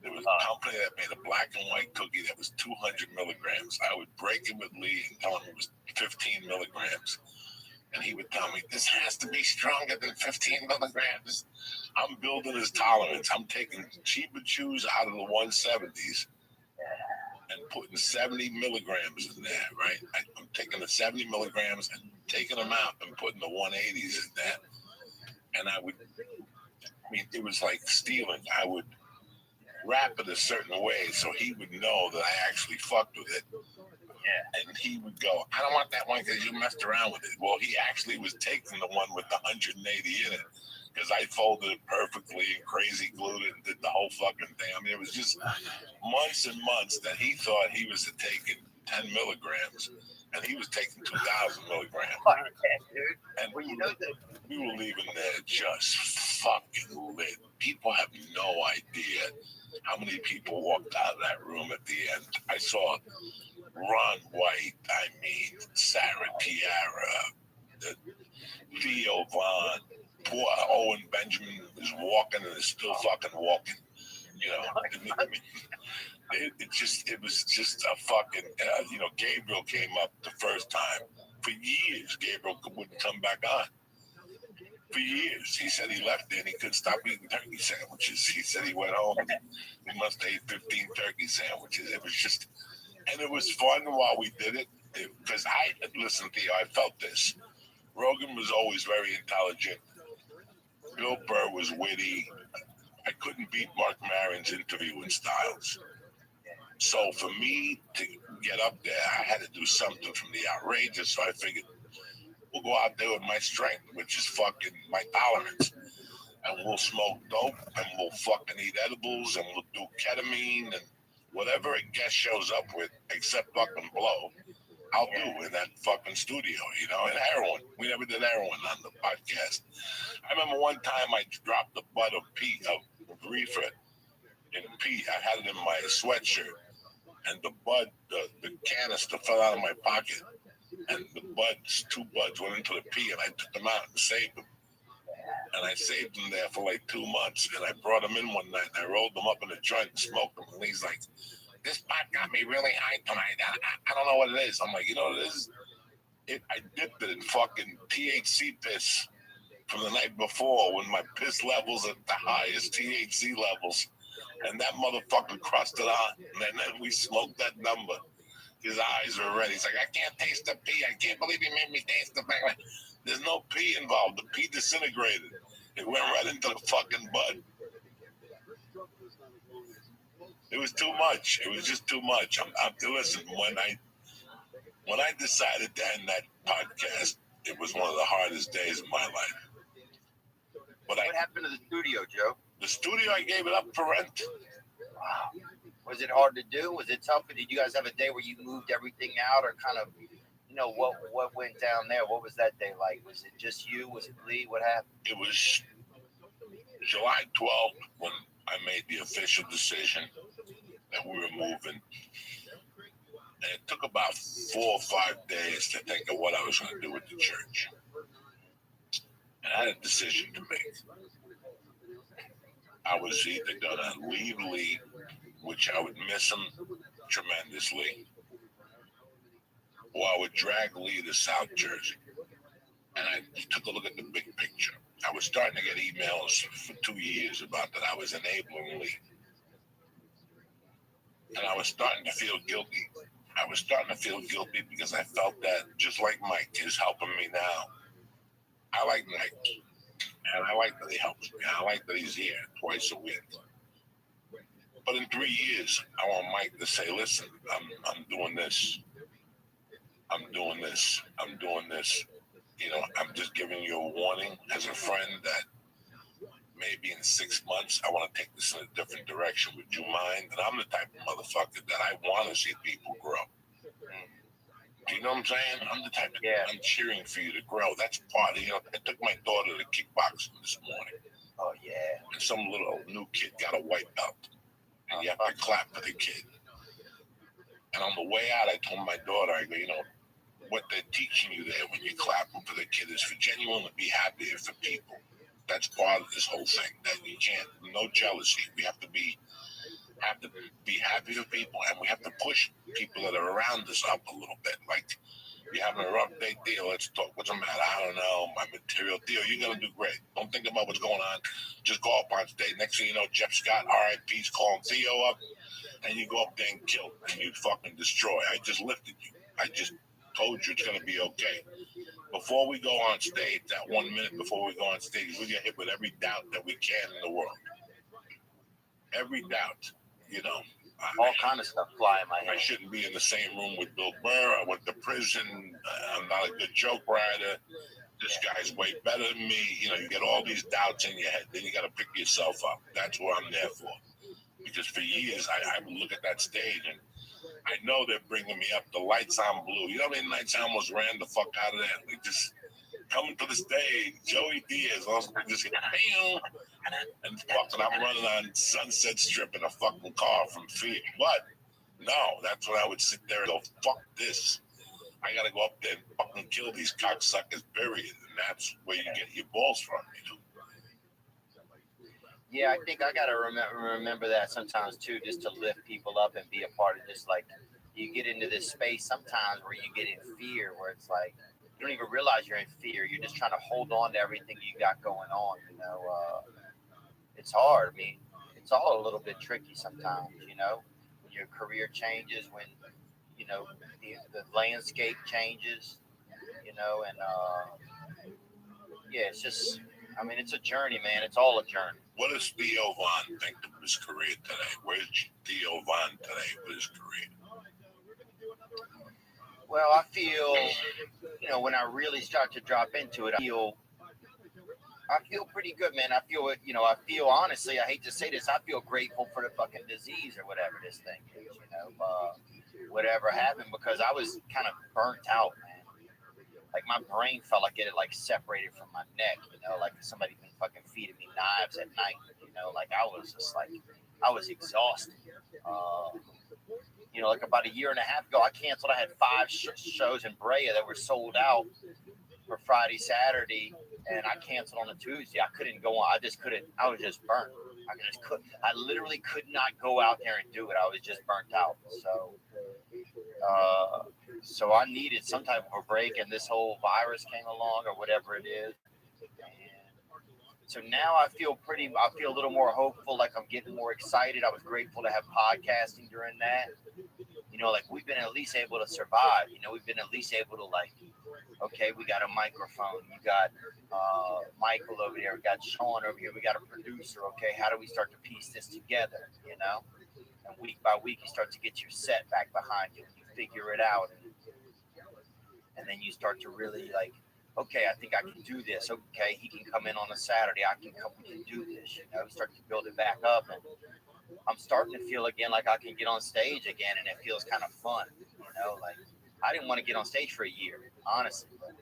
There was a company that made a black and white cookie that was 200 milligrams. I would break it with Lee and tell him it was 15 milligrams. And he would tell me, this has to be stronger than 15 milligrams. I'm building his tolerance. I'm taking cheaper chews out of the 170s. And putting 70 milligrams in there, right? I'm taking the 70 milligrams and taking them out and putting the 180s in there. And it was like stealing. I would wrap it a certain way so he would know that I actually fucked with it. Yeah. And he would go, I don't want that one because you messed around with it. Well, he actually was taking the one with the 180 in it. Because I folded it perfectly and crazy glued it and did the whole fucking thing. I mean, it was just months and months that he thought he was taking 10 milligrams, and he was taking 2,000 milligrams. And we were leaving there just fucking lit. People have no idea how many people walked out of that room at the end. I saw Ron White, Sarah Tiara, Theo Von, poor Owen Benjamin is walking and is still fucking walking. You know, it was just a fucking, Gabriel came up the first time. For years, Gabriel wouldn't come back on. For years. He said he left there and he couldn't stop eating turkey sandwiches. He said he went home and he must have ate 15 turkey sandwiches. It was just, and it was fun while we did it. Because listen, Theo, I felt this. Rogan was always very intelligent. Bill Burr was witty. I couldn't beat Mark Maron's interviewing styles. So for me to get up there, I had to do something from the outrageous. So I figured We'll go out there with my strength, which is fucking my tolerance. And we'll smoke dope, and we'll fucking eat edibles, and we'll do ketamine, and whatever a guest shows up with, except fucking blow, I'll do in that fucking studio, you know, and heroin. We never did heroin on the podcast. I remember one time I dropped the butt of reefer in pee. I had it in my sweatshirt, and the bud, the canister fell out of my pocket, and the buds, 2 buds went into the pee, and I took them out and saved them. And I saved them there for like 2 months, and I brought them in one night, and I rolled them up in a joint and smoked them, and he's like, this pot got me really high tonight. I don't know what it is. I'm like, you know what it is? I dipped it in fucking THC piss from the night before when my piss levels at the highest THC levels. And that motherfucker crusted on. And then we smoked that number. His eyes were red. He's like, I can't taste the pee. I can't believe he made me taste the pee. There's no pee involved. The pee disintegrated. It went right into the fucking bud. It was too much. It was just too much. Listen, when I decided to end that podcast, it was one of the hardest days of my life. But What happened to the studio, Joe? the studio, I gave it up for rent. Wow. Was it hard to do? Was it tough? Or did you guys have a day where you moved everything out, or kind of, you know, what went down there? What was that day like? Was it just you? Was it Lee? What happened? It was July 12th when I made the official decision that we were moving. And it took about 4 or 5 days to think of what I was going to do with the church. And I had a decision to make. I was either going to leave Lee, which I would miss him tremendously, or I would drag Lee to South Jersey. And I took a look at the big picture. I was starting to get emails for 2 years about that I was enabling Lee. And I was starting to feel guilty. I was starting to feel guilty because I felt that, just like Mike is helping me now, I like Mike. And I like that he helps me. I like that he's here twice a week. But in 3 years, I want Mike to say, listen, I'm doing this. I'm doing this. I'm doing this. You know, I'm just giving you a warning as a friend that maybe in 6 months, I want to take this in a different direction. Would you mind? And I'm the type of motherfucker that I want to see people grow. Do you know what I'm saying? I'm the type of I'm cheering for you to grow. That's part of, you know, I took my daughter to kickboxing this morning. Oh, yeah. And some little new kid got a white belt. And you have to clap for the kid. And on the way out, I told my daughter, I go, you know, what they're teaching you there when you're clapping for the kid is for genuinely be happy for people. That's part of this whole thing. That you can't, no jealousy. We have to be happy for people, and we have to push people that are around us up a little bit. Like, you're having a rough day, Theo, let's talk. What's the matter? I don't know. My material. Theo, you're going to do great. Don't think about what's going on. Just go up on stage. Next thing you know, Jeff Scott, RIP's calling Theo up, and you go up there and kill, and you fucking destroy. I just lifted you. I just told you it's going to be okay. Before we go on stage, that 1 minute before we go on stage, we get hit with every doubt that we can in the world. Every doubt, you know. All kind of stuff fly in my head. I shouldn't be in the same room with Bill Burr. I went to prison. I'm not a good joke writer. This guy's way better than me. You know, you get all these doubts in your head. Then you got to pick yourself up. That's what I'm there for. Because for years, I would look at that stage and I know they're bringing me up. The lights on blue. You know how many nights I almost ran the fuck out of there? Like, just coming to the stage, Joey Diaz. I was just bam, and fucking I'm running on Sunset Strip in a fucking car from fear. But no, that's when I would sit there and go, fuck this. I gotta go up there and fucking kill these cocksuckers, period. And that's where you get your balls from, you know. Yeah, I think I gotta remember that sometimes too, just to lift people up and be a part of this. Like, you get into this space sometimes where you get in fear, where it's like you don't even realize you're in fear. You're just trying to hold on to everything you got going on. You know, it's hard. I mean, it's all a little bit tricky sometimes. You know, when your career changes, when you know the landscape changes. You know, and yeah, it's just. I mean, it's a journey, man. It's all a journey. What does Theo Von think of his career today? Where's Theo Von today with his career? Well, I feel, when I really start to drop into it, I feel pretty good, man. I feel it, I feel honestly, I hate to say this, I feel grateful for the fucking disease or whatever this thing is, whatever happened, because I was kind of burnt out, man. Like my brain felt like it had like separated from my neck, like somebody been fucking feeding me knives at night, like I was just like, I was exhausted. Like about a year and a half ago, I canceled. I had 5 shows in Brea that were sold out for Friday, Saturday, and I canceled on a Tuesday. I couldn't go on. I just couldn't. I was just burnt. I literally could not go out there and do it. I was just burnt out. So I needed some type of a break, and this whole virus came along, or whatever it is. So now I feel a little more hopeful, like I'm getting more excited. I was grateful to have podcasting during that. Like we've been at least able to survive. We've been at least able to okay, we got a microphone. You got Michael over there. We got Sean over here. We got a producer. Okay, how do we start to piece this together, And week by week, you start to get your set back behind you. You figure it out. And then you start to really okay, I think I can do this. Okay, he can come in on a Saturday. We can do this. We start to build it back up, and I'm starting to feel again like I can get on stage again, and it feels kind of fun. I didn't want to get on stage for a year, honestly. But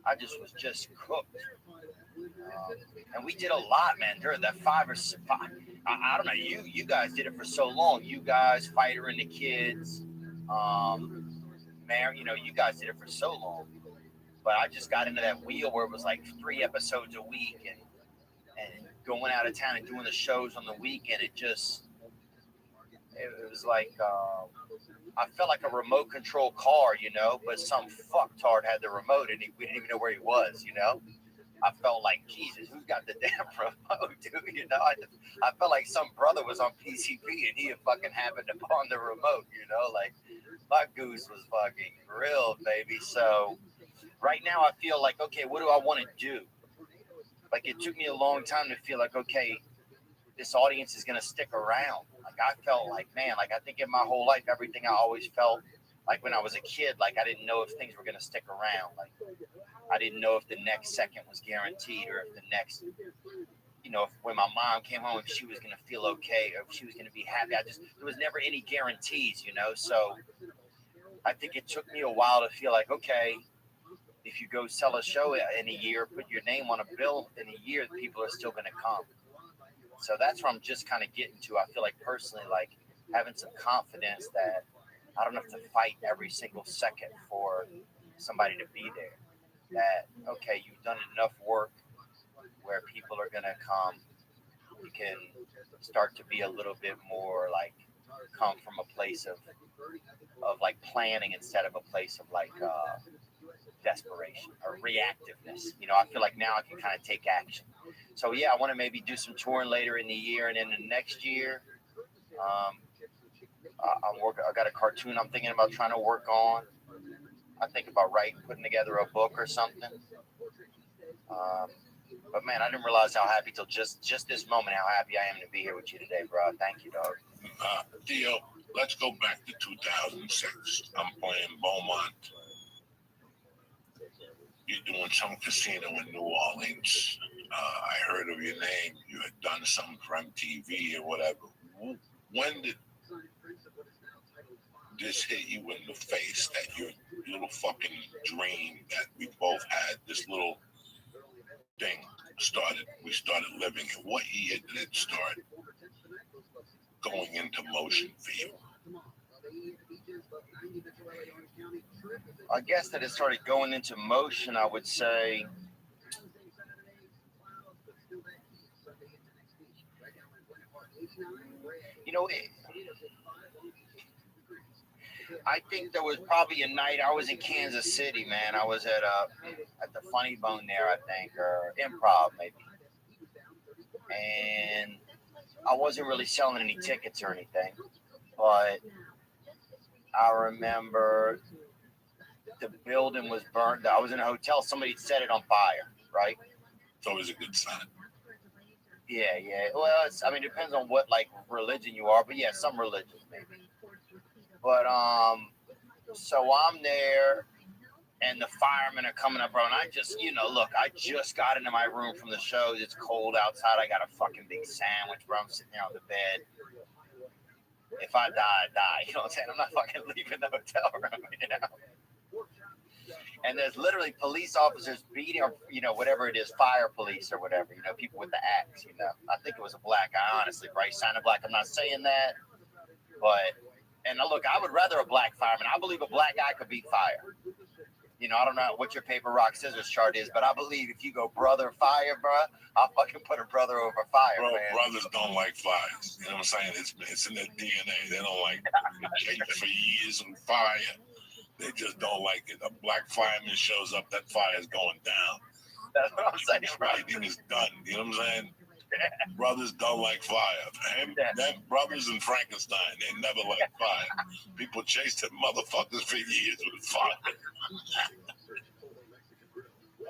I was just cooked, and we did a lot, man. During that 5 or 6, I don't know. You guys did it for so long. You guys, Fighter and the Kids, Mary. You guys did it for so long. But I just got into that wheel where it was like 3 episodes a week, and going out of town and doing the shows on the weekend. It was like I felt like a remote control car, but some fucktard had the remote, and we didn't even know where he was, I felt like, Jesus, who's got the damn remote, dude? I felt like some brother was on PCP and he had fucking happened upon the remote, like my goose was fucking grilled, baby. So right now I feel like, okay, what do I want to do? Like it took me a long time to feel like, okay, this audience is going to stick around. Like I felt like, man, like I think in my whole life, everything I always felt like when I was a kid, like I didn't know if things were going to stick around. Like I didn't know if the next second was guaranteed, or if the next, if when my mom came home, if she was going to feel okay, or if she was going to be happy. There was never any guarantees, So I think it took me a while to feel like, okay, if you go sell a show in a year, put your name on a bill in a year, people are still going to come. So that's where I'm just kind of getting to. I feel like personally, like having some confidence that I don't have to fight every single second for somebody to be there. That, okay, you've done enough work where people are going to come. You can start to be a little bit more like come from a place of like planning instead of a place of like desperation or reactiveness. I feel like now I can kind of take action. So yeah, I want to maybe do some touring later in the year, and then the next year, I got a cartoon I'm thinking about trying to work on. I think about putting together a book or something. But man, I didn't realize how happy till just this moment, how happy I am to be here with you today, bro. Thank you, dog. Theo, let's go back to 2006. I'm playing Beaumont. You're doing some casino in New Orleans. I heard of your name. You had done something for MTV or whatever. When did this hit you in the face, that your little fucking dream that we both had, this little thing we started living in? What year did it start going into motion for you? I guess that it started going into motion, I would say, I think there was probably a night I was in Kansas City, man. I was at the Funny Bone there, I think, or Improv maybe, and I wasn't really selling any tickets or anything, but I remember the building was burned. I was in a hotel. Somebody set it on fire, right? It's always a good sign. Yeah. Well, it depends on what like religion you are, but yeah, some religions maybe. But So I'm there, and the firemen are coming up, bro. And I just, look, I just got into my room from the show. It's cold outside. I got a fucking big sandwich, bro. I'm sitting there on the bed. If I die, I die. You know what I'm saying? I'm not fucking leaving the hotel room, And there's literally police officers beating, or, whatever it is, fire police or whatever, people with the axe, I think it was a black guy, honestly, Bryce sounded black. I'm not saying that, but, and look, I would rather a black fireman. I believe a black guy could beat fire. I don't know what your paper, rock, scissors chart is, but I believe if you go brother fire, bro, I'll fucking put a brother over fire, Bro, man. brothers don't like fires. You know what I'm saying? It's in their DNA. They don't like it for years on fire. They just don't like it. A black fireman shows up, that fire is going down. That's what I'm saying, bro. Everything is done. You know what I'm saying? Brothers don't like fire. Them brothers in Frankenstein, they never liked fire. People chased them motherfuckers for years with fire.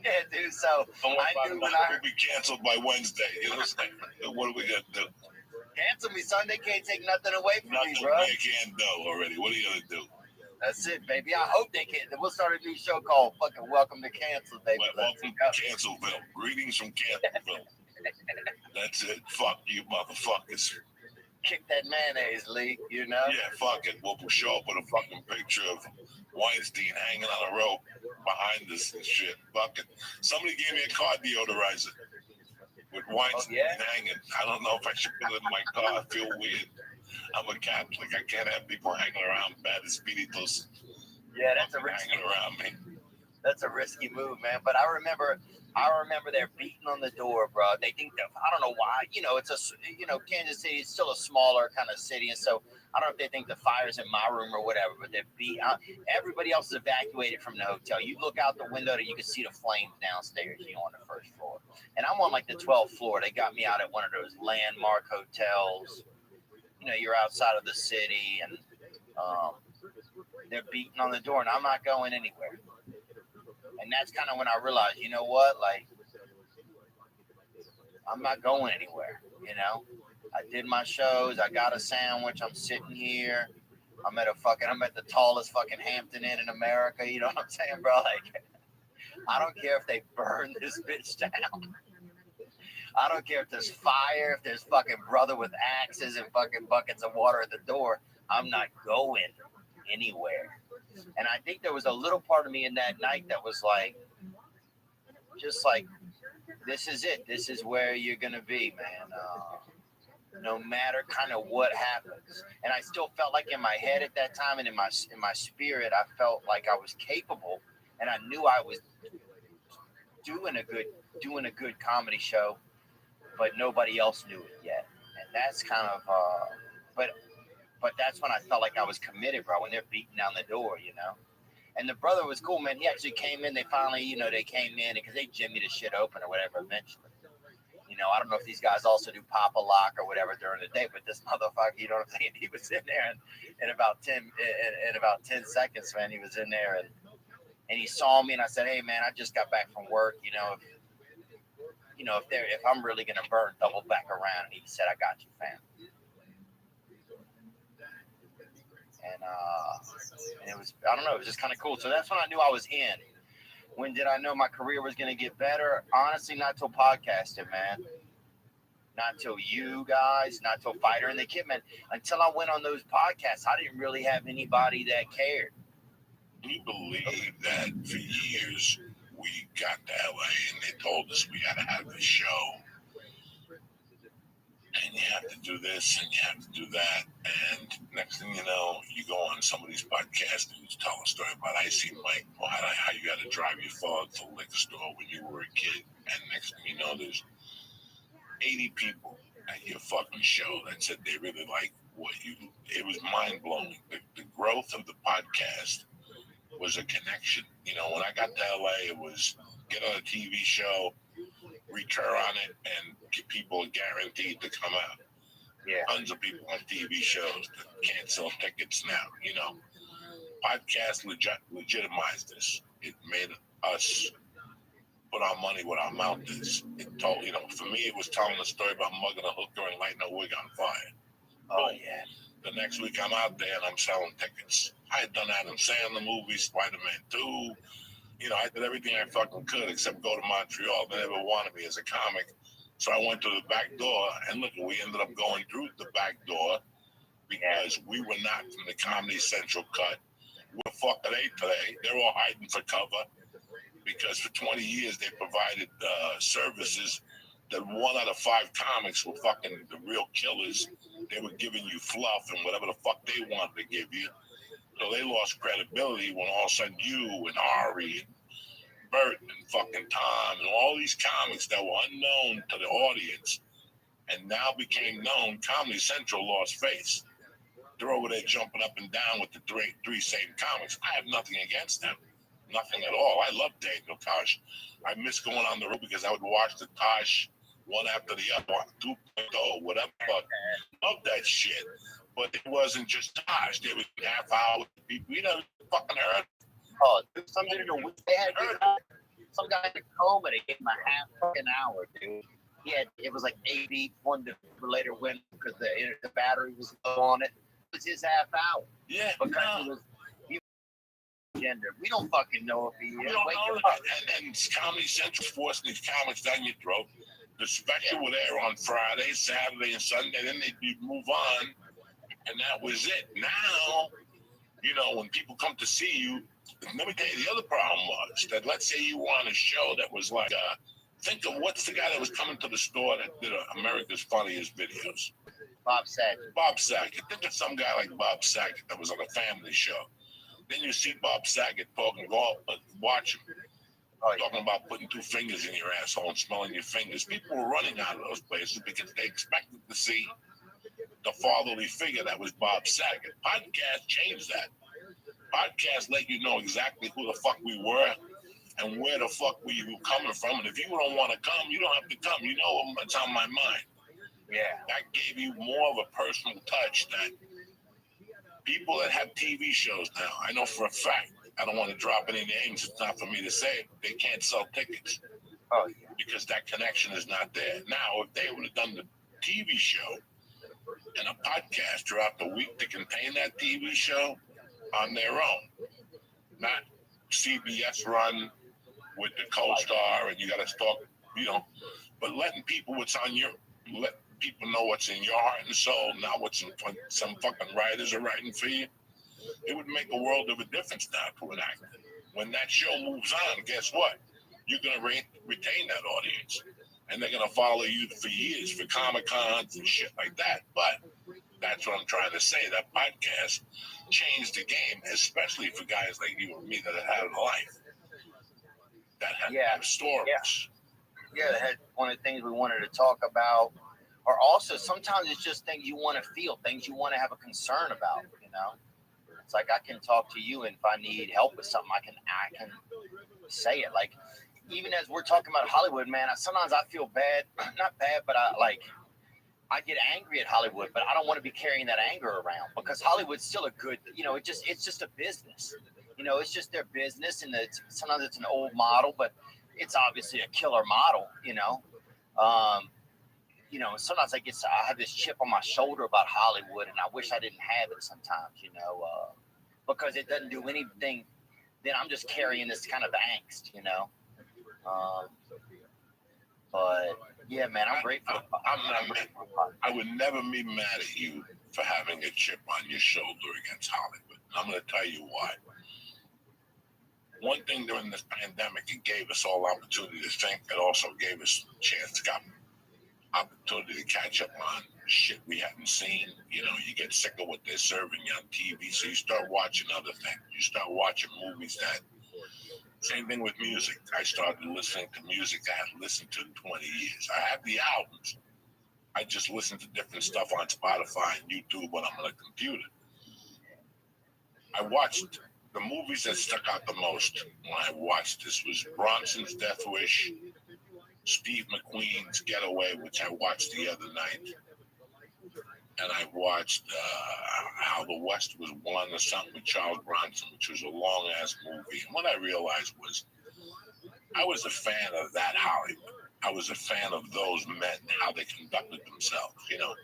Yeah, dude. So I knew when we'll be canceled by Wednesday. You know what I'm saying? What are we gonna do? Cancel me, son. They can't take nothing away from Nothing me, bro. they can't do already. What are you gonna do? That's it, baby. I hope they can. We'll start a new show called fucking Welcome to Cancel, baby. Welcome to Cancelville. Greetings from Cancelville. That's it. Fuck you, motherfuckers. Kick that mayonnaise, Lee, Yeah, fuck it. We'll show up with a fucking picture of Weinstein hanging on a rope behind us and shit. Fuck it. Somebody gave me a car deodorizer with Weinstein hanging. I don't know if I should put it in my car. I feel weird. I'm a Catholic. I can't have people hanging around bad espíritus. Yeah, that's a risky hanging around me. That's a risky move, man. But I remember they're beating on the door, bro. They think that, I don't know why. It's Kansas City is still a smaller kind of city, and so I don't know if they think the fire's in my room or whatever. But they're beating. Everybody else is evacuated from the hotel. You look out the window, and you can see the flames downstairs. On the first floor, and I'm on like the 12th floor. They got me out at one of those landmark hotels. You're outside of the city, and they're beating on the door, and I'm not going anywhere. And that's kind of when I realized, you know what? Like, I'm not going anywhere, I did my shows. I got a sandwich. I'm sitting here. I'm at the tallest fucking Hampton Inn in America. You know what I'm saying, bro? Like, I don't care if they burn this bitch down. I don't care if there's fire, if there's fucking brother with axes and fucking buckets of water at the door. I'm not going anywhere. And I think there was a little part of me in that night that was like, just like, this is it. This is where you're going to be, man. No matter kind of what happens. And I still felt like in my head at that time and in my spirit, I felt like I was capable, and I knew I was doing a good comedy show, but nobody else knew it yet. And that's kind of, but that's when I felt like I was committed, bro, when they're beating down the door, And the brother was cool, man. He actually came in. They finally, they came in because they jimmied the shit open or whatever eventually. I don't know if these guys also do pop a lock or whatever during the day, but this motherfucker, you know what I'm saying? He was in there in about 10 seconds, man. He was in there and he saw me and I said, hey, man, I just got back from work. If I'm really going to burn, double back around. And he said, I got you, fam. And it was, I don't know, it was just kind of cool. So that's when I knew I was in. When did I know my career was going to get better? Honestly, not till podcasting, man. Not till you guys, not till Fighter and the Kid, man. Until I went on those podcasts, I didn't really have anybody that cared. We believe that for years we got to LA and they told us we got to have a show. And you have to do this and you have to do that. And next thing you know, you go on somebody's podcast and you tell a story about I see Mike, or how you got to drive your father to the liquor store when you were a kid. And next thing you know, there's 80 people at your fucking show that said they really like what you do. It was mind blowing. The growth of the podcast was a connection. When I got to LA, it was get on a TV show, return on it, and get people guaranteed to come out. Yeah. Tons of people on TV shows that can't sell tickets now. Podcast legitimized this. It made us put our money where our mouth is. It told, for me, it was telling a story about mugging a hooker and lighting a wig on fire. Oh, yeah. The next week I'm out there and I'm selling tickets. I had done Adam Sandler movies, Spider-Man 2. You know, I did everything I fucking could except go to Montreal. They never wanted me as a comic. So I went to the back door, and look, we ended up going through the back door because we were not from the Comedy Central cut. What the fuck are they today? They're all hiding for cover because for 20 years they provided services that 1 out of 5 comics were fucking the real killers. They were giving you fluff and whatever the fuck they wanted to give you. So they lost credibility when all of a sudden you and Ari and Bert and fucking Tom and all these comics that were unknown to the audience and now became known, Comedy Central lost face. They're over there jumping up and down with the three same comics. I have nothing against them. Nothing at all. I love Daniel Tosh. I miss going on the road because I would watch the Tosh one after the other, 2.0, whatever. Love that shit. But it wasn't just Tosh. There was half hour people. You know, fucking heard. Oh, something in a week. They had some guy in coma. They gave him a half fucking hour, dude. It was like 80. One later went because the battery was low on it. It was his half hour. Yeah, because it was gender. We don't fucking know if he we don't know that. And Comedy Central's forcing these comics down your throat. The special would air on Friday, Saturday, and Sunday. Then they'd move on, and that was it. Now, you know, when people come to see you, let me tell you the other problem was that let's say you were on a show that was like, think of what's the guy that was coming to the store that did America's Funniest Videos? Bob Saget. Bob Saget. Think of some guy like Bob Saget that was on a family show. Then you see Bob Saget talking, watch him. Talking about putting 2 fingers in your asshole and smelling your fingers. People were running out of those places because they expected to see the fatherly figure that was Bob Saget. Podcast changed that. Podcast let you know exactly who the fuck we were and where the fuck we were coming from. And if you don't want to come, you don't have to come. You know what's on my mind. Yeah. That gave you more of a personal touch that people that have TV shows now, I know for a fact, I don't want to drop any names, it's not for me to say, they can't sell tickets. Oh, yeah. Because that connection is not there. Now, if they would have done the TV show and a podcast throughout the week to contain that TV show on their own, not CBS run with the co-star and you got to talk, you know, but letting people let people know what's in your heart and soul, not what some fucking writers are writing for you. It would make a world of a difference now to an actor. When that show moves on, guess what? You're going to retain that audience. And they're going to follow you for years for Comic-Cons and shit like that. But that's what I'm trying to say. That podcast changed the game, especially for guys like you and me that have had a life. That have stories. Yeah, that had one of the things we wanted to talk about. Or also, sometimes it's just things you want to feel, things you want to have a concern about, you know? It's like I can talk to you, and if I need help with something, I can say it. Like, even as we're talking about Hollywood, man, sometimes I feel bad, not bad, but I get angry at Hollywood, but I don't want to be carrying that anger around because Hollywood's still a good, you know, it's just a business. You know, it's just their business, and sometimes it's an old model, but it's obviously a killer model, you know. You know, sometimes I have this chip on my shoulder about Hollywood, and I wish I didn't have it sometimes, you know, because it doesn't do anything. Then I'm just carrying this kind of angst, you know. But yeah, man, I'm grateful. I would never be mad at you for having a chip on your shoulder against Hollywood. I'm going to tell you why. One thing during this pandemic, it gave us all opportunity to think. It also gave us a chance to get opportunity to catch up on shit we haven't seen. You know, you get sick of what they're serving you on TV, so you start watching other things. You start watching movies that. Same thing with music. I started listening to music I hadn't listened to in 20 years. I have the albums. I just listen to different stuff on Spotify and YouTube when I'm on a computer. I watched the movies that stuck out the most when I watched this was Bronson's Death Wish, Steve McQueen's Getaway, which I watched the other night, and I watched How the West Was Won or something with Charles Bronson, which was a long-ass movie. And what I realized was I was a fan of that Hollywood. I was a fan of those men, how they conducted themselves. You know,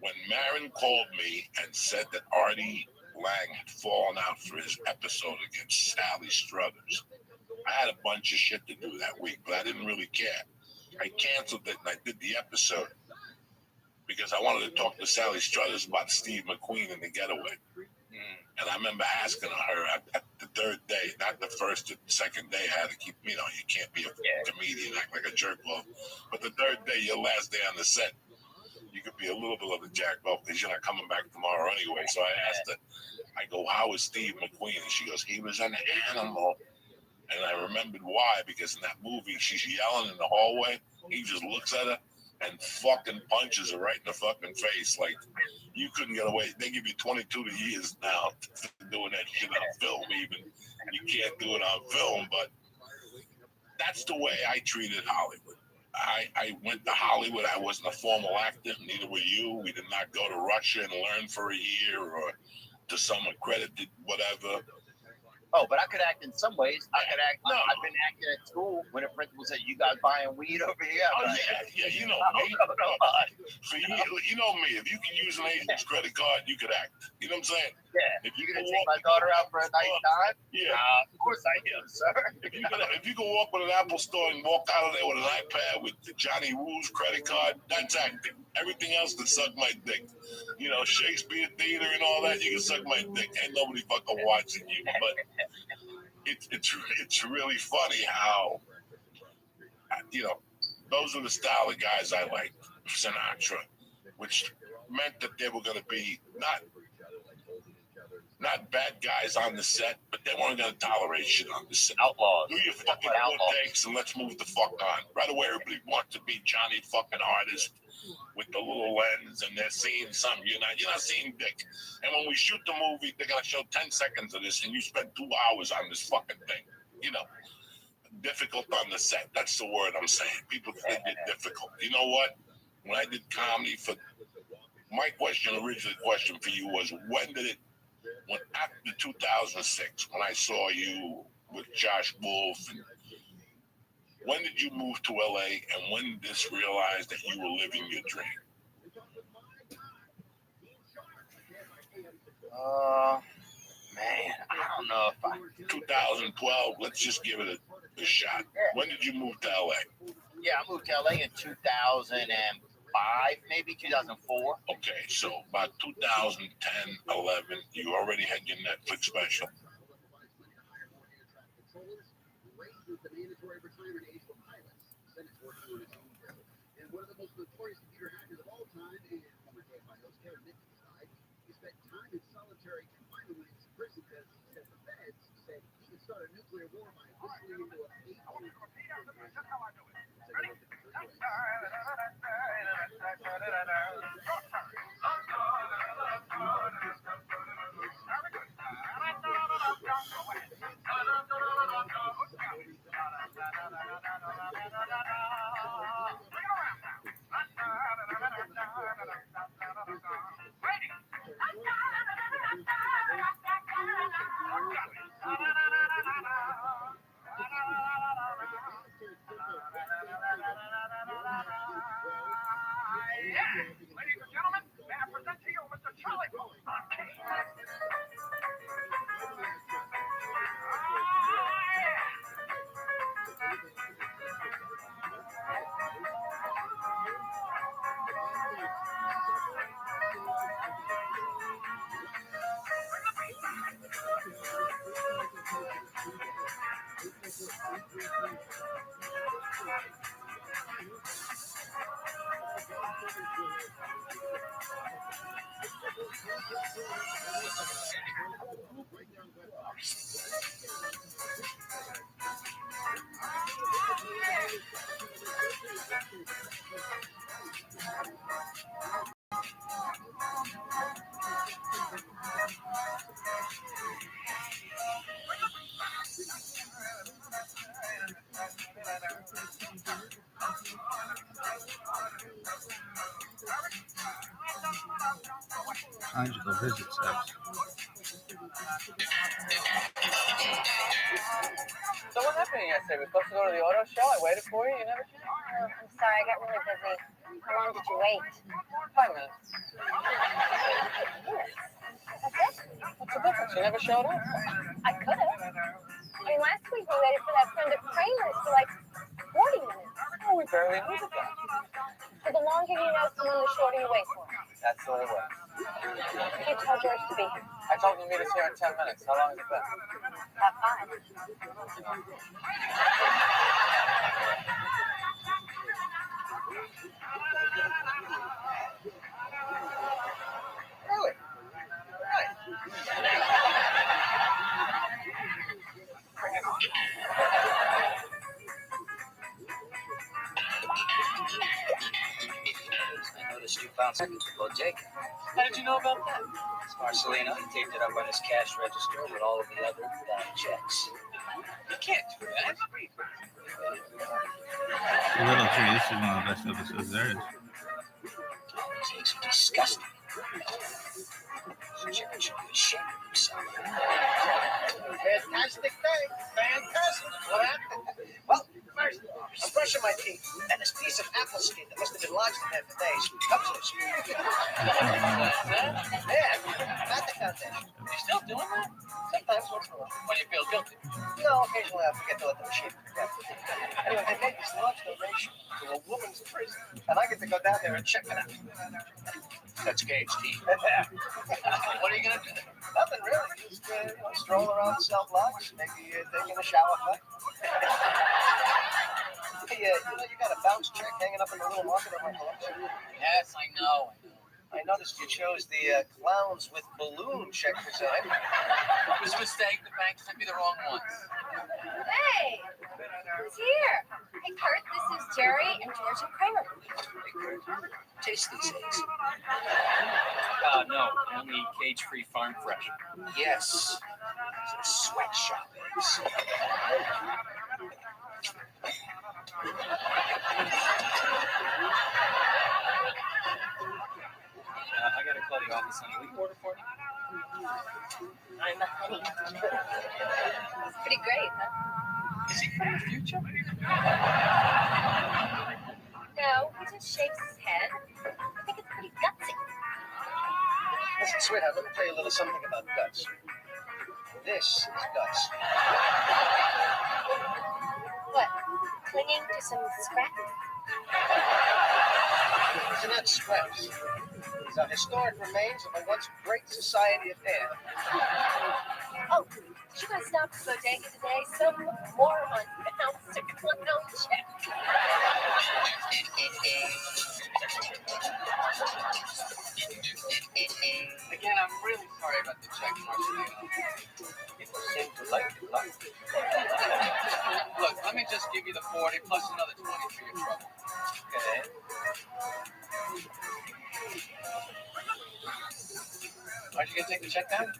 when Marin called me and said that Artie Lang had fallen out for his episode against Sally Struthers. I had a bunch of shit to do that week, but I didn't really care. I canceled it and I did the episode because I wanted to talk to Sally Struthers about Steve McQueen and the Getaway. And I remember asking her at the third day, not the first or second day, I had to keep, you can't be a comedian, act like a jerk off. But the third day, your last day on the set, you could be a little bit of a jack off because you're not coming back tomorrow anyway. So I asked her, I go, how was Steve McQueen? And she goes, he was an animal. And I remembered why, because in that movie, she's yelling in the hallway. He just looks at her and fucking punches her right in the fucking face. Like, you couldn't get away. They give you 22 years now for doing that shit on film even. You can't do it on film, but that's the way I treated Hollywood. I went to Hollywood. I wasn't a formal actor. Neither were you. We did not go to Russia and learn for a year or to some accredited whatever. Oh, but I could act in some ways. I could act. No. I've been acting at school when a principal said, "You guys buying weed over here?" Oh yeah, you know me. For you know me. If you can use an agent's credit card, you could act. You know what I'm saying? Yeah. If you're gonna take my daughter out for a nice time, of course I am, sir. If you can walk with an Apple store and walk out of there with an iPad with Johnny Woo's credit card, that's acting. Everything else can suck my dick. Shakespeare theater and all that, you can suck my dick. Ain't nobody fucking watching you. But it's really funny how, those are the style of guys I like. Sinatra, which meant that they were going to be not bad guys on the set, but they weren't going to tolerate shit on the set. Outlaws. Do your fucking takes and let's move the fuck on. Right away, everybody wants to be Johnny fucking artist with the little lens, and they're seeing something. You're not seeing dick. And when we shoot the movie, they're going to show 10 seconds of this, and you spend 2 hours on this fucking thing. Difficult on the set. That's the word I'm saying. People think they're difficult. You know what? When I did comedy my original question for you was, when after 2006, when I saw you with Josh Wolf, when did you move to LA, and when did this realize that you were living your dream? Man, I don't know if I... 2012, let's just give it a shot. When did you move to LA? Yeah, I moved to LA in 2005, maybe 2004. Okay, so about 2010, 11, you already had your Netflix special. Ladies and gentlemen, may I present to you Mr. Charlie Conjugal visit steps. So what happened yesterday? We were supposed to go to the auto show. I waited for you. You never came. I'm sorry, I got really busy. How long did you wait? 5 minutes. That's it? That's She never showed up. I could have. I mean, last week we waited for that friend of Kramer's for like 40 minutes. Oh, we barely needed that. So the longer you know someone, the shorter you wait for them. That's the only way. You told George to be here. I told him to meet us here in 10 minutes. How long has it been? About 5. Really? I noticed you found something about Jake. How did you know about that? Marcelino, he taped it up on his cash register with all of the other checks. You can't do that. Little tree, this is one of the best episodes there is. Jake's disgusting. Chicken should be ashamed of himself. Fantastic day. Fantastic. What happened? Well, first, I'm brushing my teeth, and this piece of apple skin that must have been lodged in there for days comes in. Yeah, not the foundation. You still doing that? Sometimes, once in a while. When you feel guilty? No, occasionally I forget to let the machine forget. Anyway, they made this large donation to a woman's prison, and I get to go down there and check it out. That's KHT. What are you going to do? Nothing really. Just stroll around the cell blocks, maybe taking a shower cut. Hey, you know you got a bounce check hanging up in the little market of my collection? Yes, I know. I noticed you chose the clowns with balloon check design. It was a mistake. The bank sent me the wrong ones. Hey, who's here? Hey, Kurt, this is Jerry and George and Kramer. Taste these eggs. No, only cage-free farm fresh. Yes. Some sweatshop eggs. I gotta call the office on a week order for you. I'm a honey. It's pretty great, huh? Is he from the future? No, he just shakes his head. I think it's pretty gutsy. Listen, sweetheart, let me tell you a little something about guts. This is guts. What? Clinging to some scraps? These are not scraps. These are historic remains of a once great society affair. Oh, did you guys stop at the bodega today? Some moron bounced a clown check. Again, I'm really sorry about the check, Marcelino. People seem to like it, huh? Look, let me just give you the 40 plus another 20 for your trouble. Okay. Aren't you gonna take the check down?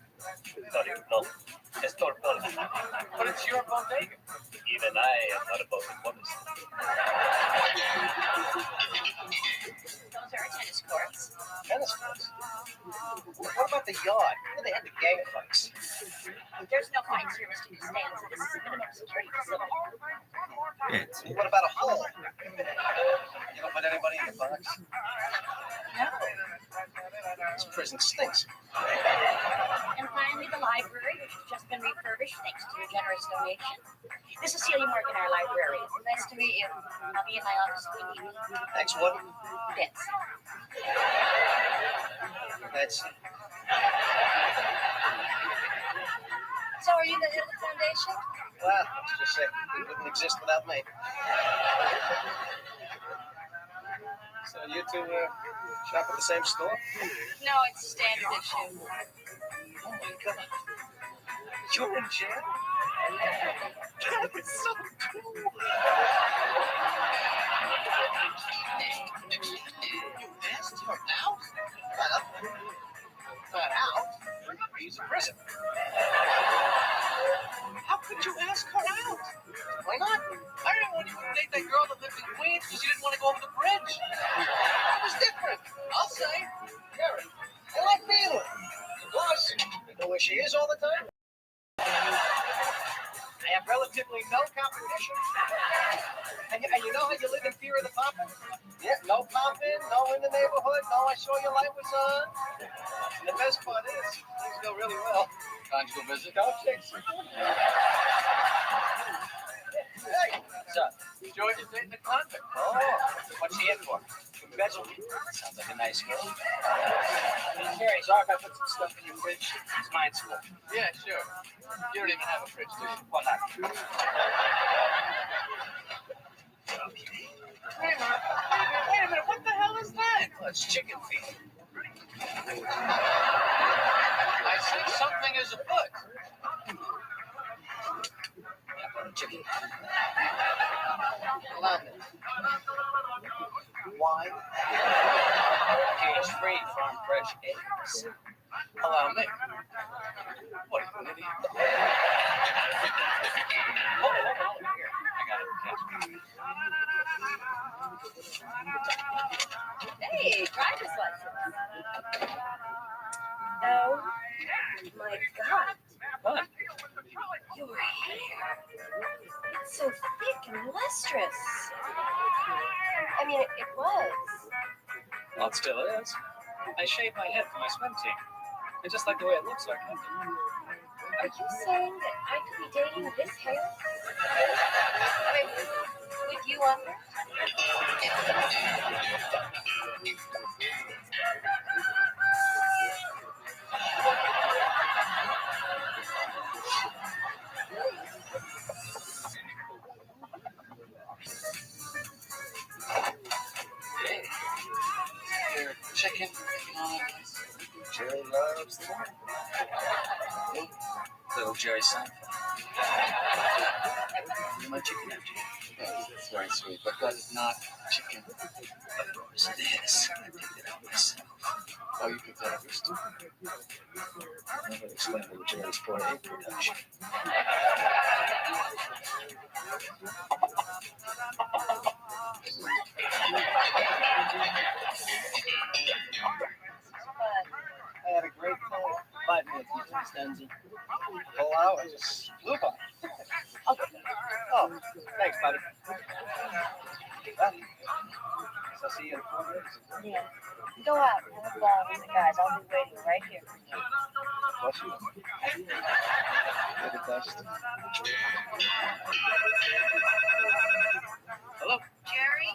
Sorry, no. It's not policy. But it's your bodega. Even I am not about the policy. Those are tennis courts. Tennis courts? What about the yard? Where they had the gang fights? There's no fights here, Mr. Costanza. This is a minimum security facility. What about a hole? You don't put anybody in the box? No. This prison stinks. And finally, the library, which has just been refurbished thanks to your generous donation. This is Celia Morgan, our librarian. Nice to meet you. I'll be in my office if you need me. Thanks, what? Bits. That's So, are you the head of the foundation? well, let's just say it wouldn't exist without me. So you two shop at the same store? No, it's standard issue. Oh my God. You're in jail? That is so cool. You asked her out? Well, not out. He's in prison. How could you ask her out? Why not? I didn't want you to date that girl that lived in Queens because you didn't want to go over the bridge. It was different. I'll say. Jerry, I like being with her. Plus, you know where she is all the time? I have relatively no competition. And you know how you live in fear of the popping? Yeah, no popping, no in the neighborhood, no I saw your light was on. And the best part is, things go really well. Conjugal visit. Don't fix it. Hey, what's up? George is dating a convict. Oh, what's she in for? Embezzlement. Sounds like a nice girl. Jerry, sorry if I put some stuff in your fridge. It's mine's full. Yeah, sure. You don't even have a fridge, do you? Why not? Wait a minute, what the hell is that? Well, it's chicken feed. I see something is afoot. Chicken. Allow me. Why? Cage-free, farm fresh eggs. Allow me. What, an idiot? Oh, here. I got it. Hey, driver's license. Oh my God. What? Your hair. It's so thick and lustrous. I mean, it was. Well, it still is. I shaved my head for my swim team. I just like the way it looks, so I kept it. Are you saying that I could be dating this hair? I mean, with you on it? Chicken. Jerry loves the little Jerry son. You're my chicken after you. Yeah, that's very sweet, but that is not chicken. Of course it is. I picked it out myself. Oh, you picked that up yourself? I never explained little Jerry's poor egg production. I had a great time. 5 minutes, Mr. Stenzel. Whole hour just flew by. Oh, thanks, buddy. Well, so I'll see you in 4 minutes. Yeah. Go out and have a ball with the guys. I'll be waiting right here for you. Bless you. You're the best. Hello? Jerry,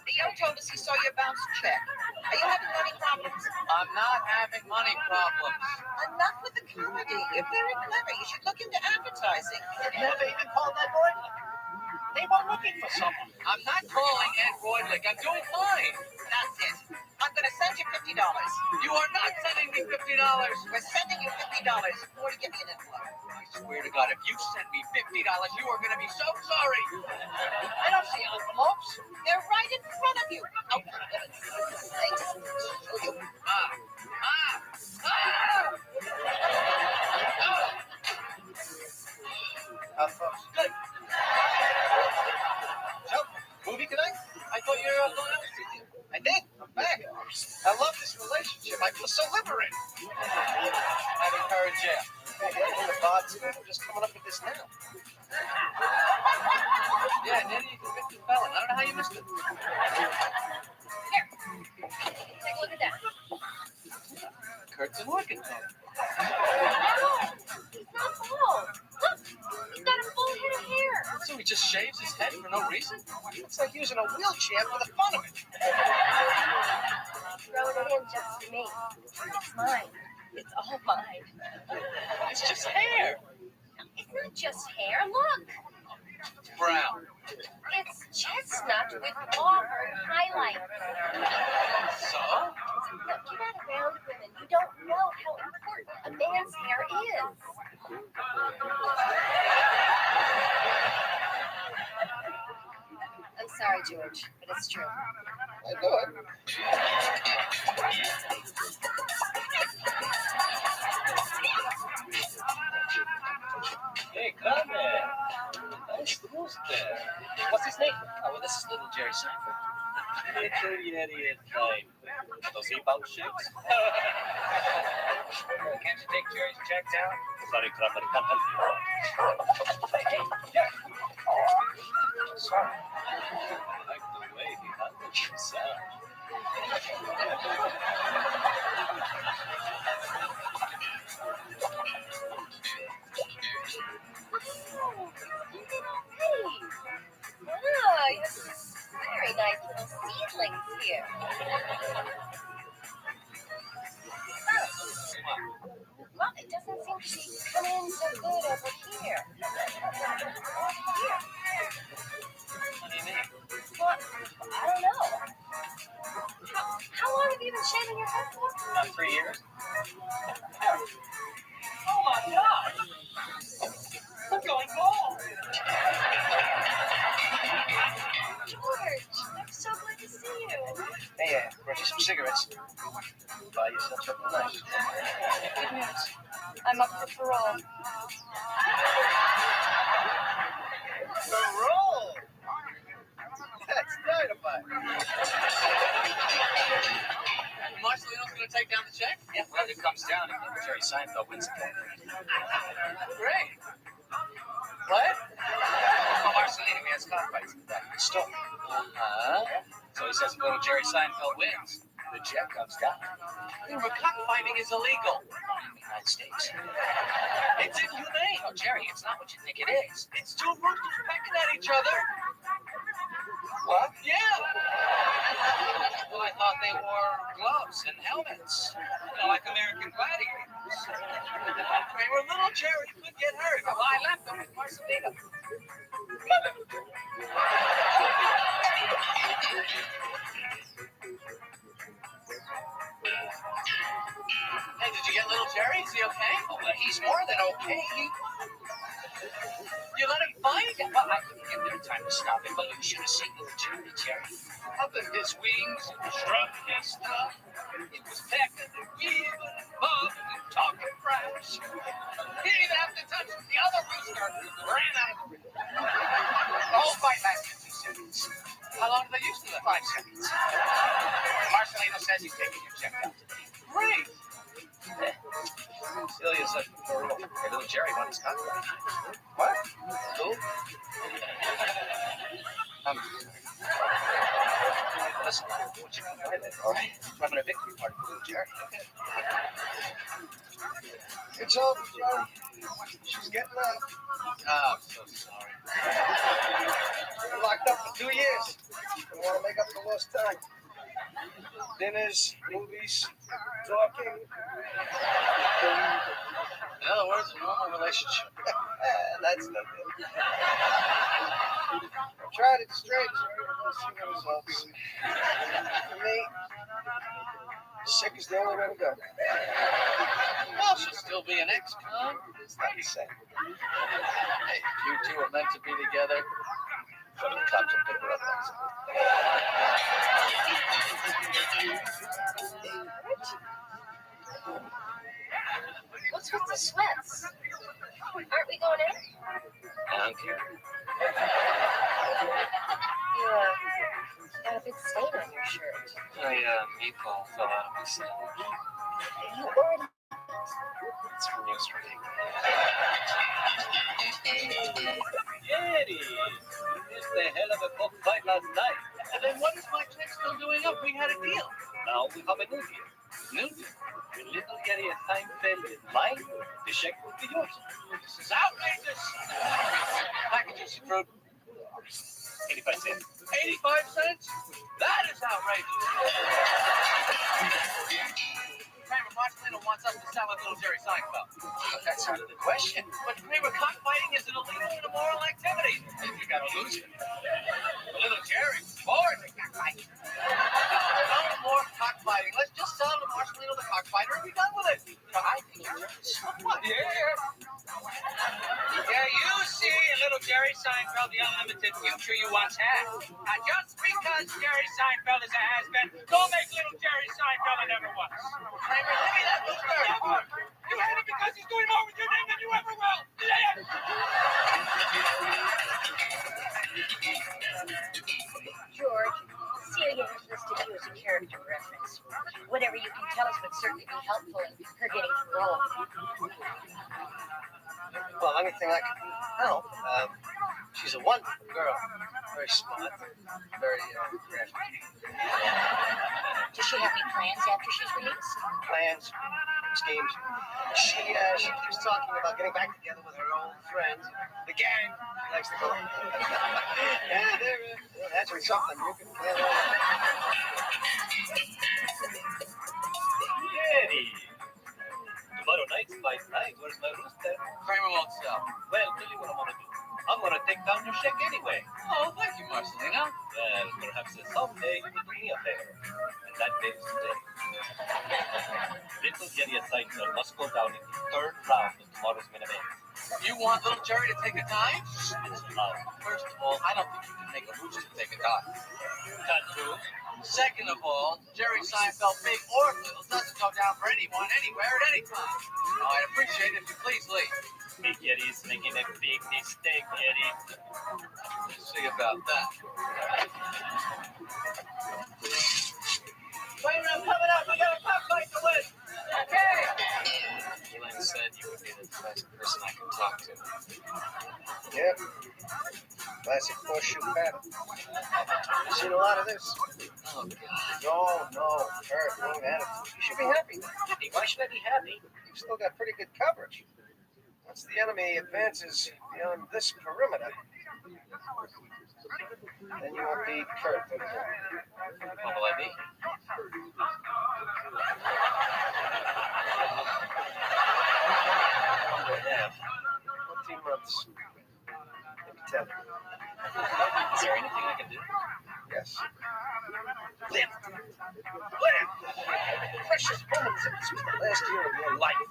Theo told us he saw your bounce check. Are you having money problems? I'm not having money problems. Enough with the comedy. You're very clever. You should look into advertising. Never even called that boy? They were looking for someone. I'm not calling Ed Boydlick. I'm doing fine. That's it. I'm going to send you $50. You are not sending me $50. We're sending you $50. Or to give me an envelope. I swear to God, if you send me $50, you are going to be so sorry. I don't see envelopes. They're right in front of you. Oh, thanks. Show you. How's folks? Good. So, movie tonight? I thought you were going out with you. I did. I'm back. I love this relationship. I feel so liberated. I'd encourage you. In the box, we're just coming up with this now. Yeah, and then you convicted felon. I don't know how you missed it. Here. Take a look at that. Kurt's and Workington. He's not bald. Look, he's got a full head of hair. So he just shaves his head for no reason? It's like using a wheelchair for the fun of it. Throwing it in just for me. It's mine. It's all mine. It's just hair. It's not just hair. Look. It's brown. It's chestnut with auburn highlights. So? Look, you're not around women. You don't know how important a man's hair is. I'm sorry, George, but it's true. I know it. Hey, come there. Nice goose there. What's his name? Oh, well, this is little Jerry Seinfeld. Little idiot type. Does he bounce checks? Can't you take Jerry's check down? Sorry, Trumman, I can't help Sorry. I like the way he handles himself. here. Well, it doesn't seem to be coming in so good over here. What do you mean? Well, I don't know. How long have you been shaving your head for? About 3 years. Oh my God! I'm going bald. George, I'm so glad to see you. Hey, brought you some cigarettes. Buy yourself something nice. Good news. I'm up for parole. Parole! That's dynamite. Marcelino's going to take down the check? Yeah, well, if it comes down, and Jerry Seinfeld wins the game. Great. What? Well, Marcelino, he has cockfights in the back of his store. So he says if little Jerry Seinfeld wins, the check comes down. Remember, cockfighting is illegal. In the United States. It's inhumane. Oh, Jerry, it's not what you think it is. It's two roosters pecking at each other. What? Yeah. Well, I thought they wore gloves and helmets. Like American gladiators. Kramer, little Jerry could get hurt. Well, I left them with Marcelino. Hey, did you get little Jerry? Is he okay? Oh, well, he's more than okay. You let him fight? Well, I couldn't give him time to stop it, but you should have seen little Jerry. Upping his wings, strutting his stuff. He was pecking and weaving and bumping and talking trash. He didn't even have to touch him. The other rooster ran out of the ring. The whole fight lasted 2 seconds. How long did they use for that? 5 seconds. Marcelino says he's taking your check out today. Great. Celia said before, hey, little Jerry won his contract. What? Who? Listen, I want you to buy that, all right? I'm having a victory party for little Jerry. Okay. It's over, Joe. She's getting out. Oh, I'm so sorry. Been locked up for 2 years. I want to make up the lost time. Dinners, movies, talking. In other words, a normal relationship. That's no good. I tried it straight, Jerry. I don't see the results. For me, sick is the only way to go. Well, she'll still be an ex-con. It's not the same. Hey, you two are meant to be together. But the cops will pick her up next time. What's with the sweats? Aren't we going in? Thank you. You got a big stain on your shirt. My meatball fell out of my sandwich. You already. It's from yesterday. Eddie, you missed a hell of a cockfight last night. And then what is my check still doing up? We had a deal. Now we have a new deal. New deal. When little Eddie and Seinfeld is mine, the check will be yours. This is outrageous. Packages fruit. 85 cents. 85 cents? That is outrageous. Kramer, Marcelino wants us to sell a little Jerry Seinfeld. That's out of the question. But Kramer, cockfighting is an illegal and immoral activity. You gotta lose it. Little Jerry was born to cockfight. No more cockfighting. Let's just sell to Marcelino the cockfighter and be done with it. I think you're right. What? Yeah, you see, little Jerry Seinfeld, the unlimited future you once had. Just because Jerry Seinfeld is a has-been, don't make little Jerry Seinfeld a never was. Kramer, give me that booster. You hate him because he's doing more with your name than you ever will. George, Celia has listed you as a character reference. Whatever you can tell us would certainly be helpful in her getting parole. Well, anything I can help. She's a wonderful girl. Very smart. Very crafty. Does she have any plans after she's released? Plans? schemes. She keeps talking about getting back together with her old friends, the gang, he likes to call them. Yeah, that's something. You can get on. Eddie. Tomorrow night's fight night. Where's my rooster? Kramer won't sell. Well, tell you what I'm gonna do. I'm gonna take down your check anyway. Oh, thank you, Marcelino. Well, perhaps someday you will do me a favor. And that day is today. Little Jerry Seinfeld must go down in the third round of tomorrow's main event. You want little Jerry to take a dive? It's loud. First of all, I don't think you can make a mooch to take a dive. Can't do. Second of all, Jerry Seinfeld, big or little, doesn't go down for anyone, anywhere, at any time. Oh, I'd appreciate it if you please leave. Big Jerry's making a big mistake, Jerry. Let's see about that. Wait, I'm coming up. We got a cockfight to win. Okay. Elaine said you would be the best person I can talk to. Yep. Classic horseshoe pattern. You've seen a lot of this. Oh, God. No, Kurt, wrong attitude. You should be happy. Happy? Why should I be happy? You've still got pretty good coverage. Once the enemy advances beyond this perimeter, then you won't be Kurt anymore. What will I be? Under half. 14 months. Maybe 10. Is there anything I can do? Yes. Live. Precious moments. This was the last year of your life.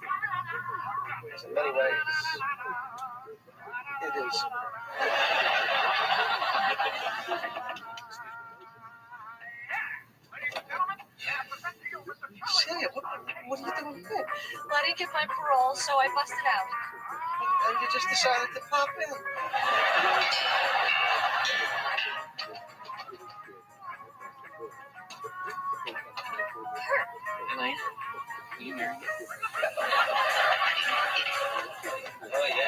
Because in many ways, it is. Celia, what are you doing here? Well, I didn't get my parole, so I busted out. And you just decided to pop in. Elaine, will you marry me? Oh, yeah.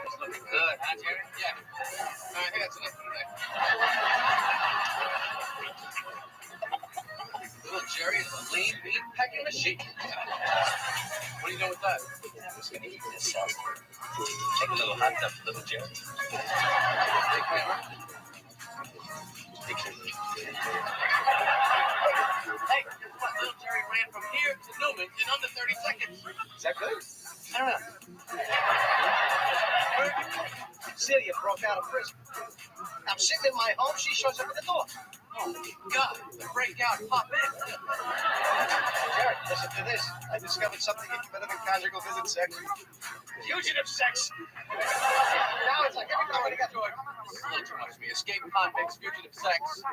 It's looking good, huh, Jerry? Yeah. Hey, that's enough for today. Little Jerry is a lean, mean, pecking machine. What are you doing with that? I was gonna eat this sauce. Take a little hot tub, little Jerry. Hey, Kramer. Take care. Hey, what? Little Jerry ran from here to Newman in under 30 seconds. Is that good? I don't know. Celia broke out of prison. I'm sitting in my home. She shows up at the door. Oh, God. Break out, pop in. Jared, listen to this. I discovered something even better than conjugal visit sex. Fugitive sex. Now it's like every time I got to it. This is a little too much for me. Escape convicts, fugitive sex.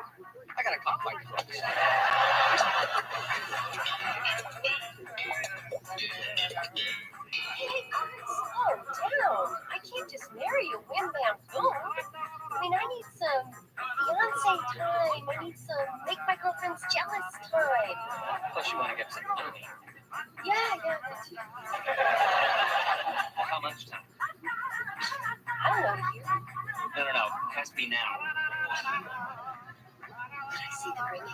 I got a conflict, folks. Oh, damn. I can't just marry you, wham, bam, boom. I mean, I need some fiancé time. I need some make my girlfriends jealous time. Plus, you want to get some money. Yeah, that too. Well, how much time? I don't know here. No. It has to be now. Did I see the ring again?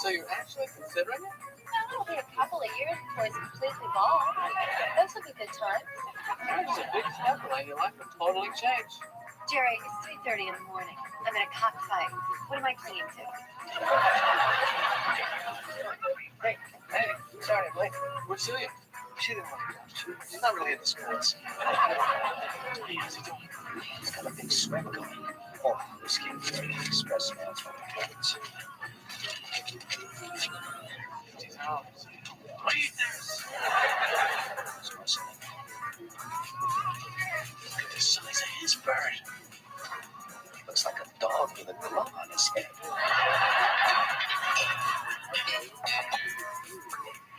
So you're actually considering it? It'll be a couple of years before it's completely bald. Those will be good times. It's a big step, Elaine. Your life will totally change. Jerry, it's 3:30 in the morning. I'm in a cockfight. What am I clinging to? Hey, sorry, I'm late. Where's Celia? She didn't want to go. She's not really into sports. Hey, how's he doing? He's got a big sweat going. Oh, this kid is really express man's from the kids. Read this. Look at the size of his bird. Looks like a dog with a glove on his head.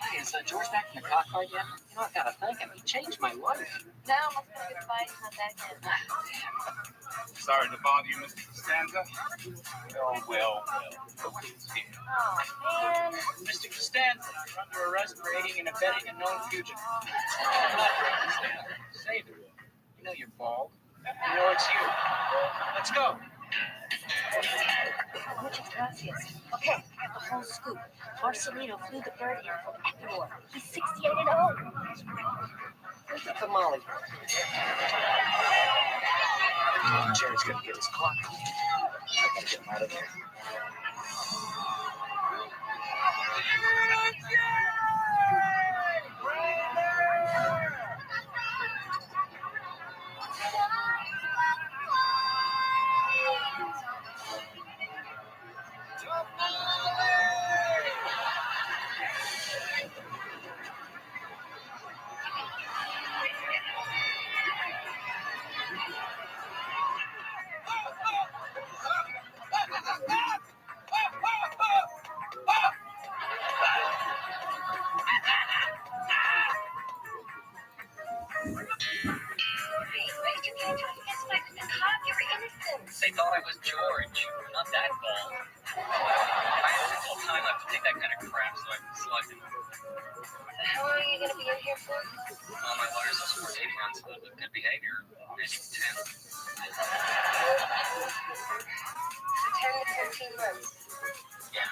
Hey, is George back in the cockfight yet? You know, I gotta thank him. He changed my life. No, must be a good fight. Not that good. Sorry to bother you, Mr. Costanza. Oh, well. Oh, man. Mr. Costanza, you're under arrest for aiding and abetting a known fugitive. Save it. You know you're bald. You know it's you. Let's go. Muchas gracias. Okay, I got the whole scoop. Marcelino flew the bird in from Ecuador. He's 68 and old. Where's the tamale? Jerry's gonna get his clock. I gotta get him out of there. You can't try to get back to the cop. You're innocent. They thought I was George. Not that bald. I had a little time left to take that kind of crap, so I slugged him. How long are you going to be in here for? Well, my lawyer says 14 months, but with good behavior, maybe 10. 10 to 15 months. Yeah.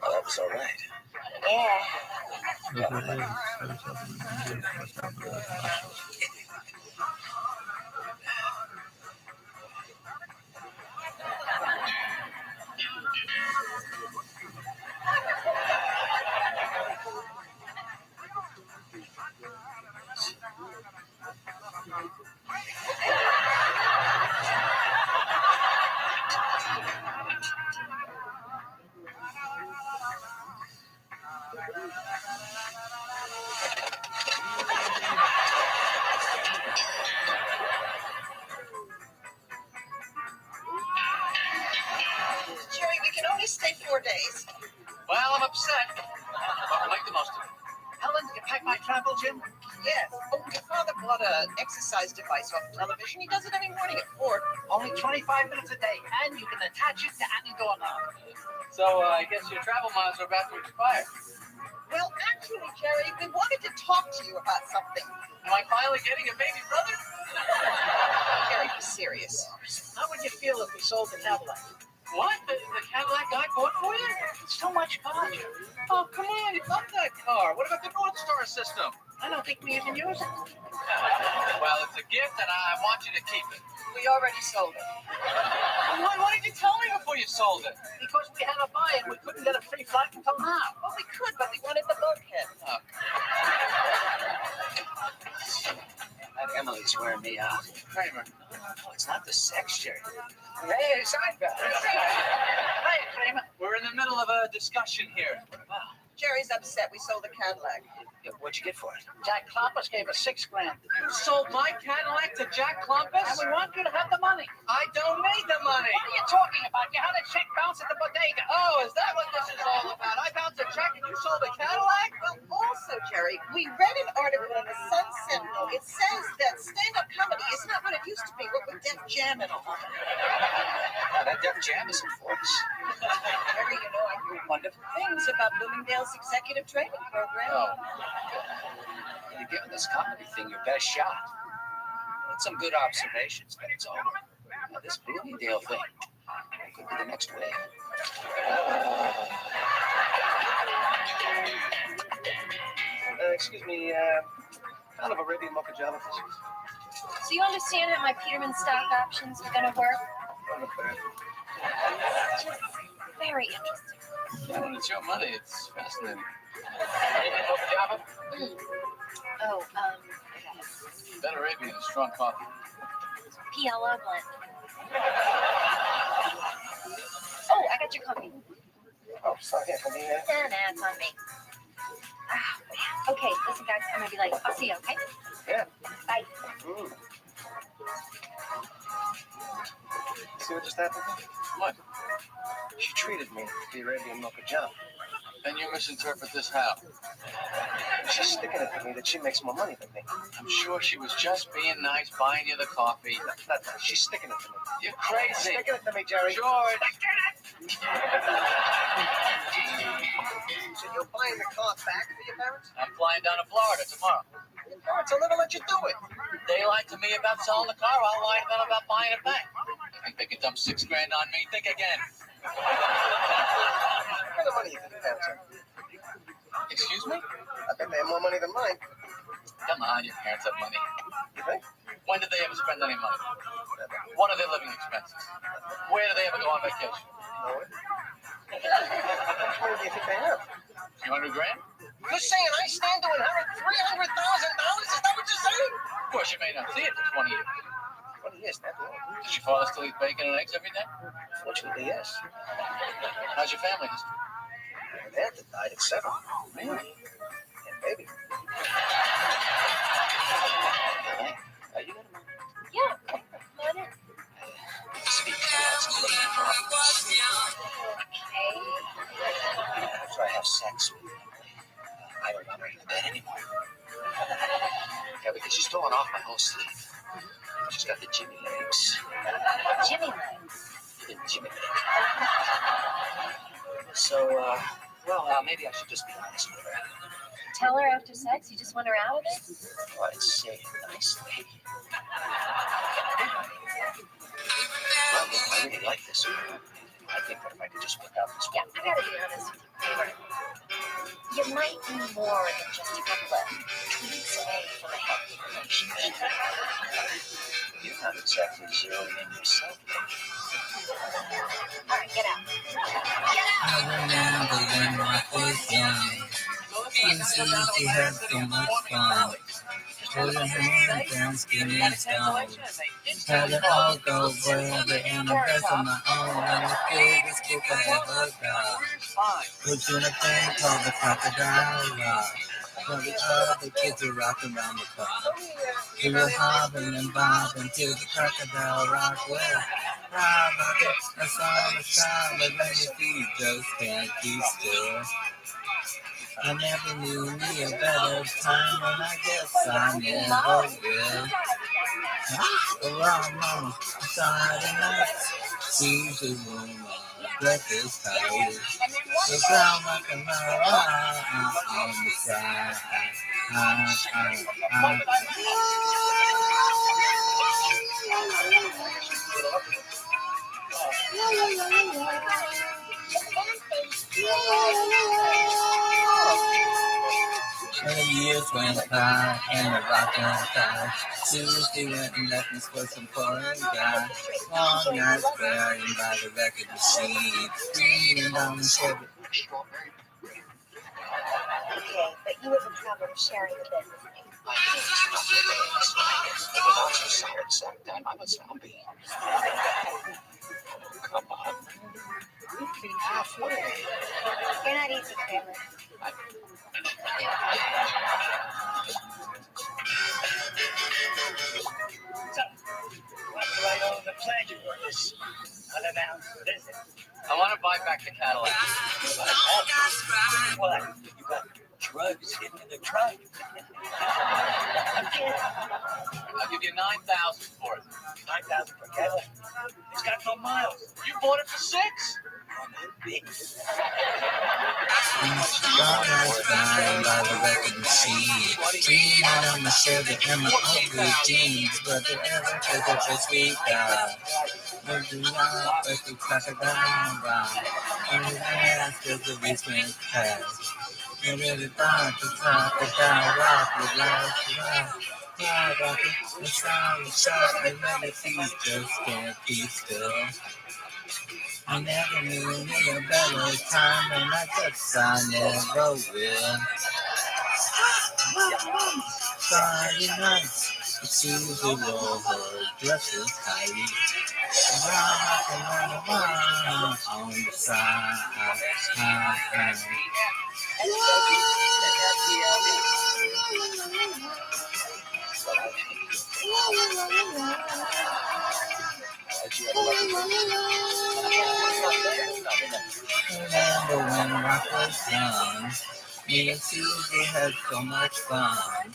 Well, that was all right. Yeah. Jerry, we can only stay 4 days. Well, I'm upset, but we'll make the most of it. Helen, did you pack my travel gym? Yes. Oh, your father bought an exercise device off television. He does it every morning at 4. Only 25 minutes a day, and you can attach it to any doorknob. So I guess your travel miles are about to expire. Well, actually, Jerry, we wanted to talk to you about something. Am I finally getting a baby brother? Jerry, be serious. How would you feel if we sold the Cadillac? What? The Cadillac I bought for you? It's so much car, Jerry. Oh, come on, you love that car. What about the North Star system? I don't think we even use it. Well, it's a gift, and I want you to keep it. We already sold it. Why did you tell me before you sold it? Because we had to buy it. We couldn't get a free flight until now. Well, we could, but we wanted the bulkhead. Oh. That Emily's wearing me out. Kramer. No, it's not the sex, Jerry. Hey, Seinfeld. Hey, Kramer. We're in the middle of a discussion here. Wow. Jerry's upset. We sold the Cadillac. Yeah, what'd you get for it? Jack Klompus gave us $6 grand. You sold my Cadillac to Jack Klompus? And we want you to have the money. I don't need the money. What are you talking about? You had a check bounce at the bodega. Oh, is that what this is all about? I bounced a check and you sold a Cadillac? Well, also, Jerry, we read an article in the Sun Sentinel. It says that stand-up comedy is not what it used to be, what with Def Jam and all. Now, that Def Jam is in force. Jerry, you know, I hear wonderful things about Bloomingdale's executive training program. Oh. You're giving this comedy thing your best shot. That's some good observations, but it's over. Now, this Bloomingdale thing could be the next wave. Excuse me, kind of Arabian mocha java. So you understand how my Peterman stock options are going to work? It's just very interesting. Yeah, when it's your money, it's fascinating. Oh, Ben Arabian is strong coffee. PLO blend. Oh, I got your coffee. Oh, sorry, honey. Nah, it's on me. Okay, listen, guys, I'm gonna be late. I'll see you, okay? Yeah. Bye. see what just happened? What? She treated me to be Arabian milk a job. And you misinterpret this how? She's sticking it to me that she makes more money than me. I'm sure she was just being nice, buying you the coffee. Not that. She's sticking it to me. You're crazy. Sticking it to me, Jerry. George. So you're buying the car back for your parents? I'm flying down to Florida tomorrow. Your parents will never let you do it. They lied to me about selling the car. I'll lie to them about buying it back. I think they can dump $6 grand on me. Think again. What kind of money you think your parents have? Excuse me? I bet they have more money than mine. Come on, your parents have money. You think? When did they ever spend any money? What are their living expenses? Where do they ever go on vacation? No. How much money do you think they have? $200 grand? You're saying I stand to inherit $300,000? Is that what you're saying? Of course, you may not see it for 20 years. 20 years, not long. Does your father still eat bacon and eggs every day? Fortunately, yes. How's your family history? My dad died at 7. Really? And baby. Yeah, come on in. Speak to me. After I have sex with you, I don't want her in the bed anymore. Yeah, because she's throwing off my whole sleeve. She's got the Jimmy legs. Jimmy legs. The Jimmy legs. So, maybe I should just be honest with her. Tell her after sex you just want her out of it? Well, I'd say it nicely. Well, I really like this one. I think that if I could just work out this Yeah, I gotta be honest with you. You might be more than just a couple of tweaks away from a healthy relationship. You're not exactly zeroing in yourself. All right, get out. I remember when I was young. We had so much fun. Holding hands down, skinny down. Had it all go wherever in the best of my own. And the biggest kick I ever got. Put you in a thing called the crocodile rock. While the other kids are rocking around the clock. We were hobbling and bobbing till the crocodile rock well. That's all the time, but let me see, just can't keep still. I never knew me a better time, and I guess I never will. Around mama, Saturday nights, she's the room, breakfast tight. The ground like a marijuana on the side. And the years went by, and the rock went by. Tuesday went and left me for some foreign guy. Long nights buried by the record machine. Reading down the Chevy. Okay, but you have a problem sharing the bed with me. I can't stop the legs. Without your solid sack time, I'm a zombie. Come on. Meet me halfway. You're not easy, Kramer. So, what do I owe the pleasure of this unannounced visit? I want to buy back the Cadillac. What? You got drugs hidden in the trunk? I'll give you $9,000 for it. 9,000 for Cadillac. It's got no miles. You bought it for $6. Big. Long nights buried by the record machine. Reading on the Chevy and my ugly jeans. But the ever took up a sweet guy. Looking out like the crocodile rock. And his ass does the wristband pass. And really thought the crocodile rock would last forever. Fly rocking, the sound is shot, and let your feet just can't be still. I never knew me a better time, and I guess I never will. Friday nights, it's usual, her dress is tight. Around on the side. How'd you Remember when rock was young, me and Susie had so much fun.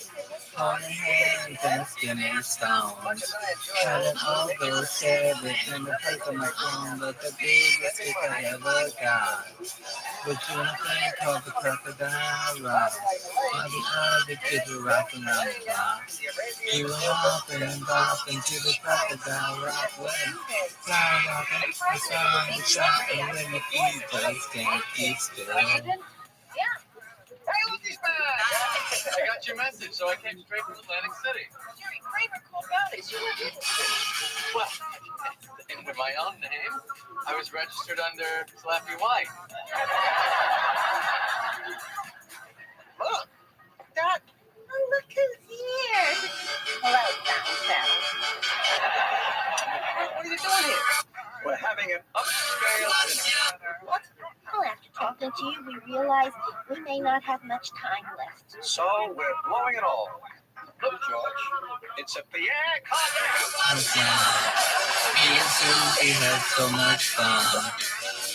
Holding hands and skimming stones. Had an old share it in the place of my own, but the biggest kick I ever got. But you know thing called the crocodile rock. All the other kids were rocking on the block. We were hopping and bopping to the crocodile rock way. Fly rocking, the song is shot, and when your feet just can't keep still. Hey, Lucy's back! I got your message, so I came straight from Atlantic City. Jerry Kramer called out. Is you with me? Well, under my own name, I was registered under Slappy White. Look, Dad. Oh, look who's here. Hello, Dad. What are you doing here? We're having an upscale dinner. What? Well, after talking to you, we realized we may not have much time left. So we're blowing it all. Look, George, it's a Pierre Cardin. Me and Susie had so much fun.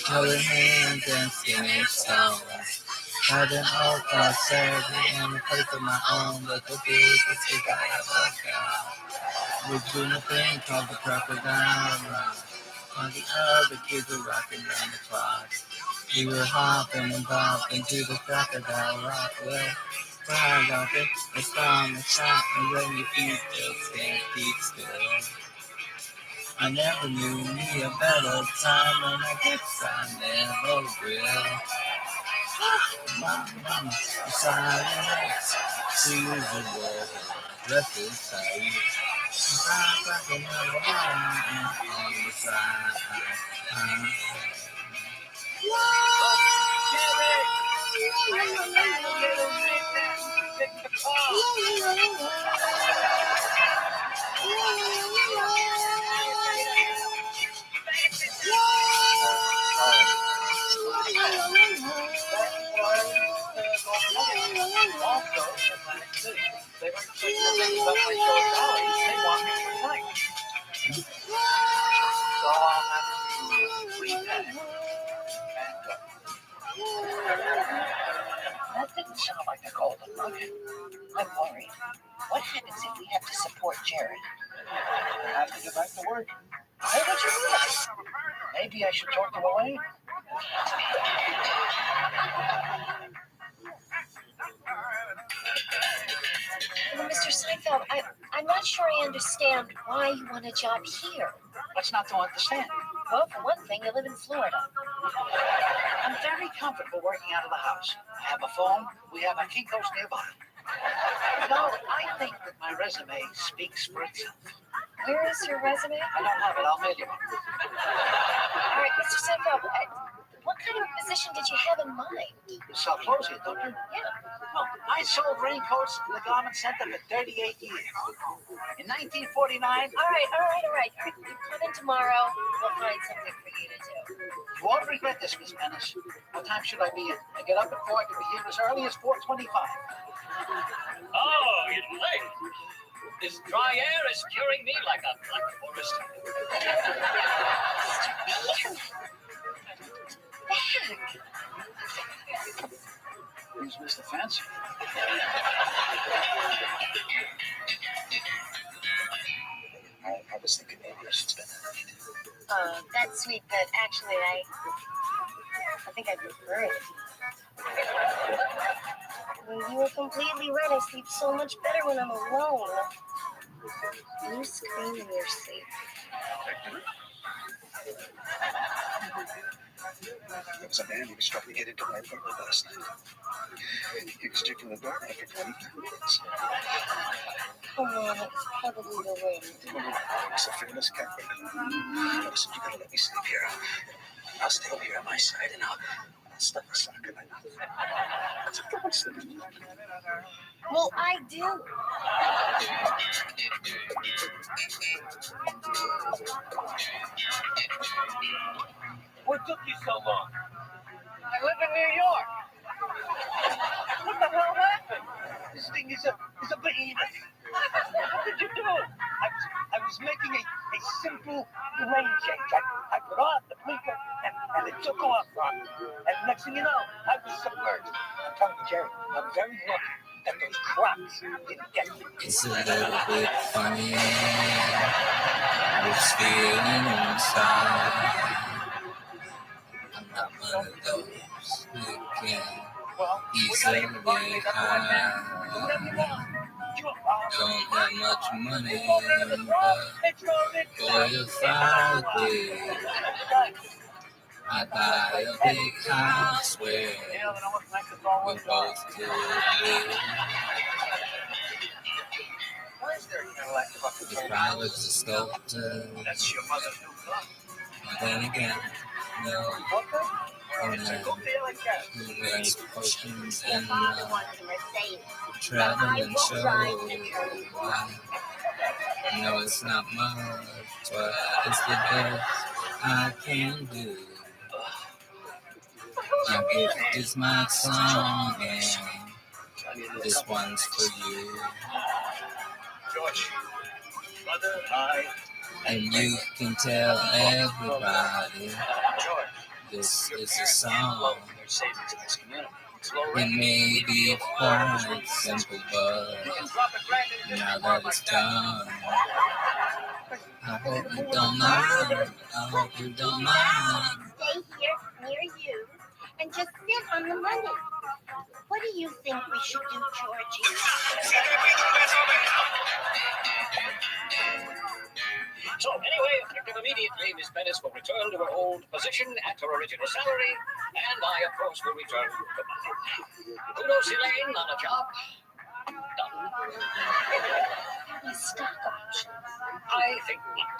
Holding hands and skimming stones. Had an old car serving in a place of my own, but the biggest kick I ever got. Was doing a thing called the crocodile rock. All the other kids were rocking around the clock. We were hopping and bopping to the crocodile rock. Well, fly rocking, the storm is shot, and when your feet just can't keep still. I never knew me a better time, and I guess I never will. My mama decided next to use the word, dress is tight. I'm rocking on the side. That didn't sound like the golden nugget. I'm worried. What happens if we have to support Jared? I have to get back to work. Hey, what you doing? Maybe I should talk to Elaine. Well, Mr. Seinfeld, I'm not sure I understand why you want a job here. What's not to understand? Well, for one thing, you live in Florida. I'm very comfortable working out of the house. I have a phone. We have a Kinko's nearby. No, I think that my resume speaks for itself. Where is your resume? I don't have it. I'll mail you one. All right, Mr. Seinfeld, what kind of position did you have in mind? You sell clothes here, don't you? Yeah. Well, I sold raincoats in the garment center for 38 years. In 1949... All right. You come in tomorrow. We'll find something for you to do. You won't regret this, Miss Menace. What time should I be in? I get up at 4. I can be here as early as 4:25. Oh, you're late. This dry air is curing me like a black forest. Who's Mr. Fancy? I was thinking maybe I should spend the night. That's sweet, but actually, I think I prefer it. You were completely right. I sleep so much better when I'm alone. You scream in your sleep. There was a man who was trying to get into my apartment last night. He was checking the door after 25 minutes. Come on, it's probably the wind. It's a fearless cat. Listen, you gotta let me sleep here. I'll stay over here on my side and I'll stuff a sock in my mouth. Just go and sleep. Well, I do. What took you so long? I live in New York. What the hell happened? This thing is a behemoth. What did you do? I was making a simple lane change. I put on the blinker and it took off on me. And next thing you know, I was submerged. I'm telling you, Jerry, I'm very lucky that those crocs didn't get me. It's a little bit funny. This feeling inside. I'm not one of those who can easily hide. Don't have much money, but boy, if I did, I'd buy a big house where we both could live. If I was a sculptor, That's your mother's new car. but then again, no. Oh man, who wears potions and traveling show? I know it's not much, but it's the best I can do. My gift is my song, and this one's for you. George, mother, I. And you can tell everybody this is a song. It may be quite simple, but now that it's done, I hope you don't mind. I hope you don't mind. Stay here near you and just sit on the money. What do you think we should do, Georgie? So anyway, effective immediately, Miss Bettis will return to her old position at her original salary, and I, of course, will return to mine. Kudos, Elaine, on a job done. A stock option. I think not.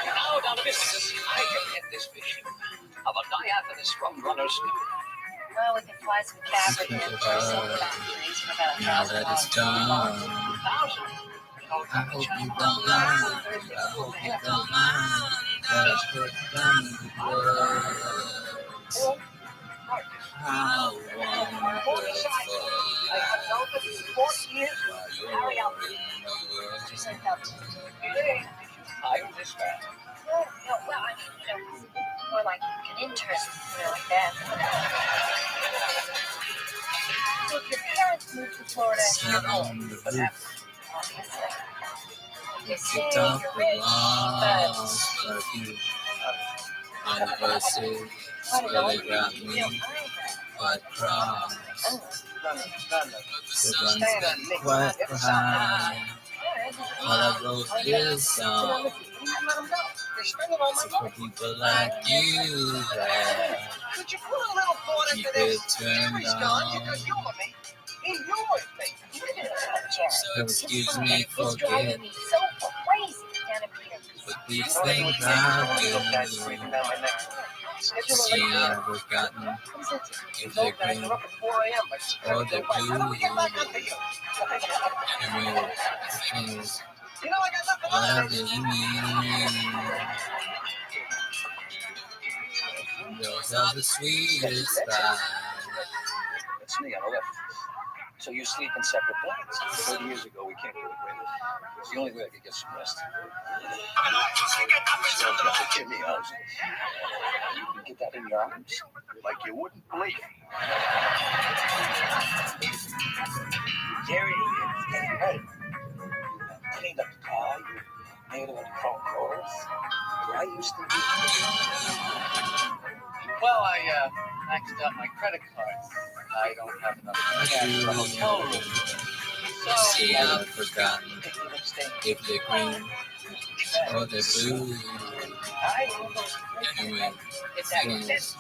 Now down to business. I can get this vision of a diaphanous rum-runner scoop. Well, we can fly some fabric in some factories for about Now that it's done, I hope you don't mind. I hope you don't mind that I put down the words. How wonderful I have known this for 40 years. while you're in the world. I'm this man. Well, I mean, more like an intern, like that. So if your parents moved to Florida, Sit on the roof. You say Sit up you're the rich, walls, but you anniversary really got me quite cross. The guns got quite behind. While I wrote this song, for people like you that Could you put a little thought keep into it this? turned Jerry's gone. You on. could humor me. He humors me. So excuse me for It's driving getting me so crazy down at Peter. with these things I do. See, I've forgotten if they're green or they're blue. Anyway, things, whatever you mean. Those are the sweetest vibes. It's me on the left. So you sleep in separate beds. 30 years ago, we came to an agreement. It's the only way I could get some rest. Still got the kidney house. You can get that in your arms like you wouldn't believe. Jerry is getting ready. Cleaned up the car. You made him a phone calls. I used to do. Well, I maxed out my credit cards. I don't have enough cash for a hotel room. So, See, I've forgotten if they're green or they're blue. Anyway, things,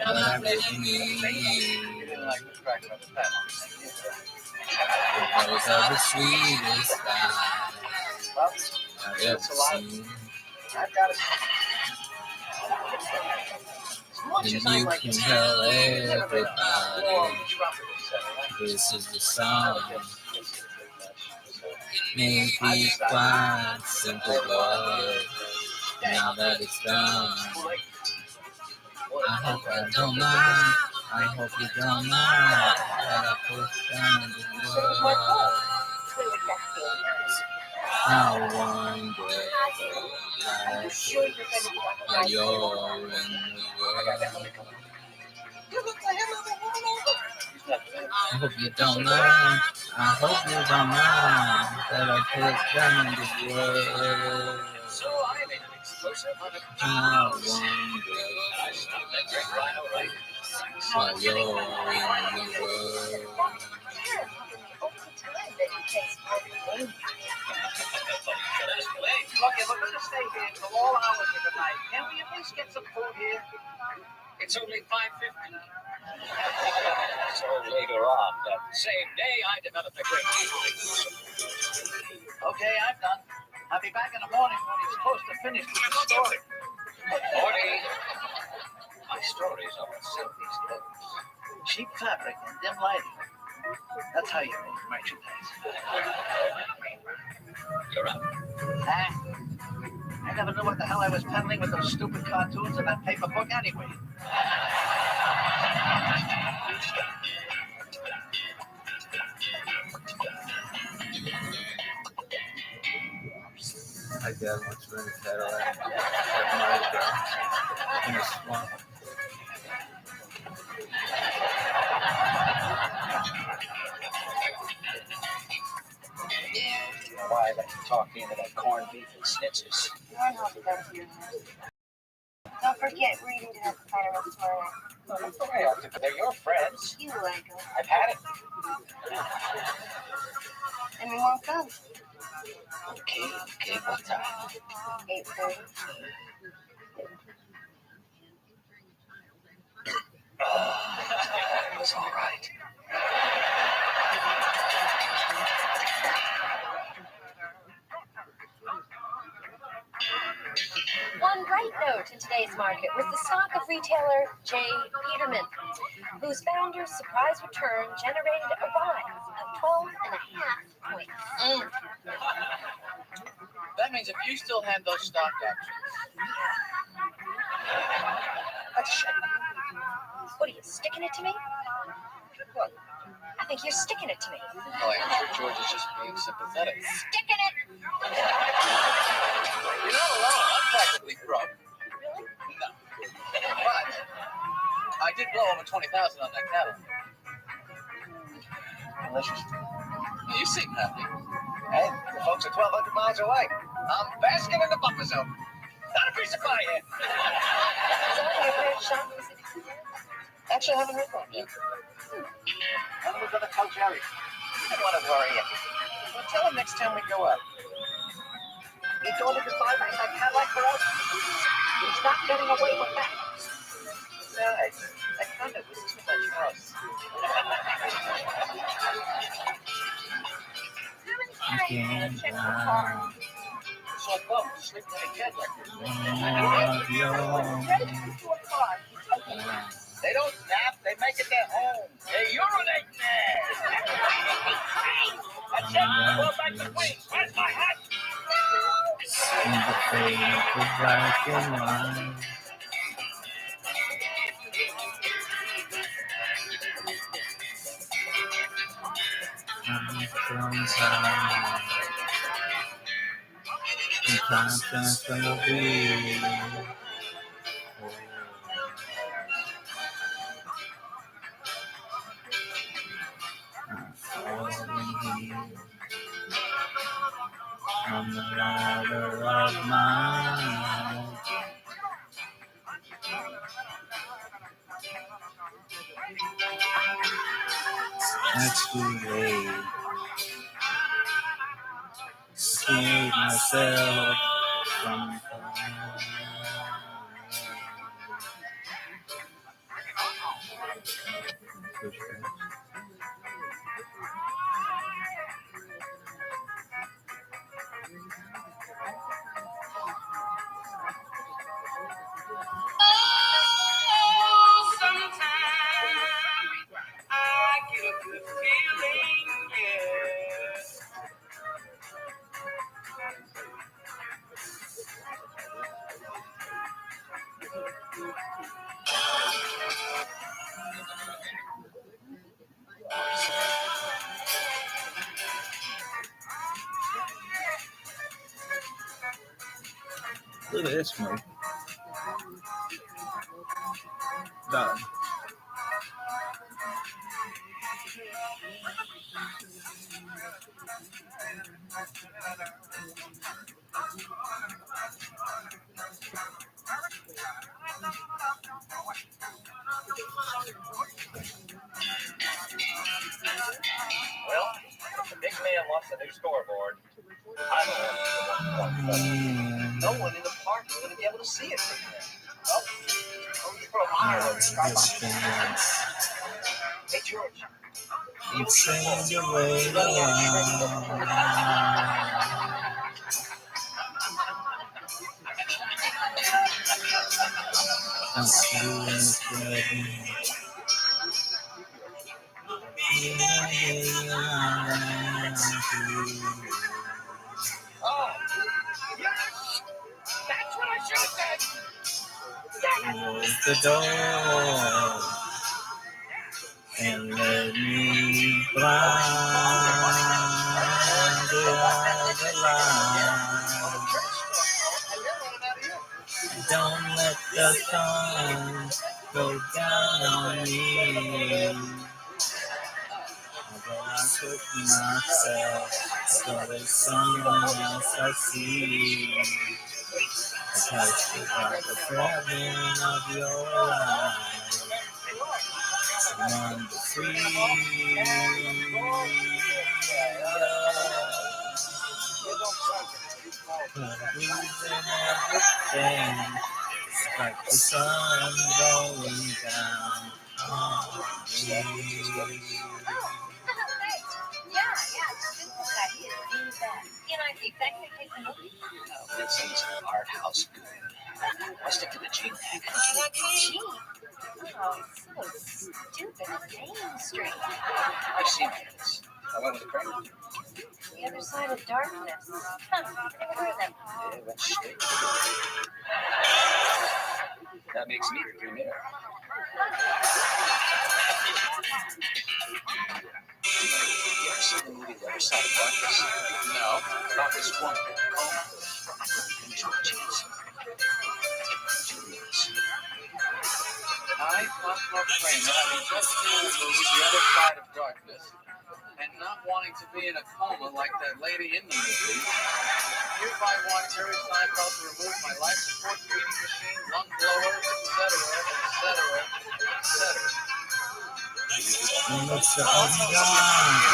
whatever you need. You didn't like the crack of the pen. Those are the sweetest vibes I've ever seen. I've got it. Then you can tell everybody this is the song. It may be quite simple, but now that it's done, I hope I don't mind. I hope you don't mind that I put down the words. I wonder Are you sure you're going to be on the why right you're trail? in the world. I hope you don't mind. I hope you don't mind that I put down the word. So I made an explosive on a I wonder I stopped that great rhino right. why you're in the world. Look, we're going to stay here till all hours of the night. Can we at least get some food here? It's only 5:50. So later on that same day, I developed a great Okay, I'm done. I'll be back in the morning when he's close to finished with the story. Morning. My stories are what sell these clothes. Cheap fabric and dim lighting. That's how you make merchandise. You're up. I never knew what the hell I was peddling with those stupid cartoons and that paper book anyway. My dad once ran a Cadillac at Mardi Gras in a swamp. Why I let you talk me into that corned beef and schnitzers. Don't forget, we're eating dinner for Friday roast tomorrow night. No, that's the way I have to. They're your friends. You like them. I've had it. And we won't come. Okay, what time? 8:30. It's all right. One bright note in today's market was the stock of retailer J. Peterman, whose founder's surprise return generated a rise of 12.5 points. That means if you still have those stock options. What are you, sticking it to me? What? I think you're sticking it to me. Oh, I'm sure George is just being sympathetic. Sticking it! You're not alone. I'm practically broke. Really? No. But I did blow over 20,000 on that cattle. Delicious. You seem happy. Hey, the folks are 1,200 miles away. I'm basking in the buffer zone. Not a piece of pie yet. Is that your favorite shop? Actually, I haven't heard from him yet. When are we going to tell Jerry? I don't want to worry him. Well, tell him next time we go up. You told him to buy that Cadillac for us? He's not getting away with that. Besides, that Honda was too much for us. Again, So come, sleep in a Cadillac. They don't nap, they make it their home. They urinate there. That's it, go back to Queens. Where's my hat? in the face of black and white. From time, in conscience gonna be. I'm the rider of mine. That's too late. Save myself from Look at this one. Done. Well, the big man wants a new scoreboard. I'm the one who wants one. No one in the park is going to be able to see it from here. Well, you put a monitor on the skybox. Hey, George. It's saying the way around. Oh, yes. That's what I should have said. Close the door and let me blind the light. Don't let the sun go down on me. Although I took myself, so there's someone else I see. I touch the dark fragrance of your eyes. Run free. Losing everything. It's like the sun going down on me. Vincent's art house good. I stick to the G. Gee, oh, so stupid. Main Street. I've seen this. I went with the crane. The other side of darkness. Huh, never heard of them. Yeah, that's straight. That makes me the premier. You ever seen the movie The Other Side of Darkness? No, not this one. I thought my friend having just seen the movie The Other Side of Darkness and not wanting to be in a coma like that lady in the movie, hereby want Terry Seinfeld to remove my life support feeding machine, lung blower, etc., etc., etc. And it's the other guy.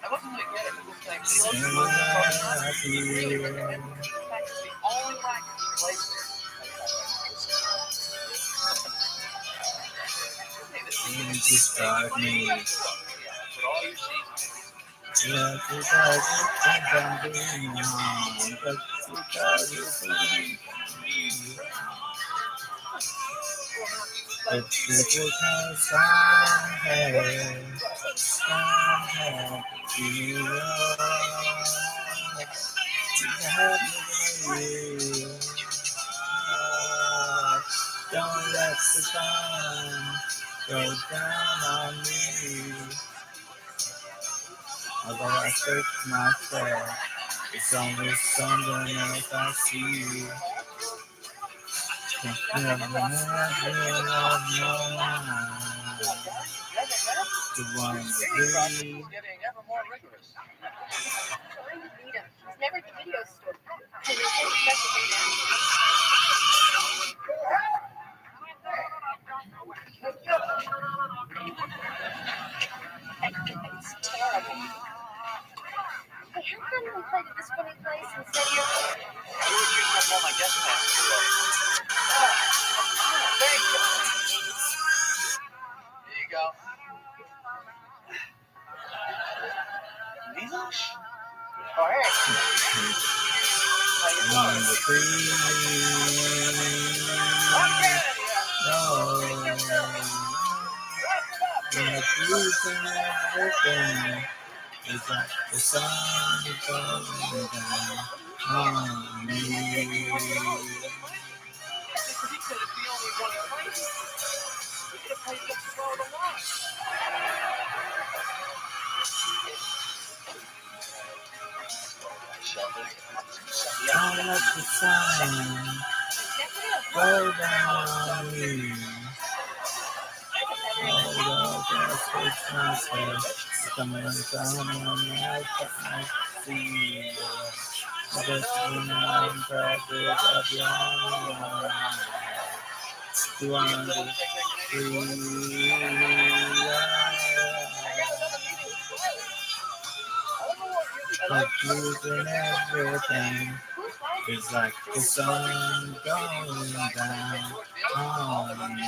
I wasn't going to get it, but this thing feels the only way to place it. To start me. But all you see Just because you think I'm being wrong, but because you think it's because I had you don't let the sun go down on me. Although I search myself, it's always someone else I see. Never of your mind. The one to be. getting ever more rigorous. He's never at the video store. It's terrible. Hey, how come we played at this funny place instead of your George used up all my guest passes already. Thank you. Here you go. English? All right. Number 3. No. Like losing everything. It's like the sun going down on me. Because he said it's the only one in place. We could have played just slow the line. Don't let the sun go down on me. Oh, that's Christmas. Coming down on my see. Just when I'm proud of your you want to free. Like losing everything. It's like the sun going down on me.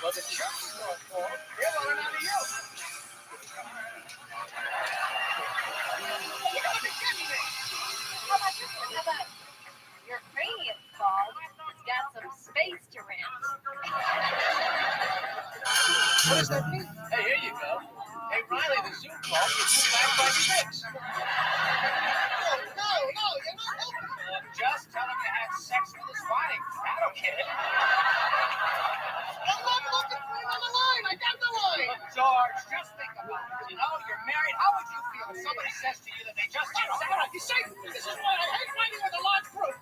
Well, the church is going for it. They're running out of you. You gotta be kidding me. How about this one? How about your cranium ball? It's got some space to rent. What does that mean? Hey, here you go. Hey, Riley, the Zoom call gets you back by 6. No, you're not helping. Just tell him you had sex with his wife. That'll get it. I'm not looking for him on the line. I got the line. Look, George, just think about it. You know, you're married. How would you feel if somebody says to you that they just... You see, this is why I hate fighting with a large group.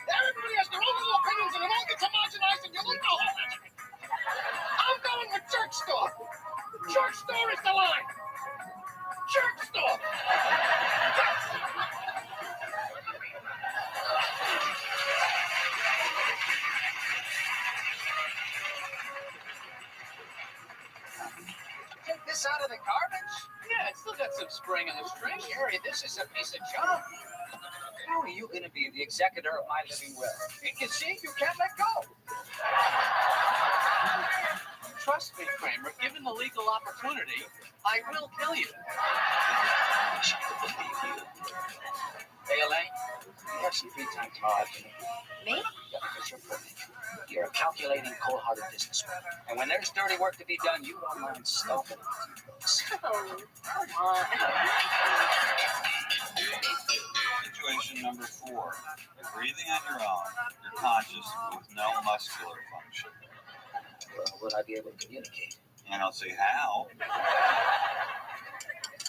Everybody has their own little opinions and it all gets homogenized and you look all I'm going with church store. Church store is the line. Church store. Take this out of the garbage? Yeah, it's still got some spring in the string. Jerry, this is a piece of junk. How are you going to be the executor of my living will? You can see, you can't let go. Trust me, Kramer, given the legal opportunity, I will kill you. I wish I could believe you. Hey, Elaine, you have some free time tomorrow afternoon. Me? Yeah, because you're perfect. You're a calculating, cold-hearted businessman. And when there's dirty work to be done, you don't mind stomping it with your books. Oh, come on. Situation number 4. You're breathing on your own. You're conscious with no muscular function. Well, would I be able to communicate? I don't see how.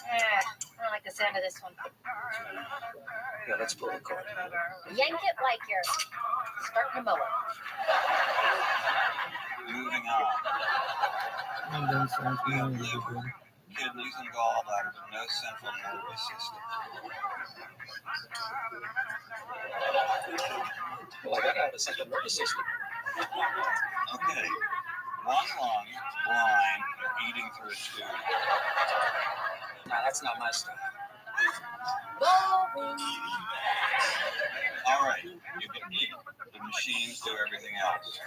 I don't like the sound of this one. Yeah, let's pull the cord. Yank it like you're starting a mower. Moving on. And then something Liver, kidneys, and gallbladder with no central nervous system. Well, I gotta have a central nervous system. Okay. One lung, blind, and eating through a tube. Nah, that's not my style. Boring. All right, you can eat. The machines do everything else.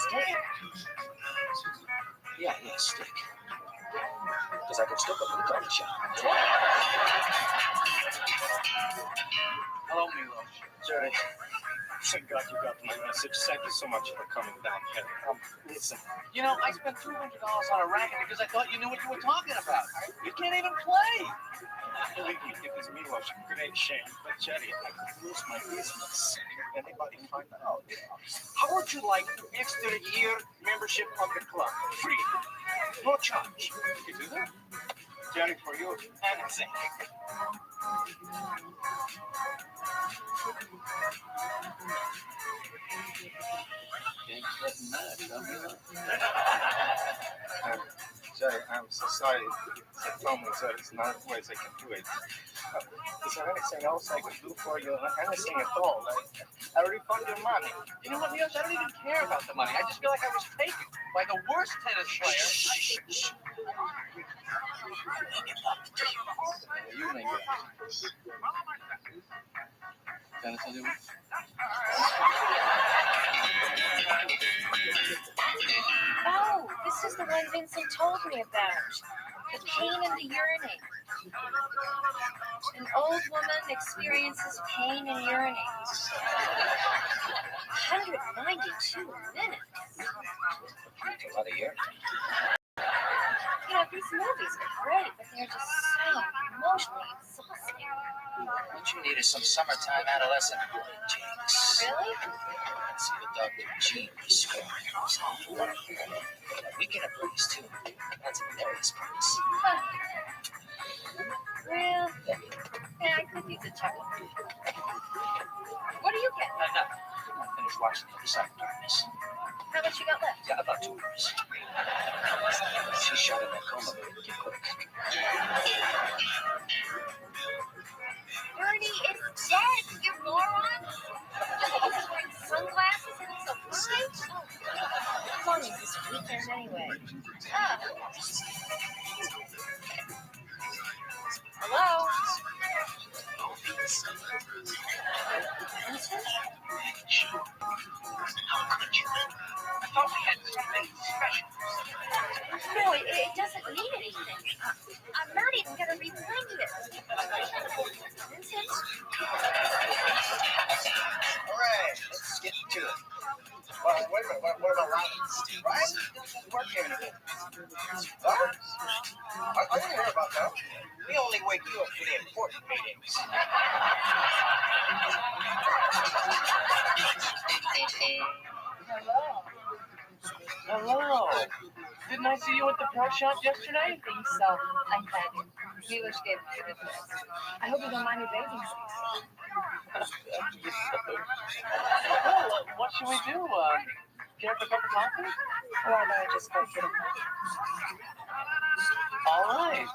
Stick. Yeah, stick. Because I could still go to the coffee shop. Hello, Milos. Jerry. Thank God you got my message. Thank you so much for coming down here. Listen. You know, I spent $200 on a racket because I thought you knew what you were talking about. You can't even play. Believe me, it was Milos. Great shame. But Jerry, I could lose my business. Anybody find out? How would you like an extra year membership of the club? Free. No charge. You do that? Jerry, for you, anything. Jerry, I'm so sorry. They told me that it's not ways I can do it. Is there anything else I can do for you? Anything at all? I refund your money. You know what, Niels? I don't even care about the money. I just feel like I was taken by the worst tennis player. You make it. Tennis anyone? Oh, this is the one Vincent told me about. The pain in the urinate. An old woman experiences pain in urinating. 192 minutes. That's a lot of years. You know, these movies are great, but they're just so emotionally exhausting. What you need is some summertime adolescent hijinks. Really? Let's see what Dr. G prescribes. Weekend at Bernie's, too. That's a hilarious place. Huh. Well, yeah, I could use a chuckle. What are you getting? Nothing. I finished watching the other side of darkness. How much you got left? Got about 2 hours. She's shot in that coma, baby. Get quick. Bernie is dead, you moron! He's wearing sunglasses and he's alive? It's only this weekend anyway. Ah. Hello? Vincent? How could you? I thought we had something special. No, it doesn't mean anything. I'm not even going to replay it. Vincent? All right, let's get to it. Well, wait a minute. What about Ryan? Ryan doesn't work here anymore. What? I didn't hear about that. We only wake you up for the important meetings. Hello. Didn't I see you at the pro shop yesterday? I think so. I'm glad. Viewers gave me a good I hope you don't mind me bathing. Well, what should we do? Get up a cup of coffee? Or why don't I just go get a coffee? All right.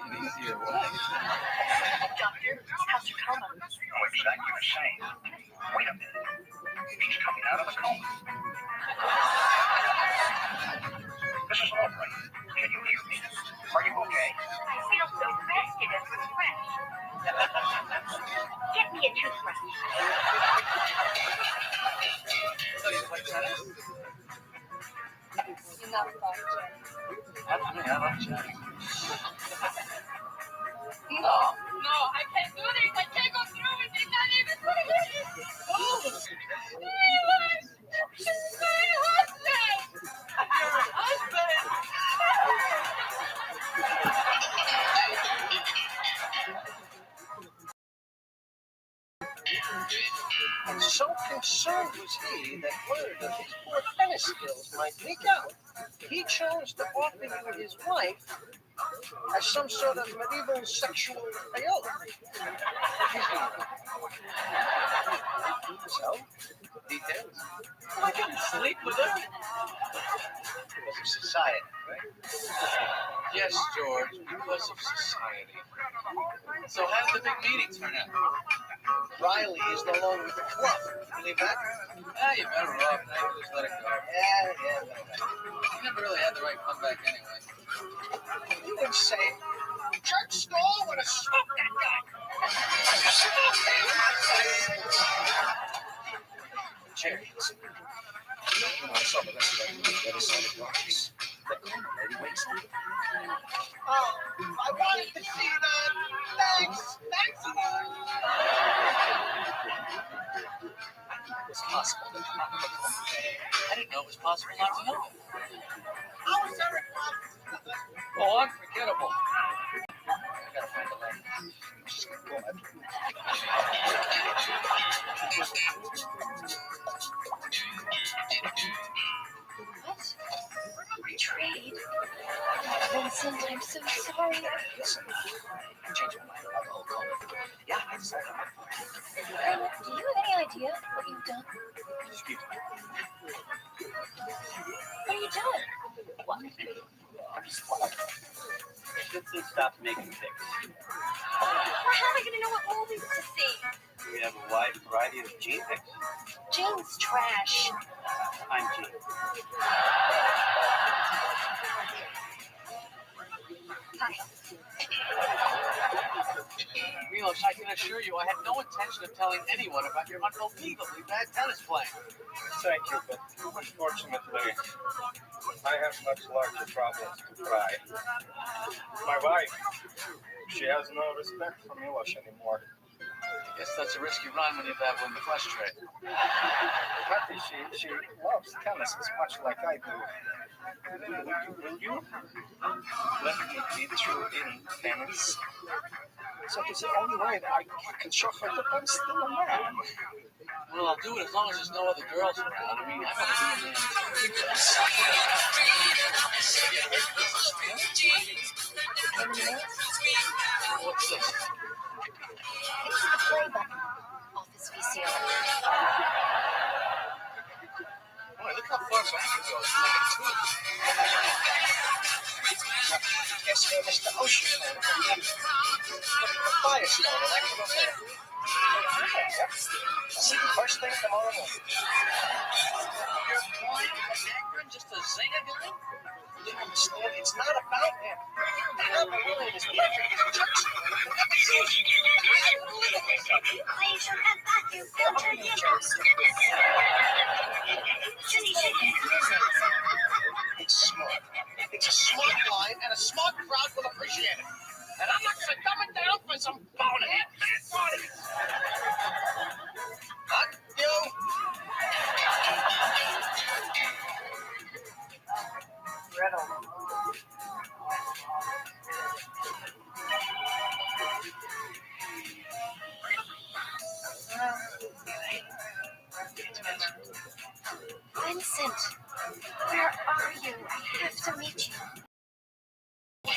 Easier way. Doctor, how's your coma? Oh, exactly the same. Wait a minute. She's coming out of the coma. This is Aubrey. Can you hear me? Are you okay? I feel so rested and refreshed. Get me a toothbrush. So you play tennis? Enough about Jen. That's me. I love chatting. No, I can't do this. I can't go through with it. Not even for a minute. Oh, my husband. Your husband! And so concerned was he that word of his poor tennis skills might leak out, he chose to offer you his wife as some sort of medieval sexual payola. So, details. I couldn't sleep with her. Because of society, right? Yes, George, because of society. So how did the big meeting turn out? Riley is no longer with the club. Believe that? Ah, you better off. Now you just let it go. Yeah. You never really had the right comeback anyway. You would say, Church stall would have smoked that guy. Chariots. I saw the rest of that movie, the other side of darkness. The coma lady wakes up. Oh, I wanted to see that. Thanks a lot. It was possible to not look at I didn't know it was possible not to know. How was Eric? Oh, unforgettable. I gotta find the light. She's gonna go after me. What? Betrayed? Vincent, I'm so sorry. Listen, I changed my mind about the whole coma. Yeah, I decided I'm up for it. Do you have any idea what you've done? Excuse me. What are you doing? What? I'm just what? Simply stop making pics. How am I going to know what movies to see? We have a wide variety of Gene pics. Jane's trash. I'm Gene. Hi. We Milos, I can assure you I had no intention of telling anyone about your unbelievably bad tennis playing. Thank you, but unfortunately, I have much larger problems to try. My wife, she has no respect for Milos anymore. I guess that's a risky run when you dabble in the flesh trade. Patty, she loves tennis as much like I do. Will you let me teach you in tennis? So it's the only way that I can show her that I'm still a man. Well, I'll do it as long as there's no other girls around. I mean, I gotta be a man. What's this? It's the play button off his VCR. Boy, look how far back it goes. It's like a tooth. Guess Mr. Ocean and the Firestone and that come up there. Yep. See you first thing tomorrow morning. You're flying an actor just to sing a guy? You understand? It's not about him. Number one is perfect as jokes. It's smart. It's a smart line, and a smart crowd will appreciate it. And I'm not going to dumb it down for some bonehead. Not you. Vincent, where are you? I have to meet you. I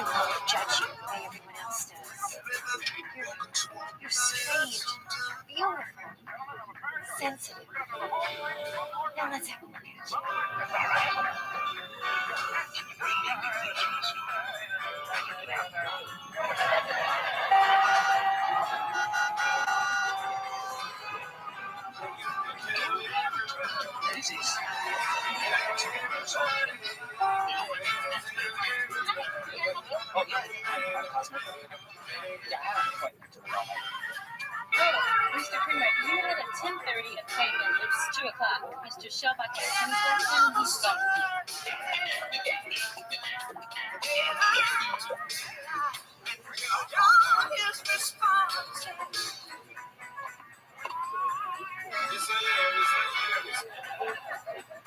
won't judge you the way everyone else does. You're strange, beautiful, sensitive. Now let's have a look at you. Daisies. Mr. Primer, you had a 10:30 appointment. It's 2 o'clock. Mr. Shellback has he's gone.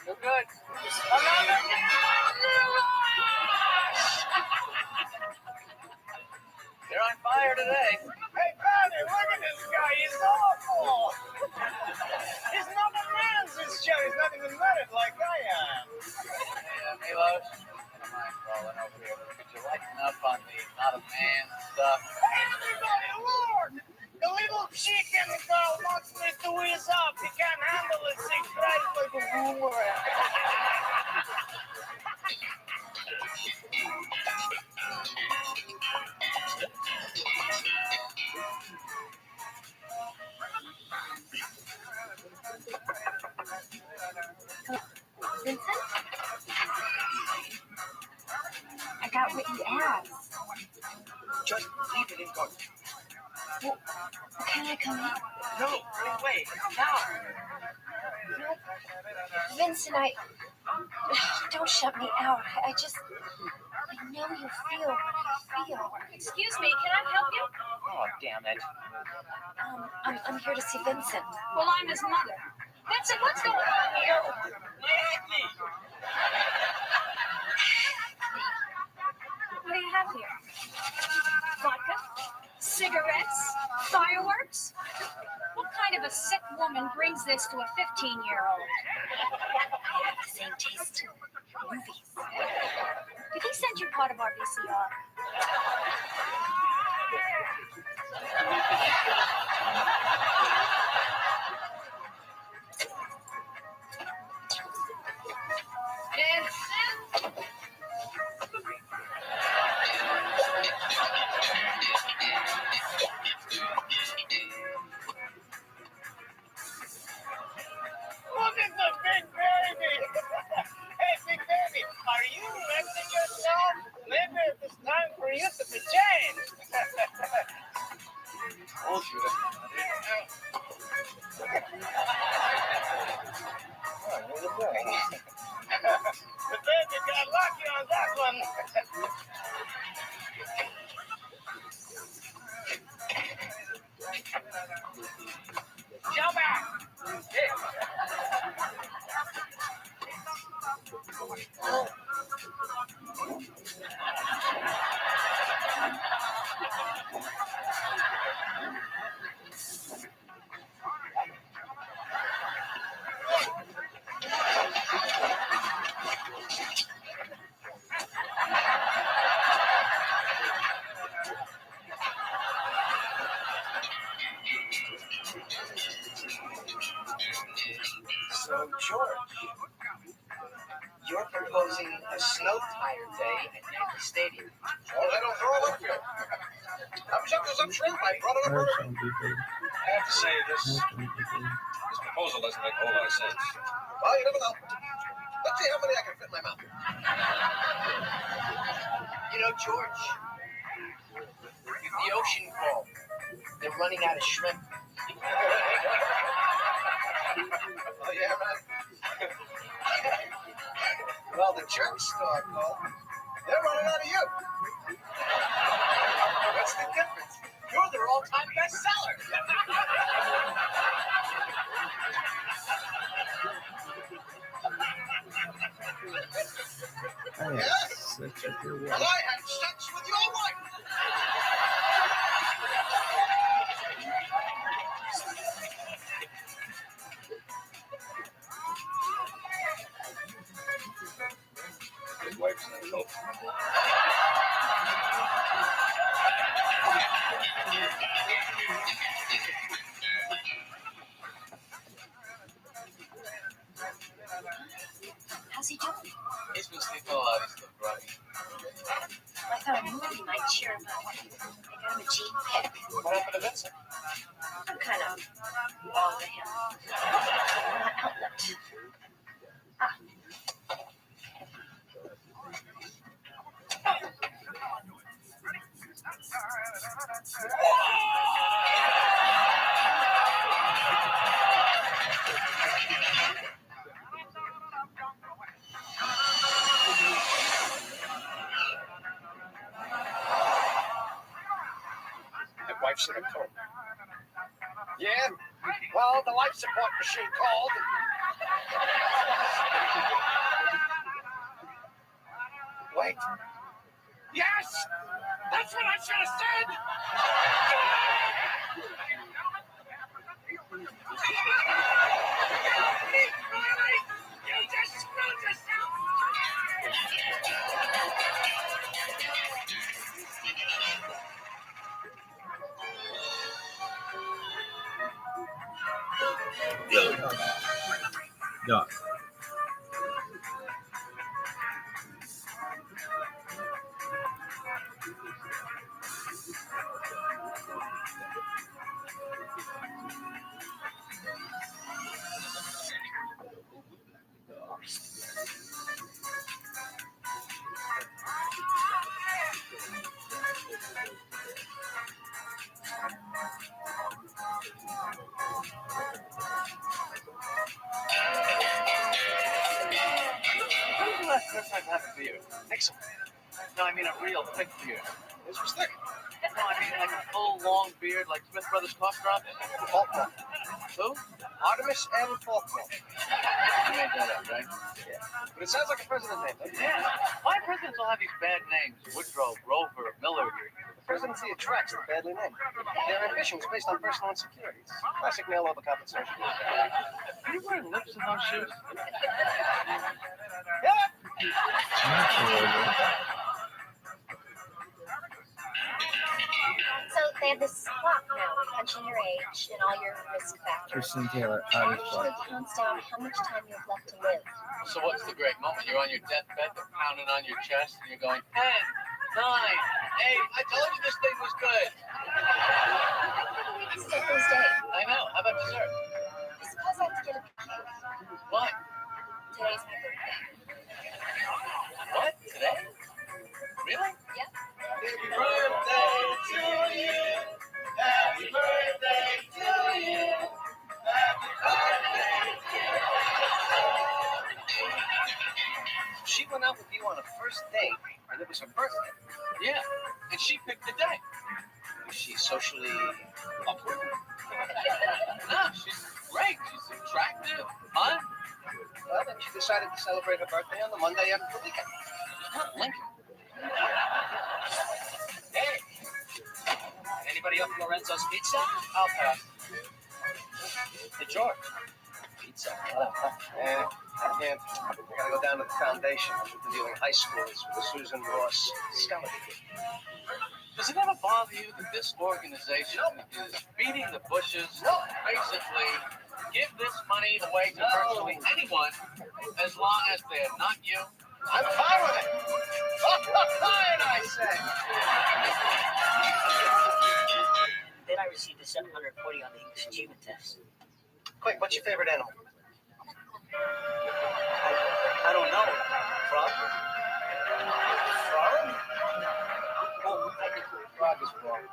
You're good. You're on fire today. Hey, Patty, look at this guy. He's awful. He's not a man, this show. He's not even married like I am. Hey, Milos, I don't mind crawling over here. Could you lighten up on the not a man stuff? Everybody, look! The little chicken girl wants me to ease up. He can't handle it. He cries like a boomerang. Vincent? I got what you asked. Just leave it and go. Well, can I come in? No, wait, now. No. Vincent, don't shut me out. I know you feel what I feel. Excuse me, can I help you? Oh, damn it. I'm here to see Vincent. Well, I'm his mother. Vincent, what's going on here? What do you have here? Vodka? Cigarettes? Fireworks? What kind of a sick woman brings this to a 15-year-old? I have the same taste in movies. Did he send you part of our VCR? Look at the big baby. Hey, big baby, are you resting yourself? Maybe if it's So, George, you're proposing a snow tire day at Yankee Stadium. Oh, they don't throw a field. I'm sure there's some shrimp. I brought it over. I have to say, this proposal doesn't make a whole lot of sense. Well, you never know. Let's see how many I can fit in my mouth. You know, George, if the ocean called, they're running out of shrimp. Oh, yeah, man. Well, the jerk store called. They're running out of you. What's the difference? You're their all-time bestseller. Yes, that's a good Well, one. I had sex with your wife. His wife's an adult. How's he doing? He's been sleeping a lot. He's still groggy. I thought a movie might cheer him up. I got him a Jeep pick. What happened to Vincent? I'm kind of wrong to him. Outlet. That wife's in a coma. Yeah? Well, the life support machine called. Wait. Yes! That's what I should have said! You just screwed yourself! Yeah. When was the last time I had a beer? Nixon. No, I mean a real thick beer. This was thick. No, I mean like a full, long beard like Smith Brothers cough drop. Faulkner. Who? Artemis and Faulkner. You made that up, right? Yeah. But it sounds like a president name, doesn't it? Yeah. Why presidents all have these bad names? Woodrow, Grover, Miller. The presidency attracts the badly named. Their ambitions based on personal insecurities. Classic male overcompensation. Are you wearing lips in those shoes? So they have this clock now, punching your age and all your risk factors. Kristen Taylor, It actually counts down how much time you have left to live. So what's the great moment? You're on your deathbed, they're pounding on your chest, and you're going, 10, 9, 8. I told you this thing was good. It's Thursday. Day. I know. How about dessert? I suppose I have to get a cake. Why? Today's my birthday. What? Today? Really? Yep. Happy birthday to you. Happy birthday to you. Happy birthday. She went out with you on a first date, and it was her birthday. Yeah. And she picked the day. Is she socially awkward? No, she's great. She's attractive, fun. Well, then she decided to celebrate her birthday on the Monday after the weekend. Not Lincoln. Hey, Anybody up Lorenzo's Pizza? I'll pass. Enjoy. Pizza. Yeah, I can't. I gotta go down to the foundation. I'm interviewing high schools for the Susan Ross scholarship. Does it ever bother you that this organization is beating the bushes? Basically, give this money away to virtually anyone as long as they're not you. I'm fine with it. Fine, I say. Then I received a 740 on the English achievement test. Quick, what's your favorite animal? I don't know. Frog? Frog? Oh, frog is wrong.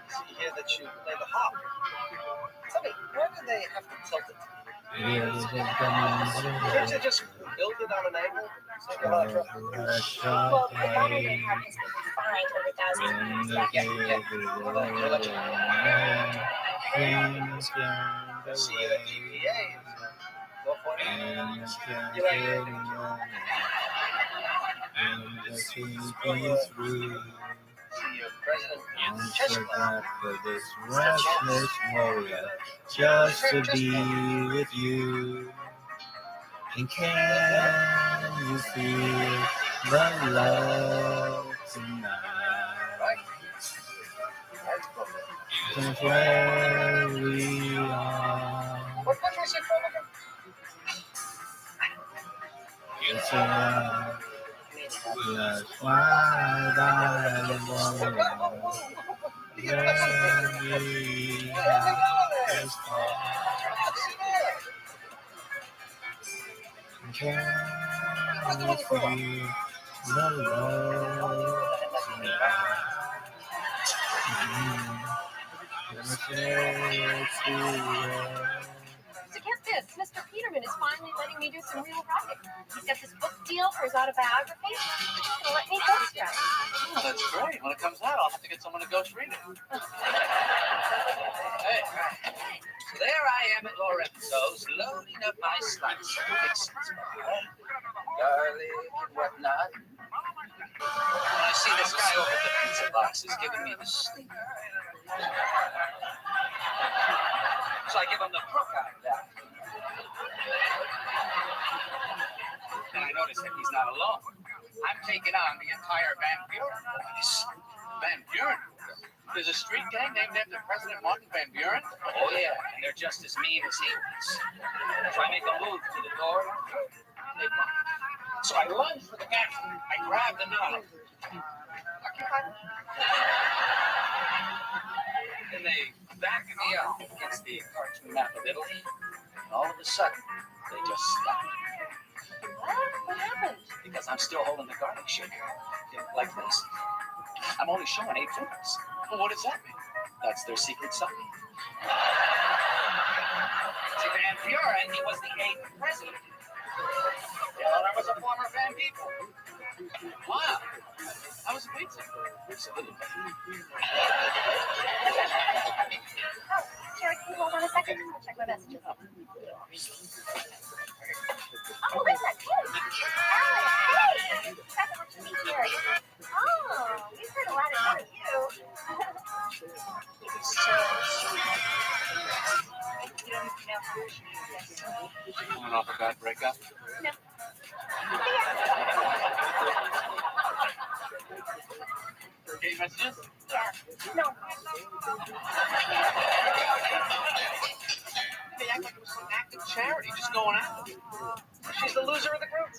See here that you play the harp. Tell me, where do they have to tilt it? Can't you just build it on an angle? Save a lot of trouble. Well, the battery they have has been refined over thousands of years. See you at GPA. Go for it. You like it? See your president. For this restless warrior, just to be with you. And can you feel the love tonight? Just where we are. What country is it from again? It's that's why I want So get this, Mr. Peterman is finally letting me do some real writing. He's got this book deal for his autobiography. He's gonna let me ghostwrite. Oh, that's great. When it comes out, I'll have to get someone to ghost read it. Hey, so there I am at Lorenzo's, loading up my slice of fixins, garlic and whatnot. When I see this guy over at the pizza box is giving me the sleep. So I give him the crook out of that. And I notice that he's not alone. I'm taking on the entire Van Buren place. Van Buren? There's a street gang named after President Martin Van Buren? Oh, yeah, and they're just as mean as he was. So I make a move to the door. They block. So I lunge for the gang. I grab the knob. And they back me up against the cartoon map of Italy. And all of a sudden, they just stop. What happened? Because I'm still holding the garlic shaker. Like this. I'm only showing 8 fingers. Well, what does that mean? That's their secret sign. See, Van Buren, he was the 8th president. You know, there was a former Van People. Wow. How was the pizza? It's a little bit. Jerry, can you hold on a second? I'll check my messages. Oh, where's that kid? Hey! That's what you mean, Jerry. Oh, we've heard a lot about you. So sweet. You don't even know how she is. Coming off a bad breakup? No. Getting messages? Yeah. No. They act like it was some act of charity, just going out. She's the loser of the group.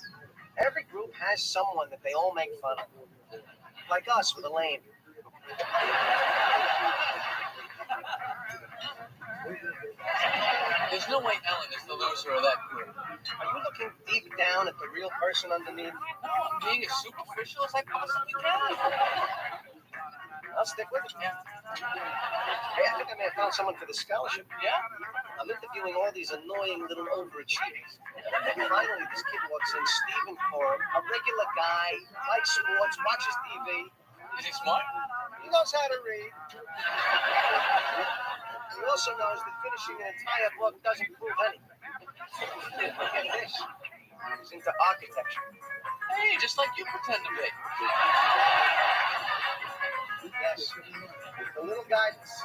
Every group has someone that they all make fun of. Like us with Elaine. There's no way Ellen is the loser of that group. Are you looking deep down at the real person underneath? No, I'm being as superficial as I possibly can. I'll stick with it. Hey, I think I may have found someone for the scholarship. Yeah? I'm interviewing all these annoying little overachievers. And finally, this kid walks in, Stephen Corum, a regular guy, likes sports, watches TV. Is he smart? He knows how to read. He also knows that finishing an entire book doesn't prove anything. Look at this. He's into architecture. Hey, just like you pretend to be. Yes. The little guidance.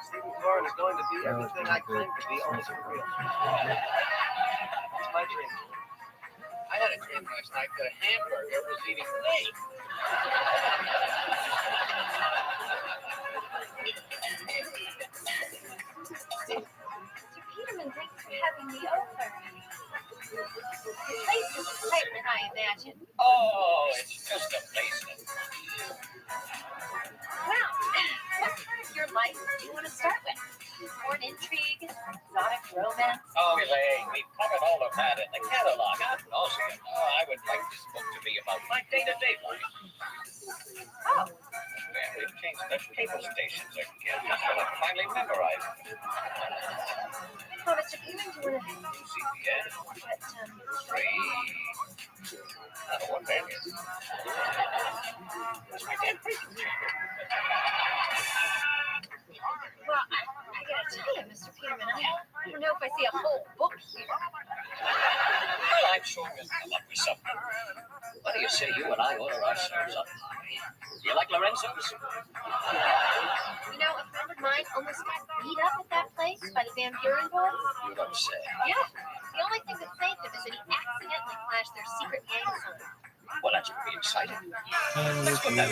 Stephen Corrin is going to be everything I claim to be, only for real. It's my dream. I had a dream last night that a hamburger was eating me. Mr. Peterman, thanks for having me over. The place is excitement, I imagine. Oh, it's just a basement. Well, what part of your life do you want to start with? Porn intrigue, exotic romance? Oh, Elaine, we've covered all of that in the catalog. Ad nauseam. Oh, I would like this book to be about my day-to-day life. Oh. Well, we've changed the cable stations again. I finally memorized it. Well, Mr. Peterman, do you want to... CBS. But, Three. I don't know what that is. That's my damn prison. Well, I gotta tell you, Mr. Peterman, I don't know if I see a whole book here. Well, I'm sure we'll come up with something. What do you say you and I order ourselves up? Do you like Lorenzo's? You know, a friend of mine almost got beat up at that place by the Van Buren boys. You don't say. Yeah. The only thing that saved him is that he accidentally flashed their secret gang sign. Well, that's pretty exciting. Let's put that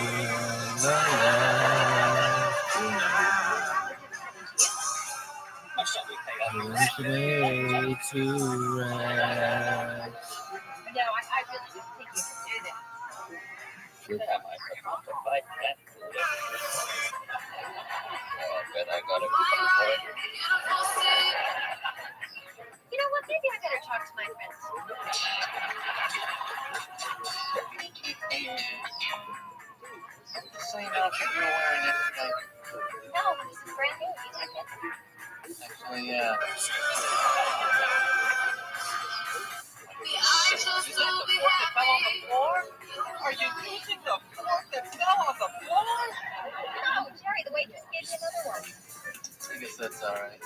today to rest. No, I really don't think you can do that. I bet I got a coupon for it. You know what? Maybe I better talk to my friends. Same outfit you're wearing it. No, this is brand new. You like it? Actually, yeah. Is that the fork that fell on the floor? Are you using the fork that fell on the floor? No, Jerry, the waitress gave me another one. I guess that's all right.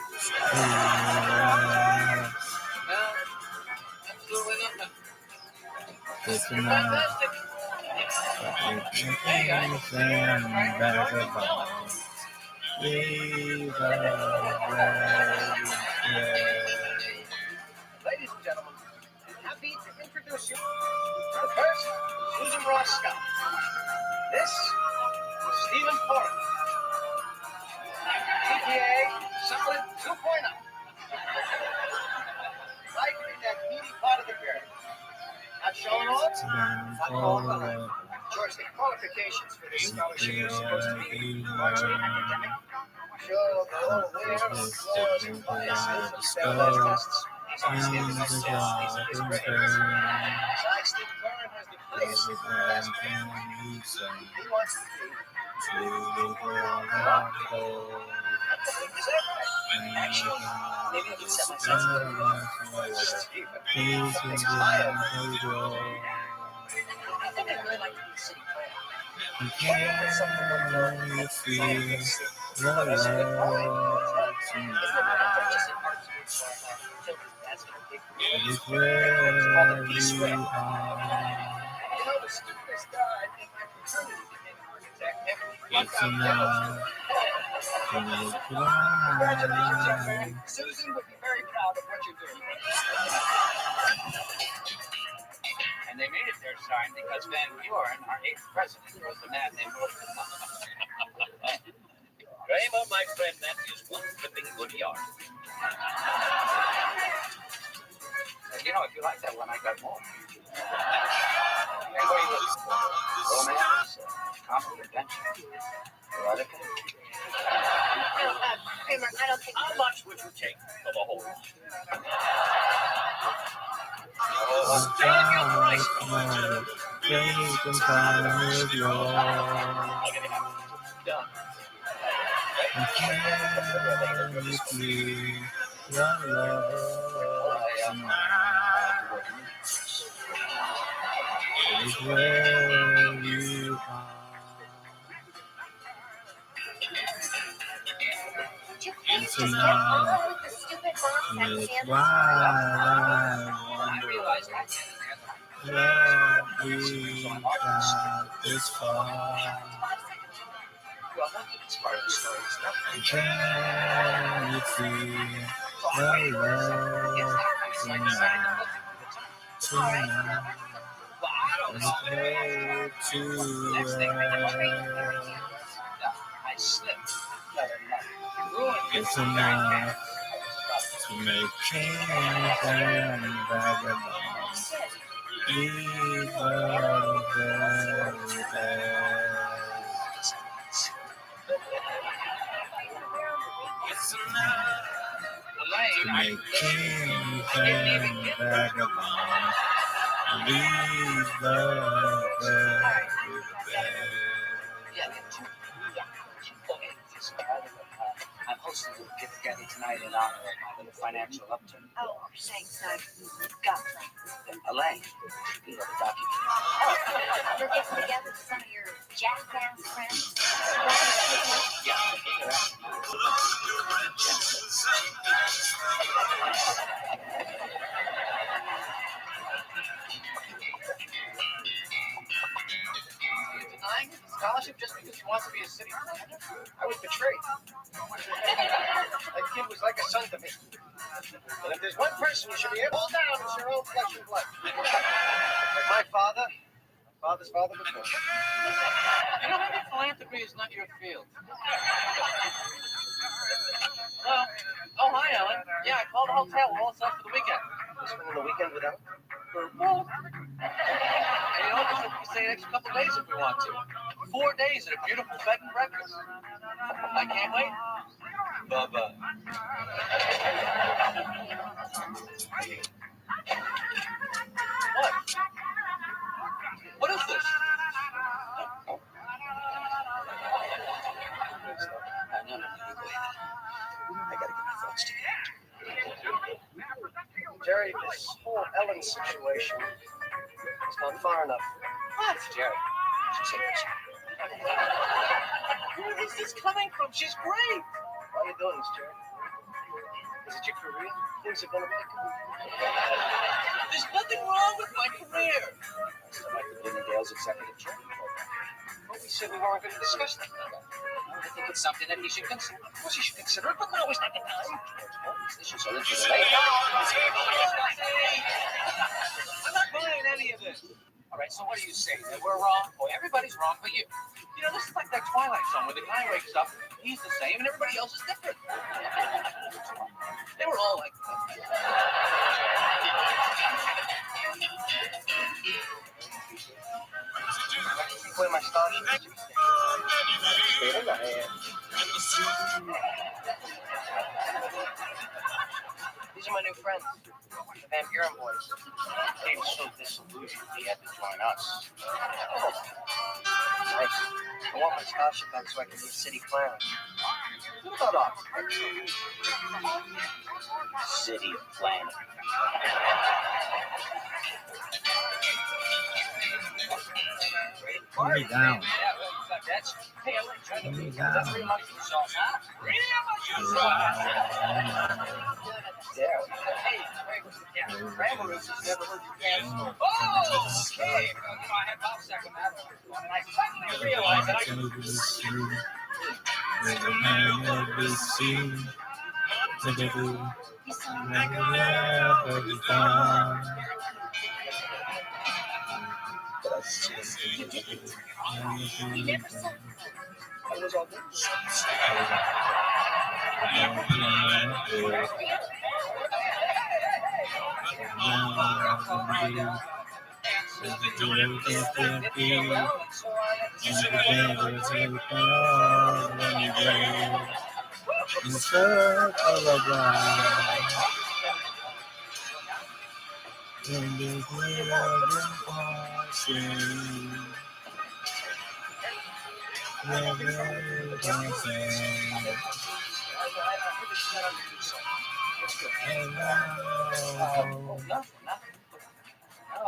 No, absolutely nothing. It's You're enough. fantastic. Hey, Ladies and gentlemen, happy to introduce you to the first Susan Ross Scott. This is Stephen Corrin. GPA Solid 2.0. Right in that meaty part of the pyramid. Not showing off, not falling behind. George, the qualifications for this scholarship are supposed to be largely academic. Show the awareness, flaws, and biases of standardized tests. These are standardized tests. These are his grades. Besides, Steve Corrin has the highest class grade. He wants to be. Actually, maybe I can set myself up. It's higher. I think I'd really like to be a city planner. Susan would be very proud of what you're doing. And they made it their sign because Van Buren, our 8th president, was the man they moved. Kramer, my friend, that is one flipping good yarn. And you know, if you like that one, I got more. Romance, comedy, adventure, erotica. No, Kramer, I don't think... How much would you take for the whole? Just get on with the stupid box and I realized I this far. Well, It's part of the story. It's not I slipped. It's enough to make change and vagabond. Leave the It's enough to make change and vagabond. Leave the I'm hosting a get together tonight in honor of my little financial upturn. Oh, thanks. I've got plans. Elaine, you know the document. Oh, you're getting together with some of your jackass friends? Denying his scholarship just because he wants to be a city planner? I was betrayed. That kid was like a son to me. And if there's one person who should be pulled down, it's your own flesh and blood. Like my father, my father's father before. You know, maybe philanthropy is not your field. Hello? Oh, hi, Ellen. Yeah, I called the hotel. We're all set for the weekend. We're spending the weekend with Ellen? For both. And you know, we can stay an extra couple days if we want to. 4 days at a beautiful bed and breakfast. I can't wait. Bye-bye. What? What is this? No. I gotta get my thoughts together. Jerry, this whole Ellen situation has gone far enough. What? Jerry, she's serious. Where is this coming from? She's great. Why are you doing this, Jerry? Is it your career? Things are gonna make it. There's nothing wrong with my career. So like the Bloomingdale's executive training program. Well, we said we weren't going to discuss that. I think it's something that he should consider. Of course, he should consider it, but now is not the time. These issues are into the late. I'm not buying any of this. All right, so what are you saying? That we're wrong? Oh, everybody's wrong but you. You know, this is like that Twilight Zone where the guy wakes up, he's the same, and everybody else is different. They were all like that. Where my scholarship is. These are my new friends, the Van Buren boys. He was so disillusioned he had to join us. Nice. I want my scholarship back so I can be a city planner. What about us? City planner. Put me down. That's, hey, I like Put me that's down. 3 months of sauce, huh? 3 months of sauce. Yeah. Hey, Grandma has never heard you dance. Oh, okay. You know, I had Bob second that one. And I suddenly realized that I could. He never said I was all good.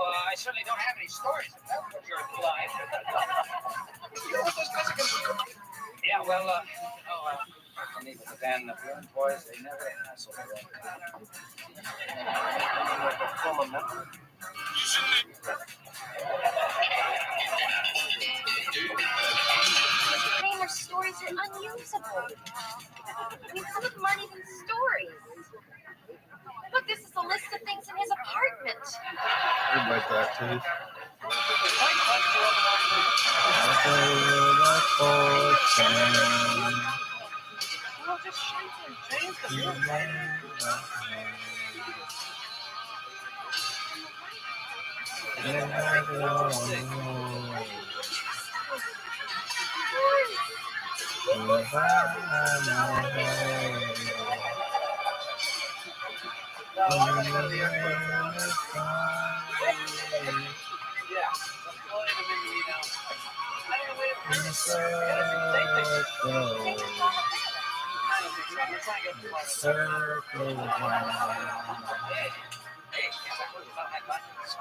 I certainly don't have any stories. That's what you're implying. You know what those guys are going to do? Yeah, well, I mean, the Van Buren boys, they never hassle their own kind. Like a former member. Kramer's stories are unusable. We have more money than stories. Look, this is a list of things in his apartment. I'd like that too. Well, just shoot him, change the music.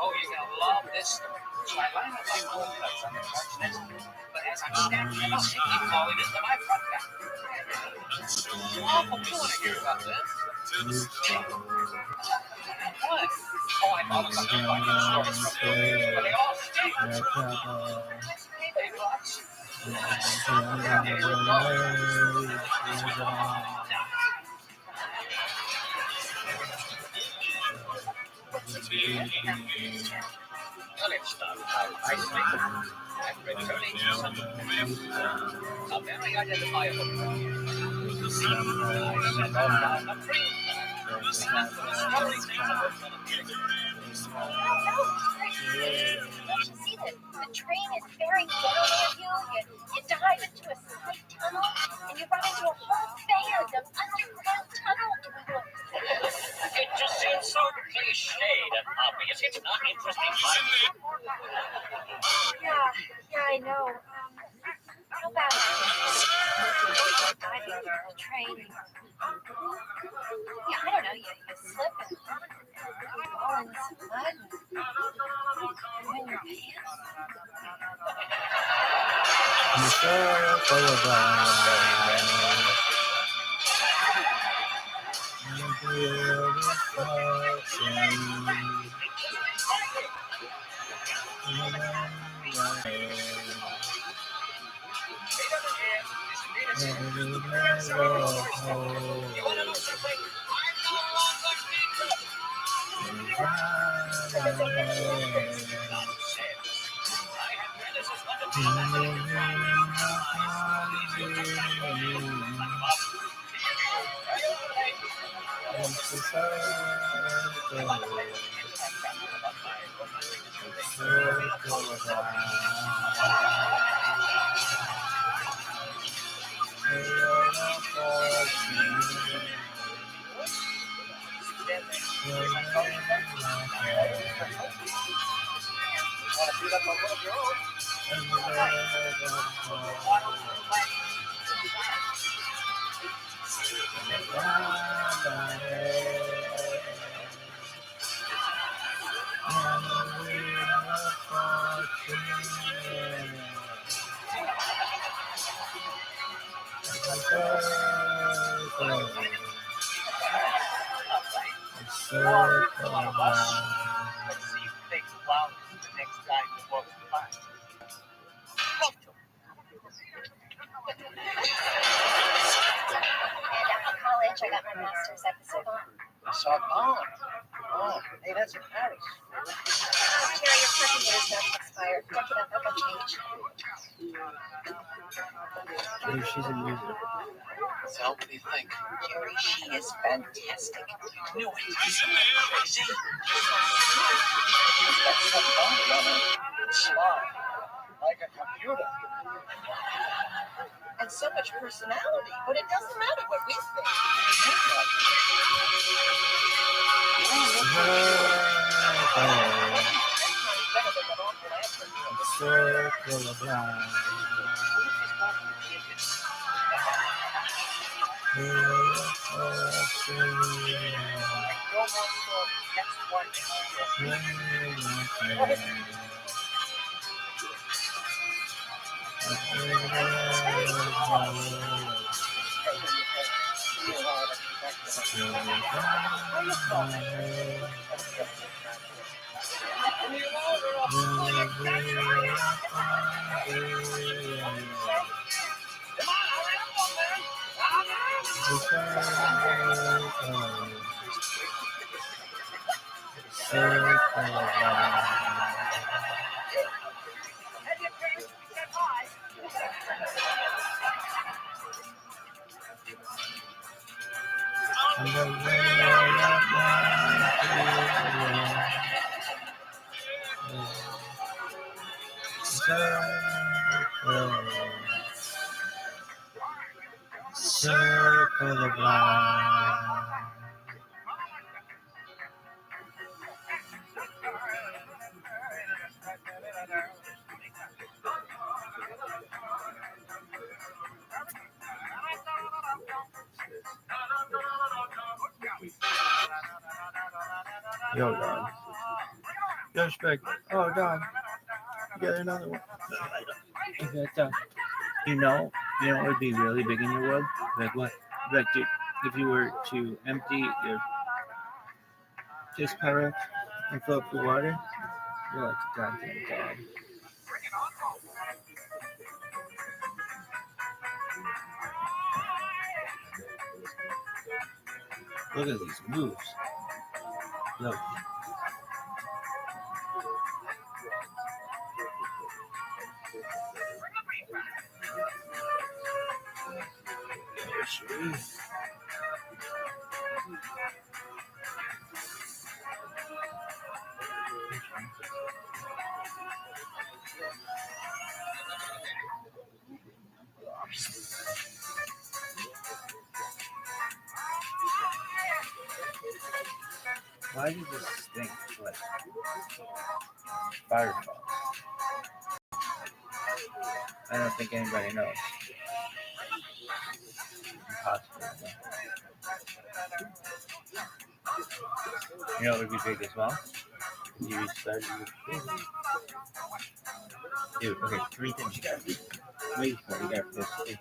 Oh, you're gonna love this story. So I line up my home nuts on the porch next to it. But as I'm standing up, they keep calling into my front back. Awful, you want to hear about this? What? Oh, I know there's a bunch of stories from there, but they all stink. Hey, Fox. I think I'm returning to something a very identifiable point. I set down a train. That's the story Don't you see that the train is bearing down on you? You dive into a side tunnel and you run into a whole band of underground tunnel dwellers. It just seems so cliched and obvious. It's not interesting. Yeah, I know. How about diving into the train? Yeah, I don't know. You slip and fall in some mud and ruin your pants. Let's see who takes the flowers the next time he walks by. And after college, I got my master's at the Sorbonne. Sorbonne? Oh, hey, that's in Paris. Terry, your parking meter is about to expire. Check it out, no change. She's a user. So, what do you think? Jerry, she is fantastic. I knew it. Isn't that crazy? That's Sorbonne, brother. Smart. Like a computer. And so much personality, but it doesn't matter what we think. Circle of life. Yo, dog. Yo, respect. Oh, dog. You got another one. You know what would be really big in your world? Like what? Like, dude, if you were to empty your piss Pyrex and fill up the water, you're like a goddamn dog. Look at these moves. Look. Why does this stink like fireballs? I don't think anybody knows. Impossible. You know what would be big as well? You started with dude, okay, 3 things you gotta do. Wait for it, you gotta piss too.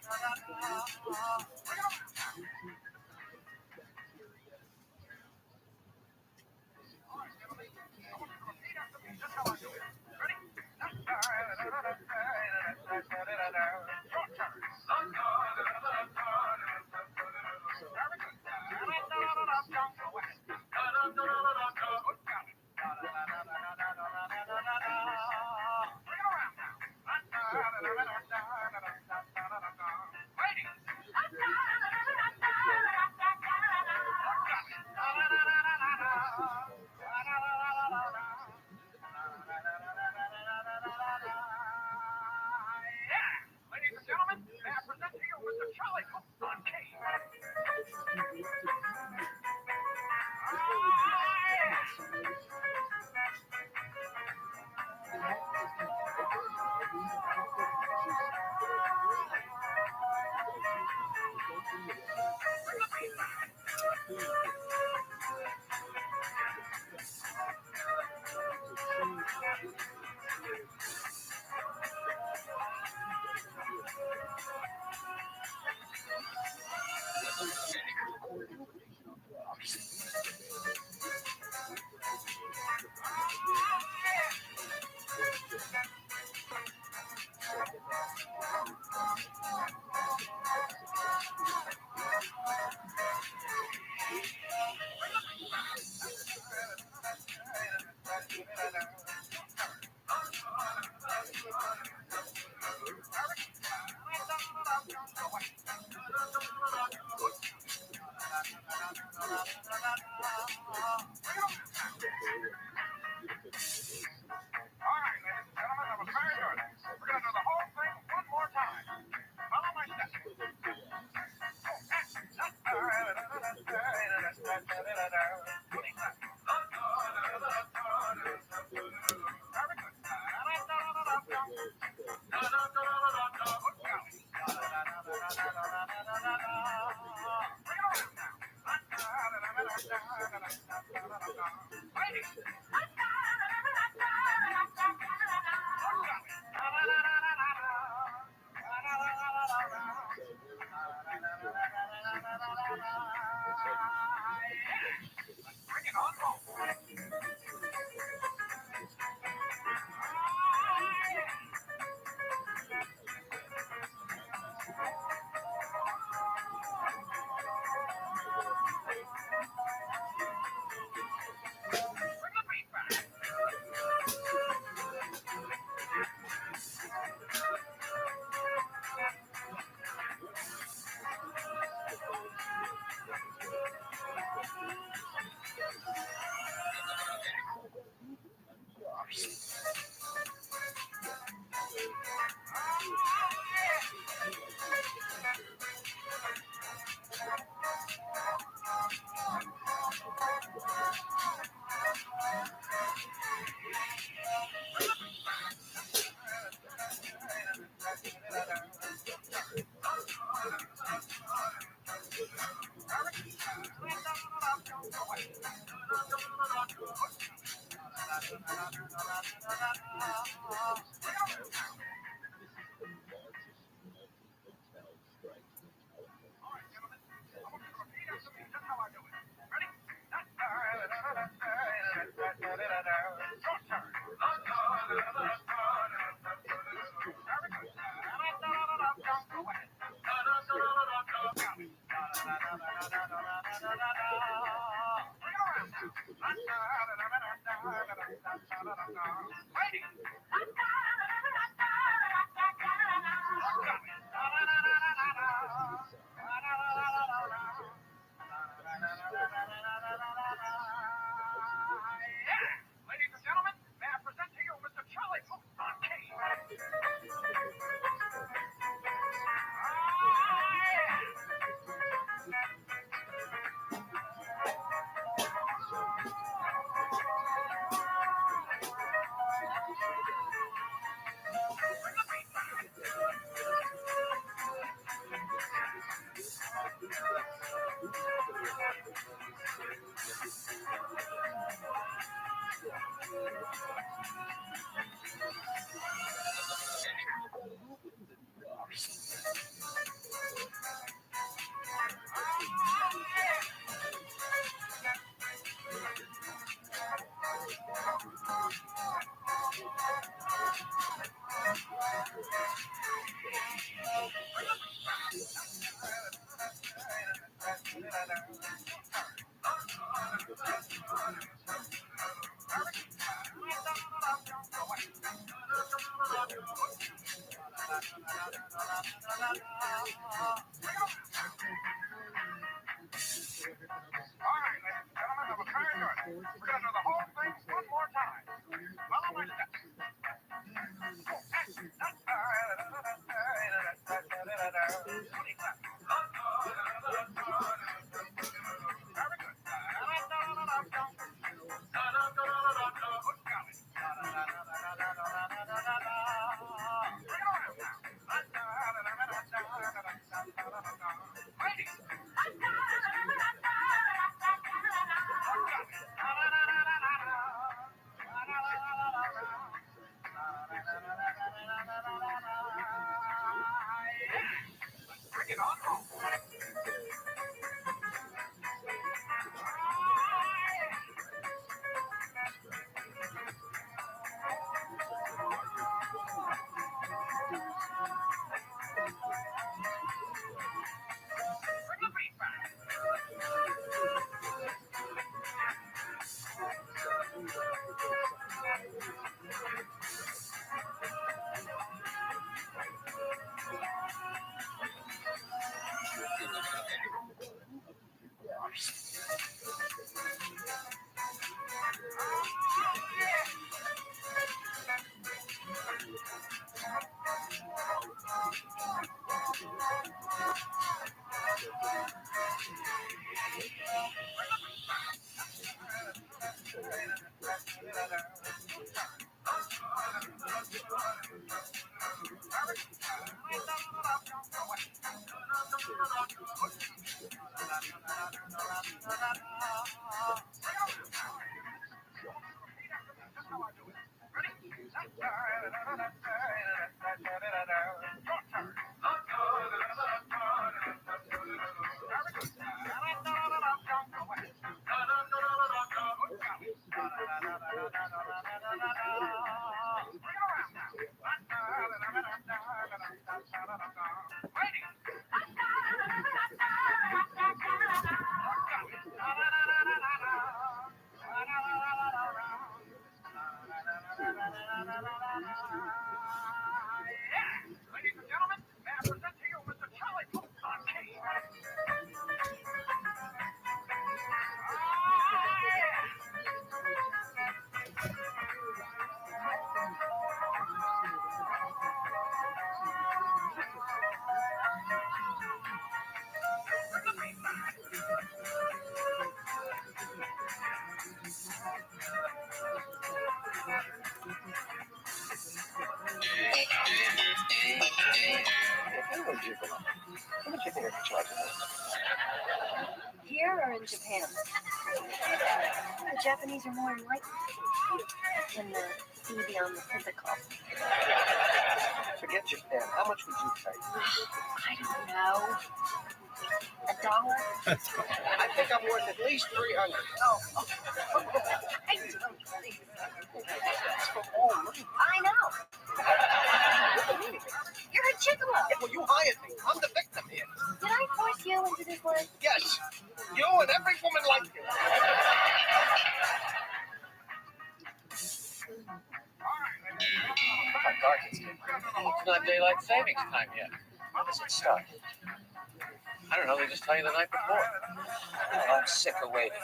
Ladies and gentlemen, may I present to you Mr. Charlie Cook on King. Here or in Japan? The Japanese are more enlightened than the see beyond the physical. Forget Japan. How much would you pay? I don't know. $1? I think I'm worth at least 300. Oh. I know. You're a gigolo. Yeah, well, you hired me. I'm to this one? Yes. You and every woman like you. How dark it's getting. It's not daylight savings time yet. When does it start? I don't know, they just tell you the night before. Oh, I'm sick of waiting.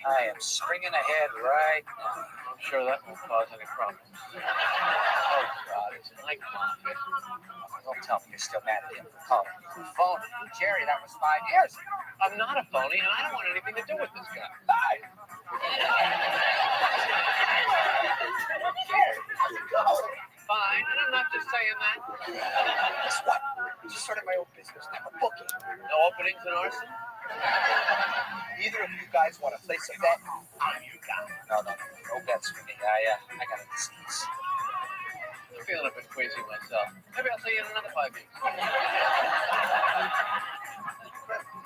I am springing ahead right now. I'm sure that won't cause any problems. Oh, God, it's a night. Don't tell me you're still mad at him for calling you a phony. Jerry, that was 5 years ago. I'm not a phony, and I don't want anything to do with this guy. Fine, and I'm not just saying that. Guess what? I just started my own business. I'm a bookie. No openings in arson? Either of you guys want to place a bet? I'm your guy. No bets for me. I got a disease. I'm feeling a bit queasy myself. Maybe I'll see you in another 5 years.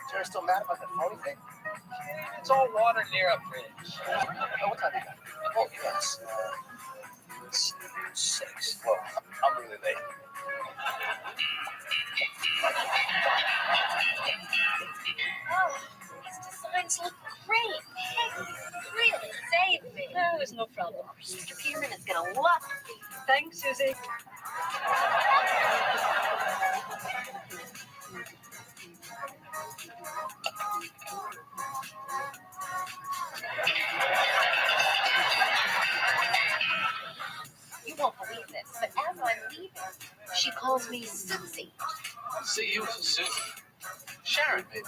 Jerry's still mad about that phony thing? It's all water near a bridge. Oh, what time you got? Oh, yes. It's 6. Well, I'm really late. Oh, these designs look great. Really saved me. No, there's no problem. Mr. Peterman is gonna love it. Thanks, Susie. You won't believe this, but as I'm leaving, she calls me Susie. See you, Susie. Sharon, maybe.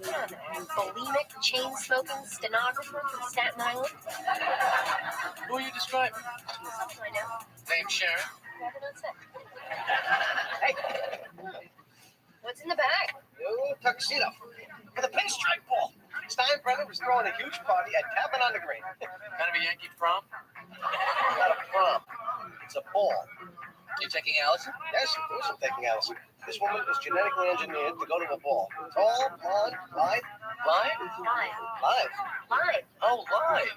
Yeah, the bulimic, chain-smoking stenographer from Staten Island. Who are you describing? I'll find out. Name Sharon? Rather not say. Hey, What's in the bag? new tuxedo for the pinstripe ball. Steinbrenner was throwing a huge party at Cabin on the Green. Kind of a Yankee prom? Not a prom. It's a ball. You taking Allison? Yes, of course I'm taking Allison. This woman was genetically engineered to go to a ball. Tall, blonde, live. Live? Live. Oh, live.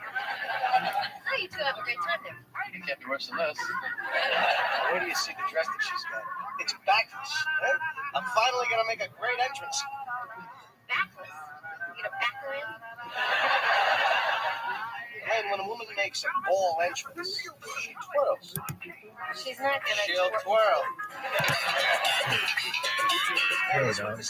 Oh, you two have a great time there. It can't be worse than this. Where do you see the dress that she's got? It's backless. Eh? I'm finally going to make a great entrance. Backless. You gonna back her in? And when a woman makes a ball entrance, she twirls. She's not gonna She'll twirl. Hey, dog.